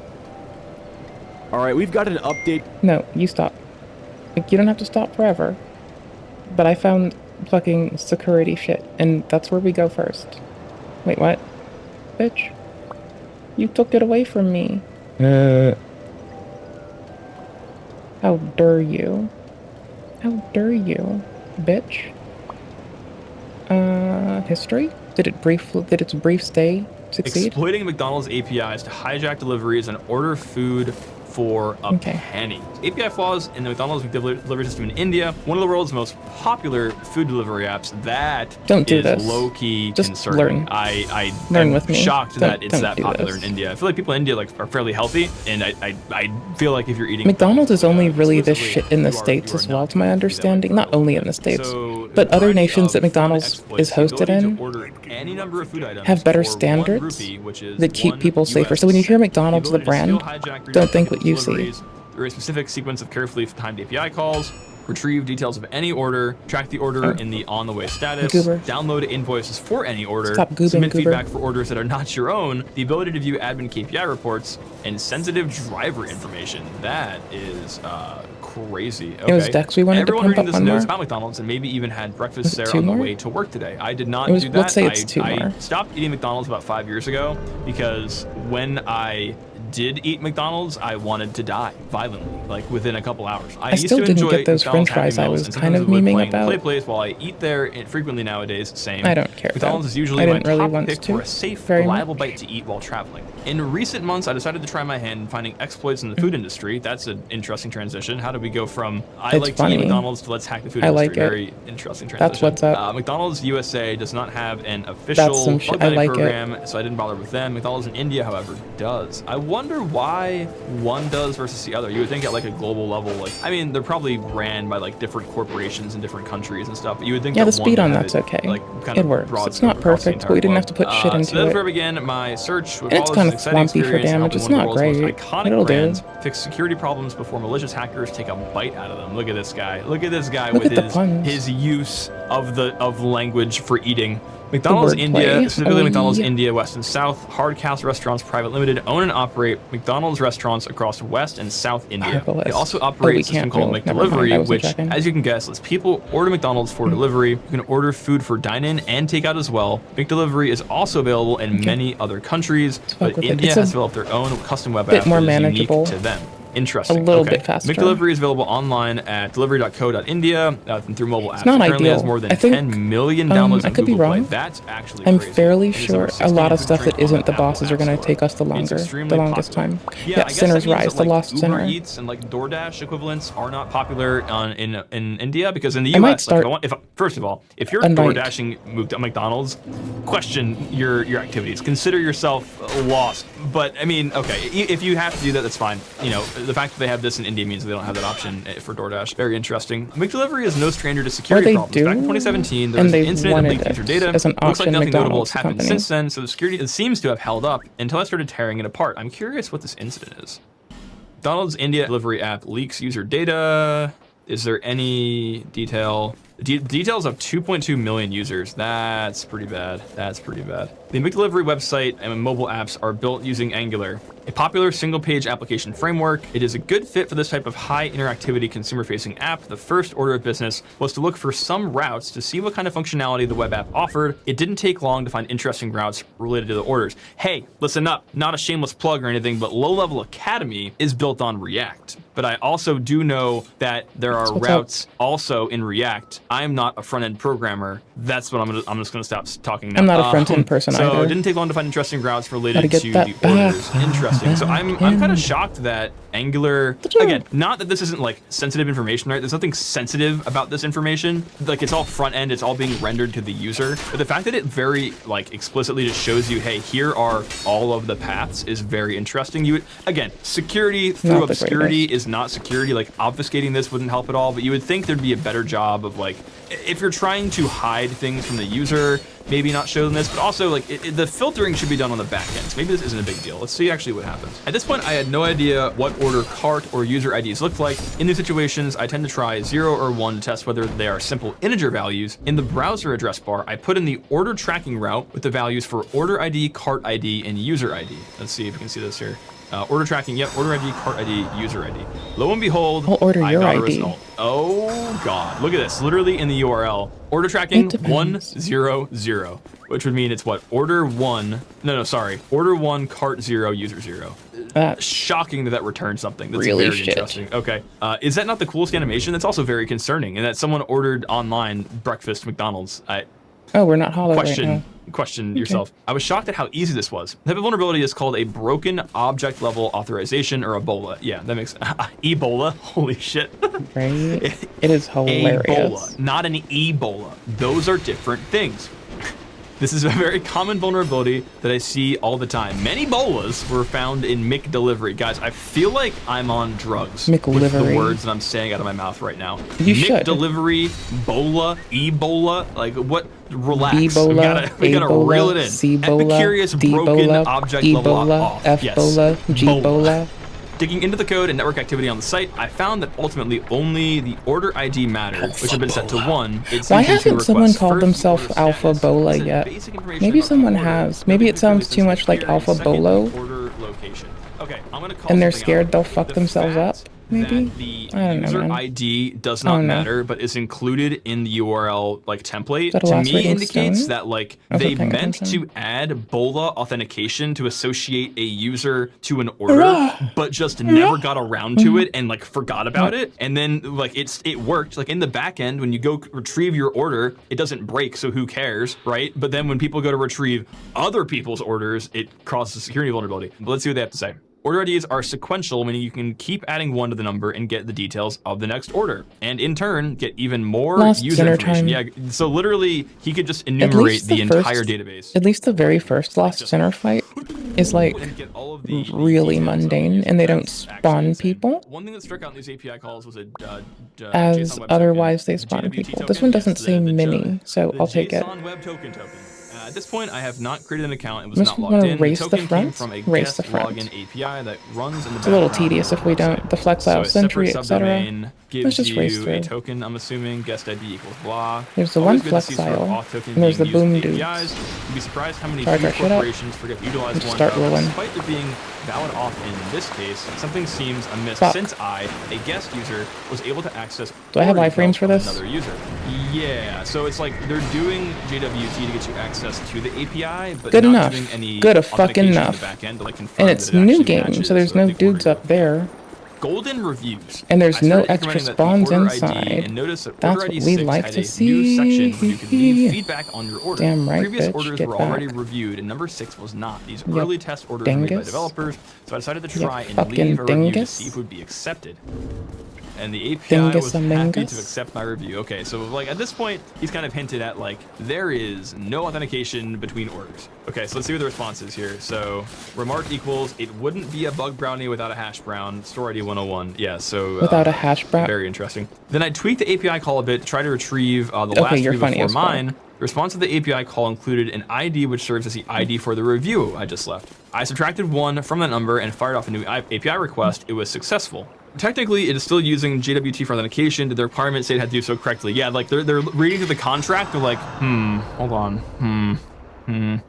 Alright, we've got an update. No, you stop. Like, you don't have to stop forever. But I found fucking security shit, and that's where we go first. Wait, what? Bitch. You took it away from me. How dare you? How dare you, bitch? History? Did its brief stay Succeed? Exploiting McDonald's APIs to hijack deliveries and order food for a penny. API flaws in the McDonald's delivery system in India, one of the world's most popular food delivery apps. That Don't do is this. Just Just concerning. learn. I Learn am with me. shocked that it's Don't that do popular this. in India. I feel like people in India are fairly healthy, and I feel like if you're eating McDonald's is only really this shit in the States as well, to my understanding. Not only in the States, but other nations that McDonald's is hosted in any number of food items have better for standards $1, which is that keep $1 people safer. So when you hear McDonald's, the brand, don't think what you see. There is a specific sequence of carefully timed API calls. Retrieve details of any order, track the order in the on-the-way status, Goober. download invoices for any order, Stop goobing, submit Goober. feedback for orders that are not your own, the ability to view admin KPI reports, and sensitive driver information. That is crazy. Okay. It was Dex we wanted Everyone to reading pump this up one knows more. about McDonald's and maybe even had breakfast Was it there 2 on the more? way to work today. I did not It was- do that. let's say it's 2 I more. stopped eating McDonald's about 5 years ago because when I did eat McDonald's, I wanted to die violently, like within a couple hours. I still didn't get those French fries I was kind of memeing about. Play place while I eat there frequently nowadays. Same. I don't care, McDonald's though. is usually I my didn't really top want pick to for a safe, very reliable much. bite to eat while traveling. In recent months, I decided to try my hand in finding exploits in the food industry. That's an interesting transition. How do we go from I It's like funny. to eat McDonald's to let's hack the food I industry? like it. Very interesting transition. That's what's up. McDonald's USA does not have an That's official some shit. bug I bounty like it. program, so I didn't bother with them. McDonald's in India, however, does. I wonder why one does versus the other. You would think at like a global level, like I mean, they're probably ran by like different corporations in different countries and stuff. But you would think Yeah, that the one speed would on have that's it, okay. Like, kind It of works. broad It's scope not across the perfect, entire but we didn't globe. have to put shit So into that's it. where I began my search. With And all it's this kind of exciting flumpy for experience in damage. helping It's one of the not world's most great. iconic It'll do. brands fix security problems before malicious hackers take a bite out of them. Look at this guy. Look at this guy Look with at the puns. his use of language for eating. McDonald's wordplay. India, specifically Oh, McDonald's yeah. India, West and South, Hardcastle Restaurants Private Limited, own and operate McDonald's restaurants across West and South India. Marvelous. They also Oh, operate we a system can't called do it. Never mind, I McDelivery, wasn't which, checking. as you can guess, lets people order McDonald's for delivery. You can order food for dine-in and takeout as well. McDelivery is also available in many other countries, but with it. India It's a has developed their own custom web bit app more that is manageable. unique to them. Interesting. A little Okay. bit faster. McDelivery is available online at delivery.co.india and through mobile apps. not It currently has ideal. more than I think, 10 million downloads I on could be Google Play. wrong. That's actually I'm crazy. fairly It is sure over a lot of 16 stuff that drink isn't the on Apple bosses are going App to Store. take us the It's extremely longest popular. time. Yeah, I guess Sinner's that means Rise, that, the Lost Uber Sinner. Eats and like DoorDash equivalents are not popular in India because in the I might US, like, start first of all, if you're a night. DoorDashing moved to McDonald's, question your activities. Consider yourself lost. But I mean, okay, if you have to do that, that's fine. You know, the fact that they have this in India means they don't have that option for DoorDash. Very interesting. McDelivery is no stranger to security they problems. do, Back in 2017, there and was an they incident that wanted leaked user it data. as an Looks like option nothing notable McDonald's has happened company. since then, so the security it seems to have held up until I started tearing it apart. I'm curious what this incident is. McDonald's India delivery app leaks user data. Is there any detail? Details of 2.2 million users. That's pretty bad. That's pretty bad. The McDelivery website and mobile apps are built using Angular, a popular single-page application framework. It is a good fit for this type of high-interactivity consumer-facing app. The first order of business was to look for some routes to see what kind of functionality the web app offered. It didn't take long to find interesting routes related to the orders. Hey, listen up. Not a shameless plug or anything, but Low Level Academy is built on React. But I also do know that there are what's routes also in React. I'm not a front-end programmer. That's what I'm just gonna stop talking now. I'm not a front-end person so either. it didn't take long to find interesting routes Gotta related get to that the back. orders. Interesting. So I'm kind of shocked that Angular, again, not that this isn't like sensitive information, right? There's nothing sensitive about this information. Like it's all front end, it's all being rendered to the user. But the fact that it very like explicitly just shows you, hey, here are all of the paths is very interesting. You would, again, security through Not the obscurity greatest. is not security. Like obfuscating this wouldn't help at all, but you would think there'd be a better job of like, if you're trying to hide things from the user, maybe not show them this, but also like the filtering should be done on the back end. So maybe this isn't a big deal. Let's see actually what happens. At this point, I had no idea what order cart or user IDs looked like. In these situations, I tend to try 0 or 1 to test whether they are simple integer values. In the browser address bar, I put in the order tracking route with the values for order ID, cart ID, and user ID. Let's see if we can see this here. Order tracking, yep, order ID, cart ID, user ID. Lo and behold, I'll order I your got a ID. result. Oh God, look at this, literally in the URL. Order tracking 100, which would mean it's what? Order 1, no, sorry. Order 1, cart 0, user 0. That's shocking that returned something. That's really very shit. interesting. Okay, is that not the coolest animation? That's also very concerning, and that someone ordered online breakfast McDonald's. Oh, we're not hollow right now. Question yourself. I was shocked at how easy this was. The type of vulnerability is called a broken object level authorization, or Ebola. Yeah, that makes Ebola. Holy shit. Right? It is hilarious. Ebola, not an Ebola. Those are different things. This is a very common vulnerability that I see all the time. Many bolas were found in McDelivery. Guys, I feel like I'm on drugs with the words that I'm saying out of my mouth right now. You should. McDelivery, bola, Ebola, like what? Relax. B-bola, we gotta reel it in. C-bola, Epicurious broken object level off. F-bola, G-bola. Digging into the code and network activity on the site, I found that ultimately only the order ID mattered, which had been set to 1. Why hasn't someone called themselves Alpha Bola yet? Maybe someone has. Maybe it sounds too much like Alpha Bolo. And they're scared they'll fuck themselves up. Maybe? I don't know, user man. ID does not matter, but is included in the URL like template. To me, indicates that like they meant to add Bola authentication to associate a user to an order, but just never got around to it and like forgot about it. And then like it worked. Like in the back end, when you go retrieve your order, it doesn't break, so who cares, right? But then when people go to retrieve other people's orders, it causes a security vulnerability. But let's see what they have to say. Order IDs are sequential, meaning you can keep adding 1 to the number and get the details of the next order, and in turn get even more user information. Yeah, so literally he could just enumerate the entire database. At least the very first Lost Sinner fight is like really mundane, and they don't spawn people One thing that struck out in these API calls was a as otherwise they spawn people. This one doesn't say mini, so I'll take it. Web token. At this point, I have not created an account and was Must not logged in. Race The token the front? came from a Race guest the front. login API that runs in the It's a little tedious if we don't. The flexile sentry, etc. Let's just race you through. a token, I'm assuming, guest ID equals blah. There's the Always one good to see sort of flexile, auth tokens and there's the being boom used in dudes. APIs. You'd be surprised how many Charge our huge shit up. corporations forget to utilize Let's one. start rolling. Despite there being valid auth in this case, something seems amiss Fuck. since I, a guest user, was able to access Do I have order iframes for details this? of another user. Yeah, so it's like they're doing JWT to get you access to the API, but Good not enough. doing any Good fucking authentication in the enough. back end to like confirm And it's that it new actually game, matches so there's with no the dudes up there. Golden reviews. And there's I no started extra incrementing that the spawns order ID inside. and notice that That's order what ID we 6 like had to a see. new section where you can leave feedback on your order. Damn right, Previous bitch, orders get were already back. reviewed, and number 6 was not. These Yep. early test orders were made by Dingus. developers, so I decided to You try and fucking leave a review to dingus. see if it would be accepted. And the API Dingus was happy to amingus. accept my review. Okay, so like at this point, he's kind of hinted at like, there is no authentication between orders. Okay, so let's see what the response is here. So remark equals, it wouldn't be a bug brownie without a hash brown, store ID 101. Yeah, so Without a hash brown? very interesting. Then I tweaked the API call a bit to try to retrieve the Okay, last you're review funny before as fuck. mine. The response to the API call included an ID which serves as the ID for the review I just left. I subtracted 1 from that number and fired off a new API request. It was successful. Technically, it is still using JWT for authentication. Did the requirement say it had to do so correctly? Yeah, like they're reading through the contract. They're like, hold on,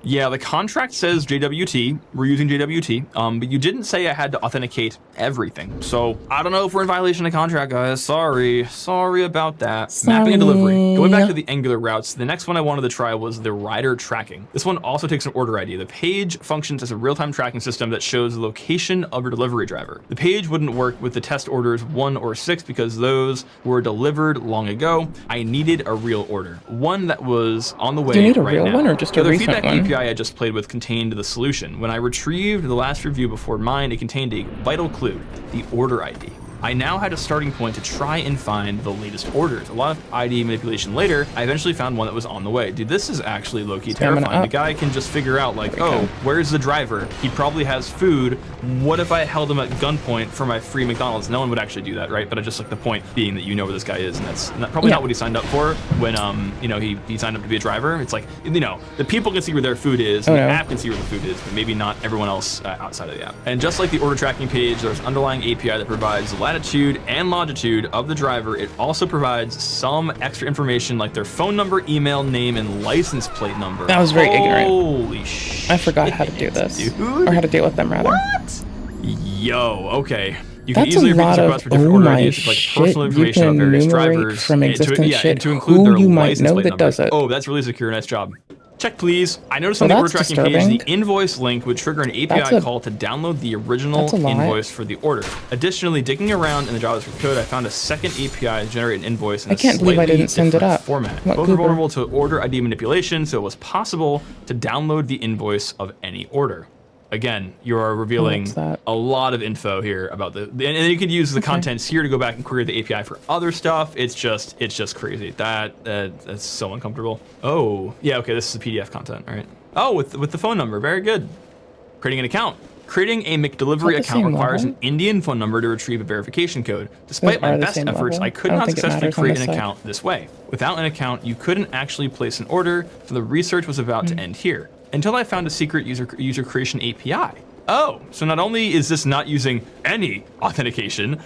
Yeah, the contract says JWT. We're using JWT, but you didn't say I had to authenticate everything. So I don't know if we're in violation of contract, guys. Sorry about that. Mapping and delivery. Going back to the Angular routes, the next one I wanted to try was the rider tracking. This one also takes an order ID. The page functions as a real-time tracking system that shows the location of your delivery driver. The page wouldn't work with the test orders 1 or 6 because those were delivered long ago. I needed a real order, one that was on the way Do you need a right real now. one or just a The recent feedback one? API I just played with contained the solution. When I retrieved the last review before mine, it contained a vital clue, the order ID. I now had a starting point to try and find the latest orders. A lot of ID manipulation later, I eventually found one that was on the way. Dude, this is actually low-key terrifying. The guy can just figure out like, oh, where's the driver? He probably has food. What if I held him at gunpoint for my free McDonald's? No one would actually do that, right? But I just like the point being that you know where this guy is, and that's probably not what he signed up for when you know, he signed up to be a driver. It's like, you know, the people can see where their food is, and the app can see where the food is, but maybe not everyone else outside of the app. And just like the order tracking page, there's an underlying API that provides the latitude and longitude of the driver. It also provides some extra information like their phone number, email, name, and license plate number. That was very ignorant. Holy shit. I forgot how to do this. Or how to deal with them, rather. What? Yo, okay. You That's can easily a lot request for different oh order my IDs with like shit, personal you information can of various enumerate drivers from existing and shit to include who their you might license know plate that number. does it. Oh, that's really secure. Nice job. Check please. I noticed on the order tracking page, the invoice link would trigger an API call to download the original invoice for the order. Additionally, digging around in the JavaScript code, I found a second API to generate an invoice in a slightly different format. Both are vulnerable to order ID manipulation, so it was possible to download the invoice of any order. Again, you are revealing a lot of info here about and then you could use the contents here to go back and query the API for other stuff. It's just crazy. That's so uncomfortable. Oh, yeah, okay, this is the PDF content, all right. Oh, with the phone number, very good. Creating an account. Creating a McDelivery account requires an Indian phone number to retrieve a verification code. Despite my best efforts, I could not successfully create an account this way. Without an account, you couldn't actually place an order, so the research was about to end here. Until I found a secret user creation API. Oh, so not only is this not using any authentication,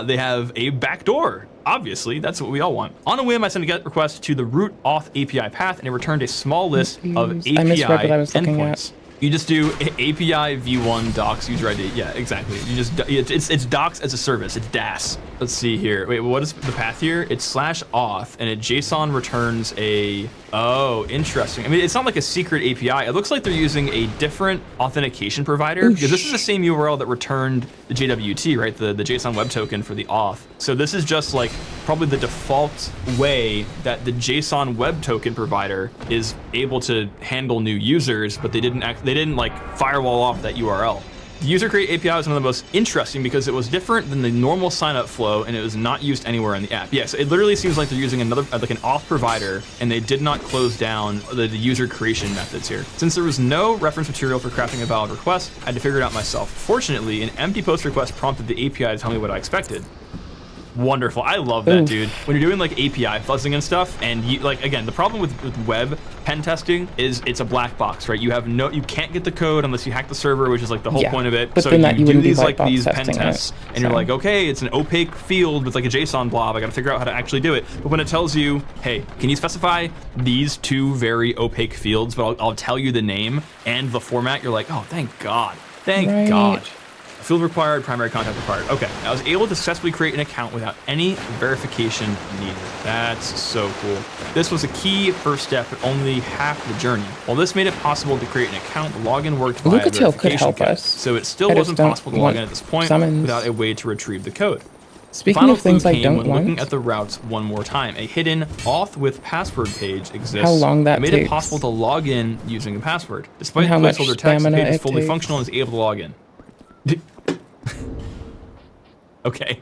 they have a backdoor. Obviously, that's what we all want. On a whim, I sent a GET request to the root auth API path, and it returned a small list of API endpoints. You just do API v1 docs user ID. Yeah, exactly. You just it's docs as a service. It's DAS. Let's see here. Wait, what is the path here? It's /auth, and it JSON returns a. Oh, interesting. I mean, it's not like a secret API. It looks like they're using a different authentication provider because this is the same URL that returned the JWT, right? The JSON web token for the auth. So this is just like probably the default way that the JSON web token provider is able to handle new users, but they didn't like firewall off that URL. The user create API was one of the most interesting because it was different than the normal sign-up flow and it was not used anywhere in the app. Yeah, so it literally seems like they're using another, like an auth provider, and they did not close down the user creation methods here. Since there was no reference material for crafting a valid request, I had to figure it out myself. Fortunately, an empty post request prompted the API to tell me what I expected. Wonderful. I love that, dude. When you're doing like API fuzzing and stuff, and you like, again, the problem with web pen testing is it's a black box, right? You can't get the code unless you hack the server, which is like the whole point of it. But so then you do these pen tests, and you're like, okay, it's an opaque field with like a JSON blob. I got to figure out how to actually do it. But when it tells you, hey, can you specify these two very opaque fields, but I'll tell you the name and the format, you're like, oh, thank God. Thank God. Field required, primary contact required. Okay, I was able to successfully create an account without any verification needed. That's so cool. This was a key first step, but only half the journey. While this made it possible to create an account, the login worked via verification code. So it still wasn't possible to log in at this point without a way to retrieve the code. Speaking of things I don't want, looking at the routes one more time, a hidden auth with password page exists. How long that made it possible to log in using a password. Despite the placeholder text, the page is fully functional and is able to log in. Okay,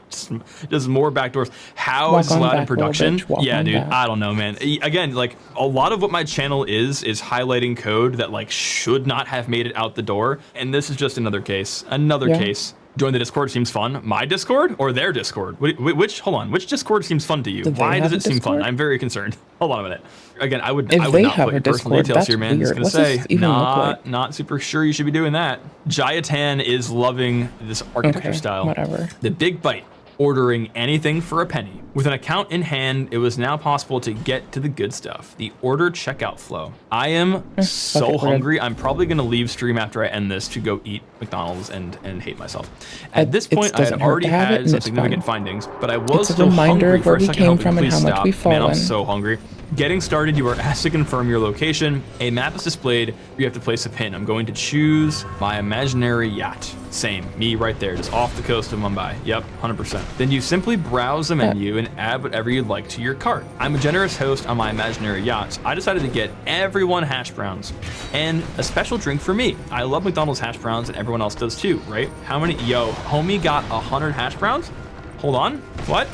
just more backdoors. How is this allowed in production? Yeah, dude, I don't know, man. Again, like a lot of what my channel is highlighting code that like should not have made it out the door, and this is just another case. Case. Join the Discord seems fun. My Discord or their Discord? Hold on, which Discord seems fun to you? Why does it seem fun? I'm very concerned. Hold on a minute. Again, I would not put your personal details here, man. Just gonna say, not super sure you should be doing that. Jayatan is loving this architecture style. Whatever. The big bite. Ordering anything for a penny. With an account in hand, it was now possible to get to the good stuff, the order checkout flow. I am so hungry. I'm probably gonna leave stream after I end this to go eat McDonald's and hate myself. At this point, I had already had some significant findings, but I was still hungry for a second. Help me please stop. Man, I'm so hungry. Getting started, you are asked to confirm your location. A map is displayed. You have to place a pin. I'm going to choose my imaginary yacht. Same, me right there, just off the coast of Mumbai. Yep, 100%. Then you simply browse the menu and add whatever you'd like to your cart. I'm a generous host on my imaginary yachts. I decided to get everyone hash browns and a special drink for me. I love McDonald's hash browns and everyone else does too, right? How many? Yo, homie got 100 hash browns? Hold on, what?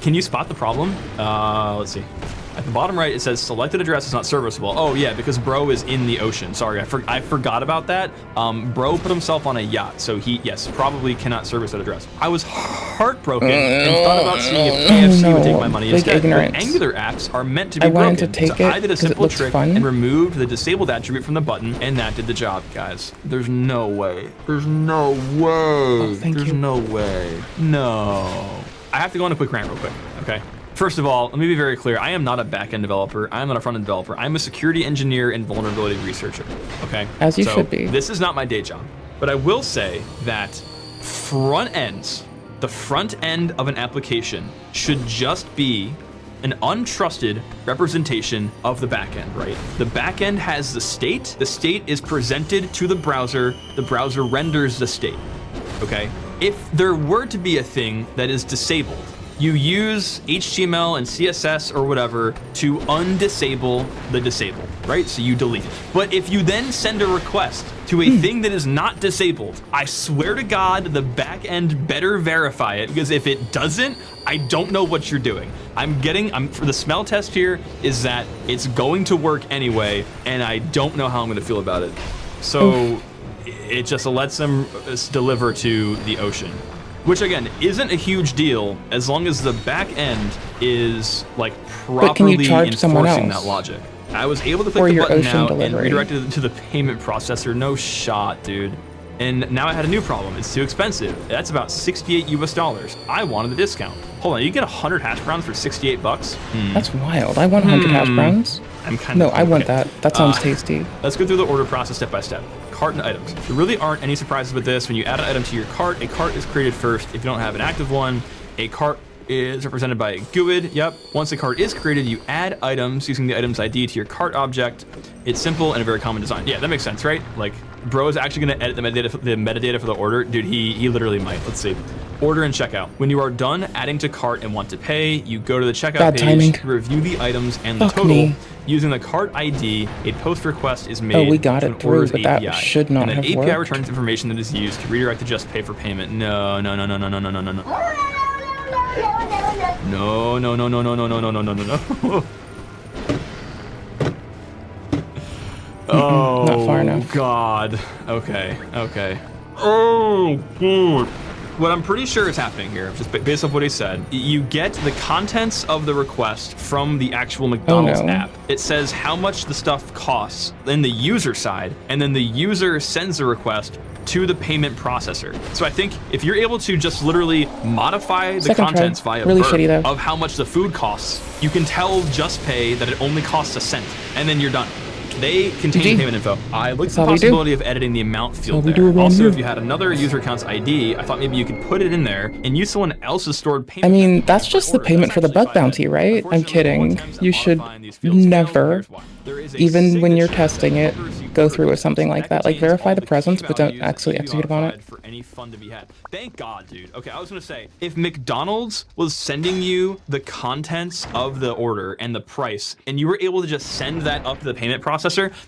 Can you spot the problem? Let's see. At the bottom right, it says selected address is not serviceable. Oh yeah, because bro is in the ocean. Sorry, I forgot about that. Bro put himself on a yacht, so he, yes, probably cannot service that address. I was heartbroken and thought about seeing if KFC would take my money instead. But Angular apps are meant to be broken. So I did a simple trick and removed the disabled attribute from the button, and that did the job, guys. There's no way. There's no way. There's no way. No. I have to go on a quick rant real quick, okay? First of all, let me be very clear. I am not a back-end developer. I am not a front-end developer. I'm a security engineer and vulnerability researcher, okay? As you should be. This is not my day job. But I will say that front ends, the front end of an application should just be an untrusted representation of the backend, right? The backend has the state is presented to the browser renders the state, okay? If there were to be a thing that is disabled, you use HTML and CSS or whatever to undisable the disabled, right? So you delete it. But if you then send a request to a thing that is not disabled, I swear to God, the back end better verify it, because if it doesn't, I don't know what you're doing. For the smell test here is that it's going to work anyway, and I don't know how I'm gonna feel about it. So it just lets them deliver to the ocean. Which again, isn't a huge deal as long as the back end is like properly enforcing that logic. I was able to click the button now and redirect it to the payment processor. No shot, dude. And now I had a new problem. It's too expensive. That's about $68 US. I wanted the discount. Hold on, you get 100 hash browns for $68? That's wild. I want 100 hash browns. I want that. That sounds tasty. Let's go through the order process step by step. Cart and items. There really aren't any surprises with this. When you add an item to your cart, a cart is created first. If you don't have an active one, a cart is represented by a GUID. Yep. Once a cart is created, you add items using the item's ID to your cart object. It's simple and a very common design. Yeah, that makes sense, right? Like, bro is actually going to edit the metadata for the order. Dude, he literally might. Let's see. Order and checkout. When you are done adding to cart and want to pay, you go to the checkout page, review the items and the total. Using the cart ID, a post request is made. Oh, we got it through, but that should not have worked. And an API returns information that is used to redirect to just pay for payment. No. No. Oh, not far enough. God. Okay. Oh, God. What I'm pretty sure is happening here, just based off what he said, you get the contents of the request from the actual McDonald's app. It says how much the stuff costs in the user side, and then the user sends the request to the payment processor. So I think if you're able to just literally modify the contents via verb of how much the food costs, you can tell JustPay that it only costs a cent, and then you're done. They contain payment info. I looked at the possibility of editing the amount field there. Also, if you had another user account's ID, I thought maybe you could put it in there and use someone else's stored payment. I mean, that's just the payment for the bug bounty, right? I'm kidding. You should never, even when you're testing it, go through with something like that. Like, verify the presence, but don't actually execute upon it. For any fun to be had. Thank God, dude. Okay, I was gonna say, if McDonald's was sending you the contents of the order and the price, and you were able to just send that up to the payment processor,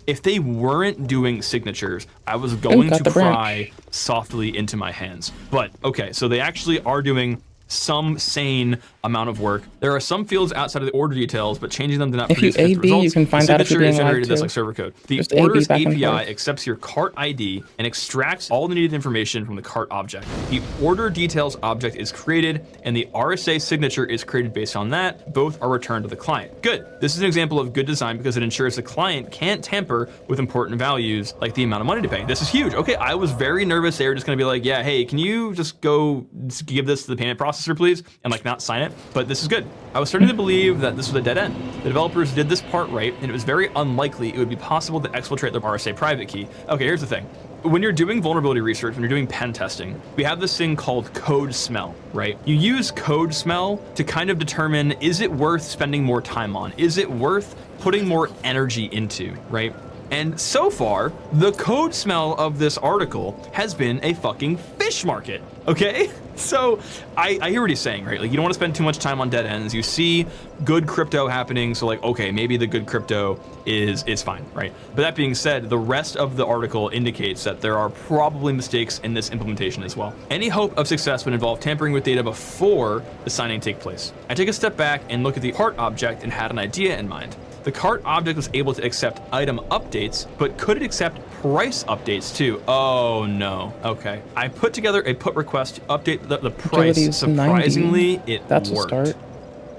if they weren't doing signatures, I was going to cry softly into my hands. But okay, so they actually are doing some sane amount of work. There are some fields outside of the order details, but changing them to not produce results. You can find out if you're being lied to. This like server code. The orders API accepts your cart ID and extracts all the needed information from the cart object. The order details object is created, and the RSA signature is created based on that. Both are returned to the client. Good. This is an example of good design because it ensures the client can't tamper with important values like the amount of money to pay. This is huge. Okay, I was very nervous they were just gonna be like, yeah, hey, can you just go give this to the payment processor, please, and like not sign it? But this is good. I was starting to believe that this was a dead end. The developers did this part right, and it was very unlikely it would be possible to exfiltrate the RSA private key. Okay, here's the thing. When you're doing vulnerability research, when you're doing pen testing, we have this thing called code smell, right? You use code smell to kind of determine, is it worth spending more time on? Is it worth putting more energy into, right? And so far, the code smell of this article has been a fucking fish market, okay? So I hear what he's saying, right? Like, you don't want to spend too much time on dead ends. You see good crypto happening, so like, okay, maybe the good crypto is fine, right? But that being said, the rest of the article indicates that there are probably mistakes in this implementation as well. Any hope of success would involve tampering with data before the signing takes place. I take a step back and look at the cart object and had an idea in mind. The cart object was able to accept item updates, but could it accept price updates too? Oh no, okay. I put together a put request to update the price. Surprisingly, That's worked. a start.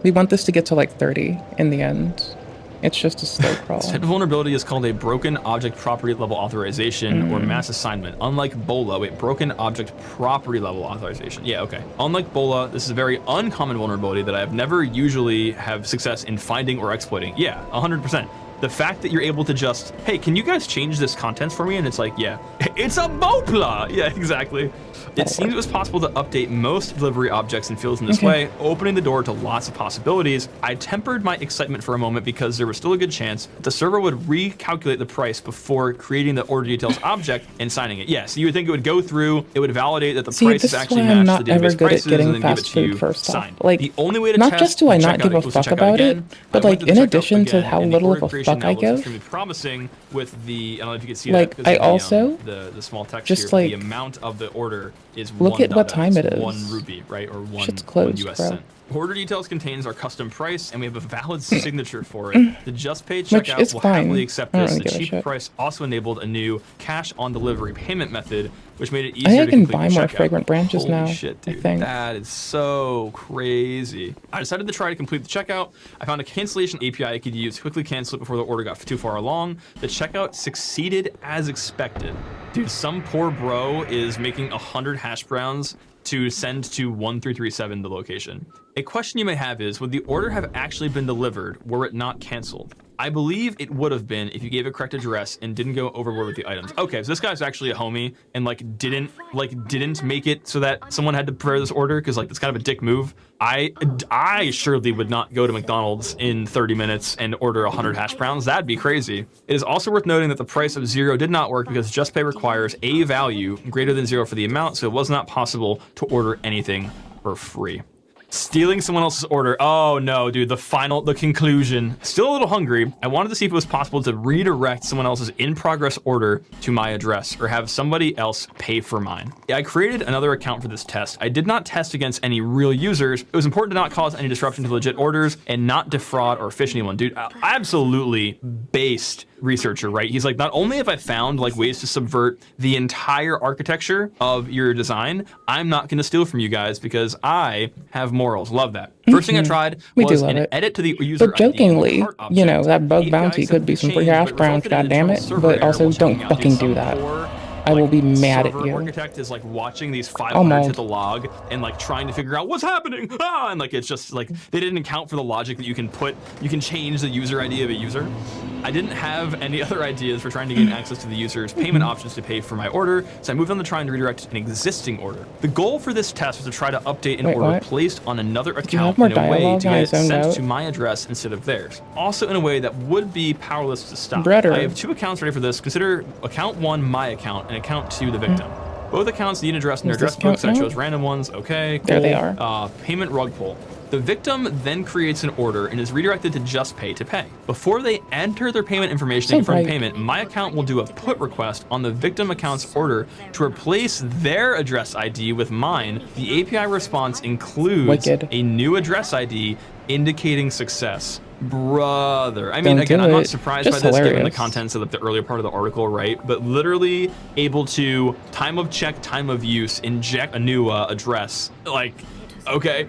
We want this to get to like 30 in the end. It's just a slow crawl. This type of vulnerability is called a broken object property level authorization or mass assignment. Unlike BOLA, wait, broken object property level authorization. Yeah, okay. Unlike BOLA, this is a very uncommon vulnerability that I have never usually have success in finding or exploiting. Yeah, 100%. the fact that you're able to just, hey, can you guys change this contents for me? And it's like, yeah, it's a Bopla. Yeah, exactly. It seems it was possible to update most delivery objects and fields in this way, opening the door to lots of possibilities. I tempered my excitement for a moment because there was still a good chance the server would recalculate the price before creating the order details object and signing it. Yeah, so you would think it would go through, it would validate that the prices actually match the database prices, and then give it to you signed. Like, the only way to not test just do I not checkout give a was to fuck check out about again. it, but I went like to in the checkout addition to again, how and little the of order a creation fuck now I looks give. extremely promising with the, I don't know if you can see Like, that. I because also of the small text just, here, like, the amount of the order is look at what time it is. 1 rupee, right? Or one Shit's closed, US bro. cent. Order details contains our custom price, and we have a valid signature for it. The Just Pay checkout is will fine. happily accept I don't this. really The give a cheap shit. price also enabled a new cash on delivery payment method, which made it I easier think I to can complete buy the more checkout. fragrant branches Holy now, shit, I dude. think. That is so crazy. I decided to try to complete the checkout. I found a cancellation API I could use to quickly cancel it before the order got too far along. The checkout succeeded as expected. Dude, some poor bro is making 100 hash browns to send to 1337, the location. A question you may have is, would the order have actually been delivered were it not canceled? I believe it would have been if you gave a correct address and didn't go overboard with the items. Okay, so this guy's actually a homie and didn't make it so that someone had to prepare this order, because it's kind of a dick move. I surely would not go to McDonald's in 30 minutes and order 100 hash browns. That'd be crazy. It is also worth noting that the price of 0 did not work because Just Pay requires a value greater than 0 for the amount, so it was not possible to order anything for free. Stealing someone else's order. Oh no, dude, the conclusion. Still a little hungry. I wanted to see if it was possible to redirect someone else's in-progress order to my address or have somebody else pay for mine. I created another account for this test. I did not test against any real users. It was important to not cause any disruption to legit orders and not defraud or phish anyone. Dude, absolutely based researcher, right? He's like, not only have I found ways to subvert the entire architecture of your design, I'm not going to steal from you guys because I have morals. Love that. First thing I tried was an edit to the user But jokingly, ID and the cart object. that bug API bounty could be some free changed, hash but browns, resulted in goddammit. internal server But error also, while don't checking out. fucking Dude, do some that. poor, I will be mad at server you. architect is watching these 500 Almost. hit the log and trying to figure out what's happening. And it's just they didn't account for the logic that you can change the user ID of a user. I didn't have any other ideas for trying to gain access to the user's payment options to pay for my order, so I moved on to trying to redirect an existing order. The goal for this test was to try to update an order placed on another account in a way to get it sent to my address instead of theirs. Also in a way that would be powerless to stop. I have 2 accounts ready for this. Consider account 1 my account and account 2 the victim. Both accounts need an address in their address books. I chose random ones. Okay, cool. There they are. Payment rug pull. The victim then creates an order and is redirected to Just Pay to pay. Before they enter their payment information and confirm payment, my account will do a put request on the victim account's order to replace their address ID with mine. The API response includes a new address ID indicating success. Brother. I mean, again, I'm not surprised by this given the contents of the earlier part of the article, right? But literally able to time of check, time of use, inject a new address. Okay.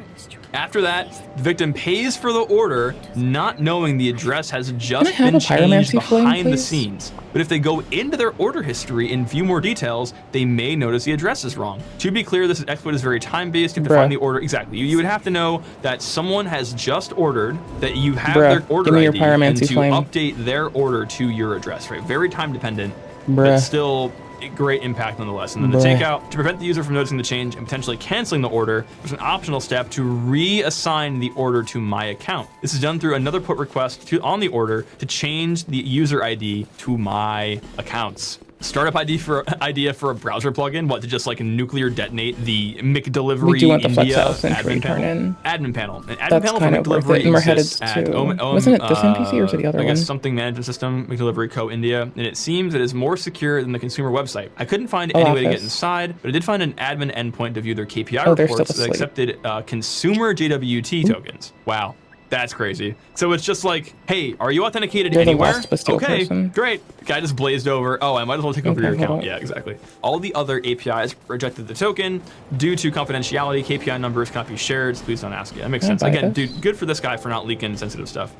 After that, the victim pays for the order, not knowing the address has just been changed behind the scenes. But if they go into their order history and view more details, they may notice the address is wrong. To be clear, this exploit is very time-based. You have to find the order. Exactly. You would have to know that someone has just ordered, that you have their order ID, and to update their order to your address, right? Very time-dependent, but still great impact nonetheless. And then the takeout, to prevent the user from noticing the change and potentially canceling the order, there's an optional step to reassign the order to my account. This is done through another put request on the order to change the user ID to my accounts. Startup idea for a browser plugin, to just nuclear detonate the McDelivery We do want the India admin panel. Admin panel. An admin That's panel for kind of worth it, McDelivery and we're headed exists at to- wasn't it this NPC or was it the other I guess one? something management system, McDelivery Co. India, and it seems it is more secure than the consumer website. I couldn't find Oh, any way to get Office. inside, but I did find an admin endpoint to view their KPI Oh, they're still reports that asleep. accepted consumer JWT tokens. Wow. That's crazy. So it's just hey, are you authenticated You're the anywhere? last Bastille Okay, person. great. Guy just blazed over. Oh, I might as well take over your Okay, hold account. on. Yeah, exactly. All the other APIs rejected the token due to confidentiality. KPI numbers cannot be shared, so please don't ask it. That makes sense. buy Again, this. dude, good for this guy for not leaking sensitive stuff.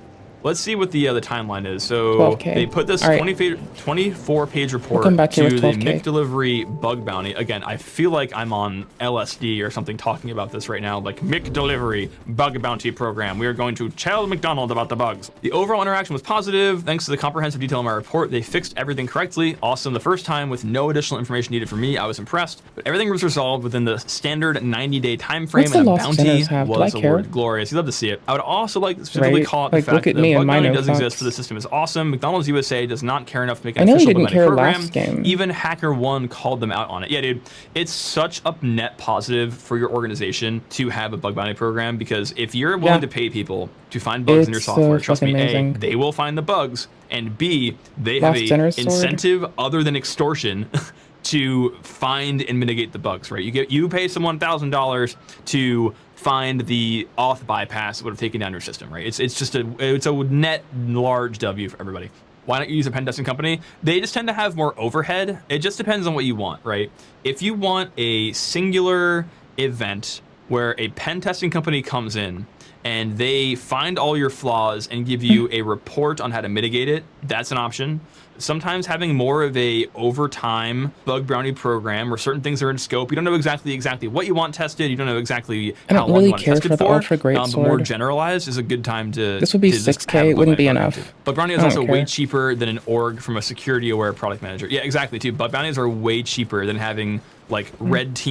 Let's see what the timeline is. So 12K. they put this 24-page report come back to here the with 12K. McDelivery bug bounty. Again, I feel like I'm on LSD or something talking about this right now. Like McDelivery bug bounty program. We are going to tell McDonald's about the bugs. The overall interaction was positive. Thanks to the comprehensive detail in my report, they fixed everything correctly. Awesome the first time with no additional information needed from me. I was impressed. But everything was resolved within the standard 90-day time frame, What's the and a Lost bounty Sinners have? Do I was care? awarded. Glorious. You'd love to see it. I would also like to specifically call out the Like, fact look that at the me bug and my bounty no does fucks. exist for the system is awesome. McDonald's USA does not care enough to make I an know he official didn't bug bounty care program. last game. Even HackerOne called them out on it. Yeah, dude, it's such a net positive for your organization to have a bug bounty program, because if you're willing to pay people to find bugs in your It's software, so trust me, fucking amazing. A, they will find the bugs, and B, they have Lost a Sinners sword. incentive other than extortion to find and mitigate the bugs, right? You pay someone $1,000 to find the auth bypass that would have taken down your system, right? It's a net large W for everybody. Why don't you use a pen testing company? They just tend to have more overhead. It just depends on what you want, right? If you want a singular event where a pen testing company comes in and they find all your flaws and give you a report on how to mitigate it, that's an option. Sometimes having more of a overtime bug bounty program where certain things are in scope, you don't know exactly what you want tested, you don't know exactly how long you want it tested for, but more generalized is a good time to. This would be 6K. It wouldn't be enough. Bug bounty is also way cheaper than an org from a security-aware product manager. Yeah, exactly, too. Bug bounties are way cheaper than having like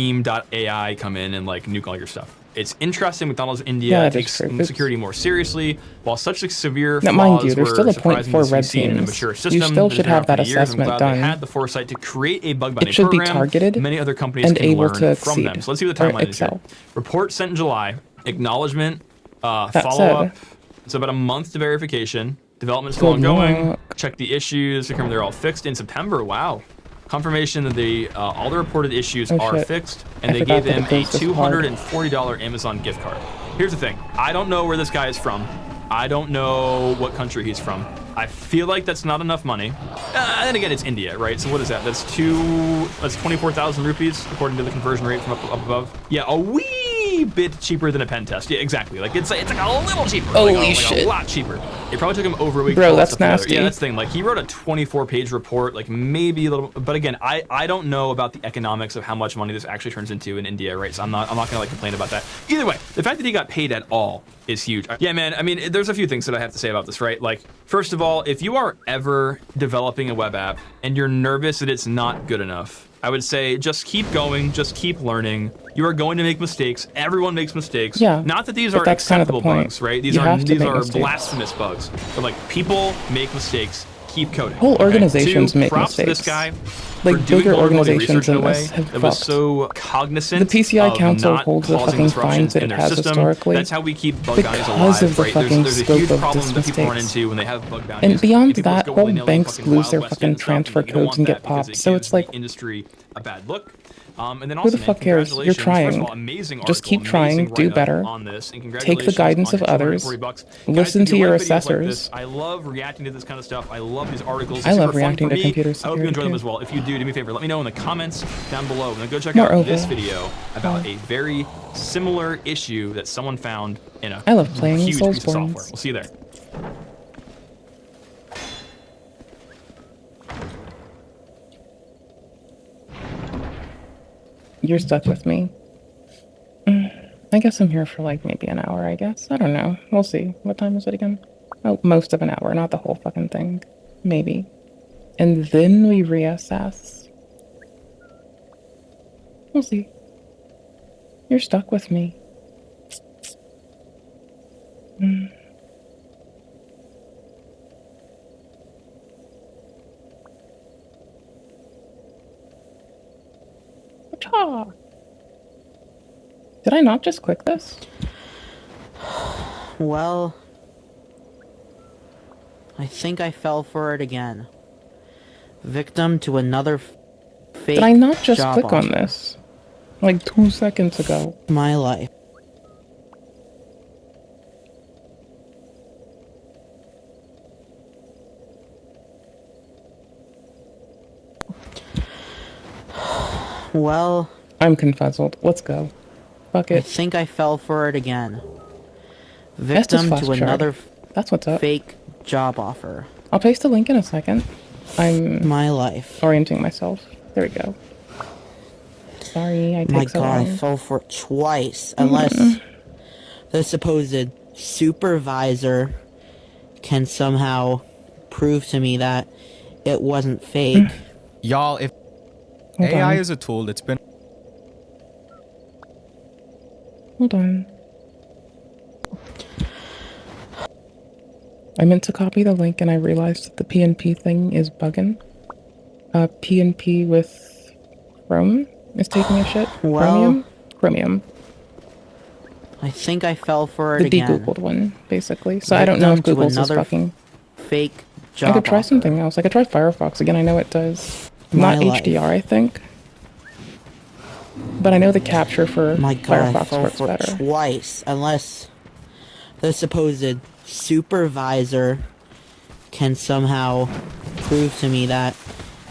redteam.ai come in and like nuke all your stuff. It's interesting. McDonald's India takes security more seriously, while such severe flaws mind you, there's still a were surprising to red see in a teams. mature system. You still should have that years. I'm assessment glad done. They had the foresight to create a bug bounty It should be program. targeted Many other companies and can able learn to from them. exceed. So let's see what the timeline is here. Excel. Report sent in July. Acknowledgement. That Follow-up. said- It's about a month to verification. Development still Good ongoing. luck. Check the issues. Confirm they're all fixed in September. Wow. Confirmation that all the reported issues Oh, are shit. fixed, I and they forgot gave that him it a goes this hard. $240 Amazon gift card. Here's the thing. I don't know where this guy is from. I don't know what country he's from. I feel like that's not enough money. And again, it's India, right? So what is that? That's 24,000 rupees, according to the conversion rate from up above. Yeah, a wee bit cheaper than a pen test. Yeah, exactly. Like it's like a little cheaper. Holy like shit. a lot cheaper. It probably took him over a week. Bro, to pull that's stuff together. nasty. Yeah, that's the thing. Like he wrote a 24-page report, like maybe a little. But again, I don't know about the economics of how much money this actually turns into in India, right? So I'm not gonna like complain about that. Either way, the fact that he got paid at all is huge. Yeah, man. I mean, there's a few things that I have to say about this, right? Like, first of all, if you are ever developing a web app and you're nervous that it's not good enough, I would say just keep going, just keep learning. You are going to make mistakes. Everyone makes mistakes. Yeah, Not that these but are that's kind of the acceptable point. bugs, right? These You are have to make mistakes. blasphemous bugs. But like people make mistakes. Keep coding. Whole organizations Two, make props to mistakes. this guy. Like for doing bigger vulnerability organizations research in than a way this have that was fucked. so cognizant The PCI of Council not holds the causing fucking disruptions fines that in it their has system. historically That's how we keep bug bounties because alive, of the right? fucking There's a scope huge of problem that people run mistakes. into when they have bug bounties. And beyond People just that, go whole willy-nilly banks fucking lose Wild their West fucking and stuff, and transfer you don't codes want and that get because popped. it So gives it's like, the industry a bad look. And then who also, the fuck cares? You're congratulations. First trying. of all, amazing Just article, keep trying, amazing do write-up better. on this, and Take the congratulations guidance on of your others. $240. Guys, Listen if to you your like videos like assessors. this, I love reacting to this kind of stuff. I love these articles. I It's love super fun reacting for to me. computer I hope you security enjoy them too. as well. If you do me a favor, let me know in the comments down below. And then go check out Moreover, this video about a very similar issue that someone found in a I love playing huge piece of Soulsborne. software. We'll see you there. You're stuck with me. I guess I'm here for like maybe an hour, I guess. I don't know. We'll see. What time is it again? Oh, most of an hour, not the whole fucking thing. Maybe. And then we reassess. We'll see. You're stuck with me. Ta. Did I not just click this? Well, I think I fell for it again. Victim to another fake Did I not just job click on offer. this? Like 2 seconds ago. My life. Well, I'm confuzzled. Let's go. Fuck I it. think I fell for it again. Estes Victim flash to another shard. That's what's up. Fake job offer. I'll paste the link in a second. I'm my life. Orienting myself. There we go. Sorry, I take so long. I fell for it twice. Unless the supposed supervisor can somehow prove to me that it wasn't fake. Y'all, if AI is a tool that's been... Hold on. I meant to copy the link and I realized that the PNP thing is bugging. PNP with Chrome is taking a shit. Well, Chromium. I think I fell for it again. The de-googled one, basically. So I don't know if Google's is fucking... fake job I could try offer. something else. I could try Firefox again. I know it does. Not HDR, I think. But I know the capture for Firefox works better. Twice, unless the supposed supervisor can somehow prove to me that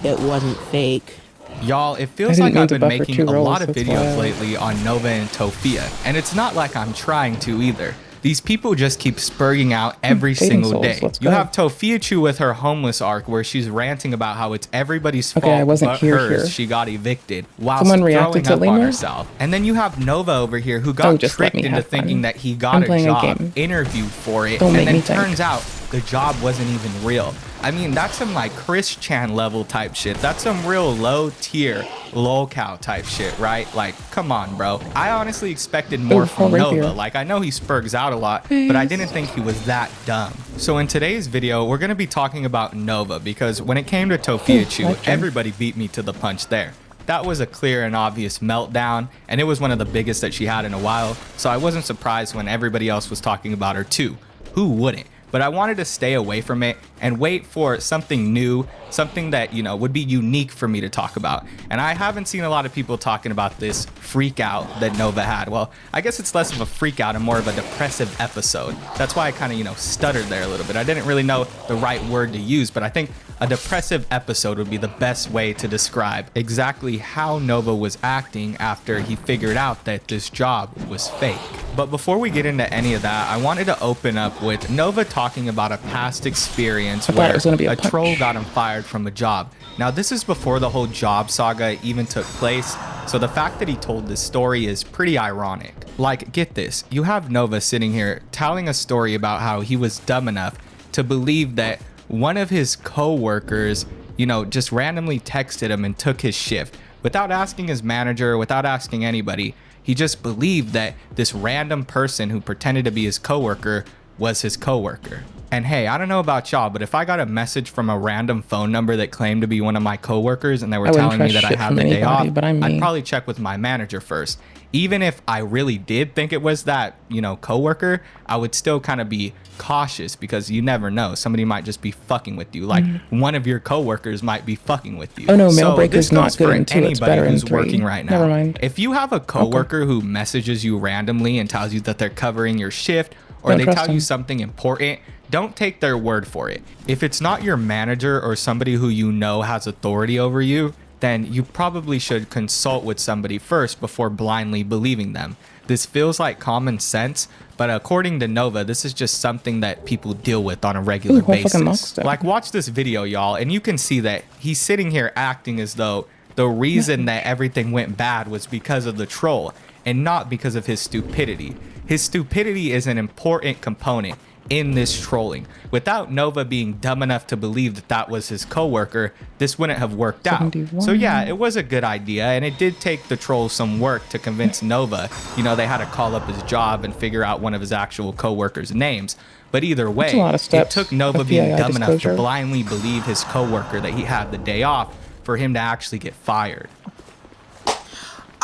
it wasn't fake. Y'all, it feels like I've been making a lot of videos lately on Nova and Tofia, and it's not like I'm trying to either. These people just keep spurging out every single day. You have Tofiachu with her homeless arc where she's ranting about how it's everybody's fault but hers. She got evicted while throwing up on herself. And then you have Nova over here who got tricked into thinking that he got a job, interviewed for it, and then turns out the job wasn't even real. I mean, that's some like Chris Chan level type shit. That's some real low tier, lol-cow type shit, right? Like, come on, bro. I honestly expected more from Nova. Like, I know he spurgs out a lot, but I didn't think he was that dumb. So in today's video, we're going to be talking about Nova because when it came to Tofiachu, everybody beat me to the punch there. That was a clear and obvious meltdown, and it was one of the biggest that she had in a while, so I wasn't surprised when everybody else was talking about her too. Who wouldn't? But I wanted to stay away from it and wait for something new, something that, you know, would be unique for me to talk about. And I haven't seen a lot of people talking about this freak out that Nova had. Well, I guess it's less of a freak out and more of a depressive episode. That's why I kind of, you know, stuttered there a little bit. I didn't really know the right word to use, but I think a depressive episode would be the best way to describe exactly how Nova was acting after he figured out that this job was fake. But before we get into any of that, I wanted to open up with Nova talking about a past experience where a troll got him fired from a job. Now, this is before the whole job saga even took place, so the fact that he told this story is pretty ironic. Like, get this, you have Nova sitting here telling a story about how he was dumb enough to believe that one of his co-workers, you know, just randomly texted him and took his shift without asking his manager, without asking anybody. He just believed that this random person who pretended to be his coworker was his coworker. And hey, I don't know about y'all, but if I got a message from a random phone number that claimed to be one of my coworkers and they were telling me that I had the day off, I'd probably check with my manager first. Even if I really did think it was that, you know, coworker, I would still kind of be cautious because you never know. Somebody might just be fucking with you. Like one of your coworkers might be fucking with you. Oh no, Mailbreak is not good in 2. It's better in 3. Working right now. Never mind. If you have a coworker who messages you randomly and tells you that they're covering your shift or they tell you something important, don't take their word for it. If it's not your manager or somebody who you know has authority over you, then you probably should consult with somebody first before blindly believing them. This feels like common sense, but according to Nova, this is just something that people deal with on a regular basis. Like, watch this video, y'all, and you can see that he's sitting here acting as though the reason that everything went bad was because of the troll and not because of his stupidity. His stupidity is an important component in this trolling. Without Nova being dumb enough to believe that that was his coworker, this wouldn't have worked out. So yeah, it was a good idea, and it did take the trolls some work to convince Nova. You know, they had to call up his job and figure out one of his actual coworkers' names. But either way, it took Nova being dumb enough to blindly believe his coworker that he had the day off for him to actually get fired.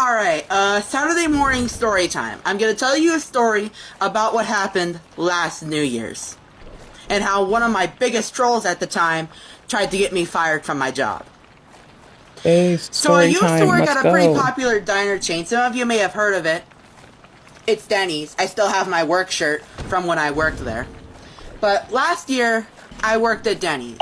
Alright, Saturday morning story time. I'm gonna tell you a story about what happened last New Year's. And how one of my biggest trolls at the time tried to get me fired from my job. So I used to work at a pretty popular diner chain. Some of you may have heard of it. It's Denny's. I still have my work shirt from when I worked there. But last year, I worked at Denny's.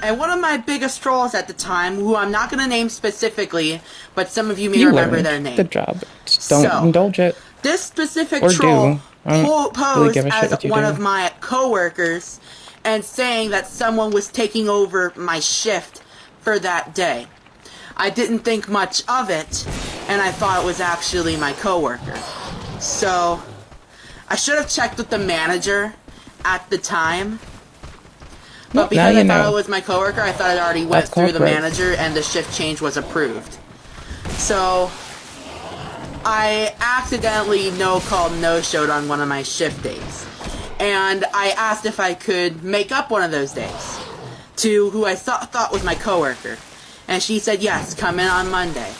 And one of my biggest trolls at the time, who I'm not going to name specifically, but some of you may remember their name. Good job. Just don't indulge it. This specific troll posed as one of my coworkers and saying that someone was taking over my shift for that day. I didn't think much of it, and I thought it was actually my coworker. So, I should have checked with the manager at the time. But because I thought it was my coworker, I thought it already went through the manager and the shift change was approved. So, I accidentally no-called, no-showed on one of my shift days. And I asked if I could make up one of those days to who I thought was my coworker. And she said, yes, come in on Monday.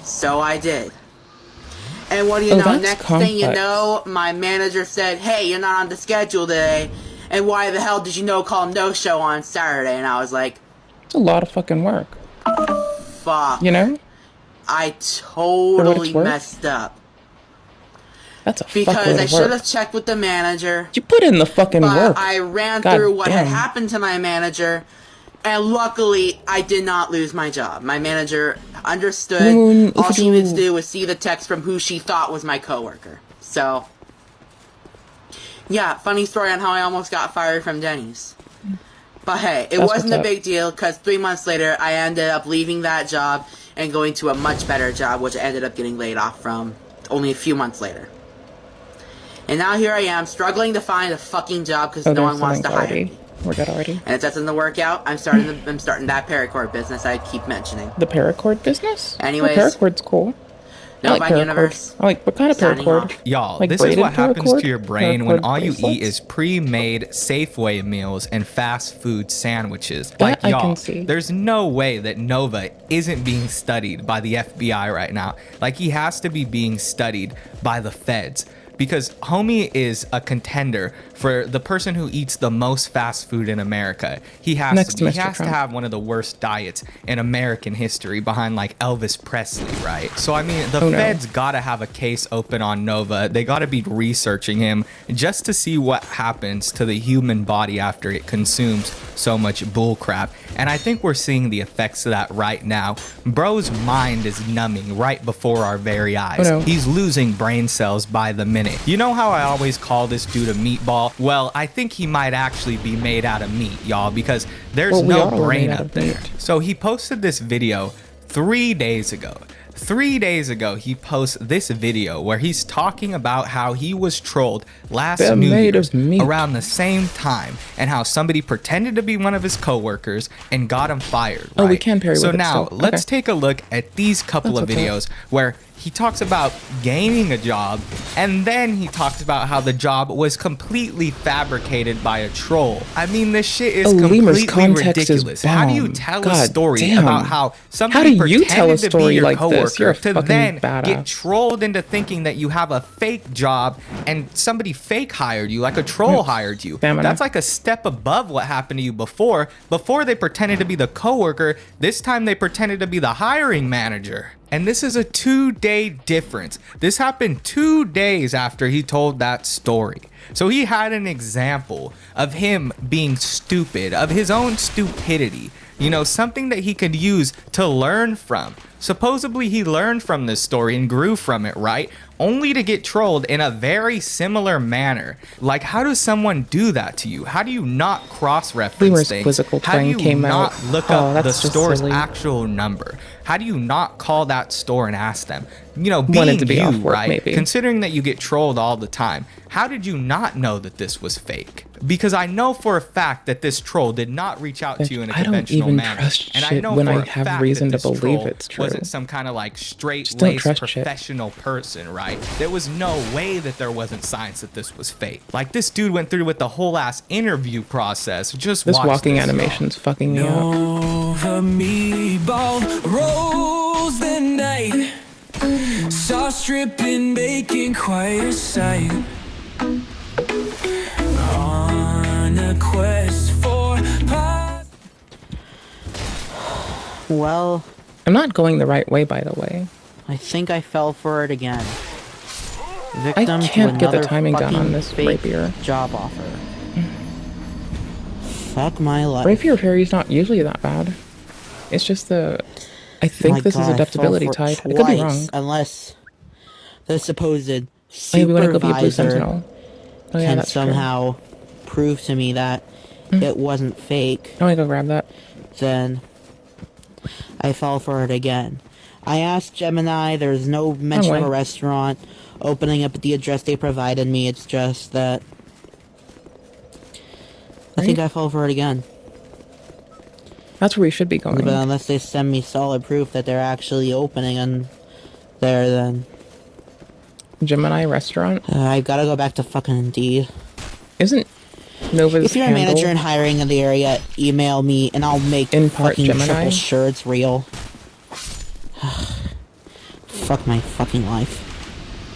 So I did. And what do you know, next thing you know, my manager said, hey, you're not on the schedule today. And why the hell did you no-call, no-show on Saturday? And I was like... It's a lot of fucking work. Fuck. You know? I totally messed up. That's a because I should have checked with the manager. You put in the fucking work. I ran through what had happened to my manager, and luckily I did not lose my job. My manager understood. All she needed to do was see the text from who she thought was my coworker. So, yeah, funny story on how I almost got fired from Denny's. But hey, it wasn't a big deal because 3 months later I ended up leaving that job and going to a much better job, which I ended up getting laid off from only a few months later. And now here I am, struggling to find a fucking job because no one wants to hire me. We're good already. And if that doesn't work out, I'm starting that paracord business I keep mentioning. The paracord business? Anyways. Well, paracord's cool. No, like universe. I like, what kind of paracord? Y'all, like this is what happens paracord? to your brain when all you bracelets? eat is pre-made Safeway meals and fast food sandwiches. That Like, I y'all, can see. there's no way that Nova isn't being studied by the FBI right now. Like, he has to be being studied by the feds. Because homie is a contender for the person who eats the most fast food in America. He has to have one of the worst diets in American history behind like Elvis Presley, right? So I mean, the feds gotta have a case open on Nova. They gotta be researching him just to see what happens to the human body after it consumes so much bull crap. And I think we're seeing the effects of that right now. Bro's mind is numbing right before our very eyes. He's losing brain cells by the minute. You know how I always call this dude a meatball? Well, I think he might actually be made out of meat, y'all, because there's no brain up there. So he posted this video 3 days ago. 3 days ago, he posts this video where he's talking about how he was trolled last New Year's around the same time and how somebody pretended to be one of his coworkers and got him fired. Oh, we can parry with it. So now, let's take a look at these couple of videos where he talks about gaining a job, and then he talks about how the job was completely fabricated by a troll. I mean, this shit is completely ridiculous. How do you tell a story about how somebody pretended to be your coworker to then get trolled into thinking that you have a fake job and somebody fake hired you, like a troll hired you? That's like a step above what happened to you before. Before they pretended to be the coworker, this time they pretended to be the hiring manager. And this is a 2-day difference. This happened 2 days after he told that story. So he had an example of him being stupid, of his own stupidity. You know, something that he could use to learn from. Supposedly he learned from this story and grew from it, right? Only to get trolled in a very similar manner. Like, how does someone do that to you? How do you not cross-reference things? How do you not look up the store's actual number? How do you not call that store and ask them? You know, being you, right? Considering that you get trolled all the time, how did you not know that this was fake? Because I know for a fact that this troll did not reach out to you in a conventional manner. And I know when for I a have fact reason that to this believe troll it's true. wasn't some kind of like straight-laced professional person, right? There was no way that there wasn't signs that this was fake. Like, this dude went through with the whole ass interview process. Just this watch walking this, animation's fucking me up. Over meatball rolls the night, sauce dripping bacon, quite a sight. On a quest for pie. Well, I'm not going the right way, by the way. I think I fell for it again. I can't get the timing down on this rapier. Job offer. Fuck my life. Rapier parry's not usually that bad. It's just the... I think this is adaptability tied. It could be wrong. Unless the supposed supervisor Oh, yeah, can that's true. somehow prove to me that it wasn't fake, I want to go grab that. then I fall for it again. I asked Gemini, there's no mention of a restaurant opening up at the address they provided me, it's just that I think I fall for it again. That's where we should be going. But unless they send me solid proof that they're actually opening on there, then... Gemini restaurant? I've gotta go back to fucking Indeed. Isn't Nova's If you're a manager in hiring in the area, email me and I'll make in part fucking Gemini? triple sure it's real. Fuck my fucking life.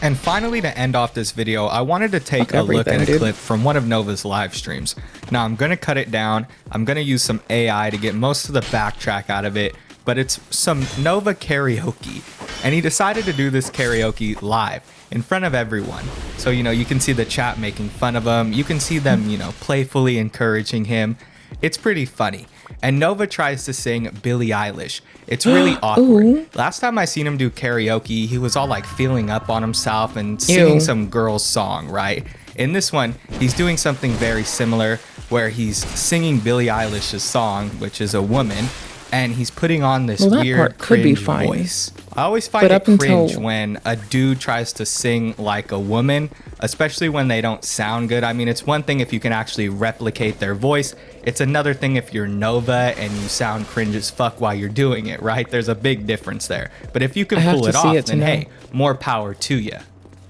And finally, to end off this video, I wanted to take a look at a clip from one of Nova's live streams. Now, I'm going to cut it down. I'm going to use some AI to get most of the backtrack out of it, but it's some Nova karaoke. And he decided to do this karaoke live in front of everyone. So, you know, you can see the chat making fun of him. You can see them, you know, playfully encouraging him. It's pretty funny. And Nova tries to sing Billie Eilish. It's really awkward. Last time I seen him do karaoke, he was all like feeling up on himself and singing some girl's song, right? In this one, he's doing something very similar where he's singing Billie Eilish's song, which is a woman, and he's putting on this weird cringe voice. I always find it cringe when a dude tries to sing like a woman, especially when they don't sound good. I mean, it's one thing if you can actually replicate their voice. It's another thing if you're Nova and you sound cringe as fuck while you're doing it, right? There's a big difference there. But if you can pull it off, then hey, more power to you.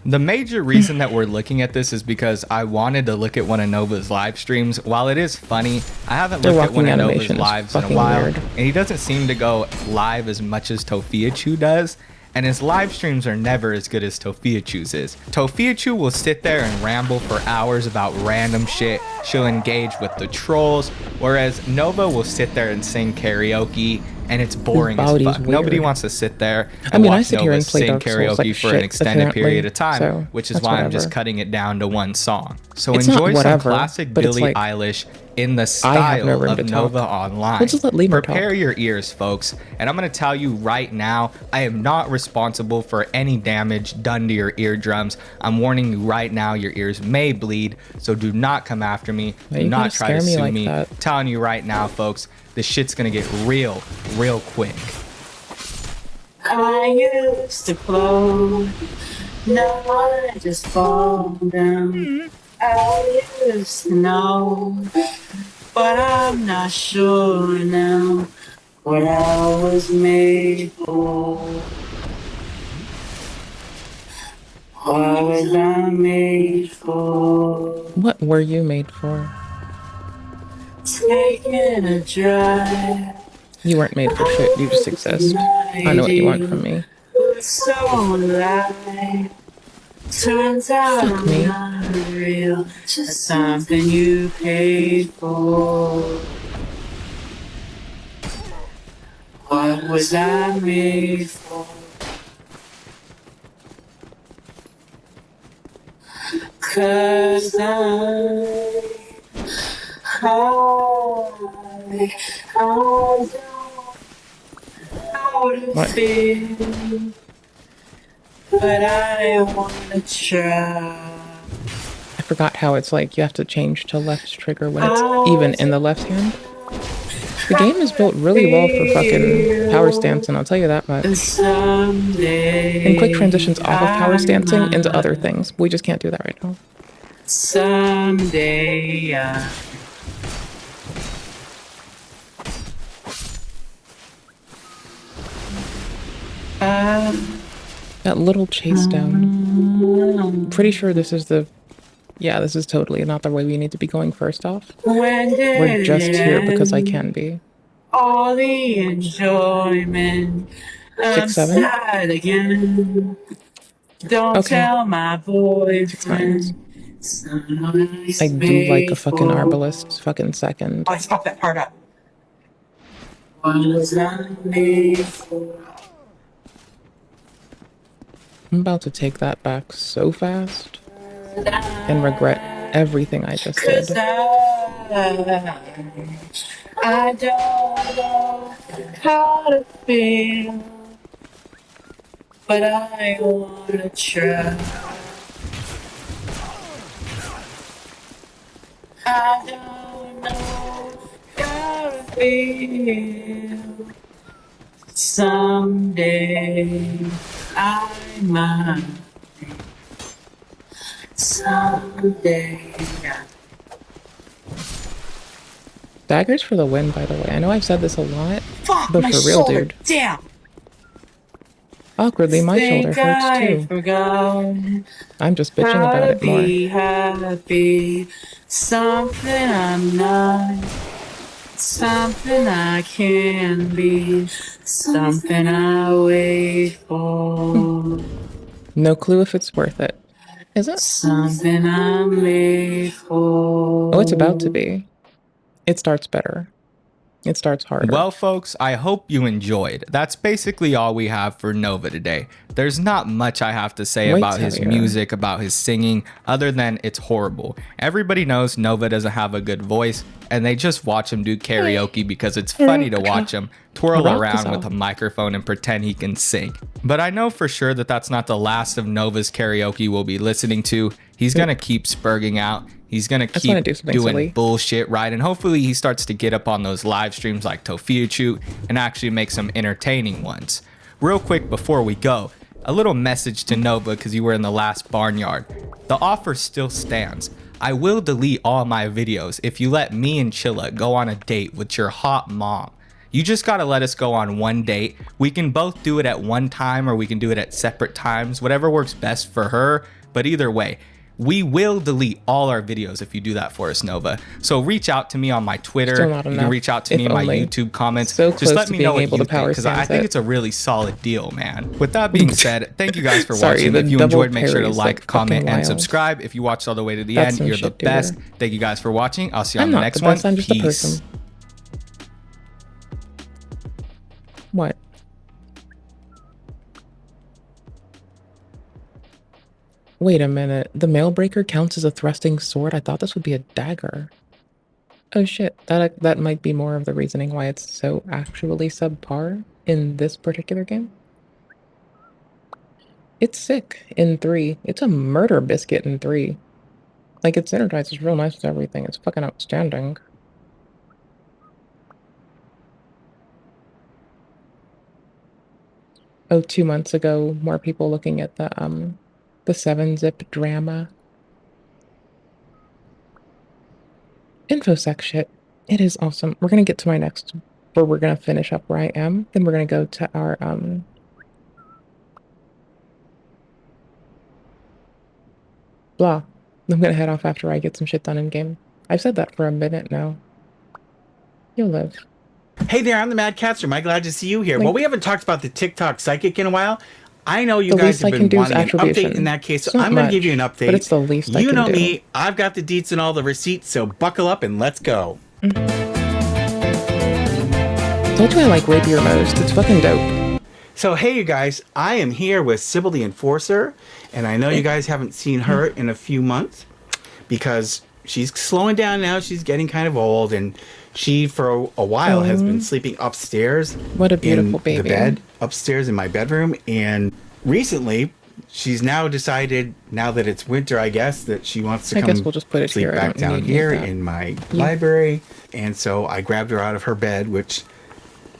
The major reason that we're looking at this is because I wanted to look at one of Nova's live streams. While it is funny, I haven't looked at one of Nova's lives in a while, and he doesn't seem to go live as much as Tofiachu does, and his live streams are never as good as Tofiachu's is. Tofiachu will sit there and ramble for hours about random shit. She'll engage with the trolls, whereas Nova will sit there and sing karaoke, and it's boring as fuck. Nobody wants to sit there and watch Nova sing karaoke for an extended period of time, which is why I'm just cutting it down to one song. So enjoy some classic Billie Eilish in the style of Nova online. Prepare your ears, folks. And I'm going to tell you right now, I am not responsible for any damage done to your eardrums. I'm warning you right now, your ears may bleed, so do not come after me. Do not try to sue me. Telling you right now, folks, this shit's gonna get real quick. I used to float, now I just fall down. I used to know, but I'm not sure now what I was made for. What was I made for? What were you made for? Taking a drive. You weren't made for shit, you just exist. I know what you want from me. So alive. Turns out I'm not real. Just something you paid for. What was I made for? 'Cause What? But I wanna try. I forgot how it's like you have to change to left trigger when it's even in the left hand. The game is built really well for fucking power stancing, I'll tell you that much. And quick transitions off of power stancing into other things. We just can't do that right now. Someday that little chase down. Pretty sure this is the... Yeah, this is totally not the way we need to be going first off. We're just here because I can be. All the enjoyment 6, 7? again. Don't tell my boyfriend. I do like a fucking arbalist fucking second. Oh, I fucked that part up. What was I made for? I'm about to take that back so fast and regret everything I just did. I don't know how to feel, but I wanna try. I don't know how to feel. Someday I might. Someday. Daggers for the win, by the way. I know I've said this a lot, Fuck, but my for real, shoulder, dude. damn. Awkwardly, my shoulder hurts too. I'm just bitching about it more. Happy, something I'm not, something I can be, something I wait for. No clue if it's worth it. Is it? Something I'm made for. Oh, it's about to be. It starts better. It starts harder. Well, folks, I hope you enjoyed. That's basically all we have for Nova today. There's not much I have to say about his music, about his singing, other than it's horrible. Everybody knows Nova doesn't have a good voice, and they just watch him do karaoke because it's funny to watch him twirl around with a microphone and pretend he can sing. But I know for sure that that's not the last of Nova's karaoke we'll be listening to. He's gonna keep spurging out. He's gonna keep doing bullshit, right? And hopefully he starts to get up on those live streams like Tofiuchu and actually make some entertaining ones. Real quick before we go, a little message to Nova because you were in the last barnyard. The offer still stands. I will delete all my videos if you let me and Chilla go on a date with your hot mom. You just gotta let us go on one date. We can both do it at one time or we can do it at separate times, whatever works best for her. But either way, we will delete all our videos if you do that for us, Nova. So reach out to me on my Twitter. You can reach out to me in my YouTube comments. Just let me know what you think, because I think it's a really solid deal, man. With that being said, thank you guys for watching. If you enjoyed, make sure to like, comment, and subscribe. If you watched all the way to the end, you're the best. Thank you guys for watching. I'll see you on the next one. I'm just a Peace. person. What? Wait a minute. The Mailbreaker counts as a thrusting sword? I thought this would be a dagger. Oh shit. That might be more of the reasoning why it's so actually subpar in this particular game. It's sick in 3. It's a murder biscuit in 3. Like, it synergizes real nice with everything. It's fucking outstanding. Oh, 2 months ago, more people looking at the 7-zip drama. InfoSec shit. It is awesome. We're gonna get to my next, where we're gonna finish up where I am. Then we're gonna go to our blah. I'm gonna head off after I get some shit done in game. I've said that for a minute now. You'll live. Hey there, I'm the Mad Catster. Am I glad to see you here? Well, we haven't talked about the TikTok psychic in a while. I know you guys have been wanting an update in that case, so I'm going to give you an update. But it's the least I can do. You know me, I've got the deets and all the receipts, so buckle up and let's go. Told you I like Rapier most. It's fucking dope. So hey you guys, I am here with Sybil the Enforcer, and I know you guys haven't seen her in a few months because she's slowing down now. She's getting kind of old, and she for a while has been sleeping upstairs. What a beautiful baby. In the bed upstairs in my bedroom, and recently she's now decided, now that it's winter, I guess, that she wants to come we'll just put it sleep here. back down here in my library. And so I grabbed her out of her bed, which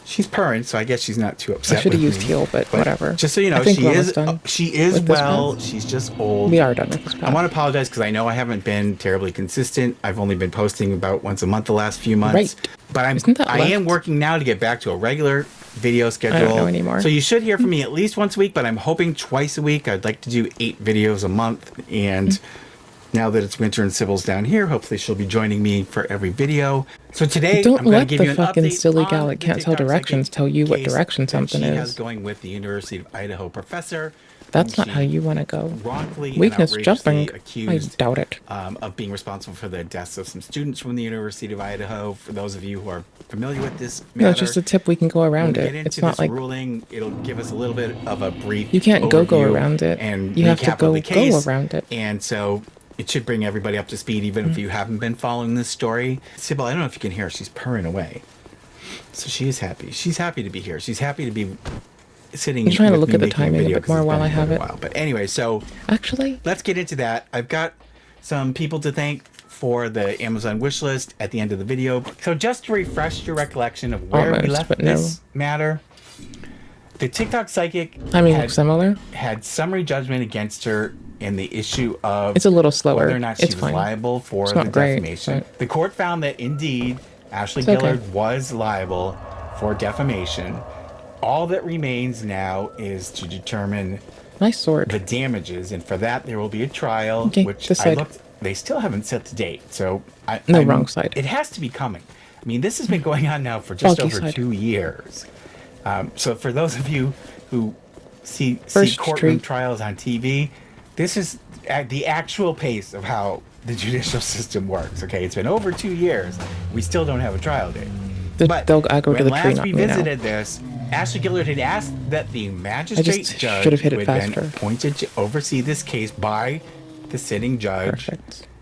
she's purring, so I guess she's not too upset. I should have with used me. heal, but whatever. Just so you know, she is well. She's just old. We are done with this path. I want to apologize because I know I haven't been terribly consistent. I've only been posting about once a month the last few months. Right. But I am working now to get back to a regular video schedule. I don't know anymore. So you should hear from me at least once a week, but I'm hoping twice a week. I'd like to do 8 videos a month, and now that it's winter and Sybil's down here, hopefully she'll be joining me for every video. So today, don't I'm going to let give the you an fucking update silly gal on that the can't tell TikTok directions tell you what case direction that something she is. has going with the University of Idaho professor. That's not how you want to go. Wrongfully and Weakness outrageously jumping. I accused doubt it. of being responsible for the deaths of some students from the University of Idaho. For those of you who are familiar with this matter, No, it's just a tip we can go around when we it. get into It's not this like ruling. It'll give us a little bit of a brief. You can't go overview around it. And You have to recap of the go case. around it. And so it should bring everybody up to speed, even if you haven't been following this story. Sybil, I don't know if you can hear her. She's purring away. So she is happy. She's happy to be here. She's happy to be sitting. I'm trying to with look me at the making timing a video bit more 'cause it's while been I have quite a it. while. But anyway, so actually, let's get into that. I've got some people to thank for the Amazon wish list at the end of the video. So just to refresh your recollection of where we left this matter, the TikTok psychic had summary judgment against her in the issue of it's a little slower. Whether or not she was liable for the defamation. The court found that indeed Ashley Gillard was liable for defamation. All that remains now is to determine the damages, and for that there will be a trial, which I looked. They still haven't set the date, so wrong side. It has to be coming. I mean, this has been going on now for just over 2 years. So for those of you who see courtroom trials on TV, this is at the actual pace of how the judicial system works. Okay, it's been over 2 years. We still don't have a trial date. But when last we visited this, Ashley Gillard had asked that the magistrate judge who had been appointed to oversee this case by the sitting judge,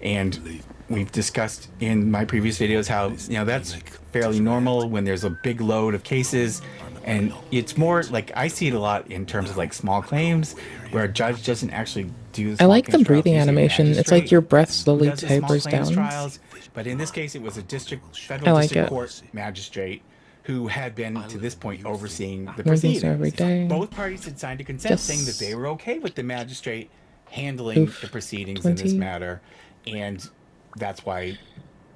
and we've discussed in my previous videos how that's fairly normal when there's a big load of cases, and it's more like I see it a lot in terms of like small claims where a judge doesn't actually do. I like the breathing animation. It's like your breath slowly tapers down. Trials, but in this case, it was a federal district court magistrate who had been to this point overseeing the proceedings. Every day. Both parties had signed a consent saying that they were okay with the magistrate handling the proceedings in this matter, and that's why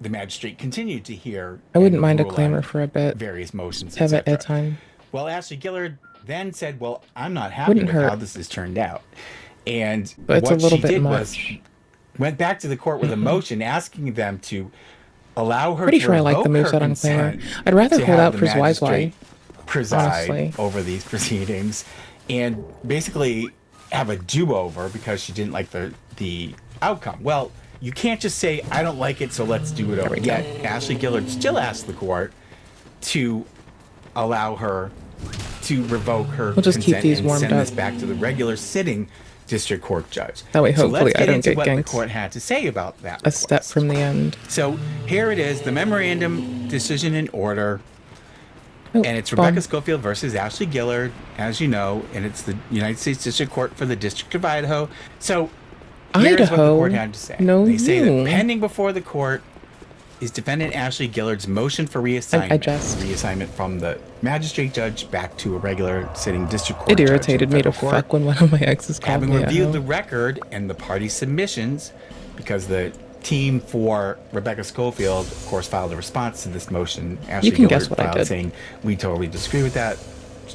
the magistrate continued to hear. I wouldn't mind a claimer for a bit. Various motions, have it at time. Well, Ashley Gillard then said, "Well, I'm not happy with how this has turned out," and what she did was went back to the court with a motion asking them to allow her. Pretty sure I like the moveset on claimer. I'd rather hold out for Zwizwy. Preside over these proceedings, and basically have a do-over because she didn't like the outcome. Well, you can't just say, I don't like it, so let's do it over. Yet Ashley Gillard still asked the court to allow her to revoke her consent and send this back to the regular sitting district court judge. That way, hopefully, I don't get what ganked. The court had to say about that. A step from the end. So here it is, the memorandum decision in order. And it's Rebecca Schofield versus Ashley Gillard, as you know, and it's the United States District Court for the District of Idaho. So here's what the court had to say. They say that pending before the court is defendant Ashley Gillard's motion for reassignment. Reassignment from the magistrate judge back to a regular sitting district court. It irritated me to fuck when one of my exes called me. Having reviewed the record and the party submissions, because the team for Rebecca Schofield, of course, filed a response to this motion. Ashley Gillard filed saying, we totally disagree with that.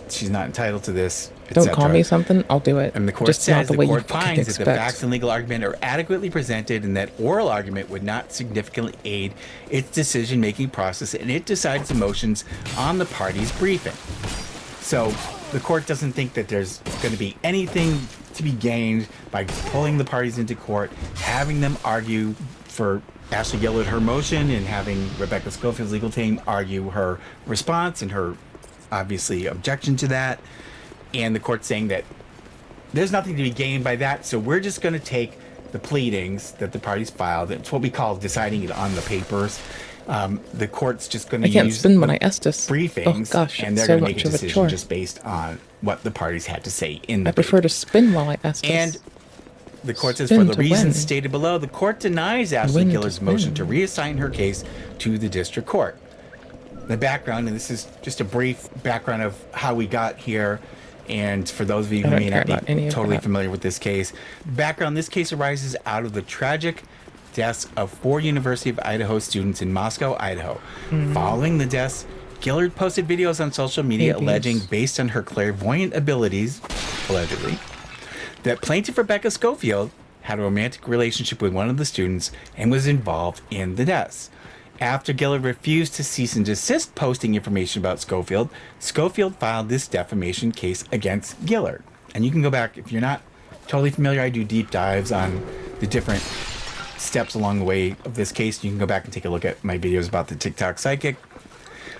She's not entitled to this. Don't call me something, I'll do it. And the court says the court finds that the facts and legal argument are adequately presented and that oral argument would not significantly aid its decision-making process, and it decides the motions on the party's briefing. So the court doesn't think that there's going to be anything to be gained by pulling the parties into court, having them argue for Ashley Gillard her motion, and having Rebecca Schofield's legal team argue her response and her obviously objection to that. And the court's saying that there's nothing to be gained by that, so we're just going to take the pleadings that the parties filed. It's what we call deciding it on the papers. The court's just going to use spin when I Estes. Briefings, and they're so going to make a decision just based on what the parties had to say in the I prefer to spin while I Estes. And the court says, for the reasons stated below, the court denies Ashley Gillard's motion to reassign her case to the district court. The background, and this is just a brief background of how we got here, and for those of you who may not be totally familiar with this case, background, this case arises out of the tragic deaths of 4 University of Idaho students in Moscow, Idaho. Following the deaths, Gillard posted videos on social media alleging, based on her clairvoyant abilities, allegedly, that plaintiff Rebecca Schofield had a romantic relationship with one of the students and was involved in the deaths. After Gillard refused to cease and desist posting information about Schofield, Schofield filed this defamation case against Gillard. And you can go back, if you're not totally familiar, I do deep dives on the different steps along the way of this case. You can go back and take a look at my videos about the TikTok psychic.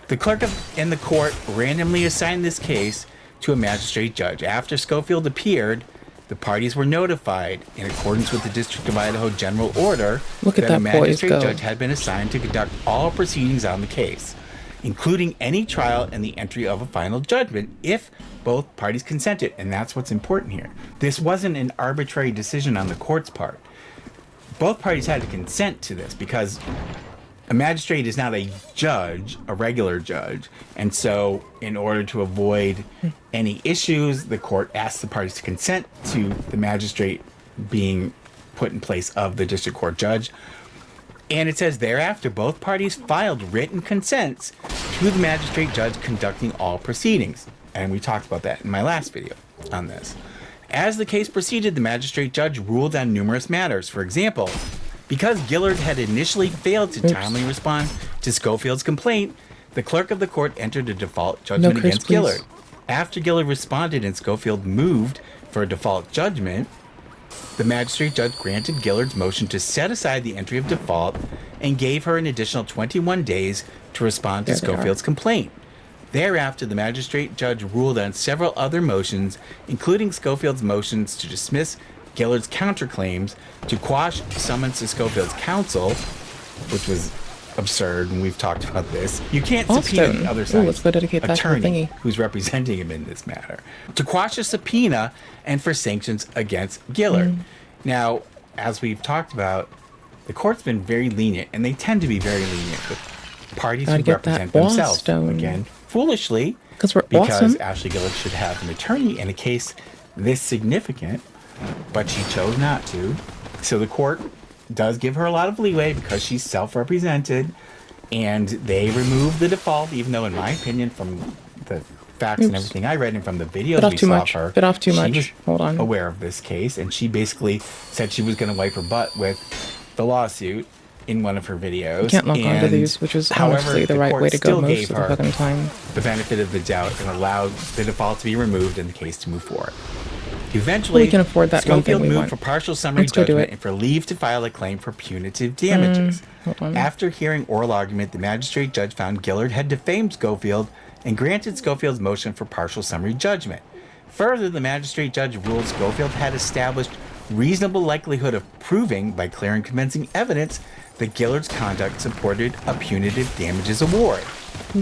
The clerk in the court randomly assigned this case to a magistrate judge. After Schofield appeared, the parties were notified in accordance with the District of Idaho General Order that a magistrate judge had been assigned to conduct all proceedings on the case, including any trial and the entry of a final judgment if both parties consented. And that's what's important here. This wasn't an arbitrary decision on the court's part. both parties had to consent to this because a magistrate is not a judge, a regular judge. And so in order to avoid any issues, the court asked the parties to consent to the magistrate being put in place of the district court judge. And it says thereafter, both parties filed written consents to the magistrate judge conducting all proceedings. And we talked about that in my last video on this. As the case proceeded, the magistrate judge ruled on numerous matters. For example, because Gillard had initially failed to timely respond to Schofield's complaint, the clerk of the court entered a default judgment against Gillard. After Gillard responded and Schofield moved for a default judgment, the magistrate judge granted Gillard's motion to set aside the entry of default and gave her an additional 21 days to respond to Schofield's complaint. Thereafter, the magistrate judge ruled on several other motions, including Schofield's motions to dismiss Gillard's counterclaims, to quash summons to Schofield's counsel, which was absurd, and we've talked about this. You can't subpoena the other side's attorney who's representing him in this matter. To quash a subpoena and for sanctions against Gillard. Now, as we've talked about, the court's been very lenient, and they tend to be very lenient with parties who represent themselves. Again, foolishly, because Ashley Gillard should have an attorney in a case this significant, but she chose not to. So the court does give her a lot of leeway because she's self-represented, and they remove the default, even though, in my opinion, from the facts and everything I read and from the videos we saw of her, she was aware of this case, and she basically said she was going to wipe her butt with the lawsuit in one of her videos. You can't lock onto these, which is honestly the right way to go most of the fucking time. The benefit of the doubt and allowed the default to be removed and the case to move forward. Eventually, we can afford that Schofield we moved want. for partial summary judgment and for leave to file a claim for punitive damages. After hearing oral argument, the magistrate judge found Gillard had defamed Schofield and granted Schofield's motion for partial summary judgment. Further, the magistrate judge ruled Schofield had established reasonable likelihood of proving by clear and convincing evidence that Gillard's conduct supported a punitive damages award.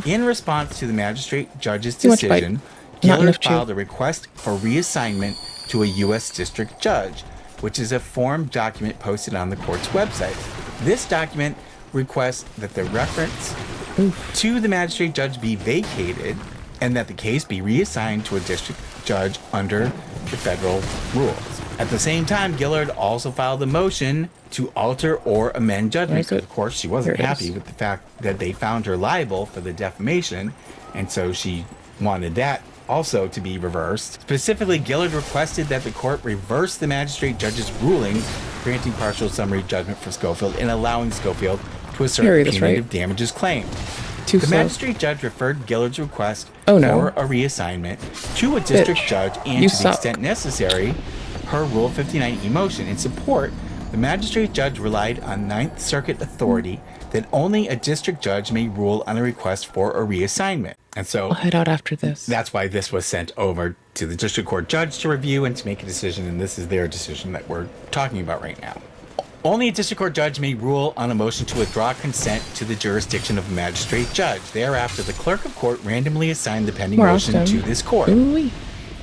In response to the magistrate judge's decision, Gillard filed a request for reassignment to a U.S. district judge, which is a form document posted on the court's website. This document requests that the reference to the magistrate judge be vacated and that the case be reassigned to a district judge under the federal rules. At the same time, Gillard also filed a motion to alter or amend judgment. Of course, she wasn't happy with the fact that they found her liable for the defamation, and so she wanted that also to be reversed. Specifically, Gillard requested that the court reverse the magistrate judge's ruling granting partial summary judgment for Schofield and allowing Schofield to assert a punitive damages claim. The magistrate judge referred Gillard's request for a reassignment to a district judge and, to the extent necessary, her Rule 59E motion. In support, the magistrate judge relied on Ninth Circuit authority that only a district judge may rule on a request for a reassignment. And so I'll head out after this. That's why this was sent over to the district court judge to review and to make a decision, and this is their decision that we're talking about right now. Only a district court judge may rule on a motion to withdraw consent to the jurisdiction of a magistrate judge. Thereafter, the clerk of court randomly assigned the pending motion to this court.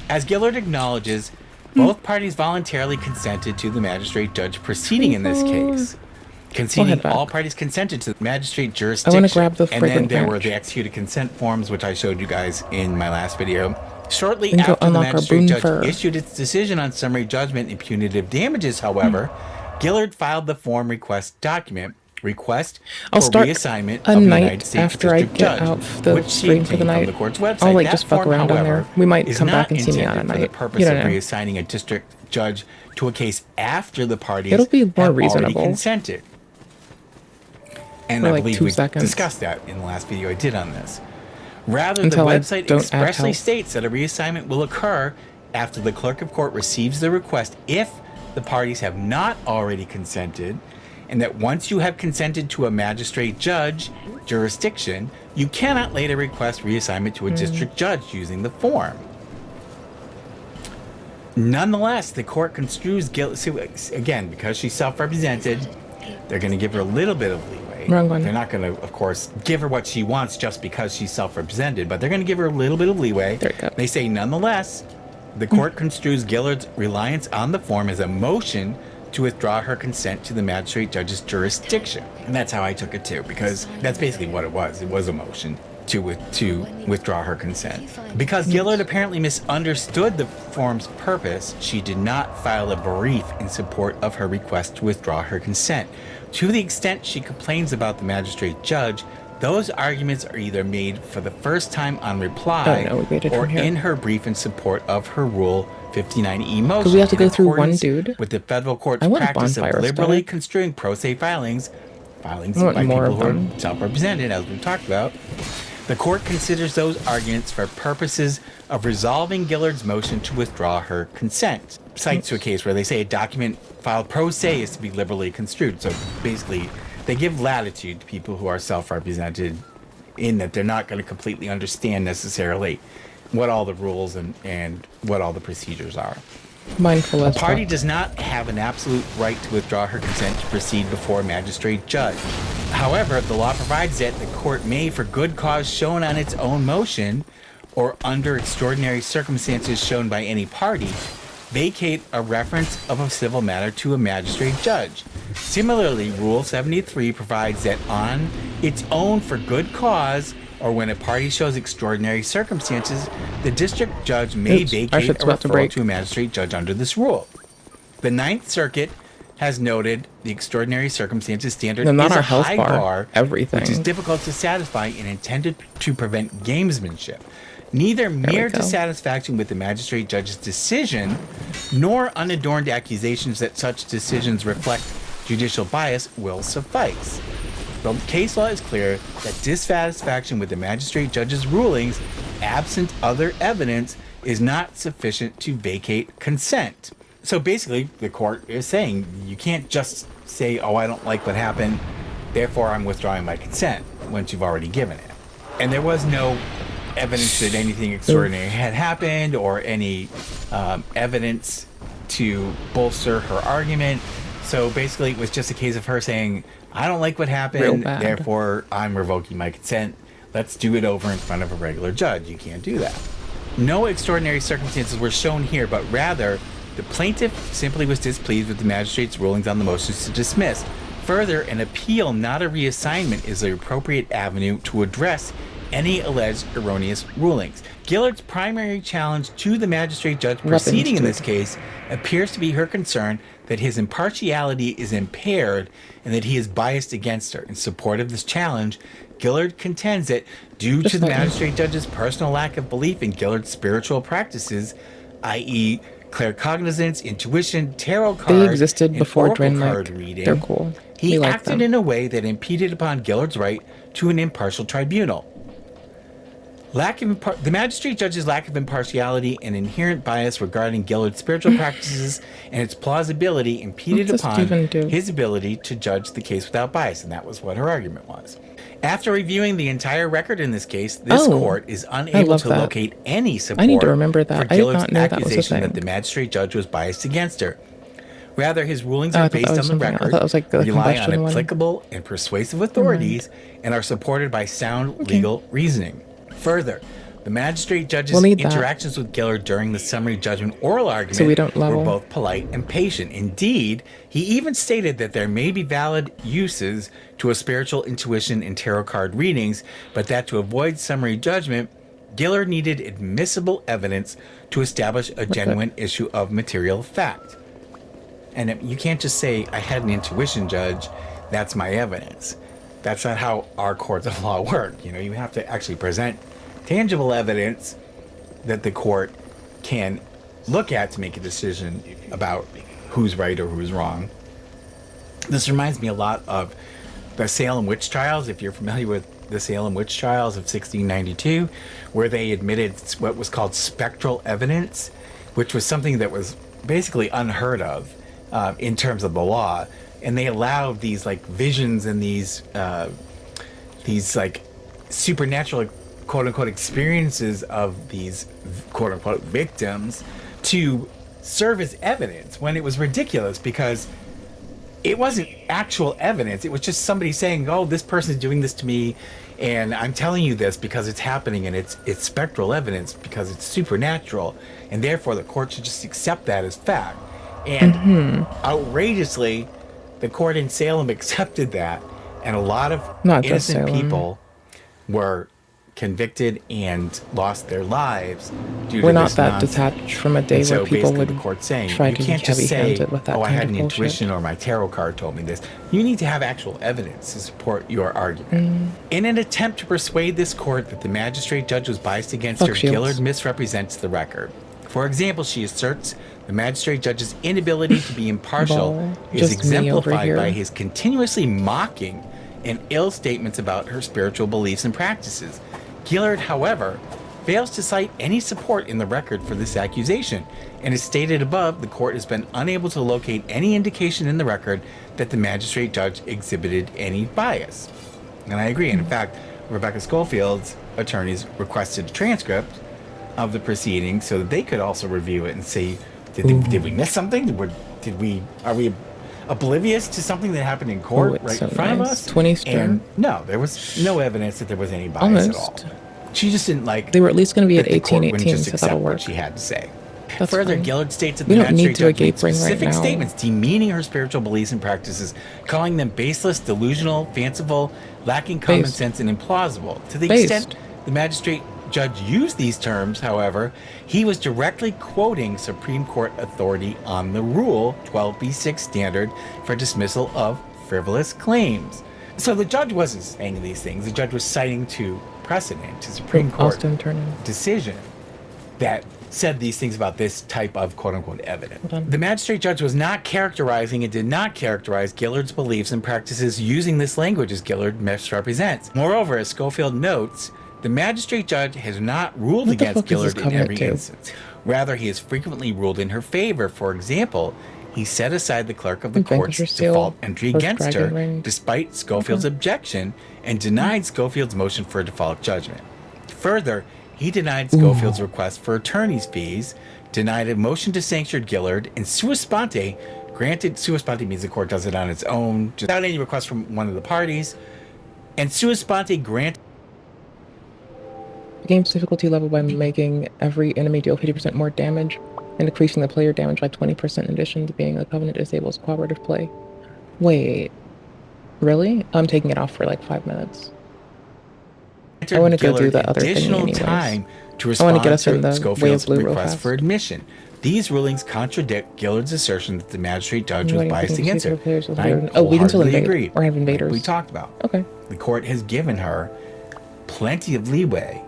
As Gillard acknowledges, both parties voluntarily consented to the magistrate judge proceeding in this case. Conceding all parties consented to the magistrate jurisdiction. I want to grab the and then there branch. were the executed consent forms, which I showed you guys in my last video. Shortly after the magistrate judge issued its decision on summary judgment and punitive damages, however, Gillard filed the form request document, request for reassignment of the United States District Judge, the stream for the night. From the court's website. I'll That just fuck form, around on however, there. We might is come back not and see me on intended at for night. the purpose of reassigning a district judge to a case after the parties It'll be more have reasonable. already consented. And For I like believe 2 we seconds. discussed that in the last video I did on this. Rather, Until the I website don't add expressly health. states that a reassignment will occur after the clerk of court receives the request if the parties have not already consented, and that once you have consented to a magistrate judge jurisdiction, you cannot later request reassignment to a district judge using the form. Nonetheless, the court construes guilt. Again, because she's self-represented, they're going to give her a little bit of leeway. Wrong one. They're not going to, of course, give her what she wants just because she's self-represented, but they're going to give her a little bit of leeway. There you go. They say, nonetheless, the court construes Gillard's reliance on the form as a motion to withdraw her consent to the magistrate judge's jurisdiction. And that's how I took it too, because that's basically what it was. It was a motion to withdraw her consent. Because Gillard apparently misunderstood the form's purpose, she did not file a brief in support of her request to withdraw her consent. To the extent she complains about the magistrate judge, those arguments are either made for the first time on reply or in her brief in support of her Rule 59E motion. Because we have to go through one dude. With the federal court's practice of liberally construing pro se filings by people who are self-represented, as we've talked about, the court considers those arguments for purposes of resolving Gillard's motion to withdraw her consent. Cites to a case where they say a document filed pro se is to be liberally construed. So basically, they give latitude to people who are self-represented in that they're not going to completely understand necessarily what all the rules and what all the procedures are. Mindful a party does not have an absolute right to withdraw her consent to proceed before a magistrate judge. However, the law provides that the court may, for good cause shown on its own motion or under extraordinary circumstances shown by any party, vacate a reference of a civil matter to a magistrate judge. Similarly, Rule 73 provides that on its own for good cause, or when a party shows extraordinary circumstances, the district judge may vacate a referral to a magistrate judge under this rule. The Ninth Circuit has noted the extraordinary circumstances standard is a high bar, which is difficult to satisfy and intended to prevent gamesmanship. Neither mere dissatisfaction with the magistrate judge's decision, nor unadorned accusations that such decisions reflect judicial bias will suffice. The case law is clear that dissatisfaction with the magistrate judge's rulings, absent other evidence, is not sufficient to vacate consent. So basically, the court is saying you can't just say, oh, I don't like what happened, therefore I'm withdrawing my consent, once you've already given it. And there was no evidence that anything extraordinary had happened or any evidence to bolster her argument. So basically, it was just a case of her saying, I don't like what happened, therefore I'm revoking my consent. Let's do it over in front of a regular judge. You can't do that. No extraordinary circumstances were shown here, but rather, the plaintiff simply was displeased with the magistrate's rulings on the motions to dismiss. Further, an appeal, not a reassignment, is the appropriate avenue to address any alleged erroneous rulings. Gillard's primary challenge to the magistrate judge proceeding in this case appears to be her concern that his impartiality is impaired and that he is biased against her. In support of this challenge, Gillard contends that due to the magistrate judge's personal lack of belief in Gillard's spiritual practices, i.e. claircognizance, intuition, tarot cards, they existed before Drainlight. Reading, they're cool. He acted in a way that impeded upon Gillard's right to an impartial tribunal. The magistrate judge's lack of impartiality and inherent bias regarding Gillard's spiritual practices and its plausibility impeded upon his ability to judge the case without bias, and that was what her argument was. After reviewing the entire record in this case, this court is unable to locate any support for Gillard's accusation that the magistrate judge was biased against her. Rather, his rulings are based on the record, rely on applicable and persuasive authorities, and are supported by sound legal reasoning. Further, the magistrate judge's interactions with Gillard during the summary judgment oral argument were both polite and patient. Indeed, he even stated that there may be valid uses to a spiritual intuition in tarot card readings, but that to avoid summary judgment, Gillard needed admissible evidence to establish a genuine issue of material fact. And you can't just say, I had an intuition, judge, that's my evidence. That's not how our courts of law work. You know, you have to actually present tangible evidence that the court can look at to make a decision about who's right or who's wrong. This reminds me a lot of the Salem witch trials, if you're familiar with the Salem witch trials of 1692, where they admitted what was called spectral evidence, which was something that was basically unheard of in terms of the law. And they allowed these like visions and these like supernatural quote unquote experiences of these quote unquote victims to serve as evidence, when it was ridiculous because it wasn't actual evidence. It was just somebody saying, oh, this person is doing this to me and I'm telling you this because it's happening, and it's spectral evidence because it's supernatural, and therefore the court should just accept that as fact. And outrageously, the court in Salem accepted that, and a lot of innocent people were convicted and lost their lives due to We're not this that nonsense. detached from a day And so where people basically would the court's saying, try you to be can't just say, heavy-handed with that oh, I kind had of an bullshit. intuition or my tarot card told me this. You need to have actual evidence to support your argument. In an attempt to persuade this court that the magistrate judge was biased against her, Gillard misrepresents the record. For example, she asserts the magistrate judge's inability to be impartial is exemplified by his continuously mocking and ill statements about her spiritual beliefs and practices. Gillard, however, fails to cite any support in the record for this accusation, and as stated above, the court has been unable to locate any indication in the record that the magistrate judge exhibited any bias. And I agree. And in fact, Rebecca Schofield's attorneys requested a transcript of the proceedings so that they could also review it and see, did we miss something? Are we oblivious to something that happened in court right in front of us? 20 string. And no, there was no evidence that there was any bias at all. She just didn't like. They were at least going to be at that the court wouldn't 1818, just so accept that'll what work. she had to say. That's Further, fine. Gillard states that We the don't need magistrate to a judge made gape ring right specific now. statements demeaning her spiritual beliefs and practices, calling them baseless, delusional, fanciful, lacking common sense, and implausible. To the extent the magistrate judge used these terms, however, he was directly quoting Supreme Court authority on the Rule 12b6 standard for dismissal of frivolous claims. So the judge wasn't saying these things. The judge was citing to precedent, to Supreme Court decision that said these things about this type of quote-unquote evidence. The magistrate judge was not characterizing and did not characterize Gillard's beliefs and practices using this language as Gillard misrepresents. Moreover, as Schofield notes, the magistrate judge has not ruled against Gillard in every instance. Rather, he has frequently ruled in her favor. For example, he set aside the clerk of the court's default entry against her, despite Schofield's objection, and denied Schofield's motion for a default judgment. Further, he denied Schofield's request for attorney's fees, denied a motion to censure Gillard, and sua sponte, granted, sua sponte means the court does it on its own, just without any request from one of the parties, and sua sponte granted The game's difficulty level by making every enemy deal 50% more damage and decreasing the player damage by 20% in addition to being a covenant disables cooperative play. Wait, really? I'm taking it off for like 5 minutes. I want to go do the other thing anyways. Time to I respond want to get us in to the Schofield's way of blue real request fast. for admission. These rulings contradict Gillard's assertion that the magistrate judge was biased against her. Oh, we can still wholeheartedly invade agree. or have invaders. Like we talked about. Okay. The court has given her plenty of leeway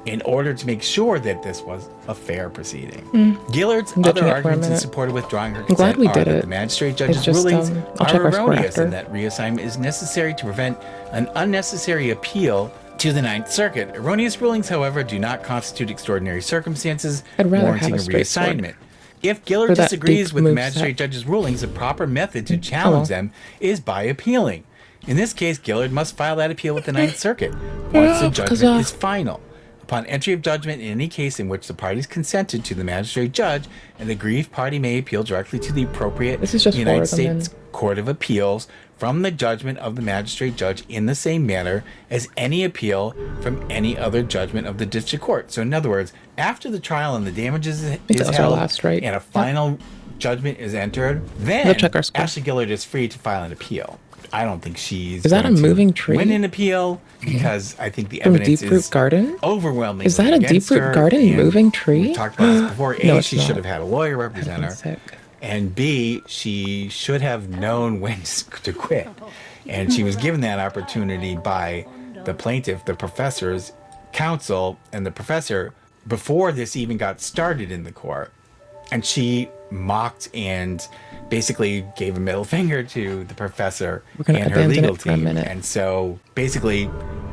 in order to make sure that this was a fair proceeding. Gillard's I'm ditching other it for a arguments in minute. support of withdrawing her I'm glad consent we are did that it. the magistrate It's judge's just, rulings I'll check are our score erroneous after. and that reassignment is necessary to prevent an unnecessary appeal to the Ninth Circuit. Erroneous rulings, however, do not constitute extraordinary circumstances I'd rather warranting have a a straight sword. reassignment. If Gillard For that disagrees deep with the moveset. magistrate judge's rulings, the proper method to challenge them is by appealing. In this case, Gillard must file that appeal with the Ninth Circuit once the judgment is final. Upon entry of judgment in any case in which the parties consented to the magistrate judge, an aggrieved party may appeal directly to the appropriate This is just United four of them States Court of Appeals from the judgment of the magistrate judge in the same manner as any appeal from any other judgment of the district court. So in other words, after the trial and the damages is that was our held last, right? and a final judgment is entered, then We'll check our score. Ashley Gillard is free to file an appeal. I don't think she's Is that going a to moving tree? win an appeal because I think the From evidence Deep Root is Garden? overwhelmingly Is that a Deep against Root her, Garden and moving tree? We talked about this before. No, A, it's she not. should have had a lawyer represent her. Sick. And B, she should have known when to quit. And she was given that opportunity by the plaintiff, the professor's counsel, and the professor before this even got started in the court. And she mocked and basically gave a middle finger to the professor We're gonna and her abandon legal it for a team. minute. And so basically,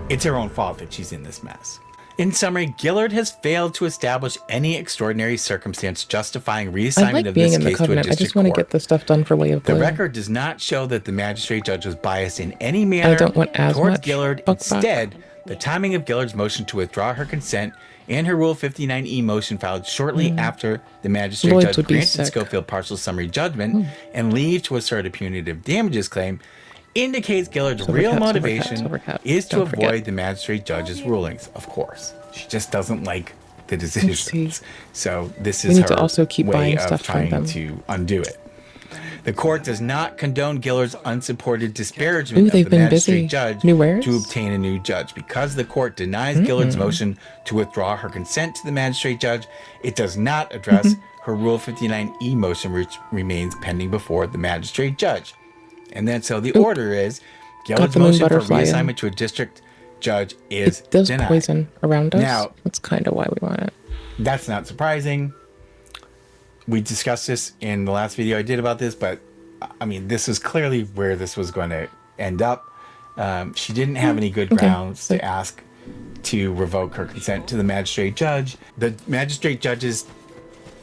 it's her own fault that she's in this mess. In summary, Gillard has failed to establish any extraordinary circumstance justifying reassignment I like of being this in the case to a covenant. I district just want to court. get the stuff done for Way of The Blue. record does not show that the magistrate judge was biased in any manner don't want as towards much Gillard. buck back. Instead, the timing of Gillard's motion to withdraw her consent and her Rule 59E motion filed shortly after the magistrate Lloyd's judge would be granted sick. Schofield partial summary judgment and leave to assert a punitive damages claim indicates Gillard's Silver real cap, silver motivation cap, silver cap. is to Don't forget. avoid the magistrate judge's rulings, of course. She just doesn't like the decisions. So this We is need her to also keep way buying of stuff from trying them. to undo it. The court does not condone Gillard's unsupported disparagement Ooh, of they've the been magistrate busy. judge New wares? to obtain a new judge. Because the court denies Gillard's motion to withdraw her consent to the magistrate judge, it does not address her Rule 59E motion, which remains pending before the magistrate judge. And then so the order is Gillard's the moon motion for butterfly in. reassignment to a district judge is It does denied. poison around us. Now, that's kind of why we want it. that's not surprising. We discussed this in the last video I did about this, but I mean, this is clearly where this was going to end up. She didn't have any good grounds to ask to revoke her consent to the magistrate judge. The magistrate judge's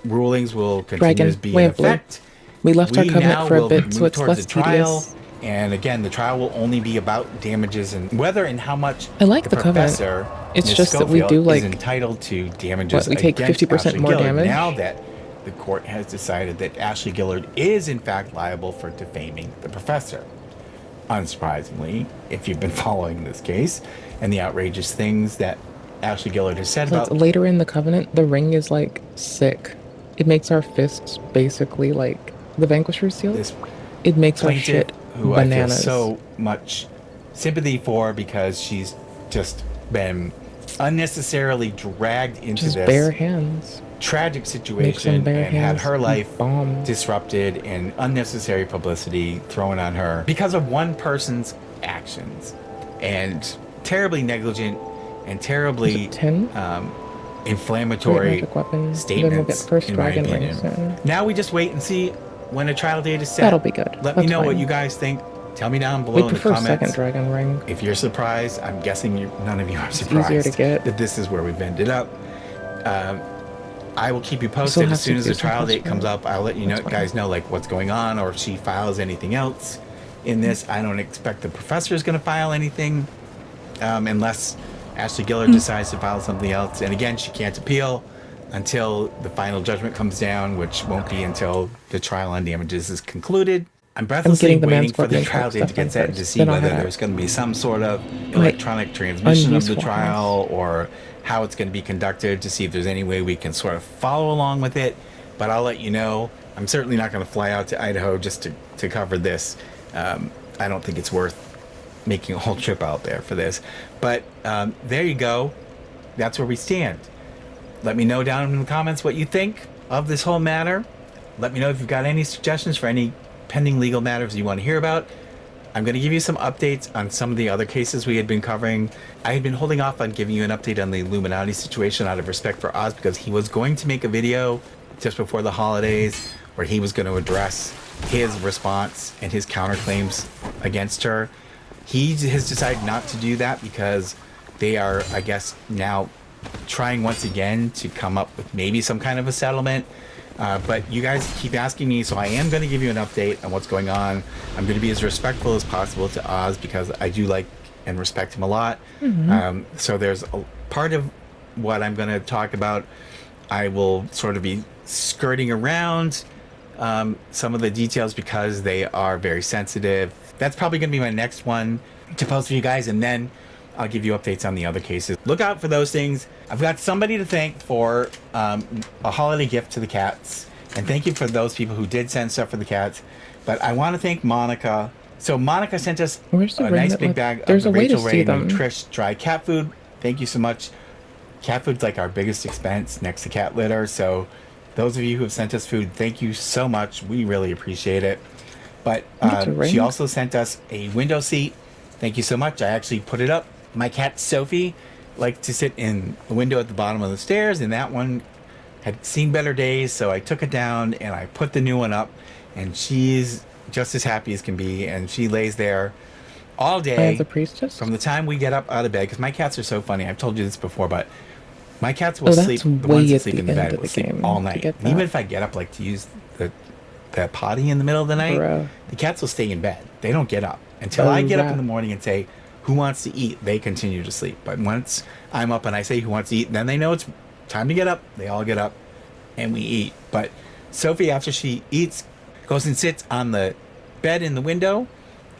rulings will continue to be in effect. We left our now covenant for a will bit, so move it's towards less the trial. tedious. And again, the trial will only be about damages and whether and how much I like the covenant. professor, It's Ms. just that we Schofield, do, like, is entitled to damages. we take against 50% Ashley more Gillard damage? now that the court has decided that Ashley Gillard is in fact liable for defaming the professor. Unsurprisingly, if you've been following this case and the outrageous things that Ashley Gillard has said Like, about later in the covenant, the ring is like sick. It makes our fists basically like the Vanquisher's seal. It makes our plaintiff, shit who bananas. I feel so much sympathy for because she's just been unnecessarily dragged into Just this bare hands. tragic Makes them situation bare and had hands her life bombed. disrupted and unnecessary publicity thrown on her because of one person's actions and terribly negligent and terribly inflammatory Magic weapon. statements. Then we'll get first in my dragon ring opinion. soon. Now we just wait and see when a trial date is set. That'll be good. Let me That's know what fine. you guys think. Tell me down below We in the prefer comments. second dragon ring. If you're surprised, I'm guessing none of you are It's surprised easier to get. that this is where we've ended up. I will keep you still posted have as soon as the 60 trial date plus comes up. I'll let you know, That's fine. guys know like what's going on, or if she files anything else in this. I don't expect the professor is going to file anything unless Ashley Gillard decides to file something else. And again, she can't appeal until the final judgment comes down, which won't be until the trial on damages is concluded. I'm breathlessly getting the waiting for the Manscorpion trial date to stuff get done set to first, see then I'll whether have there's going to be some sort of my electronic transmission of the unuseful trial or how it's going to be conducted to see if there's any way we can sort of follow along with it. But I'll let you know. I'm certainly not going to fly out to Idaho just to cover this. I don't think it's worth making a whole trip out there for this. But there you go. That's where we stand. Let me know down in the comments what you think of this whole matter. Let me know if you've got any suggestions for any pending legal matters you want to hear about. I'm going to give you some updates on some of the other cases we had been covering. I had been holding off on giving you an update on the Illuminati situation out of respect for Oz because he was going to make a video just before the holidays where he was going to address his response and his counterclaims against her. He has decided not to do that because they are, I guess, now trying once again to come up with maybe some kind of a settlement. But you guys keep asking me, so I am going to give you an update on what's going on. I'm going to be as respectful as possible to Oz because I do like and respect him a lot. So there's a part of what I'm going to talk about. I will sort of be skirting around some of the details because they are very sensitive. That's probably going to be my next one to post for you guys, and then I'll give you updates on the other cases. Look out for those things. I've got somebody to thank for a holiday gift to the cats. And thank you for those people who did send stuff for the cats. But I want to thank Monica. So Monica sent us a nice big bag of the Rachel Ray Nutrish dry cat food. Thank you so much. Cat food's like our biggest expense next to cat litter. So those of you who have sent us food, thank you so much. We really appreciate it. But she also sent us a window seat. Thank you so much. I actually put it up. My cat Sophie liked to sit in the window at the bottom of the stairs, and that one had seen better days, so I took it down and I put the new one up, and she's just as happy as can be, and she lays there all day the priestess? from the time we get up out of bed, because my cats are so funny. I've told you this before, but my cats will sleep, the ones that sleep in the bed will sleep all night. And even if I get up like to use the potty in the middle of the night, the cats will stay in bed. They don't get up until I get up in the morning and say, who wants to eat? They continue to sleep. But once I'm up and I say who wants to eat, then they know it's time to get up. They all get up and we eat. But Sophie, after she eats, goes and sits on the bed in the window,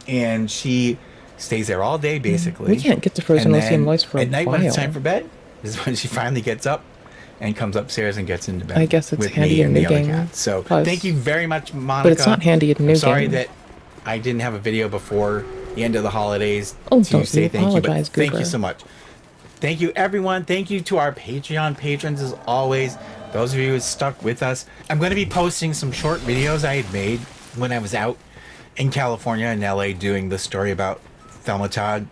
and she stays there all day basically. We can't get to Frozen Ocean Voice for a while. At night when it's time for bed is when she finally gets up and comes upstairs and gets into bed. I guess it's with handy me in and New the other Game. cat. So Plus. thank you very much, Monica. But it's not handy in New I'm sorry Game. that I didn't have a video before the end of the holidays Oh, to don't say you thank you. But apologize, thank Goober. you so much. Thank you, everyone. Thank you to our Patreon patrons, as always. Those of you who stuck with us. I'm going to be posting some short videos I had made when I was out in California and LA doing the story about Thelma Todd.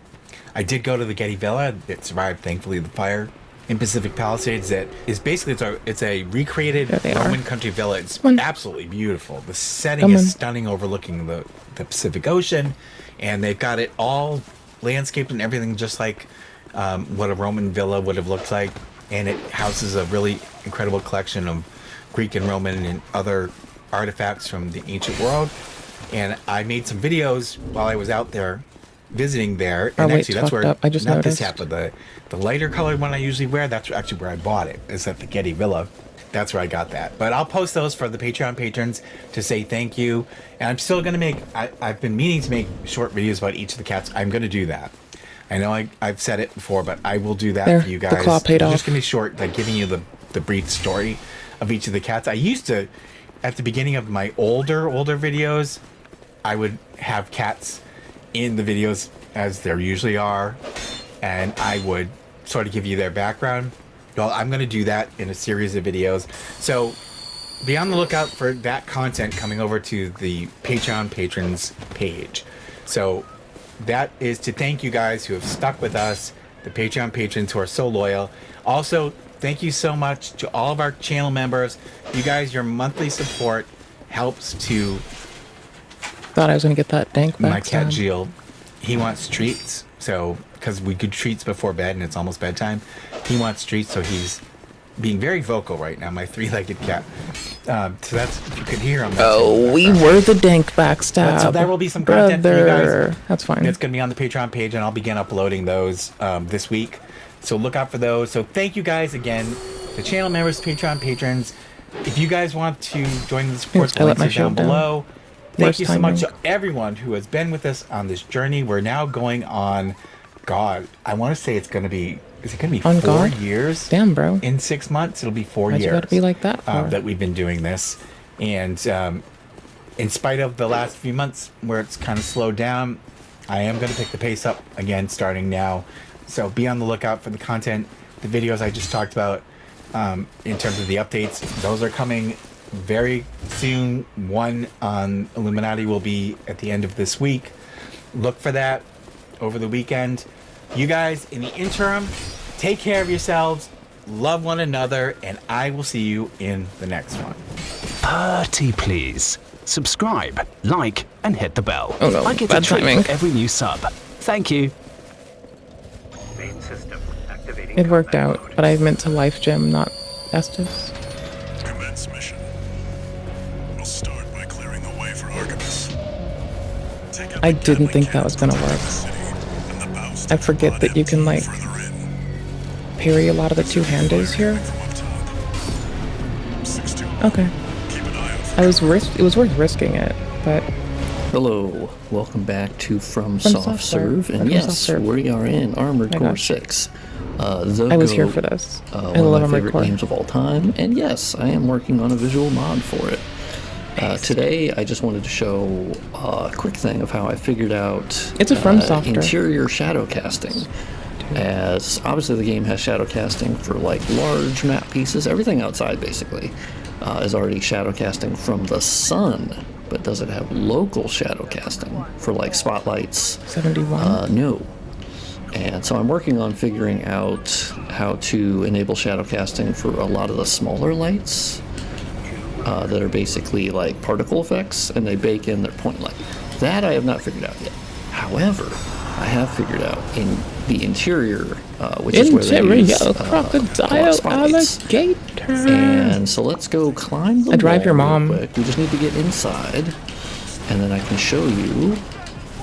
I did go to the Getty Villa. It survived, thankfully, the fire in Pacific Palisades. That is basically, it's a recreated Roman country villa. It's absolutely beautiful. The setting is stunning, overlooking the Pacific Ocean, and they've got it all landscaped and everything just like what a Roman villa would have looked like. And it houses a really incredible collection of Greek and Roman and other artifacts from the ancient world. And I made some videos while I was out there visiting there. And actually, that's where I just noticed. this happened. The lighter colored one I usually wear, that's actually where I bought it. Is at the Getty Villa. That's where I got that. But I'll post those for the Patreon patrons to say thank you. And I'm still going to make, I've been meaning to make short videos about each of the cats. I'm going to do that. I know I've said it before, but I will do that for you guys. The claw paid off. Just going to be short, like giving you the brief story of each of the cats. I used to, at the beginning of my older videos, I would have cats in the videos as there usually are, and I would sort of give you their background. Well, I'm going to do that in a series of videos. So be on the lookout for that content coming over to the Patreon patrons page. So that is to thank you guys who have stuck with us, the Patreon patrons who are so loyal. Also, thank you so much to all of our channel members. You guys, your monthly support helps to... Thought I was going to get that dank back. My cat, Jill, he wants treats. So, because we do treats before bed and it's almost bedtime, he wants treats, so he's being very vocal right now, my three-legged cat. So that's, if you could hear him. Oh, we were the dank backstab. So there will be some content for you guys. That's fine. It's going to be on the Patreon page, and I'll begin uploading those this week. So look out for those. So thank you guys again, the channel members, Patreon patrons. If you guys want to join the support, the links are down below. Thank you so much to everyone who has been with us on this journey. We're now going on, God, I want to say it's going to be, is it going to be 4 years? Damn, bro. In 6 months, it'll be 4 years. Why'd you gotta be like that for? That we've been doing this. And in spite of the last few months where it's kind of slowed down, I am going to pick the pace up again starting now. So be on the lookout for the content, the videos I just talked about in terms of the updates. Those are coming very soon. One on Illuminati will be at the end of this week. Look for that over the weekend. You guys, in the interim, take care of yourselves, love one another, and I will see you in the next one. Pretty please. Subscribe, like, and hit the bell. Oh no, I get a treat for every new sub. Thank you. Main system activating. It worked out, but I meant to life gem, not Estes. Commence mission. We'll start by clearing the way for Artemis. I didn't think that was gonna work. I forget that you can, like, parry a lot of the two-handers here. Okay. It was worth risking it, but... Hello, welcome back to From Soft Serve, and yes, we are in Armored Core 6. I was here for this. One of my favorite games of all time, and yes, I am working on a visual mod for it. Today, I just wanted to show a quick thing of how I figured out interior shadow casting. As obviously the game has shadow casting for like large map pieces, everything outside basically is already shadow casting from the sun, but does it have local shadow casting for like spotlights? 71? No. And so I'm working on figuring out how to enable shadow casting for a lot of the smaller lights that are basically like particle effects, and they bake in their point light. That I have not figured out yet. However, I have figured out in the interior, which is where they use crocodile alligator. And so let's go climb the I drive your wall mom. real quick. We just need to get inside, and then I can show you.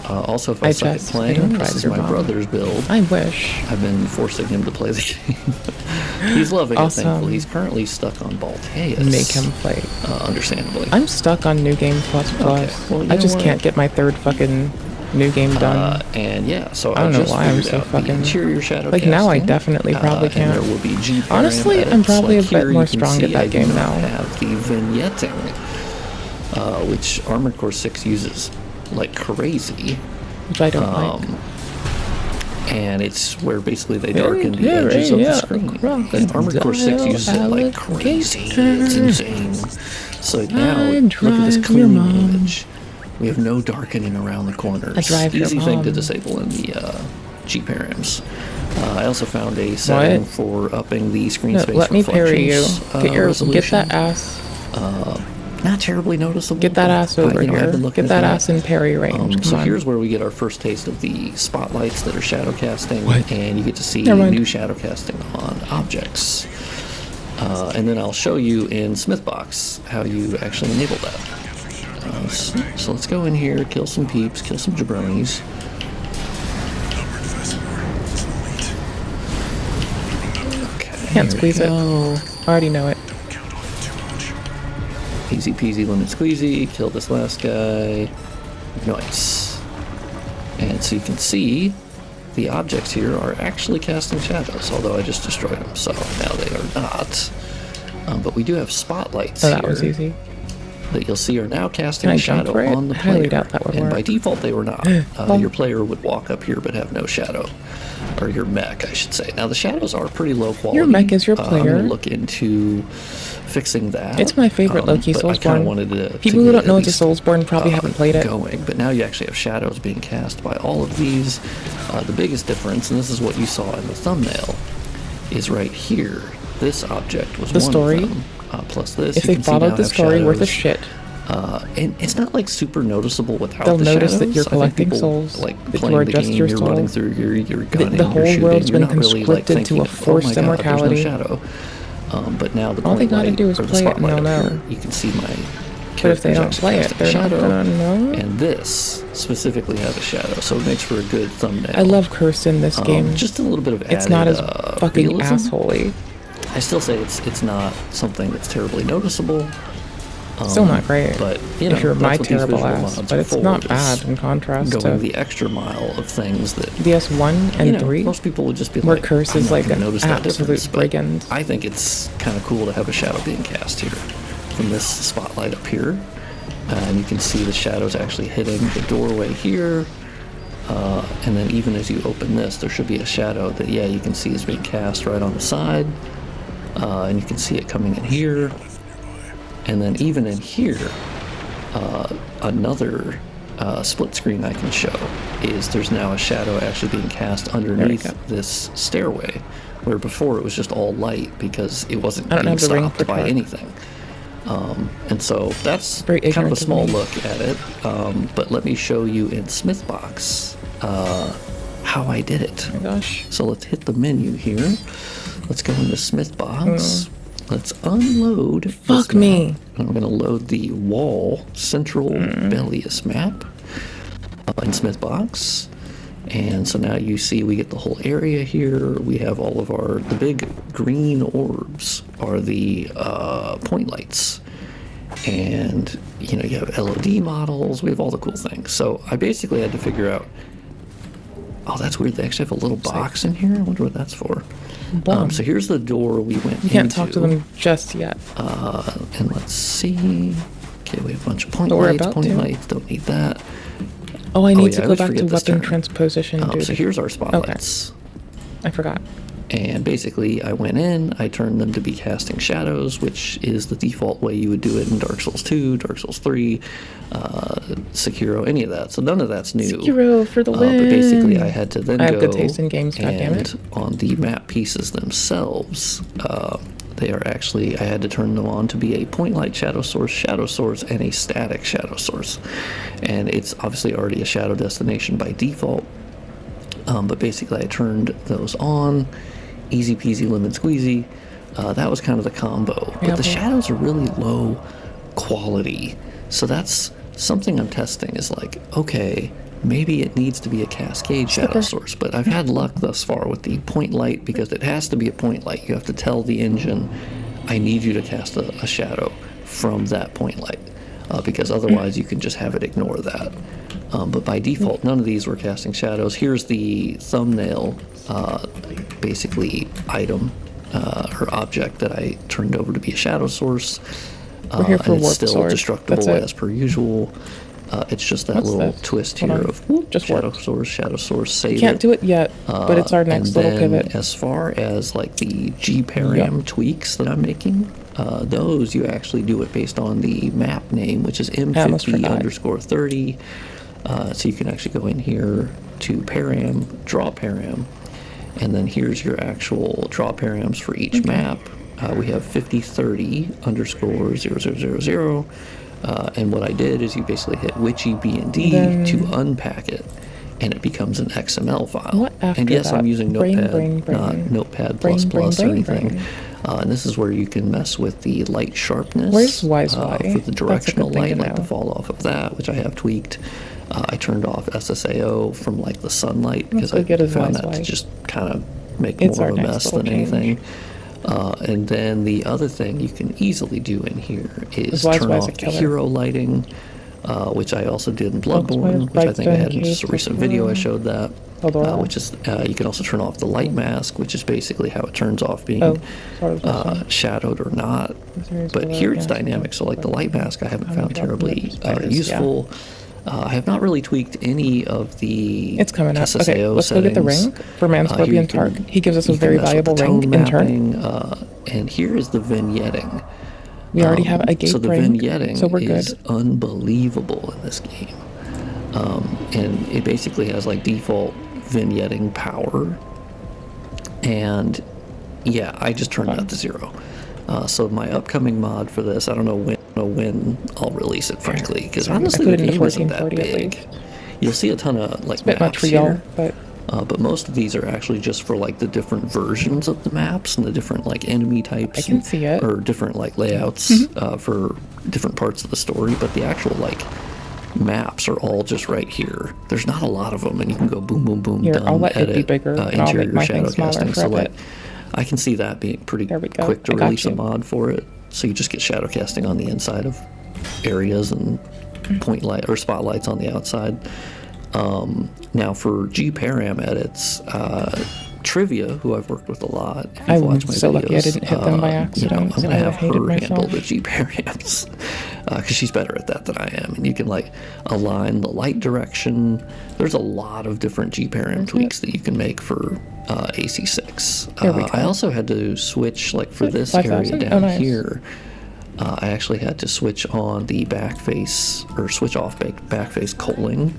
Also, if I suck at playing, this is my brother's build. I wish. I've been forcing him to play the game. He's loving it, thankfully. He's currently stuck on Balteus. Make him play. Understandably. I'm stuck on New Game Plus. Okay. Well, I just can't get my third fucking New game done. And yeah, so I don't know why I'm so fucking interior shadow like casting, now. I definitely probably and there can't. will be G Honestly, I'm probably a bit more strong at that game now. Have the vignetting, which Armored Core 6 uses like crazy, which I don't like. And it's where basically they darken the edges of the screen. And Armored Core 6 uses it like crazy. It's insane. So now, look at this clean image. We have no darkening around the corners. Easy thing to disable in the G-params. I also found a setting for upping the screen space. Let me parry you. Get that ass. Not terribly noticeable. Get that ass over here. Get that ass in parry range. So here's where we get our first taste of the spotlights that are shadow casting, and you get to see new shadow casting on objects. And then I'll show you in Smithbox how you actually enable that. So let's go in here, kill some peeps, kill some jabronis. Okay, can't squeeze it. I already know it. Easy peasy lemon squeezy, kill this last guy. Nice. And so you can see the objects here are actually casting shadows, although I just destroyed them, so now they are not. But we do have spotlights here. Oh, that was easy. That you'll see are now casting a shadow on the player. I highly doubt that would work. And by default, they were not. Your player would walk up here but have no shadow. Or your mech, I should say. Now, the shadows are pretty low quality. Your mech is your player. I'm going to look into fixing that. It's my favorite low-key Soulsborne. People who don't know it's a Soulsborne probably haven't played it. But now you actually have shadows being cast by all of these. The biggest difference, and this is what you saw in the thumbnail, is right here. This object was one of them. Plus this. If they followed the story, worth a shit. And it's not like super noticeable without They'll the notice shadows. that you're collecting souls, like that playing you are the just game, your you're soul. running through, you're gunning, The whole you're shooting, world's you're been not really, like, conscripted to a thinking, forced oh my God, immortality. there's no shadow. But now the all they gotta do is or the play it and they'll spotlight up know. here, you can see my But if they don't play it, they're not gonna know. And this specifically has a shadow, so it makes for a good thumbnail. I love curse in this game. Just a little bit of added, it's not as fucking realism. assholey. I still say it's not something that's terribly noticeable. Still not great, but you know, if you're my that's what these terrible visual ass, mods but are it's for, not bad in contrast going to the extra mile of things that DS1 and 3. Most people would just be where like, curse I'm is not like gonna an notice that absolute difference, but brigand. I think it's kind of cool to have a shadow being cast here from this spotlight up here, and you can see the shadows actually hitting the doorway here. And then even as you open this, there should be a shadow that you can see is being cast right on the side, and you can see it coming in here. And then even in here, another split screen I can show is there's now a shadow actually being cast underneath this stairway, where before it was just all light because it wasn't being stopped by anything. And so that's kind of a small look at it, but let me show you in Smithbox how I did it. Oh my gosh. So let's hit the menu here. Let's go into Smithbox. Let's unload. Fuck me. I'm going to load the wall central Bellius map in Smithbox. And so now you see we get the whole area here. We have all of the big green orbs are the point lights. And, you have LOD models. We have all the cool things. So I basically had to figure out, oh, that's weird. They actually have a little box in here. I wonder what that's for. So here's the door we went into. You can't talk to them just yet. And let's see. Okay, we have a bunch of point lights. Point lights, don't need that. Oh, I need to go back to weapon transposition, dude. So here's our spotlights. Okay. I forgot. And basically, I went in, I turned them to be casting shadows, which is the default way you would do it in Dark Souls 2, Dark Souls 3, Sekiro, any of that. So none of that's new. Sekiro for the win. But basically, I had to then I have good taste in games, and on the map pieces themselves, they are actually, I had to turn them on to be a point light shadow source, and a static shadow source. And it's obviously already a shadow destination by default. But basically, I turned those on. Easy peasy lemon squeezy. That was kind of the combo. But the shadows are really low quality. So that's something I'm testing is like, okay, maybe it needs to be a cascade shadow source. But I've had luck thus far with the point light because it has to be a point light. You have to tell the engine, I need you to cast a shadow from that point light. because otherwise you can just have it ignore that. But by default, none of these were casting shadows. Here's the thumbnail, basically item or object that I turned over to be a shadow source. We're here for and it's warp still sword. destructible as per usual. It's just that little twist here of just shadow source, save You can't it. do it yet, but it's our next and little then pivot. As far as like the G-param tweaks that I'm making, those you actually do it based on the map name, which is M50_30. So you can actually go in here to param, draw param, and then here's your actual draw params for each map. We have 5030_0000. And what I did is you basically hit witchy B and D to unpack it, and it becomes an XML file. And yes, I'm using Notepad, not Notepad++ or anything. And this is where you can mess with the light sharpness. Where's Wisewhy? For the directional That's a good thing light, to like the know. fall off of that, which I have tweaked. I turned off SSAO from like the sunlight because I found that to just kind of make more of a mess than anything. And then the other thing you can easily do in here is turn off the hero lighting, which I also did in Bloodborne, which I think I had in just a recent video I showed that, which is, you can also turn off the light mask, which is basically how it turns off being shadowed or not. But here it's dynamic, so like the light mask I haven't found terribly useful. I have not really tweaked any of the SSAO Okay, let's go get the ring for Manscorpion Tark. He gives us a very valuable ring in turn. And here is the vignetting. We already have a gate So the ring, vignetting so we're is good. unbelievable in this game. And it basically has like default vignetting power. And yeah, I just turned that to 0. So my upcoming mod for this, I don't know when I'll release it, frankly, because honestly the game isn't that big. You'll see a ton of like maps here, but most of these are actually just for like the different versions of the maps and the different like enemy types. I can see it. Or different like layouts for different parts of the story, but the actual like maps are all just right here. There's not a lot of them, and you can go boom, boom, boom, Here, done, I'll let it edit, be bigger, and I'll make interior my thing shadow smaller casting. for So a like, bit. I can see that being pretty quick to I got release a you. mod for it. So you just get shadow casting on the inside of areas and point light or spotlights on the outside. Now for G-param edits, Trivia, who I've worked with a lot, if you've I'm watched my so videos, lucky I didn't hit them by accident. I'm gonna I have hated her handle myself. the G-params because she's better at that than I am, and you can like align the light direction. There's a lot of different G-param tweaks that you can make for AC6. I also had to switch like for this area down here. I actually had to switch on the back face or switch off back face culling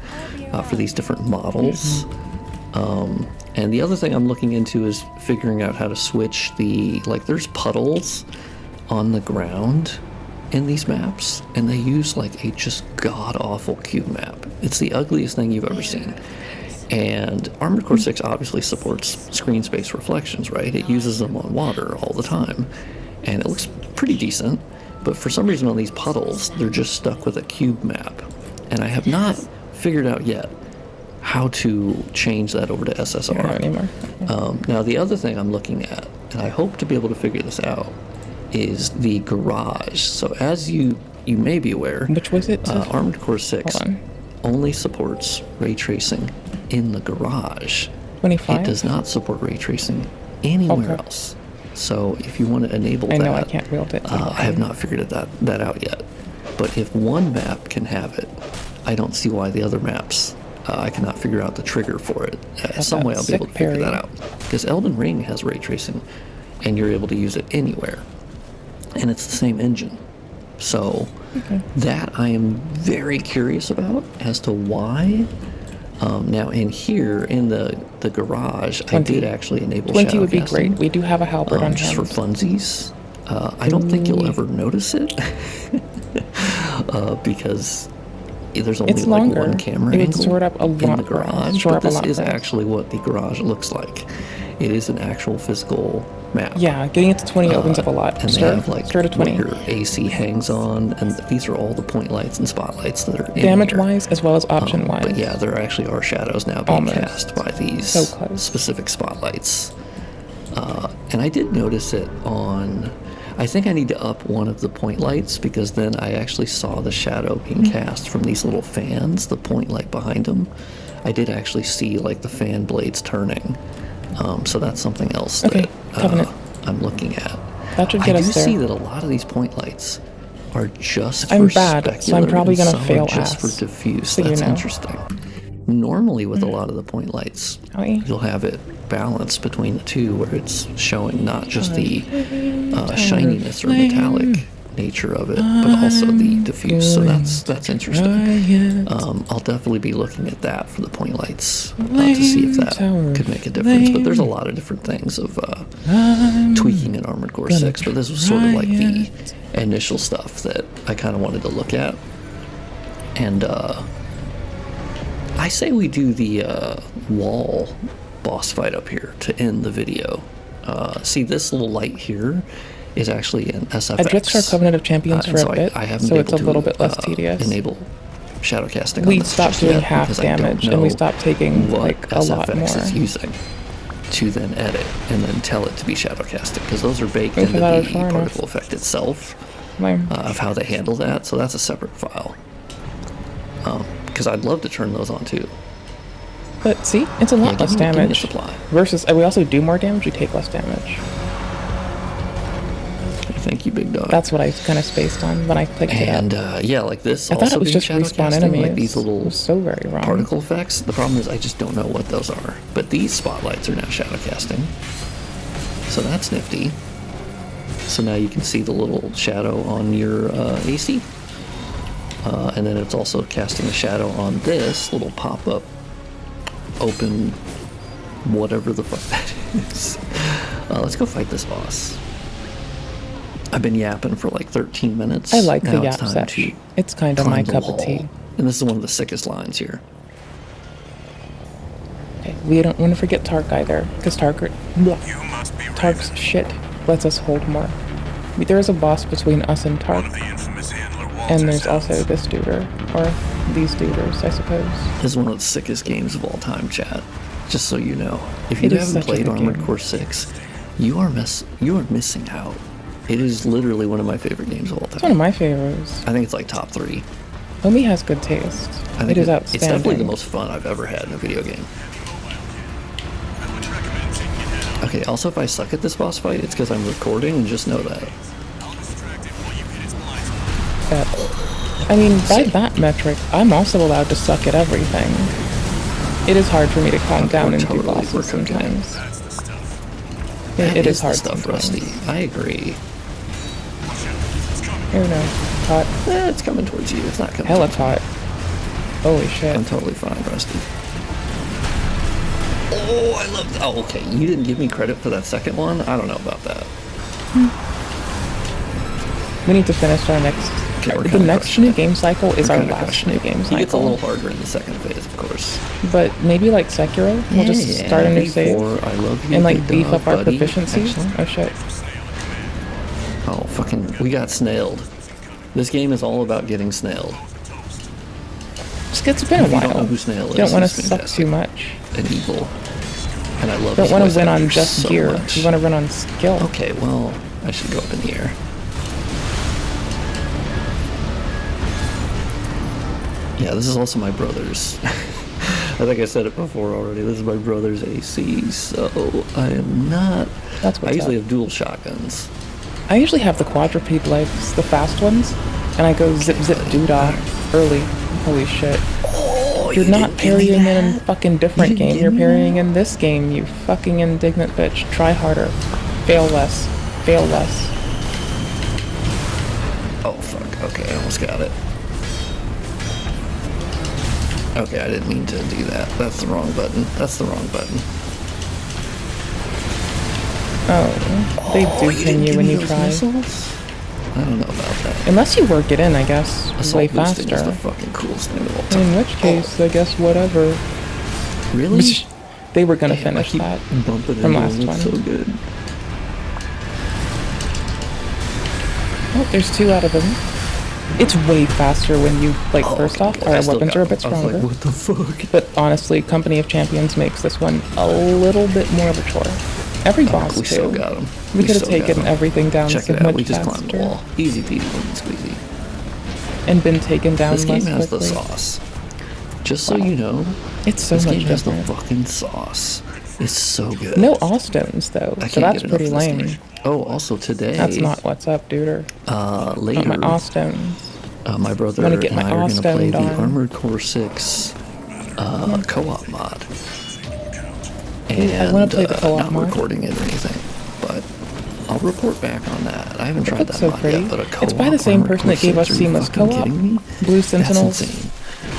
for these different models. And the other thing I'm looking into is figuring out how to switch the, like there's puddles on the ground in these maps, and they use like a just god-awful cube map. It's the ugliest thing you've ever seen. And Armored Core 6 obviously supports screen space reflections, right? It uses them on water all the time, and it looks pretty decent, but for some reason on these puddles, they're just stuck with a cube map. And I have not figured out yet how to change that over to SSR. Now the other thing I'm looking at, and I hope to be able to figure this out, is the garage. So as you may be aware, which was it? Armored Core 6 only supports ray tracing in the garage. 25? It does not support ray tracing anywhere else. So if you want to enable I that, know I can't wield it. I have not figured that out yet. But if one map can have it, I don't see why the other maps, I cannot figure out the trigger for it. Some way I'll be able to figure that out. Because Elden Ring has ray tracing, and you're able to use it anywhere. And it's the same engine. So that I am very curious about as to why. Now in here, in the garage, 20. I did actually enable 20 shadow would be casting, great. We do have a halberd on just hand. for funsies. I don't think you'll ever notice it because there's only like one camera it would angle sort up a lot in the garage. more. But this is actually what the garage looks like. It is an actual physical map. Yeah, getting it to 20 opens up a lot. And Stir they have like to 20. what your AC hangs on, and these are all the point lights and spotlights that are in damage-wise as well as option-wise. But yeah, there actually are shadows now being cast by these specific spotlights. And I did notice it on. I think I need to up one of the point lights because then I actually saw the shadow being cast from these little fans, the point light behind them. I did actually see like the fan blades turning. So that's something else that I'm looking at. That should get us there. I do see that a lot of these point lights are just I'm for bad, specular, so I'm probably and gonna some are fail just ass, for diffuse. so That's you know. interesting. Normally with a lot of the point lights, you'll have it balanced between the two where it's showing not just the shininess or metallic nature of it, but also the diffuse. So that's interesting. I'll definitely be looking at that for the point lights to see if that could make a difference. But there's a lot of different things of tweaking in Armored Core 6, but this was sort of like the initial stuff that I kind of wanted to look at. And I say we do the wall boss fight up here to end the video. See, this little light here is actually an SFX. I did start Covenant of Champions for a bit, I haven't so been it's a able little to, bit less tedious. Enable shadow casting. We stopped doing half damage, and we stopped taking like a lot more. Is using to then edit and then tell it to be shadow casting, because those are baked into the particle effect itself of how they handle that. So that's a separate file. Because I'd love to turn those on too. But see, it's a lot less damage. Versus, we also do more damage, we take less damage. Thank you, big dog. That's what I kind of spaced on when I clicked it up. And yeah, like this. I thought it was just shadow respawn casting, enemies. like these little so very wrong. particle effects. The problem is I just don't know what those are. But these spotlights are now shadow casting, so that's nifty. So now you can see the little shadow on your AC, and then it's also casting a shadow on this little pop-up open whatever the fuck that is. Let's go fight this boss. I've been yapping for like 13 minutes. I like now the yap section. It's kind of my cup of tea. And this is one of the sickest lines here. Okay, we don't want to forget Tark either, because Tark's shit lets us hold more. There is a boss between us and Tark, and there's also this duder, or these duders, I suppose. This is one of the sickest games of all time, chat. Just so you know, if you haven't played Armored Core 6, you are missing out. It is literally one of my favorite games of all time. It's one of my favorites. I think it's like top 3. Omi has good taste. I think it is outstanding. It's definitely the most fun I've ever had in a video game. Okay, also if I suck at this boss fight, it's because I'm recording, and just know that. I mean, by that metric, I'm also allowed to suck at everything. It is hard for me to calm down and do bosses sometimes. It is hard stuff, Rusty. I agree. Oh no, hot. It's coming towards you. It's not coming. Hella hot. Holy shit. I'm totally fine, Rusty. Oh, I love that. Oh, okay. You didn't give me credit for that second one? I don't know about that. We need to finish our next... the next new game cycle is our last new game cycle. It gets a little harder in the second phase, of course. But maybe like Sekiro, we'll just start a new save I love you, and like beef up our buddy. proficiencies. Excellent. Oh shit. Oh, fucking... We got snailed. This game is all about getting snailed. It's been a while. You don't know who Snail is. You don't want to suck too much. And evil. And I love Don't want to win on just so gear. much. You want to win on skill. Okay, well, I should go up in the air. Yeah, this is also my brother's. I think I said it before already. This is my brother's AC, so I am not... I usually have dual shotguns. I usually have the quadrupede legs, the fast ones, and I go zip zip doodah early. Holy shit. Oh, You're not parrying in a fucking different game. You're parrying in this game, you fucking indignant bitch. Try harder. Fail less. Fail less. Oh, fuck. Okay, I almost got it. Okay, I didn't mean to do that. That's the wrong button. That's the wrong button. Oh, they do pin you when you try. Missiles? I don't know about that. Unless you work it in, I guess, Assault way boosting faster. is the fucking coolest thing of all time. In which case, I guess whatever. Really? They were gonna finish that from last one. So good. Oh, there's 2 out of them. It's way faster when you, like, first off, our weapons are a bit stronger. Like, what the fuck? But honestly, Company of Champions makes this one a little bit more of a chore. Every boss We too. still got him. We could have taken everything down Check so it out. much We just faster. climbed the wall. Easy peasy, lemon squeezy. And been taken down This game less has quickly. the sauce. Just so you know, It's so this much game has the different. fucking sauce. It's so good. No all stones though, I so can't that's get enough pretty of this lame. game. Oh, also today. That's not what's up, dude. Later. Not my all stones. My brother I'm and gonna get my I are going to play all-stoned the on. Armored Core 6 co-op mod. I And wanna play the co-op not mod. recording it or anything, but I'll report back on that. I haven't tried looks that so mod pretty. yet, but a co-op It's by the same Armored person Core that gave us 6, are you Seamless fucking Co-op, kidding me? Blue That's Sentinels, insane.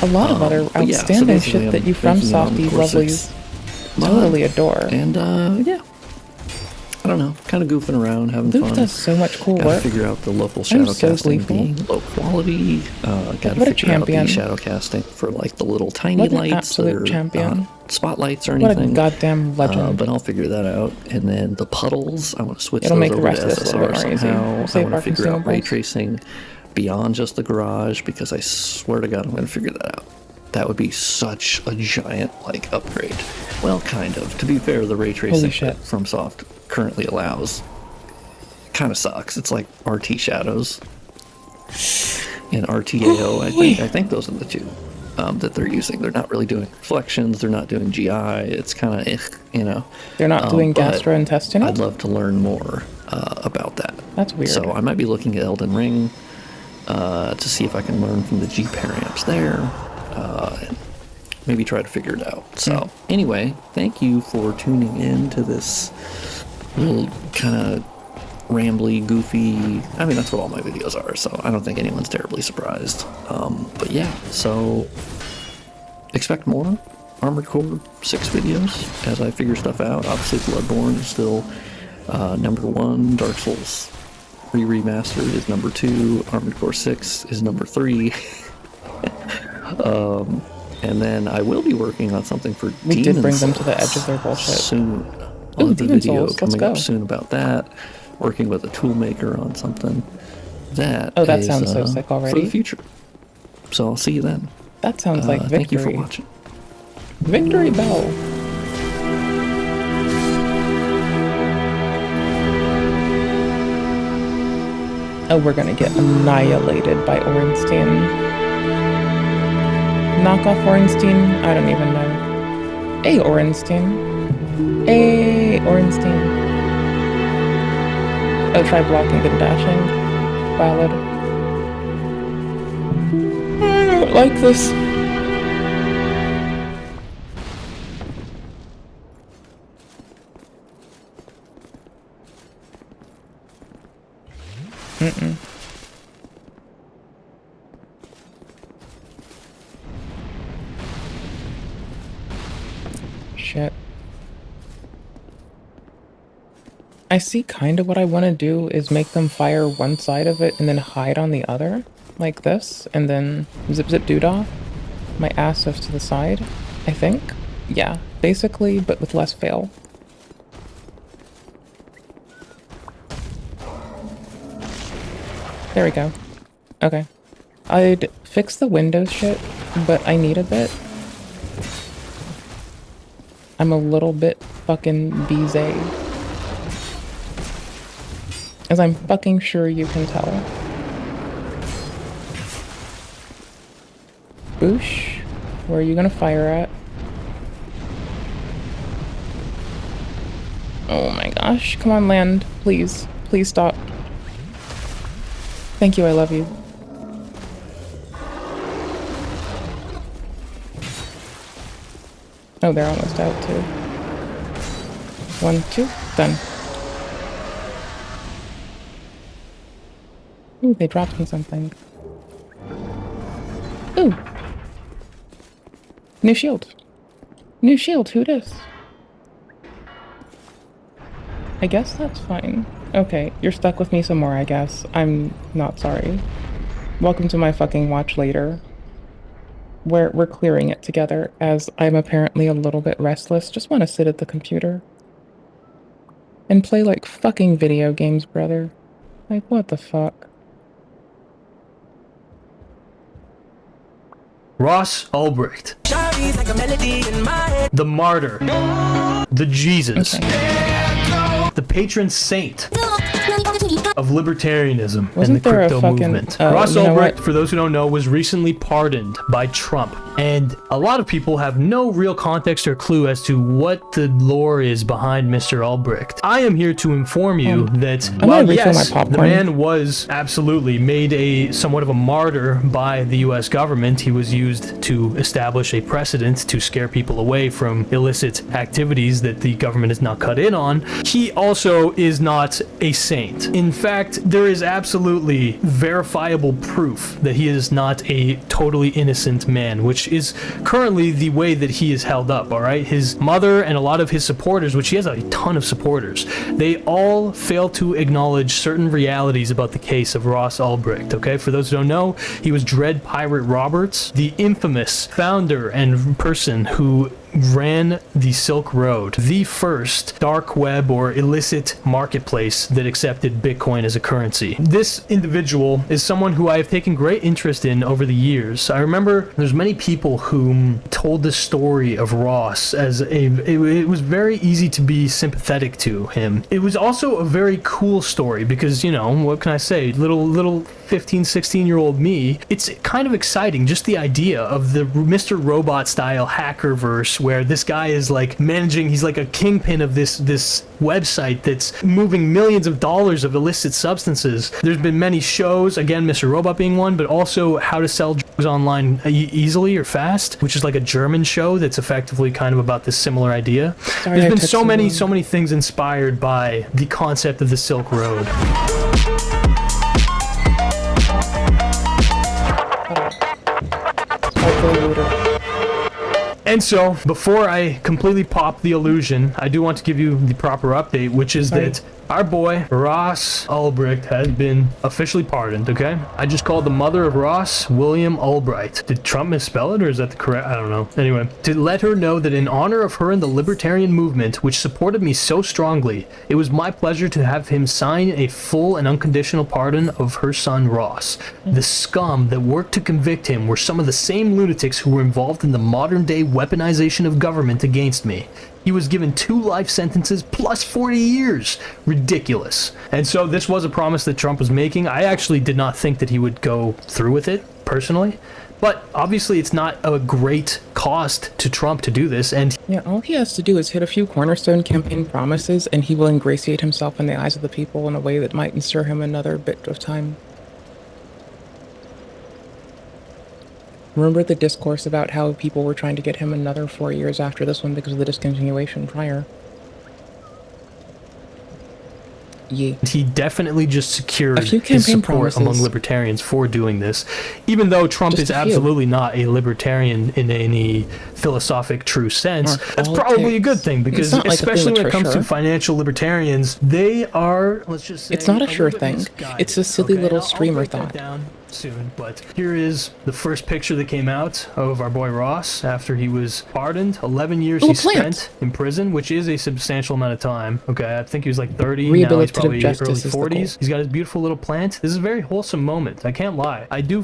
a lot of other But yeah, so outstanding basically shit that I'm you from making Armored Softies Core 6 lovelies mod. totally adore. And yeah, I don't know, kind of goofing around, having Luke fun. does so much cool Gotta work. figure out the local I'm shadow so casting gleeful. being low quality. Gotta What a figure out the champion. shadow casting for like the little tiny What an lights that absolute are champion. not spotlights or What a anything. goddamn legend. But I'll figure that out. And then the puddles, I want to switch It'll those make the over rest to of this a little SSR bit more easy. somehow. I Save want our to figure out ray consumables. tracing beyond just the garage because I swear to God I'm going to figure that out. That would be such a giant like upgrade. Well, kind of. To be fair, the ray tracing shit. that FromSoft currently allows kind of sucks. It's like RT Shadows and RTAO. I think those are the two that they're using. They're not really doing reflections. They're not doing GI. It's kind of you know. They're not doing but gastrointestinal? I'd love to learn more about that. That's weird. So I might be looking at Elden Ring to see if I can learn from the G paramps there. And maybe try to figure it out. So anyway, thank you for tuning in to this little kind of rambly, goofy. I mean, that's what all my videos are, so I don't think anyone's terribly surprised. But yeah, so expect more Armored Core 6 videos as I figure stuff out. Obviously, Bloodborne is still number 1. Dark Souls Remastered is number 2. Armored Core 6 is number 3. And then I will be working on something for We Demon did bring them to Souls the edge of their bullshit. soon. Ooh, I'll have a Demon video Souls, let's coming go. up soon about that. Working with a tool maker on something. That That is, sounds so sick for already. the future. So I'll see you then. That sounds like victory. Thank you for watching. Victory bell. Oh, we're gonna get annihilated by Orenstein. Knockoff Orenstein? I don't even know. Hey, Orenstein. Hey, Orenstein. Oh, try blocking and dashing. Valid. I don't like this. Mm-mm. Shit. I see kind of what I want to do is make them fire one side of it and then hide on the other, like this, and then zip zip doodah. My ass off to the side, I think. Yeah, basically, but with less fail. There we go. Okay. I'd fix the Windows shit, but I need a bit. I'm a little bit fucking busy. As I'm fucking sure you can tell. Boosh, where are you gonna fire at? Oh my gosh, come on, land, please. Please stop. Thank you, I love you. Oh, they're almost out too. 1, 2, done. Ooh, they dropped me something. Ooh. New shield. New shield, who dis? I guess that's fine. Okay, you're stuck with me some more, I guess. I'm not sorry. Welcome to my fucking watch later. Where we're clearing it together, as I'm apparently a little bit restless. Just want to sit at the computer. And play like fucking video games, brother. Like, what the fuck? Ross Ulbricht. The martyr. The Jesus. Okay. the patron saint of libertarianism Wasn't and the there a crypto fucking- movement. oh, Ross you know Ulbricht, what? for those who don't know, was recently pardoned by Trump. And a lot of people have no real context or clue as to what the lore is behind Mr. Ulbricht. I am here to inform you that I'm while gonna refill my yes, the popcorn. man was absolutely made a somewhat of a martyr by the US government, he was used to establish a precedent to scare people away from illicit activities that the government is not cut in on. He also is not a saint. In fact, there is absolutely verifiable proof that he is not a totally innocent man, which is currently the way that he is held up, all right? His mother and a lot of his supporters, which he has a ton of supporters, they all fail to acknowledge certain realities about the case of Ross Ulbricht, okay? For those who don't know, he was Dread Pirate Roberts, the infamous founder and person who ran the Silk Road, the first dark web or illicit marketplace that accepted Bitcoin as a currency. This individual is someone who I have taken great interest in over the years. I remember there's many people who told the story of Ross as it was very easy to be sympathetic to him. It was also a very cool story because, you know, what can I say? Little 15, 16-year-old me, it's kind of exciting, just the idea of the Mr. Robot style hackerverse where this guy is like managing, he's like a kingpin of this website that's moving millions of dollars of illicit substances. There's been many shows, again, Mr. Robot being one, but also how to sell drugs online easily or fast, which is like a German show that's effectively kind of about this similar idea. Sorry, There's been so many things inspired by the concept of the Silk Road. And so, before I completely pop the illusion, I do want to give you the proper update, which is that our boy, Ross Ulbricht, has been officially pardoned, okay? I just called the mother of Ross William Ulbricht. Did Trump misspell it, or is that the correct? I don't know. Anyway, to let her know that in honor of her and the libertarian movement, which supported me so strongly, it was my pleasure to have him sign a full and unconditional pardon of her son, Ross. The scum that worked to convict him were some of the same lunatics who were involved in the modern-day weaponization of government against me. He was given 2 life sentences plus 40 years. Ridiculous. And so this was a promise that Trump was making. I actually did not think that he would go through with it, personally. But obviously it's not a great cost to Trump to do this, and yeah, all he has to do is hit a few cornerstone campaign promises, and he will ingratiate himself in the eyes of the people in a way that might ensure him another bit of time. Remember the discourse about how people were trying to get him another 4 years after this one because of the discontinuation prior? Yeah. He definitely just secured a few his campaign support promises. among libertarians for doing this, even though Trump Just is a few. absolutely not a libertarian in any philosophic true sense. Mark, That's all it probably a takes- good thing, because It's not like a especially thing when it that's comes for to sure. financial libertarians, they are, let's just say, It's not a sure little bit thing. misguided, It's a silly okay? little I'll streamer break that thought. down soon, but here is the first picture that came out of our boy Ross after he was pardoned. 11 years he Little plant. spent in prison, which is a substantial amount of time. Okay, I think he was like 30, now he's Rehabilitative probably justice early is the 40s. goal. He's got his beautiful little plant. This is a very wholesome moment. I can't lie. I do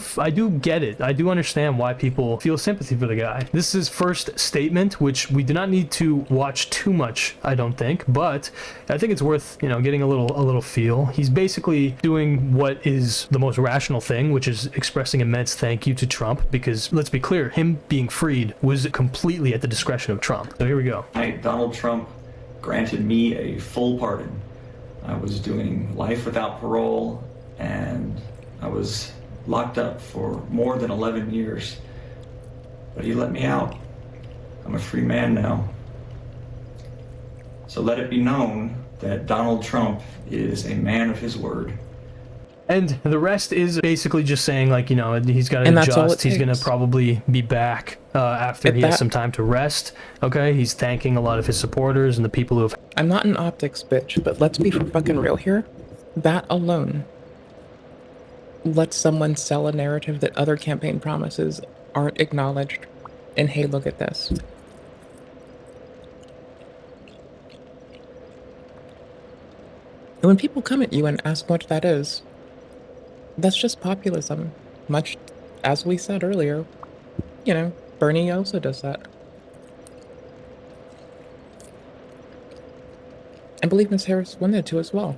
get it. I do understand why people feel sympathy for the guy. This is his first statement, which we do not need to watch too much, I don't think, but I think it's worth, you know, getting a little feel. He's basically doing what is the most rational thing, which is expressing immense thank you to Trump, because let's be clear, him being freed was completely at the discretion of Trump. So here we go. Donald Trump granted me a full pardon. I was doing life without parole, and I was locked up for more than 11 years. But he let me out. I'm a free man now. So let it be known that Donald Trump is a man of his word. And the rest is basically just saying, like, you know, he's got to And that's all adjust. it He's going to takes. probably be back after At he has that- some time to rest. Okay, he's thanking a lot of his supporters and the people who have. I'm not an optics bitch, but let's be fucking real here. That alone lets someone sell a narrative that other campaign promises aren't acknowledged. And hey, look at this. And when people come at you and ask what that is, that's just populism. Much as we said earlier, you know, Bernie also does that. I believe Ms. Harris wanted to as well.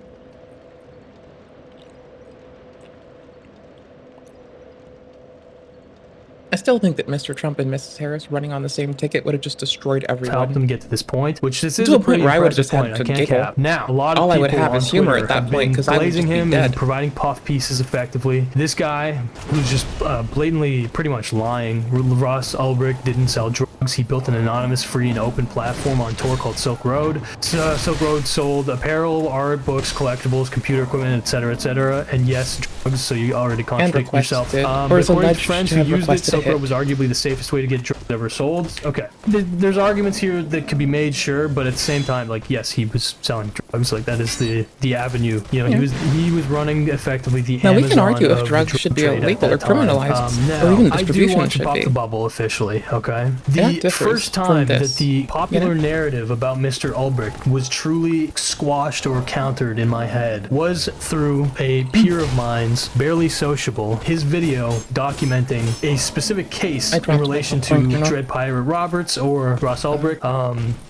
I still think that Mr. Trump and Mrs. Harris running on the same ticket would have just destroyed everyone. Helped them get to this point, which this is to a pretty where I would have impressive just point. had I to can't giggle. cap. Now, a lot of all people I would have on is humor Twitter at that have point been because I would glazing just be him dead. and providing puff pieces effectively. This guy, who's just blatantly pretty much lying. Ross Ulbricht didn't sell drugs. He built an anonymous, free, and open platform on Tor called Silk Road. Silk Road sold apparel, art, books, collectibles, computer equipment, etc., and yes, drugs. So you already contradict yourself. Or is according to alleged friends to who have used it, requested a Silk Road hit. was arguably the safest way to get drugs ever sold. Okay, there's arguments here that could be made, sure, but at the same time, like, yes, he was selling drugs. Like, that is the avenue. You know, he was running effectively the Now, Amazon we can argue if of drugs the should be trade at illegal or that time. criminalized, Now, or even I do distribution want to should pop be. the bubble officially, okay? That The differs first from time this, that the popular you know? narrative about Mr. Ulbricht was truly squashed or countered in my head was through a peer of mine's, Barely Sociable, his video documenting a specific case in relation to Dread Pirate Roberts or Ross Ulbricht,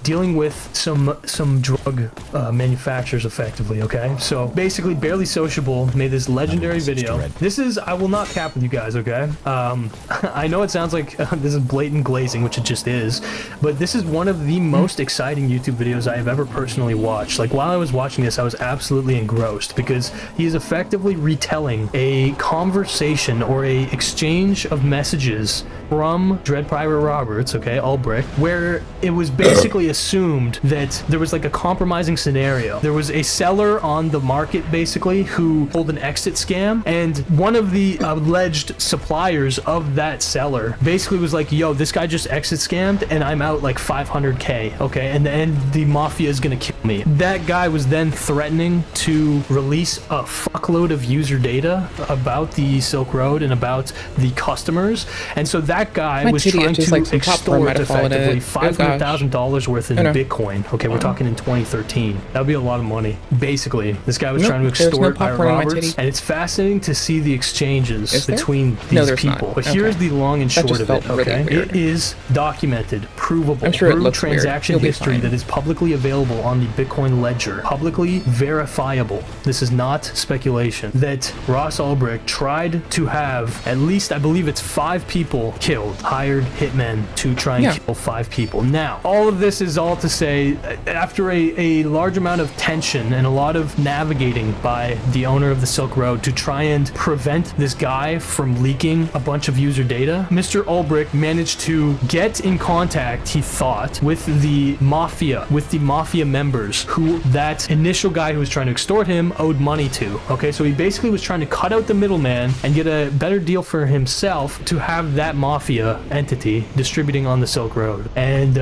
dealing with some drug manufacturers effectively, okay? So basically, Barely Sociable made this legendary video. This is, I will not cap with you guys, okay? I know it sounds like this is blatant glazing, which it just is, but this is one of the most exciting YouTube videos I have ever personally watched. Like, while I was watching this, I was absolutely engrossed because he is effectively retelling a conversation or a exchange of messages from Dread Pirate Roberts, okay, Ulbricht, where it was basically assumed that there was like a compromising scenario. There was a seller on the market basically who pulled an exit scam, and one of the alleged suppliers of that seller basically was like, yo, this guy just exit scammed and I'm out like 500k, okay, and the mafia is gonna kill me. That guy was then threatening to release a fuckload of user data about the Silk Road and about the customers, and so that guy My was titty trying itches to like some popcorn might extort have fallen in effectively it. Oh, gosh. $500,000 worth in I know. Bitcoin. Okay, we're talking in 2013. That would be a lot of money. Basically, this guy was Nope, trying to there's no extort Pirate popcorn in my Roberts, titty. and it's fascinating to see the exchanges Is there? between No, these there's not. people. But Okay. here's the long and That short just of it, felt really okay? weird. It is documented, provable, I'm sure it through looks weird. transaction You'll be history fine. that is publicly available on the Bitcoin ledger, publicly verifiable. This is not speculation. That Ross Ulbricht tried to have at least, I believe it's 5 people killed, hired hitmen to try and kill 5 people. Now, all of this is all to say, after a large amount of tension and a lot of navigating by the owner of the Silk Road to try and prevent this guy from leaking a bunch of user data, Mr. Ulbricht managed to get in contact, he thought, with the mafia members who that initial guy who was trying to extort him owed money to. Okay, so he basically was trying to cut out the middleman and get a better deal for himself to have that mafia entity distributing on the Silk Road. And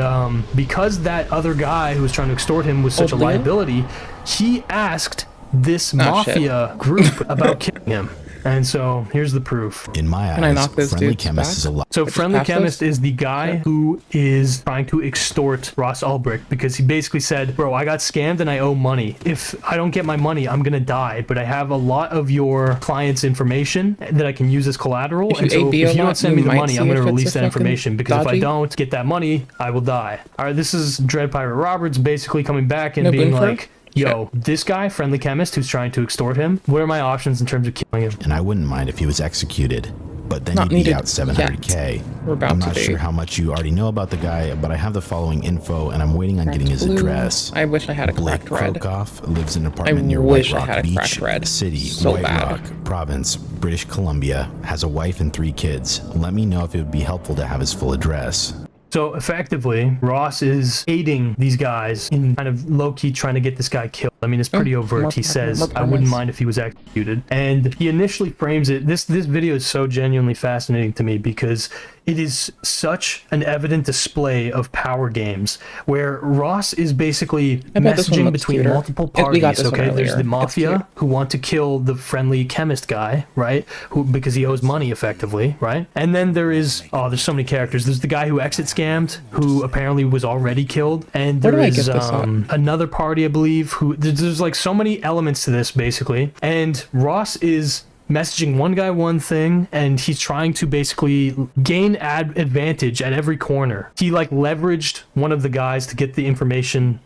because that other guy who was trying to extort him was such a liability, he asked this mafia group about killing him. And so here's the proof. In my eyes, Can I knock those Friendly dudes Chemist back? is a lot. So Just Friendly pass Chemist those? is the guy who is trying to extort Ross Ulbricht because he basically said, bro, I got scammed and I owe money. If I don't get my money, I'm going to die. But I have a lot of your client's information that I can use as collateral. If you And so AB if a you don't lot, send you me the might money, see I'm going if to it's release a that fucking information because if I dodgy. don't get that money, I will die. All right, this is Dread Pirate Roberts basically coming back and No being boon for like, yo, this guy, Friendly Chemist, who's trying to extort him, what are my options in terms of killing him? And I wouldn't mind if he was executed, but then Not you'd be needed out 700k. We're about I'm to not be. sure how much you already know about the guy, but I have the following info, and I'm waiting on getting his Blue. address. I wish I had a Blake cracked red. Prokoff lives in an apartment near wish White I Rock had a Beach cracked red. City, So White bad. Rock Province, British Columbia. Has a wife and 3 kids. Let me know if it would be helpful to have his full address. So effectively, Ross is aiding these guys in kind of low-key trying to get this guy killed. I mean, it's pretty overt. He says, I wouldn't mind if he was executed. And he initially frames it, this video is so genuinely fascinating to me because it is such an evident display of power games where Ross is basically bet this one messaging looks between cuter. multiple We got parties, this one okay? There's earlier. the It's mafia cute. who want to kill the Friendly Chemist guy, right? Who, because he owes money effectively, right? And then there is, oh, there's so many characters. There's the guy who exit scammed, who apparently was already killed. And Where there do I is get this at? another party, I believe, who, there's like so many elements to this basically. And Ross is messaging one guy one thing, and he's trying to basically gain advantage at every corner. He like leveraged one of the guys to get the information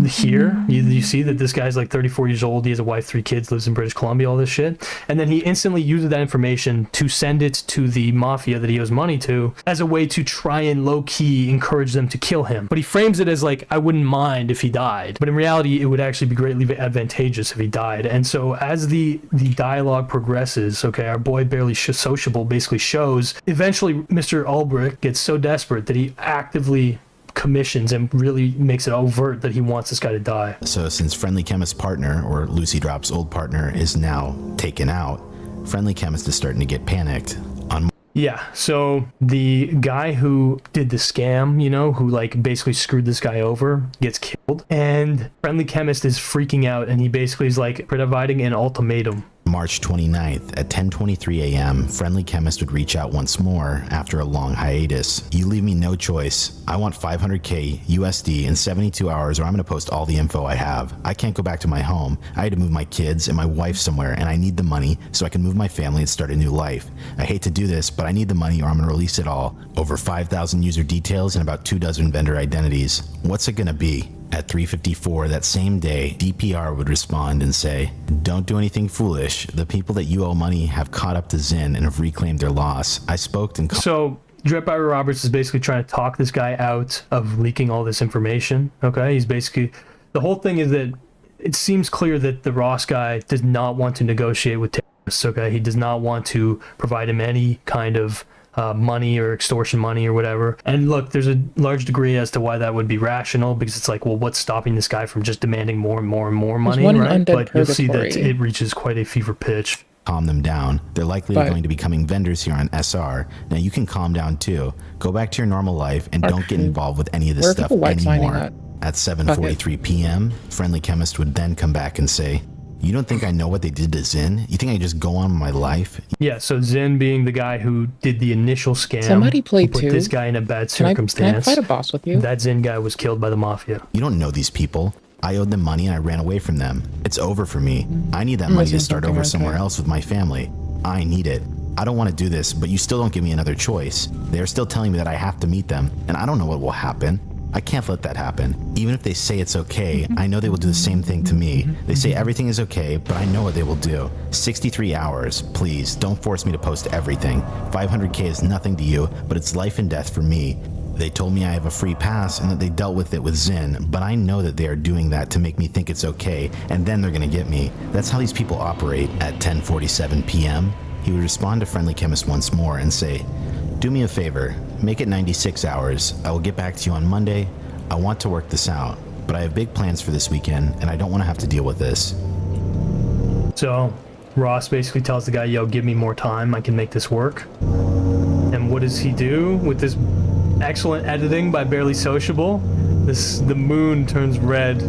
here. You see that this guy's like 34 years old. He has a wife, 3 kids, lives in British Columbia, all this shit. And then he instantly uses that information to send it to the mafia that he owes money to as a way to try and low-key encourage them to kill him. But he frames it as like, I wouldn't mind if he died. But in reality, it would actually be greatly advantageous if he died. And so as the dialogue progresses, okay, our boy Barely Sociable basically shows, eventually Mr. Albrecht gets so desperate that he actively commissions and really makes it overt that he wants this guy to die. So since Friendly Chemist's partner, or Lucy Drop's old partner, is now taken out, Friendly Chemist is starting to get panicked. Yeah, so the guy who did the scam, you know, who like basically screwed this guy over, gets killed, and Friendly Chemist is freaking out, and he basically is like providing an ultimatum. March 29th at 10:23 a.m., Friendly Chemist would reach out once more after a long hiatus. You leave me no choice. I want 500k USD in 72 hours or I'm going to post all the info I have. I can't go back to my home. I had to move my kids and my wife somewhere and I need the money so I can move my family and start a new life. I hate to do this, but I need the money or I'm going to release it all. Over 5,000 user details and about 24 vendor identities. What's it going to be? At 3:54 that same day, DPR would respond and say, "Don't do anything foolish. The people that you owe money have caught up to Zinn and have reclaimed their loss. I spoke and..." So Jet Barry Roberts is basically trying to talk this guy out of leaking all this information. Okay, he's basically, the whole thing is that it seems clear that the Ross guy does not want to negotiate with terrorists. Okay, he does not want to provide him any kind of money or extortion money or whatever. And look, there's a large degree as to why that would be rational, because it's like, well, what's stopping this guy from just demanding more and more and more money, right? But you'll see that it reaches quite a fever pitch. Calm them down. They're likely going to be becoming vendors here on SR. Now you can calm down too. Go back to your normal life and don't get involved with any of this stuff anymore. At 7:43 p.m., Friendly Chemist would then come back and say, "You don't think I know what they did to Zinn? You think I just go on with my life?" Yeah, so Zinn being the guy who did the initial scam. Somebody played put this guy in a bad circumstance. Can I fight a boss with you? That Zinn guy was killed by the mafia. You don't know these people. I owed them money and I ran away from them. It's over for me. I need that money to start over somewhere else with my family. I need it. I don't want to do this, but you still don't give me another choice. They're still telling me that I have to meet them, and I don't know what will happen. I can't let that happen. Even if they say it's okay, I know they will do the same thing to me. They say everything is okay, but I know what they will do. 63 hours. Please, don't force me to post everything. 500k is nothing to you, but it's life and death for me. They told me I have a free pass and that they dealt with it with Zinn, but I know that they are doing that to make me think it's okay, and then they're gonna get me. That's how these people operate. At 10:47 p.m., he would respond to Friendly Chemist once more and say, "Do me a favor, make it 96 hours. I will get back to you on Monday. I want to work this out, but I have big plans for this weekend, and I don't want to have to deal with this." So Ross basically tells the guy, yo, give me more time, I can make this work. And what does he do with this excellent editing by Barely Sociable? The moon turns red.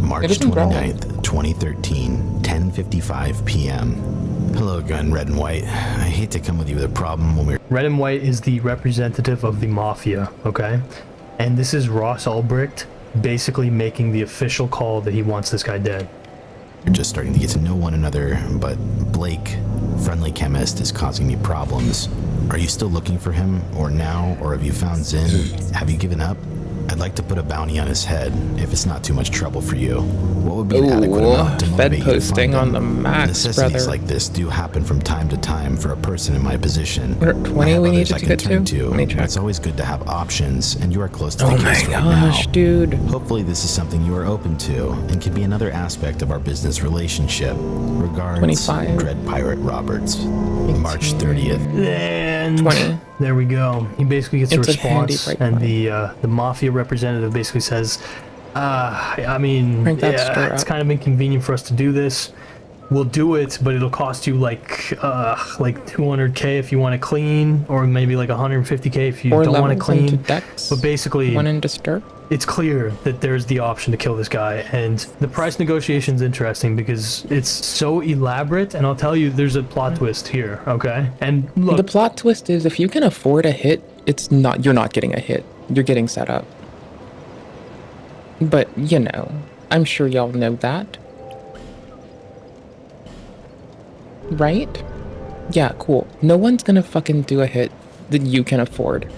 March 29th, 2013, 10:55 p.m. Hello again, Red and White. I hate to come with you with a problem when we're... Red and White is the representative of the mafia, okay? And this is Ross Ulbricht basically making the official call that he wants this guy dead. We're just starting to get to know one another, but Blake, Friendly Chemist, is causing me problems. Are you still looking for him, or now, or have you found Zinn? Have you given up? I'd like to put a bounty on his head, if it's not too much trouble for you. What would be an adequate amount to motivate you to find him? on the max, Necessities like this do happen from time to time for a person in my position. We're at 20 we need to get to? It's always good to have options, and you are close to the case right now. Oh my gosh, dude. Hopefully this is something you are open to, and can be another aspect of our business relationship. Regards, 25. Dread Pirate Roberts. March 30th. And 20. There we go. He basically gets a It's a handy response, break and point. the mafia representative basically says, I mean, Crank that stir it's up. kind of inconvenient for us to do this. We'll do it, but it'll cost you like 200k if you want to clean, or maybe like 150k if you don't want to clean. But basically, one in disturb. It's clear that there's the option to kill this guy, and the price negotiation is interesting because it's so elaborate, and I'll tell you, there's a plot twist here, okay? And look, The plot twist is if you can afford a hit, you're not getting a hit. You're getting set up. But, you know, I'm sure y'all know that. Right? Yeah, cool. No one's gonna fucking do a hit that you can afford.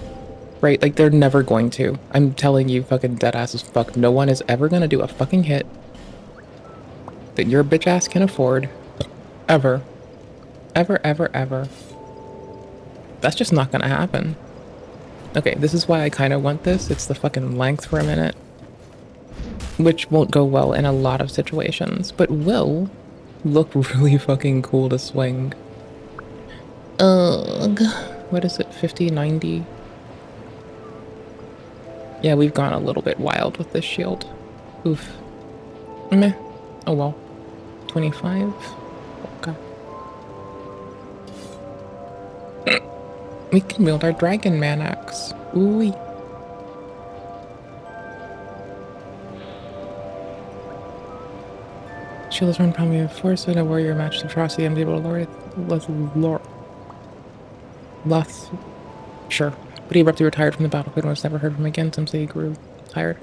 Right? Like, they're never going to. I'm telling you, fucking dead ass as fuck. No one is ever gonna do a fucking hit that your bitch ass can afford. Ever. Ever, ever, ever. That's just not gonna happen. Okay, this is why I kind of want this. It's the fucking length for a minute. Which won't go well in a lot of situations, but will look really fucking cool to swing. Ugh. What is it? 50, 90? Yeah, we've gone a little bit wild with this shield. Oof. Meh. Oh well. 25? Okay. We can wield our Dragon Man axe. Ooh-wee. Shield is run probably a force and a warrior match the ferocity and be able to sure. But he abruptly retired from the battlefield and was never heard from again. Some say he grew tired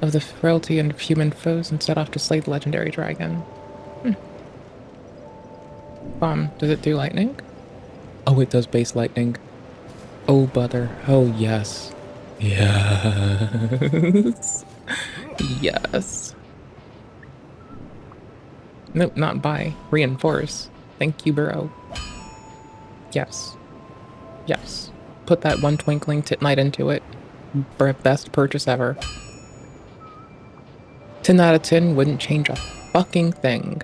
of the frailty and human foes and set off to slay the legendary dragon. Does it do lightning? Oh, it does base lightning. Oh, butter. Oh, yes. Yes. Yes. Nope, not buy. Reinforce. Thank you, bro. Yes. Yes. Put that one twinkling titnite into it. Best purchase ever. 10 out of 10 wouldn't change a fucking thing.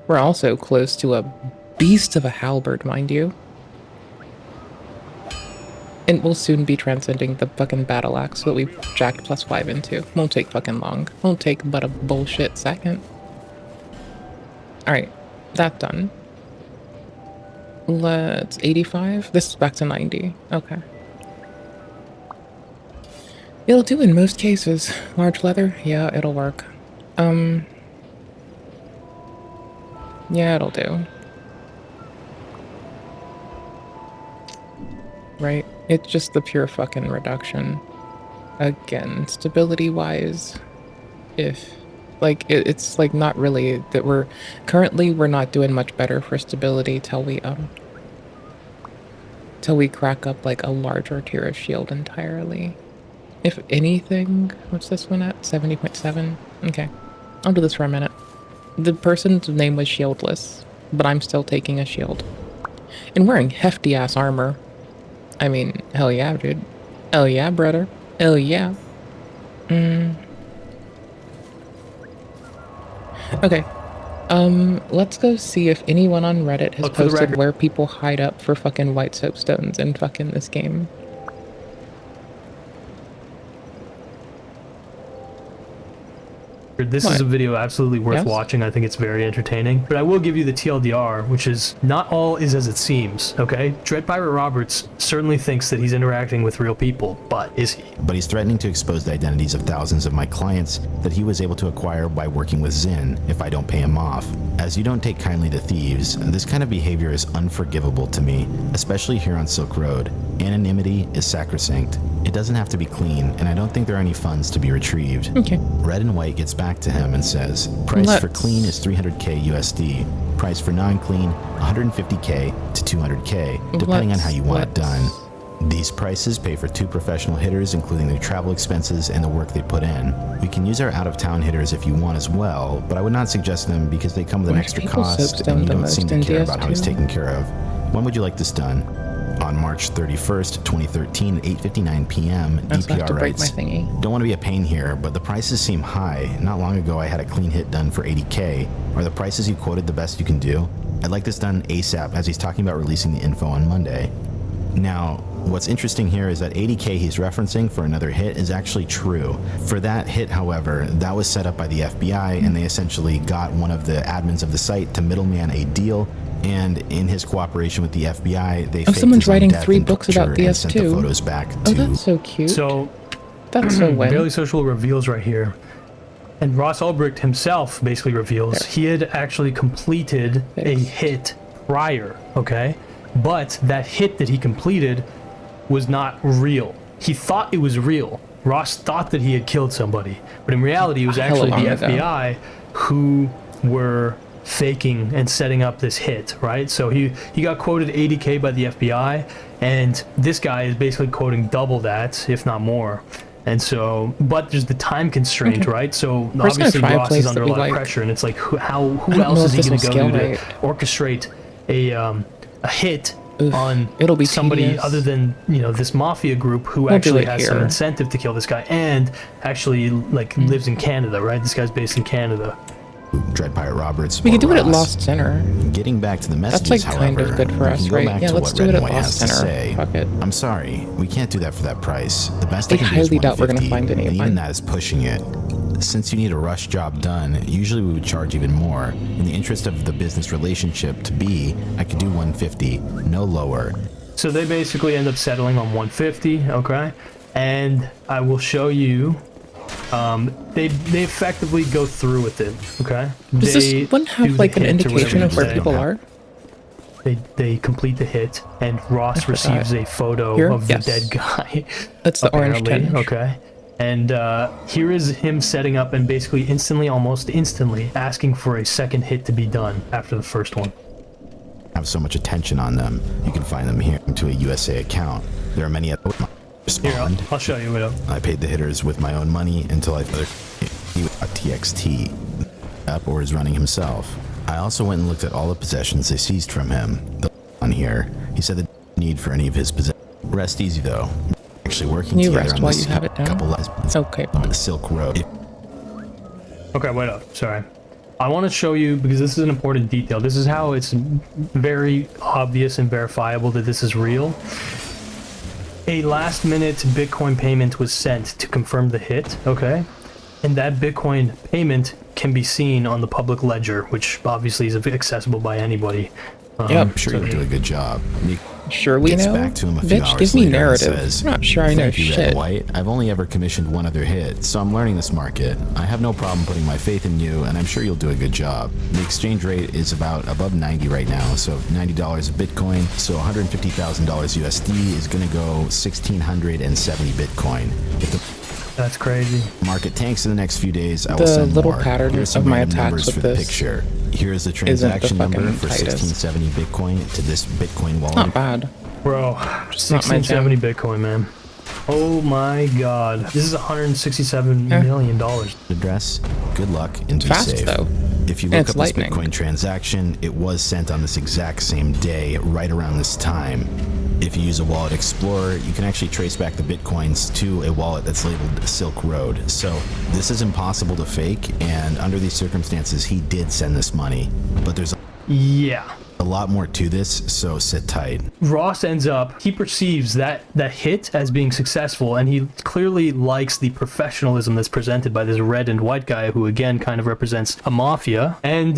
We're also close to a beast of a halberd, mind you. And we'll soon be transcending the fucking battle axe that we jacked +5 into. Won't take fucking long. Won't take but a bullshit second. Alright, that done. Let's 85. This is back to 90. Okay. It'll do in most cases. Large leather? Yeah, it'll work. Yeah, it'll do. Right? It's just the pure fucking reduction. Again, stability-wise, if... Like, it's like not really that we're not doing much better for stability till we crack up like a larger tier of shield entirely. If anything, what's this one at? 70.7? Okay. I'll do this for a minute. The person's name was Shieldless, but I'm still taking a shield. And wearing hefty ass armor. I mean, hell yeah, dude. Hell yeah, brother. Hell yeah. Okay. Let's go see if anyone on Reddit has posted where people hide up for fucking white soapstones in fucking this game. This is a video absolutely worth watching. I think it's very entertaining. But I will give you the TLDR, which is not all is as it seems, okay? Dread Pirate Roberts certainly thinks that he's interacting with real people, but is he? But he's threatening to expose the identities of thousands of my clients that he was able to acquire by working with Zin if I don't pay him off. As you don't take kindly to thieves, this kind of behavior is unforgivable to me, especially here on Silk Road. Anonymity is sacrosanct. It doesn't have to be clean, and I don't think there are any funds to be retrieved. Okay. Red and White gets back to him and says, price for clean is 300k USD. Price for non-clean, 150k to 200k, depending on how you want it done. These prices pay for 2 professional hitters, including their travel expenses and the work they put in. We can use our out-of-town hitters if you want as well, but I would not suggest them because they come with an extra cost, and you don't seem to care about how he's taken care of. When would you like this done? On March 31st, 2013, at 8:59 p.m., DPR writes, don't want to be a pain here, but the prices seem high. Not long ago, I had a clean hit done for 80k. Are the prices you quoted the best you can do? I'd like this done ASAP, as he's talking about releasing the info on Monday. Now, what's interesting here is that 80k he's referencing for another hit is actually true. For that hit, however, that was set up by the FBI, and they essentially got one of the admins of the site to middleman a deal. And in his cooperation with the FBI, they faked someone's his own writing death 3 and books about torture and sent the DS2. photos back to... Oh, that's so cute. So, that's so win. Daily Social reveals right here. And Ross Ulbricht himself basically reveals he had actually completed a hit prior, okay? But that hit that he completed was not real. He thought it was real. Ross thought that he had killed somebody. But in reality, it was actually the FBI who were faking and setting up this hit, right? So he got quoted $80K by the FBI, and this guy is basically quoting double that, if not more. And so, but there's the time constraint, right? So obviously Ross is under a lot of pressure, and it's like, who else is he going to go to orchestrate a hit on somebody other than, you know, this mafia group who actually has some incentive to kill this guy and actually like lives in Canada, right? This guy's based in Canada. Dread Pirate Roberts. We could do it at Lost Center. Getting back to the messages, that's like however, kind of good for us, right? Yeah, let's do it at Lost Center. Fuck it. I'm sorry, we can't do that for that price. The best I I can do highly is doubt we're gonna 150, find any. and even that is pushing it. Since you need a rush job done, usually we would charge even more. In the interest of the business relationship to be, I could do 150, no lower. So they basically end up settling on 150, okay? And I will show you. They effectively go through with it, okay? Does this one have like an indication of where people are? They complete the hit, and Ross receives a photo of the dead guy. That's the orange tinge. Okay. And here is him setting up and basically almost instantly, asking for a second hit to be done after the first one. Have so much attention on them, you can find them here to a USA account. There are many other respond. Here, I'll show you what I paid the hitters with my own money until I further TXT up or is running himself. I also went and looked at all the possessions they seized from him. On here, he said the need for any of his possessions. Rest easy though. Actually working Can you together rest on while this you have it down? couple lessons okay, on the Silk Road. Okay, wait up. Sorry. I want to show you, because this is an important detail. This is how it's very obvious and verifiable that this is real. A last-minute Bitcoin payment was sent to confirm the hit, okay? And that Bitcoin payment can be seen on the public ledger, which obviously is accessible by anybody. Yeah, I'm sure you'll do a good job. Sure we know? Back to him a few Bitch, hours give me later and narrative. says, I'm not sure I know "Thank you, Red shit. and White. I've only ever commissioned one other hit, so I'm learning this market. I have no problem putting my faith in you, and I'm sure you'll do a good job. The exchange rate is about above 90 right now, so $90 a Bitcoin, so $150,000 USD is going to go 1,670 Bitcoin. If the That's crazy. market tanks in the next few days, I will The send little more. pattern Here's some of my random attacks numbers with for the this picture. Here's the isn't the transaction number fucking for tightest. 1670 Bitcoin to this Bitcoin wallet. Not bad. Bro, not my 1670 Bitcoin, man. Oh my god. This is $167 million. Address. Good luck and be Fast, safe. though. If you And look it's up lightning. this Bitcoin transaction, it was sent on this exact same day, right around this time. If you use a Wallet Explorer, you can actually trace back the Bitcoins to a wallet that's labeled Silk Road. So this is impossible to fake, and under these circumstances, he did send this money. But there's Yeah. a lot more to this, so sit tight. Ross ends up, he perceives that hit as being successful, and he clearly likes the professionalism that's presented by this red and white guy, who again kind of represents a mafia. And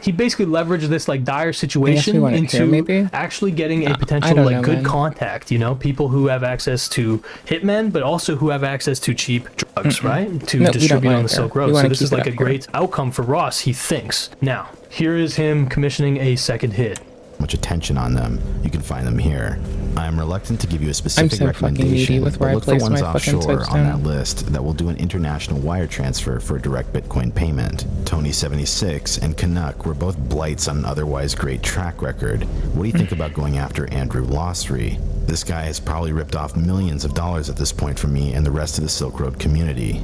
he basically leveraged this like dire situation into actually getting a potential like good contact, you know, people who have access to hitmen, but also who have access to cheap drugs, right? To distribute on the Silk Road. So this is like a great outcome for Ross, he thinks. Now, here is him commissioning a second hit. Much attention on them. You can find them here. I am reluctant to give you a specific recommendation, with but where look I for place ones my fucking offshore sites on down. that list that will do an international wire transfer for a direct Bitcoin payment. Tony76 and Canuck were both blights on an otherwise great track record. What do you think about going after Andrew Lossery? This guy has probably ripped off millions of dollars at this point from me and the rest of the Silk Road community.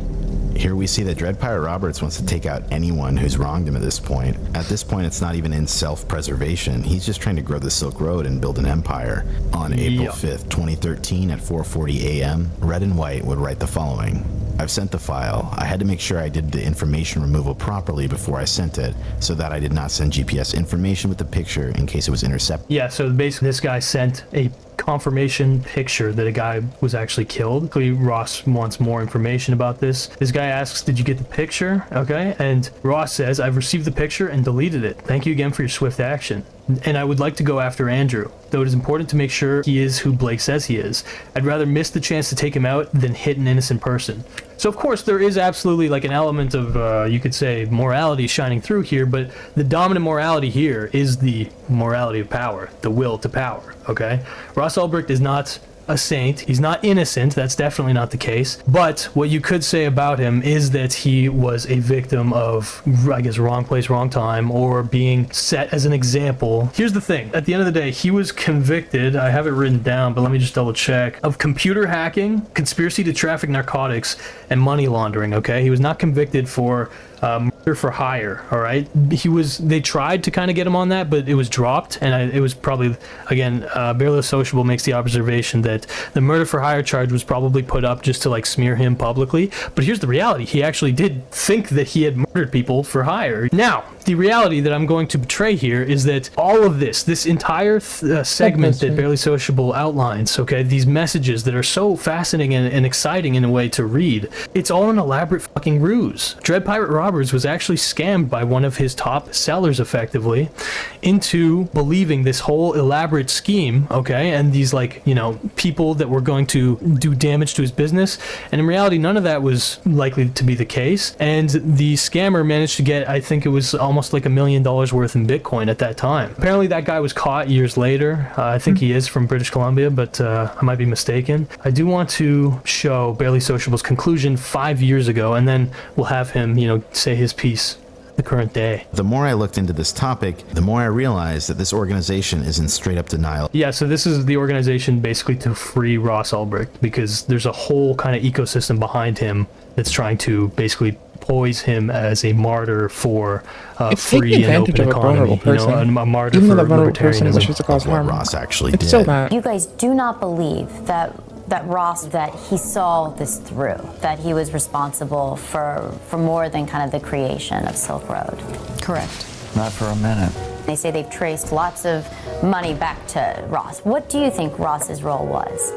Here we see that Dread Pirate Roberts wants to take out anyone who's wronged him at this point. At this point, it's not even in self-preservation. He's just trying to grow the Silk Road and build an empire. On April 5th, 2013 at 4:40 a.m., Red and White would write the following. I've sent the file. I had to make sure I did the information removal properly before I sent it, so that I did not send GPS information with the picture in case it was intercepted. Yeah, so basically this guy sent a confirmation picture that a guy was actually killed. Clearly Ross wants more information about this. This guy asks, did you get the picture? Okay, and Ross says, I've received the picture and deleted it. Thank you again for your swift action. And I would like to go after Andrew, though it is important to make sure he is who Blake says he is. I'd rather miss the chance to take him out than hit an innocent person. So of course there is absolutely like an element of, you could say, morality shining through here, but the dominant morality here is the morality of power, the will to power, okay? Ross Ulbricht is not a saint. He's not innocent. That's definitely not the case. But what you could say about him is that he was a victim of, I guess, wrong place, wrong time, or being set as an example. Here's the thing. At the end of the day, he was convicted, I have it written down, but let me just double check, of computer hacking, conspiracy to traffic narcotics, and money laundering, okay? He was not convicted for murder for hire, all right? They tried to kind of get him on that, but it was dropped, and it was probably, again, Barely Sociable makes the observation that the murder for hire charge was probably put up just to, like, smear him publicly. But here's the reality. He actually did think that he had murdered people for hire. Now, the reality that I'm going to betray here is that all of this entire segment that Barely Sociable outlines, okay, these messages that are so fascinating and exciting in a way to read, it's all an elaborate fucking ruse. Dread Pirate Roberts was actually scammed by one of his top sellers, effectively, into believing this whole elaborate scheme, okay, and these, like, you know, people that were going to do damage to his business, and in reality, none of that was likely to be the case, and the scammer managed to get, I think it was almost like $1 million worth in Bitcoin at that time. Apparently that guy was caught years later. I think he is from British Columbia, but I might be mistaken. I do want to show Barely Sociable's conclusion 5 years ago, and then we'll have him, you know, say his piece the current day. The more I looked into this topic, the more I realized that this organization is in straight up denial. Yeah, so this is the organization basically to free Ross Ulbricht, because there's a whole kind of ecosystem behind him that's trying to basically poise him as a martyr for free and open economy. You know, a martyr even for though the vulnerable person wishes to cause harm. Ross actually it's did. Still not. You guys do not believe that Ross, that he saw this through, that he was responsible for more than kind of the creation of Silk Road. Correct. Not for a minute. They say they've traced lots of money back to Ross. What do you think Ross's role was?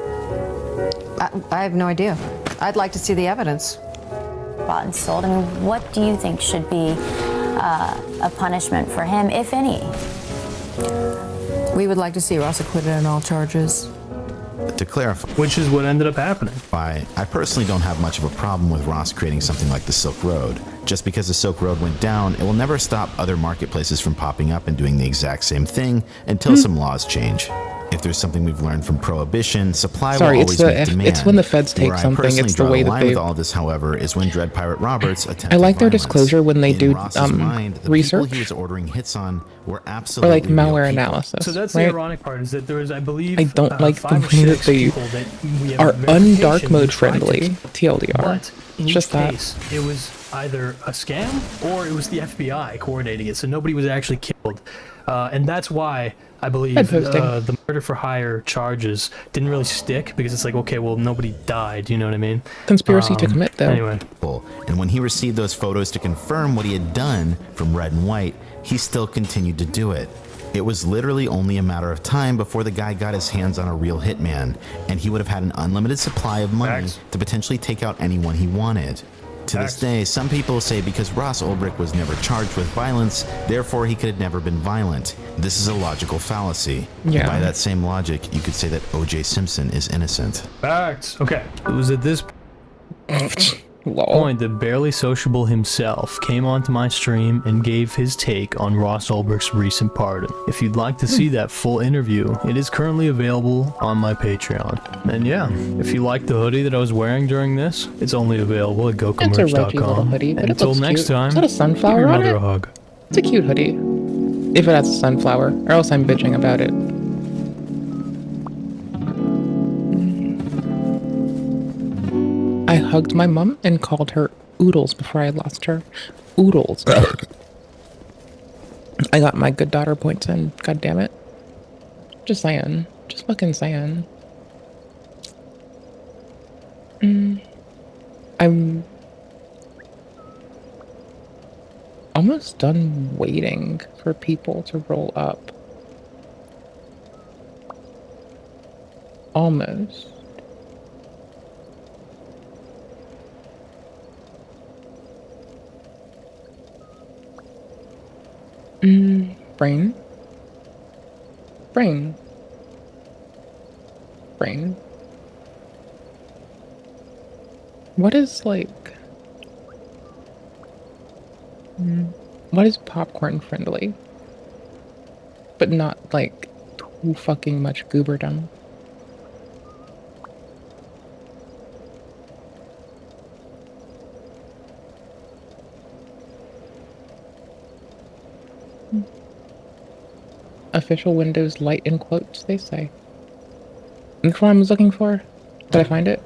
I have no idea. I'd like to see the evidence. Bought and sold. I mean, what do you think should be a punishment for him, if any? We would like to see Ross acquitted on all charges. To clarify, which is what ended up happening. I personally don't have much of a problem with Ross creating something like the Silk Road. Just because the Silk Road went down, it will never stop other marketplaces from popping up and doing the exact same thing until some laws change. If there's something we've learned from Prohibition, supply will always meet demand. It's when the feds take something. It's the way that they. With all this, however, is when Dread Pirate Roberts attempted I like their violence. disclosure when they do mind, the research. People he was ordering hits on were absolutely or like malware analysis. So that's right? the ironic part, is that there is, I believe, I don't like the way that they are undark mode friendly. TLDR. But in it's just each case, it was either a scam or it was the FBI coordinating it, so nobody was actually killed. And that's why I believe the murder for hire charges didn't really stick, because it's like, okay, well, nobody died, you know what I mean? Conspiracy to commit, though. Anyway. And when he received those photos to confirm what he had done from Red and White, he still continued to do it. It was literally only a matter of time before the guy got his hands on a real hitman, and he would have had an unlimited supply of money to potentially take out anyone he wanted. To this day, some people say because Ross Ulbricht was never charged with violence, therefore he could have never been violent. This is a logical fallacy. Yeah. By that same logic, you could say that O.J. Simpson is innocent. Facts. Okay. It was at this point that Barely Sociable himself came onto my stream and gave his take on Ross Ulbricht's recent pardon. If you'd like to see that full interview, it is currently available on my Patreon. And yeah, if you like the hoodie that I was wearing during this, it's only available at It's a Reggie little gocomerch.com. hoodie, but And it until looks next cute. time, Is that a sunflower give your on mother it? a hug. It's a cute hoodie. If it has a sunflower, or else I'm bitching about it. I hugged my mom and called her Oodles before I lost her. Oodles. I got my good daughter points in. God damn it. Just saying. Just fucking saying. I'm almost done waiting for people to roll up. Almost. Brain? Brain. Brain. What is, like... what is popcorn friendly? But not, like, too fucking much gooberdom. official Windows light in quotes, they say. That's what I was looking for. Did I find it?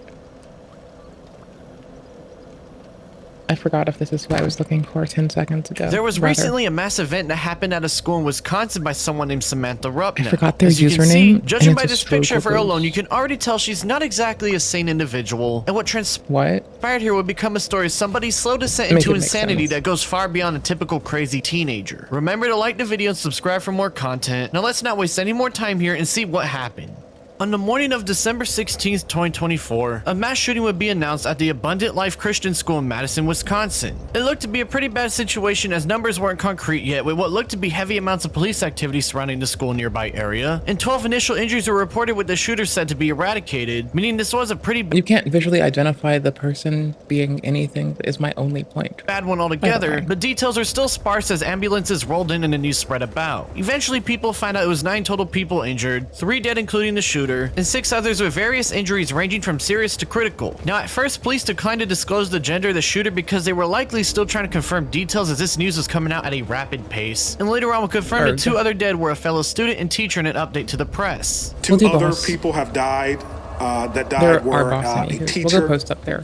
I forgot if this is what I was looking for 10 seconds ago. There was recently a mass event that happened at a school in Wisconsin by someone named Samantha Rupna. I forgot their As you can username. see, judging and by it's this a picture of her stroke alone, you can already tell she's not exactly a sane individual. And what transpired here would become a story of somebody's slow descent into insanity that goes far beyond a typical crazy teenager. Remember to like the video and subscribe for more content. Now let's not waste any more time here and see what happened. On the morning of December 16th, 2024, a mass shooting would be announced at the Abundant Life Christian School in Madison, Wisconsin. It looked to be a pretty bad situation as numbers weren't concrete yet, with what looked to be heavy amounts of police activity surrounding the school nearby area, and 12 initial injuries were reported with the shooter said to be eradicated, meaning this was a pretty You can't visually identify the person being anything is my only point. Bad one altogether, but details are still sparse as ambulances rolled in and the news spread about. Eventually, people found out it was 9 total people injured, 3 dead including the shooter, and 6 others with various injuries ranging from serious to critical. Now, at first, police declined to disclose the gender of the shooter because they were likely still trying to confirm details as this news was coming out at a rapid pace. And later on, we confirmed that 2 other dead were a fellow student and teacher in an update to the press. 2 other people have died. That died were a teacher post up there.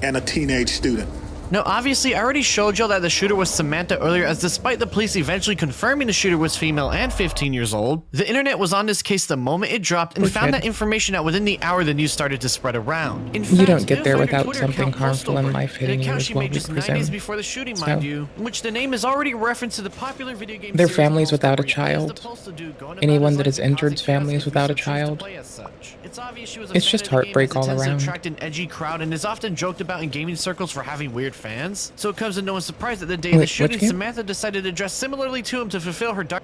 and a teenage student. Now, obviously, I already showed y'all that the shooter was Samantha earlier, as despite the police eventually confirming the shooter was female and 15 years old, the internet was on this case the moment it dropped and found that information out within the hour the news started to spread around. In fact, You don't get there without something harmful in life hitting you as well, we just 9 days presume. before the shooting, mind you, in which the name is already referenced to the popular video game Their series families Postal, without a where he plays the child. Postal dude going about Anyone his that life is and injured's causing chaos family is if he without a so chooses to child. play as such. It's obvious she was a It's fan just of the game heartbreak as it all tends to around. attract an edgy crowd and is often joked about in gaming circles for having weird fans. So it comes to no one's surprise that the day of Wait, the which shooting, game? Samantha decided to dress similarly to him to fulfill her dark.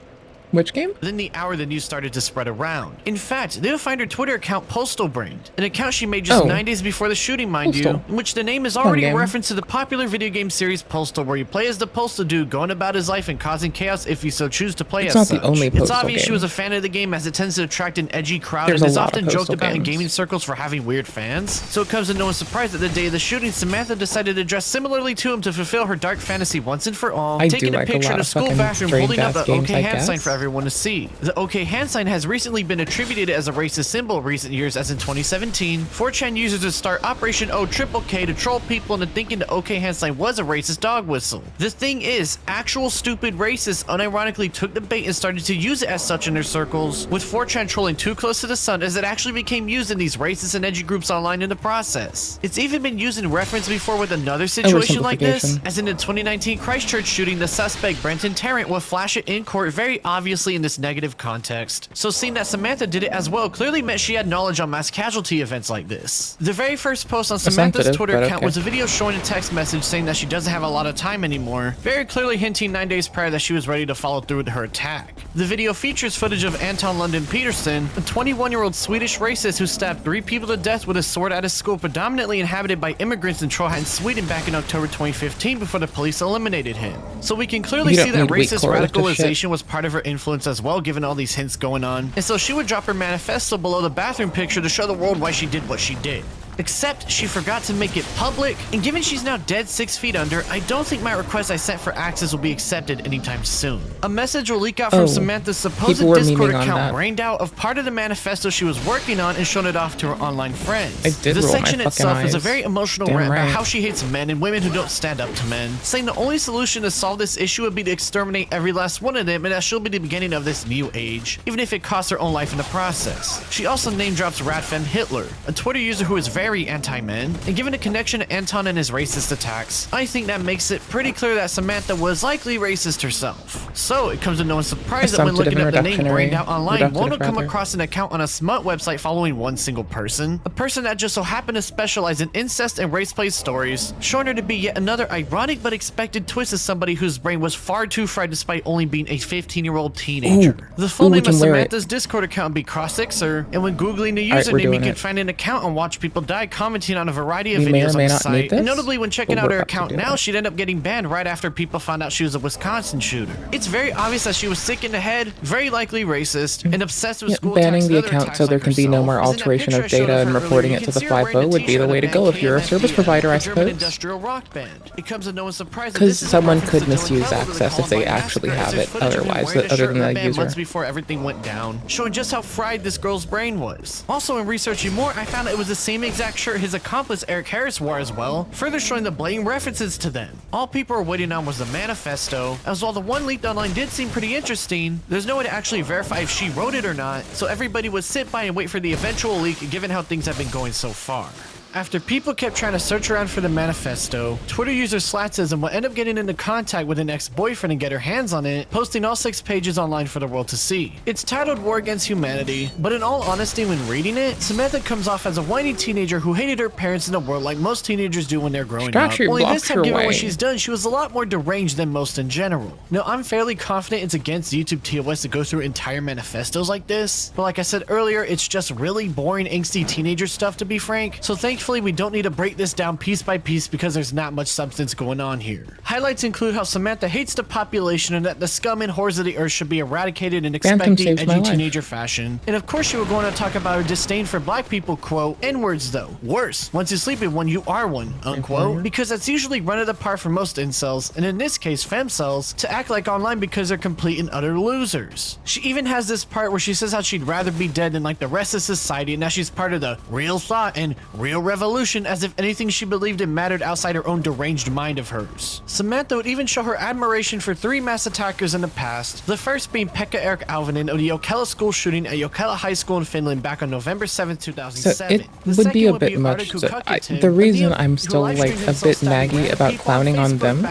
Which game? Within the hour, the news started to spread around. In fact, they would find her Twitter account Postal Brained, an account she made just 9 days before the shooting, mind you, in which the name is already game. referenced to the popular video game series Postal, where you play as the Postal dude going about his life and causing chaos if you so choose to play It's as not the such. only It's Postal obvious she game. was a fan of the game as it tends to attract an edgy crowd There's and a is lot often of joked Postal about in games. gaming circles for having weird fans. So it comes to no one's surprise that the day of the shooting, Samantha decided to dress similarly to him to fulfill her dark fantasy once and for all, I do taking a like a picture lot in a of school fucking bathroom holding up strange-ass the games, OK I hand sign guess. for everyone to see. The OK hand sign has recently been attributed as a racist symbol in recent years, as in 2017, 4chan users would start Operation O Triple K to troll people into thinking the OK hand sign was a racist dog whistle. The thing is, actual stupid racists unironically took the bait and started to use it as such in their circles, with 4chan trolling too close to the sun as it actually became used in these racist and edgy groups online in the process. It's even been used in reference before with another situation like this, as in the 2019 Christchurch shooting, the suspect Brenton Tarrant would flash it in court very obviously in this negative context. So seeing that Samantha did it as well clearly meant she had knowledge on mass casualty events like this. The very first post on Samantha's sensitive, Twitter but account okay. was a video showing a text message saying that she doesn't have a lot of time anymore, very clearly hinting 9 days prior that she was ready to follow through with her attack. The video features footage of Anton Lundin Peterson, a 21-year-old Swedish racist who stabbed 3 people to death with a sword at a school predominantly inhabited by immigrants in Trollhättan, Sweden back in October 2015 before the police eliminated him. So we can clearly You see don't that need weak racist correlative shit. radicalization was part of her influence as well, given all these hints going on. And so she would drop her manifesto below the bathroom picture to show the world why she did what she did. Except she forgot to make it public, and given she's now dead 6 feet under, I don't think my request I sent for access will be accepted anytime soon. A message will leak out from Samantha's supposed people were Discord memeing on account that. brained out of part of the manifesto she was working on and shown it off to her online friends. I did The roll my section fucking itself is a eyes. very emotional Damn rant about right. how she hates men and women who don't stand up to men, saying the only solution to solve this issue would be to exterminate every last one of them and that she'll be the beginning of this new age, even if it costs her own life in the process. She also name drops Radfem Hitler, a Twitter user who is very anti-men, and given a connection to Anton and his racist attacks, I think that makes it pretty clear that Samantha was likely racist herself. So it comes to no one's surprise that when Assumptive looking up the name and brained out online, reductive, one will come rather. across an account on a smut website following one single person, a person that just so happened to specialize in incest and race-play stories, showing her to be yet another ironic but expected twist as somebody whose brain was far too fried despite only being a 15-year-old teenager. The full we name of can wear it. Samantha's Discord account would be Crossixer, and when googling the Alright, we're username, you doing can it. find an account and watch people die die commenting on a variety of We may or videos on may the not site. need this, And notably, when checking but out we're her about to account do now, that. she'd end up getting banned right after people found out she was a Wisconsin shooter. It's very obvious that she was sick in the head, very likely racist, and obsessed with school Banning attacks the and other account attacks so there like can be no herself. more As in that alteration picture of I showed data and her reporting earlier, it you to can the see her wearing 5.0 would be the way to go if you're a service KMFDM, provider, I the German suppose. industrial rock band. It comes as no surprise that Because this is a someone reference could to Dylan misuse Klebold of the access if they Columbine actually Massacre, as have there's it footage of him otherwise, wearing a other shirt than and a the band user. months before everything went down, showing just how fried this girl's brain was. Also, in researching more, I found it was the same exact shirt his accomplice Eric Harris wore as well, further showing the blatant references to them. All people were waiting on was the manifesto, as while the one leaked online did seem pretty interesting, there's no way to actually verify if she wrote it or not, so everybody would sit by and wait for the eventual leak given how things have been going so far. After people kept trying to search around for the manifesto, Twitter user Slatsism will end up getting into contact with an ex-boyfriend and get her hands on it, posting all 6 pages online for the world to see. It's titled War Against Humanity, but in all honesty when reading it, Samantha comes off as a whiny teenager who hated her parents in the world like most teenagers do when they're growing up. Only this time, given what she's done, she was a lot more deranged than most in general. Now, I'm fairly confident it's against YouTube TOS to go through entire manifestos like this, but like I said earlier, it's just really boring, angsty teenager stuff to be frank, so thankfully we don't need to break this down piece by piece because there's not much substance going on here. Highlights include how Samantha hates the population and that the scum and whores of the earth should be eradicated in expecting edgy teenager fashion. And of course she will go on to talk about her disdain for black people, quote, N-words though. Worse, once you sleep with one, you are one, unquote, because that's usually run it apart for most incels, and in this case femcels, to act like online because they're complete and utter losers. She even has this part where she says how she'd rather be dead than like the rest of society and now she's part of the real thought and real revolution, as if anything she believed in mattered outside her own deranged mind of hers. Samantha would even show her admiration for 3 mass attackers in the past, the first being Pekka Erik Alvinen of the Jokela school shooting at Jokela High School in Finland back on November 7, 2007. So it would be a bit much. The reason I'm still like a bit naggy about clowning on them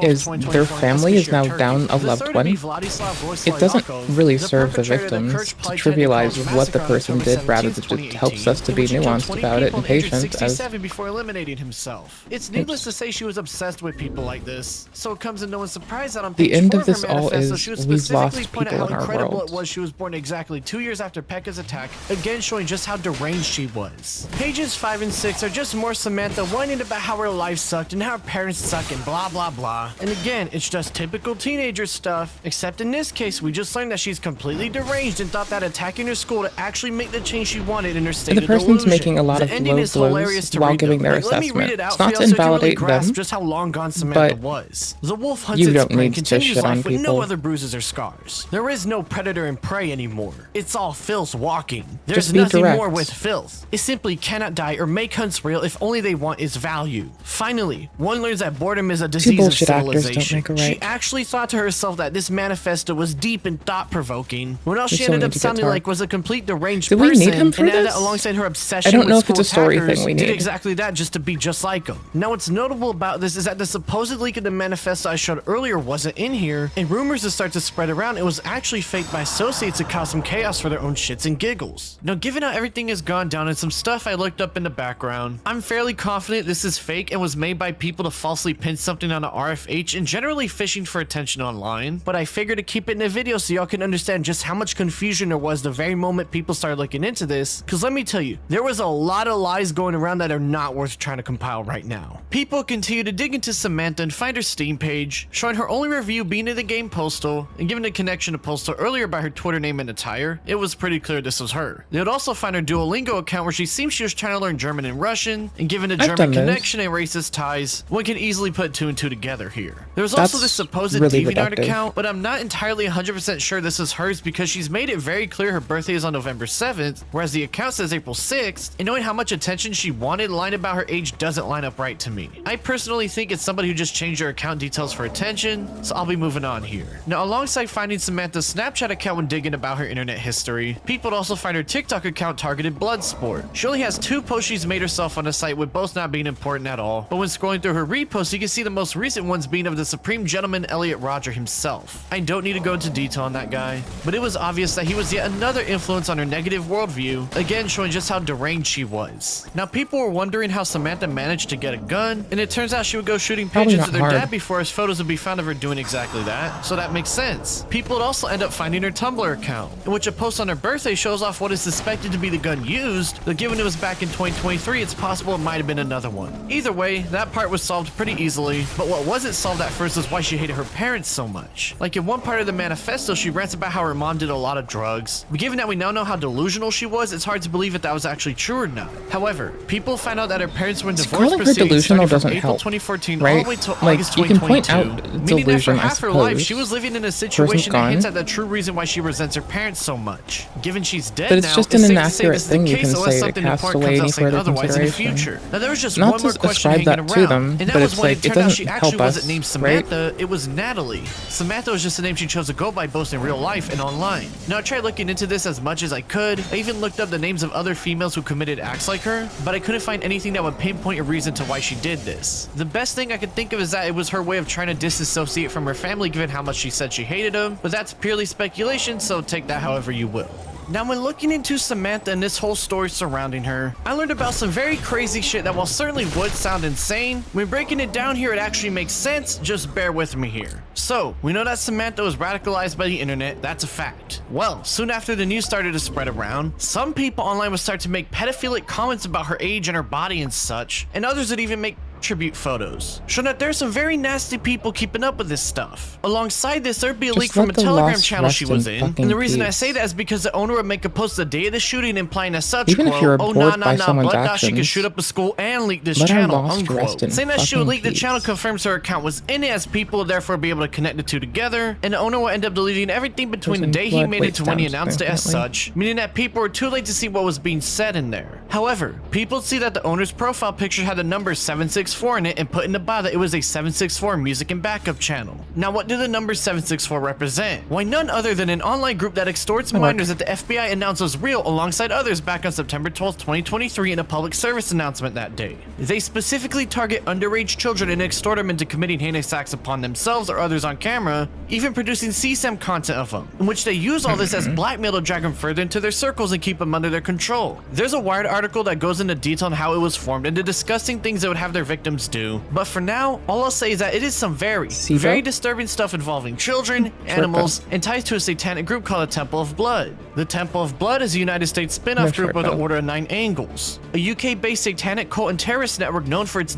is their family is now down a loved one. It doesn't really serve the victims to trivialize what the person did, rather than it helps us to be nuanced about it and patient. Before eliminating himself. It's needless to say she was obsessed with people like this, so it comes as no surprise that on page 4 of her manifesto she would specifically point out how incredible it was she was born exactly 2 years after Pekka's attack, again showing just how deranged she was. Pages 5 and 6 are just more Samantha whining about how her life sucked and how her parents suck and blah blah blah. And again, it's just typical teenager stuff, except in this case we just learned that she's completely deranged and thought that attacking her school to actually make the change she wanted in her state of delusion. The person's making a lot of low blows while giving their assessment. It's not to invalidate them, just how long gone Samantha was. The wolf hunts you its don't prey, need to continues shit on life with no people. other bruises or scars. There is no predator and prey anymore. It's all filth walking. There's Just be nothing direct. more with filth. It simply cannot die or make hunts real if only they want its value. Finally, one learns that boredom is a disease of bullshit actors don't civilization. make a She right. actually thought to herself that this manifesto was deep and thought-provoking, when all We she still ended need up to get sounding Tar. like was a complete deranged Do we person, need him for and added this? alongside her obsession I don't know with if it's a school story attackers, thing we did need. exactly that just to be just like him. Now what's notable about this is that the supposed leak of the manifesto I showed earlier wasn't in here, and rumors that start to spread around it was actually faked by associates to cause some chaos for their own shits and giggles. Now given how everything has gone down and some stuff I looked up in the background, I'm fairly confident this is fake and was made by people to falsely pin something on a RFH and generally fishing for attention online, but I figured to keep it in a video so y'all can understand just how much confusion there was the very moment people started looking into this, because let me tell you, there was a lot of lies going around that are not worth trying to compile right now. People continue to dig into Samantha and find her Steam page, showing her only review being in the game Postal, and given a connection to Postal earlier by her Twitter name and attire, it was pretty clear this was her. They would also find her Duolingo account where she seems she was trying to learn German and Russian, and given a German connection and racist ties, one can easily put 2 and 2 together here. There was also this supposed really DeviantArt reductive. account, but I'm not entirely 100% sure this is hers because she's made it very clear her birthday is on November 7th, whereas the account says April 6th, and knowing how much attention she wanted, lying about her age doesn't line up right to me. I personally think it's somebody who just changed her account details for attention, so I'll be moving on here. Now, alongside finding Samantha's Snapchat account when digging about her internet history, people would also find her TikTok account targeted Bloodsport. She only has 2 posts she's made herself on the site, with both not being important at all, but when scrolling through her reposts, you can see the most recent ones being of the Supreme Gentleman Elliot Rodger himself. I don't need to go into detail on that guy, but it was obvious that he was yet another influence on her negative worldview, again showing just how deranged she was. Now, people were wondering how Samantha managed to get a gun, and it turns out she would go shooting Probably pigeons not with her hard. dad before his photos would be found of her doing exactly that, so that makes sense. People would also end up finding her Tumblr account, in which a post on her birthday shows off what is suspected to be the gun used, but given it was back in 2023, it's possible it might have been another one. Either way, that part was solved pretty easily, but what wasn't solved at first was why she hated her parents so much. Like in one part of the manifesto, she rants about how her mom did a lot of drugs. But given that we now know how delusional she was, it's hard to believe if that was actually true or not. However, people found out that her parents were in divorce Calling her proceedings delusional starting from doesn't April help, 2014 right? all the way till Like, August you can point 2022, out meaning that for delusion, I half her life, suppose. she was living in a Person's situation that gone. hints at the true reason why she resents her parents so much. Given she's dead But it's now, just it's an safe to say inaccurate this is thing the you case can unless say to something cast important away comes any out saying further otherwise in the consideration. future. Now there was just Not one more to question ascribe hanging that to around, them, and that but was it's when like, it it turned out doesn't she help actually wasn't us, named right? Samantha, it was Natalie. Samantha was just the name she chose to go by both in real life and online. Now I tried looking into this as much as I could. I even looked up the names of other females who committed acts like her, but I couldn't find anything that would pinpoint a reason to why she did this. The best thing I could think of is that it was her way of trying to disassociate from her family given how much she said she hated them, but that's purely speculation, so take that however you will. Now, when looking into Samantha and this whole story surrounding her, I learned about some very crazy shit that while certainly would sound insane, when breaking it down here it actually makes sense, just bear with me here. So, we know that Samantha was radicalized by the internet, that's a fact. Well, soon after the news started to spread around, some people online would start to make pedophilic comments about her age and her body and such, and others would even make tribute photos, showing that there's some very nasty people keeping up with this stuff. Alongside this, there'd be a Just leak from a let the Telegram lost channel rest she in was in, fucking and the reason I peace. say that is because the owner would make a post the day of the shooting implying as such, Even if quote, you're oh abhorred by nah, someone's but she could actions, shoot up a school and leak this let our channel, lost unquote. rest in Saying that she would fucking leak the peace. channel confirms her account was in it, as people would therefore be able to connect the two together, and the owner will end up deleting everything between the Person's day he blood made it weighs to when he down announced it as significantly. such, meaning that people were too late to see what was being said in there. However, people see that the owner's profile picture had the number 764 in it and put in the bio that it was a 764 music and backup channel. Now, what do the number 764 represent? Why, none other than an online group that extorts minors that the FBI announced was real alongside others back on September 12th, 2023 in a public service announcement that day. They specifically target underage children and extort them into committing heinous acts upon themselves or others on camera, even producing CSAM content of them, in which they use all this as blackmail to drag them further into their circles and keep them under their control. There's a Wired article that goes into detail on how it was formed and the disgusting things they would have their victims do, but for now, all I'll say is that it is some very disturbing stuff involving children, animals, and ties to a satanic group called the Temple of Blood. The Temple of Blood is a United States spin-off group of the Order of Nine Angles, a UK-based satanic cult and terrorist network known for its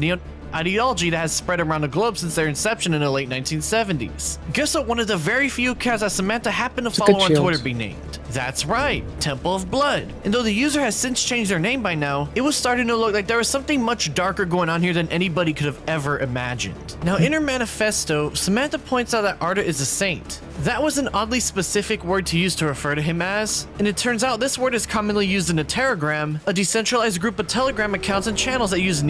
ideology that has spread around the globe since their inception in the late 1970s. Guess what one of the very few accounts that Samantha happened to follow on Twitter be named? That's right, Temple of Blood. And though the user has since changed their name by now, it was starting to look like there was something much darker going on here than anybody could have ever imagined. Now, in her manifesto, Samantha points out that Arda is a saint. That was an oddly specific word to use to refer to him as, and it turns out this word is commonly used in a Telegram, a decentralized group of Telegram accounts and channels that use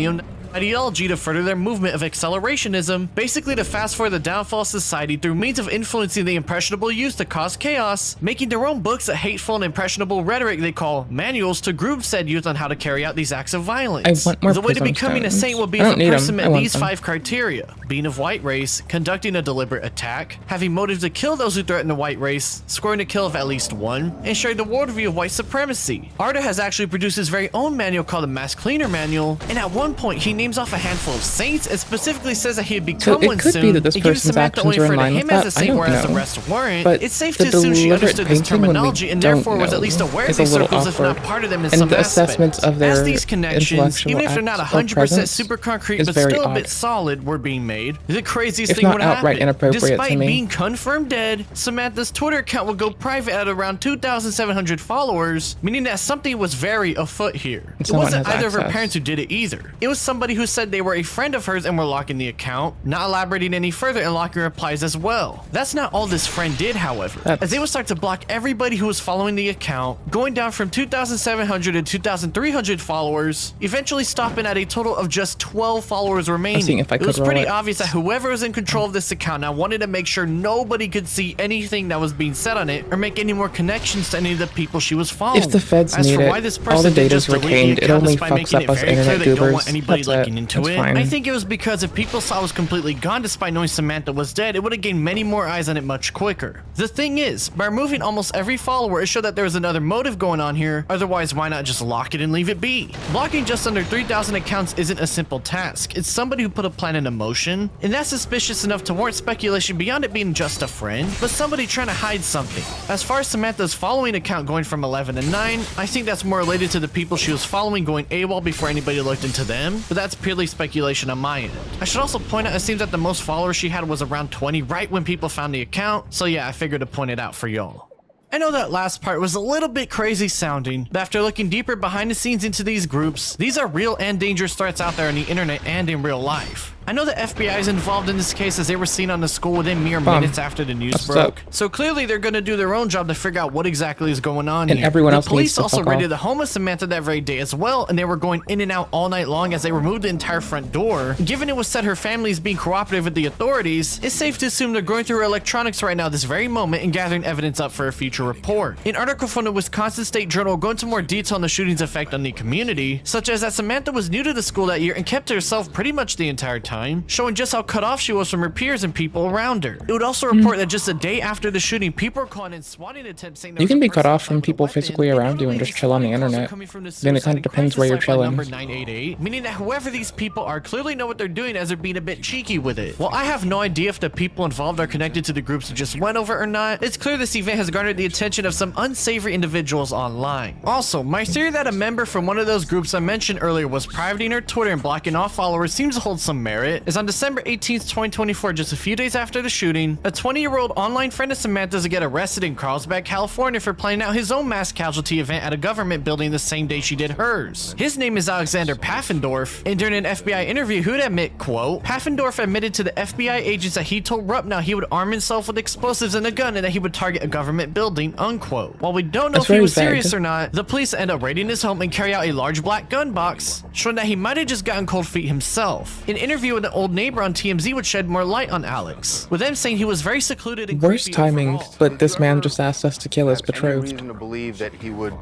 ideology to further their movement of accelerationism, basically to fast forward the downfall of society through means of influencing the impressionable youth to cause chaos, making their own books a hateful and impressionable rhetoric they call manuals to groom said youth on how to carry out these acts of violence. I want more The way to prism becoming stones. a saint will be I if don't a need person 'em. I met want these them. 5 criteria: being of white race, conducting a deliberate attack, having motive to kill those who threaten the white race, scoring a kill of at least one, and sharing the worldview of white supremacy. Arda has actually produced his very own manual called the Mass Cleaner Manual, and at one point he names off a handful of saints and specifically says that he had become it one could be soon. that this It gives person's Samantha actions only are in referred to line him with as that. a I saint, don't whereas the know. rest weren't. But It's safe the to assume she deliberate understood this painting when we terminology and don't therefore was know at least aware of is a these little circles, if not awkward. part of them in And some the aspect. assessments of their As these connections, intellectual even if they're not acts or 100% presence super concrete is but very still a odd. bit solid, were being made, the craziest If thing not would outright happen. inappropriate to Despite me. being confirmed dead, Samantha's Twitter account would go private at around 2,700 followers, meaning that something was very afoot here. It someone wasn't has either of her access. parents who did it either. It was somebody who said they were a friend of hers and were locking the account, not elaborating any further and locking replies as well. That's not all this friend did, however, as they would start to block everybody who was following the account, going down from 2,700 to 2,300 followers, eventually stopping at a total of just 12 followers remaining. if I It could was roll pretty it. obvious that whoever was in control of this account now wanted to make sure nobody could see anything that was being said on it or make any more connections to any of the people she was following. If the feds As need for it, why this all person the did data's just delete the retained. It account only is by fucks making up it us very clear internet they don't want goobers. anybody That's like looking into it. I think it was because if people saw it was completely gone despite knowing Samantha was dead, it would have gained many more eyes on it much quicker. The thing is, by removing almost every follower, it showed that there was another motive going on here. Otherwise, why not just lock it and leave it be? Blocking just under 3,000 accounts isn't a simple task. It's somebody who put a plan into motion, and that's suspicious enough to warrant speculation beyond it being just a friend, but somebody trying to hide something. As far as Samantha's following account going from 11 to 9, I think that's more related to the people she was following going AWOL before anybody looked into them, but that's purely speculation on my end. I should also point out it seems that the most followers she had was around 20 right when people found the account, so yeah, I figured to point it out for y'all. I know that last part was a little bit crazy sounding, but after looking deeper behind the scenes into these groups, these are real and dangerous threats out there on the internet and in real life. I know the FBI is involved in this case as they were seen on the school within mere minutes after the news broke. So clearly they're going to do their own job to figure out what exactly is going on here. Everyone else the police needs to also fuck raided off. the home of Samantha that very day as well, and they were going in and out all night long as they removed the entire front door. Given it was said her family is being cooperative with the authorities, it's safe to assume they're going through her electronics right now this very moment and gathering evidence up for a future report. An article from the Wisconsin State Journal will go into more detail on the shooting's effect on the community, such as that Samantha was new to the school that year and kept to herself pretty much the entire time, showing just how cut off she was from her peers and people around her. It would also report that just a day after the shooting, people were calling in swatting attempts saying You can be cut off from people physically around you and just chill on the internet. Then it kind of depends where you're chilling. Number 988, meaning that whoever these people are clearly know what they're doing as they're being a bit cheeky with it. While I have no idea if the people involved are connected to the groups that just went over or not, it's clear this event has garnered the attention of some unsavory individuals online. Also, my theory that a member from one of those groups I mentioned earlier was privating her Twitter and blocking all followers seems to hold some merit, as on December 18th, 2024, just a few days after the shooting, a 20-year-old online friend of Samantha's get arrested in Carlsbad, California for planning out his own mass casualty event at a government building the same day she did hers. His name is Alexander Pfaffendorf, and during an FBI interview, he would admit, quote, Pfaffendorf admitted to the FBI agents that he told Rupnow he would arm himself with explosives and a gun and that he would target a government building, unquote. While we don't know if he was serious or not, the police end up raiding his home and carry out a large black gun box, showing that he might have just gotten cold feet himself. An interview with an old neighbor on TMZ would shed more light on Alex, with them saying he was very secluded and Worst timing, but this man just asked us to kill his betrothed. Any reason to believe that he would...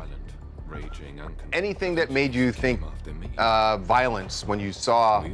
Anything that made you think violence when you saw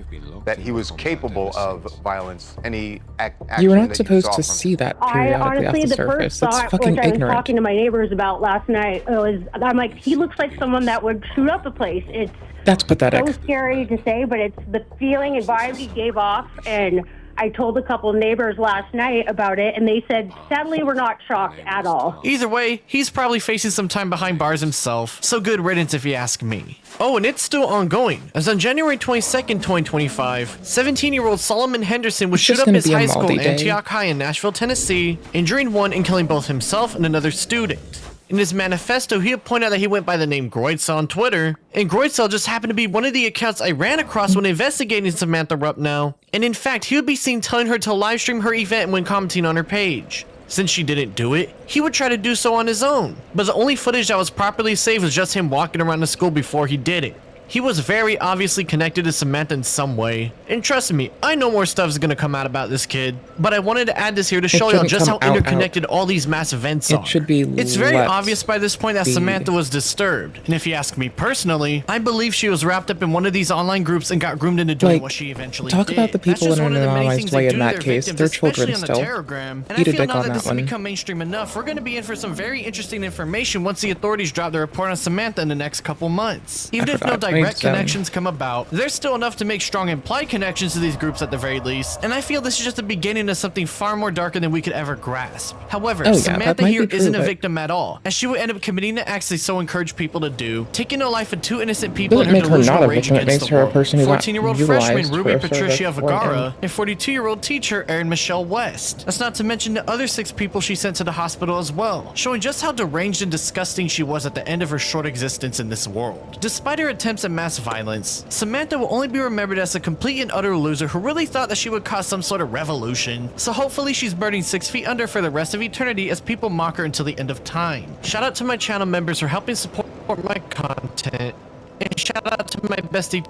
that he was capable of violence? Any action You were not that supposed you saw to from see that I periodically honestly, off the the first surface. It's thought, fucking which I was ignorant. talking to my neighbors about last night, I'm like, he looks like someone that would shoot up a place. It's That's pathetic. so scary to say, but it's the feeling and vibe he gave off, and I told a couple neighbors last night about it, and they said, sadly, we're not shocked at all. Either way, he's probably facing some time behind bars himself, so good riddance if you ask me. Oh, and it's still ongoing, as on January 22nd, 2025, 17-year-old Solomon Henderson would shoot up his high school, Antioch High in Nashville, Tennessee, injuring one and killing both himself and another student. In his manifesto, he would point out that he went by the name Groitzel on Twitter, and Groitzel just happened to be one of the accounts I ran across when investigating Samantha Rupnow, and in fact, he would be seen telling her to livestream her event when commenting on her page. Since she didn't do it, he would try to do so on his own, but the only footage that was properly saved was just him walking around the school before he did it. He was very obviously connected to Samantha in some way, and trust me, I know more stuff is gonna come out about this kid, but I wanted to add this here to show y'all just how interconnected all these mass events are. It's very obvious by this point that Samantha was disturbed, and if you ask me personally, I believe she was wrapped up in one of these online groups and got groomed into doing what she eventually did. Talk about the people in an anonymized way in that case. They're children still. Eat a dick on that one. Become mainstream enough, we're going to be in for some very interesting information once the authorities drop the report on Samantha in the next couple months. Even if no direct connections come about, there's still enough to make strong implied connections to these groups at the very least, and I feel this is just the beginning of something far more darker than we could ever grasp. However, Samantha here isn't a victim at all, as she would end up committing the acts they so encourage people to do, taking the life of two innocent people in her delusional rage against the world. 14-year-old freshman Ruby Patricia Vergara and 42-year-old teacher Erin Michelle West. That's not to mention the other 6 people she sent to the hospital as well, showing just how deranged and disgusting she was at the end of her short existence in this world. Despite her attempts at mass violence, Samantha will only be remembered as a complete and utter loser who really thought that she would cause some sort of revolution, so hopefully she's burning 6 feet under for the rest of eternity as people mock her until the end of time. Shout out to my channel members for helping support my content, and shout out to my bestie.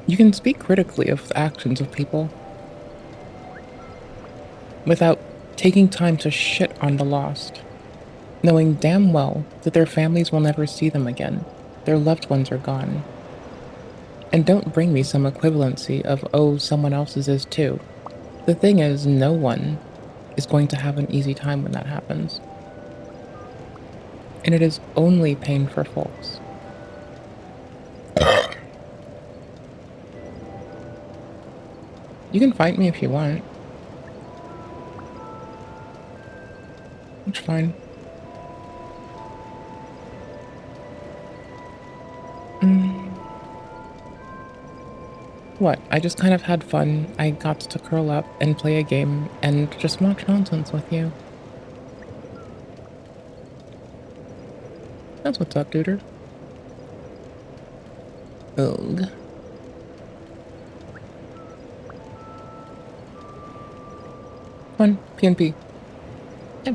You can speak critically of the actions of people without taking time to shit on the lost. knowing damn well that their families will never see them again. Their loved ones are gone. And don't bring me some equivalency of, oh, someone else's is too. The thing is, no one is going to have an easy time when that happens. And it is only pain for folks. You can fight me if you want. It's fine. What? I just kind of had fun. I got to curl up and play a game and just watch nonsense with you. That's what's up, duder. Ugh. Fun. PNP.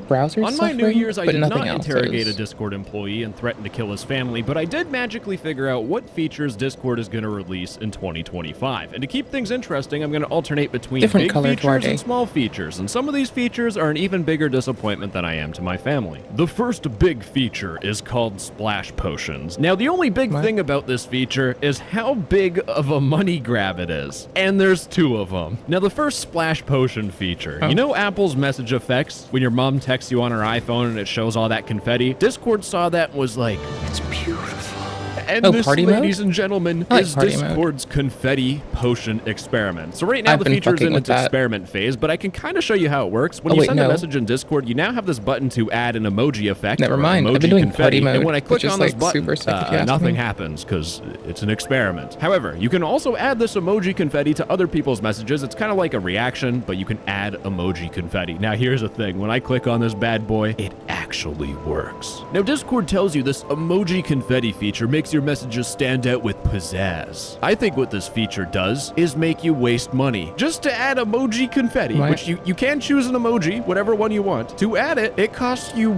Browsers On my New Year's, I but did nothing not else interrogate is. a Discord employee and threaten to kill his family, but I did magically figure out what features Discord is going to release in 2025. And to keep things interesting, I'm going to alternate between Different big color to our features day. and small features, and some of these features are an even bigger disappointment than I am to my family. The first big feature is called Splash Potions. Now, the only big thing about this feature is how big of a money grab it is. And there's two of them. Now, the first Splash Potion feature. You know Apple's message effects? When your mom texts you on her iPhone and it shows all that confetti? Discord saw that and was like, it's beautiful. And this, party mode? ladies and gentlemen, I like is party mode. Discord's confetti potion experiment. So right now I've the been feature's fucking in with its that. experiment phase, but I can kind of show you how it works. When Oh, you wait, send a no. message in Discord, you now have this button to add an emoji effect. Never or mind. Emoji I've been doing confetti, party mode, and when I click which is, on this like, button, super sick if you ask nothing me. happens because it's an experiment. However, you can also add this emoji confetti to other people's messages. It's kind of like a reaction, but you can add emoji confetti. Now, here's the thing. When I click on this bad boy, it actually works. Now, Discord tells you this emoji confetti feature makes your messages stand out with pizzazz. I think what this feature does is make you waste money just to add emoji confetti, What? which you can choose an emoji, whatever one you want. To add it, it costs you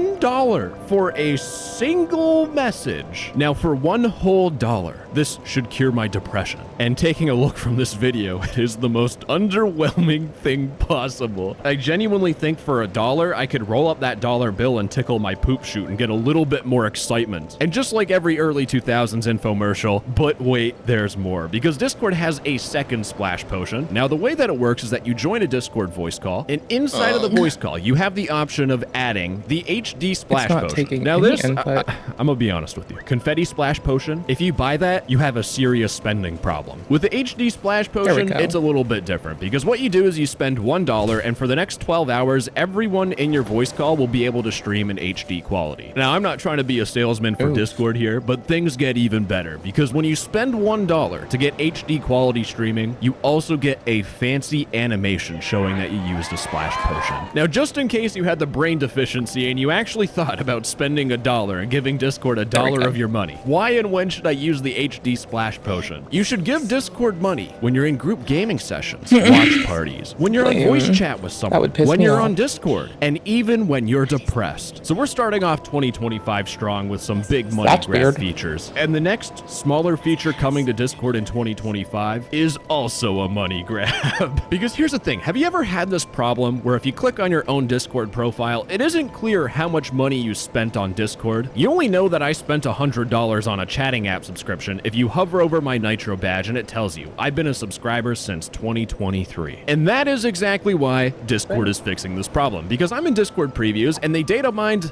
$1 for a single message. Now, for one whole dollar, this should cure my depression. And taking a look from this video, it is the most underwhelming thing possible. I genuinely think for $1, I could roll up that dollar bill and tickle my poop chute and get a little bit more excitement. And just like every early 2000s infomercial, but wait, there's more. Because Discord has a second splash potion. Now, the way that it works is that you join a Discord voice call, and inside of the voice call, you have the option of adding the HD splash not potion. taking Now, any this, input. I'm gonna be honest with you. Confetti splash potion, if you buy that, you have a serious spending problem. With the HD splash we potion, go. it's a little bit different because what you do is you spend $1, and for the next 12 hours, everyone in your voice call will be able to stream in HD quality. Now, I'm not trying to be a salesman for Discord here, but things get even better because when you spend $1 to get HD quality streaming, you also get a fancy animation showing that you used a splash potion. Now, just in case you had the brain deficiency and you actually thought about spending $1 and giving Discord $1 of your money, why and when should I use the HD splash potion? You should give Discord money when you're in group gaming sessions, watch parties, when you're on voice chat with someone, would piss when me you're off. on Discord, and even when you're depressed. So we're starting off 2025 strong with some big money That's grab weird. features. And the next smaller feature coming to Discord in 2025 is also a money grab. Because here's the thing, have you ever had this problem where if you click on your own Discord profile, it isn't clear how much money you spent on Discord? You only know that I spent $100 on a chatting app subscription if you hover over my Nitro badge and it tells you I've been a subscriber since 2023. And that is exactly why Discord is fixing this problem, because I'm in Discord previews and they data mined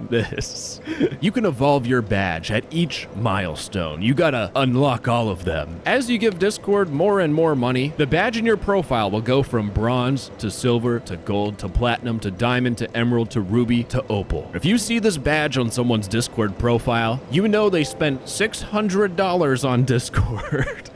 this. You can evolve your badge at each milestone. You gotta unlock all of them. As you give Discord more and more money, the badge in your profile will go from bronze to silver to gold to platinum to diamond to emerald to ruby to opal. If you see this badge on someone's Discord profile, you know they spent $600 on Discord.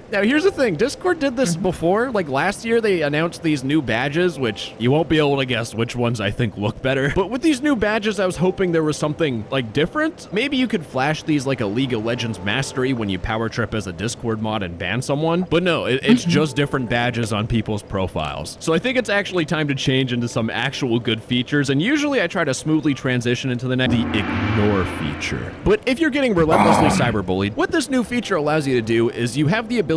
Now, here's the thing. Discord did this before. Like, last year, they announced these new badges, which you won't be able to guess which ones I think look better. But with these new badges, I was hoping there was something, like, different. Maybe you could flash these like a League of Legends mastery when you power trip as a Discord mod and ban someone. But no, it's just different badges on people's profiles. So I think it's actually time to change into some actual good features. And usually I try to smoothly transition into the next, the ignore feature. But if you're getting relentlessly cyberbullied, what this new feature allows you to do is you have the ability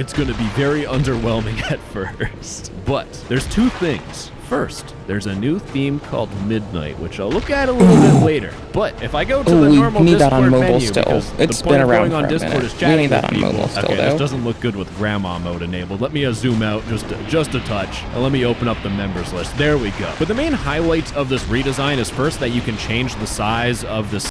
it's going to be very underwhelming at first. But there's two things. first, there's a new theme called Midnight, which I'll look at a little bit later. But if I go to the normal we need that on Discord mobile menu, still. because It's the been point of around going on for a Discord minute. is We chatting need that with on people. mobile still, Okay, though. this doesn't look good with grandma mode enabled. Let me zoom out just a touch, and let me open up the members list. There we go. But the main highlight of this redesign is first that you can change the size of the